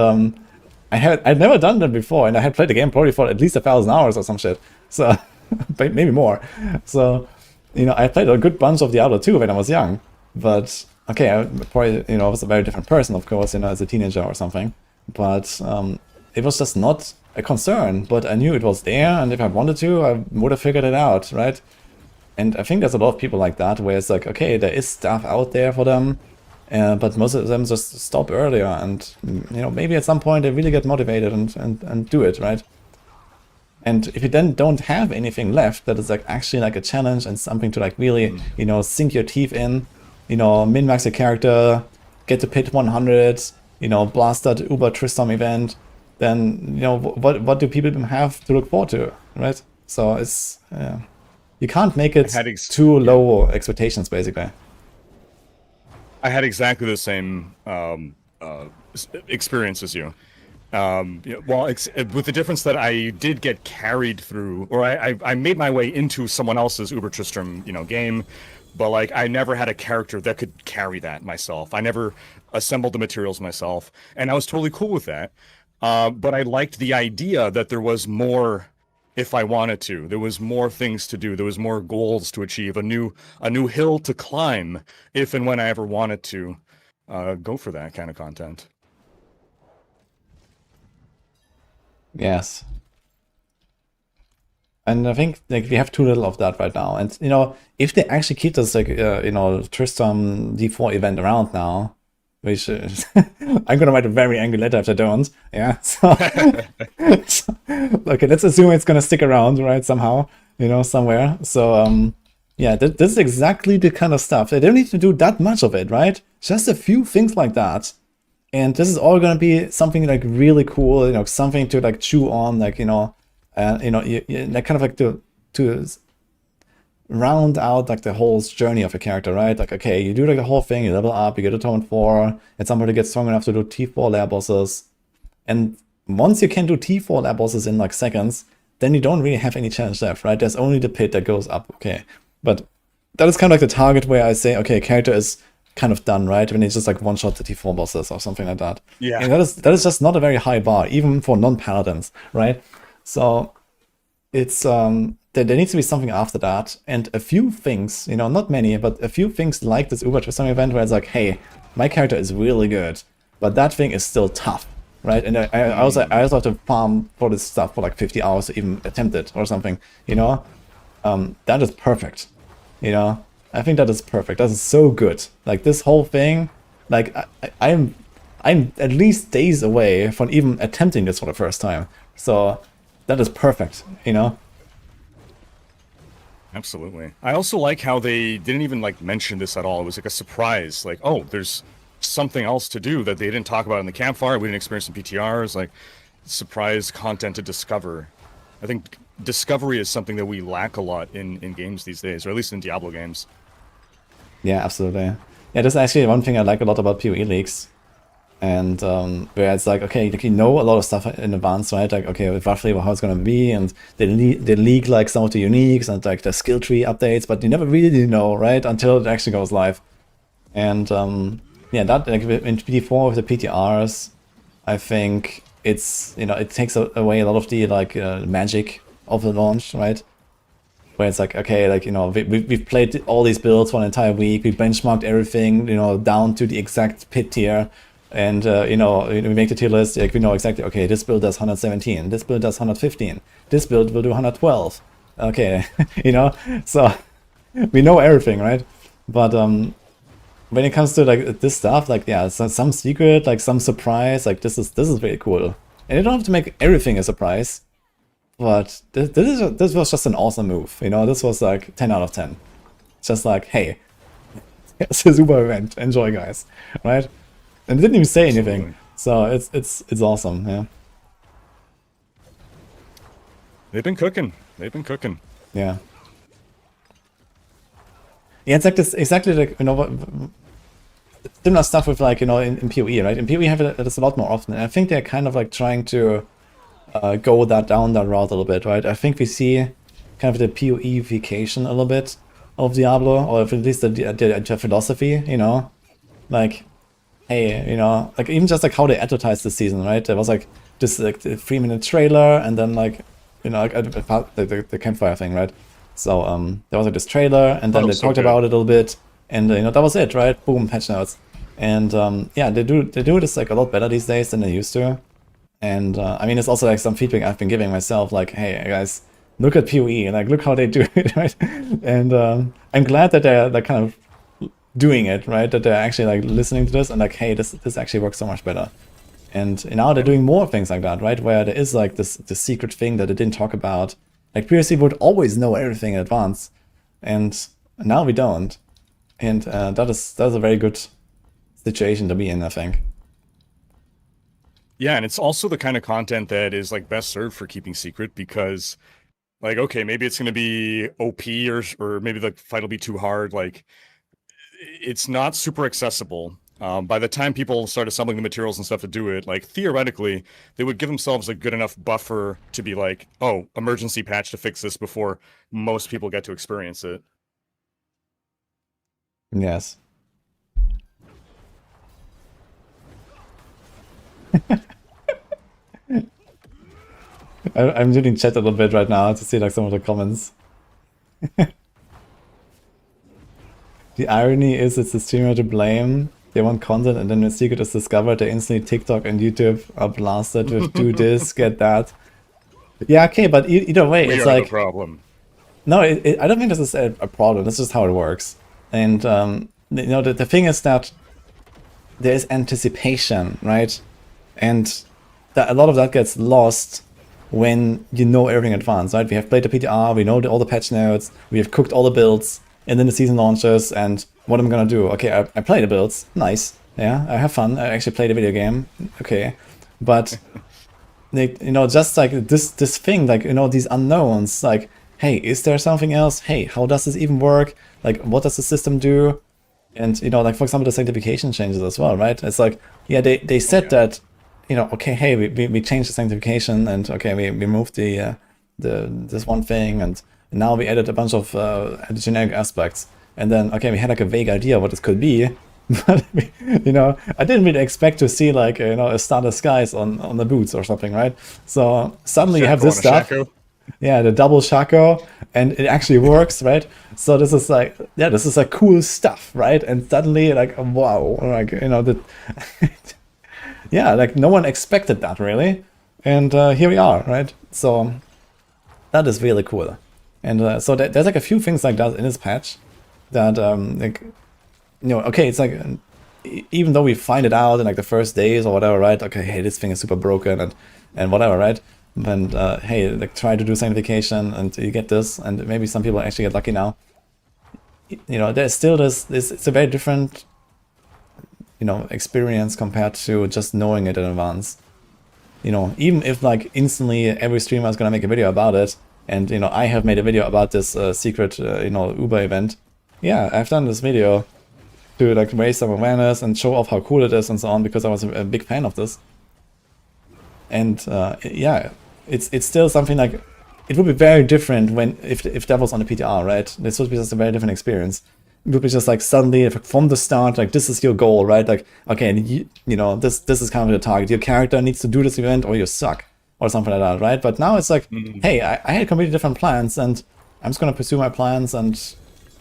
I'd never done that before, and I had played the game probably for at least 1,000 hours or some shit. So maybe more. So, you know, I played a good bunch of Diablo 2 when I was young. But okay, I probably, you know, was a very different person, of course, you know, as a teenager or something. But it was just not a concern, but I knew it was there, and if I wanted to, I would have figured it out, right? And I think there's a lot of people like that, where it's like, okay, there is stuff out there for them, but most of them just stop earlier, and, you know, maybe at some point they really get motivated and do it, right? And if you then don't have anything left that is like actually like a challenge and something to like really, you know, sink your teeth in, you know, min-max your character, get to pit 100, you know, blast that Uber Tristram event, then, you know, what do people have to look forward to, right? So it's, you can't make it too low expectations, basically. I had exactly the same experience as you. Well, with the difference that I did get carried through, or I made my way into someone else's Uber Tristram, you know, game, but like I never had a character that could carry that myself. I never assembled the materials myself, and I was totally cool with that. But I liked the idea that there was more if I wanted to. There was more things to do. There was more goals to achieve, a new hill to climb if and when I ever wanted to go for that kind of content. Yes. And I think like we have too little of that right now. And, you know, if they actually keep this like, you know, Tristram D4 event around now, which I'm gonna write a very angry letter if they don't. Yeah. So, okay, let's assume it's gonna stick around, right? Somehow, you know, somewhere. So yeah, this is exactly the kind of stuff. They don't need to do that much of it, right? Just a few things like that, and this is all gonna be something like really cool. You know, something to like chew on, like, you know, like kind of like to round out like the whole journey of a character, right? Like, okay, you do like the whole thing, you level up, you get to Tome 4, and somebody gets strong enough to do T4 lab bosses. And once you can do T4 lab bosses in like seconds, then you don't really have any challenge left, right? There's only the pit that goes up, okay. But that is kind of like the target where I say, okay, character is kind of done, right? When it's just like one-shot the T4 bosses or something like that. Yeah. And that is just not a very high bar, even for non-paladins, right? So it's there needs to be something after that, and a few things, you know, not many, but a few things like this Uber Tristram event where it's like, hey, my character is really good, but that thing is still tough, right? And I also have to farm for this stuff for like 50 hours to even attempt it or something, you know? That is perfect, you know? I think that is perfect. That is so good. Like this whole thing, like I'm at least days away from even attempting this for the first time. So that is perfect, you know? Absolutely. I also like how they didn't even like mention this at all. It was like a surprise. Like, oh, there's something else to do that they didn't talk about in the campfire. We didn't experience in PTRs. Like, surprise content to discover. I think discovery is something that we lack a lot in games these days, or at least in Diablo games. Yeah, absolutely. Yeah, that's actually one thing I like a lot about PoE leaks. And where it's like, okay, you know a lot of stuff in advance, right? Like, okay, roughly how it's gonna be, and they leak like some of the uniques and like the skill tree updates, but you never really know, right? Until it actually goes live. And yeah, that like in PD4 with the PTRs, I think it's, you know, it takes away a lot of the like magic of the launch, right? where it's like, okay, like, you know, we've played all these builds for an entire week, we benchmarked everything, you know, down to the exact pit tier, and, you know, we make the tier list, like, we know exactly, okay, this build does 117, this build does 115, this build will do 112, okay, you know, so we know everything, right? But when it comes to like this stuff, like, yeah, some secret, like some surprise, like this is really cool, and you don't have to make everything a surprise. But this was just an awesome move, you know. This was like 10 out of 10. Just like, hey, it's a super event. Enjoy, guys, right? And it didn't even say anything, so it's awesome, yeah. They've been cooking. They've been cooking. Yeah. Yeah, it's like this exactly like, you know, similar stuff with like, you know, in PoE, right? In PoE you have this a lot more often, and I think they're kind of like trying to go down that route a little bit, right? I think we see kind of the PoE-ification a little bit of Diablo, or at least the philosophy, you know? Like, hey, you know, like even just like how they advertised this season, right? There was like this like 3-minute trailer, and then like, you know, like the campfire thing, right? So there was like this trailer, and then they talked about it a little bit, and you know, that was it, right? Boom, patch notes. And yeah, they do this like a lot better these days than they used to. And I mean, it's also like some feedback I've been giving myself, like, hey guys, look at PoE, like look how they do it, right? And I'm glad that they're like kind of doing it, right? That they're actually like listening to this and like, hey, this actually works so much better. And now they're doing more things like that, right? Where there is like this secret thing that they didn't talk about. Like previously we would always know everything in advance, and now we don't. And that's a very good situation to be in, I think. Yeah, and it's also the kind of content that is like best served for keeping secret, because like, okay, maybe it's going to be OP, or maybe the fight will be too hard. Like, it's not super accessible. By the time people start assembling the materials and stuff to do it, like theoretically, they would give themselves a good enough buffer to be like, oh, emergency patch to fix this before most people get to experience it. Yes. I'm doing chat a little bit right now to see like some of the comments. The irony is it's the streamer to blame. They want content, and then when secret is discovered, they instantly TikTok and YouTube are blasted with do this, get that. Yeah, okay, but either way, it's like the problem. No, I don't think this is a problem. That's just how it works. And you know, the thing is that there is anticipation, right? And a lot of that gets lost when you know everything in advance, right? We have played the PTR, we know all the patch notes, we have cooked all the builds, and then the season launches, and what am I gonna do? Okay, I play the builds, nice, yeah, I have fun, I actually play the video game, okay, but like, you know, just like this thing, like, you know, these unknowns, like, hey, is there something else? Hey, how does this even work? Like, what does the system do? And, you know, like, for example, the sanctification changes as well, right? It's like, yeah, they said that, you know, okay, hey, we changed the sanctification, and okay, we moved this one thing, and now we added a bunch of generic aspects, and then okay, we had like a vague idea what this could be, but you know, I didn't really expect to see like, you know, a starter skies on the boots or something, right? So suddenly you have this stuff, yeah, the double Shaco, and it actually works, right? So this is like, yeah, this is like cool stuff, right? And suddenly like, wow, like, you know, the yeah, like no one expected that really, and here we are, right? So that is really cool, and so there's like a few things like that in this patch that like, you know, okay, it's like even though we find it out in like the first days or whatever, right? Okay, hey, this thing is super broken and whatever, right? And hey, like try to do sanctification and you get this, and maybe some people actually get lucky now. You know, there's still this it's a very different, you know, experience compared to just knowing it in advance. You know, even if like instantly every streamer is gonna make a video about it, and you know, I have made a video about this secret, you know, Uber event. Yeah, I've done this video to like raise some awareness and show off how cool it is and so on, because I was a big fan of this. And yeah, it's still something like, it would be very different when if that was on the PTR, right? This would be just a very different experience. It would be just like suddenly from the start, like this is your goal, right? Like, okay, you know, this is kind of the target. Your character needs to do this event or you suck or something like that, right? But now it's like, hey, I had completely different plans, and I'm just gonna pursue my plans, and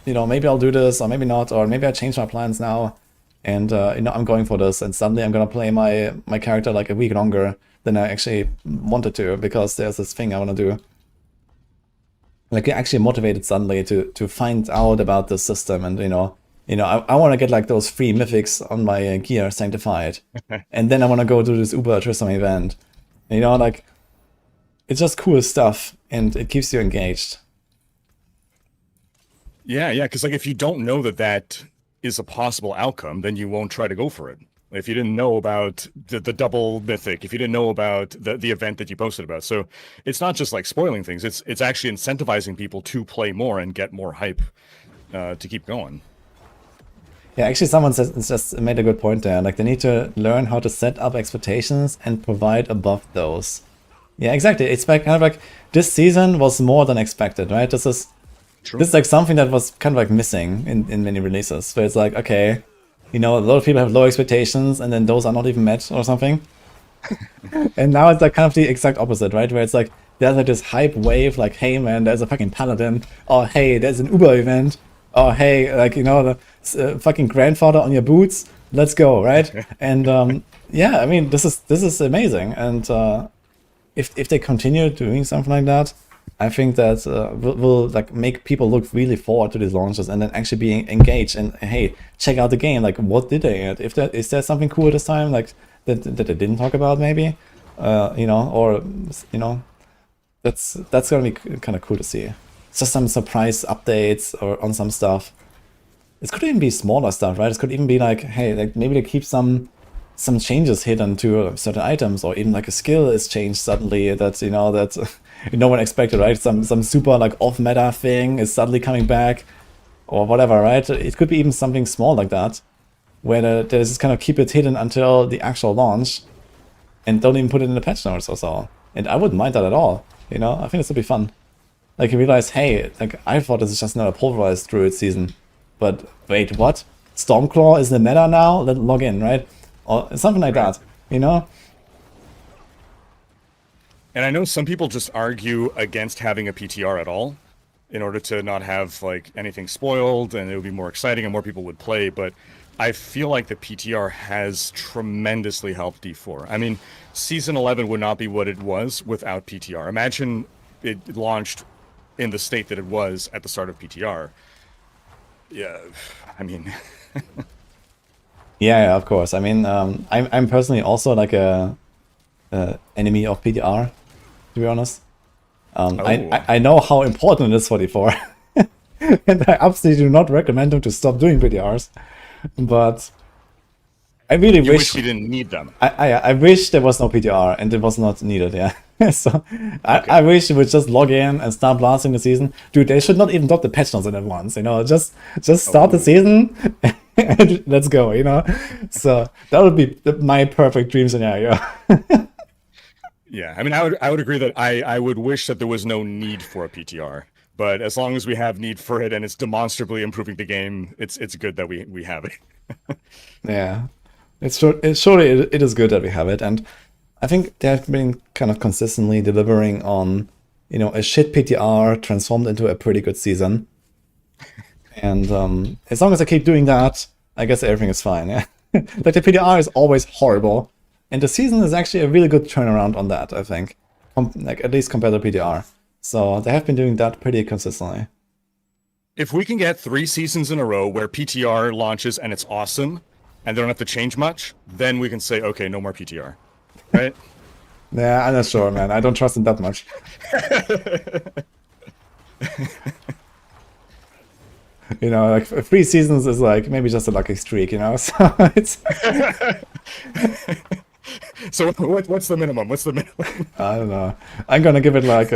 you know, maybe I'll do this, or maybe not, or maybe I change my plans now, and you know, I'm going for this, and suddenly I'm gonna play my character like a week longer than I actually wanted to, because there's this thing I wanna do. Like, you're actually motivated suddenly to find out about the system, and you know, I want to get like those 3 mythics on my gear sanctified, and then I want to go to this Uber Tristam event. You know, like, it's just cool stuff, and it keeps you engaged. Yeah, because like if you don't know that is a possible outcome, then you won't try to go for it. If you didn't know about the double mythic, if you didn't know about the event that you posted about, so it's not just like spoiling things. It's actually incentivizing people to play more and get more hype to keep going. Yeah, actually, someone just made a good point there. Like, they need to learn how to set up expectations and provide above those. Yeah, exactly. It's like, kind of like, this season was more than expected, right? This is like something that was kind of like missing in many releases. So it's like, okay, you know, a lot of people have low expectations, and then those are not even met or something. And now it's like kind of the exact opposite, right? Where it's like, there's like this hype wave, like, hey man, there's a fucking Paladin, or hey, there's an Uber event, or hey, like, you know, the fucking grandfather on your boots, let's go, right? And yeah, I mean, this is amazing, and if they continue doing something like that, I think that will like make people look really forward to these launches, and then actually being engaged, and hey, check out the game, like, what did they add? Is there something cool this time, like that they didn't talk about, maybe, you know, or you know, that's gonna be kind of cool to see. It's just some surprise updates or on some stuff. It could even be smaller stuff, right? It could even be like, hey, like maybe they keep some changes hidden to certain items, or even like a skill is changed suddenly that, you know, that no one expected, right? Some super like off meta thing is suddenly coming back, or whatever, right? It could be even something small like that, where they just kind of keep it hidden until the actual launch, and don't even put it in the patch notes or so. And I wouldn't mind that at all, you know? I think this would be fun. Like, you realize, hey, like, I thought this is just not a pulverized druid season, but wait, what? Stormclaw is the meta now? Let's log in, right? Or something like that, you know? And I know some people just argue against having a PTR at all in order to not have like anything spoiled, and it would be more exciting and more people would play, but I feel like the PTR has tremendously helped D4. I mean, Season 11 would not be what it was without PTR. Imagine it launched in the state that it was at the start of PTR. Yeah, I mean... Yeah, of course. I mean, I'm personally also like a enemy of PTR, to be honest. I know how important it is for D4, and I absolutely do not recommend them to stop doing PTRs. But I really wish you didn't need them. I wish there was no PTR and it was not needed. Yeah. So I wish you would just log in and start blasting the season. Dude, they should not even drop the patch notes in advance. You know, just start the season. And let's go, you know. So that would be my perfect dream scenario. Yeah, I mean, I would agree that I would wish that there was no need for a PTR, but as long as we have need for it and it's demonstrably improving the game, it's good that we have it. Yeah, surely it is good that we have it, and I think they have been kind of consistently delivering on, you know, a shit PTR transformed into a pretty good season. And as long as I keep doing that, I guess everything is fine, yeah. Like, the PTR is always horrible, and the season is actually a really good turnaround on that, I think. Like, at least compared to PTR. So they have been doing that pretty consistently. If we can get 3 seasons in a row where PTR launches and it's awesome, and they don't have to change much, then we can say, okay, no more PTR, right? Yeah, I'm not sure, man. I don't trust it that much. You know, like 3 seasons is like maybe just a lucky streak, you know. So it's. So what's the minimum? What's the minimum? I don't know. I'm gonna give it like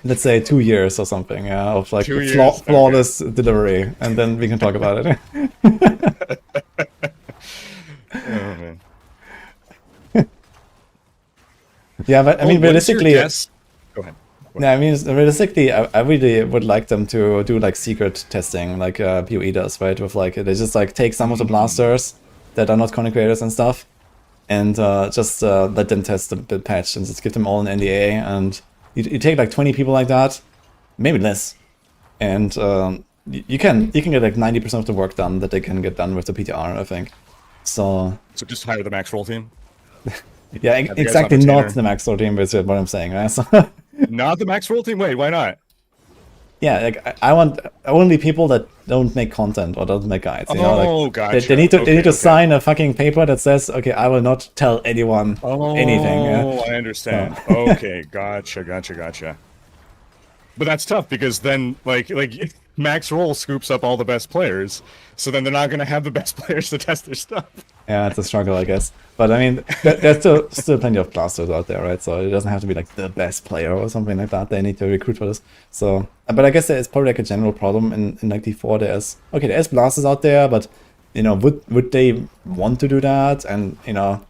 let's say 2 years or something, yeah, of like flawless delivery, and then we can talk about it. Oh man. Yeah, but I mean, realistically. Go ahead. Yeah, I mean, realistically, I really would like them to do like secret testing, like PoE does, right? With like, they just like take some of the blasters that are not content creators and stuff, and just let them test the patch, and just give them all an NDA. And you take like 20 people like that, maybe less. And you can get like 90% of the work done that they can get done with the PTR, I think. So just hire the Maxroll team. yeah, Have you guys exactly on not retainer? the Maxroll team is what I'm saying, right? So Not the Maxroll team? Wait, why not? yeah, like I want only people that don't make content or don't make guides. You know, Oh, like gotcha. they need to Okay. sign a fucking paper that says, okay, I will not tell anyone anything. Yeah? Oh, I understand. Okay, gotcha. But that's tough because then, like Maxroll scoops up all the best players, so then they're not going to have the best players to test their stuff. Yeah, it's a struggle, I guess. But I mean, there's still plenty of blasters out there, right? So it doesn't have to be like the best player or something like that. They need to recruit for this. So, but I guess there is probably like a general problem in like D4. There's blasters out there, but you know, would they want to do that? And you know,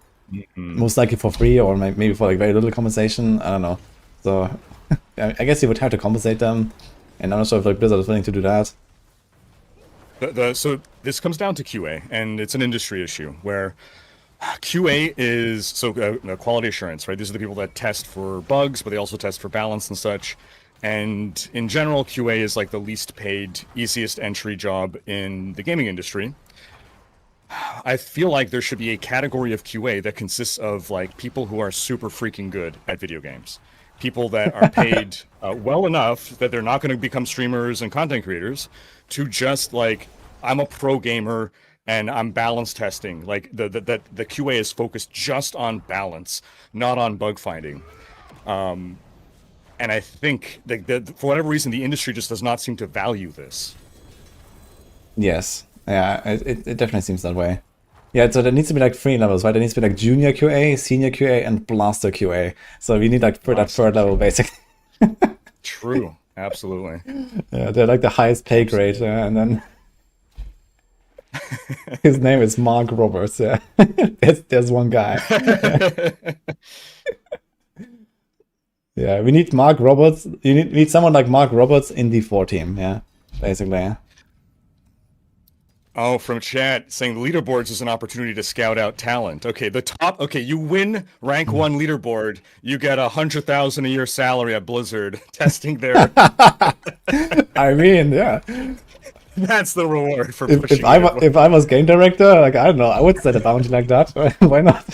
most likely for free or maybe for like very little compensation. I don't know. So I guess you would have to compensate them, and I'm not sure if like Blizzard is willing to do that. So this comes down to QA, and it's an industry issue where QA is quality assurance, right? These are the people that test for bugs, but they also test for balance and such. And in general, QA is like the least paid, easiest entry job in the gaming industry. I feel like there should be a category of QA that consists of like people who are super freaking good at video games. People that are paid well enough that they're not going to become streamers and content creators to just like, I'm a pro gamer and I'm balance testing. Like the QA is focused just on balance, not on bug finding. And I think that for whatever reason, the industry just does not seem to value this. Yes. Yeah, it definitely seems that way. Yeah, so there needs to be like 3 levels, right? There needs to be like junior QA, senior QA, and blaster QA. So we need like for that 3rd level, basically. True, absolutely. Yeah, they're like the highest pay grade, and then his name is Mark Roberts. Yeah, there's one guy. Yeah, we need Mark Roberts. You need someone like Mark Roberts in the D4 team. Yeah, basically. Oh, from chat saying the leaderboards is an opportunity to scout out talent. Okay, you win rank 1 leaderboard, you get 100,000 a year salary at Blizzard testing their. I mean, yeah. That's the reward for pushing. If I was game director, like I don't know, I would set a bounty like that. Why not?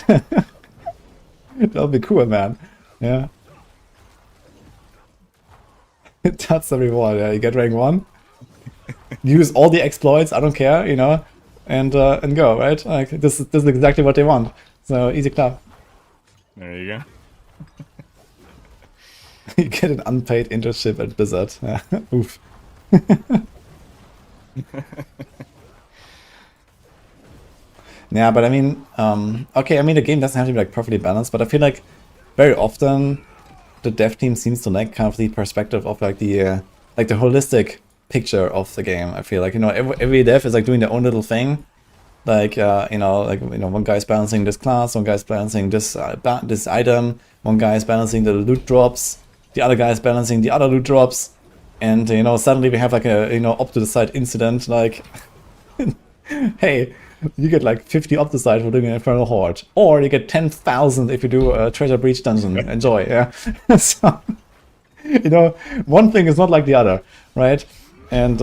That'll be cool, man. Yeah. That's the reward. Yeah, you get rank 1. Use all the exploits, I don't care, you know, and go, right? Like this is exactly what they want. So easy clap. There you go. You get an unpaid internship at Blizzard. Yeah. Oof. Yeah, but I mean, okay, I mean the game doesn't have to be like perfectly balanced, but I feel like very often the dev team seems to lack kind of the perspective of like the holistic picture of the game. I feel like, you know, every dev is like doing their own little thing. Like one guy's balancing this class, one guy's balancing this this item, one guy's balancing the loot drops, the other guy's balancing the other loot drops, and you know, suddenly we have like a up to the side incident like hey, you get like 50 up the side for doing an Infernal Horde, or you get 10,000 if you do a Treasure Breach dungeon. Enjoy, yeah. So, you know, one thing is not like the other, right? And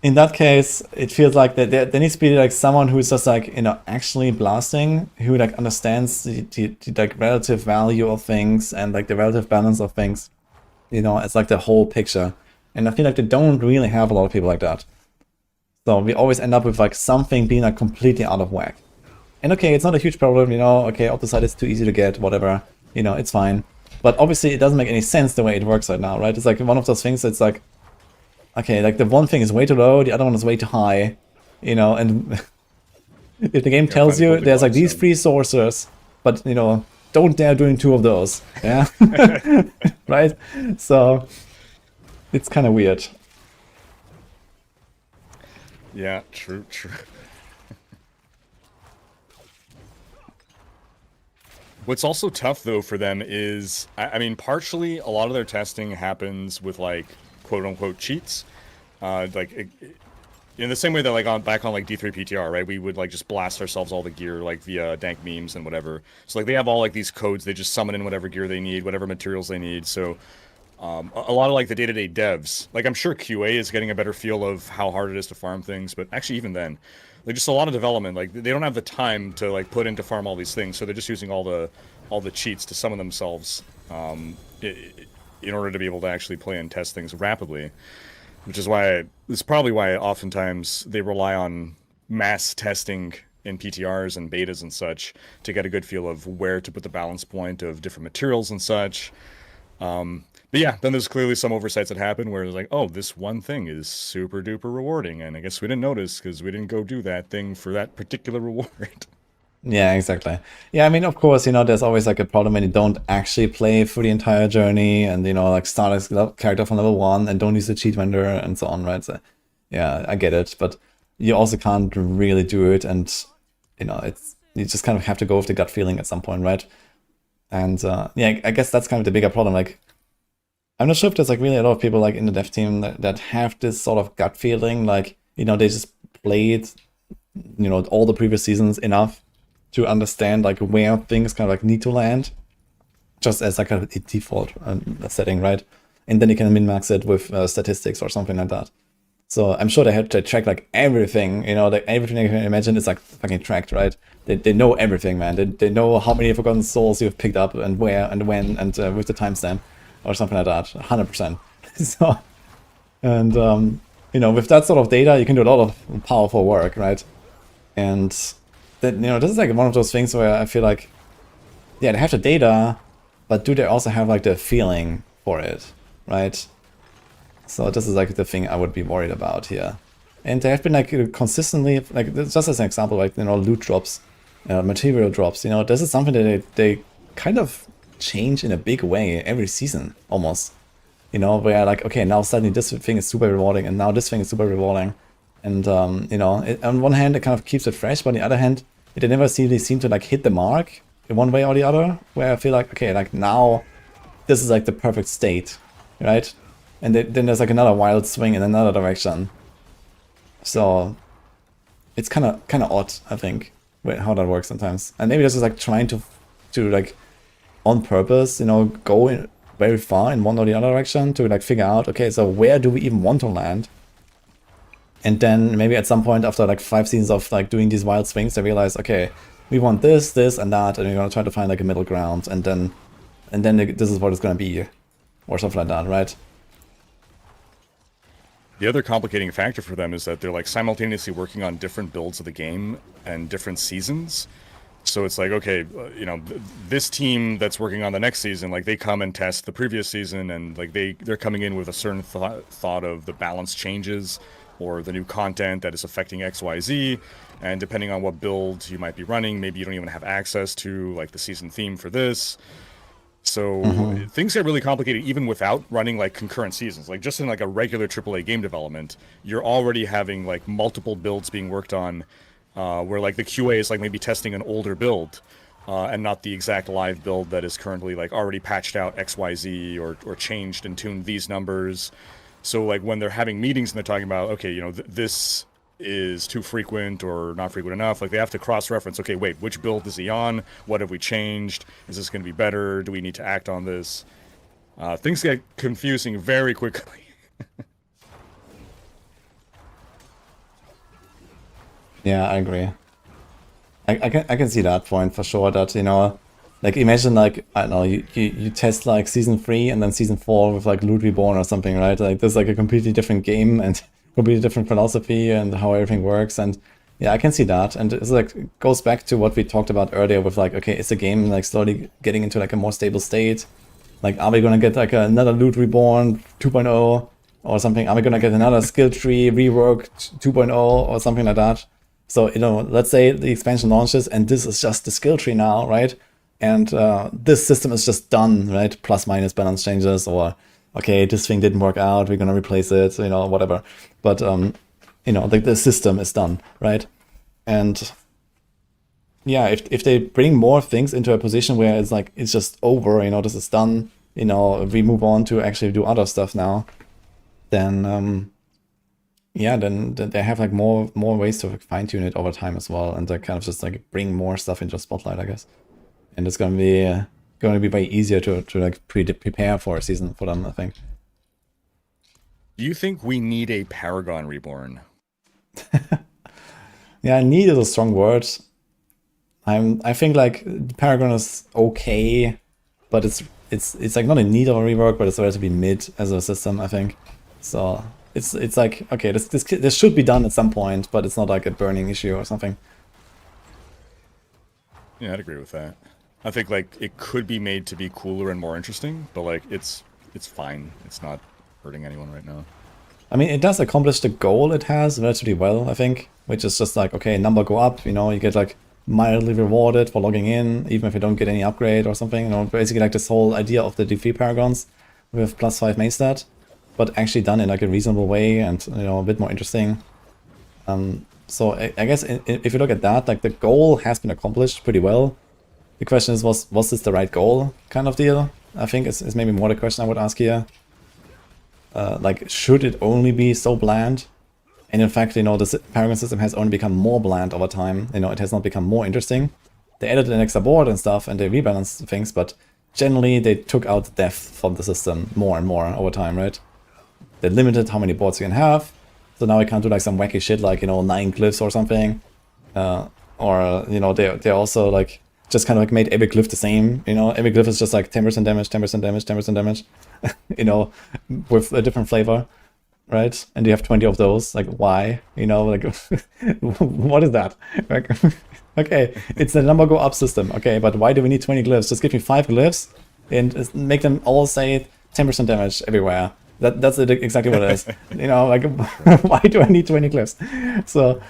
in that case, it feels like that there needs to be like someone who's just like, you know, actually blasting, who like understands the like relative value of things and like the relative balance of things. You know, it's like the whole picture. And I feel like they don't really have a lot of people like that. So we always end up with like something being like completely out of whack. And okay, it's not a huge problem, you know, okay, opposite is too easy to get, whatever, you know, it's fine. But obviously it doesn't make any sense the way it works right now, right? It's like one of those things that's like, okay, like the one thing is way too low, the other one is way too high, you know, and if the game tells you there's like these 3 sources, but, you know, don't dare doing 2 of those, yeah? Right? So it's kind of weird. Yeah, true. What's also tough though for them is, I mean, partially a lot of their testing happens with like quote unquote cheats, in the same way that like back on like D3 PTR, right? We would like just blast ourselves all the gear like via dank memes and whatever. So like they have all like these codes, they just summon in whatever gear they need, whatever materials they need. So A lot of like the day-to-day devs, like I'm sure QA is getting a better feel of how hard it is to farm things, but actually even then, like just a lot of development, like they don't have the time to like put in to farm all these things, so they're just using all the cheats to summon themselves in order to be able to actually play and test things rapidly, which is why it's probably why oftentimes they rely on mass testing in PTRs and betas and such to get a good feel of where to put the balance point of different materials and such. But yeah, then there's clearly some oversights that happen where it's like, oh, this one thing is super duper rewarding, and I guess we didn't notice because we didn't go do that thing for that particular reward. Yeah, exactly. Yeah, I mean, of course, there's always like a problem when you don't actually play through the entire journey and, like start as a character from level 1 and don't use the cheat vendor and so on, right? So, yeah, I get it, but you also can't really do it, and, you just kind of have to go with the gut feeling at some point, right? And, yeah, I guess that's kind of the bigger problem. Like, I'm not sure if there's like really a lot of people like in the dev team that have this sort of gut feeling, like, they just played, all the previous seasons enough to understand like where things kind of like need to land, just as like a default setting, right? And then you can min-max it with statistics or something like that. So I'm sure they had to check like everything, like everything you can imagine is like fucking tracked, right? They know everything, man. They know how many Forgotten Souls you've picked up and where and when and with the timestamp or something like that, 100%. So, and with that sort of data, you can do a lot of powerful work, right? And that, this is like one of those things where I feel like, yeah, they have the data, but do they also have like the feeling for it, right? So this is like the thing I would be worried about here. And they have been like consistently, like just as an example, like, loot drops, material drops, this is something that they kind of change in a big way every season, almost. Where like, okay, now suddenly this thing is super rewarding, and now this thing is super rewarding. And, on one hand, it kind of keeps it fresh, but on the other hand, they never seem to like hit the mark in one way or the other, where I feel like, okay, like now this is like the perfect state, right? And then there's like another wild swing in another direction. So it's kind of odd, I think, how that works sometimes. And maybe this is like trying to like on purpose, go in very far in one or the other direction to like figure out, okay, so where do we even want to land? And then maybe at some point after like 5 seasons of like doing these wild swings, they realize, okay, we want this, and that, and we're gonna try to find like a middle ground, and then this is what it's gonna be, or something like that, right? The other complicating factor for them is that they're like simultaneously working on different builds of the game and different seasons. So it's like, okay, this team that's working on the next season, like they come and test the previous season, and like they're coming in with a certain thought of the balance changes or the new content that is affecting XYZ, and depending on what build you might be running, maybe you don't even have access to like the season theme for this. So things get really complicated even without running like concurrent seasons. Like just in like a regular AAA game development, you're already having like multiple builds being worked on, where like the QA is like maybe testing an older build, and not the exact live build that is currently like already patched out XYZ or changed and tuned these numbers. So like when they're having meetings and they're talking about, okay, this is too frequent or not frequent enough, like they have to cross-reference, okay, wait, which build is he on? What have we changed? Is this going to be better? Do we need to act on this? Things get confusing very quickly. Yeah, I agree. I can see that point for sure, that, like imagine like, I don't know, you test like season 3 and then season 4 with like Loot Reborn or something, right? Like there's like a completely different game and completely different philosophy and how everything works, and yeah, I can see that. And it's like, it goes back to what we talked about earlier with like, okay, is the game like slowly getting into like a more stable state? Like, are we gonna get like another Loot Reborn 2.0 or something? Are we gonna get another skill tree reworked 2.0 or something like that? So, let's say the expansion launches and this is just the skill tree now, right? And this system is just done, right? Plus minus balance changes, or okay, this thing didn't work out, we're gonna replace it, whatever. But the system is done, right? And yeah, if they bring more things into a position where it's like it's just over, this is done, we move on to actually do other stuff now, then yeah, then they have like more ways to fine tune it over time as well, and like kind of just like bring more stuff into the spotlight, I guess. And it's gonna be going to be way easier to like prepare for a season for them, I think. Do you think we need a Paragon Reborn? Yeah, need is a strong word. I think like Paragon is okay, but it's like not in need of a rework, but it's relatively mid as a system, I think. So it's like, okay, this should be done at some point, but it's not like a burning issue or something. Yeah, I'd agree with that. I think like it could be made to be cooler and more interesting, but like it's fine. It's not hurting anyone right now. I mean, it does accomplish the goal it has relatively well, I think, which is just like, okay, number go up, you know, you get like mildly rewarded for logging in, even if you don't get any upgrade or something, you know, basically like this whole idea of the D3 Paragons with +5 main stat, but actually done in like a reasonable way and, you know, a bit more interesting. So I guess if you look at that, like the goal has been accomplished pretty well. The question is, was this the right goal kind of deal? I think is maybe more the question I would ask here. Like, should it only be so bland? And in fact, you know, the Paragon system has only become more bland over time. You know, it has not become more interesting. They added an extra board and stuff, and they rebalanced things, but generally they took out depth from the system more and more over time, right? They limited how many boards you can have, so now you can't do like some wacky shit like, you know, 9 glyphs or something. Or, you know, they also like just kind of like made every glyph the same. You know, every glyph is just like 10% damage, 10% damage, 10% damage, you know, with a different flavor. Right, and you have 20 of those. Like, why? You know, like, what is that? Like, okay, it's the number go up system. Okay, but why do we need 20 glyphs? Just give me 5 glyphs and make them all say 10% damage everywhere. That's exactly what it is. You know, like, why do I need 20 glyphs? So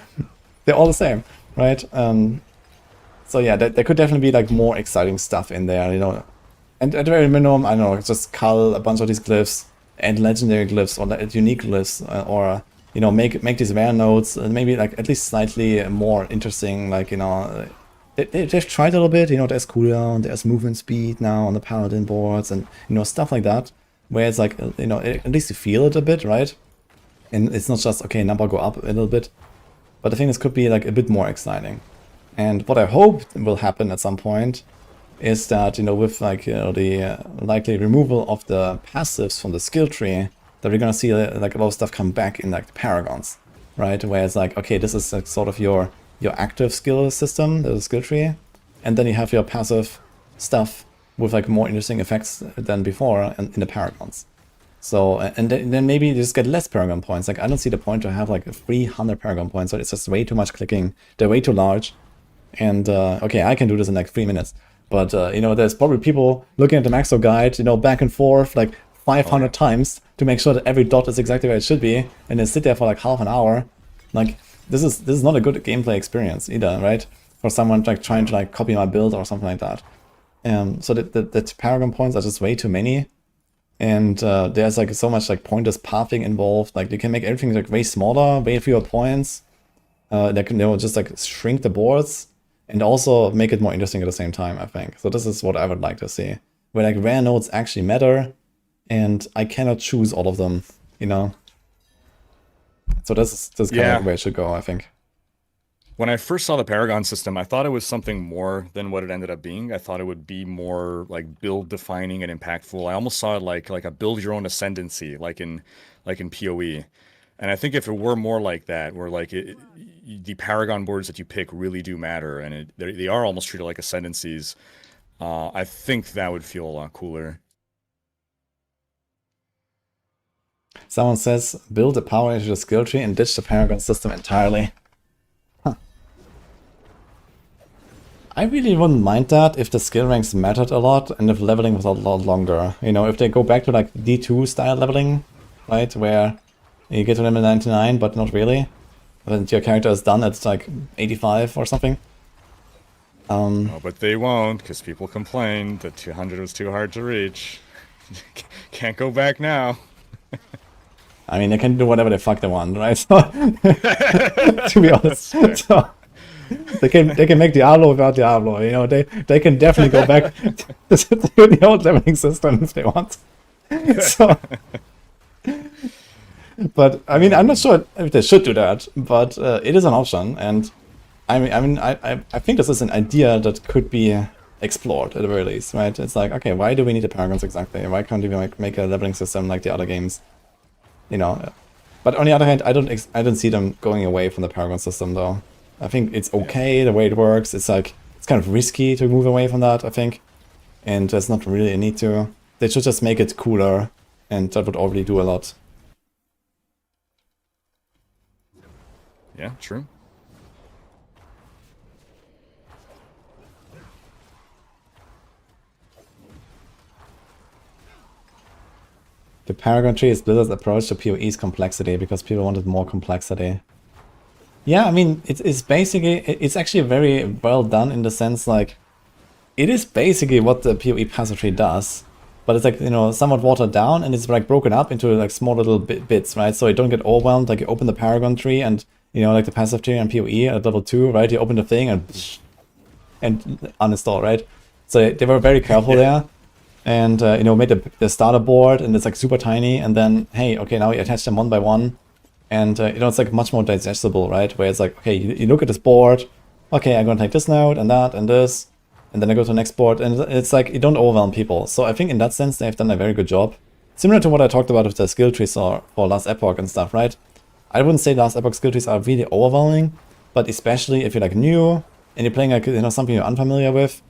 they're all the same, right? So yeah, there could definitely be like more exciting stuff in there. You know, and at the very minimum, I don't know, just cull a bunch of these glyphs. And legendary glyphs or unique glyphs, or you know, make these rare nodes maybe like at least slightly more interesting. Like, you know, they've tried a little bit. You know, there's cooldown, there's movement speed now on the Paladin boards, and you know, stuff like that, where it's like, you know, at least you feel it a bit, right? And it's not just, okay, number go up a little bit, but I think this could be like a bit more exciting. And what I hope will happen at some point is that, you know, with like, you know, the likely removal of the passives from the skill tree, that we're gonna see like a lot of stuff come back in like the Paragons, right? Where it's like, okay, this is like sort of your active skill system, the skill tree, and then you have your passive stuff with like more interesting effects than before in the Paragons. So, and then maybe you just get less Paragon points. Like, I don't see the point to have like 300 Paragon points, so it's just way too much clicking. They're way too large, and okay, I can do this in like 3 minutes. But, you know, there's probably people looking at the Maxroll guide, you know, back and forth like 500 times to make sure that every dot is exactly where it should be, and then sit there for like half an hour. Like, this is not a good gameplay experience either, right? For someone like trying to like copy my build or something like that. So the Paragon points are just way too many. And there's like so much like pointless pathing involved. Like, you can make everything like way smaller, way fewer points. They can, you know, just like shrink the boards. And also make it more interesting at the same time, I think. So this is what I would like to see. Where like rare nodes actually matter, and I cannot choose all of them, you know? So this is kind of the way it should go, I think. When I first saw the Paragon system, I thought it was something more than what it ended up being. I thought it would be more like build defining and impactful. I almost saw it like a build your own ascendancy, like in PoE. And I think if it were more like that, where like the Paragon boards that you pick really do matter, and they are almost treated like ascendancies, I think that would feel a lot cooler. Someone says, build a power into the skill tree and ditch the Paragon system entirely. Huh. I really wouldn't mind that if the skill ranks mattered a lot and if leveling was a lot longer. You know, if they go back to like D2 style leveling, right, where you get to level 99, but not really. And your character is done at like 85 or something. Oh, but they won't, because people complained that 200 was too hard to reach. Can't go back now. I mean, they can do whatever the fuck they want, right? So, to be honest, so, they can make Diablo without Diablo. You know, they can definitely go back to the old leveling system if they want. So. But I mean, I'm not sure if they should do that, but it is an option, and I think this is an idea that could be explored at the very least, right? It's like, okay, why do we need the Paragons exactly? Why can't we make a leveling system like the other games? You know, but on the other hand, I don't see them going away from the Paragon system though. I think it's okay the way it works. It's like, it's kind of risky to move away from that, I think. And there's not really a need to. They should just make it cooler, and that would already do a lot. Yeah, true. The Paragon tree is Blizzard's approach to PoE's complexity because people wanted more complexity. Yeah, I mean, it's basically, it's actually very well done in the sense like, it is basically what the PoE passive tree does, but it's like, you know, somewhat watered down and it's like broken up into like small little bits, right? So you don't get overwhelmed, like you open the Paragon tree and, you know, like the passive tree and PoE at level 2, right? You open the thing and uninstall, right? So they were very careful there. And, you know, made the starter board, and it's like super tiny, and then, hey, okay, now we attach them one by one, and, you know, it's like much more digestible, right? Where it's like, okay, you look at this board, okay, I'm gonna take this node, and that, and this, and then I go to the next board, and it's like, you don't overwhelm people. So I think in that sense, they've done a very good job. Similar to what I talked about with the skill trees for Last Epoch and stuff, right? I wouldn't say Last Epoch skill trees are really overwhelming, but especially if you're like new, and you're playing like, you know, something you're unfamiliar with,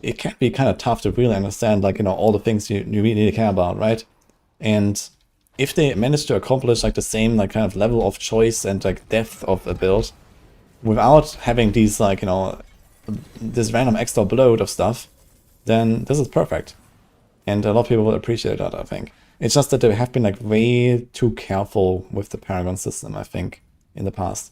it can be kind of tough to really understand, like, you know, all the things you really need to care about, right? And if they manage to accomplish like the same like kind of level of choice and like depth of a build without having these like, you know, this random extra bloat of stuff, then this is perfect. And a lot of people will appreciate that, I think. It's just that they have been like way too careful with the Paragon system, I think, in the past.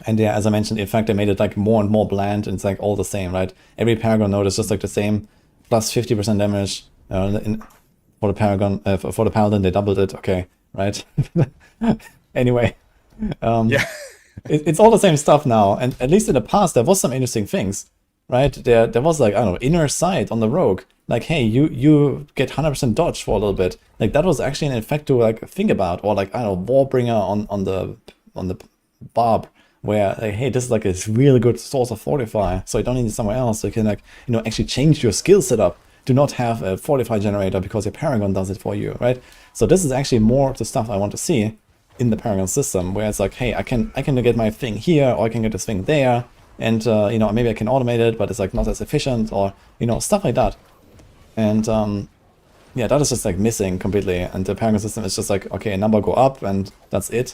And yeah, as I mentioned, in fact, they made it like more and more bland, and it's like all the same, right? Every Paragon node is just like the same, plus 50% damage. For the Paragon, for the Paladin, they doubled it. Okay, right? Anyway, Yeah. it's all the same stuff now. And at least in the past, there was some interesting things, right? There was like, I don't know, inner sight on the rogue. Like, hey, you get 100% dodge for a little bit. Like that was actually an effect to like think about, or like, I don't know, Warbringer on the barb. Where, like, hey, this is like a really good source of Fortify, so you don't need it somewhere else. So you can, like, you know, actually change your skill setup to not have a Fortify generator because your Paragon does it for you, right? So this is actually more of the stuff I want to see in the Paragon system, where it's like, hey, I can get my thing here, or I can get this thing there, and, you know, maybe I can automate it, but it's like not as efficient, or, you know, stuff like that. And, yeah, that is just like missing completely, and the Paragon system is just like, okay, a number go up, and that's it.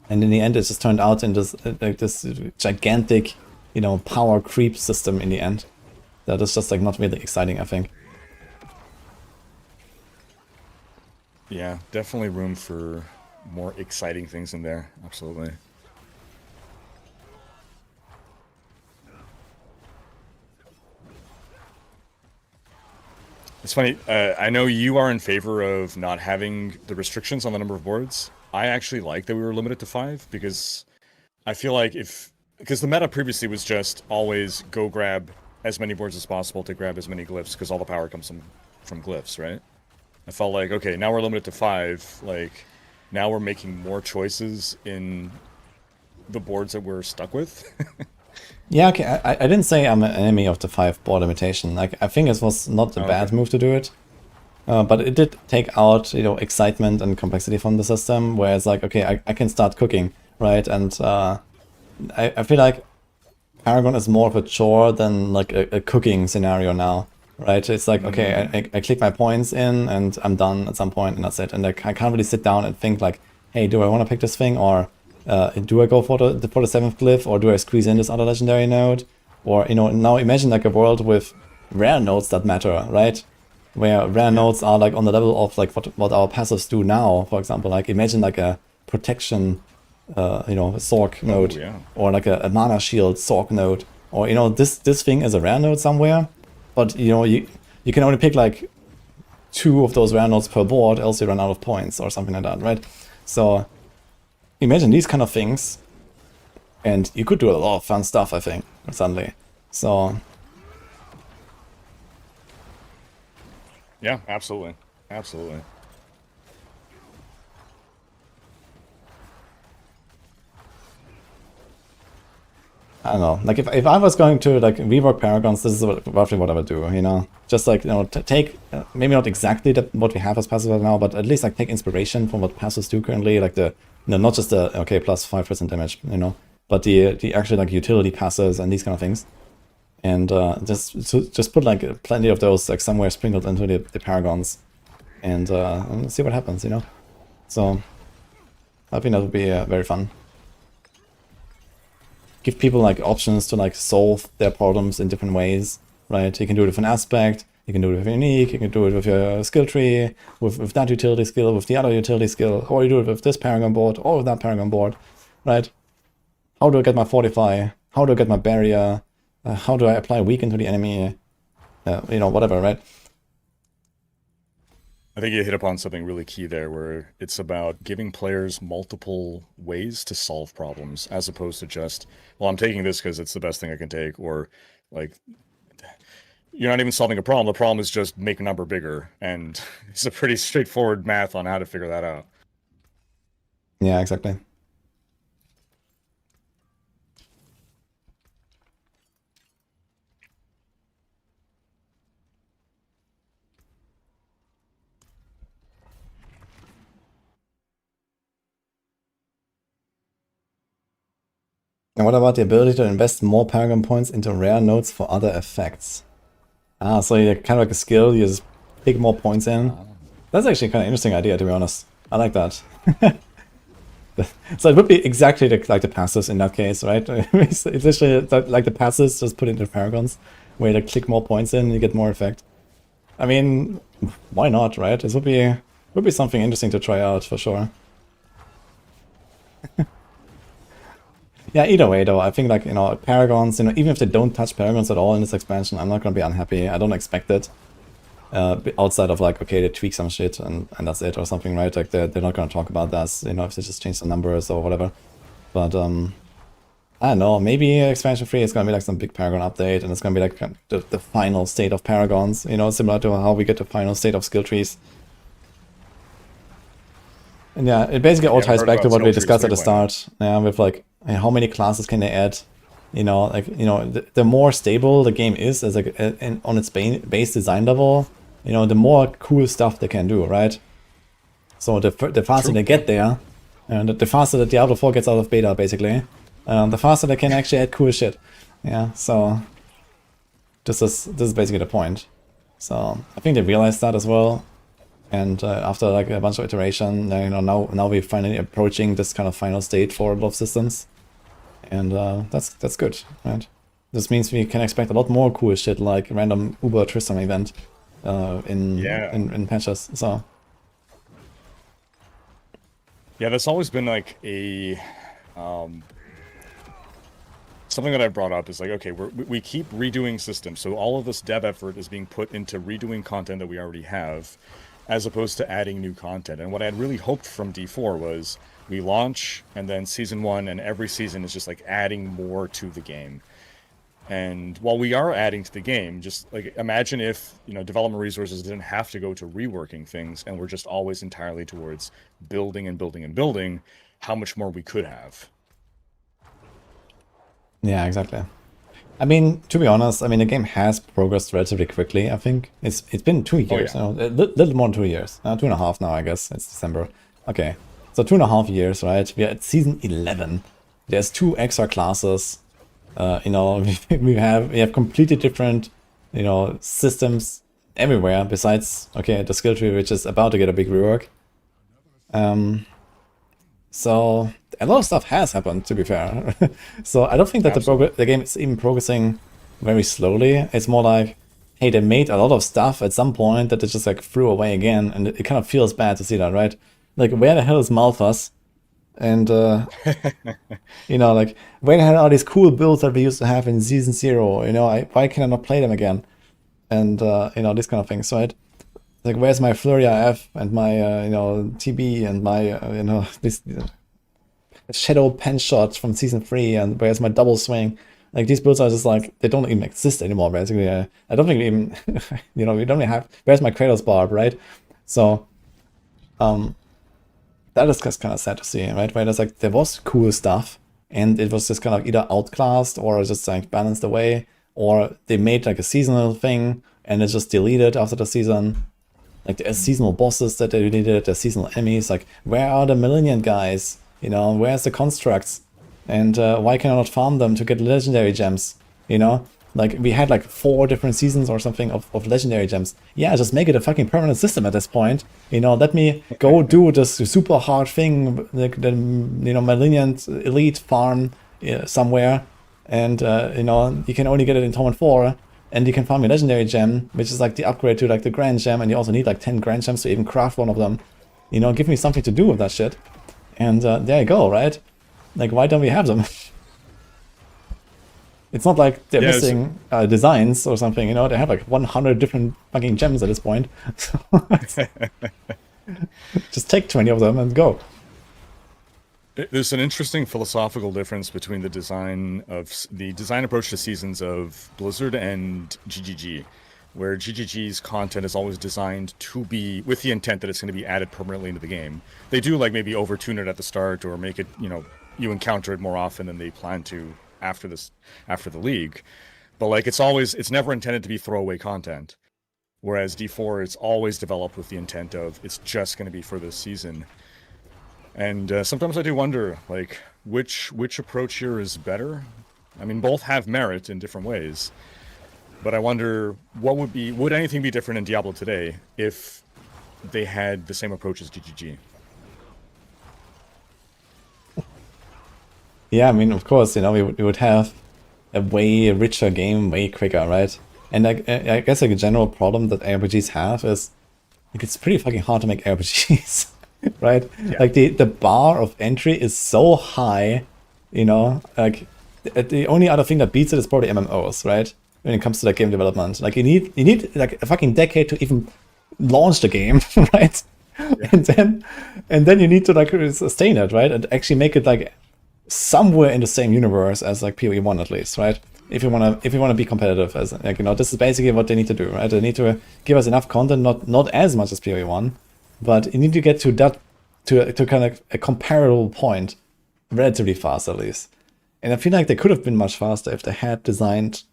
And in the end, it just turned out in this like this gigantic, you know, power creep system in the end. That is just like not really exciting, I think. Yeah, definitely room for more exciting things in there. Absolutely. It's funny. I know you are in favor of not having the restrictions on the number of boards. I actually like that we were limited to 5 because I feel like because the meta previously was just always go grab as many boards as possible to grab as many glyphs because all the power comes from glyphs, right? I felt like, okay, now we're limited to 5, like, now we're making more choices in the boards that we're stuck with. Yeah, okay, I didn't say I'm an enemy of the 5 board limitation. Like, I think it was not a bad move to do it. But it did take out, you know, excitement and complexity from the system, where it's like, okay, I can start cooking, right? And I feel like Paragon is more of a chore than like a cooking scenario now, right? It's like, okay, I click my points in and I'm done at some point and that's it. And I can't really sit down and think like, hey, do I want to pick this thing, or do I go for the 7th glyph, or do I squeeze in this other legendary node? Or, you know, now imagine like a world with rare nodes that matter, right? Where rare nodes are like on the level of like what our passives do now, for example. Like imagine like a protection, you know, Sork node, or like a mana shield Sork node, or, you know, this thing is a rare node somewhere, but, you know, you can only pick like 2 of those rare nodes per board, else you run out of points or something like that, right? So imagine these kind of things, and you could do a lot of fun stuff, I think, suddenly. So yeah, absolutely. Absolutely. I don't know. Like if I was going to like rework Paragons, this is roughly what I would do. You know, just like take maybe not exactly what we have as passes right now, but at least like take inspiration from what passes do currently. Like not just the okay plus 5% damage, you know, but the actually like utility passes and these kind of things, and just put like plenty of those like somewhere sprinkled into the Paragons, and see what happens. You know, so I think that would be very fun. Give people like options to like solve their problems in different ways, right? You can do it with an aspect, you can do it with unique, you can do it with your skill tree, with that utility skill, with the other utility skill, or you do it with this Paragon board, or with that Paragon board, right? How do I get my Fortify? How do I get my Barrier? How do I apply Weaken to the enemy? You know, whatever, right? I think you hit upon something really key there, where it's about giving players multiple ways to solve problems, as opposed to just, well, I'm taking this because it's the best thing I can take, or like, you're not even solving a problem. The problem is just make a number bigger, and it's a pretty straightforward math on how to figure that out. Yeah, exactly. And what about the ability to invest more Paragon points into rare nodes for other effects? Ah, so you kind of like a skill, you just pick more points in. That's actually kind of interesting idea, to be honest. I like that. So it would be exactly like the passes in that case, right? It's literally like the passes just put into Paragons, where you click more points in and you get more effect. I mean, why not, right? This would be something interesting to try out for sure. Yeah, either way though, I think like, you know, Paragons, you know, even if they don't touch Paragons at all in this expansion, I'm not gonna be unhappy. I don't expect it. Outside of like, okay, they tweak some shit and that's it or something, right? Like they're not gonna talk about that, you know, if they just change the numbers or whatever. But I don't know, maybe expansion 3 is gonna be like some big Paragon update and it's gonna be like the final state of Paragons, you know, similar to how we get the final state of skill trees. And yeah, it basically all ties back to what we discussed at the start. Yeah, with like, how many classes can they add? You know, like, you know, the more stable the game is as like on its base design level, you know, the more cool stuff they can do, right? So the faster they get there, and the faster that Diablo 4 gets out of beta, basically, the faster they can actually add cool shit. Yeah, so this is basically the point. So I think they realized that as well. And after like a bunch of iteration, you know, now we're finally approaching this kind of final state for a lot of systems, and that's good, right? This means we can expect a lot more cool shit like random Uber Tristram event in patches. So yeah, that's always been like a something that I brought up is like, okay, we keep redoing systems, so all of this dev effort is being put into redoing content that we already have, as opposed to adding new content. And what I had really hoped from D4 was we launch, and then Season 1 and every season is just like adding more to the game. And while we are adding to the game, just like imagine if, you know, development resources didn't have to go to reworking things and we're just always entirely towards building and building and building, how much more we could have. Yeah, exactly. I mean, to be honest, I mean, the game has progressed relatively quickly, I think. It's been 2 years, Oh, yeah. you know, a little more than 2 years. 2.5 now, I guess. It's December. Okay. So 2.5 years, right? We are at Season 11. There's 2 extra classes. You know, we have completely different, you know, systems everywhere besides, okay, the skill tree, which is about to get a big rework. So a lot of stuff has happened, to be fair. So I don't think that the game is even progressing very slowly. It's more like, hey, they made a lot of stuff at some point that they just like threw away again, and it kind of feels bad to see that, right? Like, where the hell is Malthus? And you know, like, where the hell are these cool builds that we used to have in Season 0? You know, why can I not play them again? And you know, these kind of things, right? Like, where's my Flurry IF and my you know, TB and my you know, this Shadow Pen Shot from Season 3, and where's my Double Swing? Like, these builds are just like, they don't even exist anymore, basically. I don't think we even, you know, we don't even have, where's my Kratos Barb, right? So that is just kind of sad to see, right? Where there's like, there was cool stuff, and it was just kind of either outclassed or just like balanced away, or they made like a seasonal thing and it's just deleted after the season. Like there's seasonal bosses that they deleted, there's seasonal enemies. Like where are the Millennium guys? You know, where's the constructs? And why can I not farm them to get legendary gems? You know, like we had like 4 different seasons or something of legendary gems. Yeah, just make it a fucking permanent system at this point. You know, let me go do this super hard thing, like the, you know, Millennium elite farm somewhere, and you know, you can only get it in Torment 4, and you can farm a legendary gem, which is like the upgrade to like the grand gem, and you also need like 10 grand gems to even craft one of them. You know, give me something to do with that shit. And there you go, right? Like, why don't we have them? It's not like they're missing designs or something, you know? They have like 100 different fucking gems at this point. Just take 20 of them and go. There's an interesting philosophical difference between the design approach to seasons of Blizzard and GGG, where GGG's content is always designed to be with the intent that it's going to be added permanently into the game. They do like maybe overtune it at the start or make it, you know, you encounter it more often than they plan to after the league. But like it's never intended to be throwaway content. Whereas D4 is always developed with the intent of it's just going to be for this season. And sometimes I do wonder, like, which approach here is better? I mean, both have merit in different ways. But I wonder, would anything be different in Diablo today if they had the same approach as GGG? Yeah, I mean, of course, you know, we would have a way richer game, way quicker, right? And I guess like a general problem that RPGs have is like it's pretty fucking hard to make RPGs, right? Yeah. Like the bar of entry is so high, you know, like the only other thing that beats it is probably MMOs, right? When it comes to like game development, like you need like a fucking decade to even launch the game, right? Yeah. And then you need to like sustain it, right? And actually make it like somewhere in the same universe as like PoE1 at least, right? If you wanna be competitive, as like, you know, this is basically what they need to do, right? They need to give us enough content, not as much as PoE1, but you need to get to that to kind of a comparable point relatively fast at least. And I feel like they could have been much faster if they had designed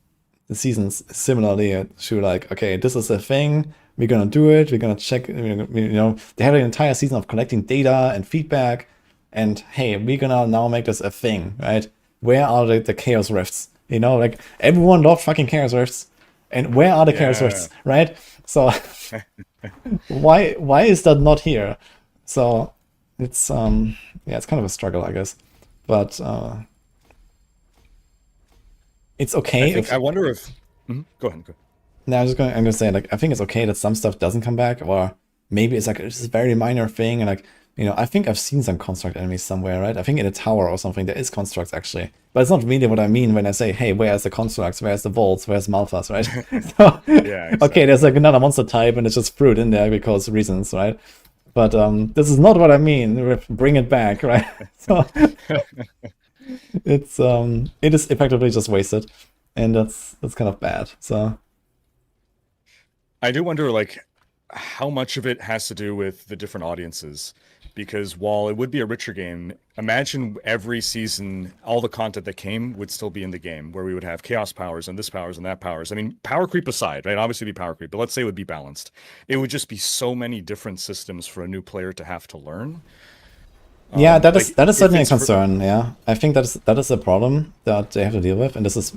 the seasons similarly to like, okay, this is a thing, we're gonna do it, we're gonna check, you know, they had an entire season of collecting data and feedback, and hey, we're gonna now make this a thing, right? Where are the Chaos Rifts? You know, like everyone loved fucking Chaos Rifts, and where are the Chaos Rifts, right? So why is that not here? So it's yeah, it's kind of a struggle, I guess, but it's okay. I wonder if. Mm-hmm. Go ahead. No, I'm gonna say, like, I think it's okay that some stuff doesn't come back, or maybe it's like it's a very minor thing, and like, you know, I think I've seen some construct enemies somewhere, right? I think in a tower or something there is constructs actually, but it's not really what I mean when I say, hey, where's the constructs? Where's the vaults? Where's Malphas, right? So, yeah, exactly. Okay, there's like another monster type, and it's just fruit in there because reasons, right? But this is not what I mean. Bring it back, right? So it is effectively just wasted, and that's kind of bad. So I do wonder, like, how much of it has to do with the different audiences, because while it would be a richer game, imagine every season all the content that came would still be in the game, where we would have chaos powers and this powers and that powers. I mean, power creep aside, right? Obviously it'd be power creep, but let's say it would be balanced. It would just be so many different systems for a new player to have to learn. Yeah, that is certainly a concern. Yeah, I think that is a problem that they have to deal with, and this is